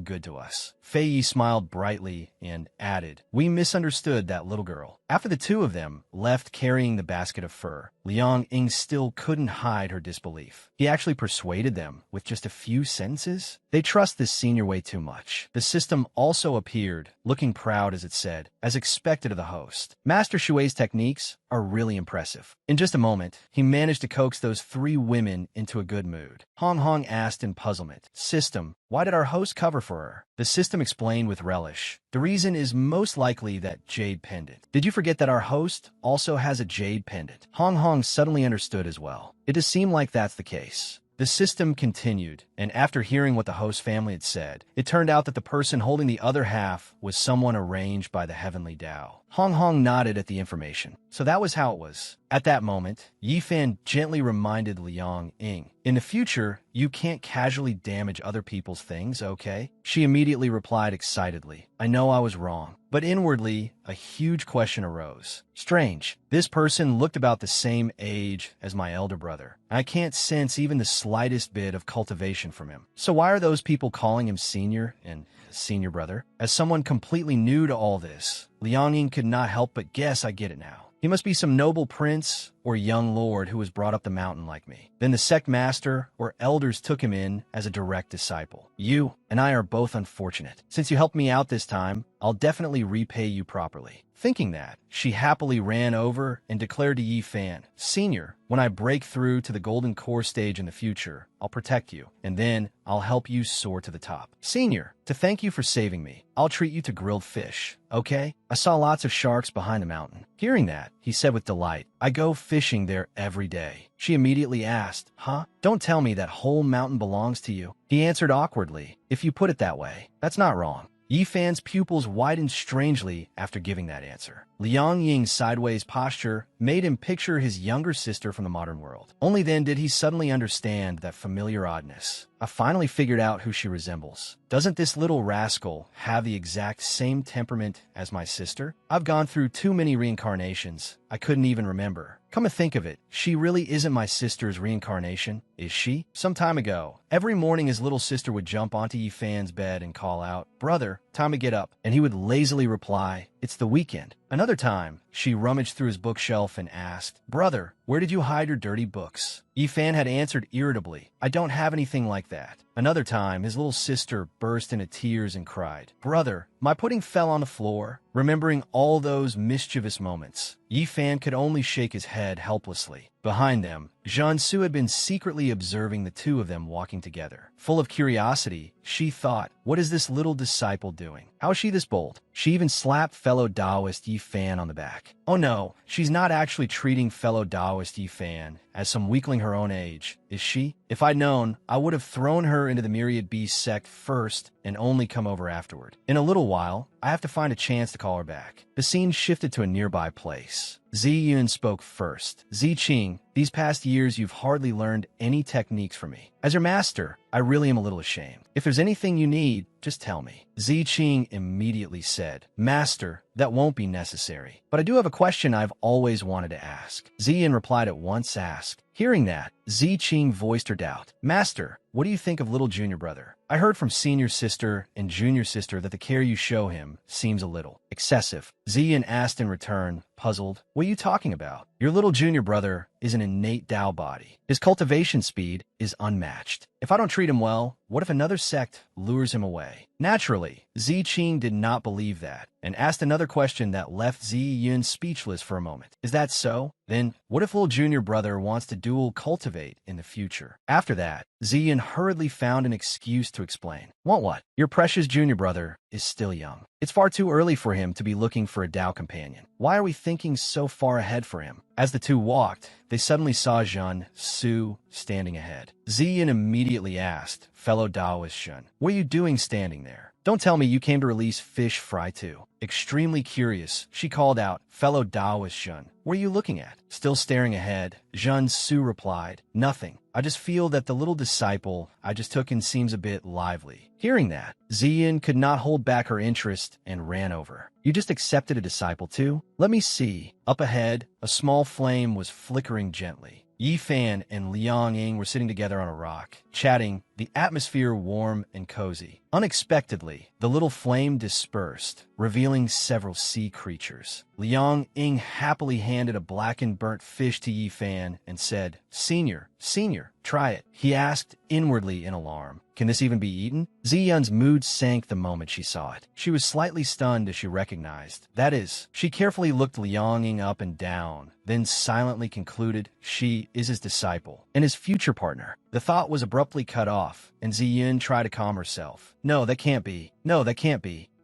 good to us. Fei Yi smiled brightly and added, we misunderstood that little girl. After the two of them left carrying the basket of fur, Liang Ying still couldn't hide her disbelief. He actually persuaded them with just a few sentences? They trust this senior way too much. The system also appeared, looking proud as it said, as expected of the host. Master Shui's techniques are really impressive. In just a moment, he managed to coax those three women into a good mood. Hong Hong asked in puzzlement, System, why did our host cover for her? The system explained with relish. The reason is most likely that jade pendant. Did you forget that our host also has a jade pendant? Hong Hong suddenly understood as well. It does seem like that's the case. The system continued, and after hearing what the host family had said, it turned out that the person holding the other half was someone arranged by the heavenly Tao. Hong Hong nodded at the information. So that was how it was. At that moment, Yi Fan gently reminded Liang Ying, in the future, you can't casually damage other people's things, okay? She immediately replied excitedly, I know I was wrong. But inwardly, a huge question arose. Strange. This person looked about the same age as my elder brother. I can't sense even the slightest bit of cultivation from him. So why are those people calling him senior and senior brother? As someone completely new to all this, Liang Ying could not help but guess I get it now. He must be some noble prince or young lord who was brought up the mountain like me. Then the sect master or elders took him in as a direct disciple. You and I are both unfortunate. Since you helped me out this time, I'll definitely repay you properly. Thinking that, she happily ran over and declared to Yi Fan, Senior, when I break through to the golden core stage in the future, I'll protect you, and then I'll help you soar to the top. Senior, to thank you for saving me, I'll treat you to grilled fish, okay? I saw lots of sharks behind the mountain. Hearing that, he said with delight, I go fishing there every day. She immediately asked, Huh? Don't tell me that whole mountain belongs to you. He answered awkwardly, If you put it that way, that's not wrong. Yi Fan's pupils widened strangely after giving that answer. Liang Ying's sideways posture made him picture his younger sister from the modern world. Only then did he suddenly understand that familiar oddness. I finally figured out who she resembles. Doesn't this little rascal have the exact same temperament as my sister? I've gone through too many reincarnations. I couldn't even remember. Come to think of it, she really isn't my sister's reincarnation, is she? Some time ago, every morning his little sister would jump onto Yi Fan's bed and call out, Brother, time to get up. And he would lazily reply, It's the weekend. Another time, she rummaged through his bookshelf and asked, Brother, where did you hide your dirty books? Yi Fan had answered irritably, I don't have anything like that. Another time, his little sister burst into tears and cried, Brother, my pudding fell on the floor. Remembering all those mischievous moments, Yi Fan could only shake his head helplessly. Behind them, Jiansu had been secretly observing the two of them walking together. Full of curiosity, she thought, what is this little disciple doing? How is she this bold? She even slapped fellow Taoist Yi Fan on the back. Oh no, she's not actually treating fellow Taoist Yi Fan as some weakling her own age, is she? If I'd known, I would have thrown her into the Myriad Beast sect first and only come over afterward. In a little while, I have to find a chance to call her back. The scene shifted to a nearby place. Zi Yun spoke first. Zi Qing, these past years you've hardly learned any techniques from me. As your master, I really am a little ashamed. If there's anything you need, just tell me. Zi Qing immediately said, Master, that won't be necessary. But I do have a question I've always wanted to ask. Zi Yun replied at once asked. Hearing that, Zi Qing voiced her doubt. Master, what do you think of little junior brother? I heard from senior sister and junior sister that the care you show him seems a little excessive. Zi Yun asked in return, puzzled, what are you talking about? Your little junior brother is an innate Tao body. His cultivation speed is unmatched. If I don't treat him well, what if another sect lures him away? Naturally, Zi Qing did not believe that, and asked another question that left Zi Yun speechless for a moment. Is that so? Then, what if little junior brother wants to dual cultivate cultivate in the future. After that, Ziyan hurriedly found an excuse to explain. Want what? Your precious junior brother is still young. It's far too early for him to be looking for a Tao companion. Why are we thinking so far ahead for him? As the two walked, they suddenly saw Zhen Su standing ahead. Ziyan immediately asked, fellow Taoist Shun, what are you doing standing there? Don't tell me you came to release Fish Fry too. Extremely curious, she called out, fellow Taoist Shun, what are you looking at? Still staring ahead, Zhen Su replied, nothing. I just feel that the little disciple I just took in seems a bit lively. Hearing that, Ziyan could not hold back her interest and ran over. You just accepted a disciple too? Let me see. Up ahead, a small flame was flickering gently. Yi Fan and Liang Ying were sitting together on a rock, chatting, the atmosphere warm and cozy. Unexpectedly, the little flame dispersed, revealing several sea creatures. Liang Ying happily handed a blackened burnt fish to Yi Fan and said, Senior, try it. He asked inwardly in alarm. Can this even be eaten? Ziyun's mood sank the moment she saw it. She was slightly stunned as she recognized. That is, she carefully looked Liang Ying up and down, then silently concluded she is his disciple and his future partner. The thought was abruptly cut off, and Ziyun tried to calm herself. No, that can't be.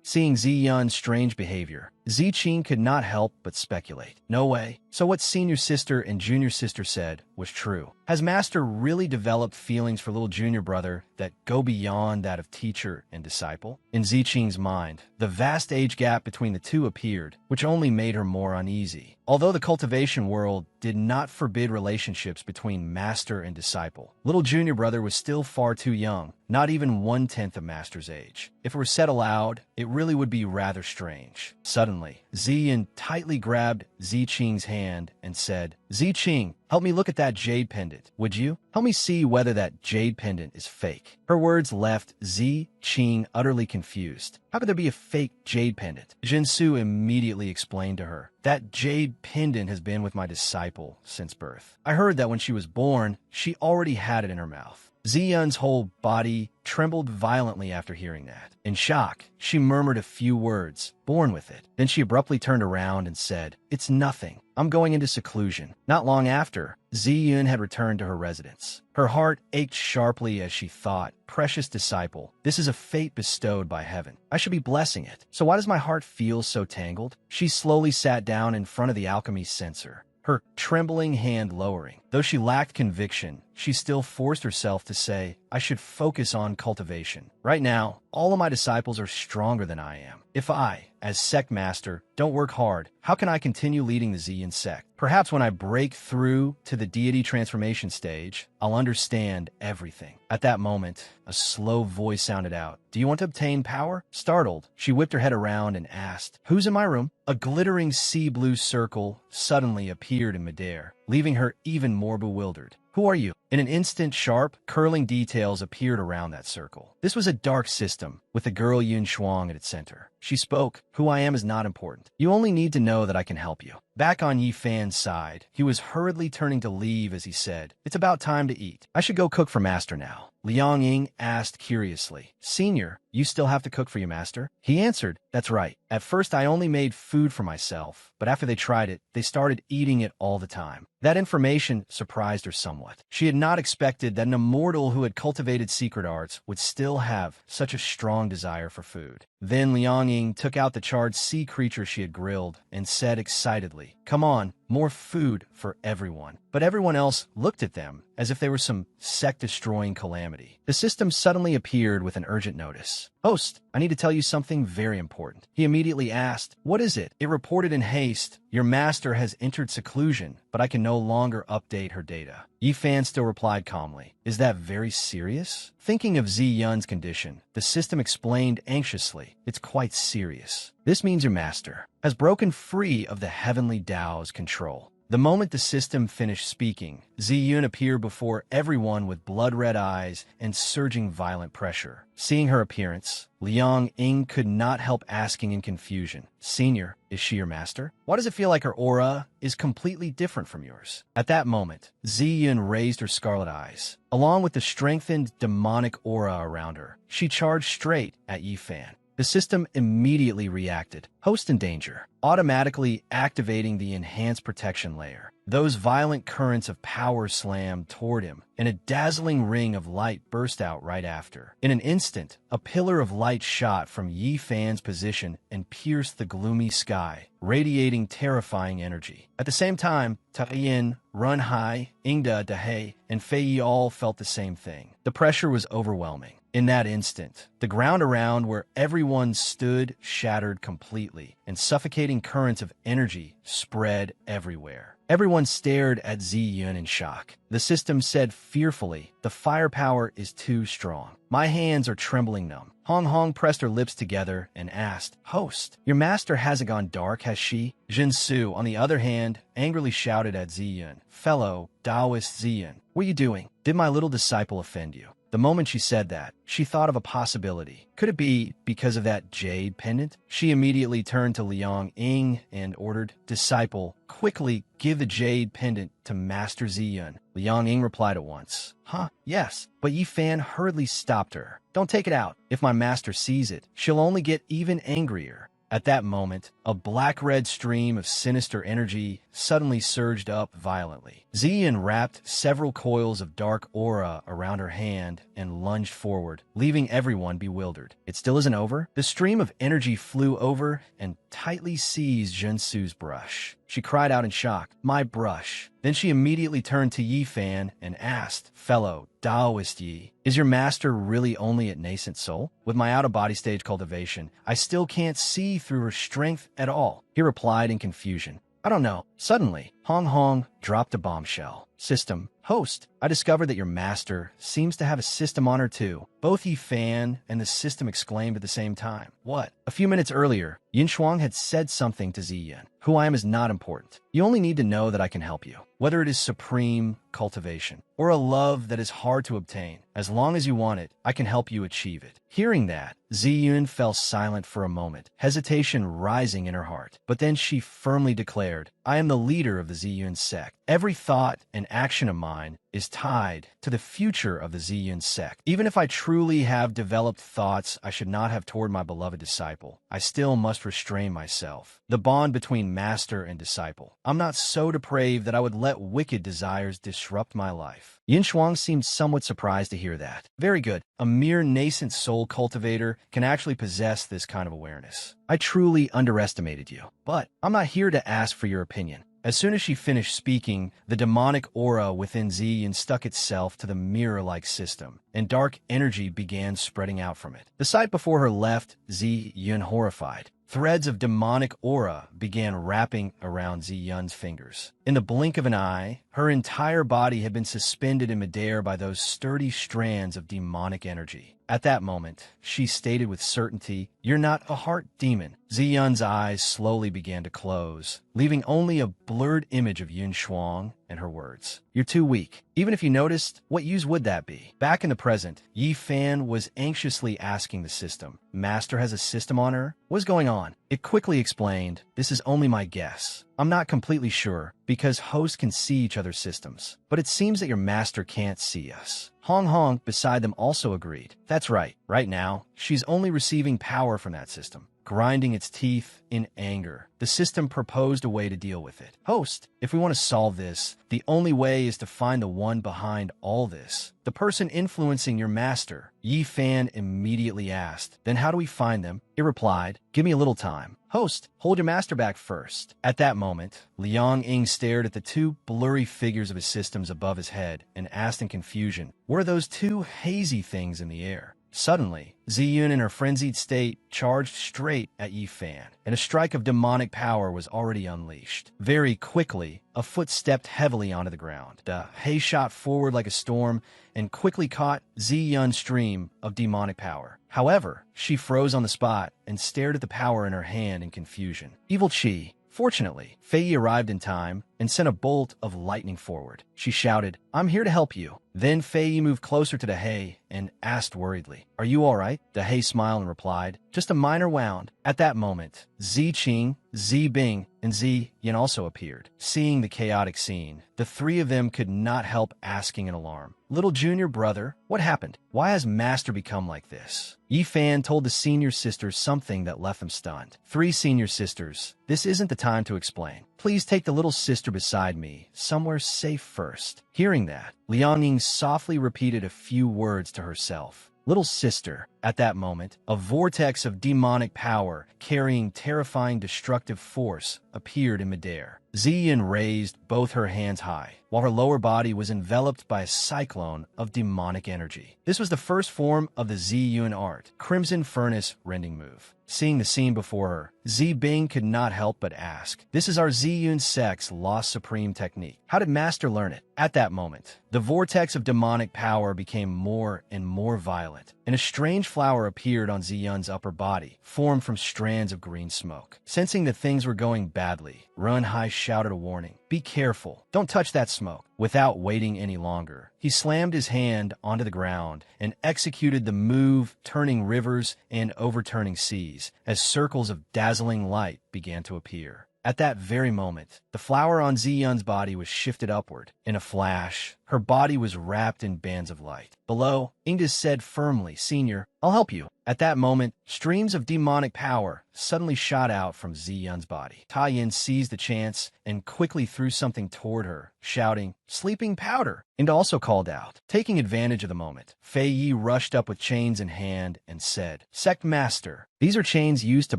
Seeing Ziyun's strange behavior, Ziqing could not help but speculate. No way. So what senior sister and junior sister said was true. Has Master really developed feelings for little junior brother that go beyond that of teacher and disciple? In Ziqing's mind, the vast age gap between the two appeared, which only made her more uneasy. Although the cultivation world did not forbid relationships between master and disciple, little junior brother was still far too young, not even 1/10 of Master's age. If it were said aloud, it really would be rather strange. Suddenly, Ziyun tightly grabbed Ziqing's hand and said, Ziqing, help me look at that jade pendant, would you? Help me see whether that jade pendant is fake. Her words left Ziqing utterly confused. How could there be a fake jade pendant? Jinsu immediately explained to her. That jade pendant has been with my disciple since birth. I heard that when she was born, she already had it in her mouth. Ziyun's whole body trembled violently after hearing that. In shock, she murmured a few words, born with it. Then she abruptly turned around and said, It's nothing. I'm going into seclusion. Not long after, Ziyun had returned to her residence. Her heart ached sharply as she thought, precious disciple, this is a fate bestowed by heaven. I should be blessing it. So why does my heart feel so tangled? She slowly sat down in front of the alchemy censer, her trembling hand lowering. Though she lacked conviction, she still forced herself to say, I should focus on cultivation. Right now, all of my disciples are stronger than I am. If I, as sect master, don't work hard, how can I continue leading the Ziyun sect? Perhaps when I break through to the deity transformation stage, I'll understand everything. At that moment, a slow voice sounded out. Do you want to obtain power? Startled, she whipped her head around and asked, Who's in my room? A glittering sea blue circle suddenly appeared in midair, leaving her even more bewildered. Who are you? In an instant, sharp, curling details appeared around that circle. This was a dark system, with the girl Yun Shuang at its center. She spoke, Who I am is not important. You only need to know that I can help you. Back on Yi Fan's side, he was hurriedly turning to leave as he said, It's about time to eat. I should go cook for Master now. Liang Ying asked curiously, Senior, you still have to cook for your master? He answered, That's right. At first I only made food for myself, but after they tried it, they started eating it all the time. That information surprised her somewhat. She had not expected that an immortal who had cultivated secret arts would still have such a strong desire for food. Then Liang Ying took out the charred sea creature she had grilled and said excitedly, Come on, more food for everyone. But everyone else looked at them as if they were some sect-destroying calamity. The system suddenly appeared with an urgent notice. Host, I need to tell you something very important. He immediately asked, What is it? It reported in haste, Your master has entered seclusion, but I can no longer update her data. Yi Fan still replied calmly, Is that very serious? Thinking of Ziyun's condition, the system explained anxiously, It's quite serious. This means your master has broken free of the heavenly Tao's control. The moment the system finished speaking, Ziyun appeared before everyone with blood-red eyes and surging violent pressure. Seeing her appearance, Liang Ying could not help asking in confusion, Senior, is she your master? Why does it feel like her aura is completely different from yours? At that moment, Ziyun raised her scarlet eyes. Along with the strengthened demonic aura around her, she charged straight at Yi Fan. The system immediately reacted, Host in danger, automatically activating the enhanced protection layer. Those violent currents of power slammed toward him, and a dazzling ring of light burst out right after. In an instant, a pillar of light shot from Yi Fan's position and pierced the gloomy sky, radiating terrifying energy. At the same time, Taoyin, Run Hai, Ingda Dahe, and Fei Yi all felt the same thing. The pressure was overwhelming. In that instant, the ground around where everyone stood shattered completely, and suffocating currents of energy spread everywhere. Everyone stared at Ziyun in shock. The system said fearfully, "The firepower is too strong. My hands are trembling numb." Hong Hong pressed her lips together and asked, "Host, your master hasn't gone dark, has she?" Jin Su, on the other hand, angrily shouted at Ziyun, "Fellow Taoist Ziyun, what are you doing? Did my little disciple offend you?" The moment she said that, she thought of a possibility. Could it be because of that jade pendant? She immediately turned to Liang Ying and ordered, "Disciple, quickly give the jade pendant to Master Ziyun." Liang Ying replied at once, "Huh, yes." But Yi Fan hurriedly stopped her. "Don't take it out. If my master sees it, she'll only get even angrier." At that moment, a black-red stream of sinister energy suddenly surged up violently. Ziyin wrapped several coils of dark aura around her hand and lunged forward, leaving everyone bewildered. It still isn't over? The stream of energy flew over and tightly seized Jinsu's brush. She cried out in shock, "My brush." Then she immediately turned to Yi Fan and asked, "Fellow Taoist Yi, is your master really only at nascent soul? With my out-of-body stage cultivation, I still can't see through her strength at all." He replied in confusion, "I don't know." Suddenly, Hong Hong dropped a bombshell. "System, host, I discovered that your master seems to have a system on her too." Both Yi Fan and the system exclaimed at the same time. "What?" A few minutes earlier, Yin Shuang had said something to Ziyin. "Who I am is not important. You only need to know that I can help you. Whether it is supreme cultivation or a love that is hard to obtain, as long as you want it, I can help you achieve it." Hearing that, Ziyun fell silent for a moment, hesitation rising in her heart. But then she firmly declared, "I am the leader of the Ziyun sect. Every thought and action of mine is tied to the future of the Ziyun sect. Even if I truly have developed thoughts I should not have toward my beloved disciple, I still must restrain myself. The bond between master and disciple. I'm not so depraved that I would let wicked desires disrupt my life." Yin Shuang seemed somewhat surprised to hear that. "Very good. A mere nascent soul cultivator can actually possess this kind of awareness. I truly underestimated you. But I'm not here to ask for your opinion." As soon as she finished speaking, the demonic aura within Ziyin stuck itself to the mirror-like system, and dark energy began spreading out from it. The sight before her left Ziyin horrified. Threads of demonic aura began wrapping around Ziyun's fingers. In the blink of an eye, her entire body had been suspended in midair by those sturdy strands of demonic energy. At that moment, she stated with certainty, "You're not a heart demon." Ziyun's eyes slowly began to close, leaving only a blurred image of Yin Shuang and her words. "You're too weak. Even if you noticed, what use would that be?" Back in the present, Yi Fan was anxiously asking the system, "Master has a system on her? What's going on?" It quickly explained, "This is only my guess. I'm not completely sure, because hosts can see each other's systems. But it seems that your master can't see us." Hong Hong beside them also agreed. "That's right. Right now, she's only receiving power from that system." Grinding its teeth in anger, the system proposed a way to deal with it. "Host, if we want to solve this, the only way is to find the one behind all this. The person influencing your master." Yi Fan immediately asked, "Then how do we find them?" It replied, "Give me a little time." "Host, hold your master back first." At that moment, Liang Ying stared at the two blurry figures of his systems above his head and asked in confusion, "What are those two hazy things in the air?" Suddenly, Ziyun in her frenzied state charged straight at Yi Fan, and a strike of demonic power was already unleashed. Very quickly, a foot stepped heavily onto the ground. The Hei shot forward like a storm and quickly caught Ziyun's stream of demonic power. However, she froze on the spot and stared at the power in her hand in confusion. Evil Chi. Fortunately, Fei Yi arrived in time and sent a bolt of lightning forward. She shouted, "I'm here to help you." Then Fei Yi moved closer to the Hei and asked worriedly, "Are you all right?" The Hei smiled and replied, "Just a minor wound." At that moment, Zi Qing, Zi Bing, and Zi Yin also appeared. Seeing the chaotic scene, the three of them could not help asking in alarm, "Little junior brother, what happened? Why has Master become like this?" Yi Fan told the senior sisters something that left them stunned. "Three senior sisters, this isn't the time to explain. please take the little sister beside me, somewhere safe first. Hearing that, Liang softly repeated a few words to herself. Little sister. At that moment, a vortex of demonic power, carrying terrifying destructive force, appeared in midair. Ziyin raised both her hands high, while her lower body was enveloped by a cyclone of demonic energy. This was the first form of the Ziyun art, Crimson Furnace rending move. Seeing the scene before her, Zi Bing could not help but ask, "This is our Ziyun sect's Lost Supreme technique. How did Master learn it?" At that moment, the vortex of demonic power became more and more violent, and a strange flower appeared on Ziyun's upper body, formed from strands of green smoke. Sensing that things were going badly, Runhai shouted a warning. "Be careful. Don't touch that smoke." Without waiting any longer, he slammed his hand onto the ground and executed the move, turning rivers and overturning seas, as circles of dazzling light began to appear. At that very moment, the flower on Ziyun's body was shifted upward. In a flash, her body was wrapped in bands of light. Below, Ingis said firmly, "Senior, I'll help you." At that moment, streams of demonic power suddenly shot out from Ziyun's body. Taiyin seized the chance and quickly threw something toward her, shouting, "Sleeping powder!" and also called out. Taking advantage of the moment, Fei Yi rushed up with chains in hand and said, "Sect Master, these are chains used to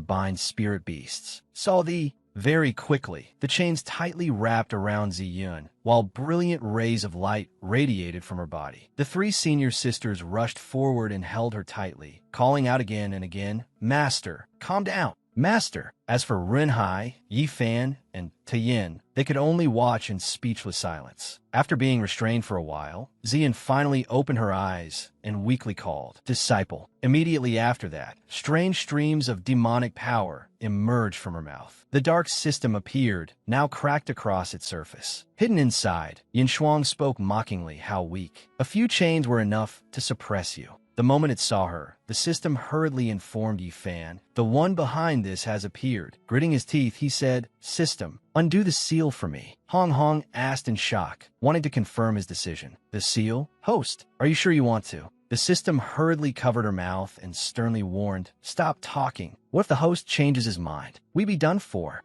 bind spirit beasts." Very quickly, the chains tightly wrapped around Ziyun, while brilliant rays of light radiated from her body. The three senior sisters rushed forward and held her tightly, calling out again and again, "Master, calm down. Master." As for Renhai, Yifan, and Tiyin, they could only watch in speechless silence. After being restrained for a while, Ziyin finally opened her eyes and weakly called, "Disciple." Immediately after that, strange streams of demonic power emerged from her mouth. The dark system appeared, now cracked across its surface. Hidden inside, Yin Shuang spoke mockingly, "How weak. A few chains were enough to suppress you." The moment it saw her, the system hurriedly informed Yifan, "The one behind this has appeared." Gritting his teeth, he said, "System, undo the seal for me." Hong Hong asked in shock, wanting to confirm his decision. "The seal? Host, are you sure you want to?" The system hurriedly covered her mouth and sternly warned, "Stop talking. What if the host changes his mind? We be done for."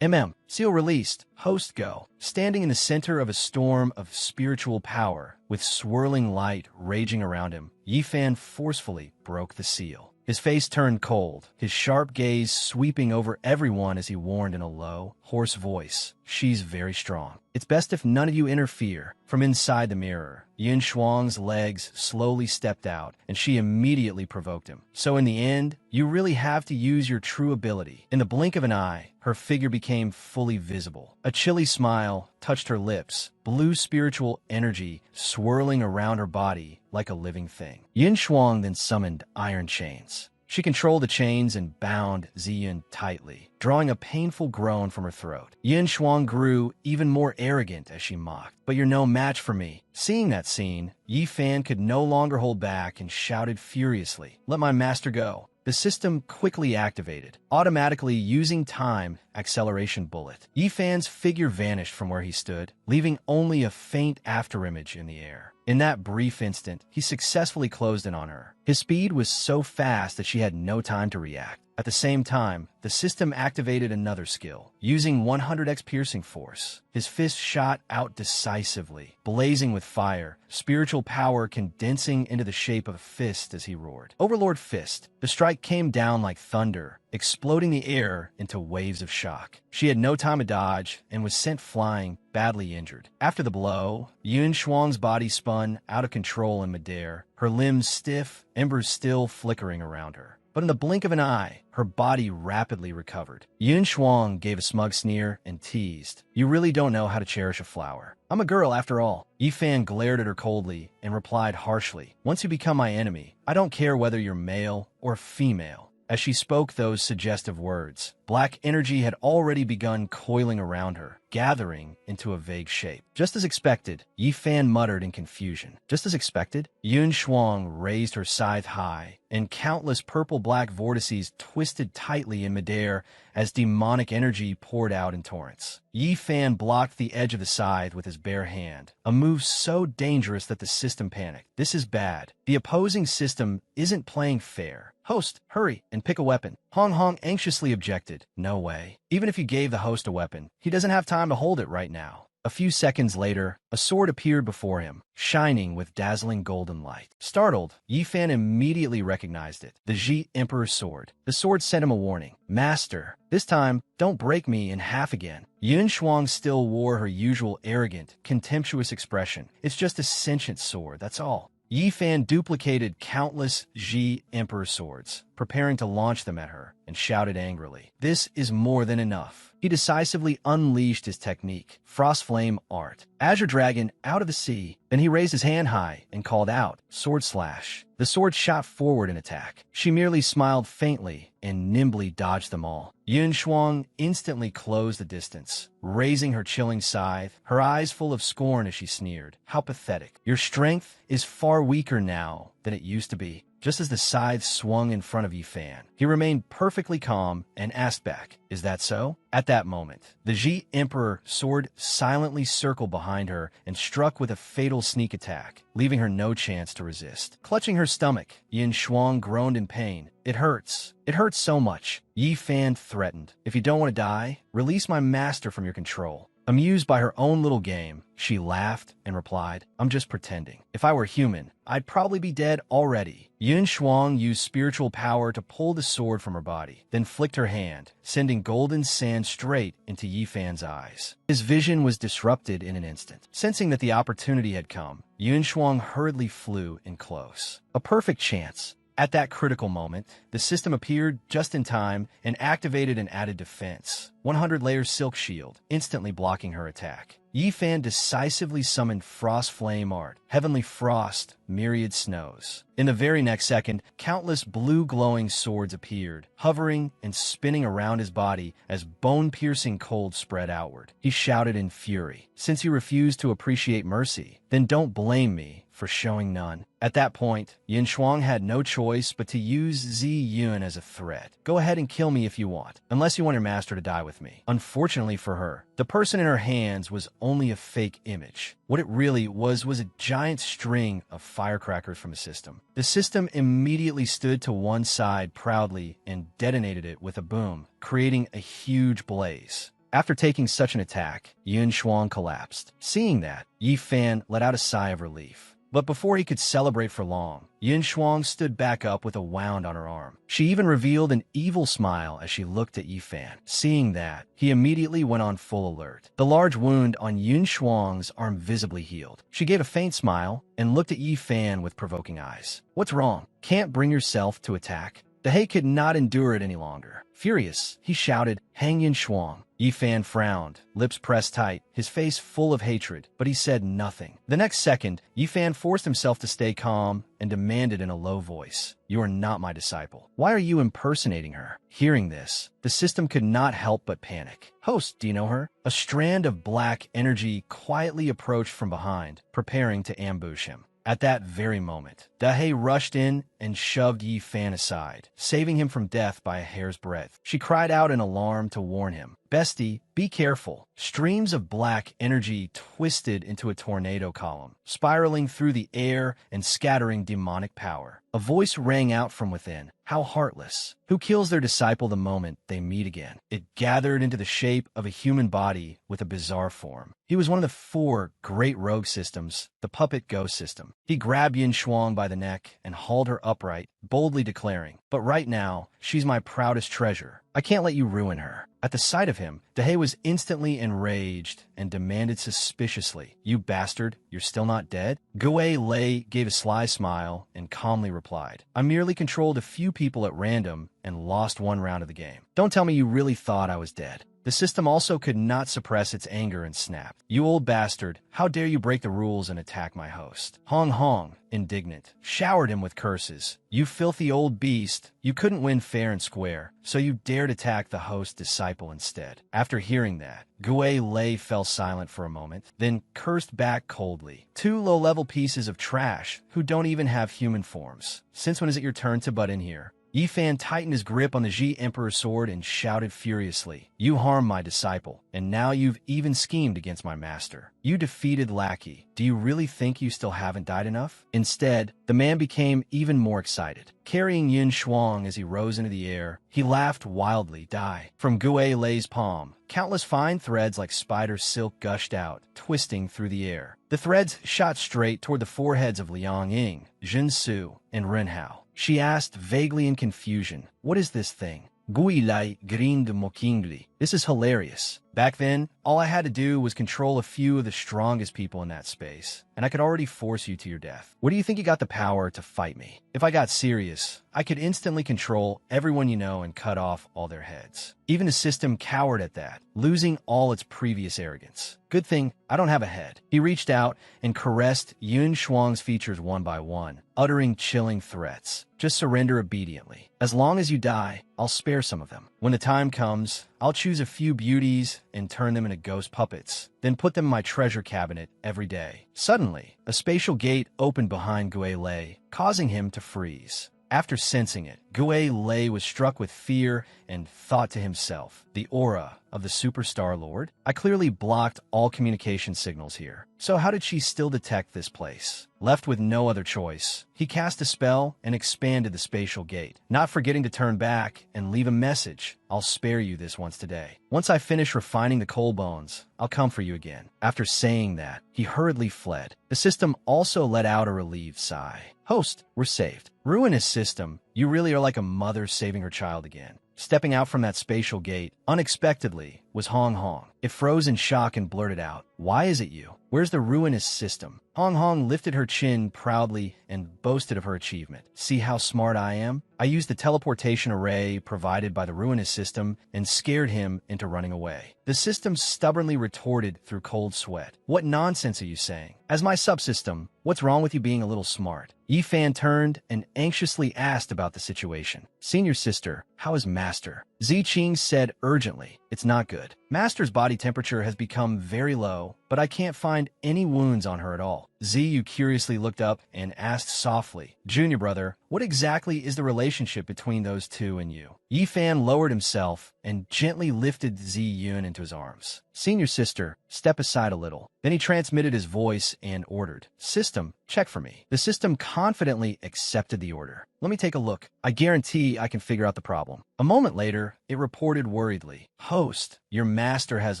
Seal released. Host go. Standing in the center of a storm of spiritual power, with swirling light raging around him, Yifan forcefully broke the seal. His face turned cold, his sharp gaze sweeping over everyone as he warned in a low, hoarse voice, "She's very strong. It's best if none of you interfere." From inside the mirror, Yin Shuang's legs slowly stepped out, and she immediately provoked him. "So in the end, you really have to use your true ability." In the blink of an eye, her figure became fully visible. A chilly smile touched her lips, blue spiritual energy swirling around her body like a living thing. Yin Shuang then summoned iron chains. She controlled the chains and bound Ziyun tightly, drawing a painful groan from her throat. Yin Shuang grew even more arrogant as she mocked. "But you're no match for me." Seeing that scene, Yifan could no longer hold back and shouted furiously, "Let my master go." The system quickly activated, automatically using time acceleration bullet. Yifan's figure vanished from where he stood, leaving only a faint afterimage in the air. In that brief instant, he successfully closed in on her. His speed was so fast that she had no time to react. At the same time, the system activated another skill. Using 100x piercing force, his fist shot out decisively, blazing with fire, spiritual power condensing into the shape of a fist as he roared. Overlord Fist. The strike came down like thunder, exploding the air into waves of shock. She had no time to dodge and was sent flying, badly injured. After the blow, Yun Shuang's body spun out of control in midair, her limbs stiff, embers still flickering around her. But in the blink of an eye, her body rapidly recovered. Yun Shuang gave a smug sneer and teased, "You really don't know how to cherish a flower. I'm a girl after all." Yifan glared at her coldly and replied harshly, "Once you become my enemy, I don't care whether you're male or female." As she spoke those suggestive words, black energy had already begun coiling around her, gathering into a vague shape. Just as expected, Yifan muttered in confusion. Just as expected, Yun Shuang raised her scythe high, and countless purple-black vortices twisted tightly in midair as demonic energy poured out in torrents. Yifan blocked the edge of the scythe with his bare hand, a move so dangerous that the system panicked. This is bad. The opposing system isn't playing fair. Host, hurry and pick a weapon. Hong Hong anxiously objected. No way. Even if you gave the host a weapon, he doesn't have time to hold it right now. A few seconds later, a sword appeared before him, shining with dazzling golden light. Startled, Yi Fan immediately recognized it. The Ji Emperor's sword. The sword sent him a warning. Master, this time, don't break me in half again. Yun Shuang still wore her usual arrogant, contemptuous expression. It's just a sentient sword, that's all. Yi Fan duplicated countless Ji Emperor swords, preparing to launch them at her, and shouted angrily, "This is more than enough." He decisively unleashed his technique, Frost Flame Art. Azure Dragon out of the sea. Then he raised his hand high and called out, "Sword Slash." The sword shot forward in attack. She merely smiled faintly and nimbly dodged them all. Yun Shuang instantly closed the distance, raising her chilling scythe, her eyes full of scorn as she sneered. How pathetic. Your strength is far weaker now than it used to be. Just as the scythe swung in front of Yi Fan, he remained perfectly calm and asked back, "Is that so?" At that moment, the Ji Emperor sword silently circled behind her and struck with a fatal sneak attack, leaving her no chance to resist. Clutching her stomach, Yin Shuang groaned in pain. "It hurts. It hurts so much." Yi Fan threatened, "If you don't want to die, release my master from your control." Amused by her own little game, she laughed and replied, "I'm just pretending. If I were human, I'd probably be dead already." Yun Shuang used spiritual power to pull the sword from her body, then flicked her hand, sending golden sand straight into Yi Fan's eyes. His vision was disrupted in an instant. Sensing that the opportunity had come, Yun Shuang hurriedly flew in close. A perfect chance. At that critical moment, the system appeared just in time and activated an added defense. 100-layer silk shield, instantly blocking her attack. Yi Fan decisively summoned Frost Flame Art, Heavenly Frost, Myriad Snows. In the very next second, countless blue-glowing swords appeared, hovering and spinning around his body as bone-piercing cold spread outward. He shouted in fury, "Since you refuse to appreciate mercy, then don't blame me for showing none." At that point, Yin Shuang had no choice but to use Zi Yun as a threat. "Go ahead and kill me if you want, unless you want your master to die with me." Unfortunately for her, the person in her hands was only a fake image. What it really was a giant string of firecrackers from a system. The system immediately stood to one side proudly and detonated it with a boom, creating a huge blaze. After taking such an attack, Yun Shuang collapsed. Seeing that, Yi Fan let out a sigh of relief. But before he could celebrate for long, Yin Shuang stood back up with a wound on her arm. She even revealed an evil smile as she looked at Yi Fan. Seeing that, he immediately went on full alert. The large wound on Yin Shuang's arm visibly healed. She gave a faint smile and looked at Yi Fan with provoking eyes. "What's wrong? Can't bring yourself to attack?" The He could not endure it any longer. Furious, he shouted, "Hang Yin Shuang." Yi Fan frowned, lips pressed tight, his face full of hatred, but he said nothing. The next second, Yi Fan forced himself to stay calm and demanded in a low voice, "You are not my disciple. Why are you impersonating her?" Hearing this, the system could not help but panic. "Host, do you know her?" A strand of black energy quietly approached from behind, preparing to ambush him. At that very moment, Dahe rushed in and shoved Yi Fan aside, saving him from death by a hair's breadth. She cried out in alarm to warn him, "Bestie, be careful." Streams of black energy twisted into a tornado column, spiraling through the air and scattering demonic power. A voice rang out from within, "How heartless! Who kills their disciple the moment they meet again?" It gathered into the shape of a human body with a bizarre form. He was one of the 4 great rogue systems, the Puppet Ghost system. He grabbed Yin Shuang by the neck and hauled her upright, boldly declaring, "But right now, she's my proudest treasure. I can't let you ruin her." At the sight of him, Dahe was instantly enraged and demanded suspiciously, "You bastard, you're still not dead?" Gui Lei gave a sly smile and calmly replied, "I merely controlled a few people at random and lost one round of the game. Don't tell me you really thought I was dead." The system also could not suppress its anger and snapped, "You old bastard, how dare you break the rules and attack my host?" Hong Hong, indignant, showered him with curses. "You filthy old beast, you couldn't win fair and square, so you dared attack the host's disciple instead." After hearing that, Gui Lei fell silent for a moment, then cursed back coldly. "2 low-level pieces of trash who don't even have human forms. Since when is it your turn to butt in here?" Yi Fan tightened his grip on the Ji Emperor's sword and shouted furiously, "You harmed my disciple, and now you've even schemed against my master. You defeated Lackey. Do you really think you still haven't died enough?" Instead, the man became even more excited. Carrying Yun Shuang as he rose into the air, he laughed wildly. "Die." From Gue Lei's palm, countless fine threads like spider silk gushed out, twisting through the air. The threads shot straight toward the foreheads of Liang Ying, Jun Su, and Ren Hao. She asked vaguely in confusion, "What is this thing?" "Gui Lai Green de Mokingli." "This is hilarious. Back then, all I had to do was control a few of the strongest people in that space, and I could already force you to your death. Where do you think you got the power to fight me? If I got serious, I could instantly control everyone you know and cut off all their heads." Even the system cowered at that, losing all its previous arrogance. "Good thing I don't have a head." He reached out and caressed Yun Shuang's features one by one, uttering chilling threats. "Just surrender obediently. As long as you die, I'll spare some of them. When the time comes, I'll choose a few beauties and turn them into ghost puppets, then put them in my treasure cabinet every day." Suddenly, a spatial gate opened behind Gue Lei, causing him to freeze. After sensing it, Gue Lei was struck with fear and thought to himself, "The aura of the Superstar Lord? I clearly blocked all communication signals here. So how did she still detect this place?" Left with no other choice, he cast a spell and expanded the spatial gate, not forgetting to turn back and leave a message. "I'll spare you this once today. Once I finish refining the coal bones, I'll come for you again." After saying that, he hurriedly fled. The system also let out a relieved sigh. "Host, we're saved." Ruinous system, you really are like a mother saving her child again. Stepping out from that spatial gate, unexpectedly, was Hong Hong. It froze in shock and blurted out, "Why is it you? Where's the ruinous system?" Hong Hong lifted her chin proudly and boasted of her achievement. "See how smart I am? I used the teleportation array provided by the ruinous system and scared him into running away." The system stubbornly retorted through cold sweat, "What nonsense are you saying? As my subsystem, what's wrong with you being a little smart?" Yi Fan turned and anxiously asked about the situation. "Senior sister, how is Master?" Zi Qing said urgently, "It's not good. Master's body temperature has become very low, but I can't find any wounds on her at all." Ziyu curiously looked up and asked softly, "Junior brother, what exactly is the relationship between those two and you?" Yi Fan lowered himself and gently lifted Zi Yun into his arms. "Senior sister, step aside a little." Then he transmitted his voice and ordered, "System, check for me." The system confidently accepted the order. "Let me take a look. I guarantee I can figure out the problem." A moment later, it reported worriedly, "Host, your master has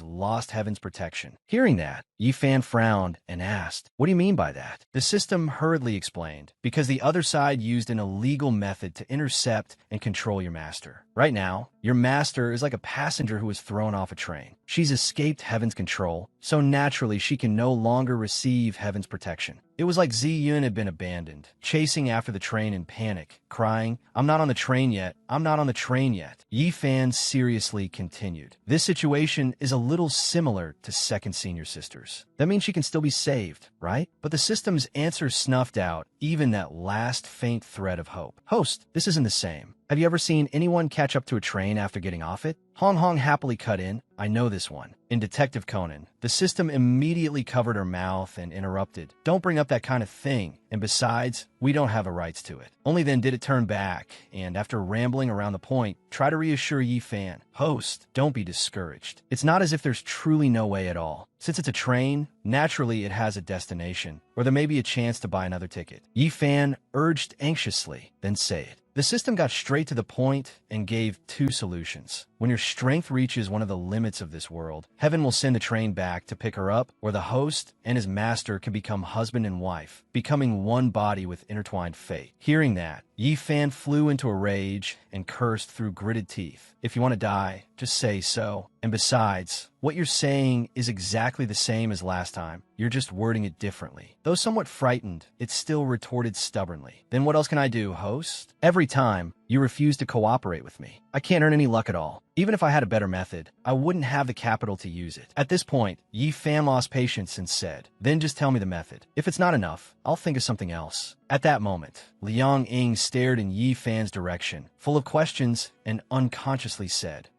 lost heaven's protection." Hearing that, Yi Fan frowned and asked, "What do you mean by that?" The system hurriedly explained, "Because the other side used an illegal method to intercept and control your master. Right now, your master is like a passenger who was thrown off a train. She's escaped heaven's control, so naturally she can no longer receive heaven's protection." It was like Zi Yun had been abandoned, chasing after the train in panic, crying, "I'm not on the train yet, I'm not on the train yet." Yi Fan seriously continued, "This situation is a little similar to second senior sisters. That means she can still be saved, right?" But the system's answer snuffed out even that last faint thread of hope. "Host, this isn't the same. Have you ever seen anyone catch up to a train after getting off it?" Hong Hong happily cut in, "I know this one." In Detective Conan, the system immediately covered her mouth and interrupted, "Don't bring up that kind of thing, and besides, we don't have a rights to it." Only then did it turn back, and after rambling around the point, try to reassure Yi Fan, "Host, don't be discouraged. It's not as if there's truly no way at all. Since it's a train, naturally it has a destination, or there may be a chance to buy another ticket." Yi Fan urged anxiously, "Then say it." The system got straight to the point and gave two solutions. When your strength reaches one of the limits of this world, heaven will send the train back to pick her up, or the host and his master can become husband and wife, becoming one body with intertwined fate. Hearing that, Yi Fan flew into a rage and cursed through gritted teeth. "If you want to die, just say so. And besides, what you're saying is exactly the same as last time. You're just wording it differently." Though somewhat frightened, it still retorted stubbornly, "Then what else can I do, host? Every time, you refuse to cooperate with me. I can't earn any luck at all. Even if I had a better method, I wouldn't have the capital to use it." At this point, Yi Fan lost patience and said, "Then just tell me the method. If it's not enough, I'll think of something else." At that moment, Liang Ying stared in Yi Fan's direction, full of questions, and unconsciously said,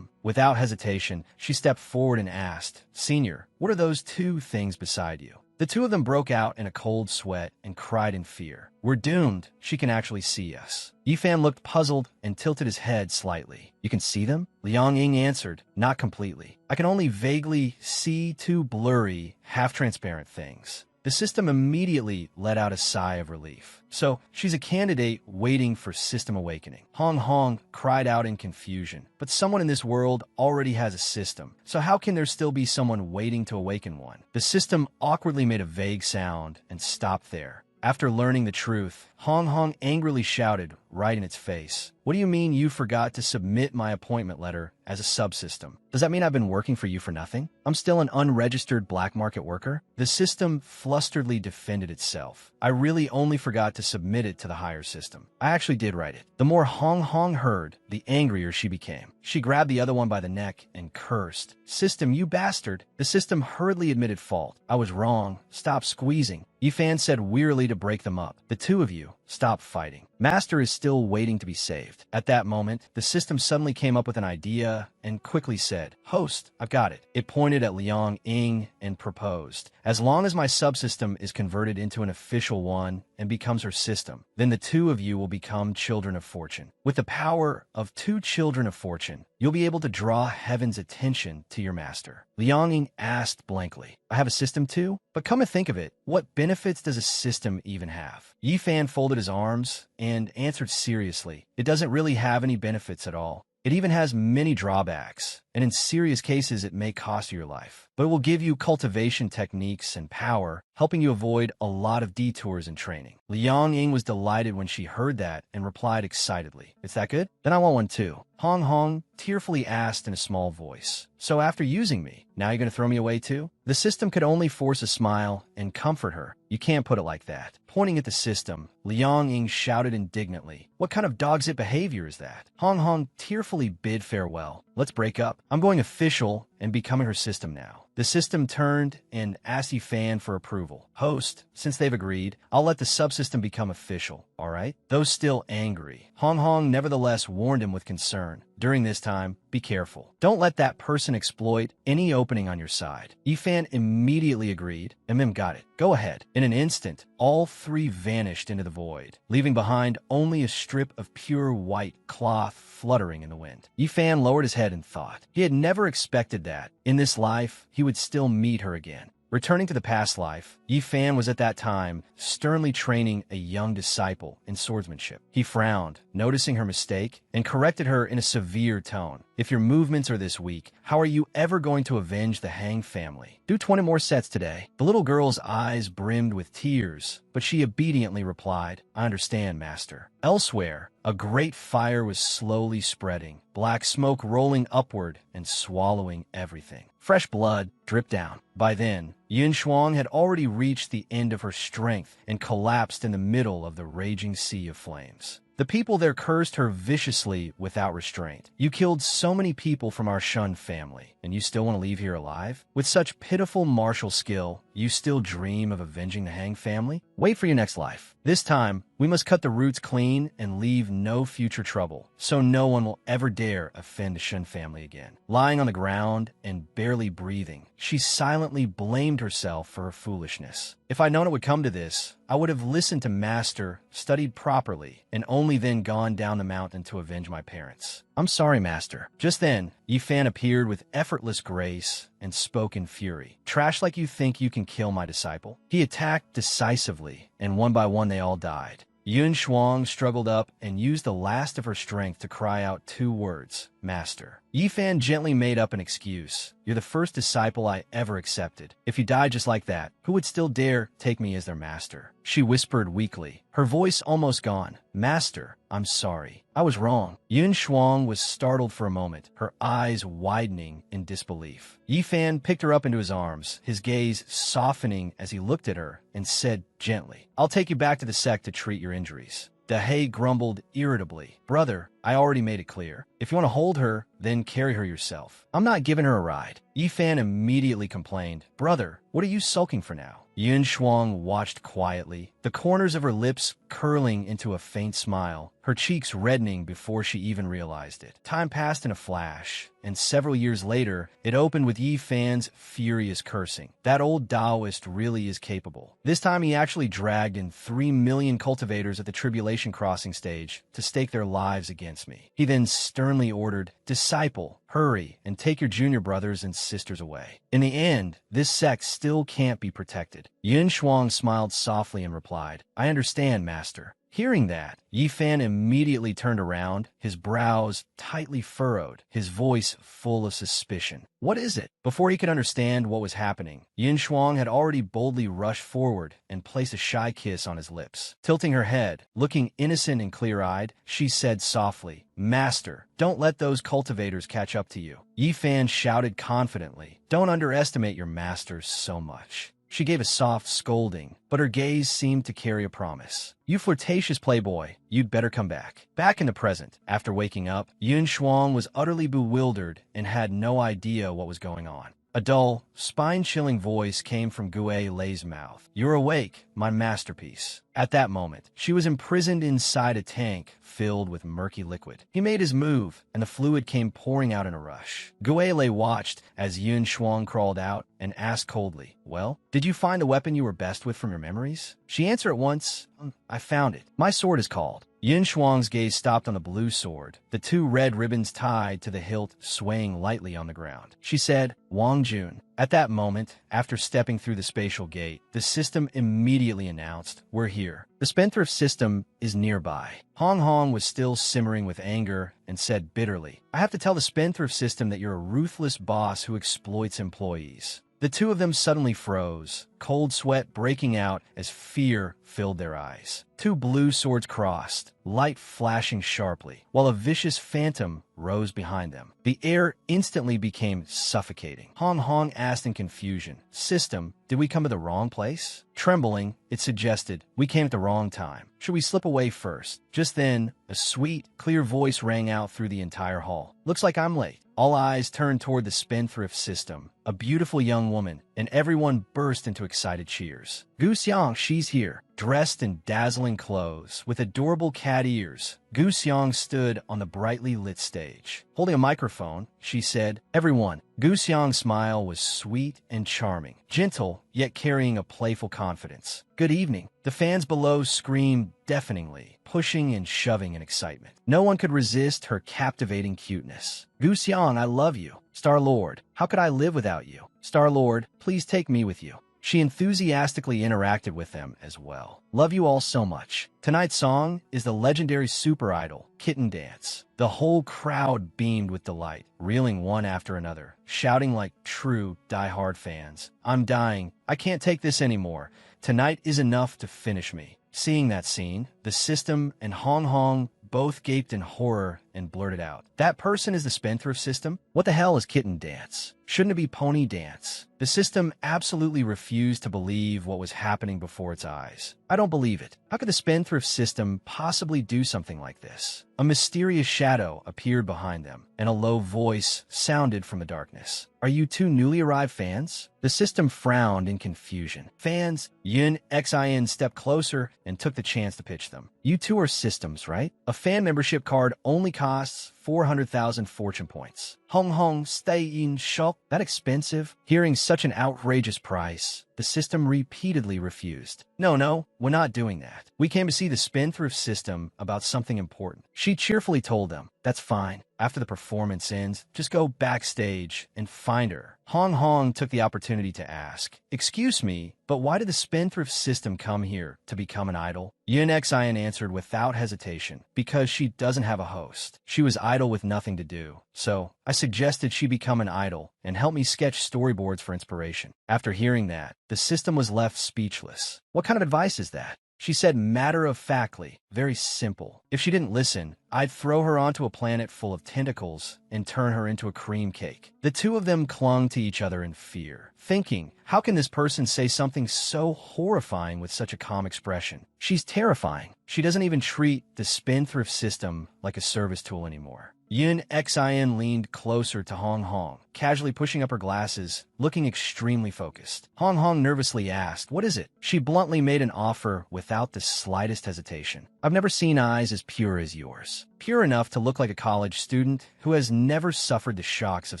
Without hesitation, she stepped forward and asked, "Senior, what are those two things beside you?" The two of them broke out in a cold sweat and cried in fear. We're doomed. She can actually see us. Yifan looked puzzled and tilted his head slightly. You can see them? Liang Ying answered, not completely. I can only vaguely see two blurry, half-transparent things. The system immediately let out a sigh of relief. So, she's a candidate waiting for system awakening. Hong Hong cried out in confusion. But someone in this world already has a system, so how can there still be someone waiting to awaken one? The system awkwardly made a vague sound and stopped there. After learning the truth, Hong Hong angrily shouted right in its face. What do you mean you forgot to submit my appointment letter as a subsystem? Does that mean I've been working for you for nothing? I'm still an unregistered black market worker? The system flusteredly defended itself. I really only forgot to submit it to the higher system. I actually did write it. The more Hong Hong heard, the angrier she became. She grabbed the other one by the neck and cursed. System, you bastard. The system hurriedly admitted fault. I was wrong. Stop squeezing. Yifan said wearily to break them up. The two of you, stop fighting. Master is still waiting to be saved. At that moment, the system suddenly came up with an idea and quickly said, Host, I've got it. It pointed at Liang Ying and proposed, as long as my subsystem is converted into an official one and becomes her system, then the two of you will become children of fortune. With the power of two children of fortune, you'll be able to draw heaven's attention to your master. Liang Ying asked blankly, I have a system too? But come to think of it, what benefits does a system even have? Yifan folded his arms and answered seriously, it doesn't really have any benefits at all. It even has many drawbacks, and in serious cases it may cost you your life. But it will give you cultivation techniques and power, helping you avoid a lot of detours in training. Liang Ying was delighted when she heard that and replied excitedly, It's that good? Then I want one too. Hong Hong tearfully asked in a small voice, So after using me, now you're going to throw me away too? The system could only force a smile and comfort her. You can't put it like that. Pointing at the system, Liang Ying shouted indignantly, What kind of dog's-it behavior is that? Hong Hong tearfully bid farewell. Let's break up. I'm going official and becoming her system now. The system turned and asked Yifan for approval. Host, since they've agreed, I'll let the subsystem become official, all right? Though still angry, Hong Hong nevertheless warned him with concern. During this time, be careful. Don't let that person exploit any opening on your side. Yifan immediately agreed, and Mim got it. Go ahead. In an instant, all three vanished into the void, leaving behind only a strip of pure white cloth fluttering in the wind. Yifan lowered his head and thought. He had never expected that. In this life, he would still meet her again. Returning to the past life, Yifan was at that time sternly training a young disciple in swordsmanship. He frowned, noticing her mistake, and corrected her in a severe tone. If your movements are this weak, how are you ever going to avenge the Hang family? Do 20 more sets today. The little girl's eyes brimmed with tears, but she obediently replied, I understand, master. Elsewhere, a great fire was slowly spreading, black smoke rolling upward and swallowing everything. Fresh blood dripped down. By then, Yin Shuang had already reached the end of her strength and collapsed in the middle of the raging sea of flames. The people there cursed her viciously without restraint. You killed so many people from our Shun family, and you still want to leave here alive? With such pitiful martial skill, you still dream of avenging the Hang family? Wait for your next life. This time, we must cut the roots clean and leave no future trouble, so no one will ever dare offend the Shun family again. Lying on the ground and barely breathing, she silently blamed herself for her foolishness. If I'd known it would come to this, I would have listened to Master, studied properly, and only then gone down the mountain to avenge my parents. I'm sorry, Master. Just then, Yifan appeared with effortless grace and spoke in fury. Trash like you think you can kill my disciple? He attacked decisively, and one by one they all died. Yun Shuang struggled up and used the last of her strength to cry out two words, Master. Yifan gently made up an excuse. You're the first disciple I ever accepted. If you died just like that, who would still dare take me as their master? She whispered weakly, her voice almost gone. Master, I'm sorry. I was wrong. Yun Shuang was startled for a moment, her eyes widening in disbelief. Yifan picked her up into his arms, his gaze softening as he looked at her, and said gently, I'll take you back to the sect to treat your injuries. Dahei grumbled irritably. Brother, I already made it clear. If you want to hold her, then carry her yourself. I'm not giving her a ride. Yifan immediately complained, Brother, what are you sulking for now? Yun Shuang watched quietly, the corners of her lips curling into a faint smile, her cheeks reddening before she even realized it. Time passed in a flash, and several years later, it opened with Yi Fan's furious cursing. That old Taoist really is capable. This time he actually dragged in 3 million cultivators at the Tribulation Crossing stage to stake their lives against me. He then sternly ordered, Disciple, hurry, and take your junior brothers and sisters away. In the end, this sect still can't be protected. Yun Shuang smiled softly and replied, I understand, Master. Hearing that, Yifan immediately turned around, his brows tightly furrowed, his voice full of suspicion. What is it? Before he could understand what was happening, Yun Shuang had already boldly rushed forward and placed a shy kiss on his lips. Tilting her head, looking innocent and clear-eyed, she said softly, Master, don't let those cultivators catch up to you. Yifan shouted confidently, Don't underestimate your masters so much. She gave a soft scolding, but her gaze seemed to carry a promise. You flirtatious playboy, you'd better come back. Back in the present, after waking up, Yun Shuang was utterly bewildered and had no idea what was going on. A dull, spine-chilling voice came from Gue Lei's mouth. You're awake, my masterpiece. At that moment, she was imprisoned inside a tank filled with murky liquid. He made his move, and the fluid came pouring out in a rush. Gue Lei watched as Yun Shuang crawled out and asked coldly, Well, did you find the weapon you were best with from your memories? She answered at once, I found it. My sword is called. Yun Shuang's gaze stopped on the blue sword, the 2 red ribbons tied to the hilt swaying lightly on the ground. She said, Wang Jun. At that moment, after stepping through the spatial gate, the system immediately announced, We're here. The Spendthrift system is nearby. Hong Hong was still simmering with anger and said bitterly, I have to tell the Spendthrift system that you're a ruthless boss who exploits employees. The 2 of them suddenly froze, cold sweat breaking out as fear filled their eyes. 2 blue swords crossed, light flashing sharply, while a vicious phantom rose behind them. The air instantly became suffocating. Hong Hong asked in confusion, System, did we come to the wrong place? Trembling, it suggested, we came at the wrong time. Should we slip away first? Just then, a sweet, clear voice rang out through the entire hall. Looks like I'm late. All eyes turned toward the Spendthrift system, a beautiful young woman, and everyone burst into excited cheers. Gu Xiang, she's here. Dressed in dazzling clothes, with adorable cat ears, Gu Xiang stood on the brightly lit stage. Holding a microphone, she said, Everyone. Gu Xiang's smile was sweet and charming, gentle, yet carrying a playful confidence. Good evening. The fans below screamed deafeningly, pushing and shoving in excitement. No one could resist her captivating cuteness. Gu Xiang, I love you. Star-Lord, how could I live without you? Star-Lord, please take me with you. She enthusiastically interacted with them as well. Love you all so much. Tonight's song is the legendary super idol, Kitten Dance. The whole crowd beamed with delight, reeling one after another, shouting like true die-hard fans. I'm dying. I can't take this anymore. Tonight is enough to finish me. Seeing that scene, the system and Hong Hong both gaped in horror and blurted out, That person is the Spendthrift system? What the hell is Kitten Dance? Shouldn't it be Pony Dance? The system absolutely refused to believe what was happening before its eyes. I don't believe it. How could the Spendthrift system possibly do something like this? A mysterious shadow appeared behind them, and a low voice sounded from the darkness. Are you 2 newly arrived fans? The system frowned in confusion. Fans? Yun Xin stepped closer and took the chance to pitch them. You 2 are systems, right? A fan membership card only costs 400,000 fortune points. Hong Hong, stay in shock. That expensive? Hearing such an outrageous price, the system repeatedly refused. No, we're not doing that. We came to see the Spendthrift system about something important. She cheerfully told them, That's fine. After the performance ends, just go backstage and find her. Hong Hong took the opportunity to ask, Excuse me, but why did the Spendthrift system come here to become an idol? Yun Xin answered without hesitation, because she doesn't have a host. She was idle with nothing to do. So, I suggested she become an idol and help me sketch storyboards for inspiration. After hearing that, the system was left speechless. What kind of advice is that? She said matter-of-factly, very simple. If she didn't listen, I'd throw her onto a planet full of tentacles and turn her into a cream cake. The 2 of them clung to each other in fear, thinking, how can this person say something so horrifying with such a calm expression? She's terrifying. She doesn't even treat the Spendthrift system like a service tool anymore. Yun Xin leaned closer to Hong Hong, casually pushing up her glasses, looking extremely focused. Hong Hong nervously asked, "What is it?" She bluntly made an offer without the slightest hesitation. "I've never seen eyes as pure as yours. Pure enough to look like a college student who has never suffered the shocks of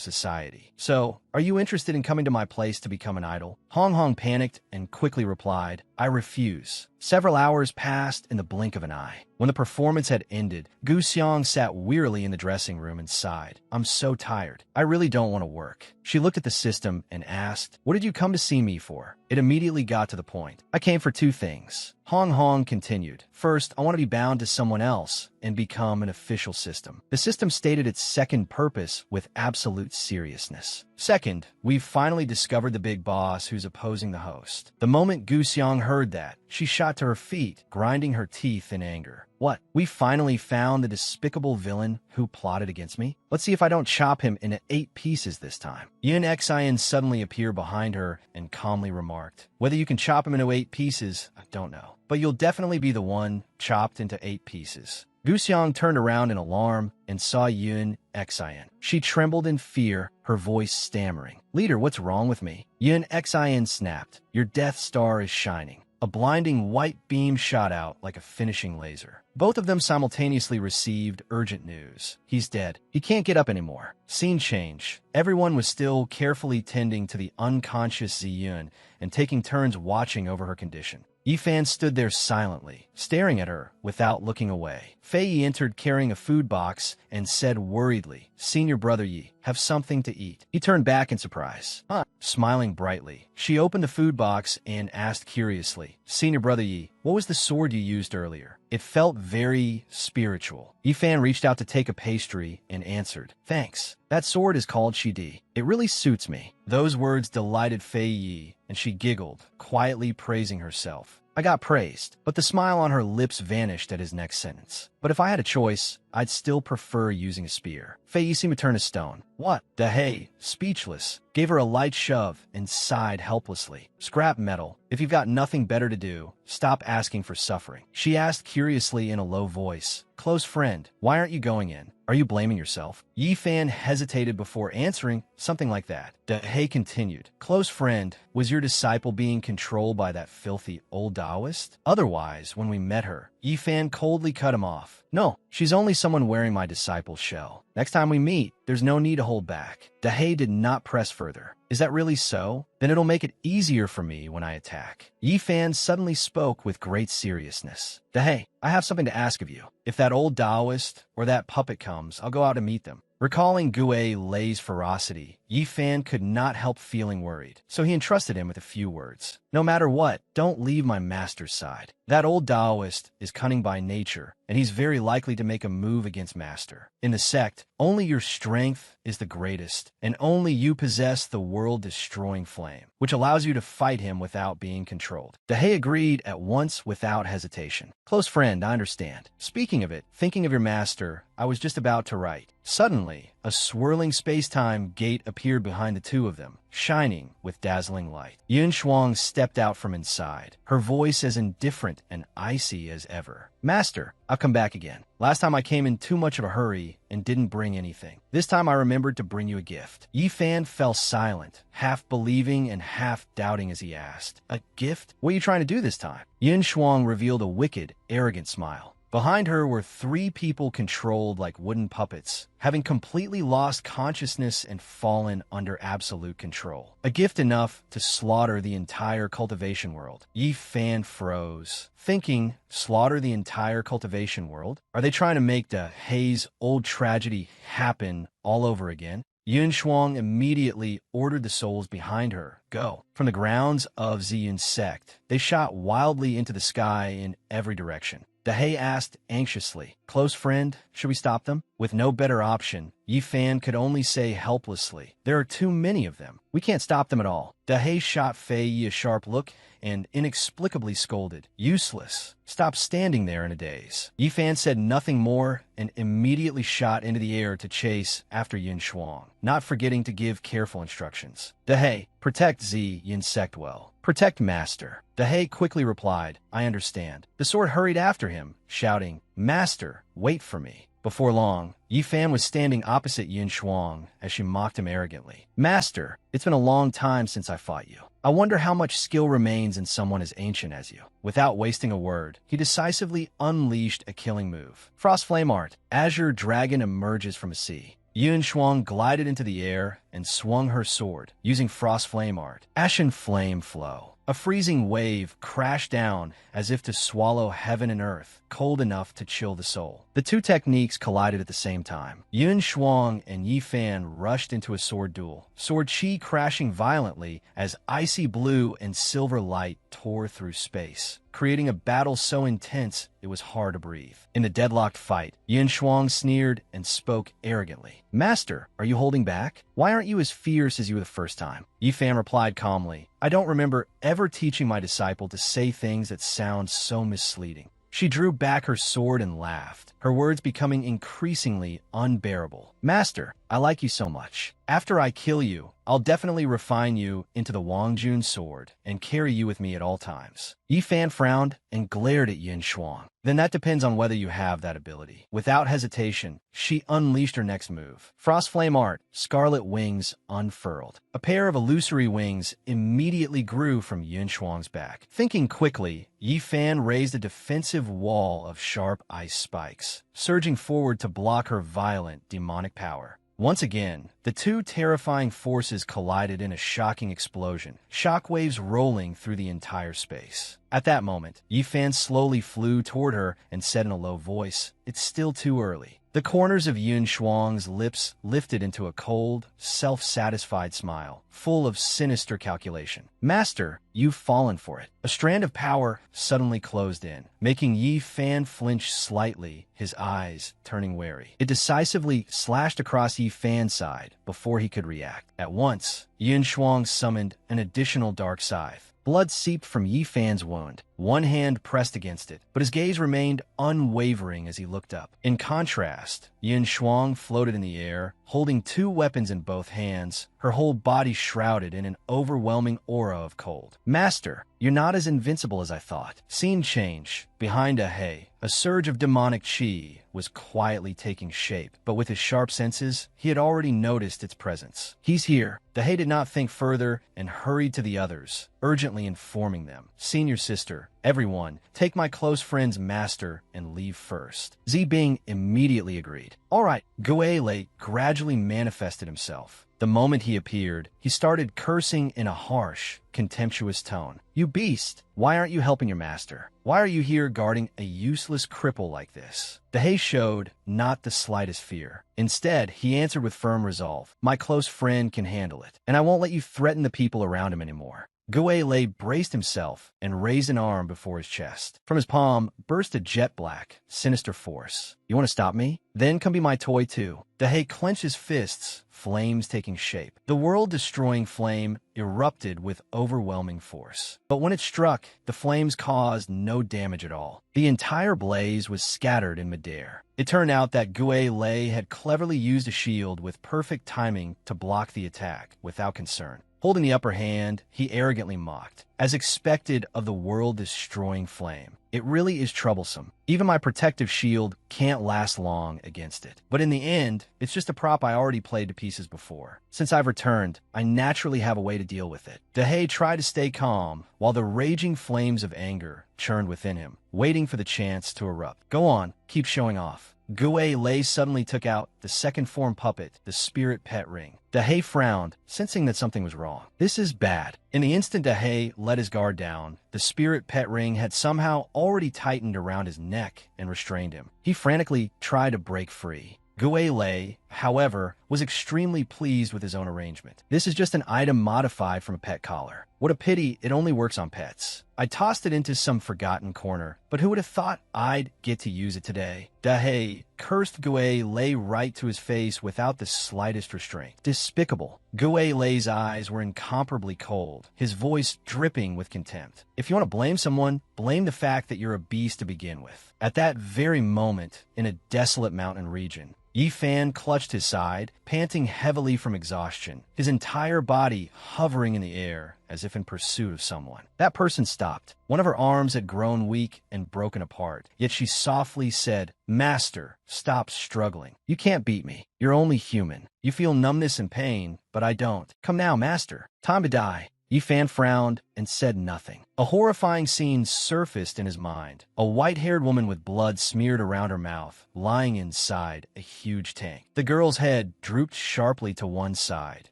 society. So, are you interested in coming to my place to become an idol?" Hong Hong panicked and quickly replied, "I refuse." Several hours passed in the blink of an eye. When the performance had ended, Gu Xiang sat wearily in the dressing room and sighed. "I'm so tired. I really don't want to work." She looked at the system and asked, "What did you come to see me for?" It immediately got to the point. "I came for two things." Hong Hong continued. "First, I want to be bound to someone else and become an official system." The system stated its second purpose with absolute seriousness. "Second, we've finally discovered the big boss who's opposing the host." The moment Gu Xiang heard that, she shot to her feet, grinding her teeth in anger. "What? We finally found the despicable villain who plotted against me? Let's see if I don't chop him into 8 pieces this time." Yun Xian suddenly appeared behind her and calmly remarked, "Whether you can chop him into 8 pieces, I don't know. But you'll definitely be the one chopped into 8 pieces." Gu Xiang turned around in alarm and saw Yun Xian. She trembled in fear, her voice stammering. "Leader, what's wrong with me?" Yun Xian snapped. "Your Death Star is shining." A blinding white beam shot out like a finishing laser. Both of them simultaneously received urgent news. "He's dead. He can't get up anymore." Scene change. Everyone was still carefully tending to the unconscious Ziyun and taking turns watching over her condition. Yifan stood there silently, staring at her without looking away. Fei Yi entered carrying a food box and said worriedly, "Senior Brother Yi, have something to eat." He turned back in surprise. "Huh?" Smiling brightly. She opened the food box and asked curiously, "Senior Brother Yi, what was the sword you used earlier?" It felt very spiritual. Yifan reached out to take a pastry and answered, "Thanks. That sword is called Shidi. It really suits me." Those words delighted Fei Yi, and she giggled, quietly praising herself. I got praised, but the smile on her lips vanished at his next sentence. "But if I had a choice, I'd still prefer using a spear." Fei Yi seemed to turn to stone. "What?" Dahei, speechless, gave her a light shove and sighed helplessly. "Scrap metal. If you've got nothing better to do, stop asking for suffering." She asked curiously in a low voice, "Close friend, why aren't you going in? Are you blaming yourself?" Yifan hesitated before answering, something like that. Dahei continued, "Close friend, was your disciple being controlled by that filthy old Taoist? Otherwise, when we met her..." Yifan coldly cut him off. "No, she's only someone wearing my disciple's shell. Next time we meet, there's no need to hold back." Dahei did not press further. "Is that really so? Then it'll make it easier for me when I attack." Yifan suddenly spoke with great seriousness. "Dahei, I have something to ask of you. If that old Taoist or that puppet comes, I'll go out to meet them." Recalling Gue Lei's ferocity, Yifan could not help feeling worried, so he entrusted him with a few words. "No matter what, don't leave my master's side. That old Taoist is cunning by nature, and he's very likely to make a move against master. In the sect, only your strength is the greatest, and only you possess the world-destroying flame, which allows you to fight him without being controlled." Dahei agreed at once without hesitation. "Close friend, I understand. Speaking of it, thinking of your master, I was just about to write." Suddenly, a swirling space-time gate appeared behind the two of them, shining with dazzling light. Yun Shuang stepped out from inside, her voice as indifferent and icy as ever. "Master, I've come back again. Last time I came in too much of a hurry and didn't bring anything. This time I remembered to bring you a gift." Yifan fell silent, half believing and half doubting as he asked, "A gift? What are you trying to do this time?" Yun Shuang revealed a wicked, arrogant smile. Behind her were 3 people controlled like wooden puppets, having completely lost consciousness and fallen under absolute control. A gift enough to slaughter the entire cultivation world. Yifan froze, thinking, slaughter the entire cultivation world? Are they trying to make Dahei's old tragedy happen all over again? Yun Shuang immediately ordered the souls behind her, "Go." From the grounds of Ziyun's sect, they shot wildly into the sky in every direction. Dahei asked anxiously, "Close friend, should we stop them?" With no better option, Yifan could only say helplessly, "There are too many of them. We can't stop them at all." Dahei shot Fei Yi a sharp look and inexplicably scolded, "Useless. Stop standing there in a daze." Yifan said nothing more and immediately shot into the air to chase after Yun Shuang, not forgetting to give careful instructions. "Dahei, protect Yun's sect well. Protect Master." Dahei quickly replied, "I understand." The sword hurried after him, shouting, "Master, wait for me." Before long, Yi Fan was standing opposite Yin Shuang as she mocked him arrogantly. "Master, it's been a long time since I fought you. I wonder how much skill remains in someone as ancient as you." Without wasting a word, he decisively unleashed a killing move. Frost Flame Art. Azure Dragon emerges from a sea. Yun Shuang glided into the air and swung her sword, using Frost Flame Art. Ashen Flame Flow. A freezing wave crashed down as if to swallow heaven and earth, cold enough to chill the soul. The two techniques collided at the same time. Yun Shuang and Yi Fan rushed into a sword duel, sword chi crashing violently as icy blue and silver light tore through space, creating a battle so intense it was hard to breathe. In the deadlocked fight, Yin Shuang sneered and spoke arrogantly. "Master, are you holding back? Why aren't you as fierce as you were the first time?" Yi Fan replied calmly, "I don't remember ever teaching my disciple to say things that sound so misleading." She drew back her sword and laughed, her words becoming increasingly unbearable. "Master, I like you so much. After I kill you, I'll definitely refine you into the Wang Jun sword and carry you with me at all times." Yi Fan frowned and glared at Yin Shuang. "Then that depends on whether you have that ability." Without hesitation, she unleashed her next move. Frost Flame Art, Scarlet Wings unfurled. A pair of illusory wings immediately grew from Yin Shuang's back. Thinking quickly, Yi Fan raised a defensive wall of sharp ice spikes, surging forward to block her violent, demonic power. Once again, the two terrifying forces collided in a shocking explosion, shockwaves rolling through the entire space. At that moment, Yi Fan slowly flew toward her and said in a low voice, "It's still too early." The corners of Yun Shuang's lips lifted into a cold, self-satisfied smile, full of sinister calculation. "Master, you've fallen for it." A strand of power suddenly closed in, making Yi Fan flinch slightly, his eyes turning wary. It decisively slashed across Yi Fan's side before he could react. At once, Yun Shuang summoned an additional dark scythe. Blood seeped from Yi Fan's wound. One hand pressed against it, but his gaze remained unwavering as he looked up. In contrast, Yin Shuang floated in the air, holding two weapons in both hands, her whole body shrouded in an overwhelming aura of cold. "Master, you're not as invincible as I thought." Scene change. Behind a surge of demonic chi was quietly taking shape, but with his sharp senses, he had already noticed its presence. "He's here." Dahei did not think further and hurried to the others, urgently informing them. "Senior sister, everyone, take my close friend's master and leave first." Zibing immediately agreed. "All right." Guele gradually manifested himself. The moment he appeared, he started cursing in a harsh, contemptuous tone. "You beast! Why aren't you helping your master? Why are you here guarding a useless cripple like this?" Dahei showed not the slightest fear. Instead, he answered with firm resolve. "My close friend can handle it, and I won't let you threaten the people around him anymore." Guele braced himself and raised an arm before his chest. From his palm burst a jet-black, sinister force. "You want to stop me? Then come be my toy too." Dahei clenched his fists, flames taking shape. The world-destroying flame erupted with overwhelming force. But when it struck, the flames caused no damage at all. The entire blaze was scattered in midair. It turned out that Guele had cleverly used a shield with perfect timing to block the attack, without concern. Holding the upper hand, he arrogantly mocked. "As expected of the world-destroying flame, it really is troublesome. Even my protective shield can't last long against it. But in the end, it's just a prop I already played to pieces before. Since I've returned, I naturally have a way to deal with it." Dahei tried to stay calm, while the raging flames of anger churned within him, waiting for the chance to erupt. "Go on, keep showing off." Guele suddenly took out the second form puppet, the spirit pet ring. Dahei frowned, sensing that something was wrong. "This is bad." In the instant Dahei let his guard down, the spirit pet ring had somehow already tightened around his neck and restrained him. He frantically tried to break free. Guele, however, was extremely pleased with his own arrangement. "This is just an item modified from a pet collar. What a pity it only works on pets. I tossed it into some forgotten corner, but who would have thought I'd get to use it today?" Dahei cursed Guele right to his face without the slightest restraint. Despicable. Guele's eyes were incomparably cold, his voice dripping with contempt. "If you want to blame someone, blame the fact that you're a beast to begin with." At that very moment, in a desolate mountain region, Yi Fan clutched touched his side, panting heavily from exhaustion, his entire body hovering in the air as if in pursuit of someone. That person stopped. One of her arms had grown weak and broken apart, yet she softly said, "Master, stop struggling. You can't beat me. You're only human. You feel numbness and pain, but I don't. Come now, Master. Time to die." Yifan frowned and said nothing. A horrifying scene surfaced in his mind. A white-haired woman with blood smeared around her mouth, lying inside a huge tank. The girl's head drooped sharply to one side,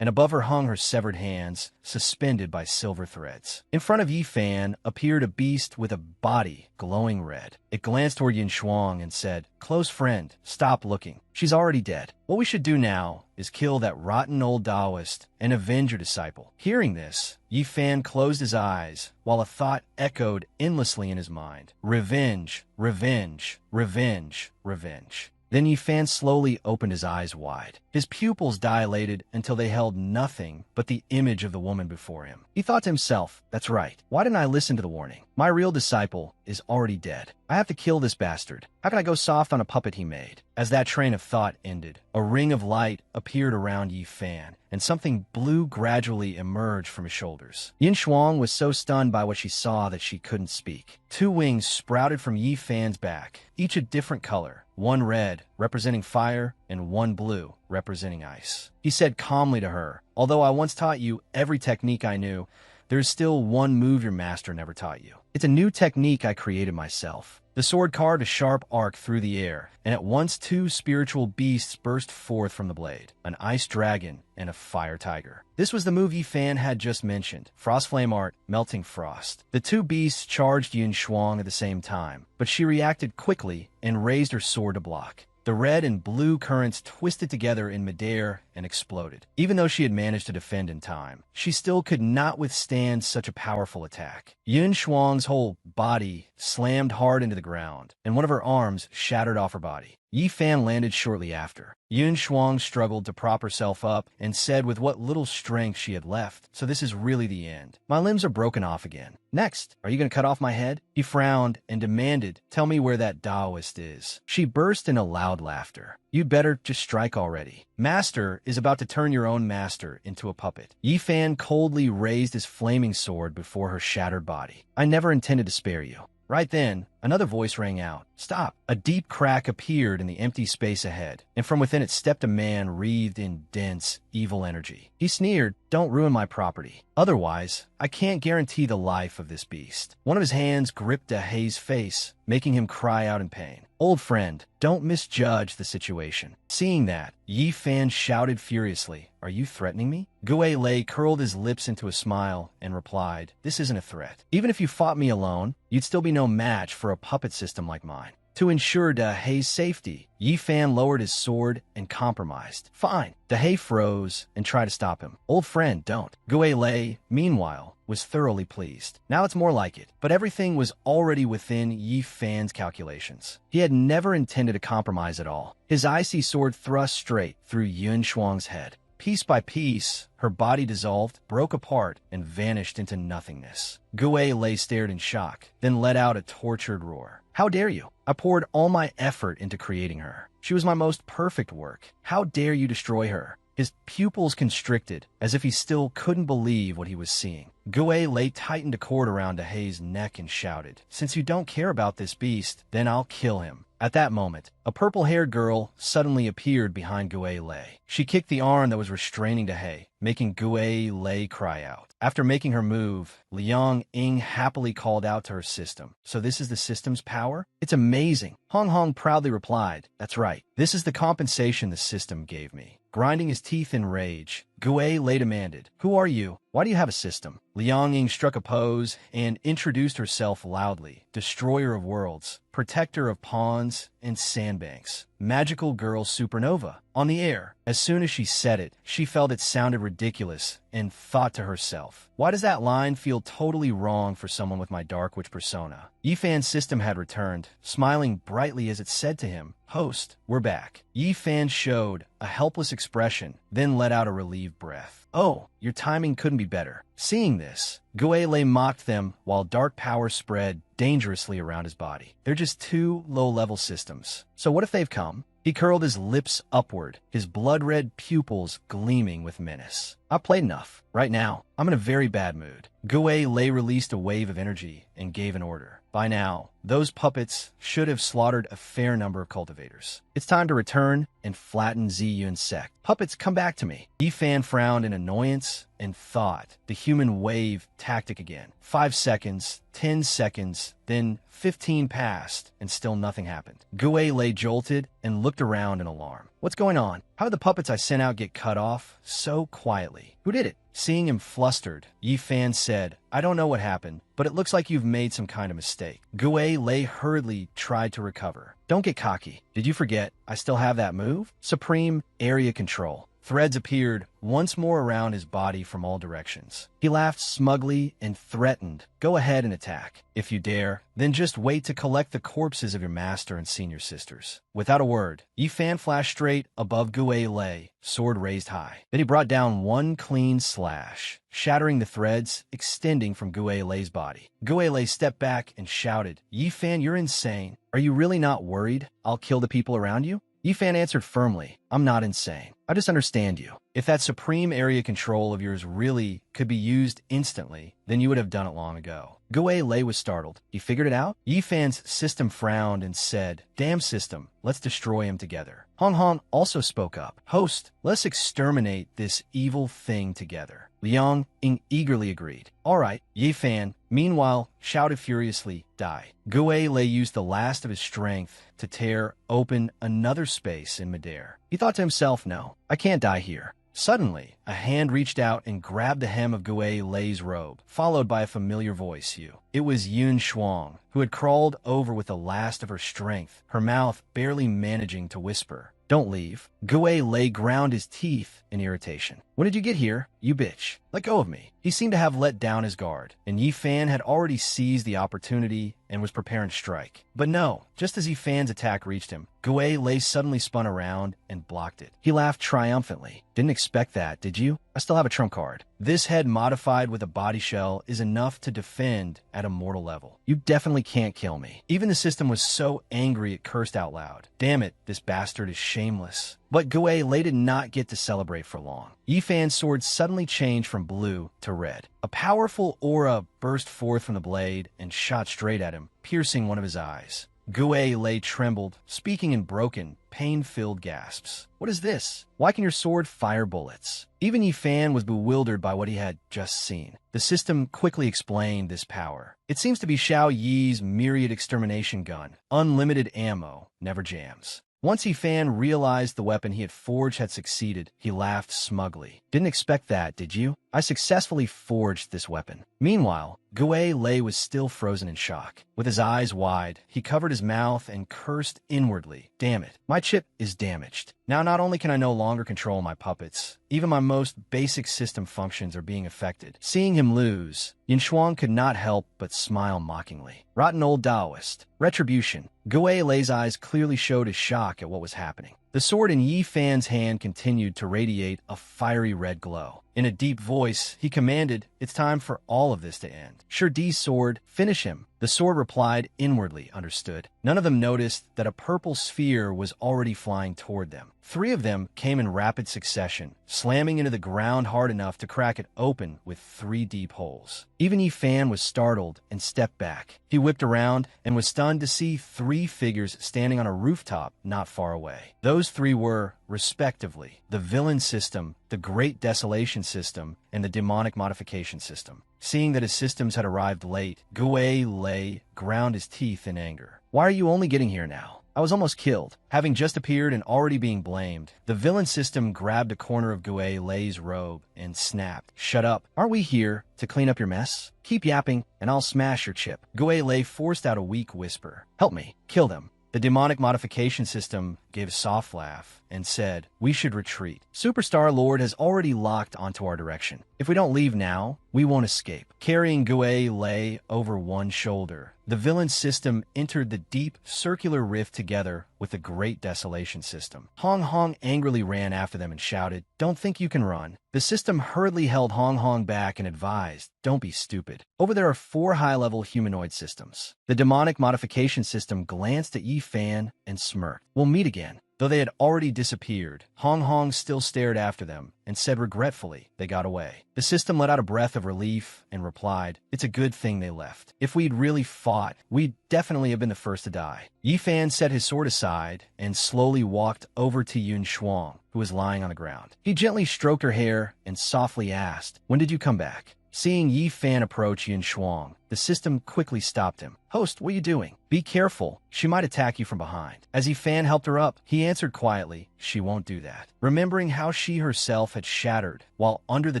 and above her hung her severed hands, suspended by silver threads. In front of Yifan appeared a beast with a body glowing red. It glanced toward Yin Shuang and said, "Close friend, stop looking. She's already dead. What we should do now is kill that rotten old Taoist and avenge your disciple." Hearing this, Yifan closed his eyes, while a thought echoed endlessly in his mind. Revenge, revenge, revenge, revenge. Then Yifan slowly opened his eyes wide. His pupils dilated until they held nothing but the image of the woman before him. He thought to himself, "That's right. Why didn't I listen to the warning? My real disciple is already dead. I have to kill this bastard. How can I go soft on a puppet he made?" As that train of thought ended, a ring of light appeared around Yifan, and something blue gradually emerged from his shoulders. Yin Shuang was so stunned by what she saw that she couldn't speak. Two wings sprouted from Yifan's back, each a different color, one red, representing fire, and one blue, representing ice. He said calmly to her, "Although I once taught you every technique I knew, there's still one move your master never taught you. It's a new technique I created myself." The sword carved a sharp arc through the air, and at once two spiritual beasts burst forth from the blade, an ice dragon and a fire tiger. This was the move Yifan had just mentioned, Frost Flame Art, Melting Frost. The two beasts charged Yin Shuang at the same time, but she reacted quickly and raised her sword to block. The red and blue currents twisted together in midair and exploded. Even though she had managed to defend in time, she still could not withstand such a powerful attack. Yin Shuang's whole body slammed hard into the ground, and one of her arms shattered off her body. Yifan landed shortly after. Yin Shuang struggled to prop herself up and said with what little strength she had left, "So this is really the end. My limbs are broken off again. Next, are you going to cut off my head?" He frowned and demanded, "Tell me where that Taoist is." She burst into loud laughter. "You'd better just strike already. Master is about to turn your own master into a puppet." Yifan coldly raised his flaming sword before her shattered body. "I never intended to spare you." Right then, another voice rang out. "Stop!" A deep crack appeared in the empty space ahead, and from within it stepped a man wreathed in dense, evil energy. He sneered, "Don't ruin my property. Otherwise, I can't guarantee the life of this beast." One of his hands gripped Dahe's face, making him cry out in pain. "Old friend, don't misjudge the situation." Seeing that, Yifan shouted furiously, "Are you threatening me?" Gue Lei curled his lips into a smile and replied, "This isn't a threat. Even if you fought me alone, you'd still be no match for a puppet system like mine." To ensure Dahe's safety, Yifan lowered his sword and compromised. "Fine." Dahe froze and tried to stop him. "Old friend, don't." Gue Lei, meanwhile, was thoroughly pleased. Now it's more like it. But everything was already within Yifan's calculations. He had never intended to compromise at all. His icy sword thrust straight through Yin Shuang's head. Piece by piece, her body dissolved, broke apart, and vanished into nothingness. Gue Lei stared in shock, then let out a tortured roar. "How dare you? I poured all my effort into creating her. She was my most perfect work. How dare you destroy her?" His pupils constricted, as if he still couldn't believe what he was seeing. Gue Lei tightened a cord around Dahe's neck and shouted, "Since you don't care about this beast, then I'll kill him." At that moment, a purple-haired girl suddenly appeared behind Gue Lei. She kicked the arm that was restraining Dahe, making Gue Lei cry out. After making her move, Liang Ying happily called out to her system, "So this is the system's power? It's amazing." Hong Hong proudly replied, "That's right. This is the compensation the system gave me." Grinding his teeth in rage, Gue Lei demanded, "Who are you? Why do you have a system?" Liang Ying struck a pose and introduced herself loudly. "Destroyer of worlds, protector of ponds and sandbanks, magical girl supernova." On the air, as soon as she said it, she felt it sounded ridiculous and thought to herself, "Why does that line feel totally wrong for someone with my Dark Witch persona?" Yifan's system had returned, smiling brightly as it said to him, "Host, we're back." Yifan showed a helpless expression, then let out a relieved breath. "Oh, your timing couldn't be better." Seeing this, Gue Lei mocked them while dark power spread dangerously around his body. "They're just two low-level systems. So what if they've come?" He curled his lips upward, his blood-red pupils gleaming with menace. I played enough. Right now, I'm in a very bad mood. Gue Lei released a wave of energy and gave an order. By now, those puppets should have slaughtered a fair number of cultivators. It's time to return and flatten Ziyun's sect. Puppets, come back to me. Yifan frowned in annoyance and thought the human wave tactic again. 5 seconds, 10 seconds, then 15 passed, and still nothing happened. Gue Lei jolted and looked around in alarm. What's going on? How did the puppets I sent out get cut off so quietly? Who did it? Seeing him flustered, Yifan said, I don't know what happened, but it looks like you've made some kind of mistake. Gue Lei hurriedly tried to recover. Don't get cocky. Did you forget I still have that move? Supreme Area Control. Threads appeared once more around his body from all directions. He laughed smugly and threatened, go ahead and attack. If you dare, then just wait to collect the corpses of your master and senior sisters. Without a word, Yifan flashed straight above Gue Lei, sword raised high. Then he brought down one clean slash, shattering the threads extending from Gue Lei's body. Gue Lei stepped back and shouted, Yifan, you're insane. Are you really not worried I'll kill the people around you? Yifan answered firmly, I'm not insane. I just understand you. If that supreme area control of yours really could be used instantly, then you would have done it long ago. Gue Lei was startled. He figured it out? Yifan's system frowned and said, damn system, let's destroy him together. Hong Hong also spoke up. Host, let's exterminate this evil thing together. Liang Ying eagerly agreed. All right, Yifan, meanwhile, shouted furiously, die. Gue Lei used the last of his strength to tear open another space in midair. He thought to himself, no, I can't die here. Suddenly, a hand reached out and grabbed the hem of Gue Lei's robe, followed by a familiar voice, you. It was Yun Shuang, who had crawled over with the last of her strength, her mouth barely managing to whisper. Don't leave. Gue Lei ground his teeth in irritation. When did you get here, you bitch? Let go of me. He seemed to have let down his guard, and Yifan had already seized the opportunity and was preparing to strike. But no, just as Yifan's attack reached him, Gue Lei suddenly spun around and blocked it. He laughed triumphantly. Didn't expect that, did you? I still have a trump card. This head modified with a body shell is enough to defend at a mortal level. You definitely can't kill me. Even the system was so angry it cursed out loud. Damn it, this bastard is shameless. But Gue Lei did not get to celebrate for long. Yifan's sword suddenly changed from blue to red. A powerful aura burst forth from the blade and shot straight at him, piercing one of his eyes. Gue Lei trembled, speaking in broken, pain-filled gasps. What is this? Why can your sword fire bullets? Even Yifan was bewildered by what he had just seen. The system quickly explained this power. It seems to be Xiao Yi's myriad extermination gun. Unlimited ammo, never jams. Once Yifan realized the weapon he had forged had succeeded, he laughed smugly. Didn't expect that, did you? I successfully forged this weapon. Meanwhile, Gue Lei was still frozen in shock. With his eyes wide, he covered his mouth and cursed inwardly. Damn it, my chip is damaged. Now not only can I no longer control my puppets, even my most basic system functions are being affected. Seeing him lose, Yin Shuang could not help but smile mockingly. Rotten old Taoist. Retribution. Gue Lei's eyes clearly showed his shock at what was happening. The sword in Yifan's hand continued to radiate a fiery red glow. In a deep voice, he commanded, it's time for all of this to end. Shurdi's sword, finish him. The sword replied inwardly, understood. None of them noticed that a purple sphere was already flying toward them. 3 of them came in rapid succession, slamming into the ground hard enough to crack it open with 3 deep holes. Even Yifan was startled and stepped back. He whipped around and was stunned to see 3 figures standing on a rooftop not far away. Those 3 were, respectively, the villain system, the Great Desolation system, and the demonic modification system. Seeing that his systems had arrived late, Gue Lei ground his teeth in anger. Why are you only getting here now? I was almost killed. Having just appeared and already being blamed, the villain system grabbed a corner of Gue Lei's robe and snapped. Shut up. Aren't we here to clean up your mess? Keep yapping and I'll smash your chip. Gue Lei forced out a weak whisper. Help me. Kill them. The demonic modification system gave a soft laugh and said, we should retreat. Superstar Lord has already locked onto our direction. If we don't leave now, we won't escape. Carrying Gue Lei over one shoulder, the villain system entered the deep circular rift together with the Great Desolation system. Hong Hong angrily ran after them and shouted, don't think you can run. The system hurriedly held Hong Hong back and advised, don't be stupid. Over there are 4 high-level humanoid systems. The demonic modification system glanced at Yifan and smirked. We'll meet again. Though they had already disappeared, Hong Hong still stared after them and said regretfully they got away. The system let out a breath of relief and replied, "It's a good thing they left. If we'd really fought, we'd definitely have been the first to die." Yi Fan set his sword aside and slowly walked over to Yun Shuang, who was lying on the ground. He gently stroked her hair and softly asked, "When did you come back?" Seeing Yi Fan approach Yun Shuang, the system quickly stopped him. "Host, what are you doing? Be careful. She might attack you from behind." As Yi Fan helped her up, he answered quietly, "She won't do that." Remembering how she herself had shattered while under the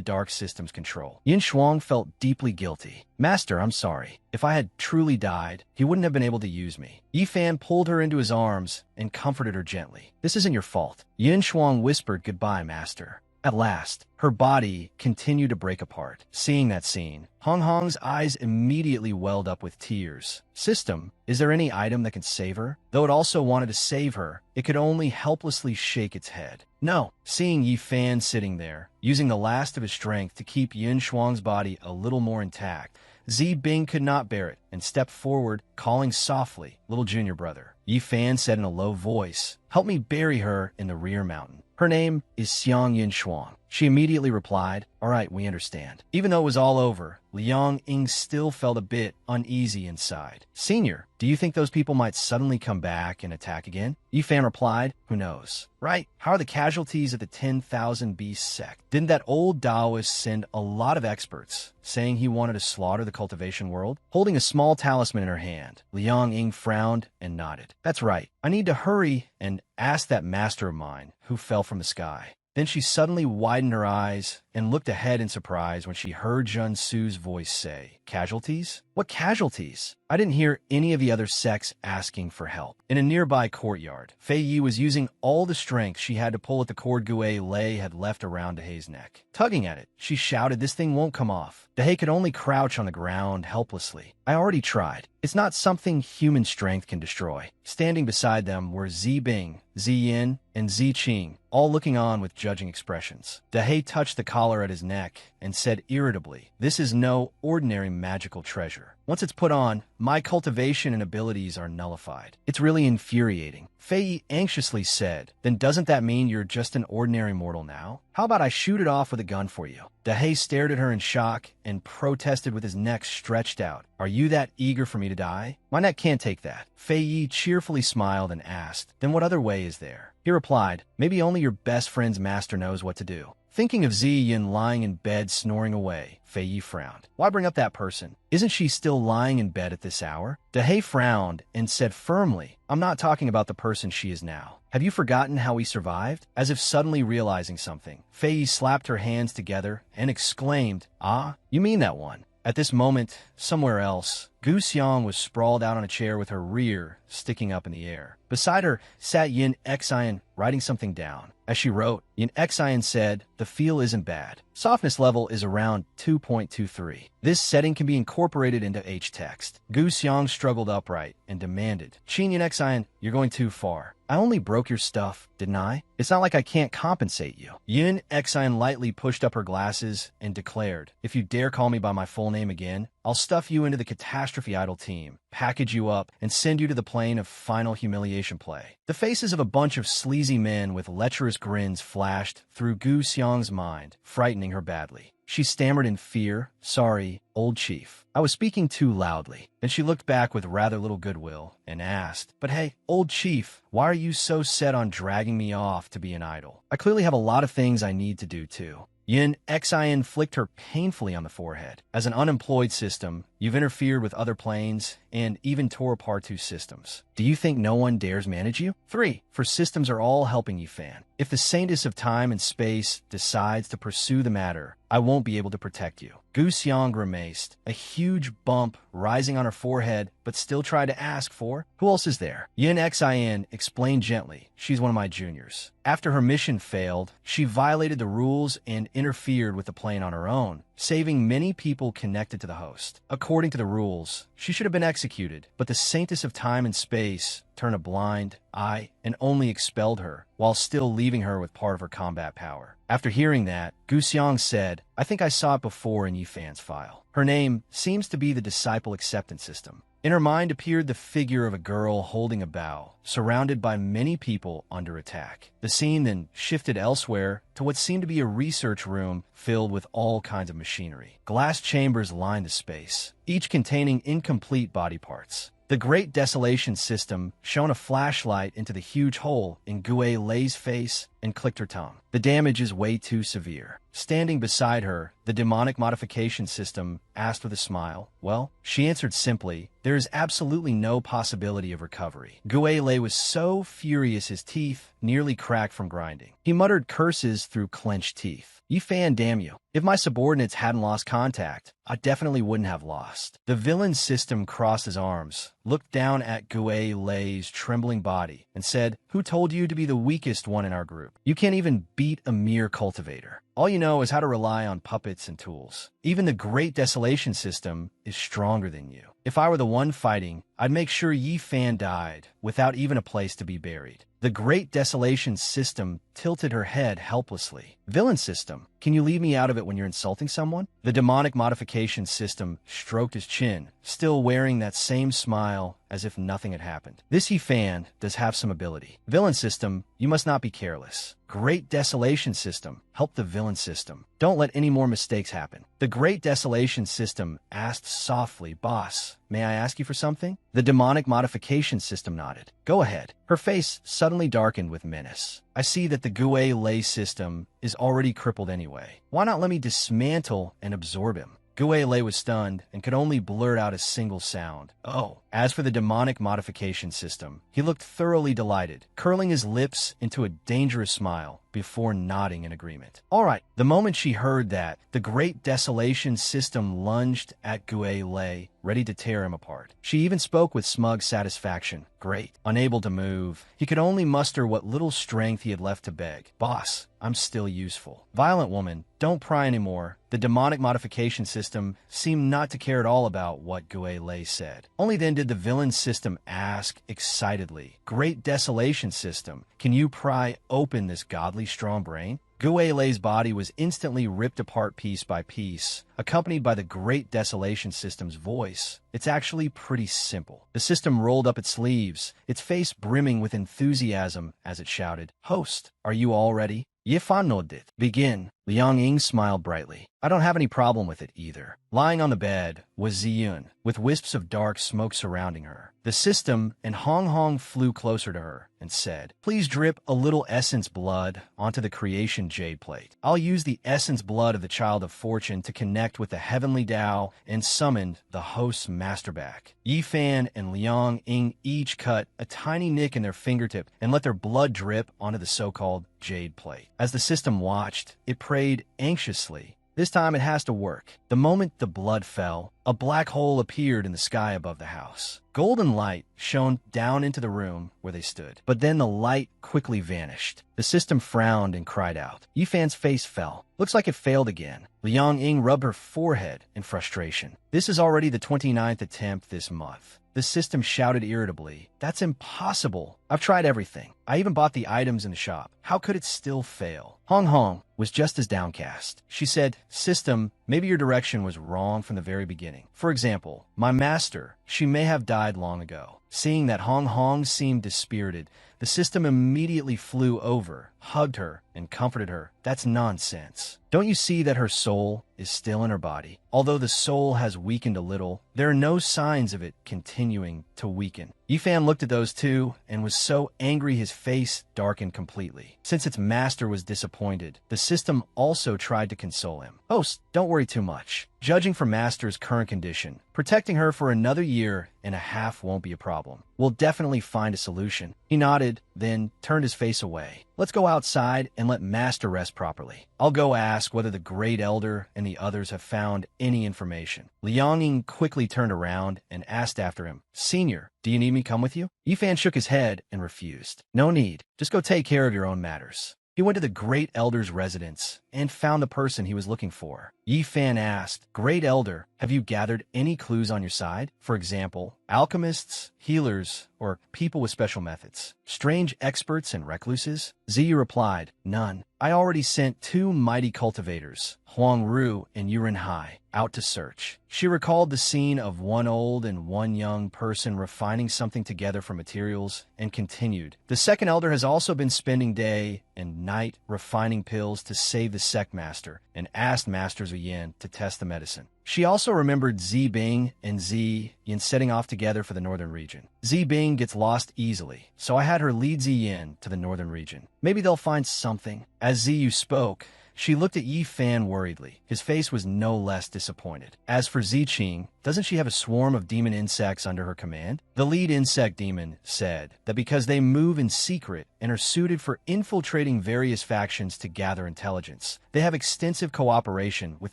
dark system's control, Yun Shuang felt deeply guilty. "Master, I'm sorry. If I had truly died, he wouldn't have been able to use me." Yi Fan pulled her into his arms and comforted her gently. "This isn't your fault." Yun Shuang whispered, "Goodbye, Master." At last, her body continued to break apart. Seeing that scene, Hong Hong's eyes immediately welled up with tears. "System, is there any item that can save her?" Though it also wanted to save her, it could only helplessly shake its head. "No." Seeing Yi Fan sitting there, using the last of his strength to keep Yun Shuang's body a little more intact, Zi Bing could not bear it and stepped forward, calling softly, "Little junior brother." Yi Fan said in a low voice, "Help me bury her in the rear mountain. Her name is Xiang Yun Shuang." She immediately replied, "All right, we understand." Even though it was all over, Liang Ying still felt a bit uneasy inside. "Senior, do you think those people might suddenly come back and attack again?" Yi Fan replied, "Who knows? Right? How are the casualties of the 10,000 Beast sect? Didn't that old Taoist send a lot of experts, saying he wanted to slaughter the cultivation world?" Holding a small talisman in her hand, Liang Ying frowned and nodded. "That's right. I need to hurry and ask that master of mine who fell from the sky." Then she suddenly widened her eyes and looked ahead in surprise when she heard Jun Su's voice say, "Casualties? What casualties?" I didn't hear any of the other sects asking for help. In a nearby courtyard, Fei Yi was using all the strength she had to pull at the cord Gue Lei had left around Dehei's neck. Tugging at it, she shouted, "This thing won't come off." Dehei could only crouch on the ground helplessly. "I already tried. It's not something human strength can destroy." Standing beside them were Zi Bing, Zi Yin, and Zi Qing, all looking on with judging expressions. Dehei touched the collar at his neck and said irritably, "This is no ordinary magical treasure. Once it's put on, my cultivation and abilities are nullified. It's really infuriating." Fei Yi anxiously said, "Then doesn't that mean you're just an ordinary mortal now? How about I shoot it off with a gun for you?" Dehei stared at her in shock and protested with his neck stretched out, "Are you that eager for me to die? My neck can't take that." Fei Yi cheerfully smiled and asked, "Then what other way is there?" He replied, "Maybe only your best friend's master knows what to do." Thinking of Zi Yin lying in bed snoring away, Fei Yi frowned. "Why bring up that person? Isn't she still lying in bed at this hour?" Dehei frowned and said firmly, "I'm not talking about the person she is now. Have you forgotten how we survived?" As if suddenly realizing something, Fei Yi slapped her hands together and exclaimed, "Ah, you mean that one?" At this moment, somewhere else, Gu Xiang was sprawled out on a chair with her rear sticking up in the air. Beside her sat Yin Xian writing something down. As she wrote, Yin Xian said, "The feel isn't bad. Softness level is around 2.23. This setting can be incorporated into H-text." Gu Xiang struggled upright and demanded, "Yin Xian, you're going too far. I only broke your stuff, didn't I? It's not like I can't compensate you." Yin Xian lightly pushed up her glasses and declared, "If you dare call me by my full name again, I'll stuff you into the Catastrophe Idol team, package you up, and send you to the plane of final humiliation play." The faces of a bunch of sleazy men with lecherous grins flashed through Gu Xiang's mind, frightening her badly. She stammered in fear, "Sorry, old chief. I was speaking too loudly." Then she looked back with rather little goodwill and asked, "But hey, old chief, why are you so set on dragging me off to be an idol? I clearly have a lot of things I need to do too." Yin Xian flicked her painfully on the forehead. "As an unemployed system, you've interfered with other planes and even tore apart two systems. Do you think no one dares manage you? 3. For systems are all helping you, Fan. If the saintess of time and space decides to pursue the matter, I won't be able to protect you." Gu Xiang grimaced, a huge bump rising on her forehead, but still tried to ask for, "Who else is there?" Yin Xian explained gently, "She's one of my juniors. After her mission failed, she violated the rules and interfered with the plane on her own, saving many people connected to the host. According to the rules, she should have been executed, but the saintess of time and space turned a blind eye and only expelled her, while still leaving her with part of her combat power." After hearing that, Gu Xiang said, "I think I saw it before in Yi Fan's file. Her name seems to be the Disciple Acceptance System. In her mind appeared the figure of a girl holding a bow, surrounded by many people under attack. The scene then shifted elsewhere to what seemed to be a research room filled with all kinds of machinery. Glass chambers lined the space, each containing incomplete body parts. The Great Desolation System shone a flashlight into the huge hole in Gue Lei's face and clicked her tongue. The damage is way too severe. Standing beside her, the Demonic Modification System asked with a smile. Well, she answered simply, there is absolutely no possibility of recovery. Gue Lei was so furious his teeth nearly cracked from grinding. He muttered curses through clenched teeth. Yifan, damn you. If my subordinates hadn't lost contact, I definitely wouldn't have lost. The villain system crossed his arms, looked down at Gue Lei's trembling body, and said, who told you to be the weakest one in our group? You can't even beat a mere cultivator. All you know is how to rely on puppets and tools. Even the Great Desolation System is stronger than you. If I were the one fighting, I'd make sure Yifan died without even a place to be buried. The Great Desolation System tilted her head helplessly. Villain system, can you leave me out of it when you're insulting someone? The Demonic Modification System stroked his chin, still wearing that same smile as if nothing had happened. This Yifan does have some ability. Villain system, you must not be careless. Great Desolation System, help the villain system. Don't let any more mistakes happen. The Great Desolation System asked softly, boss, may I ask you for something? The Demonic Modification System nodded. Go ahead. Her face suddenly darkened with menace. I see that the Gue Lei system is already crippled anyway. Why not let me dismantle and absorb him? Gue Lei was stunned and could only blurt out a single sound. Oh. As for the Demonic Modification System, he looked thoroughly delighted, curling his lips into a dangerous smile before nodding in agreement. All right. The moment she heard that, the Great Desolation System lunged at Gue Lei, ready to tear him apart. She even spoke with smug satisfaction. Great. Unable to move, he could only muster what little strength he had left to beg. Boss, I'm still useful. Violent woman, don't pry anymore. The Demonic Modification System seemed not to care at all about what Gue Lei said. Only then did the villain system ask excitedly, Great Desolation System, can you pry open this godly strong brain? Gue Lei's body was instantly ripped apart piece by piece, accompanied by the Great Desolation System's voice. It's actually pretty simple. The system rolled up its sleeves, its face brimming with enthusiasm as it shouted, Host, are you all ready? Yifan nodded. Begin. Liang Ying smiled brightly. I don't have any problem with it either. Lying on the bed was Ziyun, with wisps of dark smoke surrounding her. The system and Hong Hong flew closer to her and said, Please drip a little essence blood onto the creation jade plate. I'll use the essence blood of the Child of Fortune to connect with the heavenly Tao and summon the host's master back. Yifan and Liang Ying each cut a tiny nick in their fingertip and let their blood drip onto the so-called jade plate. As the system watched, it prayed anxiously. This time it has to work. The moment the blood fell, a black hole appeared in the sky above the house. Golden light shone down into the room where they stood, but then the light quickly vanished. The system frowned and cried out. Yifan's face fell. Looks like it failed again. Liang Ying rubbed her forehead in frustration. This is already the 29th attempt this month. The system shouted irritably, That's impossible. I've tried everything. I even bought the items in the shop. How could it still fail? Hong Hong was just as downcast. She said, System, maybe your direction was wrong from the very beginning. For example, my master, she may have died long ago. Seeing that Hong Hong seemed dispirited, the system immediately flew over, hugged her, and comforted her. That's nonsense. Don't you see that her soul is still in her body? Although the soul has weakened a little, there are no signs of it continuing to weaken. Yifan looked at those two and was so angry his face darkened completely. Since its master was disappointed, the system also tried to console him. Host, don't worry too much. Judging from Master's current condition, protecting her for another year and a half won't be a problem. We'll definitely find a solution. He nodded, then turned his face away. Let's go outside and let Master rest properly. I'll go ask whether the Great Elder and the others have found any information. Liang Ying quickly turned around and asked after him, Senior, do you need me come with you? Yifan shook his head and refused. No need. Just go take care of your own matters. He went to the Great Elder's residence and found the person he was looking for. Yi Fan asked, Great Elder, have you gathered any clues on your side? For example, alchemists, healers, or people with special methods? Strange experts and recluses? Ziyu replied, None. I already sent 2 mighty cultivators, Huang Ru and Yuren Hai, out to search. She recalled the scene of one old and one young person refining something together from materials and continued. The second elder has also been spending day and night refining pills to save the sect master and asked Masters of Yin to test the medicine. She also remembered Zi Bing and Zi Yin setting off together for the northern region. Zi Bing gets lost easily, so I had her lead Zi Yin to the northern region. Maybe they'll find something. As Ziyu spoke, she looked at Yi Fan worriedly. His face was no less disappointed. As for Ziqing, doesn't she have a swarm of demon insects under her command? The lead insect demon said that because they move in secret and are suited for infiltrating various factions to gather intelligence, they have extensive cooperation with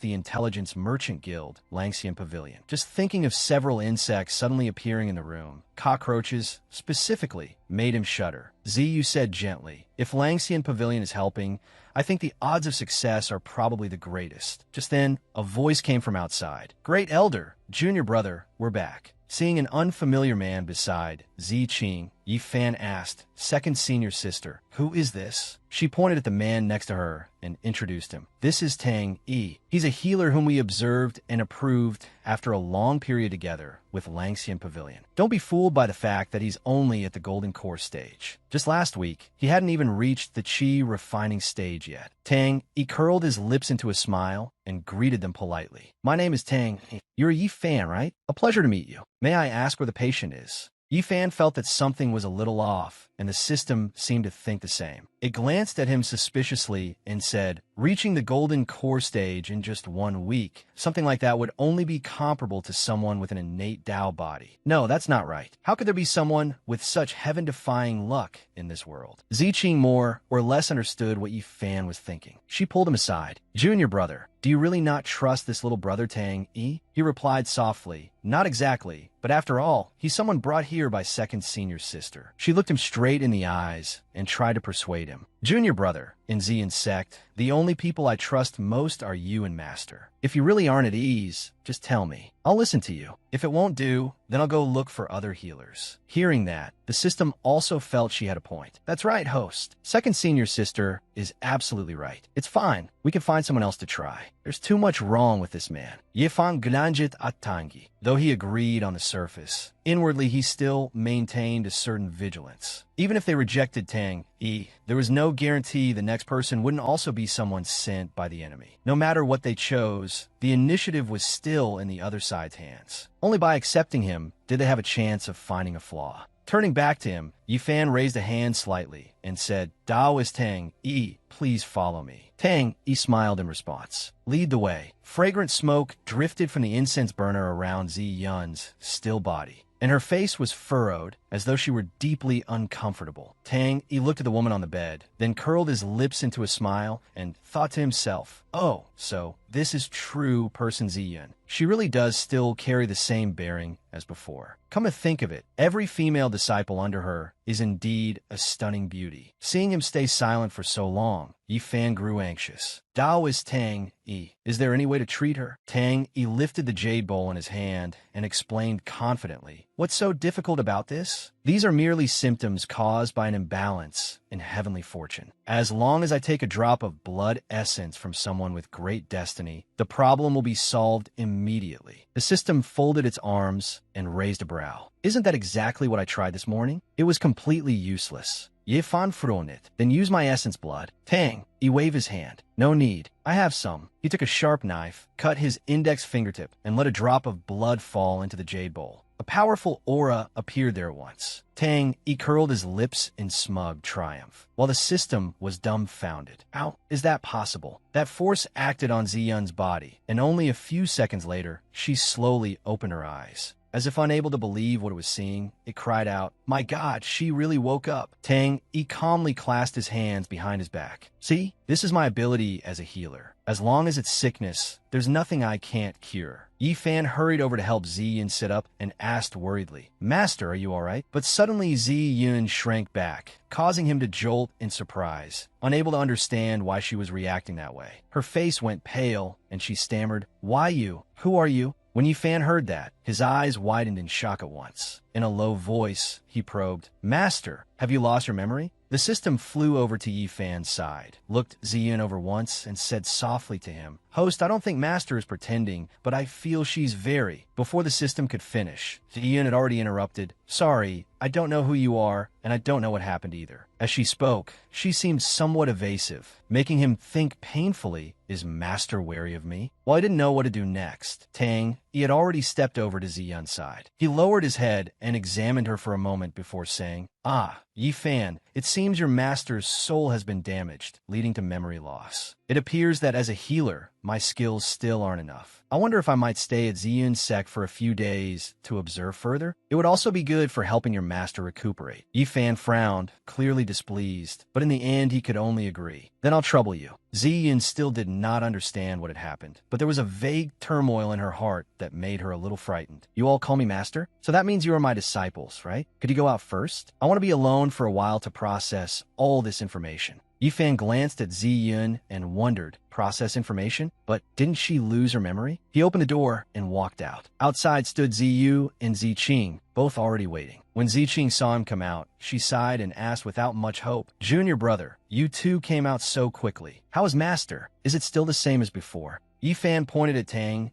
the Intelligence Merchant Guild, Langxian Pavilion. Just thinking of several insects suddenly appearing in the room, cockroaches specifically, made him shudder. Ziyu said gently, If Langxian Pavilion is helping, I think the odds of success are probably the greatest. Just then, a voice came from outside. Great Elder, Junior Brother, we're back. Seeing an unfamiliar man beside Ziqing, Yi Fan asked, Second senior sister, who is this? She pointed at the man next to her and introduced him. This is Tang Yi. He's a healer whom we observed and approved after a long period together with Langxian Pavilion. Don't be fooled by the fact that he's only at the Golden Core stage. Just last week, he hadn't even reached the Qi refining stage yet. Tang Yi curled his lips into a smile and greeted them politely. My name is Tang. You're a Yi Fan, right? A pleasure to meet you. May I ask where the patient is? Yi Fan felt that something was a little off, and the system seemed to think the same. It glanced at him suspiciously and said, Reaching the Golden Core stage in just 1 week, something like that would only be comparable to someone with an innate Tao body. No, that's not right. How could there be someone with such heaven-defying luck in this world? Ziqing more or less understood what Yi Fan was thinking. She pulled him aside. Junior brother, do you really not trust this little brother Tang Yi? He replied softly, Not exactly, but after all, he's someone brought here by second senior sister. She looked him straight in the eyes and tried to persuade him. Junior brother, in Xian's sect, the only people I trust most are you and Master. If you really aren't at ease, just tell me. I'll listen to you. If it won't do, then I'll go look for other healers. Hearing that, the system also felt she had a point. That's right, host. Second senior sister is absolutely right. It's fine. We can find someone else to try. There's too much wrong with this man. Yifan Glanjit Atangi. Though he agreed on the surface, inwardly he still maintained a certain vigilance. Even if they rejected Tang Yi, there was no guarantee the next person wouldn't also be someone sent by the enemy. No matter what they chose, the initiative was still in the other side's hands. Only by accepting him did they have a chance of finding a flaw. Turning back to him, Yifan raised a hand slightly and said, Daoist Tang Yi, please follow me. Tang Yi smiled in response. Lead the way. Fragrant smoke drifted from the incense burner around Zi Yun's still body, and her face was furrowed as though she were deeply uncomfortable. Tang Yi looked at the woman on the bed, then curled his lips into a smile and thought to himself, Oh, so this is true person Ziyun. She really does still carry the same bearing as before. Come to think of it, every female disciple under her is indeed a stunning beauty. Seeing him stay silent for so long, Yifan grew anxious. Dao is Tang Yi. Is there any way to treat her? Tang Yi lifted the jade bowl in his hand and explained confidently, What's so difficult about this? These are merely symptoms caused by an imbalance in heavenly fortune. As long as I take a drop of blood essence from someone with great destiny, the problem will be solved immediately. The system folded its arms and raised a brow. Isn't that exactly what I tried this morning? It was completely useless. Yifan Fronit, then use my essence blood. Tang, he waved his hand. No need. I have some. He took a sharp knife, cut his index fingertip, and let a drop of blood fall into the jade bowl. A powerful aura appeared there at once. Tang, he curled his lips in smug triumph, while the system was dumbfounded. How is that possible? That force acted on Ziyun's body, and only a few seconds later, she slowly opened her eyes. As if unable to believe what it was seeing, it cried out, "My God, she really woke up." Tang, he calmly clasped his hands behind his back. "See, this is my ability as a healer. As long as it's sickness, there's nothing I can't cure." Yifan hurried over to help Ziyun sit up and asked worriedly, "Master, are you all right?" But suddenly Ziyun shrank back, causing him to jolt in surprise, unable to understand why she was reacting that way. Her face went pale, and she stammered, "Why you? Who are you?" When Yifan heard that, his eyes widened in shock at once. In a low voice, he probed, "Master, have you lost your memory?" The system flew over to Yifan's side, looked Ziyun over once, and said softly to him, "Host, I don't think Master is pretending, but I feel she's very..." Before the system could finish, Ziyun had already interrupted, "Sorry, I don't know who you are, and I don't know what happened either." As she spoke, she seemed somewhat evasive, making him think painfully, "Is Master wary of me?" While he didn't know what to do next, Tang, he had already stepped over to Ziyun's side. He lowered his head and examined her for a moment before saying, "Ah, Yifan, it seems your master's soul has been damaged, leading to memory loss. It appears that as a healer, my skills still aren't enough. I wonder if I might stay at Ziyun's sect for a few days to observe further? It would also be good for helping your master recuperate." Yifan frowned, clearly displeased, but in the end he could only agree. "Then I'll trouble you." Ziyun still did not understand what had happened, but there was a vague turmoil in her heart that made her a little frightened. "You all call me master? So that means you are my disciples, right? Could you go out first? I want to be alone for a while to process all this information." Yifan glanced at Ziyun and wondered, process information? But didn't she lose her memory? He opened the door and walked out. Outside stood Ziyu and Ziqing, both already waiting. When Ziqing saw him come out, she sighed and asked without much hope, "Junior brother, you too came out so quickly. How is Master? Is it still the same as before?" Yifan pointed at Tang,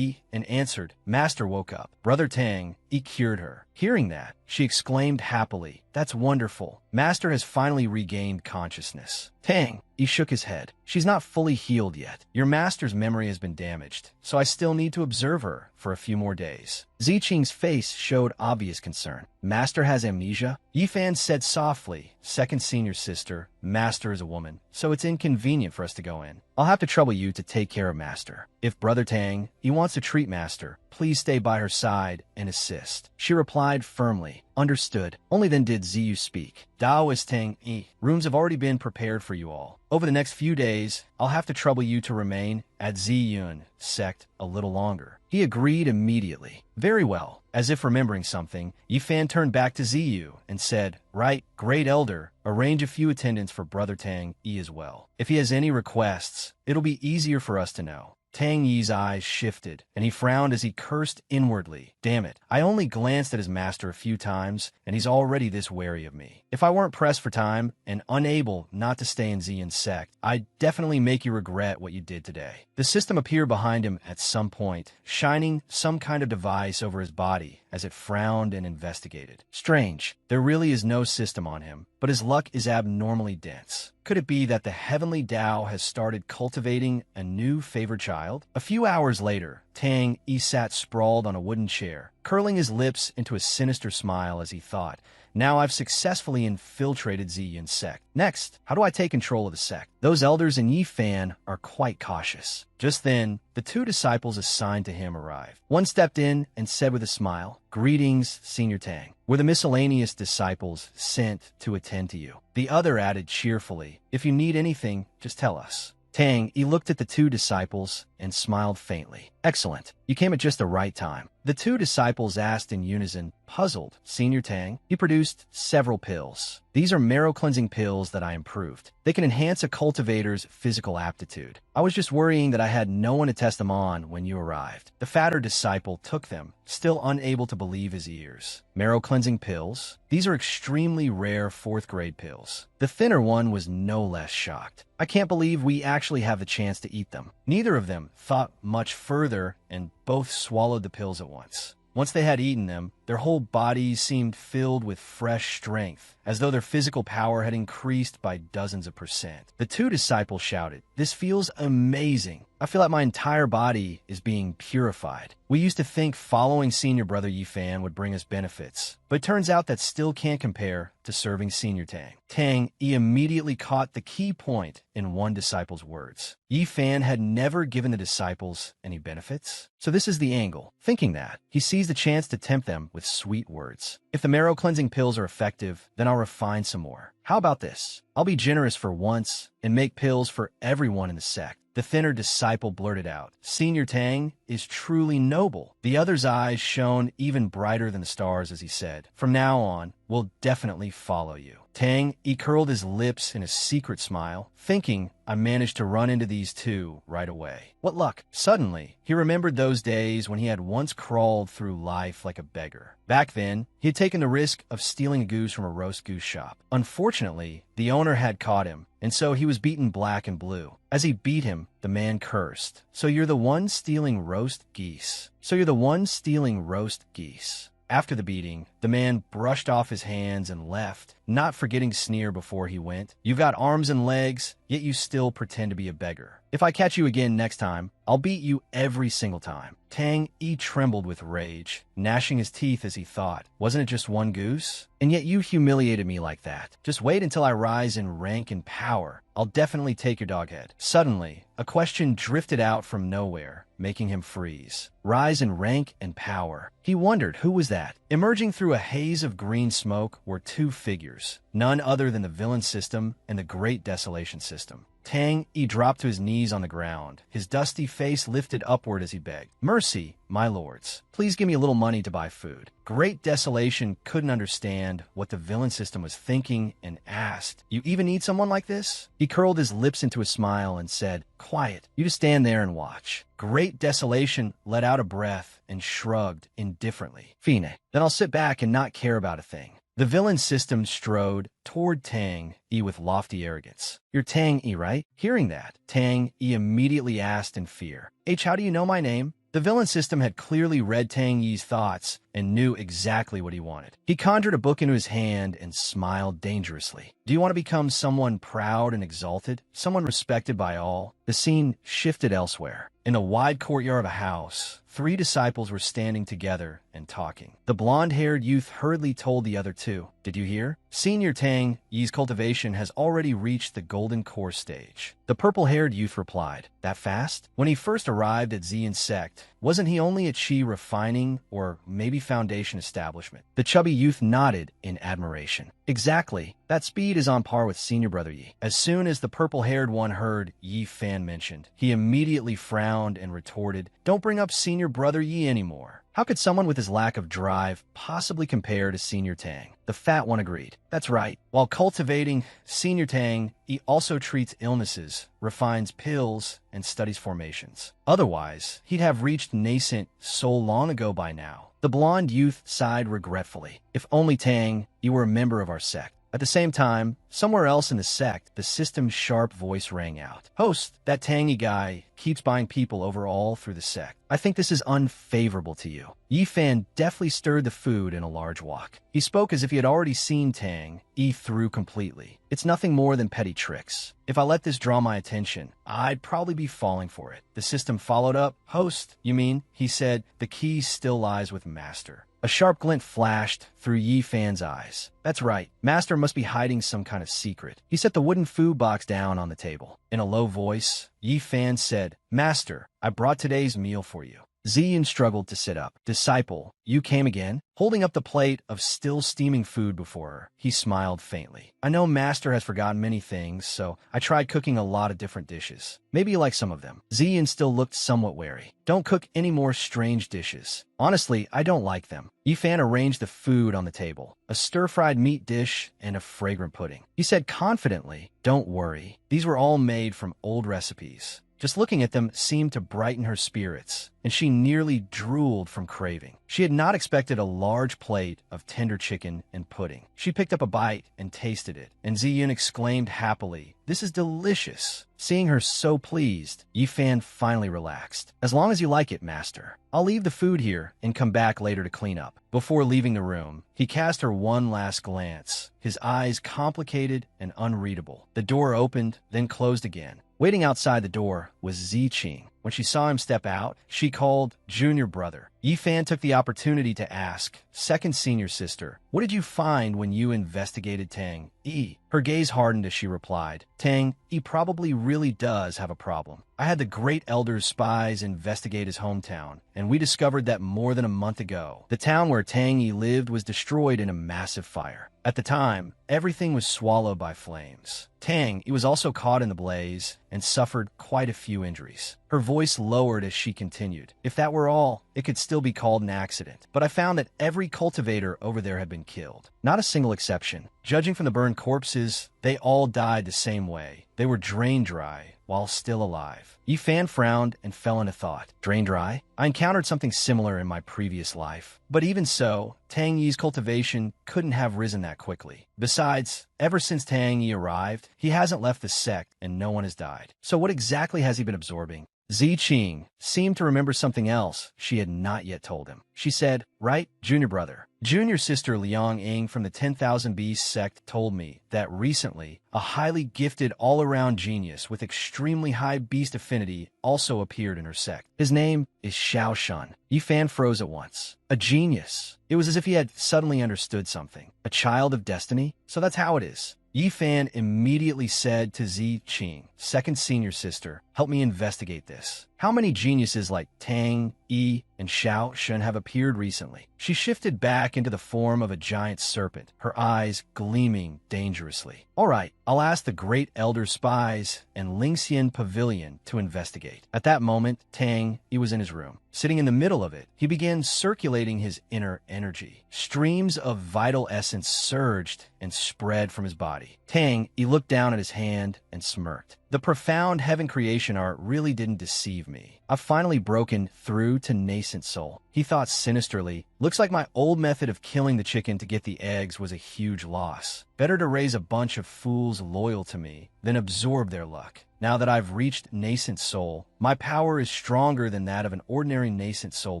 and answered, "Master woke up. Brother Tang, cured her." Hearing that, she exclaimed happily, "That's wonderful. Master has finally regained consciousness." Tang, shook his head. "She's not fully healed yet. Your master's memory has been damaged, so I still need to observe her for a few more days." Ziqing's face showed obvious concern. "Master has amnesia?" Yifan said softly, "Second senior sister, Master is a woman, so it's inconvenient for us to go in. I'll have to trouble you to take care of Master. If Brother Tang, wants to treat Master, please stay by her side and assist." She replied firmly, "Understood." Only then did Ziyu speak. "Daoist Tang, rooms have already been prepared for you all. Over the next few days, I'll have to trouble you to remain at Ziyun sect a little longer." He agreed immediately. "Very well." As if remembering something, Yifan turned back to Ziyu and said, "Right, Great Elder, arrange a few attendants for Brother Tang as well. If he has any requests, it'll be easier for us to know." Tang Yi's eyes shifted, and he frowned as he cursed inwardly. "Damn it, I only glanced at his master a few times, and he's already this wary of me. If I weren't pressed for time and unable not to stay in Ziyun's sect, I'd definitely make you regret what you did today." The system appeared behind him at some point, shining some kind of device over his body as it frowned and investigated. Strange, there really is no system on him, but his luck is abnormally dense. Could it be that the heavenly Tao has started cultivating a new favored child? A few hours later, Tang sat sprawled on a wooden chair, curling his lips into a sinister smile as he thought, "Now I've successfully infiltrated Ziyun's sect. Next, how do I take control of the sect?" Those elders in Yifan are quite cautious. Just then, the two disciples assigned to him arrived. One stepped in and said with a smile, "Greetings, Senior Tang. We're the miscellaneous disciples sent to attend to you." The other added cheerfully, "If you need anything, just tell us." Tang, looked at the two disciples and smiled faintly. "Excellent. You came at just the right time." The two disciples asked in unison, puzzled, "Senior Tang?" He produced several pills. "These are marrow-cleansing pills that I improved. They can enhance a cultivator's physical aptitude. I was just worrying that I had no one to test them on when you arrived." The fatter disciple took them, still unable to believe his ears. "Marrow-cleansing pills? These are extremely rare fourth-grade pills." The thinner one was no less shocked. "I can't believe we actually have the chance to eat them." Neither of them thought much further and both swallowed the pills at once. Once they had eaten them, Their whole bodies seemed filled with fresh strength, as though their physical power had increased by dozens of percent. The two disciples shouted, "This feels amazing. I feel like my entire body is being purified." We used to think following Senior Brother Yifan would bring us benefits, but it turns out that still can't compare to serving Senior Tang. Tang immediately caught the key point in one disciple's words. Yifan had never given the disciples any benefits. So this is the angle. Thinking that, he sees the chance to tempt them with sweet words. If the marrow cleansing pills are effective, then I'll refine some more. How about this? I'll be generous for once and make pills for everyone in the sect. The thinner disciple blurted out, "Senior Tang is truly noble." The other's eyes shone even brighter than the stars as he said, "From now on, we'll definitely follow you." Tang, he curled his lips in a secret smile, thinking, I managed to run into these two right away. What luck. Suddenly, he remembered those days when he had once crawled through life like a beggar. Back then, he had taken the risk of stealing a goose from a roast goose shop. Unfortunately, the owner had caught him, and so he was beaten black and blue. As he beat him, the man cursed. "So you're the one stealing roast geese. So you're the one stealing roast geese." After the beating, the man brushed off his hands and left, not forgetting to sneer before he went. "You've got arms and legs, yet you still pretend to be a beggar. If I catch you again next time, I'll beat you every single time." Tang trembled with rage, gnashing his teeth as he thought, wasn't it just one goose? And yet you humiliated me like that. Just wait until I rise in rank and power. I'll definitely take your dog head. Suddenly, a question drifted out from nowhere, making him freeze. Rise in rank and power. He wondered who was that. Emerging through a haze of green smoke were two figures, none other than the villain system and the Great Desolation system. Tang dropped to his knees on the ground, his dusty face lifted upward as he begged, "Mercy, my lords. Please give me a little money to buy food." Great Desolation couldn't understand what the villain system was thinking and asked, "You even need someone like this?" He curled his lips into a smile and said, "Quiet. You just stand there and watch." Great Desolation let out a breath and shrugged indifferently. "Fine. Then I'll sit back and not care about a thing." The villain system strode toward Tang with lofty arrogance. "You're Tang right?" Hearing that, Tang immediately asked in fear, "How do you know my name?" The villain system had clearly read Tang Yi's thoughts and knew exactly what he wanted. He conjured a book into his hand and smiled dangerously. "Do you want to become someone proud and exalted? Someone respected by all?" The scene shifted elsewhere. In a wide courtyard of a house, three disciples were standing together and talking. The blonde-haired youth hurriedly told the other two, "Did you hear? Senior Tang Yi's cultivation has already reached the golden core stage." The purple-haired youth replied, "That fast?" When he first arrived at Xian's sect, wasn't he only a Qi refining or maybe foundation establishment? The chubby youth nodded in admiration. "Exactly. That speed is on par with Senior Brother Yi." As soon as the purple-haired one heard Yi Fan mentioned, he immediately frowned and retorted, "Don't bring up Senior Brother Yi anymore. How could someone with his lack of drive possibly compare to Senior Tang?" The fat one agreed. "That's right. While cultivating, Senior Tang, he also treats illnesses, refines pills, and studies formations. Otherwise, he'd have reached nascent so long ago by now." The blonde youth sighed regretfully. "If only Tang, you were a member of our sect." At the same time, somewhere else in the sect, the system's sharp voice rang out. "Host, that Tangy guy keeps buying people over all through the sect. I think this is unfavorable to you." Yi Fan deftly stirred the food in a large wok. He spoke as if he had already seen Tang through completely. "It's nothing more than petty tricks. If I let this draw my attention, I'd probably be falling for it." The system followed up. "Host, you mean?" he said. "The key still lies with Master." A sharp glint flashed through Yi Fan's eyes. "That's right. Master must be hiding some kind of secret." He set the wooden food box down on the table. In a low voice, Yi Fan said, "Master, I brought today's meal for you." Ziyin struggled to sit up. "Disciple, you came again?" Holding up the plate of still steaming food before her, he smiled faintly. "I know Master has forgotten many things, so I tried cooking a lot of different dishes. Maybe you like some of them." Ziyin still looked somewhat wary. "Don't cook any more strange dishes. Honestly, I don't like them." Yifan arranged the food on the table, a stir-fried meat dish and a fragrant pudding. He said confidently, "Don't worry. These were all made from old recipes." Just looking at them seemed to brighten her spirits, and she nearly drooled from craving. She had not expected a large plate of tender chicken and pudding. She picked up a bite and tasted it, and Ziyun exclaimed happily, "This is delicious." Seeing her so pleased, Yifan finally relaxed. "As long as you like it, master. I'll leave the food here and come back later to clean up." Before leaving the room, he cast her one last glance, his eyes complicated and unreadable. The door opened, then closed again. Waiting outside the door was Ziqing. When she saw him step out, she called Junior Brother. Yifan took the opportunity to ask, "Second senior sister, what did you find when you investigated Tang Yi?" Her gaze hardened as she replied, "Tang Yi probably really does have a problem. I had the Great Elder's spies investigate his hometown, and we discovered that more than a month ago, the town where Tang Yi lived was destroyed in a massive fire. At the time, everything was swallowed by flames. Tang Yi was also caught in the blaze and suffered quite a few injuries." Her voice lowered as she continued, "If that were all, it could still be called an accident. But I found that every cultivator over there had been killed. Not a single exception. Judging from the burned corpses, they all died the same way. They were drained dry while still alive." Yifan frowned and fell into thought. Drained dry? I encountered something similar in my previous life. But even so, Tang Yi's cultivation couldn't have risen that quickly. Besides, ever since Tang Yi arrived, he hasn't left the sect and no one has died. So what exactly has he been absorbing? Ziqing seemed to remember something else she had not yet told him. She said, "Right, Junior Brother. Junior sister Liang Ying from the 10,000 Beasts sect told me that recently a highly gifted all-around genius with extremely high beast affinity also appeared in her sect. His name is Shaoshan." Yifan froze at once. A genius. It was as if he had suddenly understood something. A child of destiny? So that's how it is. Yifan immediately said to Ziqing, "Second senior sister, help me investigate this. How many geniuses like Tang, Yi, and Xiao Shun have appeared recently?" She shifted back into the form of a giant serpent, her eyes gleaming dangerously. "All right, I'll ask the Great Elder Spies and Lingxian Pavilion to investigate." At that moment, Tang Yi was in his room. Sitting in the middle of it, he began circulating his inner energy. Streams of vital essence surged and spread from his body. Tang Yi looked down at his hand and smirked. "The profound heaven creation art really didn't deceive me. I've finally broken through to nascent soul." He thought sinisterly, "Looks like my old method of killing the chicken to get the eggs was a huge loss. Better to raise a bunch of fools loyal to me than absorb their luck. Now that I've reached nascent soul, my power is stronger than that of an ordinary nascent soul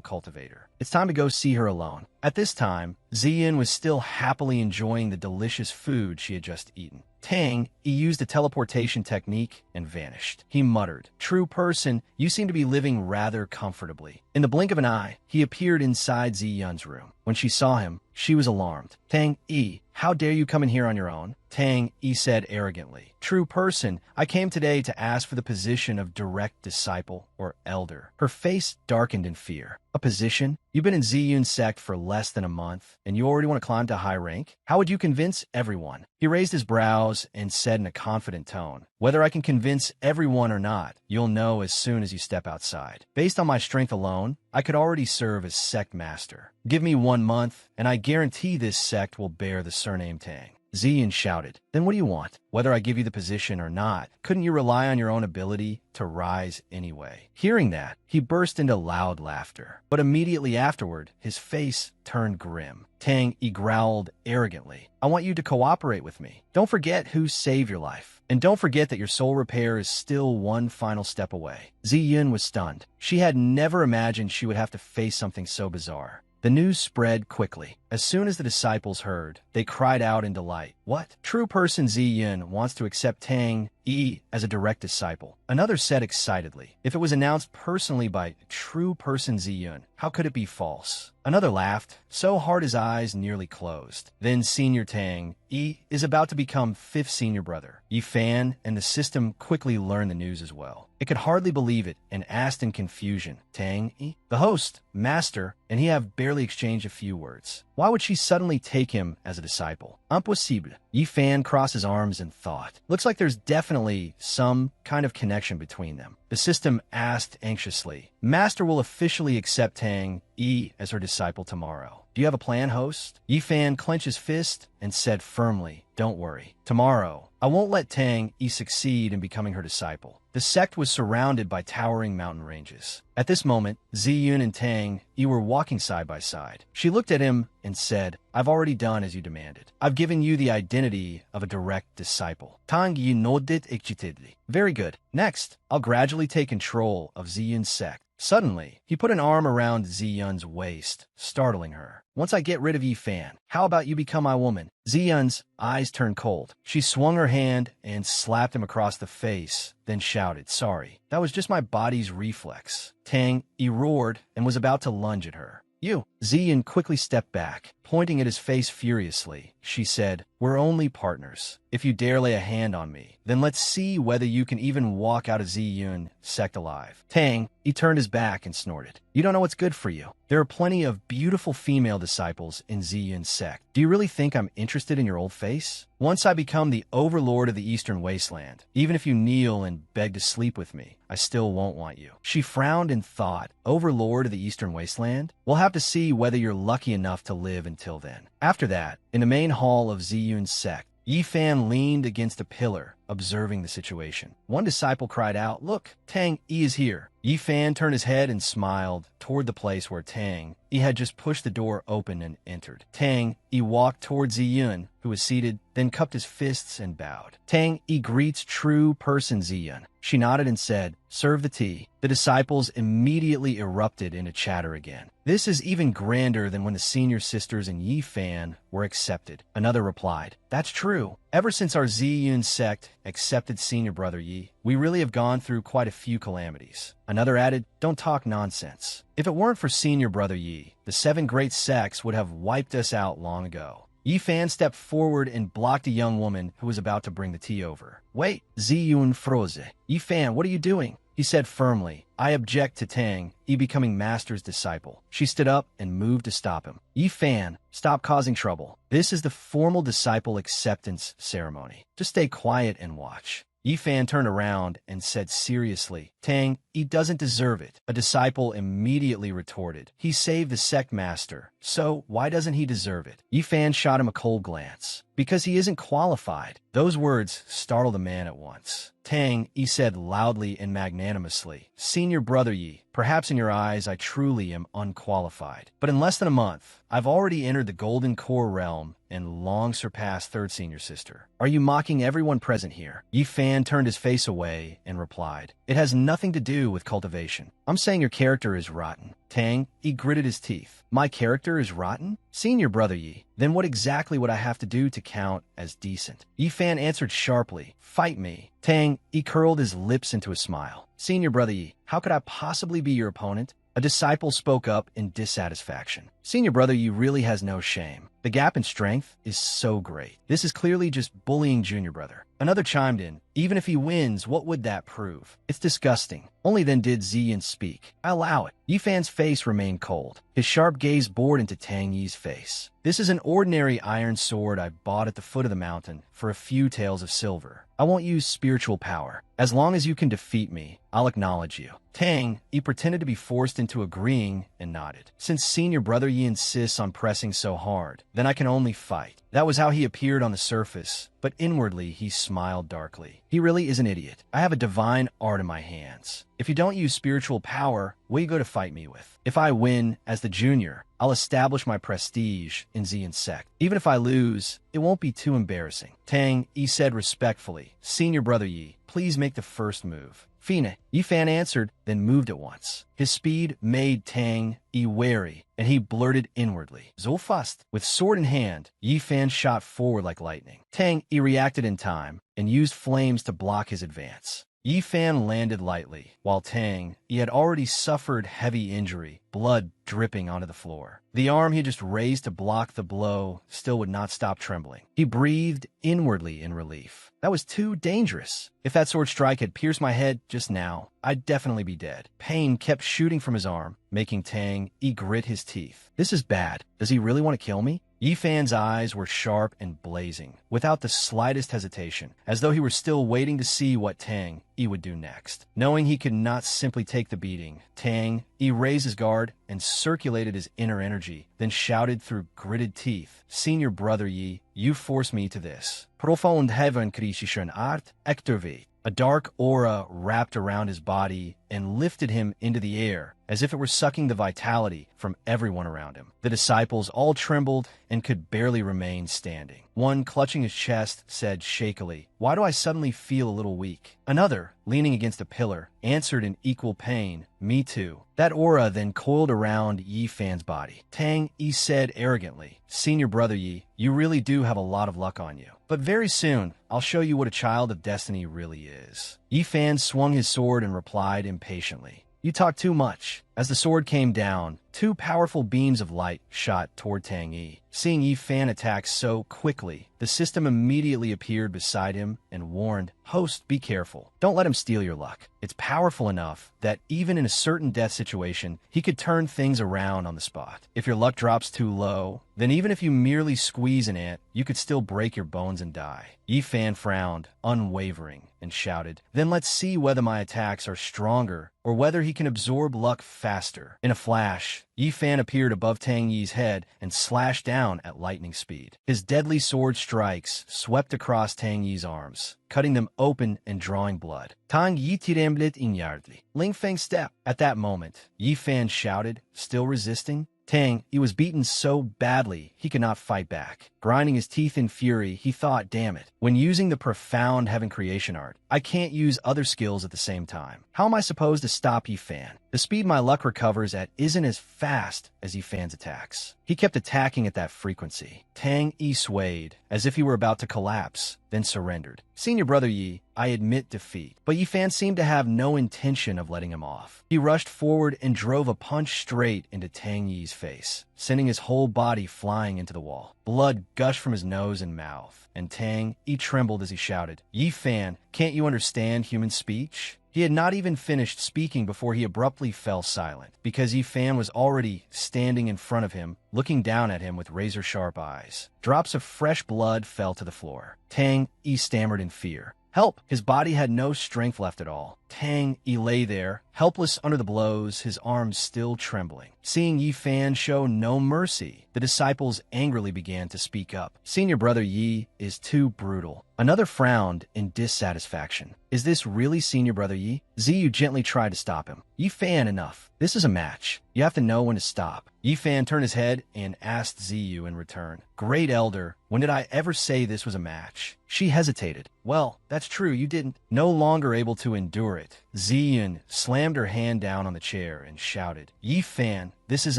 cultivator. It's time to go see her alone." At this time, Ziyin was still happily enjoying the delicious food she had just eaten. Tang Yi used a teleportation technique and vanished. He muttered, "True person, you seem to be living rather comfortably." In the blink of an eye, he appeared inside Ziyun's room. When she saw him, she was alarmed. "Tang Yi, how dare you come in here on your own?" Tang Yi said arrogantly, "True person, I came today to ask for the position of direct disciple or elder." Her face darkened in fear. "A position? You've been in Ziyun's sect for less than a month, and you already want to climb to high rank? How would you convince everyone?" He raised his brows and said in a confident tone, "Whether I can convince everyone or not, you'll know as soon as you step outside. Based on my strength alone, I could already serve as sect master. Give me 1 month, and I guarantee this sect will bear the surname Tang." Ziyin shouted, "Then what do you want? Whether I give you the position or not, couldn't you rely on your own ability to rise anyway?" Hearing that, he burst into loud laughter. But immediately afterward, his face turned grim. Tang Yi growled arrogantly, "I want you to cooperate with me. Don't forget who saved your life. And don't forget that your soul repair is still one final step away." Ziyin was stunned. She had never imagined she would have to face something so bizarre. The news spread quickly. As soon as the disciples heard, they cried out in delight. "What? True person Ziyin wants to accept Tang Yi as a direct disciple." Another said excitedly, "If it was announced personally by true person Ziyin, how could it be false?" Another laughed, so hard his eyes nearly closed. Then Senior Tang Yi is about to become 5th senior brother. Yifan and the system quickly learned the news as well. It could hardly believe it and asked in confusion, "Tang Yi?" The host, Master, and he have barely exchanged a few words. Why would she suddenly take him as a disciple? Impossible. Yifan crossed his arms in thought. Looks like there's definitely some kind of connection between them. The system asked anxiously, "Master will officially accept Tang Yi as her disciple tomorrow. Do you have a plan, host?" Yifan clenched his fist and said firmly, don't worry. Tomorrow, I won't let Tang Yi succeed in becoming her disciple. The sect was surrounded by towering mountain ranges. At this moment, Ziyun and Tang Yi were walking side by side. She looked at him and said, I've already done as you demanded. I've given you the identity of a direct disciple. Tang Yi nodded excitedly. Very good. Next, I'll gradually take control of Ziyun's sect. Suddenly, he put an arm around Ziyun's waist, startling her. Once I get rid of Yi Fan, how about you become my woman? Ziyun's eyes turned cold. She swung her hand and slapped him across the face, then shouted, sorry. That was just my body's reflex. Tang Yi roared and was about to lunge at her. You. Ziyun quickly stepped back, pointing at his face furiously. She said, we're only partners. If you dare lay a hand on me, then let's see whether you can even walk out of Ziyun sect alive. Tang, he turned his back and snorted. You don't know what's good for you. There are plenty of beautiful female disciples in Ziyun's sect. Do you really think I'm interested in your old face? Once I become the overlord of the Eastern Wasteland, even if you kneel and beg to sleep with me, I still won't want you. She frowned and thought, overlord of the Eastern Wasteland? We'll have to see whether you're lucky enough to live until then. After that, in the main hall of Ziyun's sect, Yi Fan leaned against a pillar, observing the situation. One disciple cried out, look, Tang Yi is here. Yi Fan turned his head and smiled toward the place where Tang Yi had just pushed the door open and entered. Tang Yi walked towards Ziyun, who was seated, then cupped his fists and bowed. Tang Yi greets true person Ziyun. She nodded and said, serve the tea. The disciples immediately erupted into chatter again. This is even grander than when the senior sisters and Yi Fan were accepted. Another replied, that's true. Ever since our Ziyun sect accepted senior brother Yi, we really have gone through quite a few calamities. Another added, don't talk nonsense. If it weren't for senior brother Yi, the 7 great sects would have wiped us out long ago. Yi Fan stepped forward and blocked a young woman who was about to bring the tea over. Wait, Ziyun froze. Yi Fan, what are you doing? He said firmly, I object to Tang Yi becoming Master's disciple. She stood up and moved to stop him. Yi Fan, stop causing trouble. This is the formal disciple acceptance ceremony. Just stay quiet and watch. Yi Fan turned around and said seriously, Tang Yi doesn't deserve it. A disciple immediately retorted, he saved the sect master, so why doesn't he deserve it? Yi Fan shot him a cold glance. Because he isn't qualified. Those words startled the man at once. Tang Yi said loudly and magnanimously, Senior brother Yi, perhaps in your eyes I truly am unqualified. But in less than a month, I've already entered the Golden Core realm and long surpassed third senior sister. Are you mocking everyone present here? Yi Fan turned his face away and replied, it has nothing to do with cultivation. I'm saying your character is rotten. Tang Yi gritted his teeth. My character is rotten? Senior brother Yi, then what exactly would I have to do to count as decent? Yi Fan answered sharply, fight me. Tang Yi curled his lips into a smile. Senior brother Yi, how could I possibly be your opponent? A disciple spoke up in dissatisfaction. Senior brother Yi really has no shame. The gap in strength is so great. This is clearly just bullying junior brother. Another chimed in, even if he wins, what would that prove? It's disgusting. Only then did Ziyun speak. I allow it. Yi Fan's face remained cold. His sharp gaze bored into Tang Yi's face. This is an ordinary iron sword I bought at the foot of the mountain for a few taels of silver. I won't use spiritual power. As long as you can defeat me, I'll acknowledge you. Tang Yi pretended to be forced into agreeing and nodded. Since senior brother Yi insists on pressing so hard, then I can only fight. That was how he appeared on the surface, but inwardly he smiled darkly. He really is an idiot. I have a divine art in my hands. If you don't use spiritual power, what are you going to fight me with? If I win as the junior, I'll establish my prestige in Ziyun's sect. Even if I lose, it won't be too embarrassing. Tang Yi said respectfully, Senior brother Yi, please make the first move. Fine, Yi Fan answered, then moved at once. His speed made Tang Yi wary, and he blurted inwardly, so fast. With sword in hand, Yi Fan shot forward like lightning. Tang Yi reacted in time and used flames to block his advance. Yi Fan landed lightly, while Tang Yi had already suffered heavy injury, blood dripping onto the floor. The arm he just raised to block the blow still would not stop trembling. He breathed inwardly in relief. That was too dangerous. If that sword strike had pierced my head just now, I'd definitely be dead. Pain kept shooting from his arm, making Tang Yi grit his teeth. This is bad. Does he really want to kill me? Yi Fan's eyes were sharp and blazing, without the slightest hesitation, as though he were still waiting to see what Tang Yi would do next. Knowing he could not simply take the beating, Tang He raised his guard and circulated his inner energy, then shouted through gritted teeth, "Senior brother Yi, you forced me to this. Profond heaven krisischen art, ektervet." A dark aura wrapped around his body and lifted him into the air, as if it were sucking the vitality from everyone around him. The disciples all trembled and could barely remain standing. One, clutching his chest, said shakily, "Why do I suddenly feel a little weak?" Another, leaning against a pillar, answered in equal pain, "Me too." That aura then coiled around Yi Fan's body. Tang Yi said arrogantly, "Senior brother Yi, you really do have a lot of luck on you. But very soon, I'll show you what a child of destiny really is." Yi Fan swung his sword and replied impatiently, "You talk too much." As the sword came down, two powerful beams of light shot toward Tang Yi. Seeing Yi Fan attack so quickly, the system immediately appeared beside him and warned, "Host, be careful. Don't let him steal your luck. It's powerful enough that even in a certain death situation, he could turn things around on the spot. If your luck drops too low, then even if you merely squeeze an ant, you could still break your bones and die." Yi Fan frowned, unwavering, and shouted, "Then let's see whether my attacks are stronger or whether he can absorb luck faster." In a flash, Yi Fan appeared above Tang Yi's head and slashed down at lightning speed. His deadly sword strikes swept across Tang Yi's arms, cutting them open and drawing blood. Tang Yi tiremblet inyardly. Ling Feng step. At that moment, Yi Fan shouted, still resisting. Tang, he was beaten so badly he could not fight back. Grinding his teeth in fury, he thought, damn it, when using the profound heaven creation art, I can't use other skills at the same time. How am I supposed to stop Yi Fan? The speed my luck recovers at isn't as fast as Yi Fan's attacks. He kept attacking at that frequency. Tang Yi swayed, as if he were about to collapse, then surrendered. "Senior brother Yi, I admit defeat." But Yi Fan seemed to have no intention of letting him off. He rushed forward and drove a punch straight into Tang Yi's face, sending his whole body flying into the wall. Blood gushed from his nose and mouth, and Tang Yi trembled as he shouted, "Yi Fan, can't you understand human speech?" He had not even finished speaking before he abruptly fell silent, because Yi Fan was already standing in front of him, looking down at him with razor-sharp eyes. Drops of fresh blood fell to the floor. Tang Yi stammered in fear. "Help!" His body had no strength left at all. Tang Yi lay there, helpless under the blows, his arms still trembling. Seeing Yi Fan show no mercy, the disciples angrily began to speak up. "Senior brother Yi is too brutal." Another frowned in dissatisfaction. "Is this really Senior brother Yi?" Ziyu gently tried to stop him. "Yi Fan, enough. This is a match. You have to know when to stop." Yi Fan turned his head and asked Ziyu in return, "Great Elder, when did I ever say this was a match?" She hesitated. "Well, that's true, you didn't." No longer able to endure it, Ziyun slammed her hand down on the chair and shouted, "Yi Fan, this is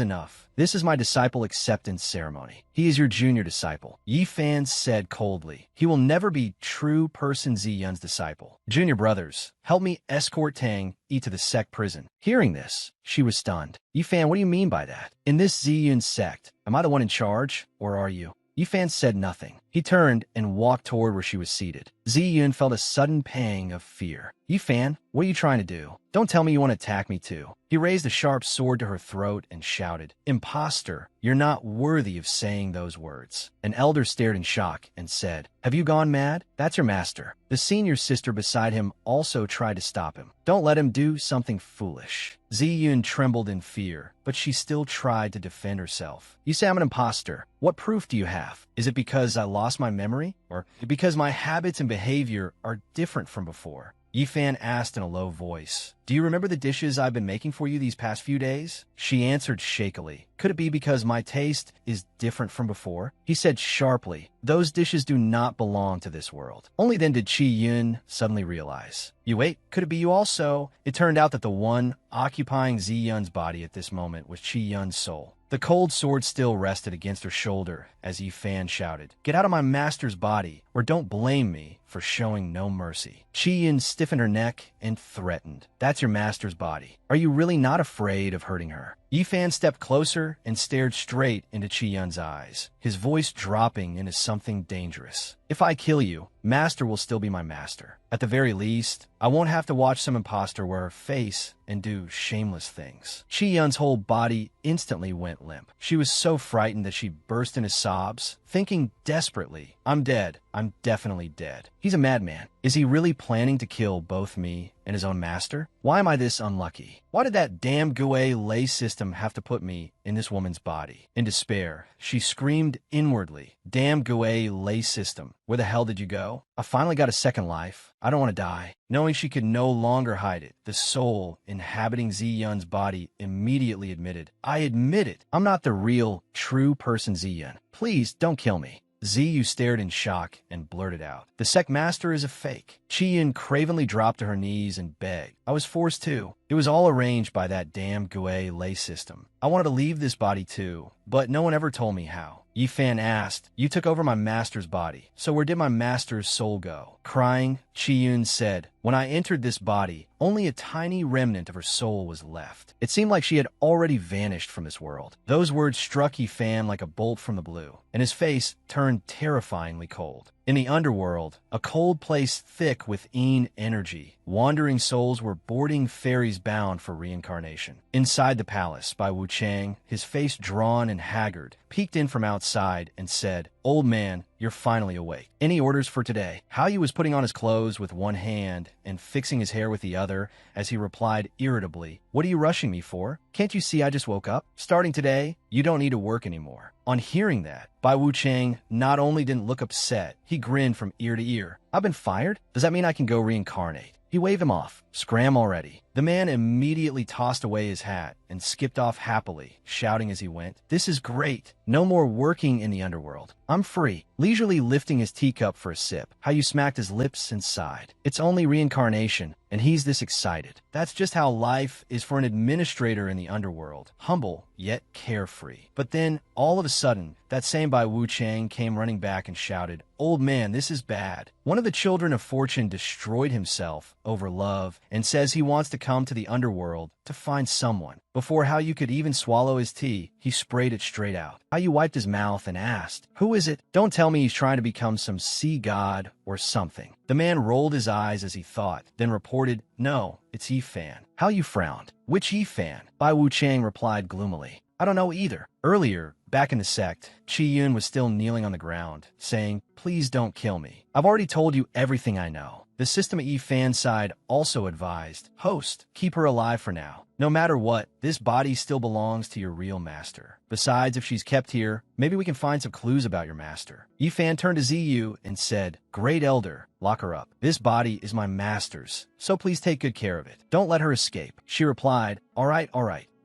enough. This is my disciple acceptance ceremony. He is your junior disciple." Yi Fan said coldly, "He will never be true person Ziyun's disciple. Junior brothers, help me escort Tang Yi to the sect prison." Hearing this, she was stunned. "Yi Fan, what do you mean by that? In this Ziyun sect, am I the one in charge, or are you?" Yi Fan said nothing. He turned and walked toward where she was seated. Ziyun felt a sudden pang of fear. "Yi Fan, what are you trying to do? Don't tell me you want to attack me too." He raised a sharp sword to her throat and shouted, "Imposter, you're not worthy of saying those words." An elder stared in shock and said, "Have you gone mad? That's your master." The senior sister beside him also tried to stop him. "Don't let him do something foolish." Ziyun trembled in fear, but she still tried to defend herself. "You say I'm an imposter. What proof do you have? Is it because I lost my memory? Or because my habits and behavior are different from before?" Yi Fan asked in a low voice, "Do you remember the dishes I've been making for you these past few days?" She answered shakily, "Could it be because my taste is different from before?" He said sharply, "Those dishes do not belong to this world." Only then did Chi Yun suddenly realize. "You wait, could it be you also?" It turned out that the one occupying Zi Yun's body at this moment was Chi Yun's soul. The cold sword still rested against her shoulder as Yi Fan shouted, "Get out of my master's body, or don't blame me for showing no mercy." Chi Yun stiffened her neck and threatened, "That's your master's body. Are you really not afraid of hurting her?" Yi Fan stepped closer and stared straight into Chi Yun's eyes, his voice dropping into something dangerous. "If I kill you, master will still be my master. At the very least, I won't have to watch some imposter wear her face and do shameless things." Chi Yun's whole body instantly went limp. She was so frightened that she burst into sobs, thinking desperately, "I'm dead. I'm definitely dead. He's a madman. Is he really planning to kill both me and his own master? Why am I this unlucky? Why did that damn Gue lay system have to put me in this woman's body? In despair, she screamed inwardly, "Damn Gue lay system, where the hell did you go? I finally got a second life. I don't want to die." Knowing she could no longer hide it, the soul inhabiting Ziyun's body immediately admitted, "I admit it. I'm not the real, true person Ziyun. Please don't kill me." Ziyu stared in shock and blurted out, "The sect master is a fake." Chiyun cravenly dropped to her knees and begged, "I was forced to. It was all arranged by that damn Gue lay system. I wanted to leave this body too, but no one ever told me how." Yifan asked, "You took over my master's body, so where did my master's soul go?" Crying, Chiyun said, "When I entered this body, only a tiny remnant of her soul was left. It seemed like she had already vanished from this world." Those words struck Yifan like a bolt from the blue, and his face turned terrifyingly cold. In the underworld, a cold place thick with Een energy, wandering souls were boarding ferries bound for reincarnation. Inside the palace, by Wu Chang, his face drawn and haggard, peeked in from outside and said, "Old man, you're finally awake. Any orders for today?" Hao was putting on his clothes with one hand and fixing his hair with the other as he replied irritably, "What are you rushing me for? Can't you see I just woke up? Starting today, you don't need to work anymore." On hearing that, Bai Wu Chang not only didn't look upset, he grinned from ear to ear. "I've been fired? Does that mean I can go reincarnate?" He waved him off. "Scram already." The man immediately tossed away his hat and skipped off happily, shouting as he went, "This is great. No more working in the underworld. I'm free." Leisurely lifting his teacup for a sip, Hao smacked his lips and sighed. It's only reincarnation, and he's this excited. That's just how life is for an administrator in the underworld. Humble, yet carefree. But then, all of a sudden, that same Bai Wu Chang came running back and shouted, "Old man, this is bad. One of the children of fortune destroyed himself over love and says he wants to come to the underworld to find someone." Before Hao could even swallow his tea, he sprayed it straight out. Hao wiped his mouth and asked, "Who is it? Don't tell me he's trying to become some sea god or something." The man rolled his eyes as he thought, then reported, "No, it's Yifan." Hao frowned. "Which Yifan?" Bai Wu Chang replied gloomily, "I don't know either." Earlier, back in the sect, Chiyun was still kneeling on the ground, saying, "Please don't kill me. I've already told you everything I know." The system at Yifan's side also advised, "Host, keep her alive for now. No matter what, this body still belongs to your real master. Besides, if she's kept here, maybe we can find some clues about your master." Yifan turned to Ziyu and said, "Great Elder, lock her up. This body is my master's, so please take good care of it. Don't let her escape." She replied, All right.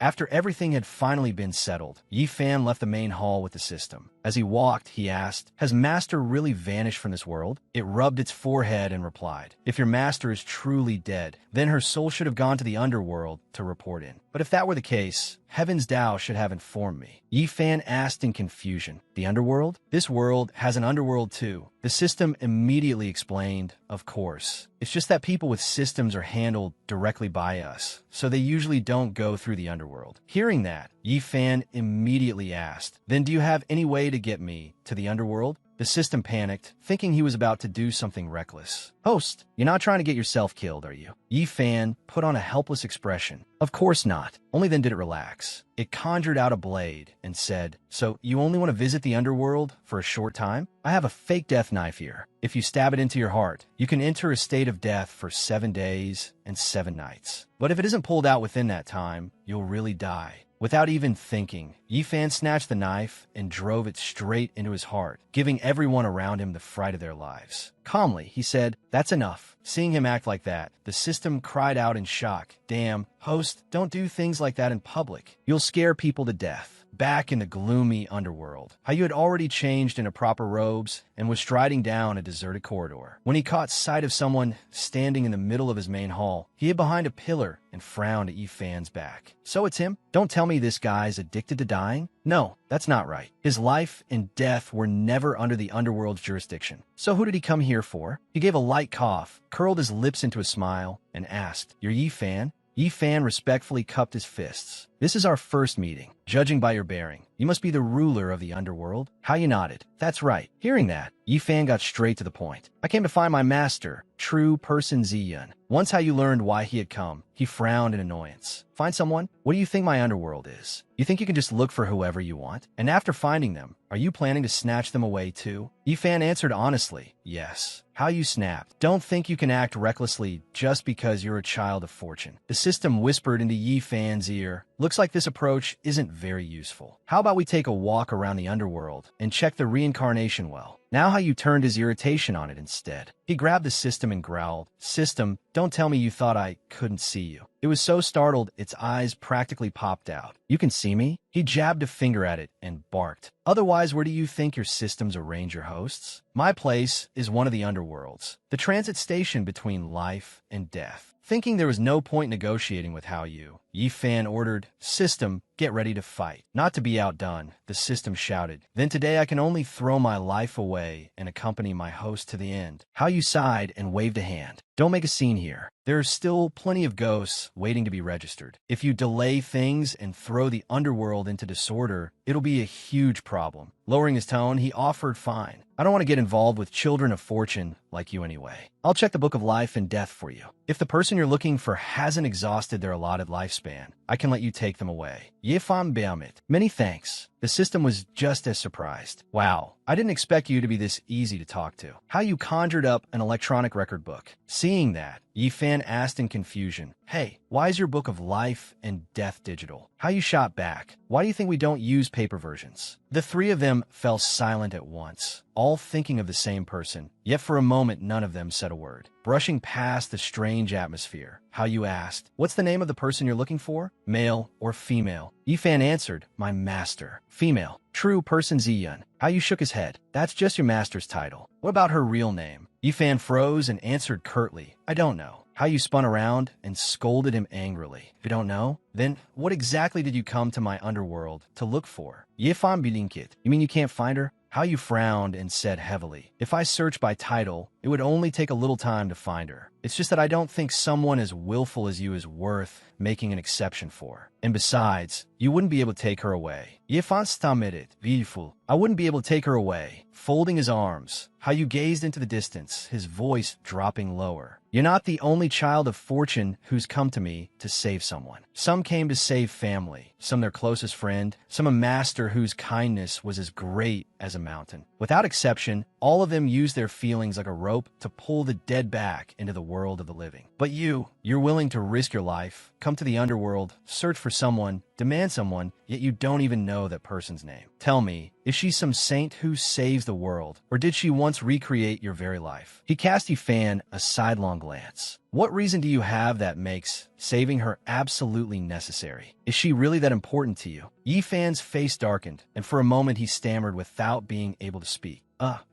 After everything had finally been settled, Yifan left the main hall with the system. As he walked, he asked, "Has Master really vanished from this world?" It rubbed its forehead and replied, "If your master is truly dead, then her soul should have gone to the underworld to report in. But if that were the case, Heaven's Tao should have informed me." Yifan asked in confusion, "The underworld? This world has an underworld too." The system immediately explained, "Of course. It's just that people with systems are handled directly by us, so they usually don't go through the underworld." Hearing that, Yifan immediately asked, "Then do you have any way to get me to the underworld?" The system panicked, thinking he was about to do something reckless. "Host, you're not trying to get yourself killed, are you?" Yifan put on a helpless expression. "Of course not." Only then did it relax. It conjured out a blade and said, "So you only want to visit the underworld for a short time? I have a fake death knife here. If you stab it into your heart, you can enter a state of death for 7 days and 7 nights. But if it isn't pulled out within that time, you'll really die." Without even thinking, Yifan snatched the knife and drove it straight into his heart, giving everyone around him the fright of their lives. Calmly, he said, "That's enough." Seeing him act like that, the system cried out in shock, "Damn, host, don't do things like that in public. You'll scare people to death." Back in the gloomy underworld, Hao had already changed into proper robes and was striding down a deserted corridor. When he caught sight of someone standing in the middle of his main hall, he hid behind a pillar and frowned at Yifan's back. "So it's him? Don't tell me this guy's addicted to dying? No, that's not right. His life and death were never under the underworld's jurisdiction. So who did he come here for?" He gave a light cough, curled his lips into a smile, and asked, "You're Yifan?" Yifan respectfully cupped his fists. "This is our first meeting. Judging by your bearing, you must be the ruler of the underworld." How you nodded. That's right. Hearing that, Yifan got straight to the point. I came to find my master, true person Ziyun. Once how you learned why he had come, he frowned in annoyance. Find someone? What do you think my underworld is? You think you can just look for whoever you want? And after finding them, are you planning to snatch them away too? Yifan answered honestly, yes. How you snapped. Don't think you can act recklessly just because you're a child of fortune. The system whispered into Yifan's ear. Looks like this approach isn't very useful. How about we take a walk around the underworld and check the reincarnation well? Now how you turned his irritation on it instead. He grabbed the system and growled, System, don't tell me you thought I couldn't see you. It was so startled, its eyes practically popped out. You can see me? He jabbed a finger at it and barked. Otherwise, where do you think your systems arrange your hosts? My place is one of the underworlds, the transit station between life and death. Thinking there was no point negotiating with Hao Yu, Yifan ordered, System, get ready to fight. Not to be outdone, the system shouted. Then today I can only throw my life away and accompany my host to the end. Hao Yu sighed and waved a hand. Don't make a scene here. There are still plenty of ghosts waiting to be registered. If you delay things and throw the underworld into disorder, it'll be a huge problem. Lowering his tone, he offered fine. I don't want to get involved with children of fortune like you anyway. I'll check the book of life and death for you. If the person you're looking for hasn't exhausted their allotted lifespan, I can let you take them away. Yifan Beamit. Many thanks. The system was just as surprised. Wow, I didn't expect you to be this easy to talk to. How you conjured up an electronic record book. Seeing that, Yifan asked in confusion, Hey, why is your book of life and death digital? How you shot back. Why do you think we don't use paper versions? The three of them fell silent at once, all thinking of the same person. Yet for a moment, none of them said a word. Brushing past the strange atmosphere, How you asked, What's the name of the person you're looking for? Male or female? Yifan answered, My master. Female. True person Ziyun. How you shook his head. That's just your master's title. What about her real name? Yifan froze and answered curtly, I don't know. How you spun around and scolded him angrily. If you don't know, then what exactly did you come to my underworld to look for? Yifan Bilinkit. You mean you can't find her? How you frowned and said heavily, If I search by title, it would only take a little time to find her. It's just that I don't think someone as willful as you is worth making an exception for. And besides, you wouldn't be able to take her away. Yifan stammered, Beautiful. I wouldn't be able to take her away. Folding his arms, How you gazed into the distance, his voice dropping lower. You're not the only child of fortune who's come to me to save someone. Some came to save family, some their closest friend, some a master whose kindness was as great as a mountain. Without exception, all of them used their feelings like a rope to pull the dead back into the world of the living. But you're willing to risk your life, come to the underworld, search for someone, demand someone, yet you don't even know that person's name. Tell me, is she some saint who saves the world, or did she once recreate your very life? He cast Yifan a sidelong glance. What reason do you have that makes saving her absolutely necessary? Is she really that important to you? Yifan's face darkened, and for a moment he stammered without being able to speak.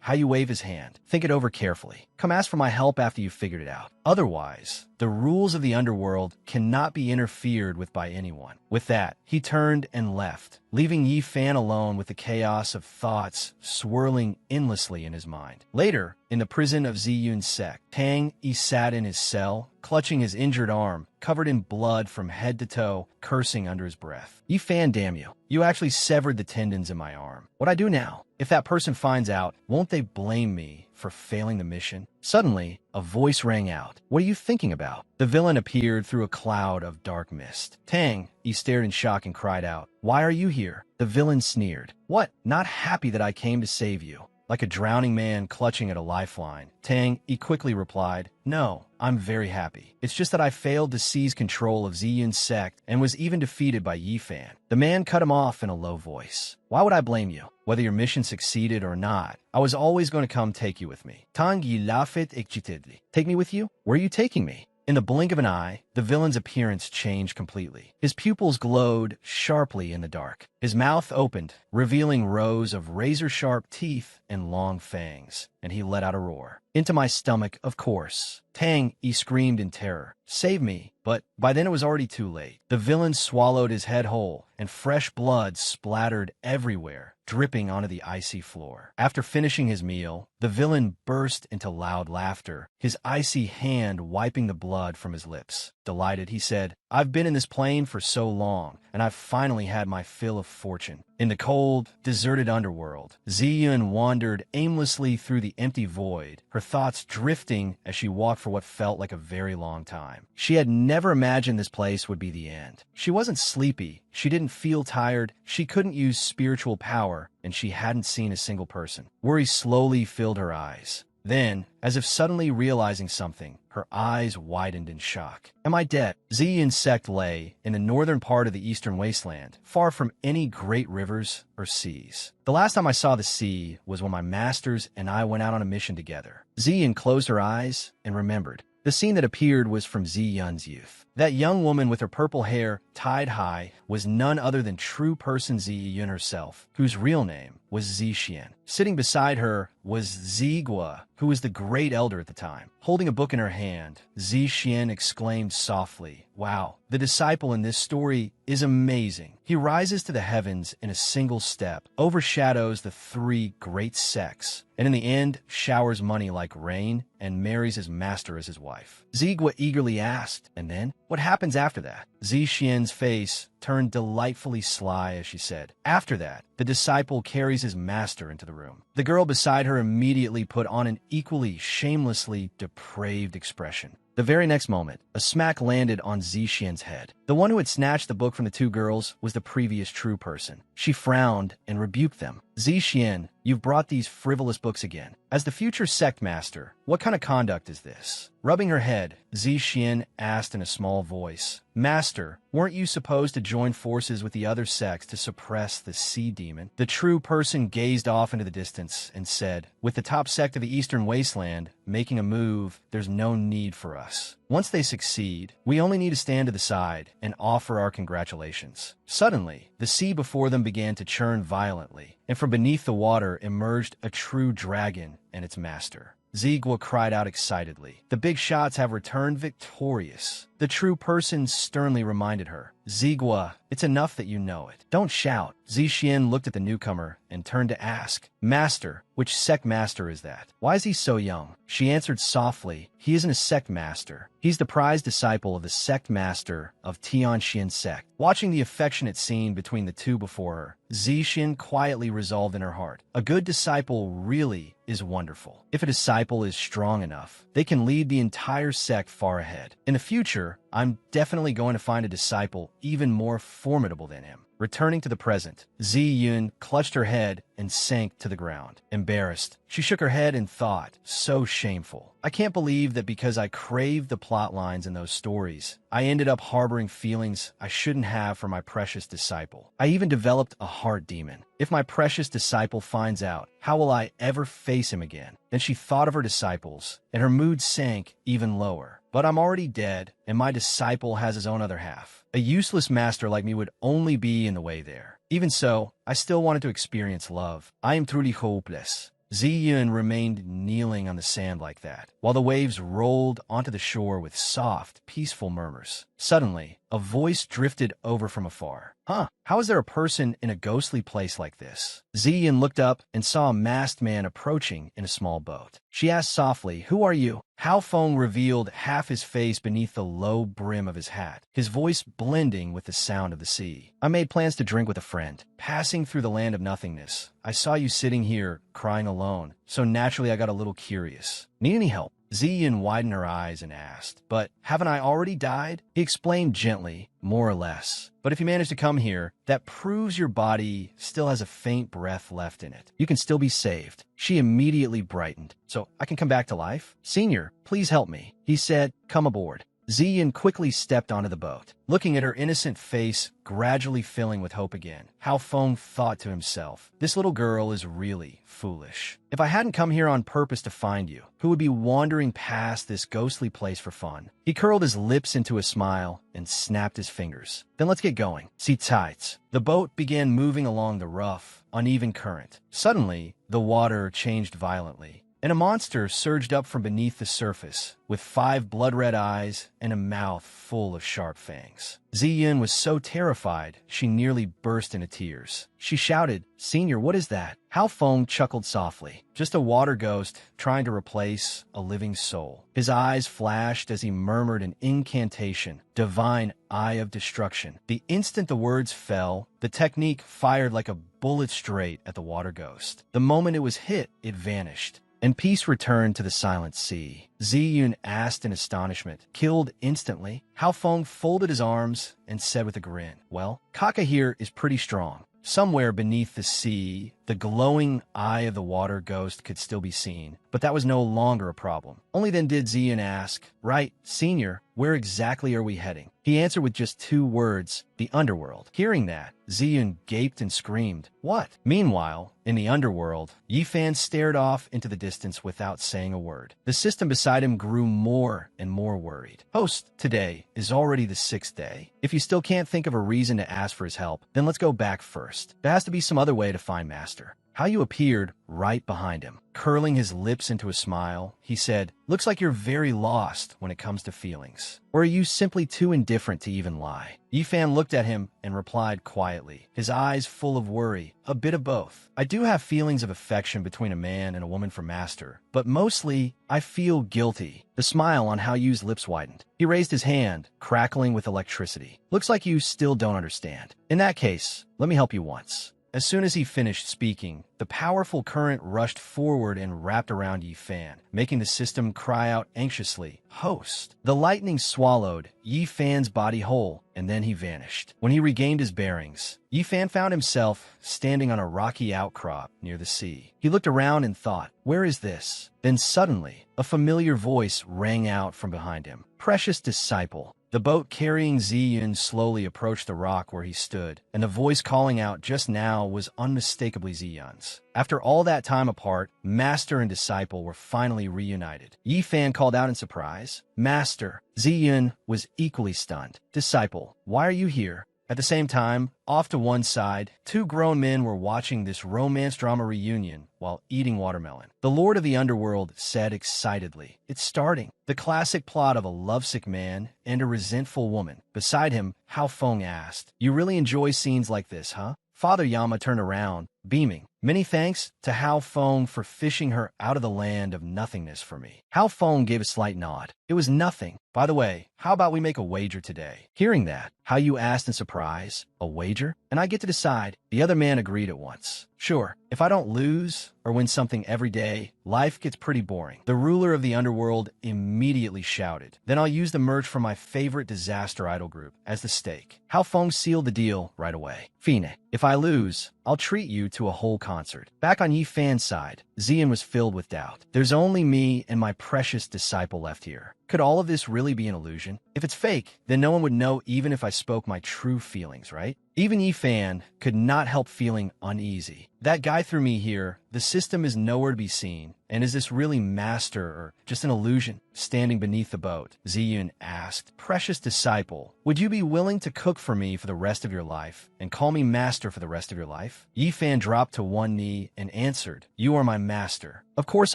How you wave his hand. Think it over carefully. Come ask for my help after you've figured it out. Otherwise, the rules of the underworld cannot be interfered with by anyone. With that, he turned and left, leaving Yifan alone with the chaos of thoughts swirling endlessly in his mind. Later, in the prison of Ziyun's sect, Tang Yi sat in his cell, clutching his injured arm, covered in blood from head to toe, cursing under his breath. Yifan, damn you. You actually severed the tendons in my arm. What'd I do now? If that person finds out, won't they blame me for failing the mission? Suddenly, a voice rang out. What are you thinking about? The villain appeared through a cloud of dark mist. Tang, he stared in shock and cried out, Why are you here? The villain sneered. What? Not happy that I came to save you? Like a drowning man clutching at a lifeline. Tang, he quickly replied, No, I'm very happy. It's just that I failed to seize control of Ziyun's sect and was even defeated by Yifan. The man cut him off in a low voice. Why would I blame you? Whether your mission succeeded or not, I was always going to come take you with me. Tang Yi laughed excitedly. Take me with you? Where are you taking me? In the blink of an eye, the villain's appearance changed completely. His pupils glowed sharply in the dark. His mouth opened, revealing rows of razor-sharp teeth and long fangs, and he let out a roar. Into my stomach, of course. Tang, he screamed in terror. Save me. But by then it was already too late. The villain swallowed his head whole, and fresh blood splattered everywhere, dripping onto the icy floor. After finishing his meal, the villain burst into loud laughter, his icy hand wiping the blood from his lips. Delighted, he said, "I've been in this plane for so long, and I've finally had my fill of fortune." In the cold, deserted underworld, Ziyun wandered aimlessly through the empty void, her thoughts drifting as she walked for what felt like a very long time. She had never imagined this place would be the end. She wasn't sleepy, she didn't feel tired, she couldn't use spiritual power, and she hadn't seen a single person. Worry slowly filled her eyes. Then, as if suddenly realizing something, her eyes widened in shock. "Am I dead?" Ziyun's sect lay in the northern part of the eastern wasteland, far from any great rivers or seas. "The last time I saw the sea was when my masters and I went out on a mission together." Ziyun closed her eyes and remembered. The scene that appeared was from Ziyun's youth. That young woman with her purple hair tied high was none other than true person Ziyun herself, whose real name was Zixien. Sitting beside her was Zigua, who was the great elder at the time. Holding a book in her hand, Zixien exclaimed softly, "Wow, the disciple in this story is amazing. He rises to the heavens in a single step, overshadows the three great sects, and in the end showers money like rain and marries his master as his wife." Zigua eagerly asked, "And then? What happens after that?" Zixien's face turned delightfully sly as she said, "After that, the disciple carries his master into the room." The girl beside her immediately put on an equally shamelessly depraved expression. The very next moment, a smack landed on Zixien's head. The one who had snatched the book from the two girls was the previous true person. She frowned and rebuked them. "Zixien, you've brought these frivolous books again. As the future sect master, what kind of conduct is this?" Rubbing her head, Zixien asked in a small voice, "Master, weren't you supposed to join forces with the other sects to suppress the sea demon?" The true person gazed off into the distance and said, "With the top sect of the Eastern Wasteland making a move, there's no need for us. Once they succeed, we only need to stand to the side and offer our congratulations." Suddenly, the sea before them began to churn violently, and from beneath the water emerged a true dragon and its master. Zigua cried out excitedly, "The big shots have returned victorious." The true person sternly reminded her, "Zigua, it's enough that you know it. Don't shout." Zixien looked at the newcomer and turned to ask, "Master, which sect master is that? Why is he so young?" She answered softly, "He isn't a sect master. He's the prized disciple of the sect master of Tianxian sect." Watching the affectionate scene between the two before her, Zixien quietly resolved in her heart, "A good disciple really is wonderful. If a disciple is strong enough, they can lead the entire sect far ahead. In the future, I'm definitely going to find a disciple even more formidable than him." Returning to the present, Ziyun clutched her head and sank to the ground. Embarrassed, she shook her head and thought, "So shameful. I can't believe that because I craved the plot lines in those stories, I ended up harboring feelings I shouldn't have for my precious disciple. I even developed a heart demon. If my precious disciple finds out, how will I ever face him again?" Then she thought of her disciples, and her mood sank even lower. "But I'm already dead, and my disciple has his own other half. A useless master like me would only be in the way there. Even so, I still wanted to experience love. I am truly hopeless." Ziyun remained kneeling on the sand like that, while the waves rolled onto the shore with soft, peaceful murmurs. Suddenly, a voice drifted over from afar. "Huh, how is there a person in a ghostly place like this?" Ziyun looked up and saw a masked man approaching in a small boat. She asked softly, "Who are you?" Hao Feng revealed half his face beneath the low brim of his hat, his voice blending with the sound of the sea. "I made plans to drink with a friend. Passing through the land of nothingness, I saw you sitting here, crying alone, so naturally I got a little curious. Need any help?" Ziyun widened her eyes and asked, "But haven't I already died?" He explained gently, "More or less. But if you manage to come here, that proves your body still has a faint breath left in it. You can still be saved." She immediately brightened. "So I can come back to life? Senior, please help me." He said, "Come aboard." Ziyun quickly stepped onto the boat. Looking at her innocent face gradually filling with hope again, Hao Feng thought to himself, "This little girl is really foolish. If I hadn't come here on purpose to find you, who would be wandering past this ghostly place for fun?" He curled his lips into a smile and snapped his fingers. "Then let's get going. See tights." The boat began moving along the rough, uneven current. Suddenly, the water changed violently. and a monster surged up from beneath the surface, with 5 blood-red eyes and a mouth full of sharp fangs. Ziyun was so terrified, she nearly burst into tears. She shouted, "Senior, what is that?" Hao Feng chuckled softly. "Just a water ghost trying to replace a living soul." His eyes flashed as he murmured an incantation, "Divine Eye of Destruction." The instant the words fell, the technique fired like a bullet straight at the water ghost. The moment it was hit, it vanished, and peace returned to the silent sea. Ziyun asked in astonishment, "Killed instantly?" Hao Feng folded his arms and said with a grin, "Well, Kaka here is pretty strong." Somewhere beneath the sea, the glowing eye of the water ghost could still be seen, but that was no longer a problem. Only then did Ziyun ask, "Right, Senior, where exactly are we heading?" He answered with just 2 words, "The underworld." Hearing that, Ziyun gaped and screamed, "What?" Meanwhile, in the underworld, Yifan stared off into the distance without saying a word. The system beside him grew more and more worried. "Host, today is already the 6th day. If you still can't think of a reason to ask for his help, then let's go back first. There has to be some other way to find Master." How you appeared right behind him. Curling his lips into a smile, he said, "Looks like you're very lost when it comes to feelings. Or are you simply too indifferent to even lie?" Yifan looked at him and replied quietly, his eyes full of worry, "A bit of both. I do have feelings of affection between a man and a woman for Master, but mostly, I feel guilty." The smile on Hao Yu's lips widened. He raised his hand, crackling with electricity. "Looks like you still don't understand. In that case, let me help you once." As soon as he finished speaking, the powerful current rushed forward and wrapped around Yifan, making the system cry out anxiously, "Host!" The lightning swallowed Yifan's body whole, and then he vanished. When he regained his bearings, Yifan found himself standing on a rocky outcrop near the sea. He looked around and thought, "Where is this?" Then suddenly, a familiar voice rang out from behind him, "Precious disciple." The boat carrying Ziyun slowly approached the rock where he stood, and the voice calling out just now was unmistakably Ziyun's. After all that time apart, Master and disciple were finally reunited. Yifan called out in surprise, "Master!" Ziyun was equally stunned. "Disciple, why are you here?" At the same time, off to one side, 2 grown men were watching this romance drama reunion while eating watermelon. The Lord of the Underworld said excitedly, "It's starting." The classic plot of a lovesick man and a resentful woman. Beside him, Hao Feng asked, "You really enjoy scenes like this, huh?" Father Yama turned around, beaming. "Many thanks to Hao Feng for fishing her out of the land of nothingness for me." Hao Feng gave a slight nod. "It was nothing. By the way, how about we make a wager today?" Hearing that, Hao Yu asked in surprise, "A wager? And I get to decide?" The other man agreed at once. "Sure, if I don't lose or win something every day, life gets pretty boring." The ruler of the underworld immediately shouted, "Then I'll use the merch from my favorite disaster idol group as the stake." Hao Feng sealed the deal right away. "Fine, if I lose, I'll treat you to a whole concert." Back on Yifan's side, Ziyun was filled with doubt. "There's only me and my precious disciple left here. Could all of this really be an illusion? If it's fake, then no one would know even if I spoke my true feelings, right?" Even Yifan could not help feeling uneasy. That guy threw me here, the system is nowhere to be seen, and is this really Master or just an illusion standing beneath the boat? Ziyun asked, "Precious disciple, would you be willing to cook for me for the rest of your life and call me Master for the rest of your life?" Yifan dropped to one knee and answered, "You are my Master. Of course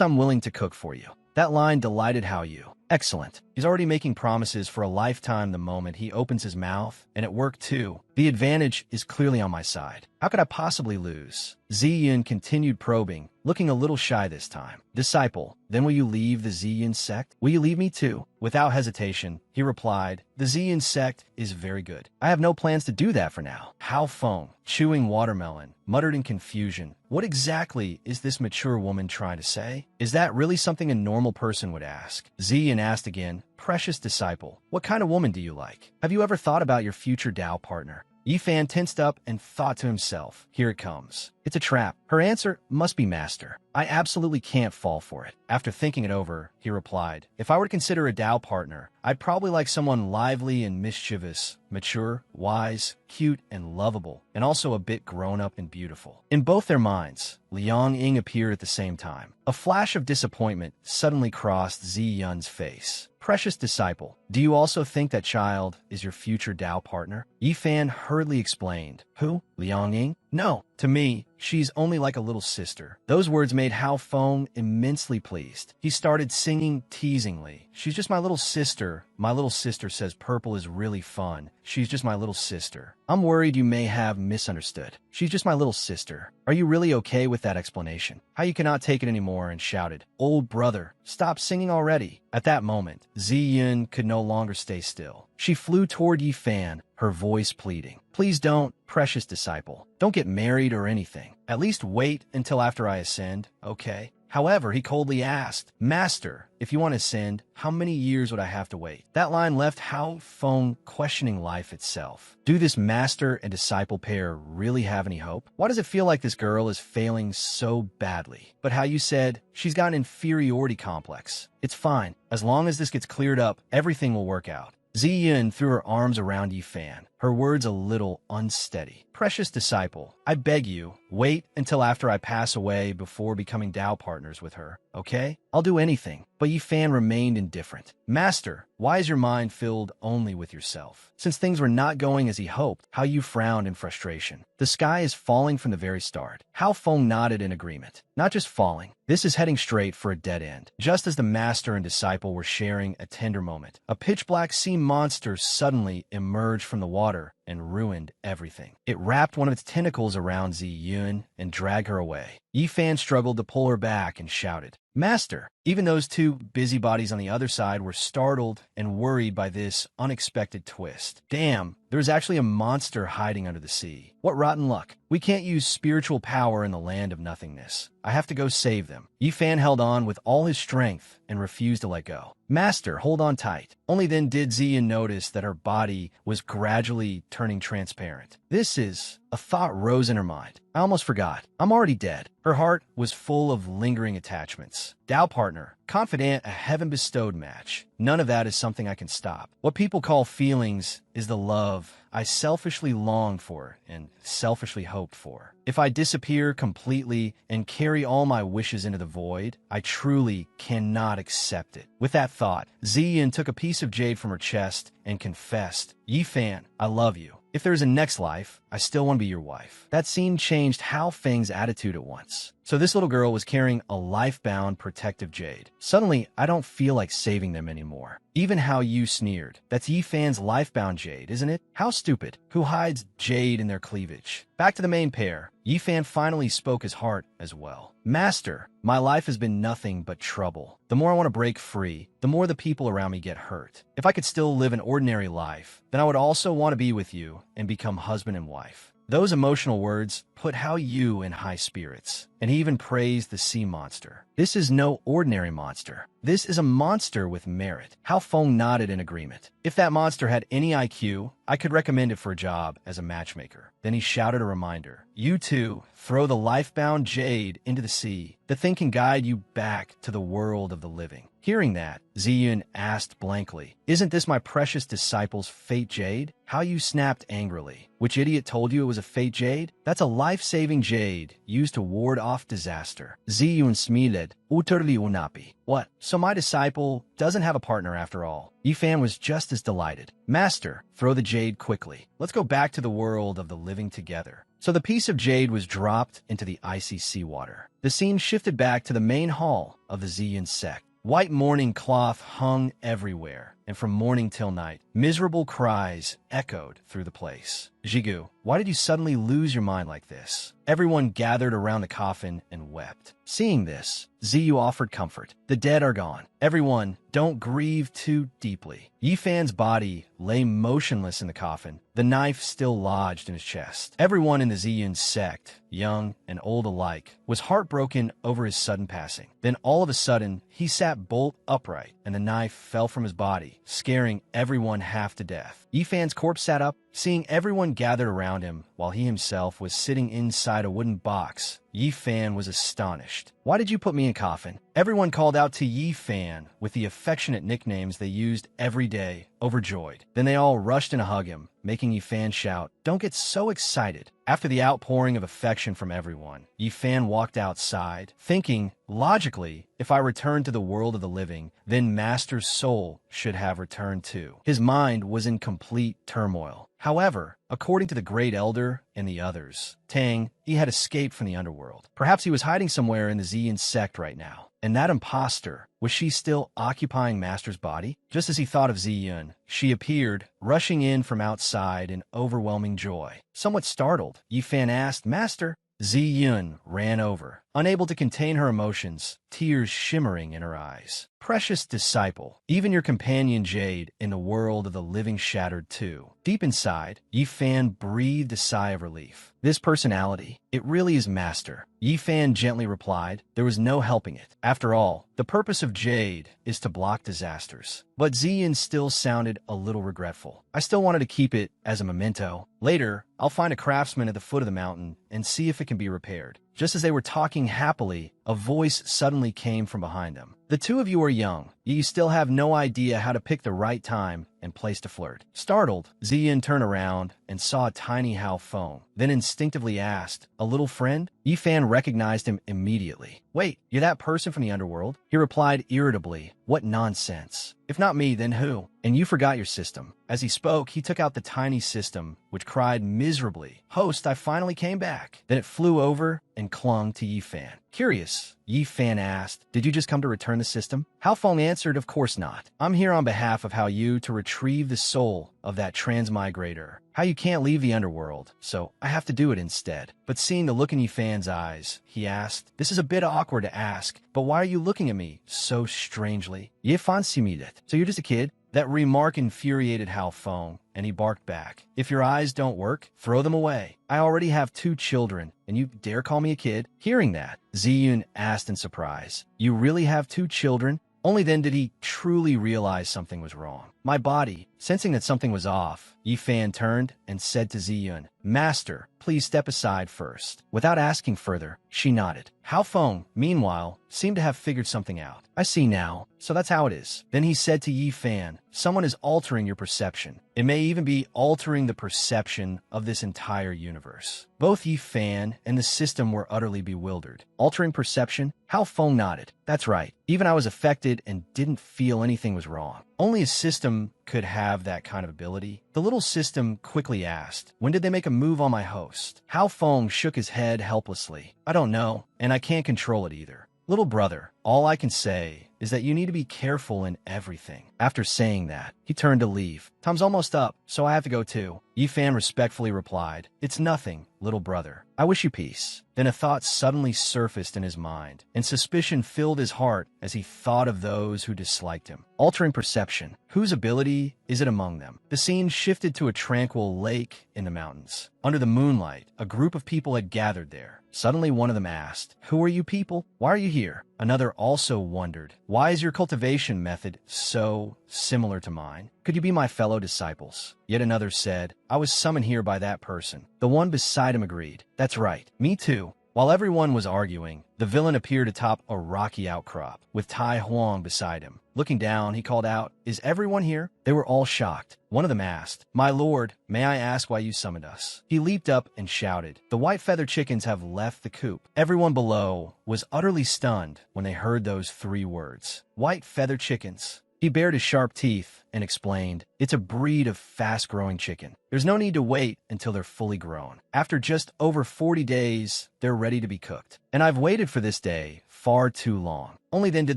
I'm willing to cook for you." That line delighted Hao Yu. Excellent. He's already making promises for a lifetime the moment he opens his mouth, and it worked too. The advantage is clearly on my side. How could I possibly lose? Ziyun continued probing, looking a little shy this time. "Disciple, then will you leave the Ziyun sect? Will you leave me too?" Without hesitation, he replied, "The Ziyun sect is very good. I have no plans to do that for now." Hao Feng, chewing watermelon, muttered in confusion, "What exactly is this mature woman trying to say? Is that really something a normal person would ask?" Ziyun asked again, "Precious disciple, what kind of woman do you like? Have you ever thought about your future Tao partner?" Yifan tensed up and thought to himself, "Here it comes. It's a trap. Her answer must be Master. I absolutely can't fall for it." After thinking it over, he replied, "If I were to consider a Tao partner, I'd probably like someone lively and mischievous, mature, wise, cute, and lovable, and also a bit grown-up and beautiful." In both their minds, Liang Ying appeared at the same time. A flash of disappointment suddenly crossed Ziyun's face. "Precious disciple, do you also think that child is your future Tao partner?" Yifan hurriedly explained, Who? Liang Ying? No. To me, she's only like a little sister. Those words made Hao Feng immensely pleased. He started singing teasingly. She's just my little sister. My little sister says purple is really fun. She's just my little sister. I'm worried you may have misunderstood. She's just my little sister. Are you really okay with that explanation? How you cannot take it anymore and shouted, "Old brother, stop singing already." At that moment, Ziyun could no longer stay still. She flew toward Yi Fan, her voice pleading. Please don't, precious disciple. Don't get married or anything. At least wait until after I ascend, okay? However, he coldly asked, Master, if you want to ascend, how many years would I have to wait? That line left Hao Feng questioning life itself. Do this master and disciple pair really have any hope? Why does it feel like this girl is failing so badly? But how you said, she's got an inferiority complex. It's fine. As long as this gets cleared up, everything will work out. Ziyun threw her arms around Yi Fan, her words a little unsteady. Precious disciple, I beg you, wait until after I pass away before becoming Dao partners with her, okay? I'll do anything. But Yi Fan remained indifferent. Master, why is your mind filled only with yourself? Since things were not going as he hoped, how you frowned in frustration. The sky is falling from the very start. Hao Feng nodded in agreement. Not just falling. This is heading straight for a dead end. Just as the master and disciple were sharing a tender moment, a pitch-black sea monster suddenly emerged from the water and ruined everything. It wrapped one of its tentacles around Ziyun and dragged her away. Yi Fan struggled to pull her back and shouted, Master! Even those two busybodies on the other side were startled and worried by this unexpected twist. Damn, there's actually a monster hiding under the sea. What rotten luck. We can't use spiritual power in the land of nothingness. I have to go save them. Yi Fan held on with all his strength and refused to let go. Master, hold on tight. Only then did Ziyun notice that her body was gradually turning transparent. This is... A thought rose in her mind. I almost forgot. I'm already dead. Her heart was full of lingering attachments. Dao partner, confidant, a heaven-bestowed match. None of that is something I can stop. What people call feelings is the love I selfishly longed for and selfishly hoped for. If I disappear completely and carry all my wishes into the void, I truly cannot accept it. With that thought, Ziyun took a piece of jade from her chest and confessed, Yi Fan, I love you. If there is a next life, I still want to be your wife. That scene changed Hao Feng's attitude at once. So this little girl was carrying a life-bound protective jade. Suddenly, I don't feel like saving them anymore. Even Hao Yu sneered. That's Yi Fan's life-bound jade, isn't it? How stupid. Who hides jade in their cleavage? Back to the main pair. Yi Fan finally spoke his heart as well. Master, my life has been nothing but trouble. The more I want to break free, the more the people around me get hurt. If I could still live an ordinary life, then I would also want to be with you and become husband and wife. Those emotional words put Hao Yu in high spirits, and he even praised the sea monster. This is no ordinary monster. This is a monster with merit. Hao Feng nodded in agreement. If that monster had any IQ, I could recommend it for a job as a matchmaker. Then he shouted a reminder. You two, throw the life-bound jade into the sea. The thing can guide you back to the world of the living. Hearing that, Ziyun asked blankly, Isn't this my precious disciple's fate jade? Hao Yu snapped angrily. Which idiot told you it was a fate jade? That's a life-saving jade used to ward off disaster. Ziyun smiled. Uterli unapi. What? So my disciple doesn't have a partner after all. Yi Fan was just as delighted. Master, throw the jade quickly. Let's go back to the world of the living together. So the piece of jade was dropped into the icy seawater. The scene shifted back to the main hall of the Ziyun sect. White mourning cloth hung everywhere, and from morning till night, miserable cries echoed through the place. Jigu, why did you suddenly lose your mind like this? Everyone gathered around the coffin and wept. Seeing this, Ziyu offered comfort. The dead are gone. Everyone, don't grieve too deeply. Yi Fan's body lay motionless in the coffin, the knife still lodged in his chest. Everyone in the Ziyun sect, young and old alike, was heartbroken over his sudden passing. Then all of a sudden, he sat bolt upright, and the knife fell from his body, scaring everyone half to death. Yi Fan's corpse sat up, seeing everyone gathered around him while he himself was sitting inside a wooden box. Yi Fan was astonished. Why did you put me in coffin? Everyone called out to Yi Fan with the affectionate nicknames they used every day, overjoyed. Then they all rushed in to hug him, making Yi Fan shout, Don't get so excited. After the outpouring of affection from everyone, Yi Fan walked outside, thinking, logically, if I return to the world of the living, then Master's soul should have returned too. His mind was in complete turmoil. However, according to the Great Elder and the others, Tang, he had escaped from the underworld. Perhaps he was hiding somewhere in the Ziyin sect right now. And that imposter, was she still occupying Master's body? Just as he thought of Ziyun, she appeared, rushing in from outside in overwhelming joy. Somewhat startled, Yifan asked, "Master?" Ziyun ran over, unable to contain her emotions, tears shimmering in her eyes. "Precious disciple, even your companion Jade in the world of the living shattered too." Deep inside, Yifan breathed a sigh of relief. "This personality, it really is Master," Yifan gently replied. There was no helping it. After all, the purpose of Jade is to block disasters. But Ziyun still sounded a little regretful. "I still wanted to keep it as a memento. Later, I'll find a craftsman at the foot of the mountain and see if it can be repaired." Just as they were talking happily, a voice suddenly came from behind them. "The two of you are young, yet you still have no idea how to pick the right time and place to flirt." Startled, Ziyun turned around and saw a tiny Hao Feng, then instinctively asked, "A little friend?" Yifan recognized him immediately. "Wait, you're that person from the underworld?" He replied irritably, "What nonsense. If not me, then who? And you forgot your system." As he spoke, he took out the tiny system, which cried miserably, "Host, I finally came back." Then it flew over and clung to Yifan. Curious, Yifan asked, "Did you just come to return the system?" Hao Feng answered, "Of course not. I'm here on behalf of Hao Yu to retrieve the soul of that transmigrator. How you can't leave the underworld, so I have to do it instead." But seeing the look in Yifan's eyes, he asked, "This is a bit awkward to ask, but why are you looking at me so strangely?" "Yifan Simidet. So you're just a kid?" That remark infuriated Hao Feng, and he barked back, "If your eyes don't work, throw them away. I already have 2 children, and you dare call me a kid?" Hearing that, Ziyun asked in surprise, "You really have 2 children?" Only then did he truly realize something was wrong. My body, sensing that something was off, Yifan turned and said to Ziyun, "Master, please step aside first." Without asking further, she nodded. Hao Feng, meanwhile, seemed to have figured something out. "I see now, so that's how it is." Then he said to Yifan, "Someone is altering your perception. It may even be altering the perception of this entire universe." Both Yifan and the system were utterly bewildered. Altering perception? Hao Feng nodded. "That's right. Even I was affected and didn't feel anything was wrong. Only a system could have that kind of ability." The little system quickly asked, "When did they make a move on my host?" Hao Feng shook his head helplessly. "I don't know, and I can't control it either. Little brother, all I can say is that you need to be careful in everything." After saying that, he turned to leave. "Time's almost up, so I have to go too." Yifan respectfully replied, "It's nothing, little brother. I wish you peace." Then a thought suddenly surfaced in his mind, and suspicion filled his heart as he thought of those who disliked him. Altering perception. Whose ability is it among them? The scene shifted to a tranquil lake in the mountains. Under the moonlight, a group of people had gathered there. Suddenly one of them asked, "Who are you people? Why are you here?" Another also wondered, "Why is your cultivation method so similar to mine? Could you be my fellow disciples?" Yet another said, "I was summoned here by that person." The one beside him agreed, "That's right, me too." While everyone was arguing, the villain appeared atop a rocky outcrop, with Tai Huang beside him. Looking down, he called out, "Is everyone here?" They were all shocked. One of them asked, "My lord, may I ask why you summoned us?" He leaped up and shouted, "The white feather chickens have left the coop." Everyone below was utterly stunned when they heard those 3 words. White feather chickens. He bared his sharp teeth and explained, "It's a breed of fast-growing chicken. There's no need to wait until they're fully grown. After just over 40 days, they're ready to be cooked. And I've waited for this day far too long." Only then did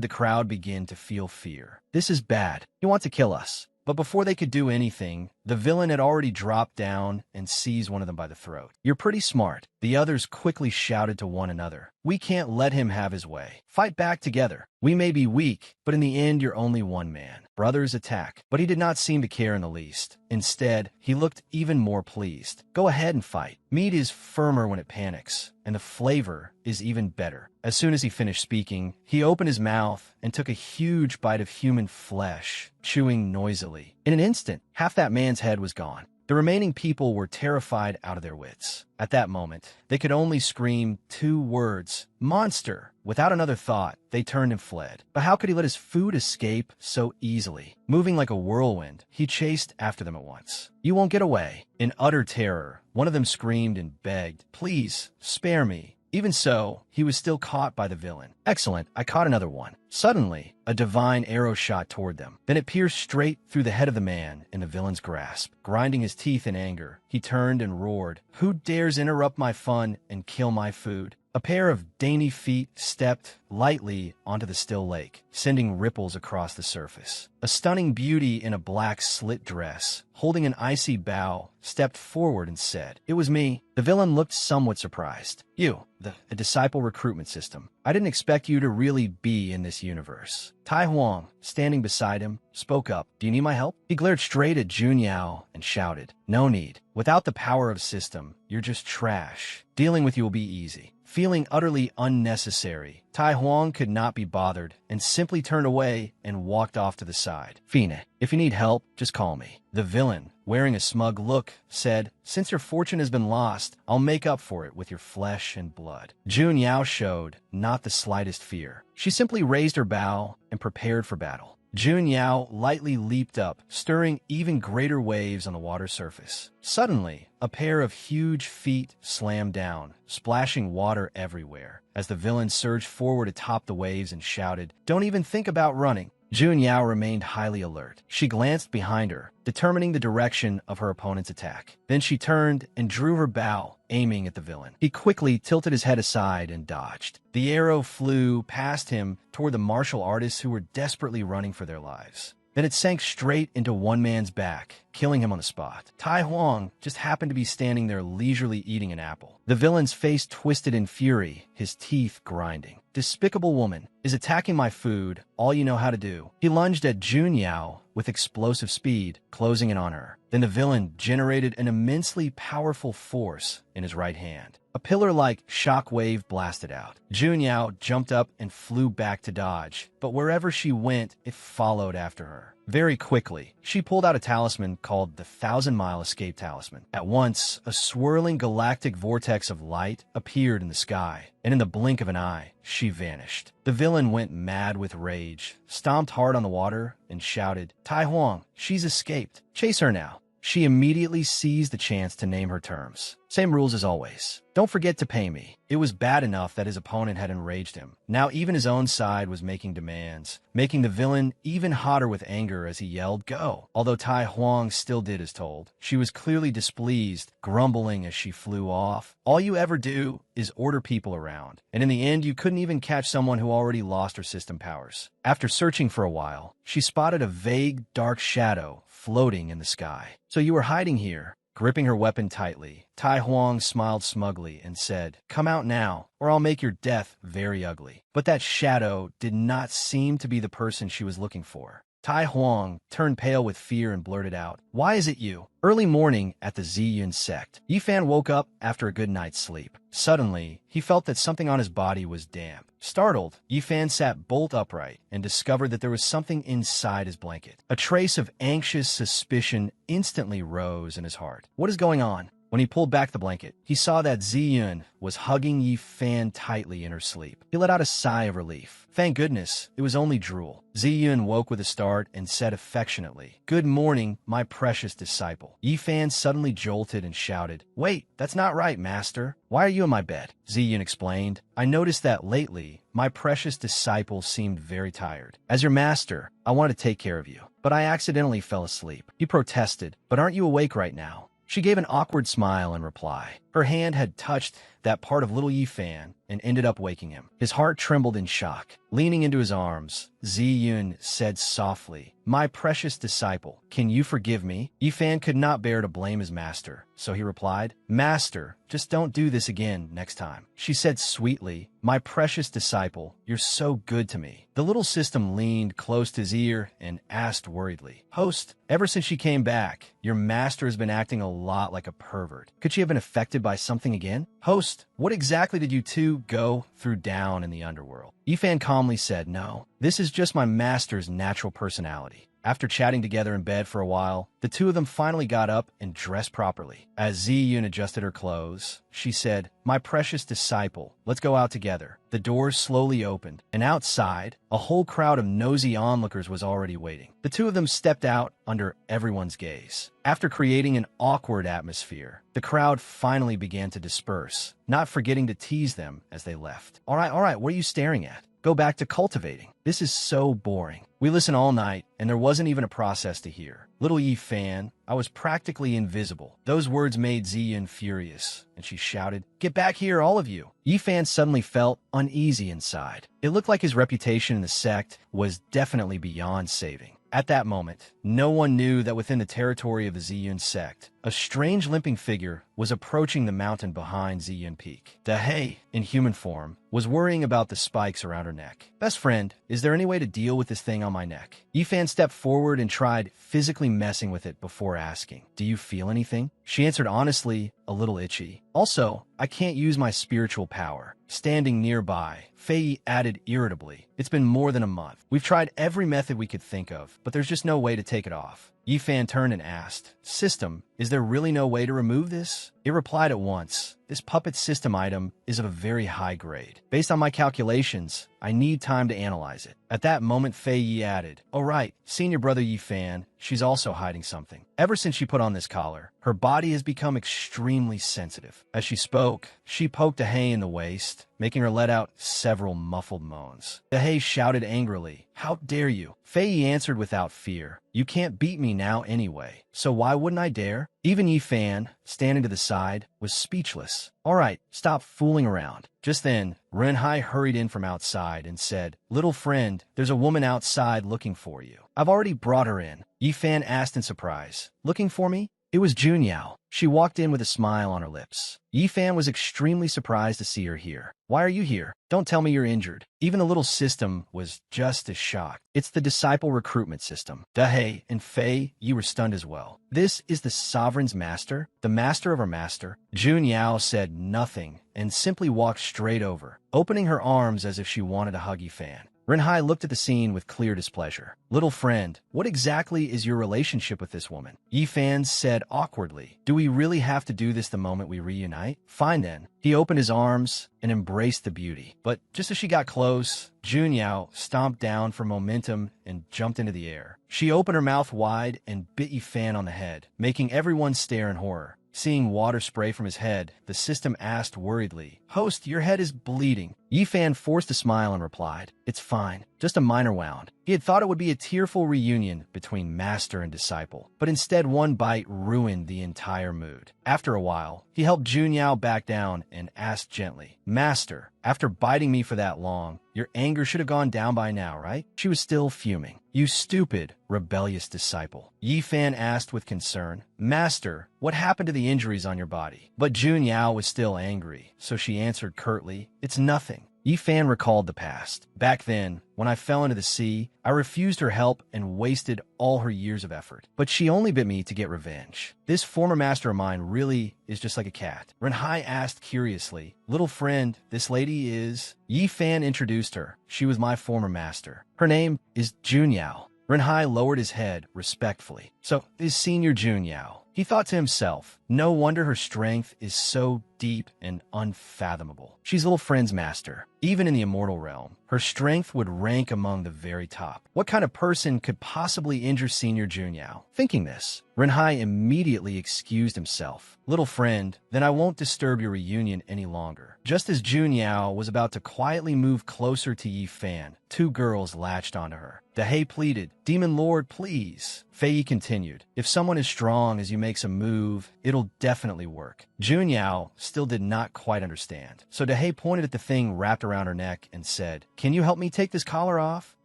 the crowd begin to feel fear. "This is bad. You want to kill us." But before they could do anything, the villain had already dropped down and seized one of them by the throat. "You're pretty smart." The others quickly shouted to one another, "We can't let him have his way. Fight back together. We may be weak, but in the end you're only one man." Brothers attack. But he did not seem to care in the least. Instead, he looked even more pleased. "Go ahead and fight. Meat is firmer when it panics, and the flavor is even better." As soon as he finished speaking, he opened his mouth and took a huge bite of human flesh, chewing noisily. In an instant, half that man's head was gone. The remaining people were terrified out of their wits. At that moment, they could only scream 2 words, "Monster!" Without another thought, they turned and fled. But how could he let his food escape so easily? Moving like a whirlwind, he chased after them at once. "You won't get away." In utter terror, one of them screamed and begged, "Please, spare me. Even so, he was still caught by the villain. Excellent, I caught another one. Suddenly, a divine arrow shot toward them. Then it pierced straight through the head of the man in the villain's grasp. Grinding his teeth in anger, he turned and roared, "Who dares interrupt my fun and kill my food?" A pair of dainty feet stepped lightly onto the still lake, sending ripples across the surface. A stunning beauty in a black slit dress, holding an icy bow, stepped forward and said, "It was me." The villain looked somewhat surprised. "You, a disciple recruitment system. I didn't expect you to really be in this universe." Tai Huang, standing beside him, spoke up. "Do you need my help?" He glared straight at Jun Yao and shouted, "No need. Without the power of system, you're just trash. Dealing with you will be easy." Feeling utterly unnecessary, Tai Huang could not be bothered and simply turned away and walked off to the side. "Fine, if you need help, just call me." The villain, wearing a smug look, said, "Since your fortune has been lost, I'll make up for it with your flesh and blood." Jun Yao showed not the slightest fear. She simply raised her bow and prepared for battle. Jun Yao lightly leaped up, stirring even greater waves on the water surface. Suddenly, a pair of huge feet slammed down, splashing water everywhere, as the villain surged forward atop the waves and shouted, "Don't even think about running." Jun Yao remained highly alert. She glanced behind her, determining the direction of her opponent's attack. Then she turned and drew her bow, aiming at the villain. He quickly tilted his head aside and dodged. The arrow flew past him toward the martial artists who were desperately running for their lives. Then it sank straight into one man's back, killing him on the spot. Tai Huang just happened to be standing there leisurely eating an apple. The villain's face twisted in fury, his teeth grinding. "Despicable woman, is attacking my food all you know how to do?" He lunged at Jun Yao with explosive speed, closing in on her. Then the villain generated an immensely powerful force in his right hand. A pillar-like shockwave blasted out. Jun Yao jumped up and flew back to dodge, but wherever she went, it followed after her. Very quickly, she pulled out a talisman called the 1,000-Mile Escape Talisman. At once, a swirling galactic vortex of light appeared in the sky, and in the blink of an eye, she vanished. The villain went mad with rage, stomped hard on the water, and shouted, "Tai Huang, she's escaped. Chase her now." She immediately seized the chance to name her terms. "Same rules as always. Don't forget to pay me." It was bad enough that his opponent had enraged him. Now even his own side was making demands, making the villain even hotter with anger as he yelled, "Go!" Although Tai Huang still did as told, she was clearly displeased, grumbling as she flew off. "All you ever do is order people around, and in the end you couldn't even catch someone who already lost her system powers." After searching for a while, she spotted a vague, dark shadow floating in the sky. "So you were hiding here?" Gripping her weapon tightly, Tai Huang smiled smugly and said, "Come out now, or I'll make your death very ugly." But that shadow did not seem to be the person she was looking for. Tai Huang turned pale with fear and blurted out, "Why is it you?" Early morning at the Ziyun sect, Yifan woke up after a good night's sleep. Suddenly, he felt that something on his body was damp. Startled, Yifan sat bolt upright and discovered that there was something inside his blanket. A trace of anxious suspicion instantly rose in his heart. "What is going on?" When he pulled back the blanket, he saw that Ziyun was hugging Yifan tightly in her sleep. He let out a sigh of relief. Thank goodness, it was only drool. Ziyun woke with a start and said affectionately, "Good morning, my precious disciple." Yifan suddenly jolted and shouted, "Wait, that's not right, master. Why are you in my bed?" Ziyun explained, "I noticed that lately, my precious disciple seemed very tired. As your master, I wanted to take care of you, but I accidentally fell asleep." He protested, "But aren't you awake right now?" She gave an awkward smile in reply. Her hand had touched that part of little Yifan and ended up waking him. His heart trembled in shock. Leaning into his arms, Ziyun said softly, "My precious disciple, can you forgive me?" Yifan could not bear to blame his master, so he replied, "Master, just don't do this again next time." She said sweetly, "My precious disciple, you're so good to me." The little system leaned close to his ear and asked worriedly, "Host, ever since she came back, your master has been acting a lot like a pervert. Could she have been affected by something again?" "Host, what exactly did you two go through down in the underworld?" Yifan calmly said, "No, this is just my master's natural personality. After chatting together in bed for a while, the two of them finally got up and dressed properly. As Ziyun adjusted her clothes, she said, "My precious disciple, let's go out together." The doors slowly opened, and outside, a whole crowd of nosy onlookers was already waiting. The two of them stepped out under everyone's gaze. After creating an awkward atmosphere, the crowd finally began to disperse, not forgetting to tease them as they left. All right, what are you staring at? Go back to cultivating. This is so boring. We listened all night, and there wasn't even a process to hear. Little Yi Fan, I was practically invisible. Those words made Ziyun furious, and she shouted, "Get back here, all of you!" Yi Fan suddenly felt uneasy inside. It looked like his reputation in the sect was definitely beyond saving. At that moment, no one knew that within the territory of the Ziyun sect, a strange limping figure was approaching the mountain behind Ziyun Peak. Dahei, in human form, was worrying about the spikes around her neck. "Best friend, is there any way to deal with this thing on my neck?" Yifan stepped forward and tried physically messing with it before asking, "Do you feel anything?" She answered honestly, a little itchy. "Also, I can't use my spiritual power." Standing nearby, Fei added irritably, "It's been more than a month. We've tried every method we could think of, but there's just no way to take it off." Yifan turned and asked, "System, is there really no way to remove this?" It replied at once, "This puppet system item is of a very high grade. Based on my calculations, I need time to analyze it." At that moment, Fei Yi added, "Oh right, senior brother Yifan, she's also hiding something. Ever since she put on this collar, her body has become extremely sensitive." As she spoke, she poked Dahei in the waist, making her let out several muffled moans. Dahei shouted angrily, "How dare you?" Fei Yi answered without fear, "You can't beat me now anyway, so why wouldn't I dare?" Even Yifan, standing to the side, was speechless. "All right, stop fooling around." Just then, Renhai hurried in from outside and said, "Little friend, there's a woman outside looking for you." "I've already brought her in." Yifan asked in surprise, "Looking for me?" It was Junyao. She walked in with a smile on her lips. Yifan was extremely surprised to see her here. "Why are you here? Don't tell me you're injured." Even the little system was just as shocked. "It's the disciple recruitment system." Dahei and Fei, you were stunned as well. "This is the sovereign's master? The master of our master?" Junyao said nothing and simply walked straight over, opening her arms as if she wanted to hug Yifan. Renhai looked at the scene with clear displeasure. "Little friend, what exactly is your relationship with this woman?" Yifan said awkwardly, "Do we really have to do this the moment we reunite?" "Fine then." He opened his arms and embraced the beauty. But just as she got close, Junyao stomped down for momentum and jumped into the air. She opened her mouth wide and bit Yifan on the head, making everyone stare in horror. Seeing water spray from his head, the system asked worriedly, "Host, your head is bleeding." Yifan forced a smile and replied, "It's fine, just a minor wound." He had thought it would be a tearful reunion between master and disciple, but instead one bite ruined the entire mood. After a while, he helped Junyao back down and asked gently, "Master, after biting me for that long, your anger should have gone down by now, right?" She was still fuming. "You stupid, rebellious disciple." Yifan asked with concern, "Master, what happened to the injuries on your body?" But Junyao was still angry, so she answered curtly, "It's nothing." Yifan recalled the past. "Back then, when I fell into the sea, I refused her help and wasted all her years of effort. But she only bit me to get revenge. This former master of mine really is just like a cat." Renhai asked curiously, "Little friend, this lady is..." Yifan introduced her. "She was my former master. Her name is Junyao." Renhai lowered his head respectfully. "So, is Senior Junyao." He thought to himself, "No wonder her strength is so deep and unfathomable. She's little friend's master. Even in the immortal realm, her strength would rank among the very top. What kind of person could possibly injure Senior Junyao?" Thinking this, Renhai immediately excused himself. "Little friend, then I won't disturb your reunion any longer." Just as Junyao was about to quietly move closer to Yifan, two girls latched onto her. Dahei pleaded, "Demon Lord, please." Fei continued, "If someone as strong as you makes a move, it'll definitely work." Junyao still did not quite understand, so Dahei pointed at the thing wrapped around her neck and said, "Can you help me take this collar off?"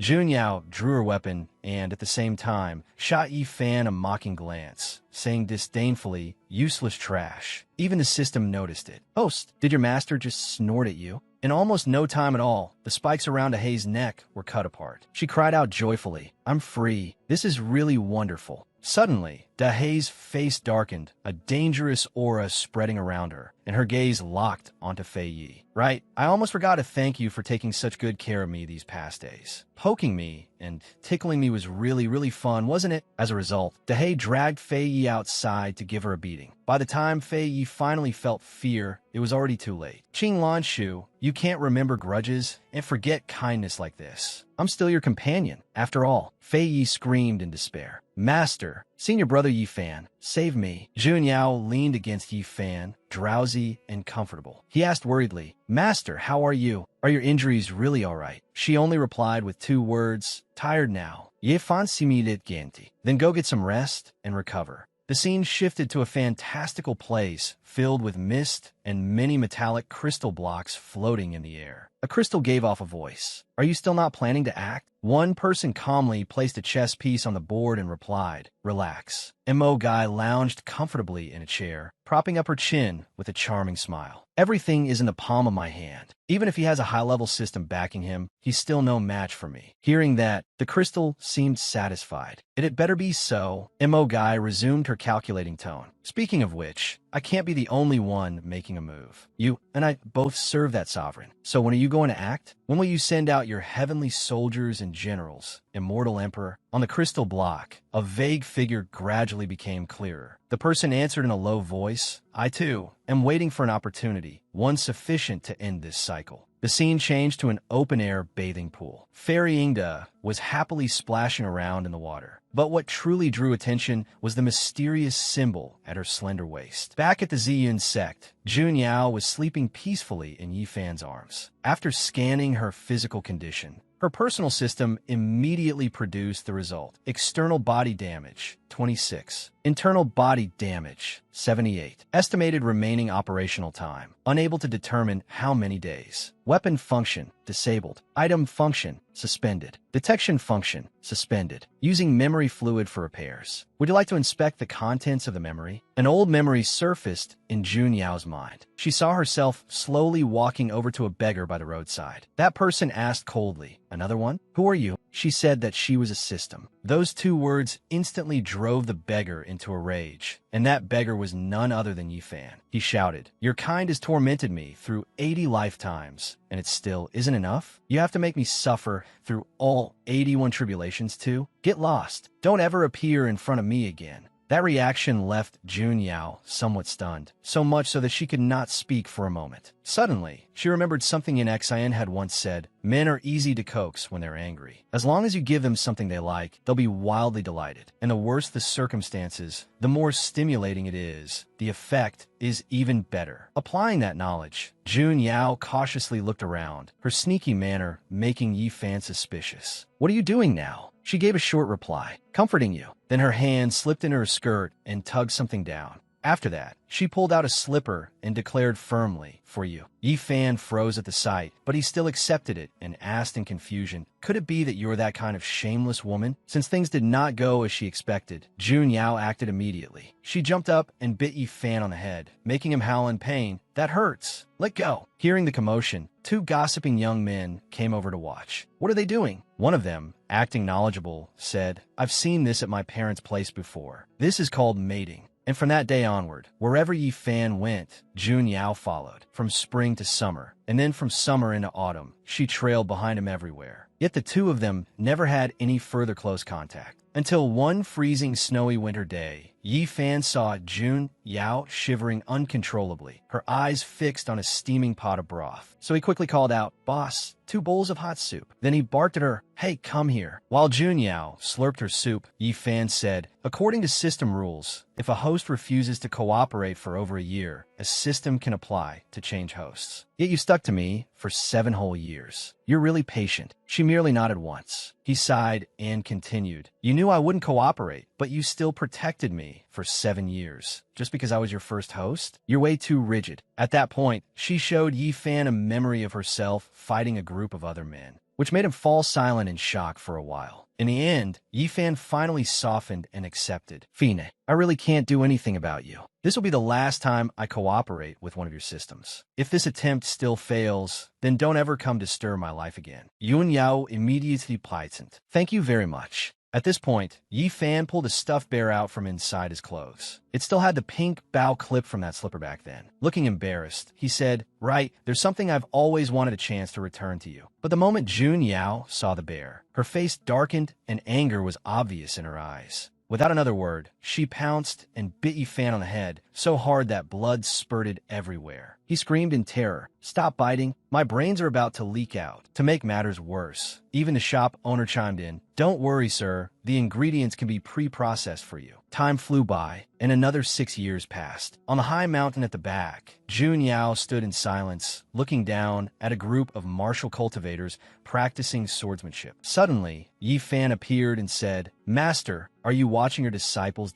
Junyao drew her weapon and, at the same time, shot Yifan a mocking glance, saying disdainfully, "Useless trash." Even the system noticed it. "Host, did your master just snort at you?" In almost no time at all, the spikes around Dahei's neck were cut apart. She cried out joyfully, "I'm free. This is really wonderful." Suddenly, Dahei's face darkened, a dangerous aura spreading around her, and her gaze locked onto Fei Yi. Right, I almost forgot to thank you for taking such good care of me these past days. Poking me and tickling me was really fun, wasn't it? As a result, Dahei dragged Fei Yi outside to give her a beating. By the time Fei Yi finally felt fear, it was already too late. Qing Lanshu, you can't remember grudges and forget kindness like this. I'm still your companion. After all, Fei Yi screamed in despair. Master, senior brother Yi Fan, save me. Jun Yao leaned against Yi Fan, drowsy and comfortable. He asked worriedly, Master, how are you? Are your injuries really all right? She only replied with 2 words, tired now. Ye fan similit genti. Then go get some rest and recover. The scene shifted to a fantastical place filled with mist and many metallic crystal blocks floating in the air. A crystal gave off a voice. Are you still not planning to act? One person calmly placed a chess piece on the board and replied, relax. Mo Guy lounged comfortably in a chair, propping up her chin with a charming smile. Everything is in the palm of my hand. Even if he has a high-level system backing him, he's still no match for me. Hearing that, the crystal seemed satisfied. It had better be so. Mo Guy resumed her calculating tone. Speaking of which, I can't be the only one making a move. You and I both serve that sovereign. So when are you going to act? When will you send out your heavenly soldiers and generals, immortal emperor? On the crystal block, a vague figure gradually became clearer. The person answered in a low voice, I too am waiting for an opportunity, one sufficient to end this cycle. The scene changed to an open-air bathing pool. Fairy Ingda was happily splashing around in the water. But what truly drew attention was the mysterious symbol at her slender waist. Back at the Ziyun sect, Jun Yao was sleeping peacefully in Yi Fan's arms. After scanning her physical condition, her personal system immediately produced the result. External body damage, 26. Internal body damage, 78. Estimated remaining operational time, unable to determine how many days. Weapon function, disabled. Item function, suspended. Detection function, suspended. Using memory fluid for repairs. Would you like to inspect the contents of the memory? An old memory surfaced in Jun Yao's mind. She saw herself slowly walking over to a beggar by the roadside. That person asked coldly, another one? Who are you? She said that she was a system. Those 2 words instantly drove the beggar into a rage, and that beggar was none other than Yi Fan. He shouted, your kind has tormented me through 80 lifetimes, and it still isn't enough? You have to make me suffer through all 81 tribulations too? Get lost. Don't ever appear in front of me again. That reaction left Jun Yao somewhat stunned, so much so that she could not speak for a moment. Suddenly, she remembered something in Xian had once said, men are easy to coax when they're angry. As long as you give them something they like, they'll be wildly delighted. And the worse the circumstances, the more stimulating it is. The effect is even better. Applying that knowledge, Jun Yao cautiously looked around, her sneaky manner making Yi Fan suspicious. What are you doing now? She gave a short reply, comforting you. Then her hand slipped into her skirt and tugged something down. After that, she pulled out a slipper and declared firmly, for you. Yi Fan froze at the sight, but he still accepted it and asked in confusion, could it be that you're that kind of shameless woman? Since things did not go as she expected, Jun Yao acted immediately. She jumped up and bit Yi Fan on the head, making him howl in pain. That hurts. Let go. Hearing the commotion, 2 gossiping young men came over to watch. What are they doing? One of them, acting knowledgeable, said, I've seen this at my parents' place before. This is called mating. And from that day onward, wherever Yi Fan went, Jun Yao followed, from spring to summer, and then from summer into autumn. She trailed behind him everywhere. Yet the 2 of them never had any further close contact. Until one freezing snowy winter day, Yi Fan saw Jun Yao shivering uncontrollably, her eyes fixed on a steaming pot of broth. So he quickly called out, Boss, 2 bowls of hot soup. Then he barked at her, hey, come here. While Jun Yao slurped her soup, Yi Fan said, according to system rules, if a host refuses to cooperate for over a year, a system can apply to change hosts. Yet you stuck to me for 7 whole years. You're really patient. She merely nodded once. He sighed and continued, you knew I wouldn't cooperate, but you still protected me for 7 years. Just because I was your first host? You're way too rigid. At that point, she showed Yi Fan a memory of herself fighting a group of other men, which made him fall silent in shock for a while. In the end, Yi Fan finally softened and accepted. Fine, I really can't do anything about you. This will be the last time I cooperate with one of your systems. If this attempt still fails, then don't ever come to stir my life again. Yun Yao immediately pleasant. Thank you very much. At this point, Yi Fan pulled a stuffed bear out from inside his clothes. It still had the pink bow clip from that slipper back then. Looking embarrassed, he said, "Right, there's something I've always wanted a chance to return to you." But the moment Jun Yao saw the bear, her face darkened and anger was obvious in her eyes. Without another word, she pounced and bit Yi Fan on the head so hard that blood spurted everywhere. He screamed in terror, "Stop biting, my brains are about to leak out." To make matters worse, even the shop owner chimed in, "Don't worry, sir, the ingredients can be pre-processed for you." Time flew by, and another 6 years passed. On the high mountain at the back, Jun Yao stood in silence, looking down at a group of martial cultivators practicing swordsmanship. Suddenly, Yi Fan appeared and said, "Master, are you watching your disciples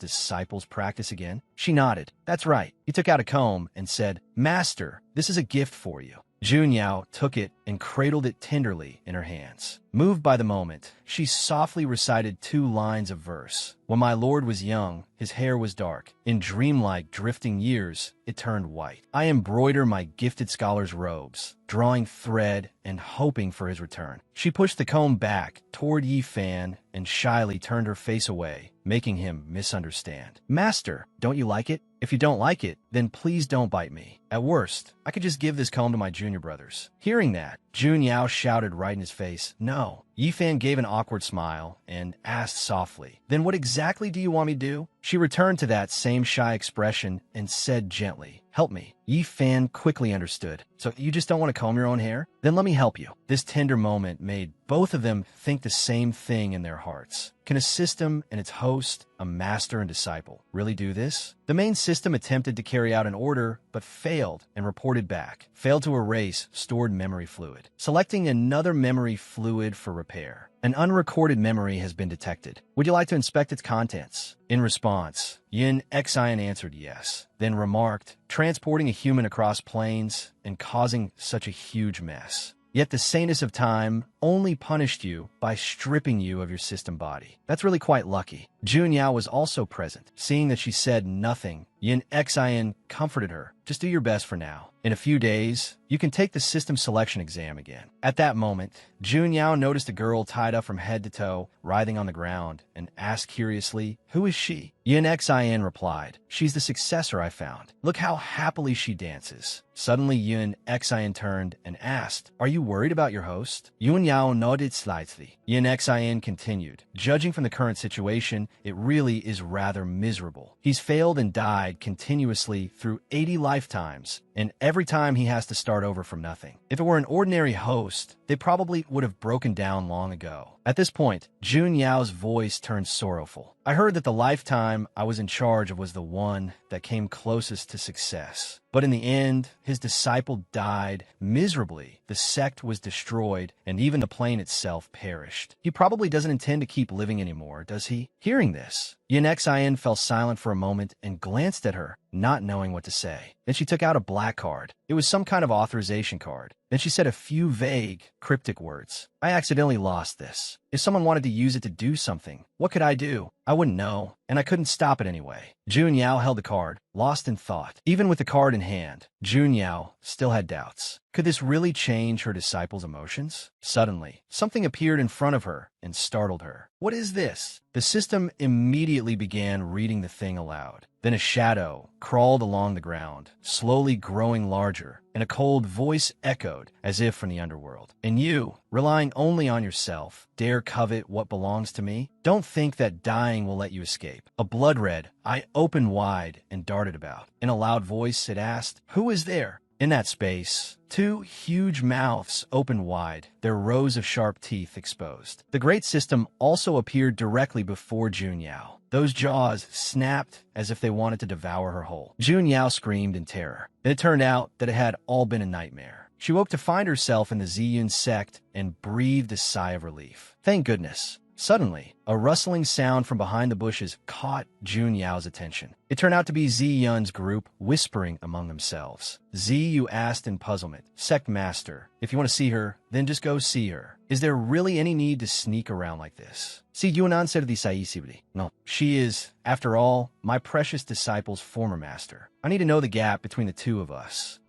practice again?" She nodded. "That's right." He took out a comb and said, "Master, this is a gift for you." Jun Yao took it and cradled it tenderly in her hands. Moved by the moment, she softly recited 2 lines of verse. "When my lord was young, his hair was dark. In dreamlike drifting years, it turned white. I embroider my gifted scholar's robes, drawing thread and hoping for his return." She pushed the comb back toward Yi Fan and shyly turned her face away, making him misunderstand. "Master, don't you like it? If you don't like it, then please don't bite me. At worst, I could just give this comb to my junior brothers." Hearing that, Jun Yao shouted right in his face, "No." Yi Fan gave an awkward smile and asked softly, "Then what exactly do you want me to do?" She returned to that same shy expression and said gently, "Help me." Yi Fan quickly understood. "So you just don't want to comb your own hair? Then let me help you." This tender moment made both of them think the same thing in their hearts. Can a system and its host, a master and disciple, really do this? The main system attempted to carry out an order, but failed and reported back. Failed to erase stored memory fluid. Selecting another memory fluid for repair. An unrecorded memory has been detected. Would you like to inspect its contents? In response, Yin Xian answered yes, then remarked, "Transporting a human across planes and causing such a huge mess. Yet the saintess of time only punished you by stripping you of your system body. That's really quite lucky." Jun Yao was also present. Seeing that she said nothing, Yin Xian comforted her. "Just do your best for now. In a few days, you can take the system selection exam again." At that moment, Jun Yao noticed a girl tied up from head to toe, writhing on the ground, and asked curiously, "Who is she?" Yin Xian replied, "She's the successor I found. Look how happily she dances." Suddenly, Yin Xian turned and asked, "Are you worried about your host?" Yun Yao nodded slightly. Yin Xian continued, "Judging from the current situation, it really is rather miserable. He's failed and died continuously through 80 lifetimes, and every time he has to start over from nothing. If it were an ordinary host, they probably would have broken down long ago." At this point, Jun Yao's voice turned sorrowful. "I heard that the lifetime I was in charge of was the one that came closest to success. But in the end, his disciple died miserably, the sect was destroyed, and even the plane itself perished. He probably doesn't intend to keep living anymore, does he?" Hearing this, Yin Xian fell silent for a moment and glanced at her, not knowing what to say. Then she took out a black card. It was some kind of authorization card. Then she said a few vague, cryptic words. "I accidentally lost this. If someone wanted to use it to do something, what could I do? I wouldn't know, and I couldn't stop it anyway." Jun Yao held the card, lost in thought. Even with the card in hand, Jun Yao still had doubts. Could this really change her disciple's emotions? Suddenly, something appeared in front of her and startled her. "What is this?" The system immediately began reading the thing aloud. Then a shadow crawled along the ground, slowly growing larger, and a cold voice echoed, as if from the underworld. "And you, relying only on yourself, dare covet what belongs to me? Don't think that dying will let you escape." A blood red eye opened wide and darted about. In a loud voice, it asked, "Who is there?" In that space, 2 huge mouths opened wide, their rows of sharp teeth exposed. The great system also appeared directly before Jun Yao. Those jaws snapped as if they wanted to devour her whole. Jun Yao screamed in terror. Then it turned out that it had all been a nightmare. She woke to find herself in the Ziyun sect and breathed a sigh of relief. Thank goodness. Suddenly, a rustling sound from behind the bushes caught Jun Yao's attention. It turned out to be Ziyun's group whispering among themselves. Ziyu asked in puzzlement, "Sect Master, if you want to see her, then just go see her. Is there really any need to sneak around like this? Si Yunan said the Saisibri. No, she is, after all, my precious disciple's former master. I need to know the gap between the two of us."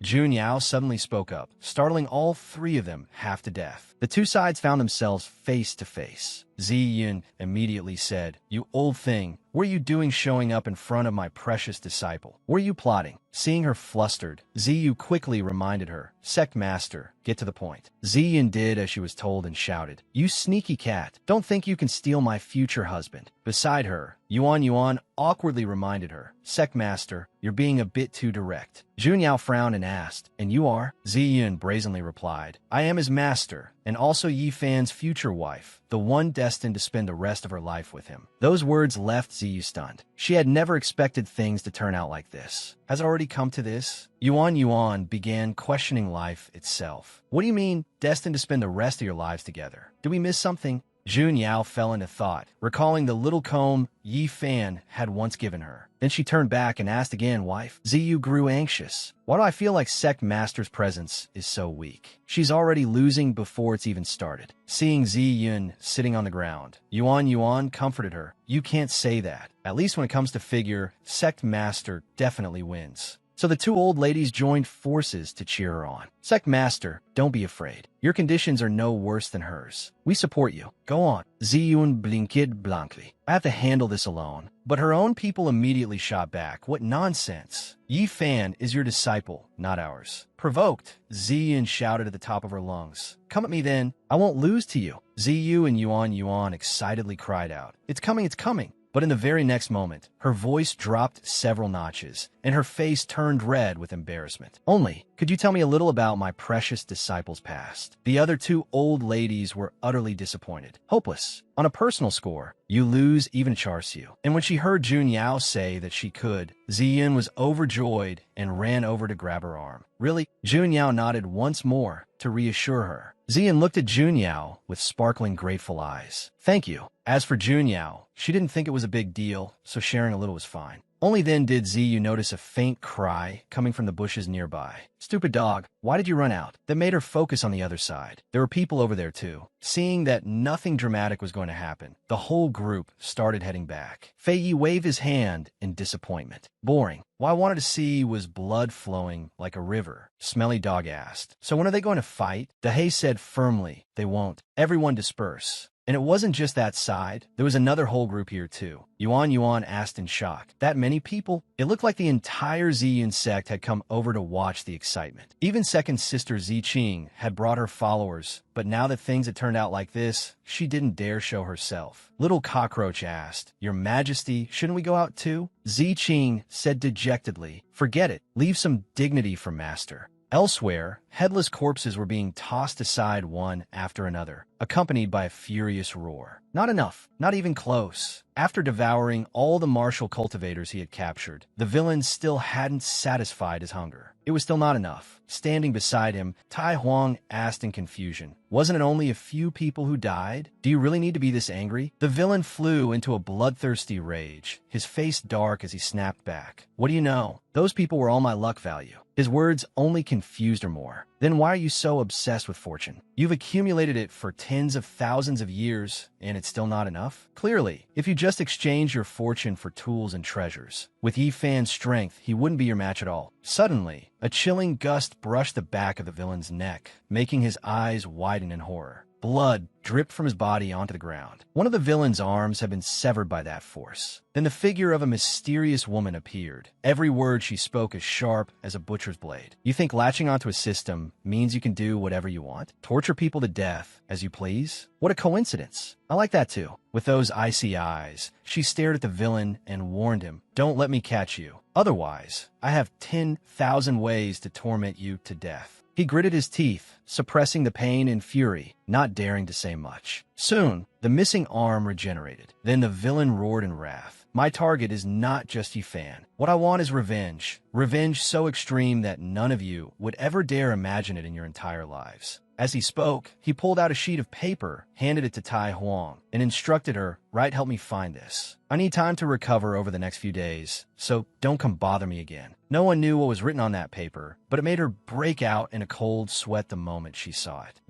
Jun Yao suddenly spoke up, startling all three of them half to death. The two sides found themselves face to face. Zi Yun immediately said, "You old thing, what are you doing showing up in front of my precious disciple? Were you plotting?" Seeing her flustered, Zi Yu quickly reminded her, "Sect master, get to the point." Zi Yun did as she was told and shouted, "You sneaky cat, don't think you can steal my future husband." Beside her, Yuan awkwardly reminded her, "Sect master, you're being a bit too direct." Jun Yao frowned and asked, "And you are?" Zi Yun brazenly replied, "I am his master, and also Yi Fan's future wife, the one destined to spend the rest of her life with him." Those words left Ziyu stunned. She had never expected things to turn out like this. Has it already come to this? Yuan began questioning life itself. "What do you mean, destined to spend the rest of your lives together? Did we miss something?" Jun Yao fell into thought, recalling the little comb Yi Fan had once given her. Then she turned back and asked again, "Wife?" Ziyu grew anxious. "Why do I feel like Sect Master's presence is so weak? She's already losing before it's even started." Seeing Zi Yun sitting on the ground, Yuan comforted her. "You can't say that. At least when it comes to figure, Sect Master definitely wins." So the two old ladies joined forces to cheer her on. "Sect Master, don't be afraid. Your conditions are no worse than hers. We support you. Go on." Ziyun blinked blankly. "I have to handle this alone." But her own people immediately shot back. "What nonsense. Yi Fan is your disciple, not ours." Provoked, Ziyun shouted at the top of her lungs, "Come at me then. I won't lose to you." Ziyu and Yuan excitedly cried out, "It's coming, it's coming." But in the very next moment, her voice dropped several notches, and her face turned red with embarrassment. "Only, could you tell me a little about my precious disciple's past?" The other two old ladies were utterly disappointed. "Hopeless. On a personal score, you lose even Charsiu." And when she heard Jun Yao say that she could, Ziyin was overjoyed and ran over to grab her arm. "Really?" Jun Yao nodded once more to reassure her. Ziyin looked at Jun Yao with sparkling grateful eyes. "Thank you." As for Jun Yao, she didn't think it was a big deal, so sharing a little was fine. Only then did Ziyu notice a faint cry coming from the bushes nearby. "Stupid dog, why did you run out?" That made her focus on the other side. There were people over there too. Seeing that nothing dramatic was going to happen, the whole group started heading back. Fei Yi waved his hand in disappointment. "Boring. What I wanted to see was blood flowing like a river," Smelly Dog asked. "So when are they going to fight?" Dahei said firmly, "They won't. Everyone disperse." And it wasn't just that side. There was another whole group here too. Yuan asked in shock. "That many people?" It looked like the entire Ziyun sect had come over to watch the excitement. Even second sister Zi Qing had brought her followers, but now that things had turned out like this, she didn't dare show herself. Little Cockroach asked, "Your Majesty, shouldn't we go out too?" Zi Qing said dejectedly, "Forget it. Leave some dignity for Master." Elsewhere, headless corpses were being tossed aside one after another, accompanied by a furious roar. Not enough, not even close. After devouring all the martial cultivators he had captured, the villain still hadn't satisfied his hunger. It was still not enough. Standing beside him, Tai Huang asked in confusion, "Wasn't it only a few people who died? Do you really need to be this angry?" The villain flew into a bloodthirsty rage, his face dark as he snapped back. "What do you know? Those people were all my luck value." His words only confused her more. "Then why are you so obsessed with fortune? You've accumulated it for tens of thousands of years, and it's still not enough? Clearly, if you just exchange your fortune for tools and treasures, with Yi Fan's strength, he wouldn't be your match at all." Suddenly, a chilling gust brushed the back of the villain's neck, making his eyes widen in horror. Blood dripped from his body onto the ground. One of the villain's arms had been severed by that force. Then the figure of a mysterious woman appeared, every word she spoke as sharp as a butcher's blade. "You think latching onto a system means you can do whatever you want? Torture people to death as you please? What a coincidence. I like that too." With those icy eyes, she stared at the villain and warned him, "Don't let me catch you. Otherwise, I have 10,000 ways to torment you to death." He gritted his teeth, suppressing the pain and fury, not daring to say much. Soon, the missing arm regenerated. Then the villain roared in wrath. "My target is not just Yi Fan. What I want is revenge. Revenge so extreme that none of you would ever dare imagine it in your entire lives." As he spoke, he pulled out a sheet of paper, handed it to Tai Huang, and instructed her, "Right, help me find this. I need time to recover over the next few days, so don't come bother me again." No one knew what was written on that paper, but it made her break out in a cold sweat the moment she saw it.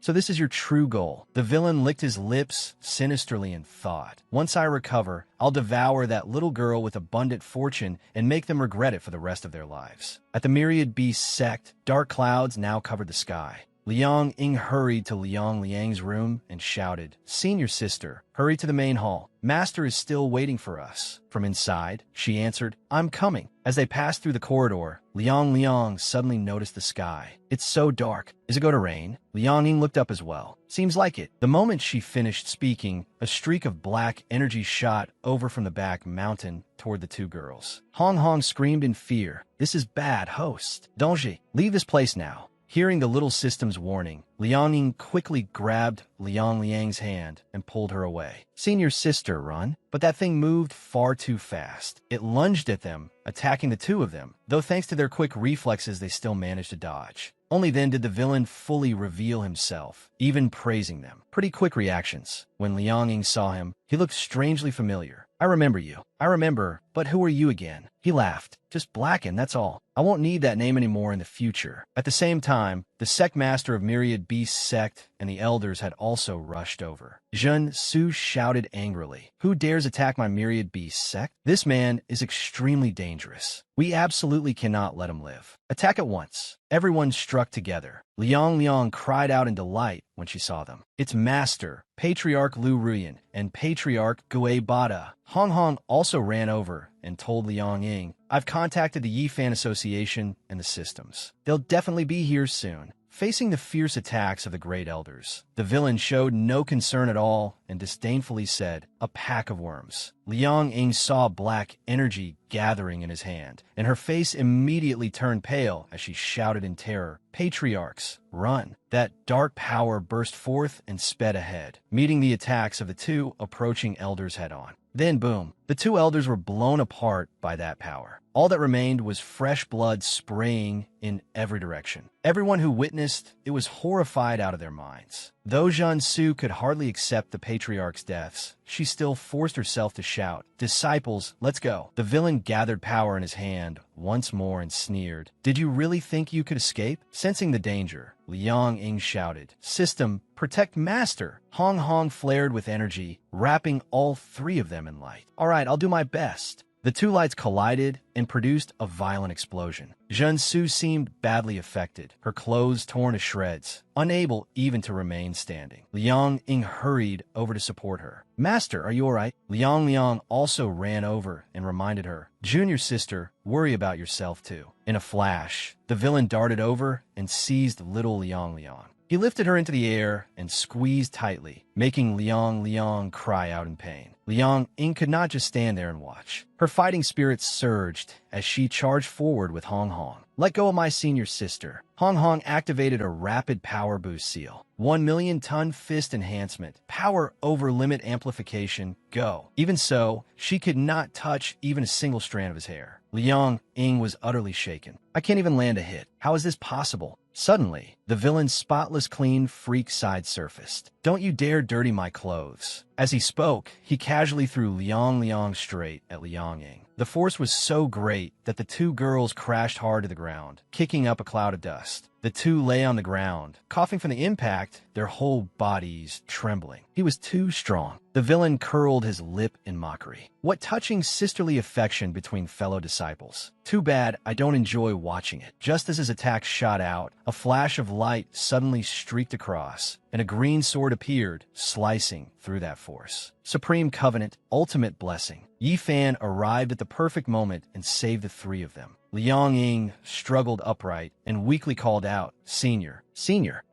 So this is your true goal. The villain licked his lips sinisterly and thought, "Once I recover, I'll devour that little girl with abundant fortune and make them regret it for the rest of their lives." At the Myriad Beast sect, dark clouds now covered the sky. Liang Ying hurried to Liang Liang's room and shouted, "Senior sister, hurry to the main hall. Master is still waiting for us." From inside, she answered, "I'm coming." As they passed through the corridor, Liang suddenly noticed the sky. "It's so dark. Is it going to rain?" Liang Ying looked up as well. "Seems like it." The moment she finished speaking, a streak of black energy shot over from the back mountain toward the two girls. Hong screamed in fear. "This is bad, host. Danger. Leave this place now." Hearing the little system's warning, Liang Ying quickly grabbed Liang Liang's hand and pulled her away. "Senior sister, run." But that thing moved far too fast. It lunged at them, attacking the two of them, though thanks to their quick reflexes they still managed to dodge. Only then did the villain fully reveal himself, even praising them. Pretty quick reactions. When Liang Ying saw him, he looked strangely familiar. "I remember you." "I remember, but who are you again?" He laughed. "Just Blacken, that's all. I won't need that name anymore in the future." At the same time, the sect master of Myriad Beast sect and the elders had also rushed over. Jun Su shouted angrily, "Who dares attack my Myriad Beast sect? This man is extremely dangerous. We absolutely cannot let him live. Attack at once." Everyone struck together. Liang cried out in delight when she saw them. "It's Master, Patriarch Lu Ruyan, and Patriarch Gui Bada." Hong also ran over and told Liang Ying, "I've contacted the Yifan Association and the systems. They'll definitely be here soon." Facing the fierce attacks of the Great Elders, the villain showed no concern at all and disdainfully said, "A pack of worms." Liang Ying saw black energy gathering in his hand, and her face immediately turned pale as she shouted in terror, "Patriarchs, run!" That dark power burst forth and sped ahead, meeting the attacks of the two approaching elders head-on. Then boom, the two elders were blown apart by that power. All that remained was fresh blood spraying in every direction. Everyone who witnessed it was horrified out of their minds. Though Jun Su could hardly accept the patriarch's deaths, she still forced herself to shout, "Disciples, let's go." The villain gathered power in his hand once more and sneered, "Did you really think you could escape?" Sensing the danger, Liang Ying shouted, "System, protect Master!" Hong flared with energy, wrapping all three of them in light. "All right, I'll do my best." The two lights collided and produced a violent explosion. Jun Su seemed badly affected, her clothes torn to shreds, unable even to remain standing. Liang Ying hurried over to support her. "Master, are you all right?" Liang also ran over and reminded her, "Junior sister, worry about yourself too." In a flash, the villain darted over and seized little Liang. He lifted her into the air and squeezed tightly, making Liang cry out in pain. Liang Ying could not just stand there and watch. Her fighting spirits surged as she charged forward with Hong. "Let go of my senior sister." Hong activated a rapid power boost seal. 1,000,000-ton fist enhancement. Power over limit amplification. Go. Even so, she could not touch even a single strand of his hair. Liang Ying was utterly shaken. "I can't even land a hit. How is this possible?" Suddenly, the villain's spotless clean freak side surfaced. "Don't you dare dirty my clothes." As he spoke, he casually threw Liang straight at Liang Ying. The force was so great that the two girls crashed hard to the ground, kicking up a cloud of dust. The two lay on the ground, coughing from the impact, their whole bodies trembling. He was too strong. The villain curled his lip in mockery. What touching sisterly affection between fellow disciples. Too bad I don't enjoy watching it. Just as his attack shot out, a flash of light suddenly streaked across, and a green sword appeared, slicing through that force. Supreme Covenant, ultimate blessing. Yifan arrived at the perfect moment and saved the three of them. Liang Ying struggled upright and weakly called out, Senior.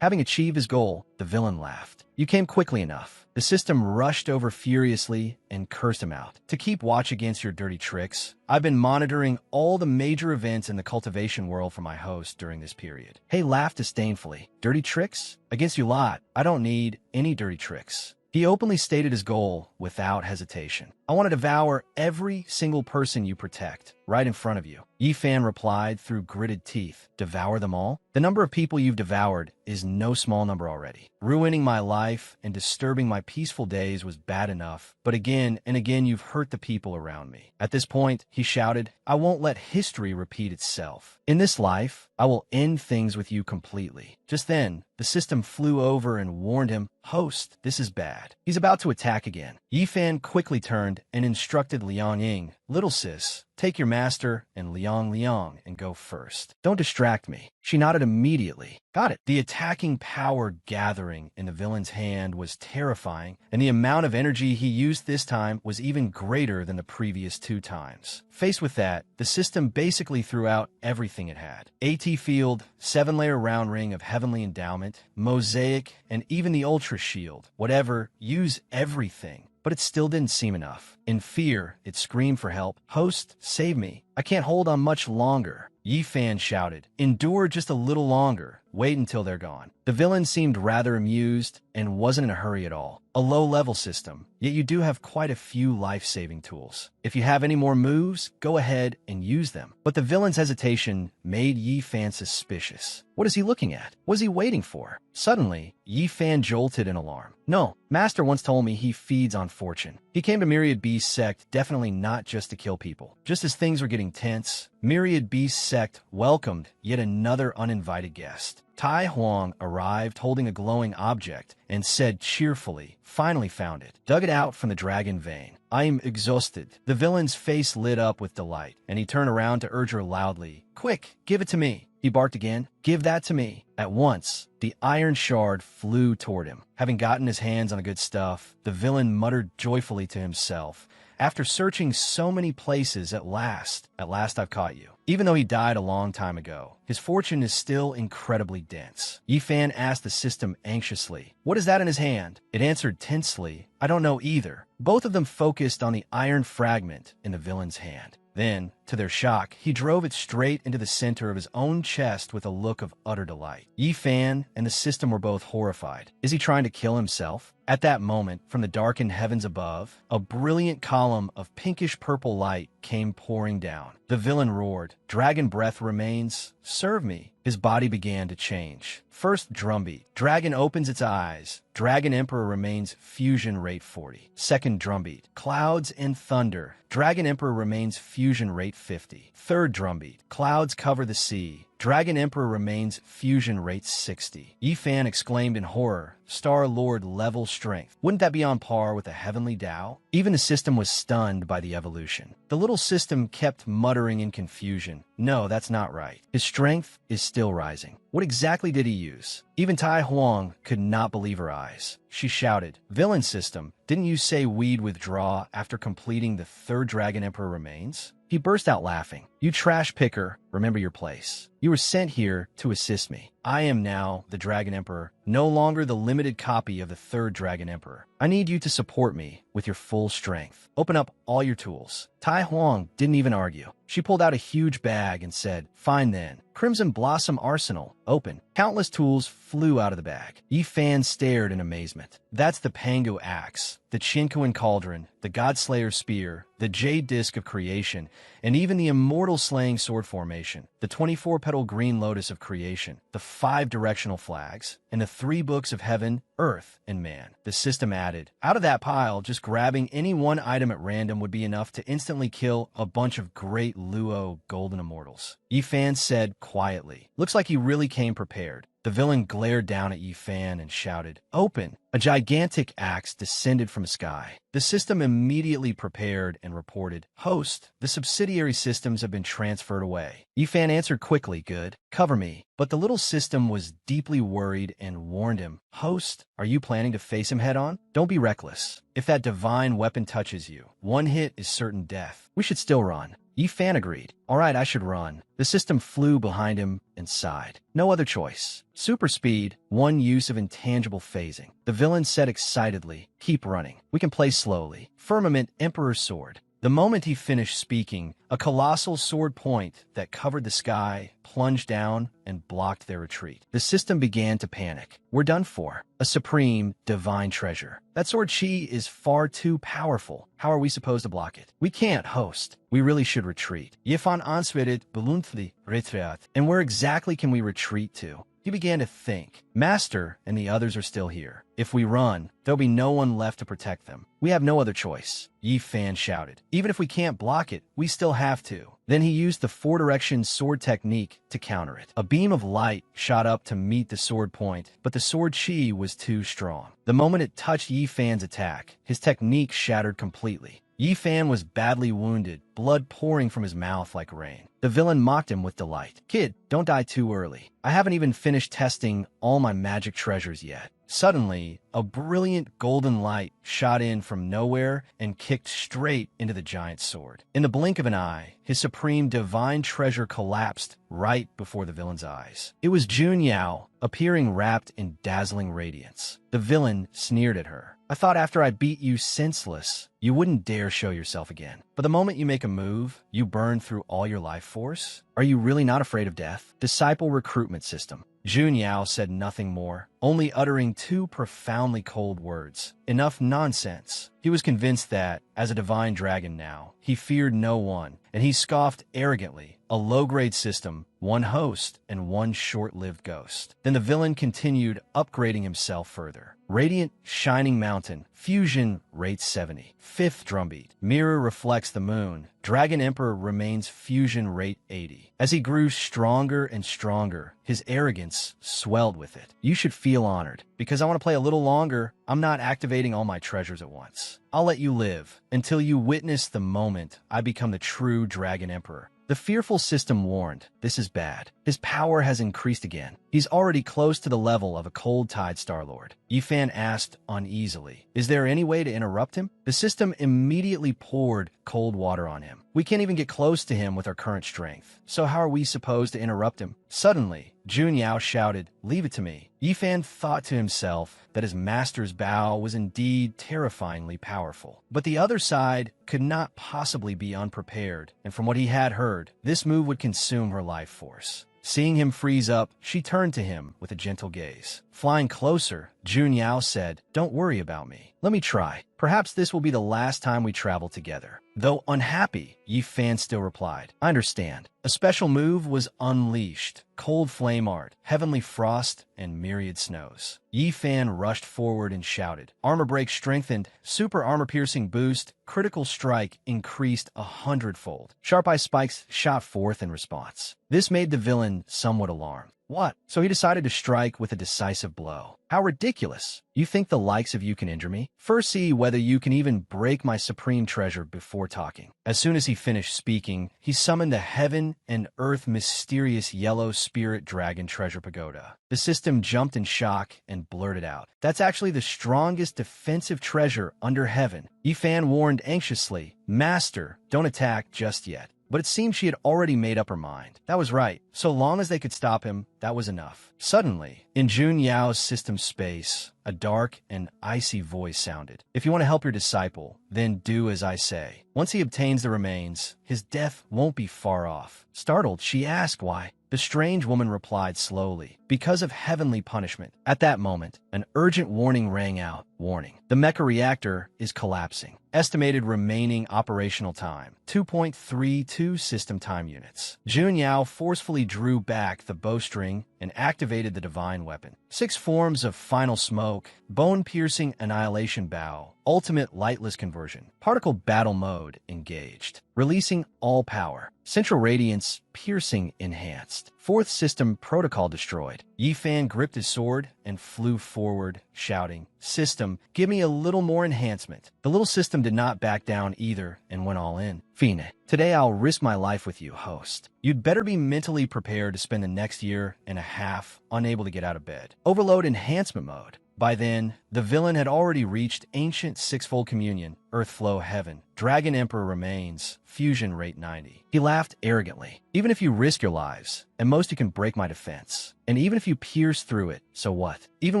Having achieved his goal, the villain laughed. "You came quickly enough." The system rushed over furiously and cursed him out. "To keep watch against your dirty tricks, I've been monitoring all the major events in the cultivation world for my host during this period." He laughed disdainfully. "Dirty tricks? Against you lot, I don't need any dirty tricks." He openly stated his goal without hesitation. "I want to devour every single person you protect. right in front of you. Yifan replied through gritted teeth. Devour them all? The number of people you've devoured is no small number already. Ruining my life and disturbing my peaceful days was bad enough, but again and again you've hurt the people around me. At this point, he shouted, I won't let history repeat itself. In this life, I will end things with you completely. Just then, the system flew over and warned him, Host, this is bad. He's about to attack again. Yifan quickly turned and instructed Liang Ying, Little sis, take your master and Liang and go first. Don't distract me. She nodded immediately. Got it. The attacking power gathering in the villain's hand was terrifying, and the amount of energy he used this time was even greater than the previous 2 times. Faced with that, the system basically threw out everything it had. AT field, 7-layer round ring of heavenly endowment, mosaic, and even the ultra shield. Whatever, use everything. But it still didn't seem enough. In fear, it screamed for help. Host, save me. I can't hold on much longer. Yifan shouted. Endure just a little longer. Wait until they're gone. The villain seemed rather amused and wasn't in a hurry at all. A low-level system, yet you do have quite a few life-saving tools. If you have any more moves, go ahead and use them. But the villain's hesitation made Yifan suspicious. What is he looking at? What is he waiting for? Suddenly, Yifan jolted in alarm. No, Master once told me he feeds on fortune. He came to Myriad Beast's sect definitely not just to kill people. Just as things were getting tense, Myriad Beast's sect welcomed yet another uninvited guest. Tai Huang arrived holding a glowing object and said cheerfully, Finally found it. Dug it out from the dragon vein. I am exhausted. The villain's face lit up with delight, and he turned around to urge her loudly. Quick, give it to me. He barked again. Give that to me. At once, the iron shard flew toward him. Having gotten his hands on the good stuff, the villain muttered joyfully to himself, After searching so many places, at last I've caught you. Even though he died a long time ago, his fortune is still incredibly dense. Yifan asked the system anxiously, What is that in his hand? It answered tensely, I don't know either. Both of them focused on the iron fragment in the villain's hand. Then, to their shock, he drove it straight into the center of his own chest with a look of utter delight. Yifan and the system were both horrified. Is he trying to kill himself? At that moment, from the darkened heavens above, a brilliant column of pinkish-purple light came pouring down. The villain roared, Dragon breath remains. Serve me. His body began to change. First drumbeat. Dragon opens its eyes. Dragon Emperor remains fusion rate 40. Second drumbeat. Clouds and thunder. Dragon Emperor remains fusion rate 50. Third drumbeat. Clouds cover the sea. Dragon Emperor remains fusion rate 60. Yifan exclaimed in horror, Star-Lord level strength. Wouldn't that be on par with a heavenly Tao? Even the system was stunned by the evolution. The little system kept muttering in confusion. No, that's not right. His strength is still rising. What exactly did he use? Even Tai Huang could not believe her eyes. She shouted, Villain system, didn't you say we'd withdraw after completing the third Dragon Emperor remains? He burst out laughing. You trash picker, remember your place. You were sent here to assist me. I am now the Dragon Emperor, no longer the limited copy of the third Dragon Emperor. I need you to support me with your full strength. Open up all your tools. Tai Huang didn't even argue. She pulled out a huge bag and said, Fine then. Crimson Blossom Arsenal, open. Countless tools flew out of the bag. Yifan stared in amazement. That's the Pangu Axe, the Chinkuan Cauldron, the Godslayer Spear, the Jade Disc of Creation, and even the Immortal Slaying Sword Formation, the 24-petal Green Lotus of Creation, the 5 directional flags, and the 3 books of Heaven, Earth, and Man. The system added, out of that pile, just grabbing any one item at random would be enough to instantly kill a bunch of great Luo golden immortals. Yifan said quietly, looks like he really came prepared. The villain glared down at Yifan and shouted, Open! A gigantic axe descended from the sky. The system immediately prepared and reported, Host, the subsidiary systems have been transferred away. Yifan answered quickly, Good. Cover me. But the little system was deeply worried and warned him, Host, are you planning to face him head-on? Don't be reckless. If that divine weapon touches you, one hit is certain death. We should still run. Yifan agreed. All right, I should run. The system flew behind him and sighed. No other choice. Super speed, one use of intangible phasing. The villain said excitedly, Keep running. We can play slowly. Firmament Emperor's Sword. The moment he finished speaking, a colossal sword point that covered the sky plunged down and blocked their retreat. The system began to panic. We're done for. A supreme, divine treasure. That sword chi is far too powerful. How are we supposed to block it? We can't, host. We really should retreat. Yifan answered bluntly, retreat. And where exactly can we retreat to? He began to think. Master and the others are still here. If we run, there'll be no one left to protect them. We have no other choice. Yi Fan shouted. Even if we can't block it, we still have to. Then he used the four-direction sword technique to counter it. A beam of light shot up to meet the sword point, but the sword chi was too strong. The moment it touched Yi Fan's attack, his technique shattered completely. Yi Fan was badly wounded, blood pouring from his mouth like rain. The villain mocked him with delight. Kid, don't die too early. I haven't even finished testing all my magic treasures yet. Suddenly, a brilliant golden light shot in from nowhere and kicked straight into the giant's sword. In the blink of an eye, his supreme divine treasure collapsed right before the villain's eyes. It was Jun Yao, appearing wrapped in dazzling radiance. The villain sneered at her. I thought after I beat you senseless, you wouldn't dare show yourself again. But the moment you make a move, you burn through all your life force? Are you really not afraid of death? Disciple recruitment system. Jun Yao said nothing more, only uttering two profoundly cold words. Enough nonsense. He was convinced that, as a divine dragon now, he feared no one, and he scoffed arrogantly. A low-grade system, one host, and one short-lived ghost. Then the villain continued upgrading himself further. Radiant, shining mountain, fusion, rate 70. Fifth drumbeat, mirror reflects the moon. Dragon Emperor remains fusion rate 80. As he grew stronger and stronger, his arrogance swelled with it. You should feel honored. Because I want to play a little longer, I'm not activating all my treasures at once. I'll let you live until you witness the moment I become the true Dragon Emperor. The fearful system warned, this is bad. His power has increased again. He's already close to the level of a cold-tide Star-Lord. Yifan asked uneasily, is there any way to interrupt him? The system immediately poured cold water on him. We can't even get close to him with our current strength. So how are we supposed to interrupt him? Suddenly, Jun Yao shouted, leave it to me. Yifan thought to himself that his master's bow was indeed terrifyingly powerful. But the other side could not possibly be unprepared, and from what he had heard, this move would consume her life force. Seeing him freeze up, she turned to him with a gentle gaze. Flying closer, Jun Yao said, don't worry about me. Let me try. Perhaps this will be the last time we travel together. Though unhappy, Yifan still replied, I understand. A special move was unleashed. Cold flame art, heavenly frost, and myriad snows. Yifan rushed forward and shouted. Armor break strengthened, super armor piercing boost, critical strike increased 100-fold. Sharp eye spikes shot forth in response. This made the villain somewhat alarmed. What? So he decided to strike with a decisive blow. How ridiculous. You think the likes of you can injure me? First see whether you can even break my supreme treasure before talking. As soon as he finished speaking, he summoned the heaven and earth mysterious yellow spirit dragon treasure pagoda. The system jumped in shock and blurted out, that's actually the strongest defensive treasure under heaven. Yifan warned anxiously, Master, don't attack just yet. But it seemed she had already made up her mind. That was right. So long as they could stop him, that was enough. Suddenly, in Jun Yao's system space, a dark and icy voice sounded. If you want to help your disciple, then do as I say. Once he obtains the remains, his death won't be far off. Startled, she asked why. The strange woman replied slowly, because of heavenly punishment. At that moment, an urgent warning rang out. Warning. The mecha reactor is collapsing. Estimated remaining operational time, 2.32 system time units. Jun Yao forcefully drew back the bowstring and activated the divine weapon. 6 forms of final smoke, bone-piercing annihilation bow, ultimate lightless conversion, particle battle mode engaged, releasing all power, central radiance piercing enhanced, 4th system protocol destroyed. Yifan gripped his sword and flew forward, shouting, System, give me a little more enhancement. The little system did not back down either and went all in. Fine, today I'll risk my life with you, host. You'd better be mentally prepared to spend the next year and a half unable to get out of bed. Overload enhancement mode. By then, the villain had already reached ancient sixfold communion, earth flow heaven, Dragon Emperor remains, fusion rate 90. He laughed arrogantly. Even if you risk your lives, at most you can break my defense. And even if you pierce through it, so what? Even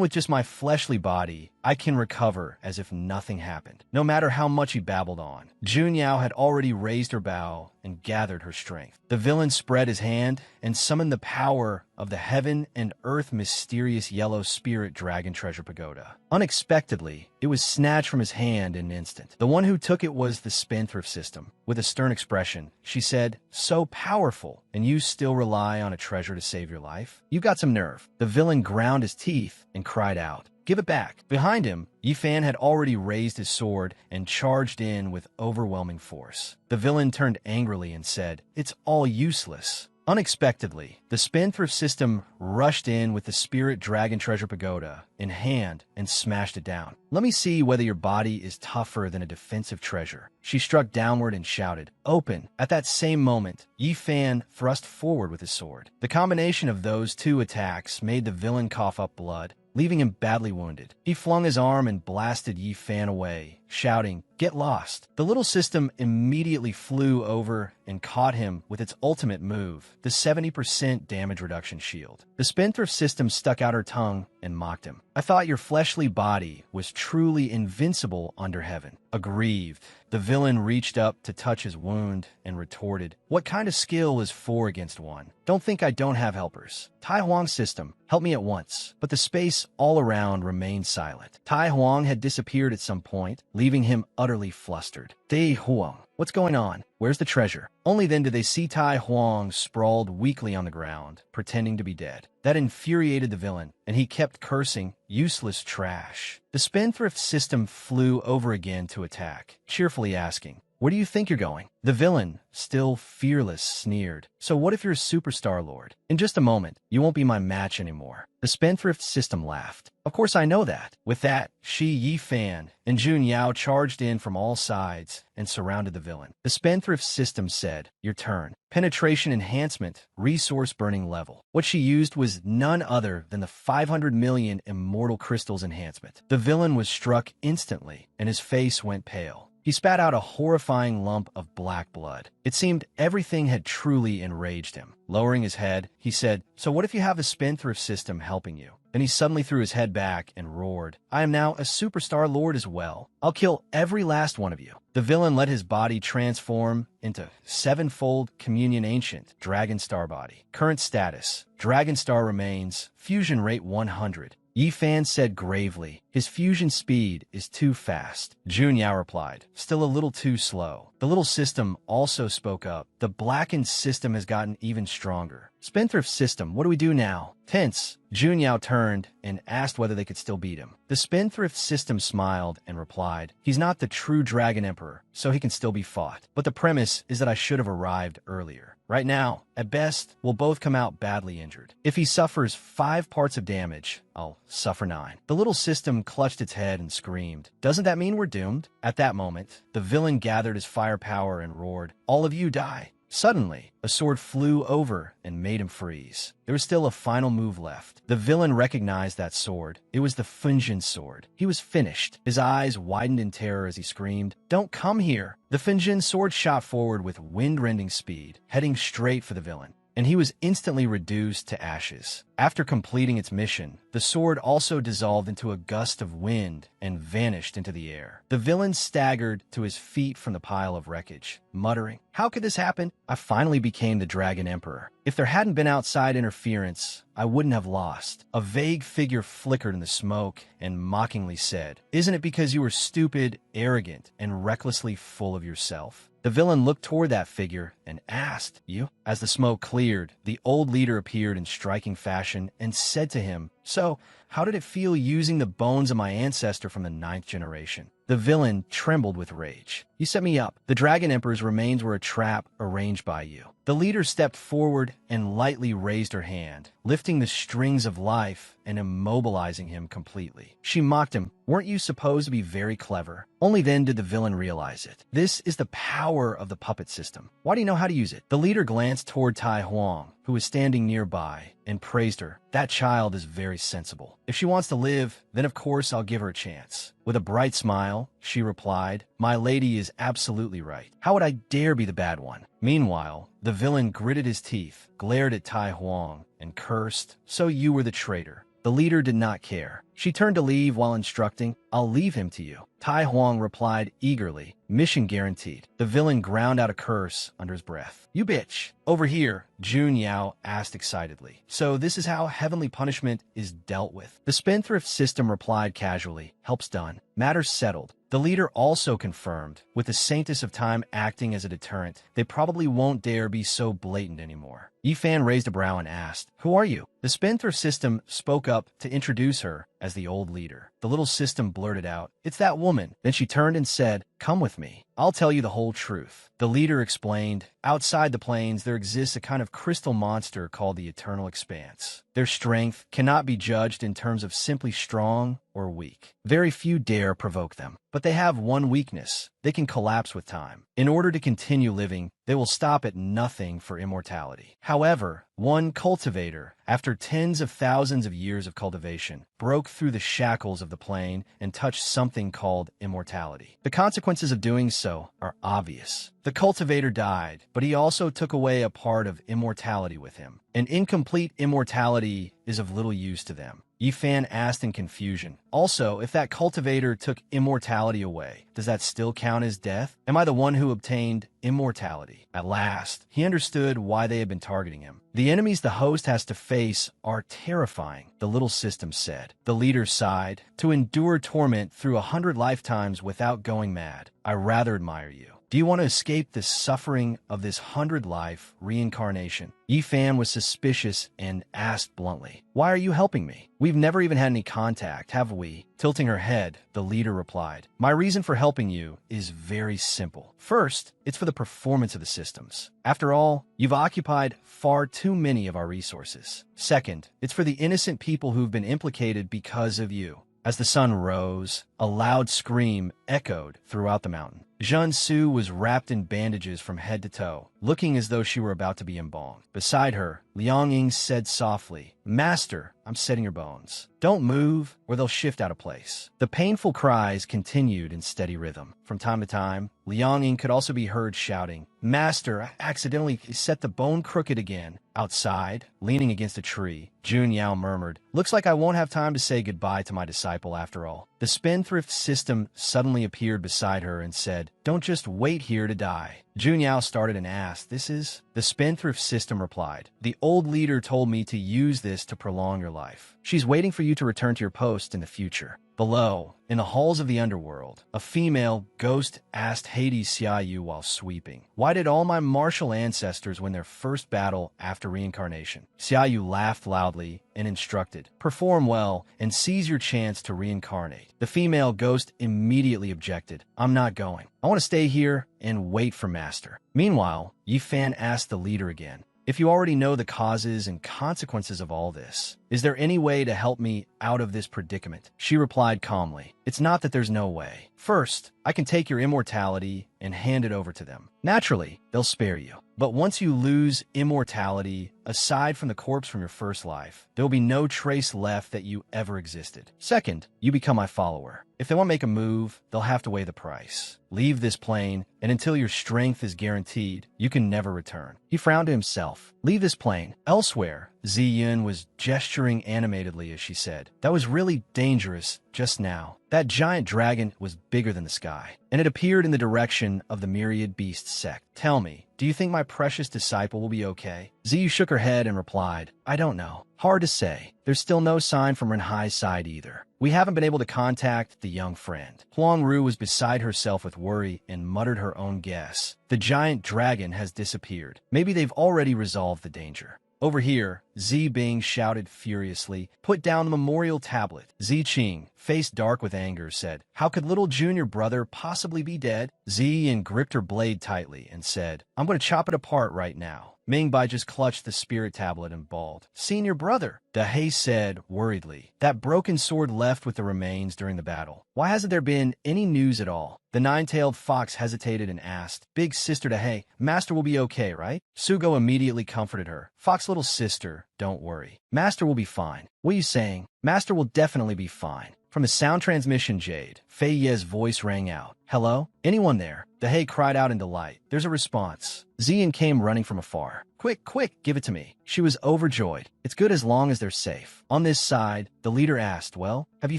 with just my fleshly body, I can recover as if nothing happened. No matter how much he babbled on. Jun Yao had already raised her bow and gathered her strength. The villain spread his hand and summoned the power of the heaven and earth mysterious yellow spirit dragon treasure pagoda. Unexpectedly, it was snatched from his hand in an instant. The one who took it was the spendthrift system. With a stern expression, she said, "So powerful, and you still rely on a treasure to save your life? You've got some nerve." The villain ground his teeth and cried out, "Give it back." Behind him, Yifan had already raised his sword and charged in with overwhelming force. The villain turned angrily and said, "It's all useless." Unexpectedly, the spendthrift system rushed in with the spirit dragon treasure pagoda in hand and smashed it down. "Let me see whether your body is tougher than a defensive treasure." She struck downward and shouted, "Open!" At that same moment, Yifan thrust forward with his sword. The combination of those two attacks made the villain cough up blood, leaving him badly wounded. He flung his arm and blasted Yifan away, shouting, "Get lost!" The little system immediately flew over and caught him with its ultimate move, the 70% damage reduction shield. The spendthrift system stuck out her tongue and mocked him. "I thought your fleshly body was truly invincible under heaven." Aggrieved, the villain reached up to touch his wound and retorted, "What kind of skill is 4 against 1? Don't think I don't have helpers. Tai Huang's system, help me at once." But the space all around remained silent. Tai Huang had disappeared at some point, leaving him utterly flustered. "Tai Huang, what's going on? Where's the treasure?" Only then did they see Tai Huang sprawled weakly on the ground, pretending to be dead. That infuriated the villain, and he kept cursing, "Useless trash." The spendthrift system flew over again to attack, cheerfully asking, "Where do you think you're going?" The villain, still fearless, sneered, "So what if you're a superstar lord? In just a moment, you won't be my match anymore." The spendthrift system laughed. "Of course I know that." With that, Shi Yifan and Jun Yao charged in from all sides and surrounded the villain. The spendthrift system said, "Your turn." Penetration enhancement, resource burning level. What she used was none other than the 500 million immortal crystals enhancement. The villain was struck instantly, and his face went pale. He spat out a horrifying lump of black blood. It seemed everything had truly enraged him. Lowering his head, he said, "So what if you have the spendthrift system helping you?" Then he suddenly threw his head back and roared, "I am now a superstar lord as well. I'll kill every last one of you." The villain let his body transform into 7-fold communion ancient dragon star body. Current status, dragon star remains, fusion rate 100. Yifan said gravely, "His fusion speed is too fast." Jun Yao replied, "Still a little too slow." The little system also spoke up, "The blackened system has gotten even stronger." "Spendthrift system, what do we do now?" Tense, Jun Yao turned and asked whether they could still beat him. The spendthrift system smiled and replied, "He's not the true Dragon Emperor, so he can still be fought. But the premise is that I should have arrived earlier. Right now, at best, we'll both come out badly injured. If he suffers 5 parts of damage, I'll suffer 9. The little system clutched its head and screamed, "Doesn't that mean we're doomed?" At that moment, the villain gathered his firepower and roared, "All of you die." Suddenly, a sword flew over and made him freeze. There was still a final move left. The villain recognized that sword. It was the Funjin sword. He was finished. His eyes widened in terror as he screamed, "Don't come here!" The Funjin sword shot forward with wind-rending speed, heading straight for the villain, and he was instantly reduced to ashes. After completing its mission, the sword also dissolved into a gust of wind and vanished into the air. The villain staggered to his feet from the pile of wreckage, muttering, "How could this happen? I finally became the Dragon Emperor. If there hadn't been outside interference, I wouldn't have lost." A vague figure flickered in the smoke and mockingly said, "Isn't it because you were stupid, arrogant, and recklessly full of yourself?" The villain looked toward that figure and asked, "You?" As the smoke cleared, the old leader appeared in striking fashion and said to him, "So, how did it feel using the bones of my ancestor from the 9th generation?" The villain trembled with rage. "You set me up. The Dragon Emperor's remains were a trap arranged by you." The leader stepped forward and lightly raised her hand, lifting the strings of life and immobilizing him completely. She mocked him, "Weren't you supposed to be very clever?" Only then did the villain realize it. This is the power of the puppet system. Why do you know how to use it? The leader glanced toward Tai Huang, who was standing nearby, and praised her. "That child is very sensible. If she wants to live, then of course I'll give her a chance." With a bright smile, she replied. My lady is absolutely right. How would I dare be the bad one? Meanwhile, the villain gritted his teeth, glared at Tai Huang, and cursed, so you were the traitor. The leader did not care. She turned to leave while instructing, I'll leave him to you. Tai Huang replied eagerly, mission guaranteed. The villain ground out a curse under his breath. You bitch. Over here, Jun Yao asked excitedly. So this is how heavenly punishment is dealt with. The spendthrift system replied casually, help's done. Matters settled. The leader also confirmed, with the Saintess of Time acting as a deterrent, they probably won't dare be so blatant anymore. Yifan raised a brow and asked, Who are you? The spendthrift system spoke up to introduce her as the old leader. The little system blurted out, It's that woman. Then she turned and said, Come with me. I'll tell you the whole truth. The leader explained, Outside the plains, there exists a kind of crystal monster called the Eternal Expanse. Their strength cannot be judged in terms of simply strong or weak. Very few dare provoke them. But they have one weakness. They can collapse with time. In order to continue living, they will stop at nothing for immortality. However, one cultivator, after tens of thousands of years of cultivation, broke through the shackles of the plane and touched something called immortality. The consequences of doing so are obvious. The cultivator died, but he also took away a part of immortality with him. An incomplete immortality is of little use to them. Yifan asked in confusion. Also, if that cultivator took immortality away, does that still count as death? Am I the one who obtained immortality? At last, he understood why they had been targeting him. The enemies the host has to face are terrifying, the little system said. The leader sighed. To endure torment through 100 lifetimes without going mad, I rather admire you. Do you want to escape the suffering of this 100-life reincarnation? Yifan was suspicious and asked bluntly, Why are you helping me? We've never even had any contact, have we? Tilting her head, the leader replied, My reason for helping you is very simple. First, it's for the performance of the systems. After all, you've occupied far too many of our resources. Second, it's for the innocent people who've been implicated because of you. As the sun rose, a loud scream echoed throughout the mountain. Zhen Su was wrapped in bandages from head to toe, looking as though she were about to be embalmed. Beside her, Liang Ying said softly, Master, I'm setting your bones. Don't move, or they'll shift out of place. The painful cries continued in steady rhythm. From time to time, Liang Ying could also be heard shouting, Master, I accidentally set the bone crooked again. Outside, leaning against a tree, Jun Yao murmured, Looks like I won't have time to say goodbye to my disciple after all. The spendthrift system suddenly appeared beside her and said, Don't just wait here to die. Jun Yao started and asked, This is? The spendthrift system replied, The old leader told me to use this to prolong your life. She's waiting for you to return to your post in the future. Below, in the halls of the underworld, a female ghost asked Hades Xiaoyu while sweeping, Why did all my martial ancestors win their first battle after reincarnation? Xiaoyu laughed loudly and instructed, Perform well and seize your chance to reincarnate. The female ghost immediately objected, I'm not going. I want to stay here and wait for Master. Meanwhile, Yifan asked the leader again, If you already know the causes and consequences of all this, is there any way to help me out of this predicament? She replied calmly, It's not that there's no way. First, I can take your immortality and hand it over to them. Naturally, they'll spare you. But once you lose immortality, aside from the corpse from your first life, there will be no trace left that you ever existed. Second, you become my follower. If they want to make a move, they'll have to weigh the price. Leave this plane, and until your strength is guaranteed, you can never return. He frowned to himself. Leave this plane. Elsewhere, Ziyun was gesturing animatedly as she said, That was really dangerous just now. That giant dragon was bigger than the sky, and it appeared in the direction of the myriad beast sect. Tell me, do you think my precious disciple will be okay? Ziyu shook her head and replied, I don't know. Hard to say. There's still no sign from Renhai's side either. We haven't been able to contact the young friend. Huang Ru was beside herself with worry and muttered her own guess. The giant dragon has disappeared. Maybe they've already resolved the danger. Over here, Zi Bing shouted furiously, Put down the memorial tablet. Zi Qing, face dark with anger, said, How could little junior brother possibly be dead? Zi Yin gripped her blade tightly and said, I'm going to chop it apart right now. Ming Bai just clutched the spirit tablet and bawled, Senior brother. Dahei said, worriedly, That broken sword left with the remains during the battle. Why hasn't there been any news at all? The nine-tailed fox hesitated and asked, Big sister Dahei, Master will be okay, right? Sugo immediately comforted her. Fox little sister, don't worry. Master will be fine. What are you saying? Master will definitely be fine. From the sound transmission jade, Fei Ye's voice rang out. Hello? Anyone there? Dehei cried out in delight. There's a response. Zian came running from afar. Quick, quick, give it to me. She was overjoyed. It's good as long as they're safe. On this side, the leader asked, well, have you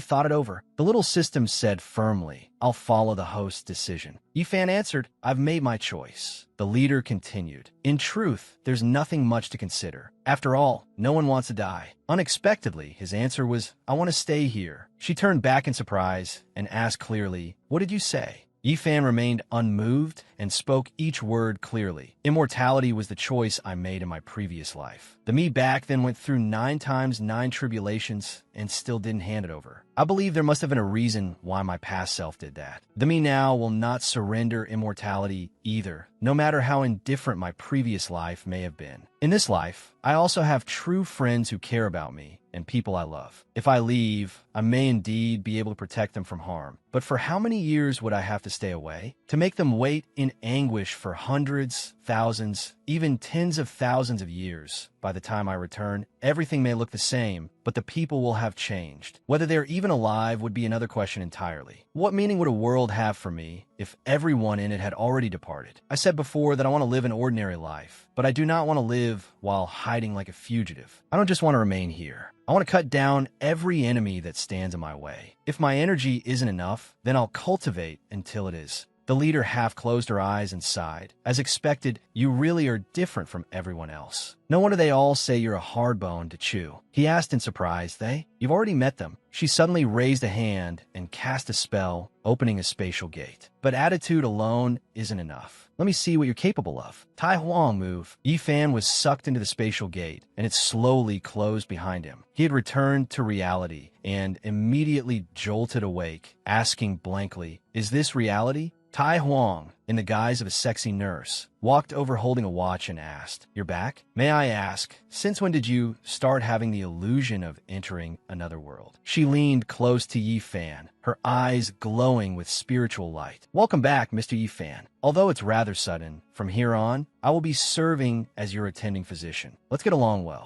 thought it over? The little system said firmly, I'll follow the host's decision. Yifan answered, I've made my choice. The leader continued, in truth, there's nothing much to consider. After all, no one wants to die. Unexpectedly, his answer was, I want to stay here. She turned back in surprise and asked clearly, what did you say? Yifan remained unmoved and spoke each word clearly. Immortality was the choice I made in my previous life. The me back then went through 9 times 9 tribulations and still didn't hand it over. I believe there must have been a reason why my past self did that. The me now will not surrender immortality either, no matter how indifferent my previous life may have been. In this life, I also have true friends who care about me and people I love. If I leave, I may indeed be able to protect them from harm. But for how many years would I have to stay away? To make them wait in anguish for hundreds, thousands, even tens of thousands of years. By the time I return, everything may look the same, but the people will have changed. Whether they're even alive would be another question entirely. What meaning would a world have for me if everyone in it had already departed? I said before that I want to live an ordinary life, but I do not want to live while hiding like a fugitive. I don't just want to remain here. I want to cut down every enemy that stands in my way. If my energy isn't enough, then I'll cultivate until it is. The leader half closed her eyes and sighed. As expected, you really are different from everyone else. No wonder they all say you're a hard bone to chew. He asked in surprise, You've already met them. She suddenly raised a hand and cast a spell, opening a spatial gate. But attitude alone isn't enough. Let me see what you're capable of. Tai Huang move. Yifan was sucked into the spatial gate, and it slowly closed behind him. He had returned to reality and immediately jolted awake, asking blankly, Is this reality? Tai Huang, in the guise of a sexy nurse, walked over holding a watch and asked, You're back? May I ask, since when did you start having the illusion of entering another world? She leaned close to Yifan, her eyes glowing with spiritual light. Welcome back, Mr. Yifan. Although it's rather sudden, from here on, I will be serving as your attending physician. Let's get along well.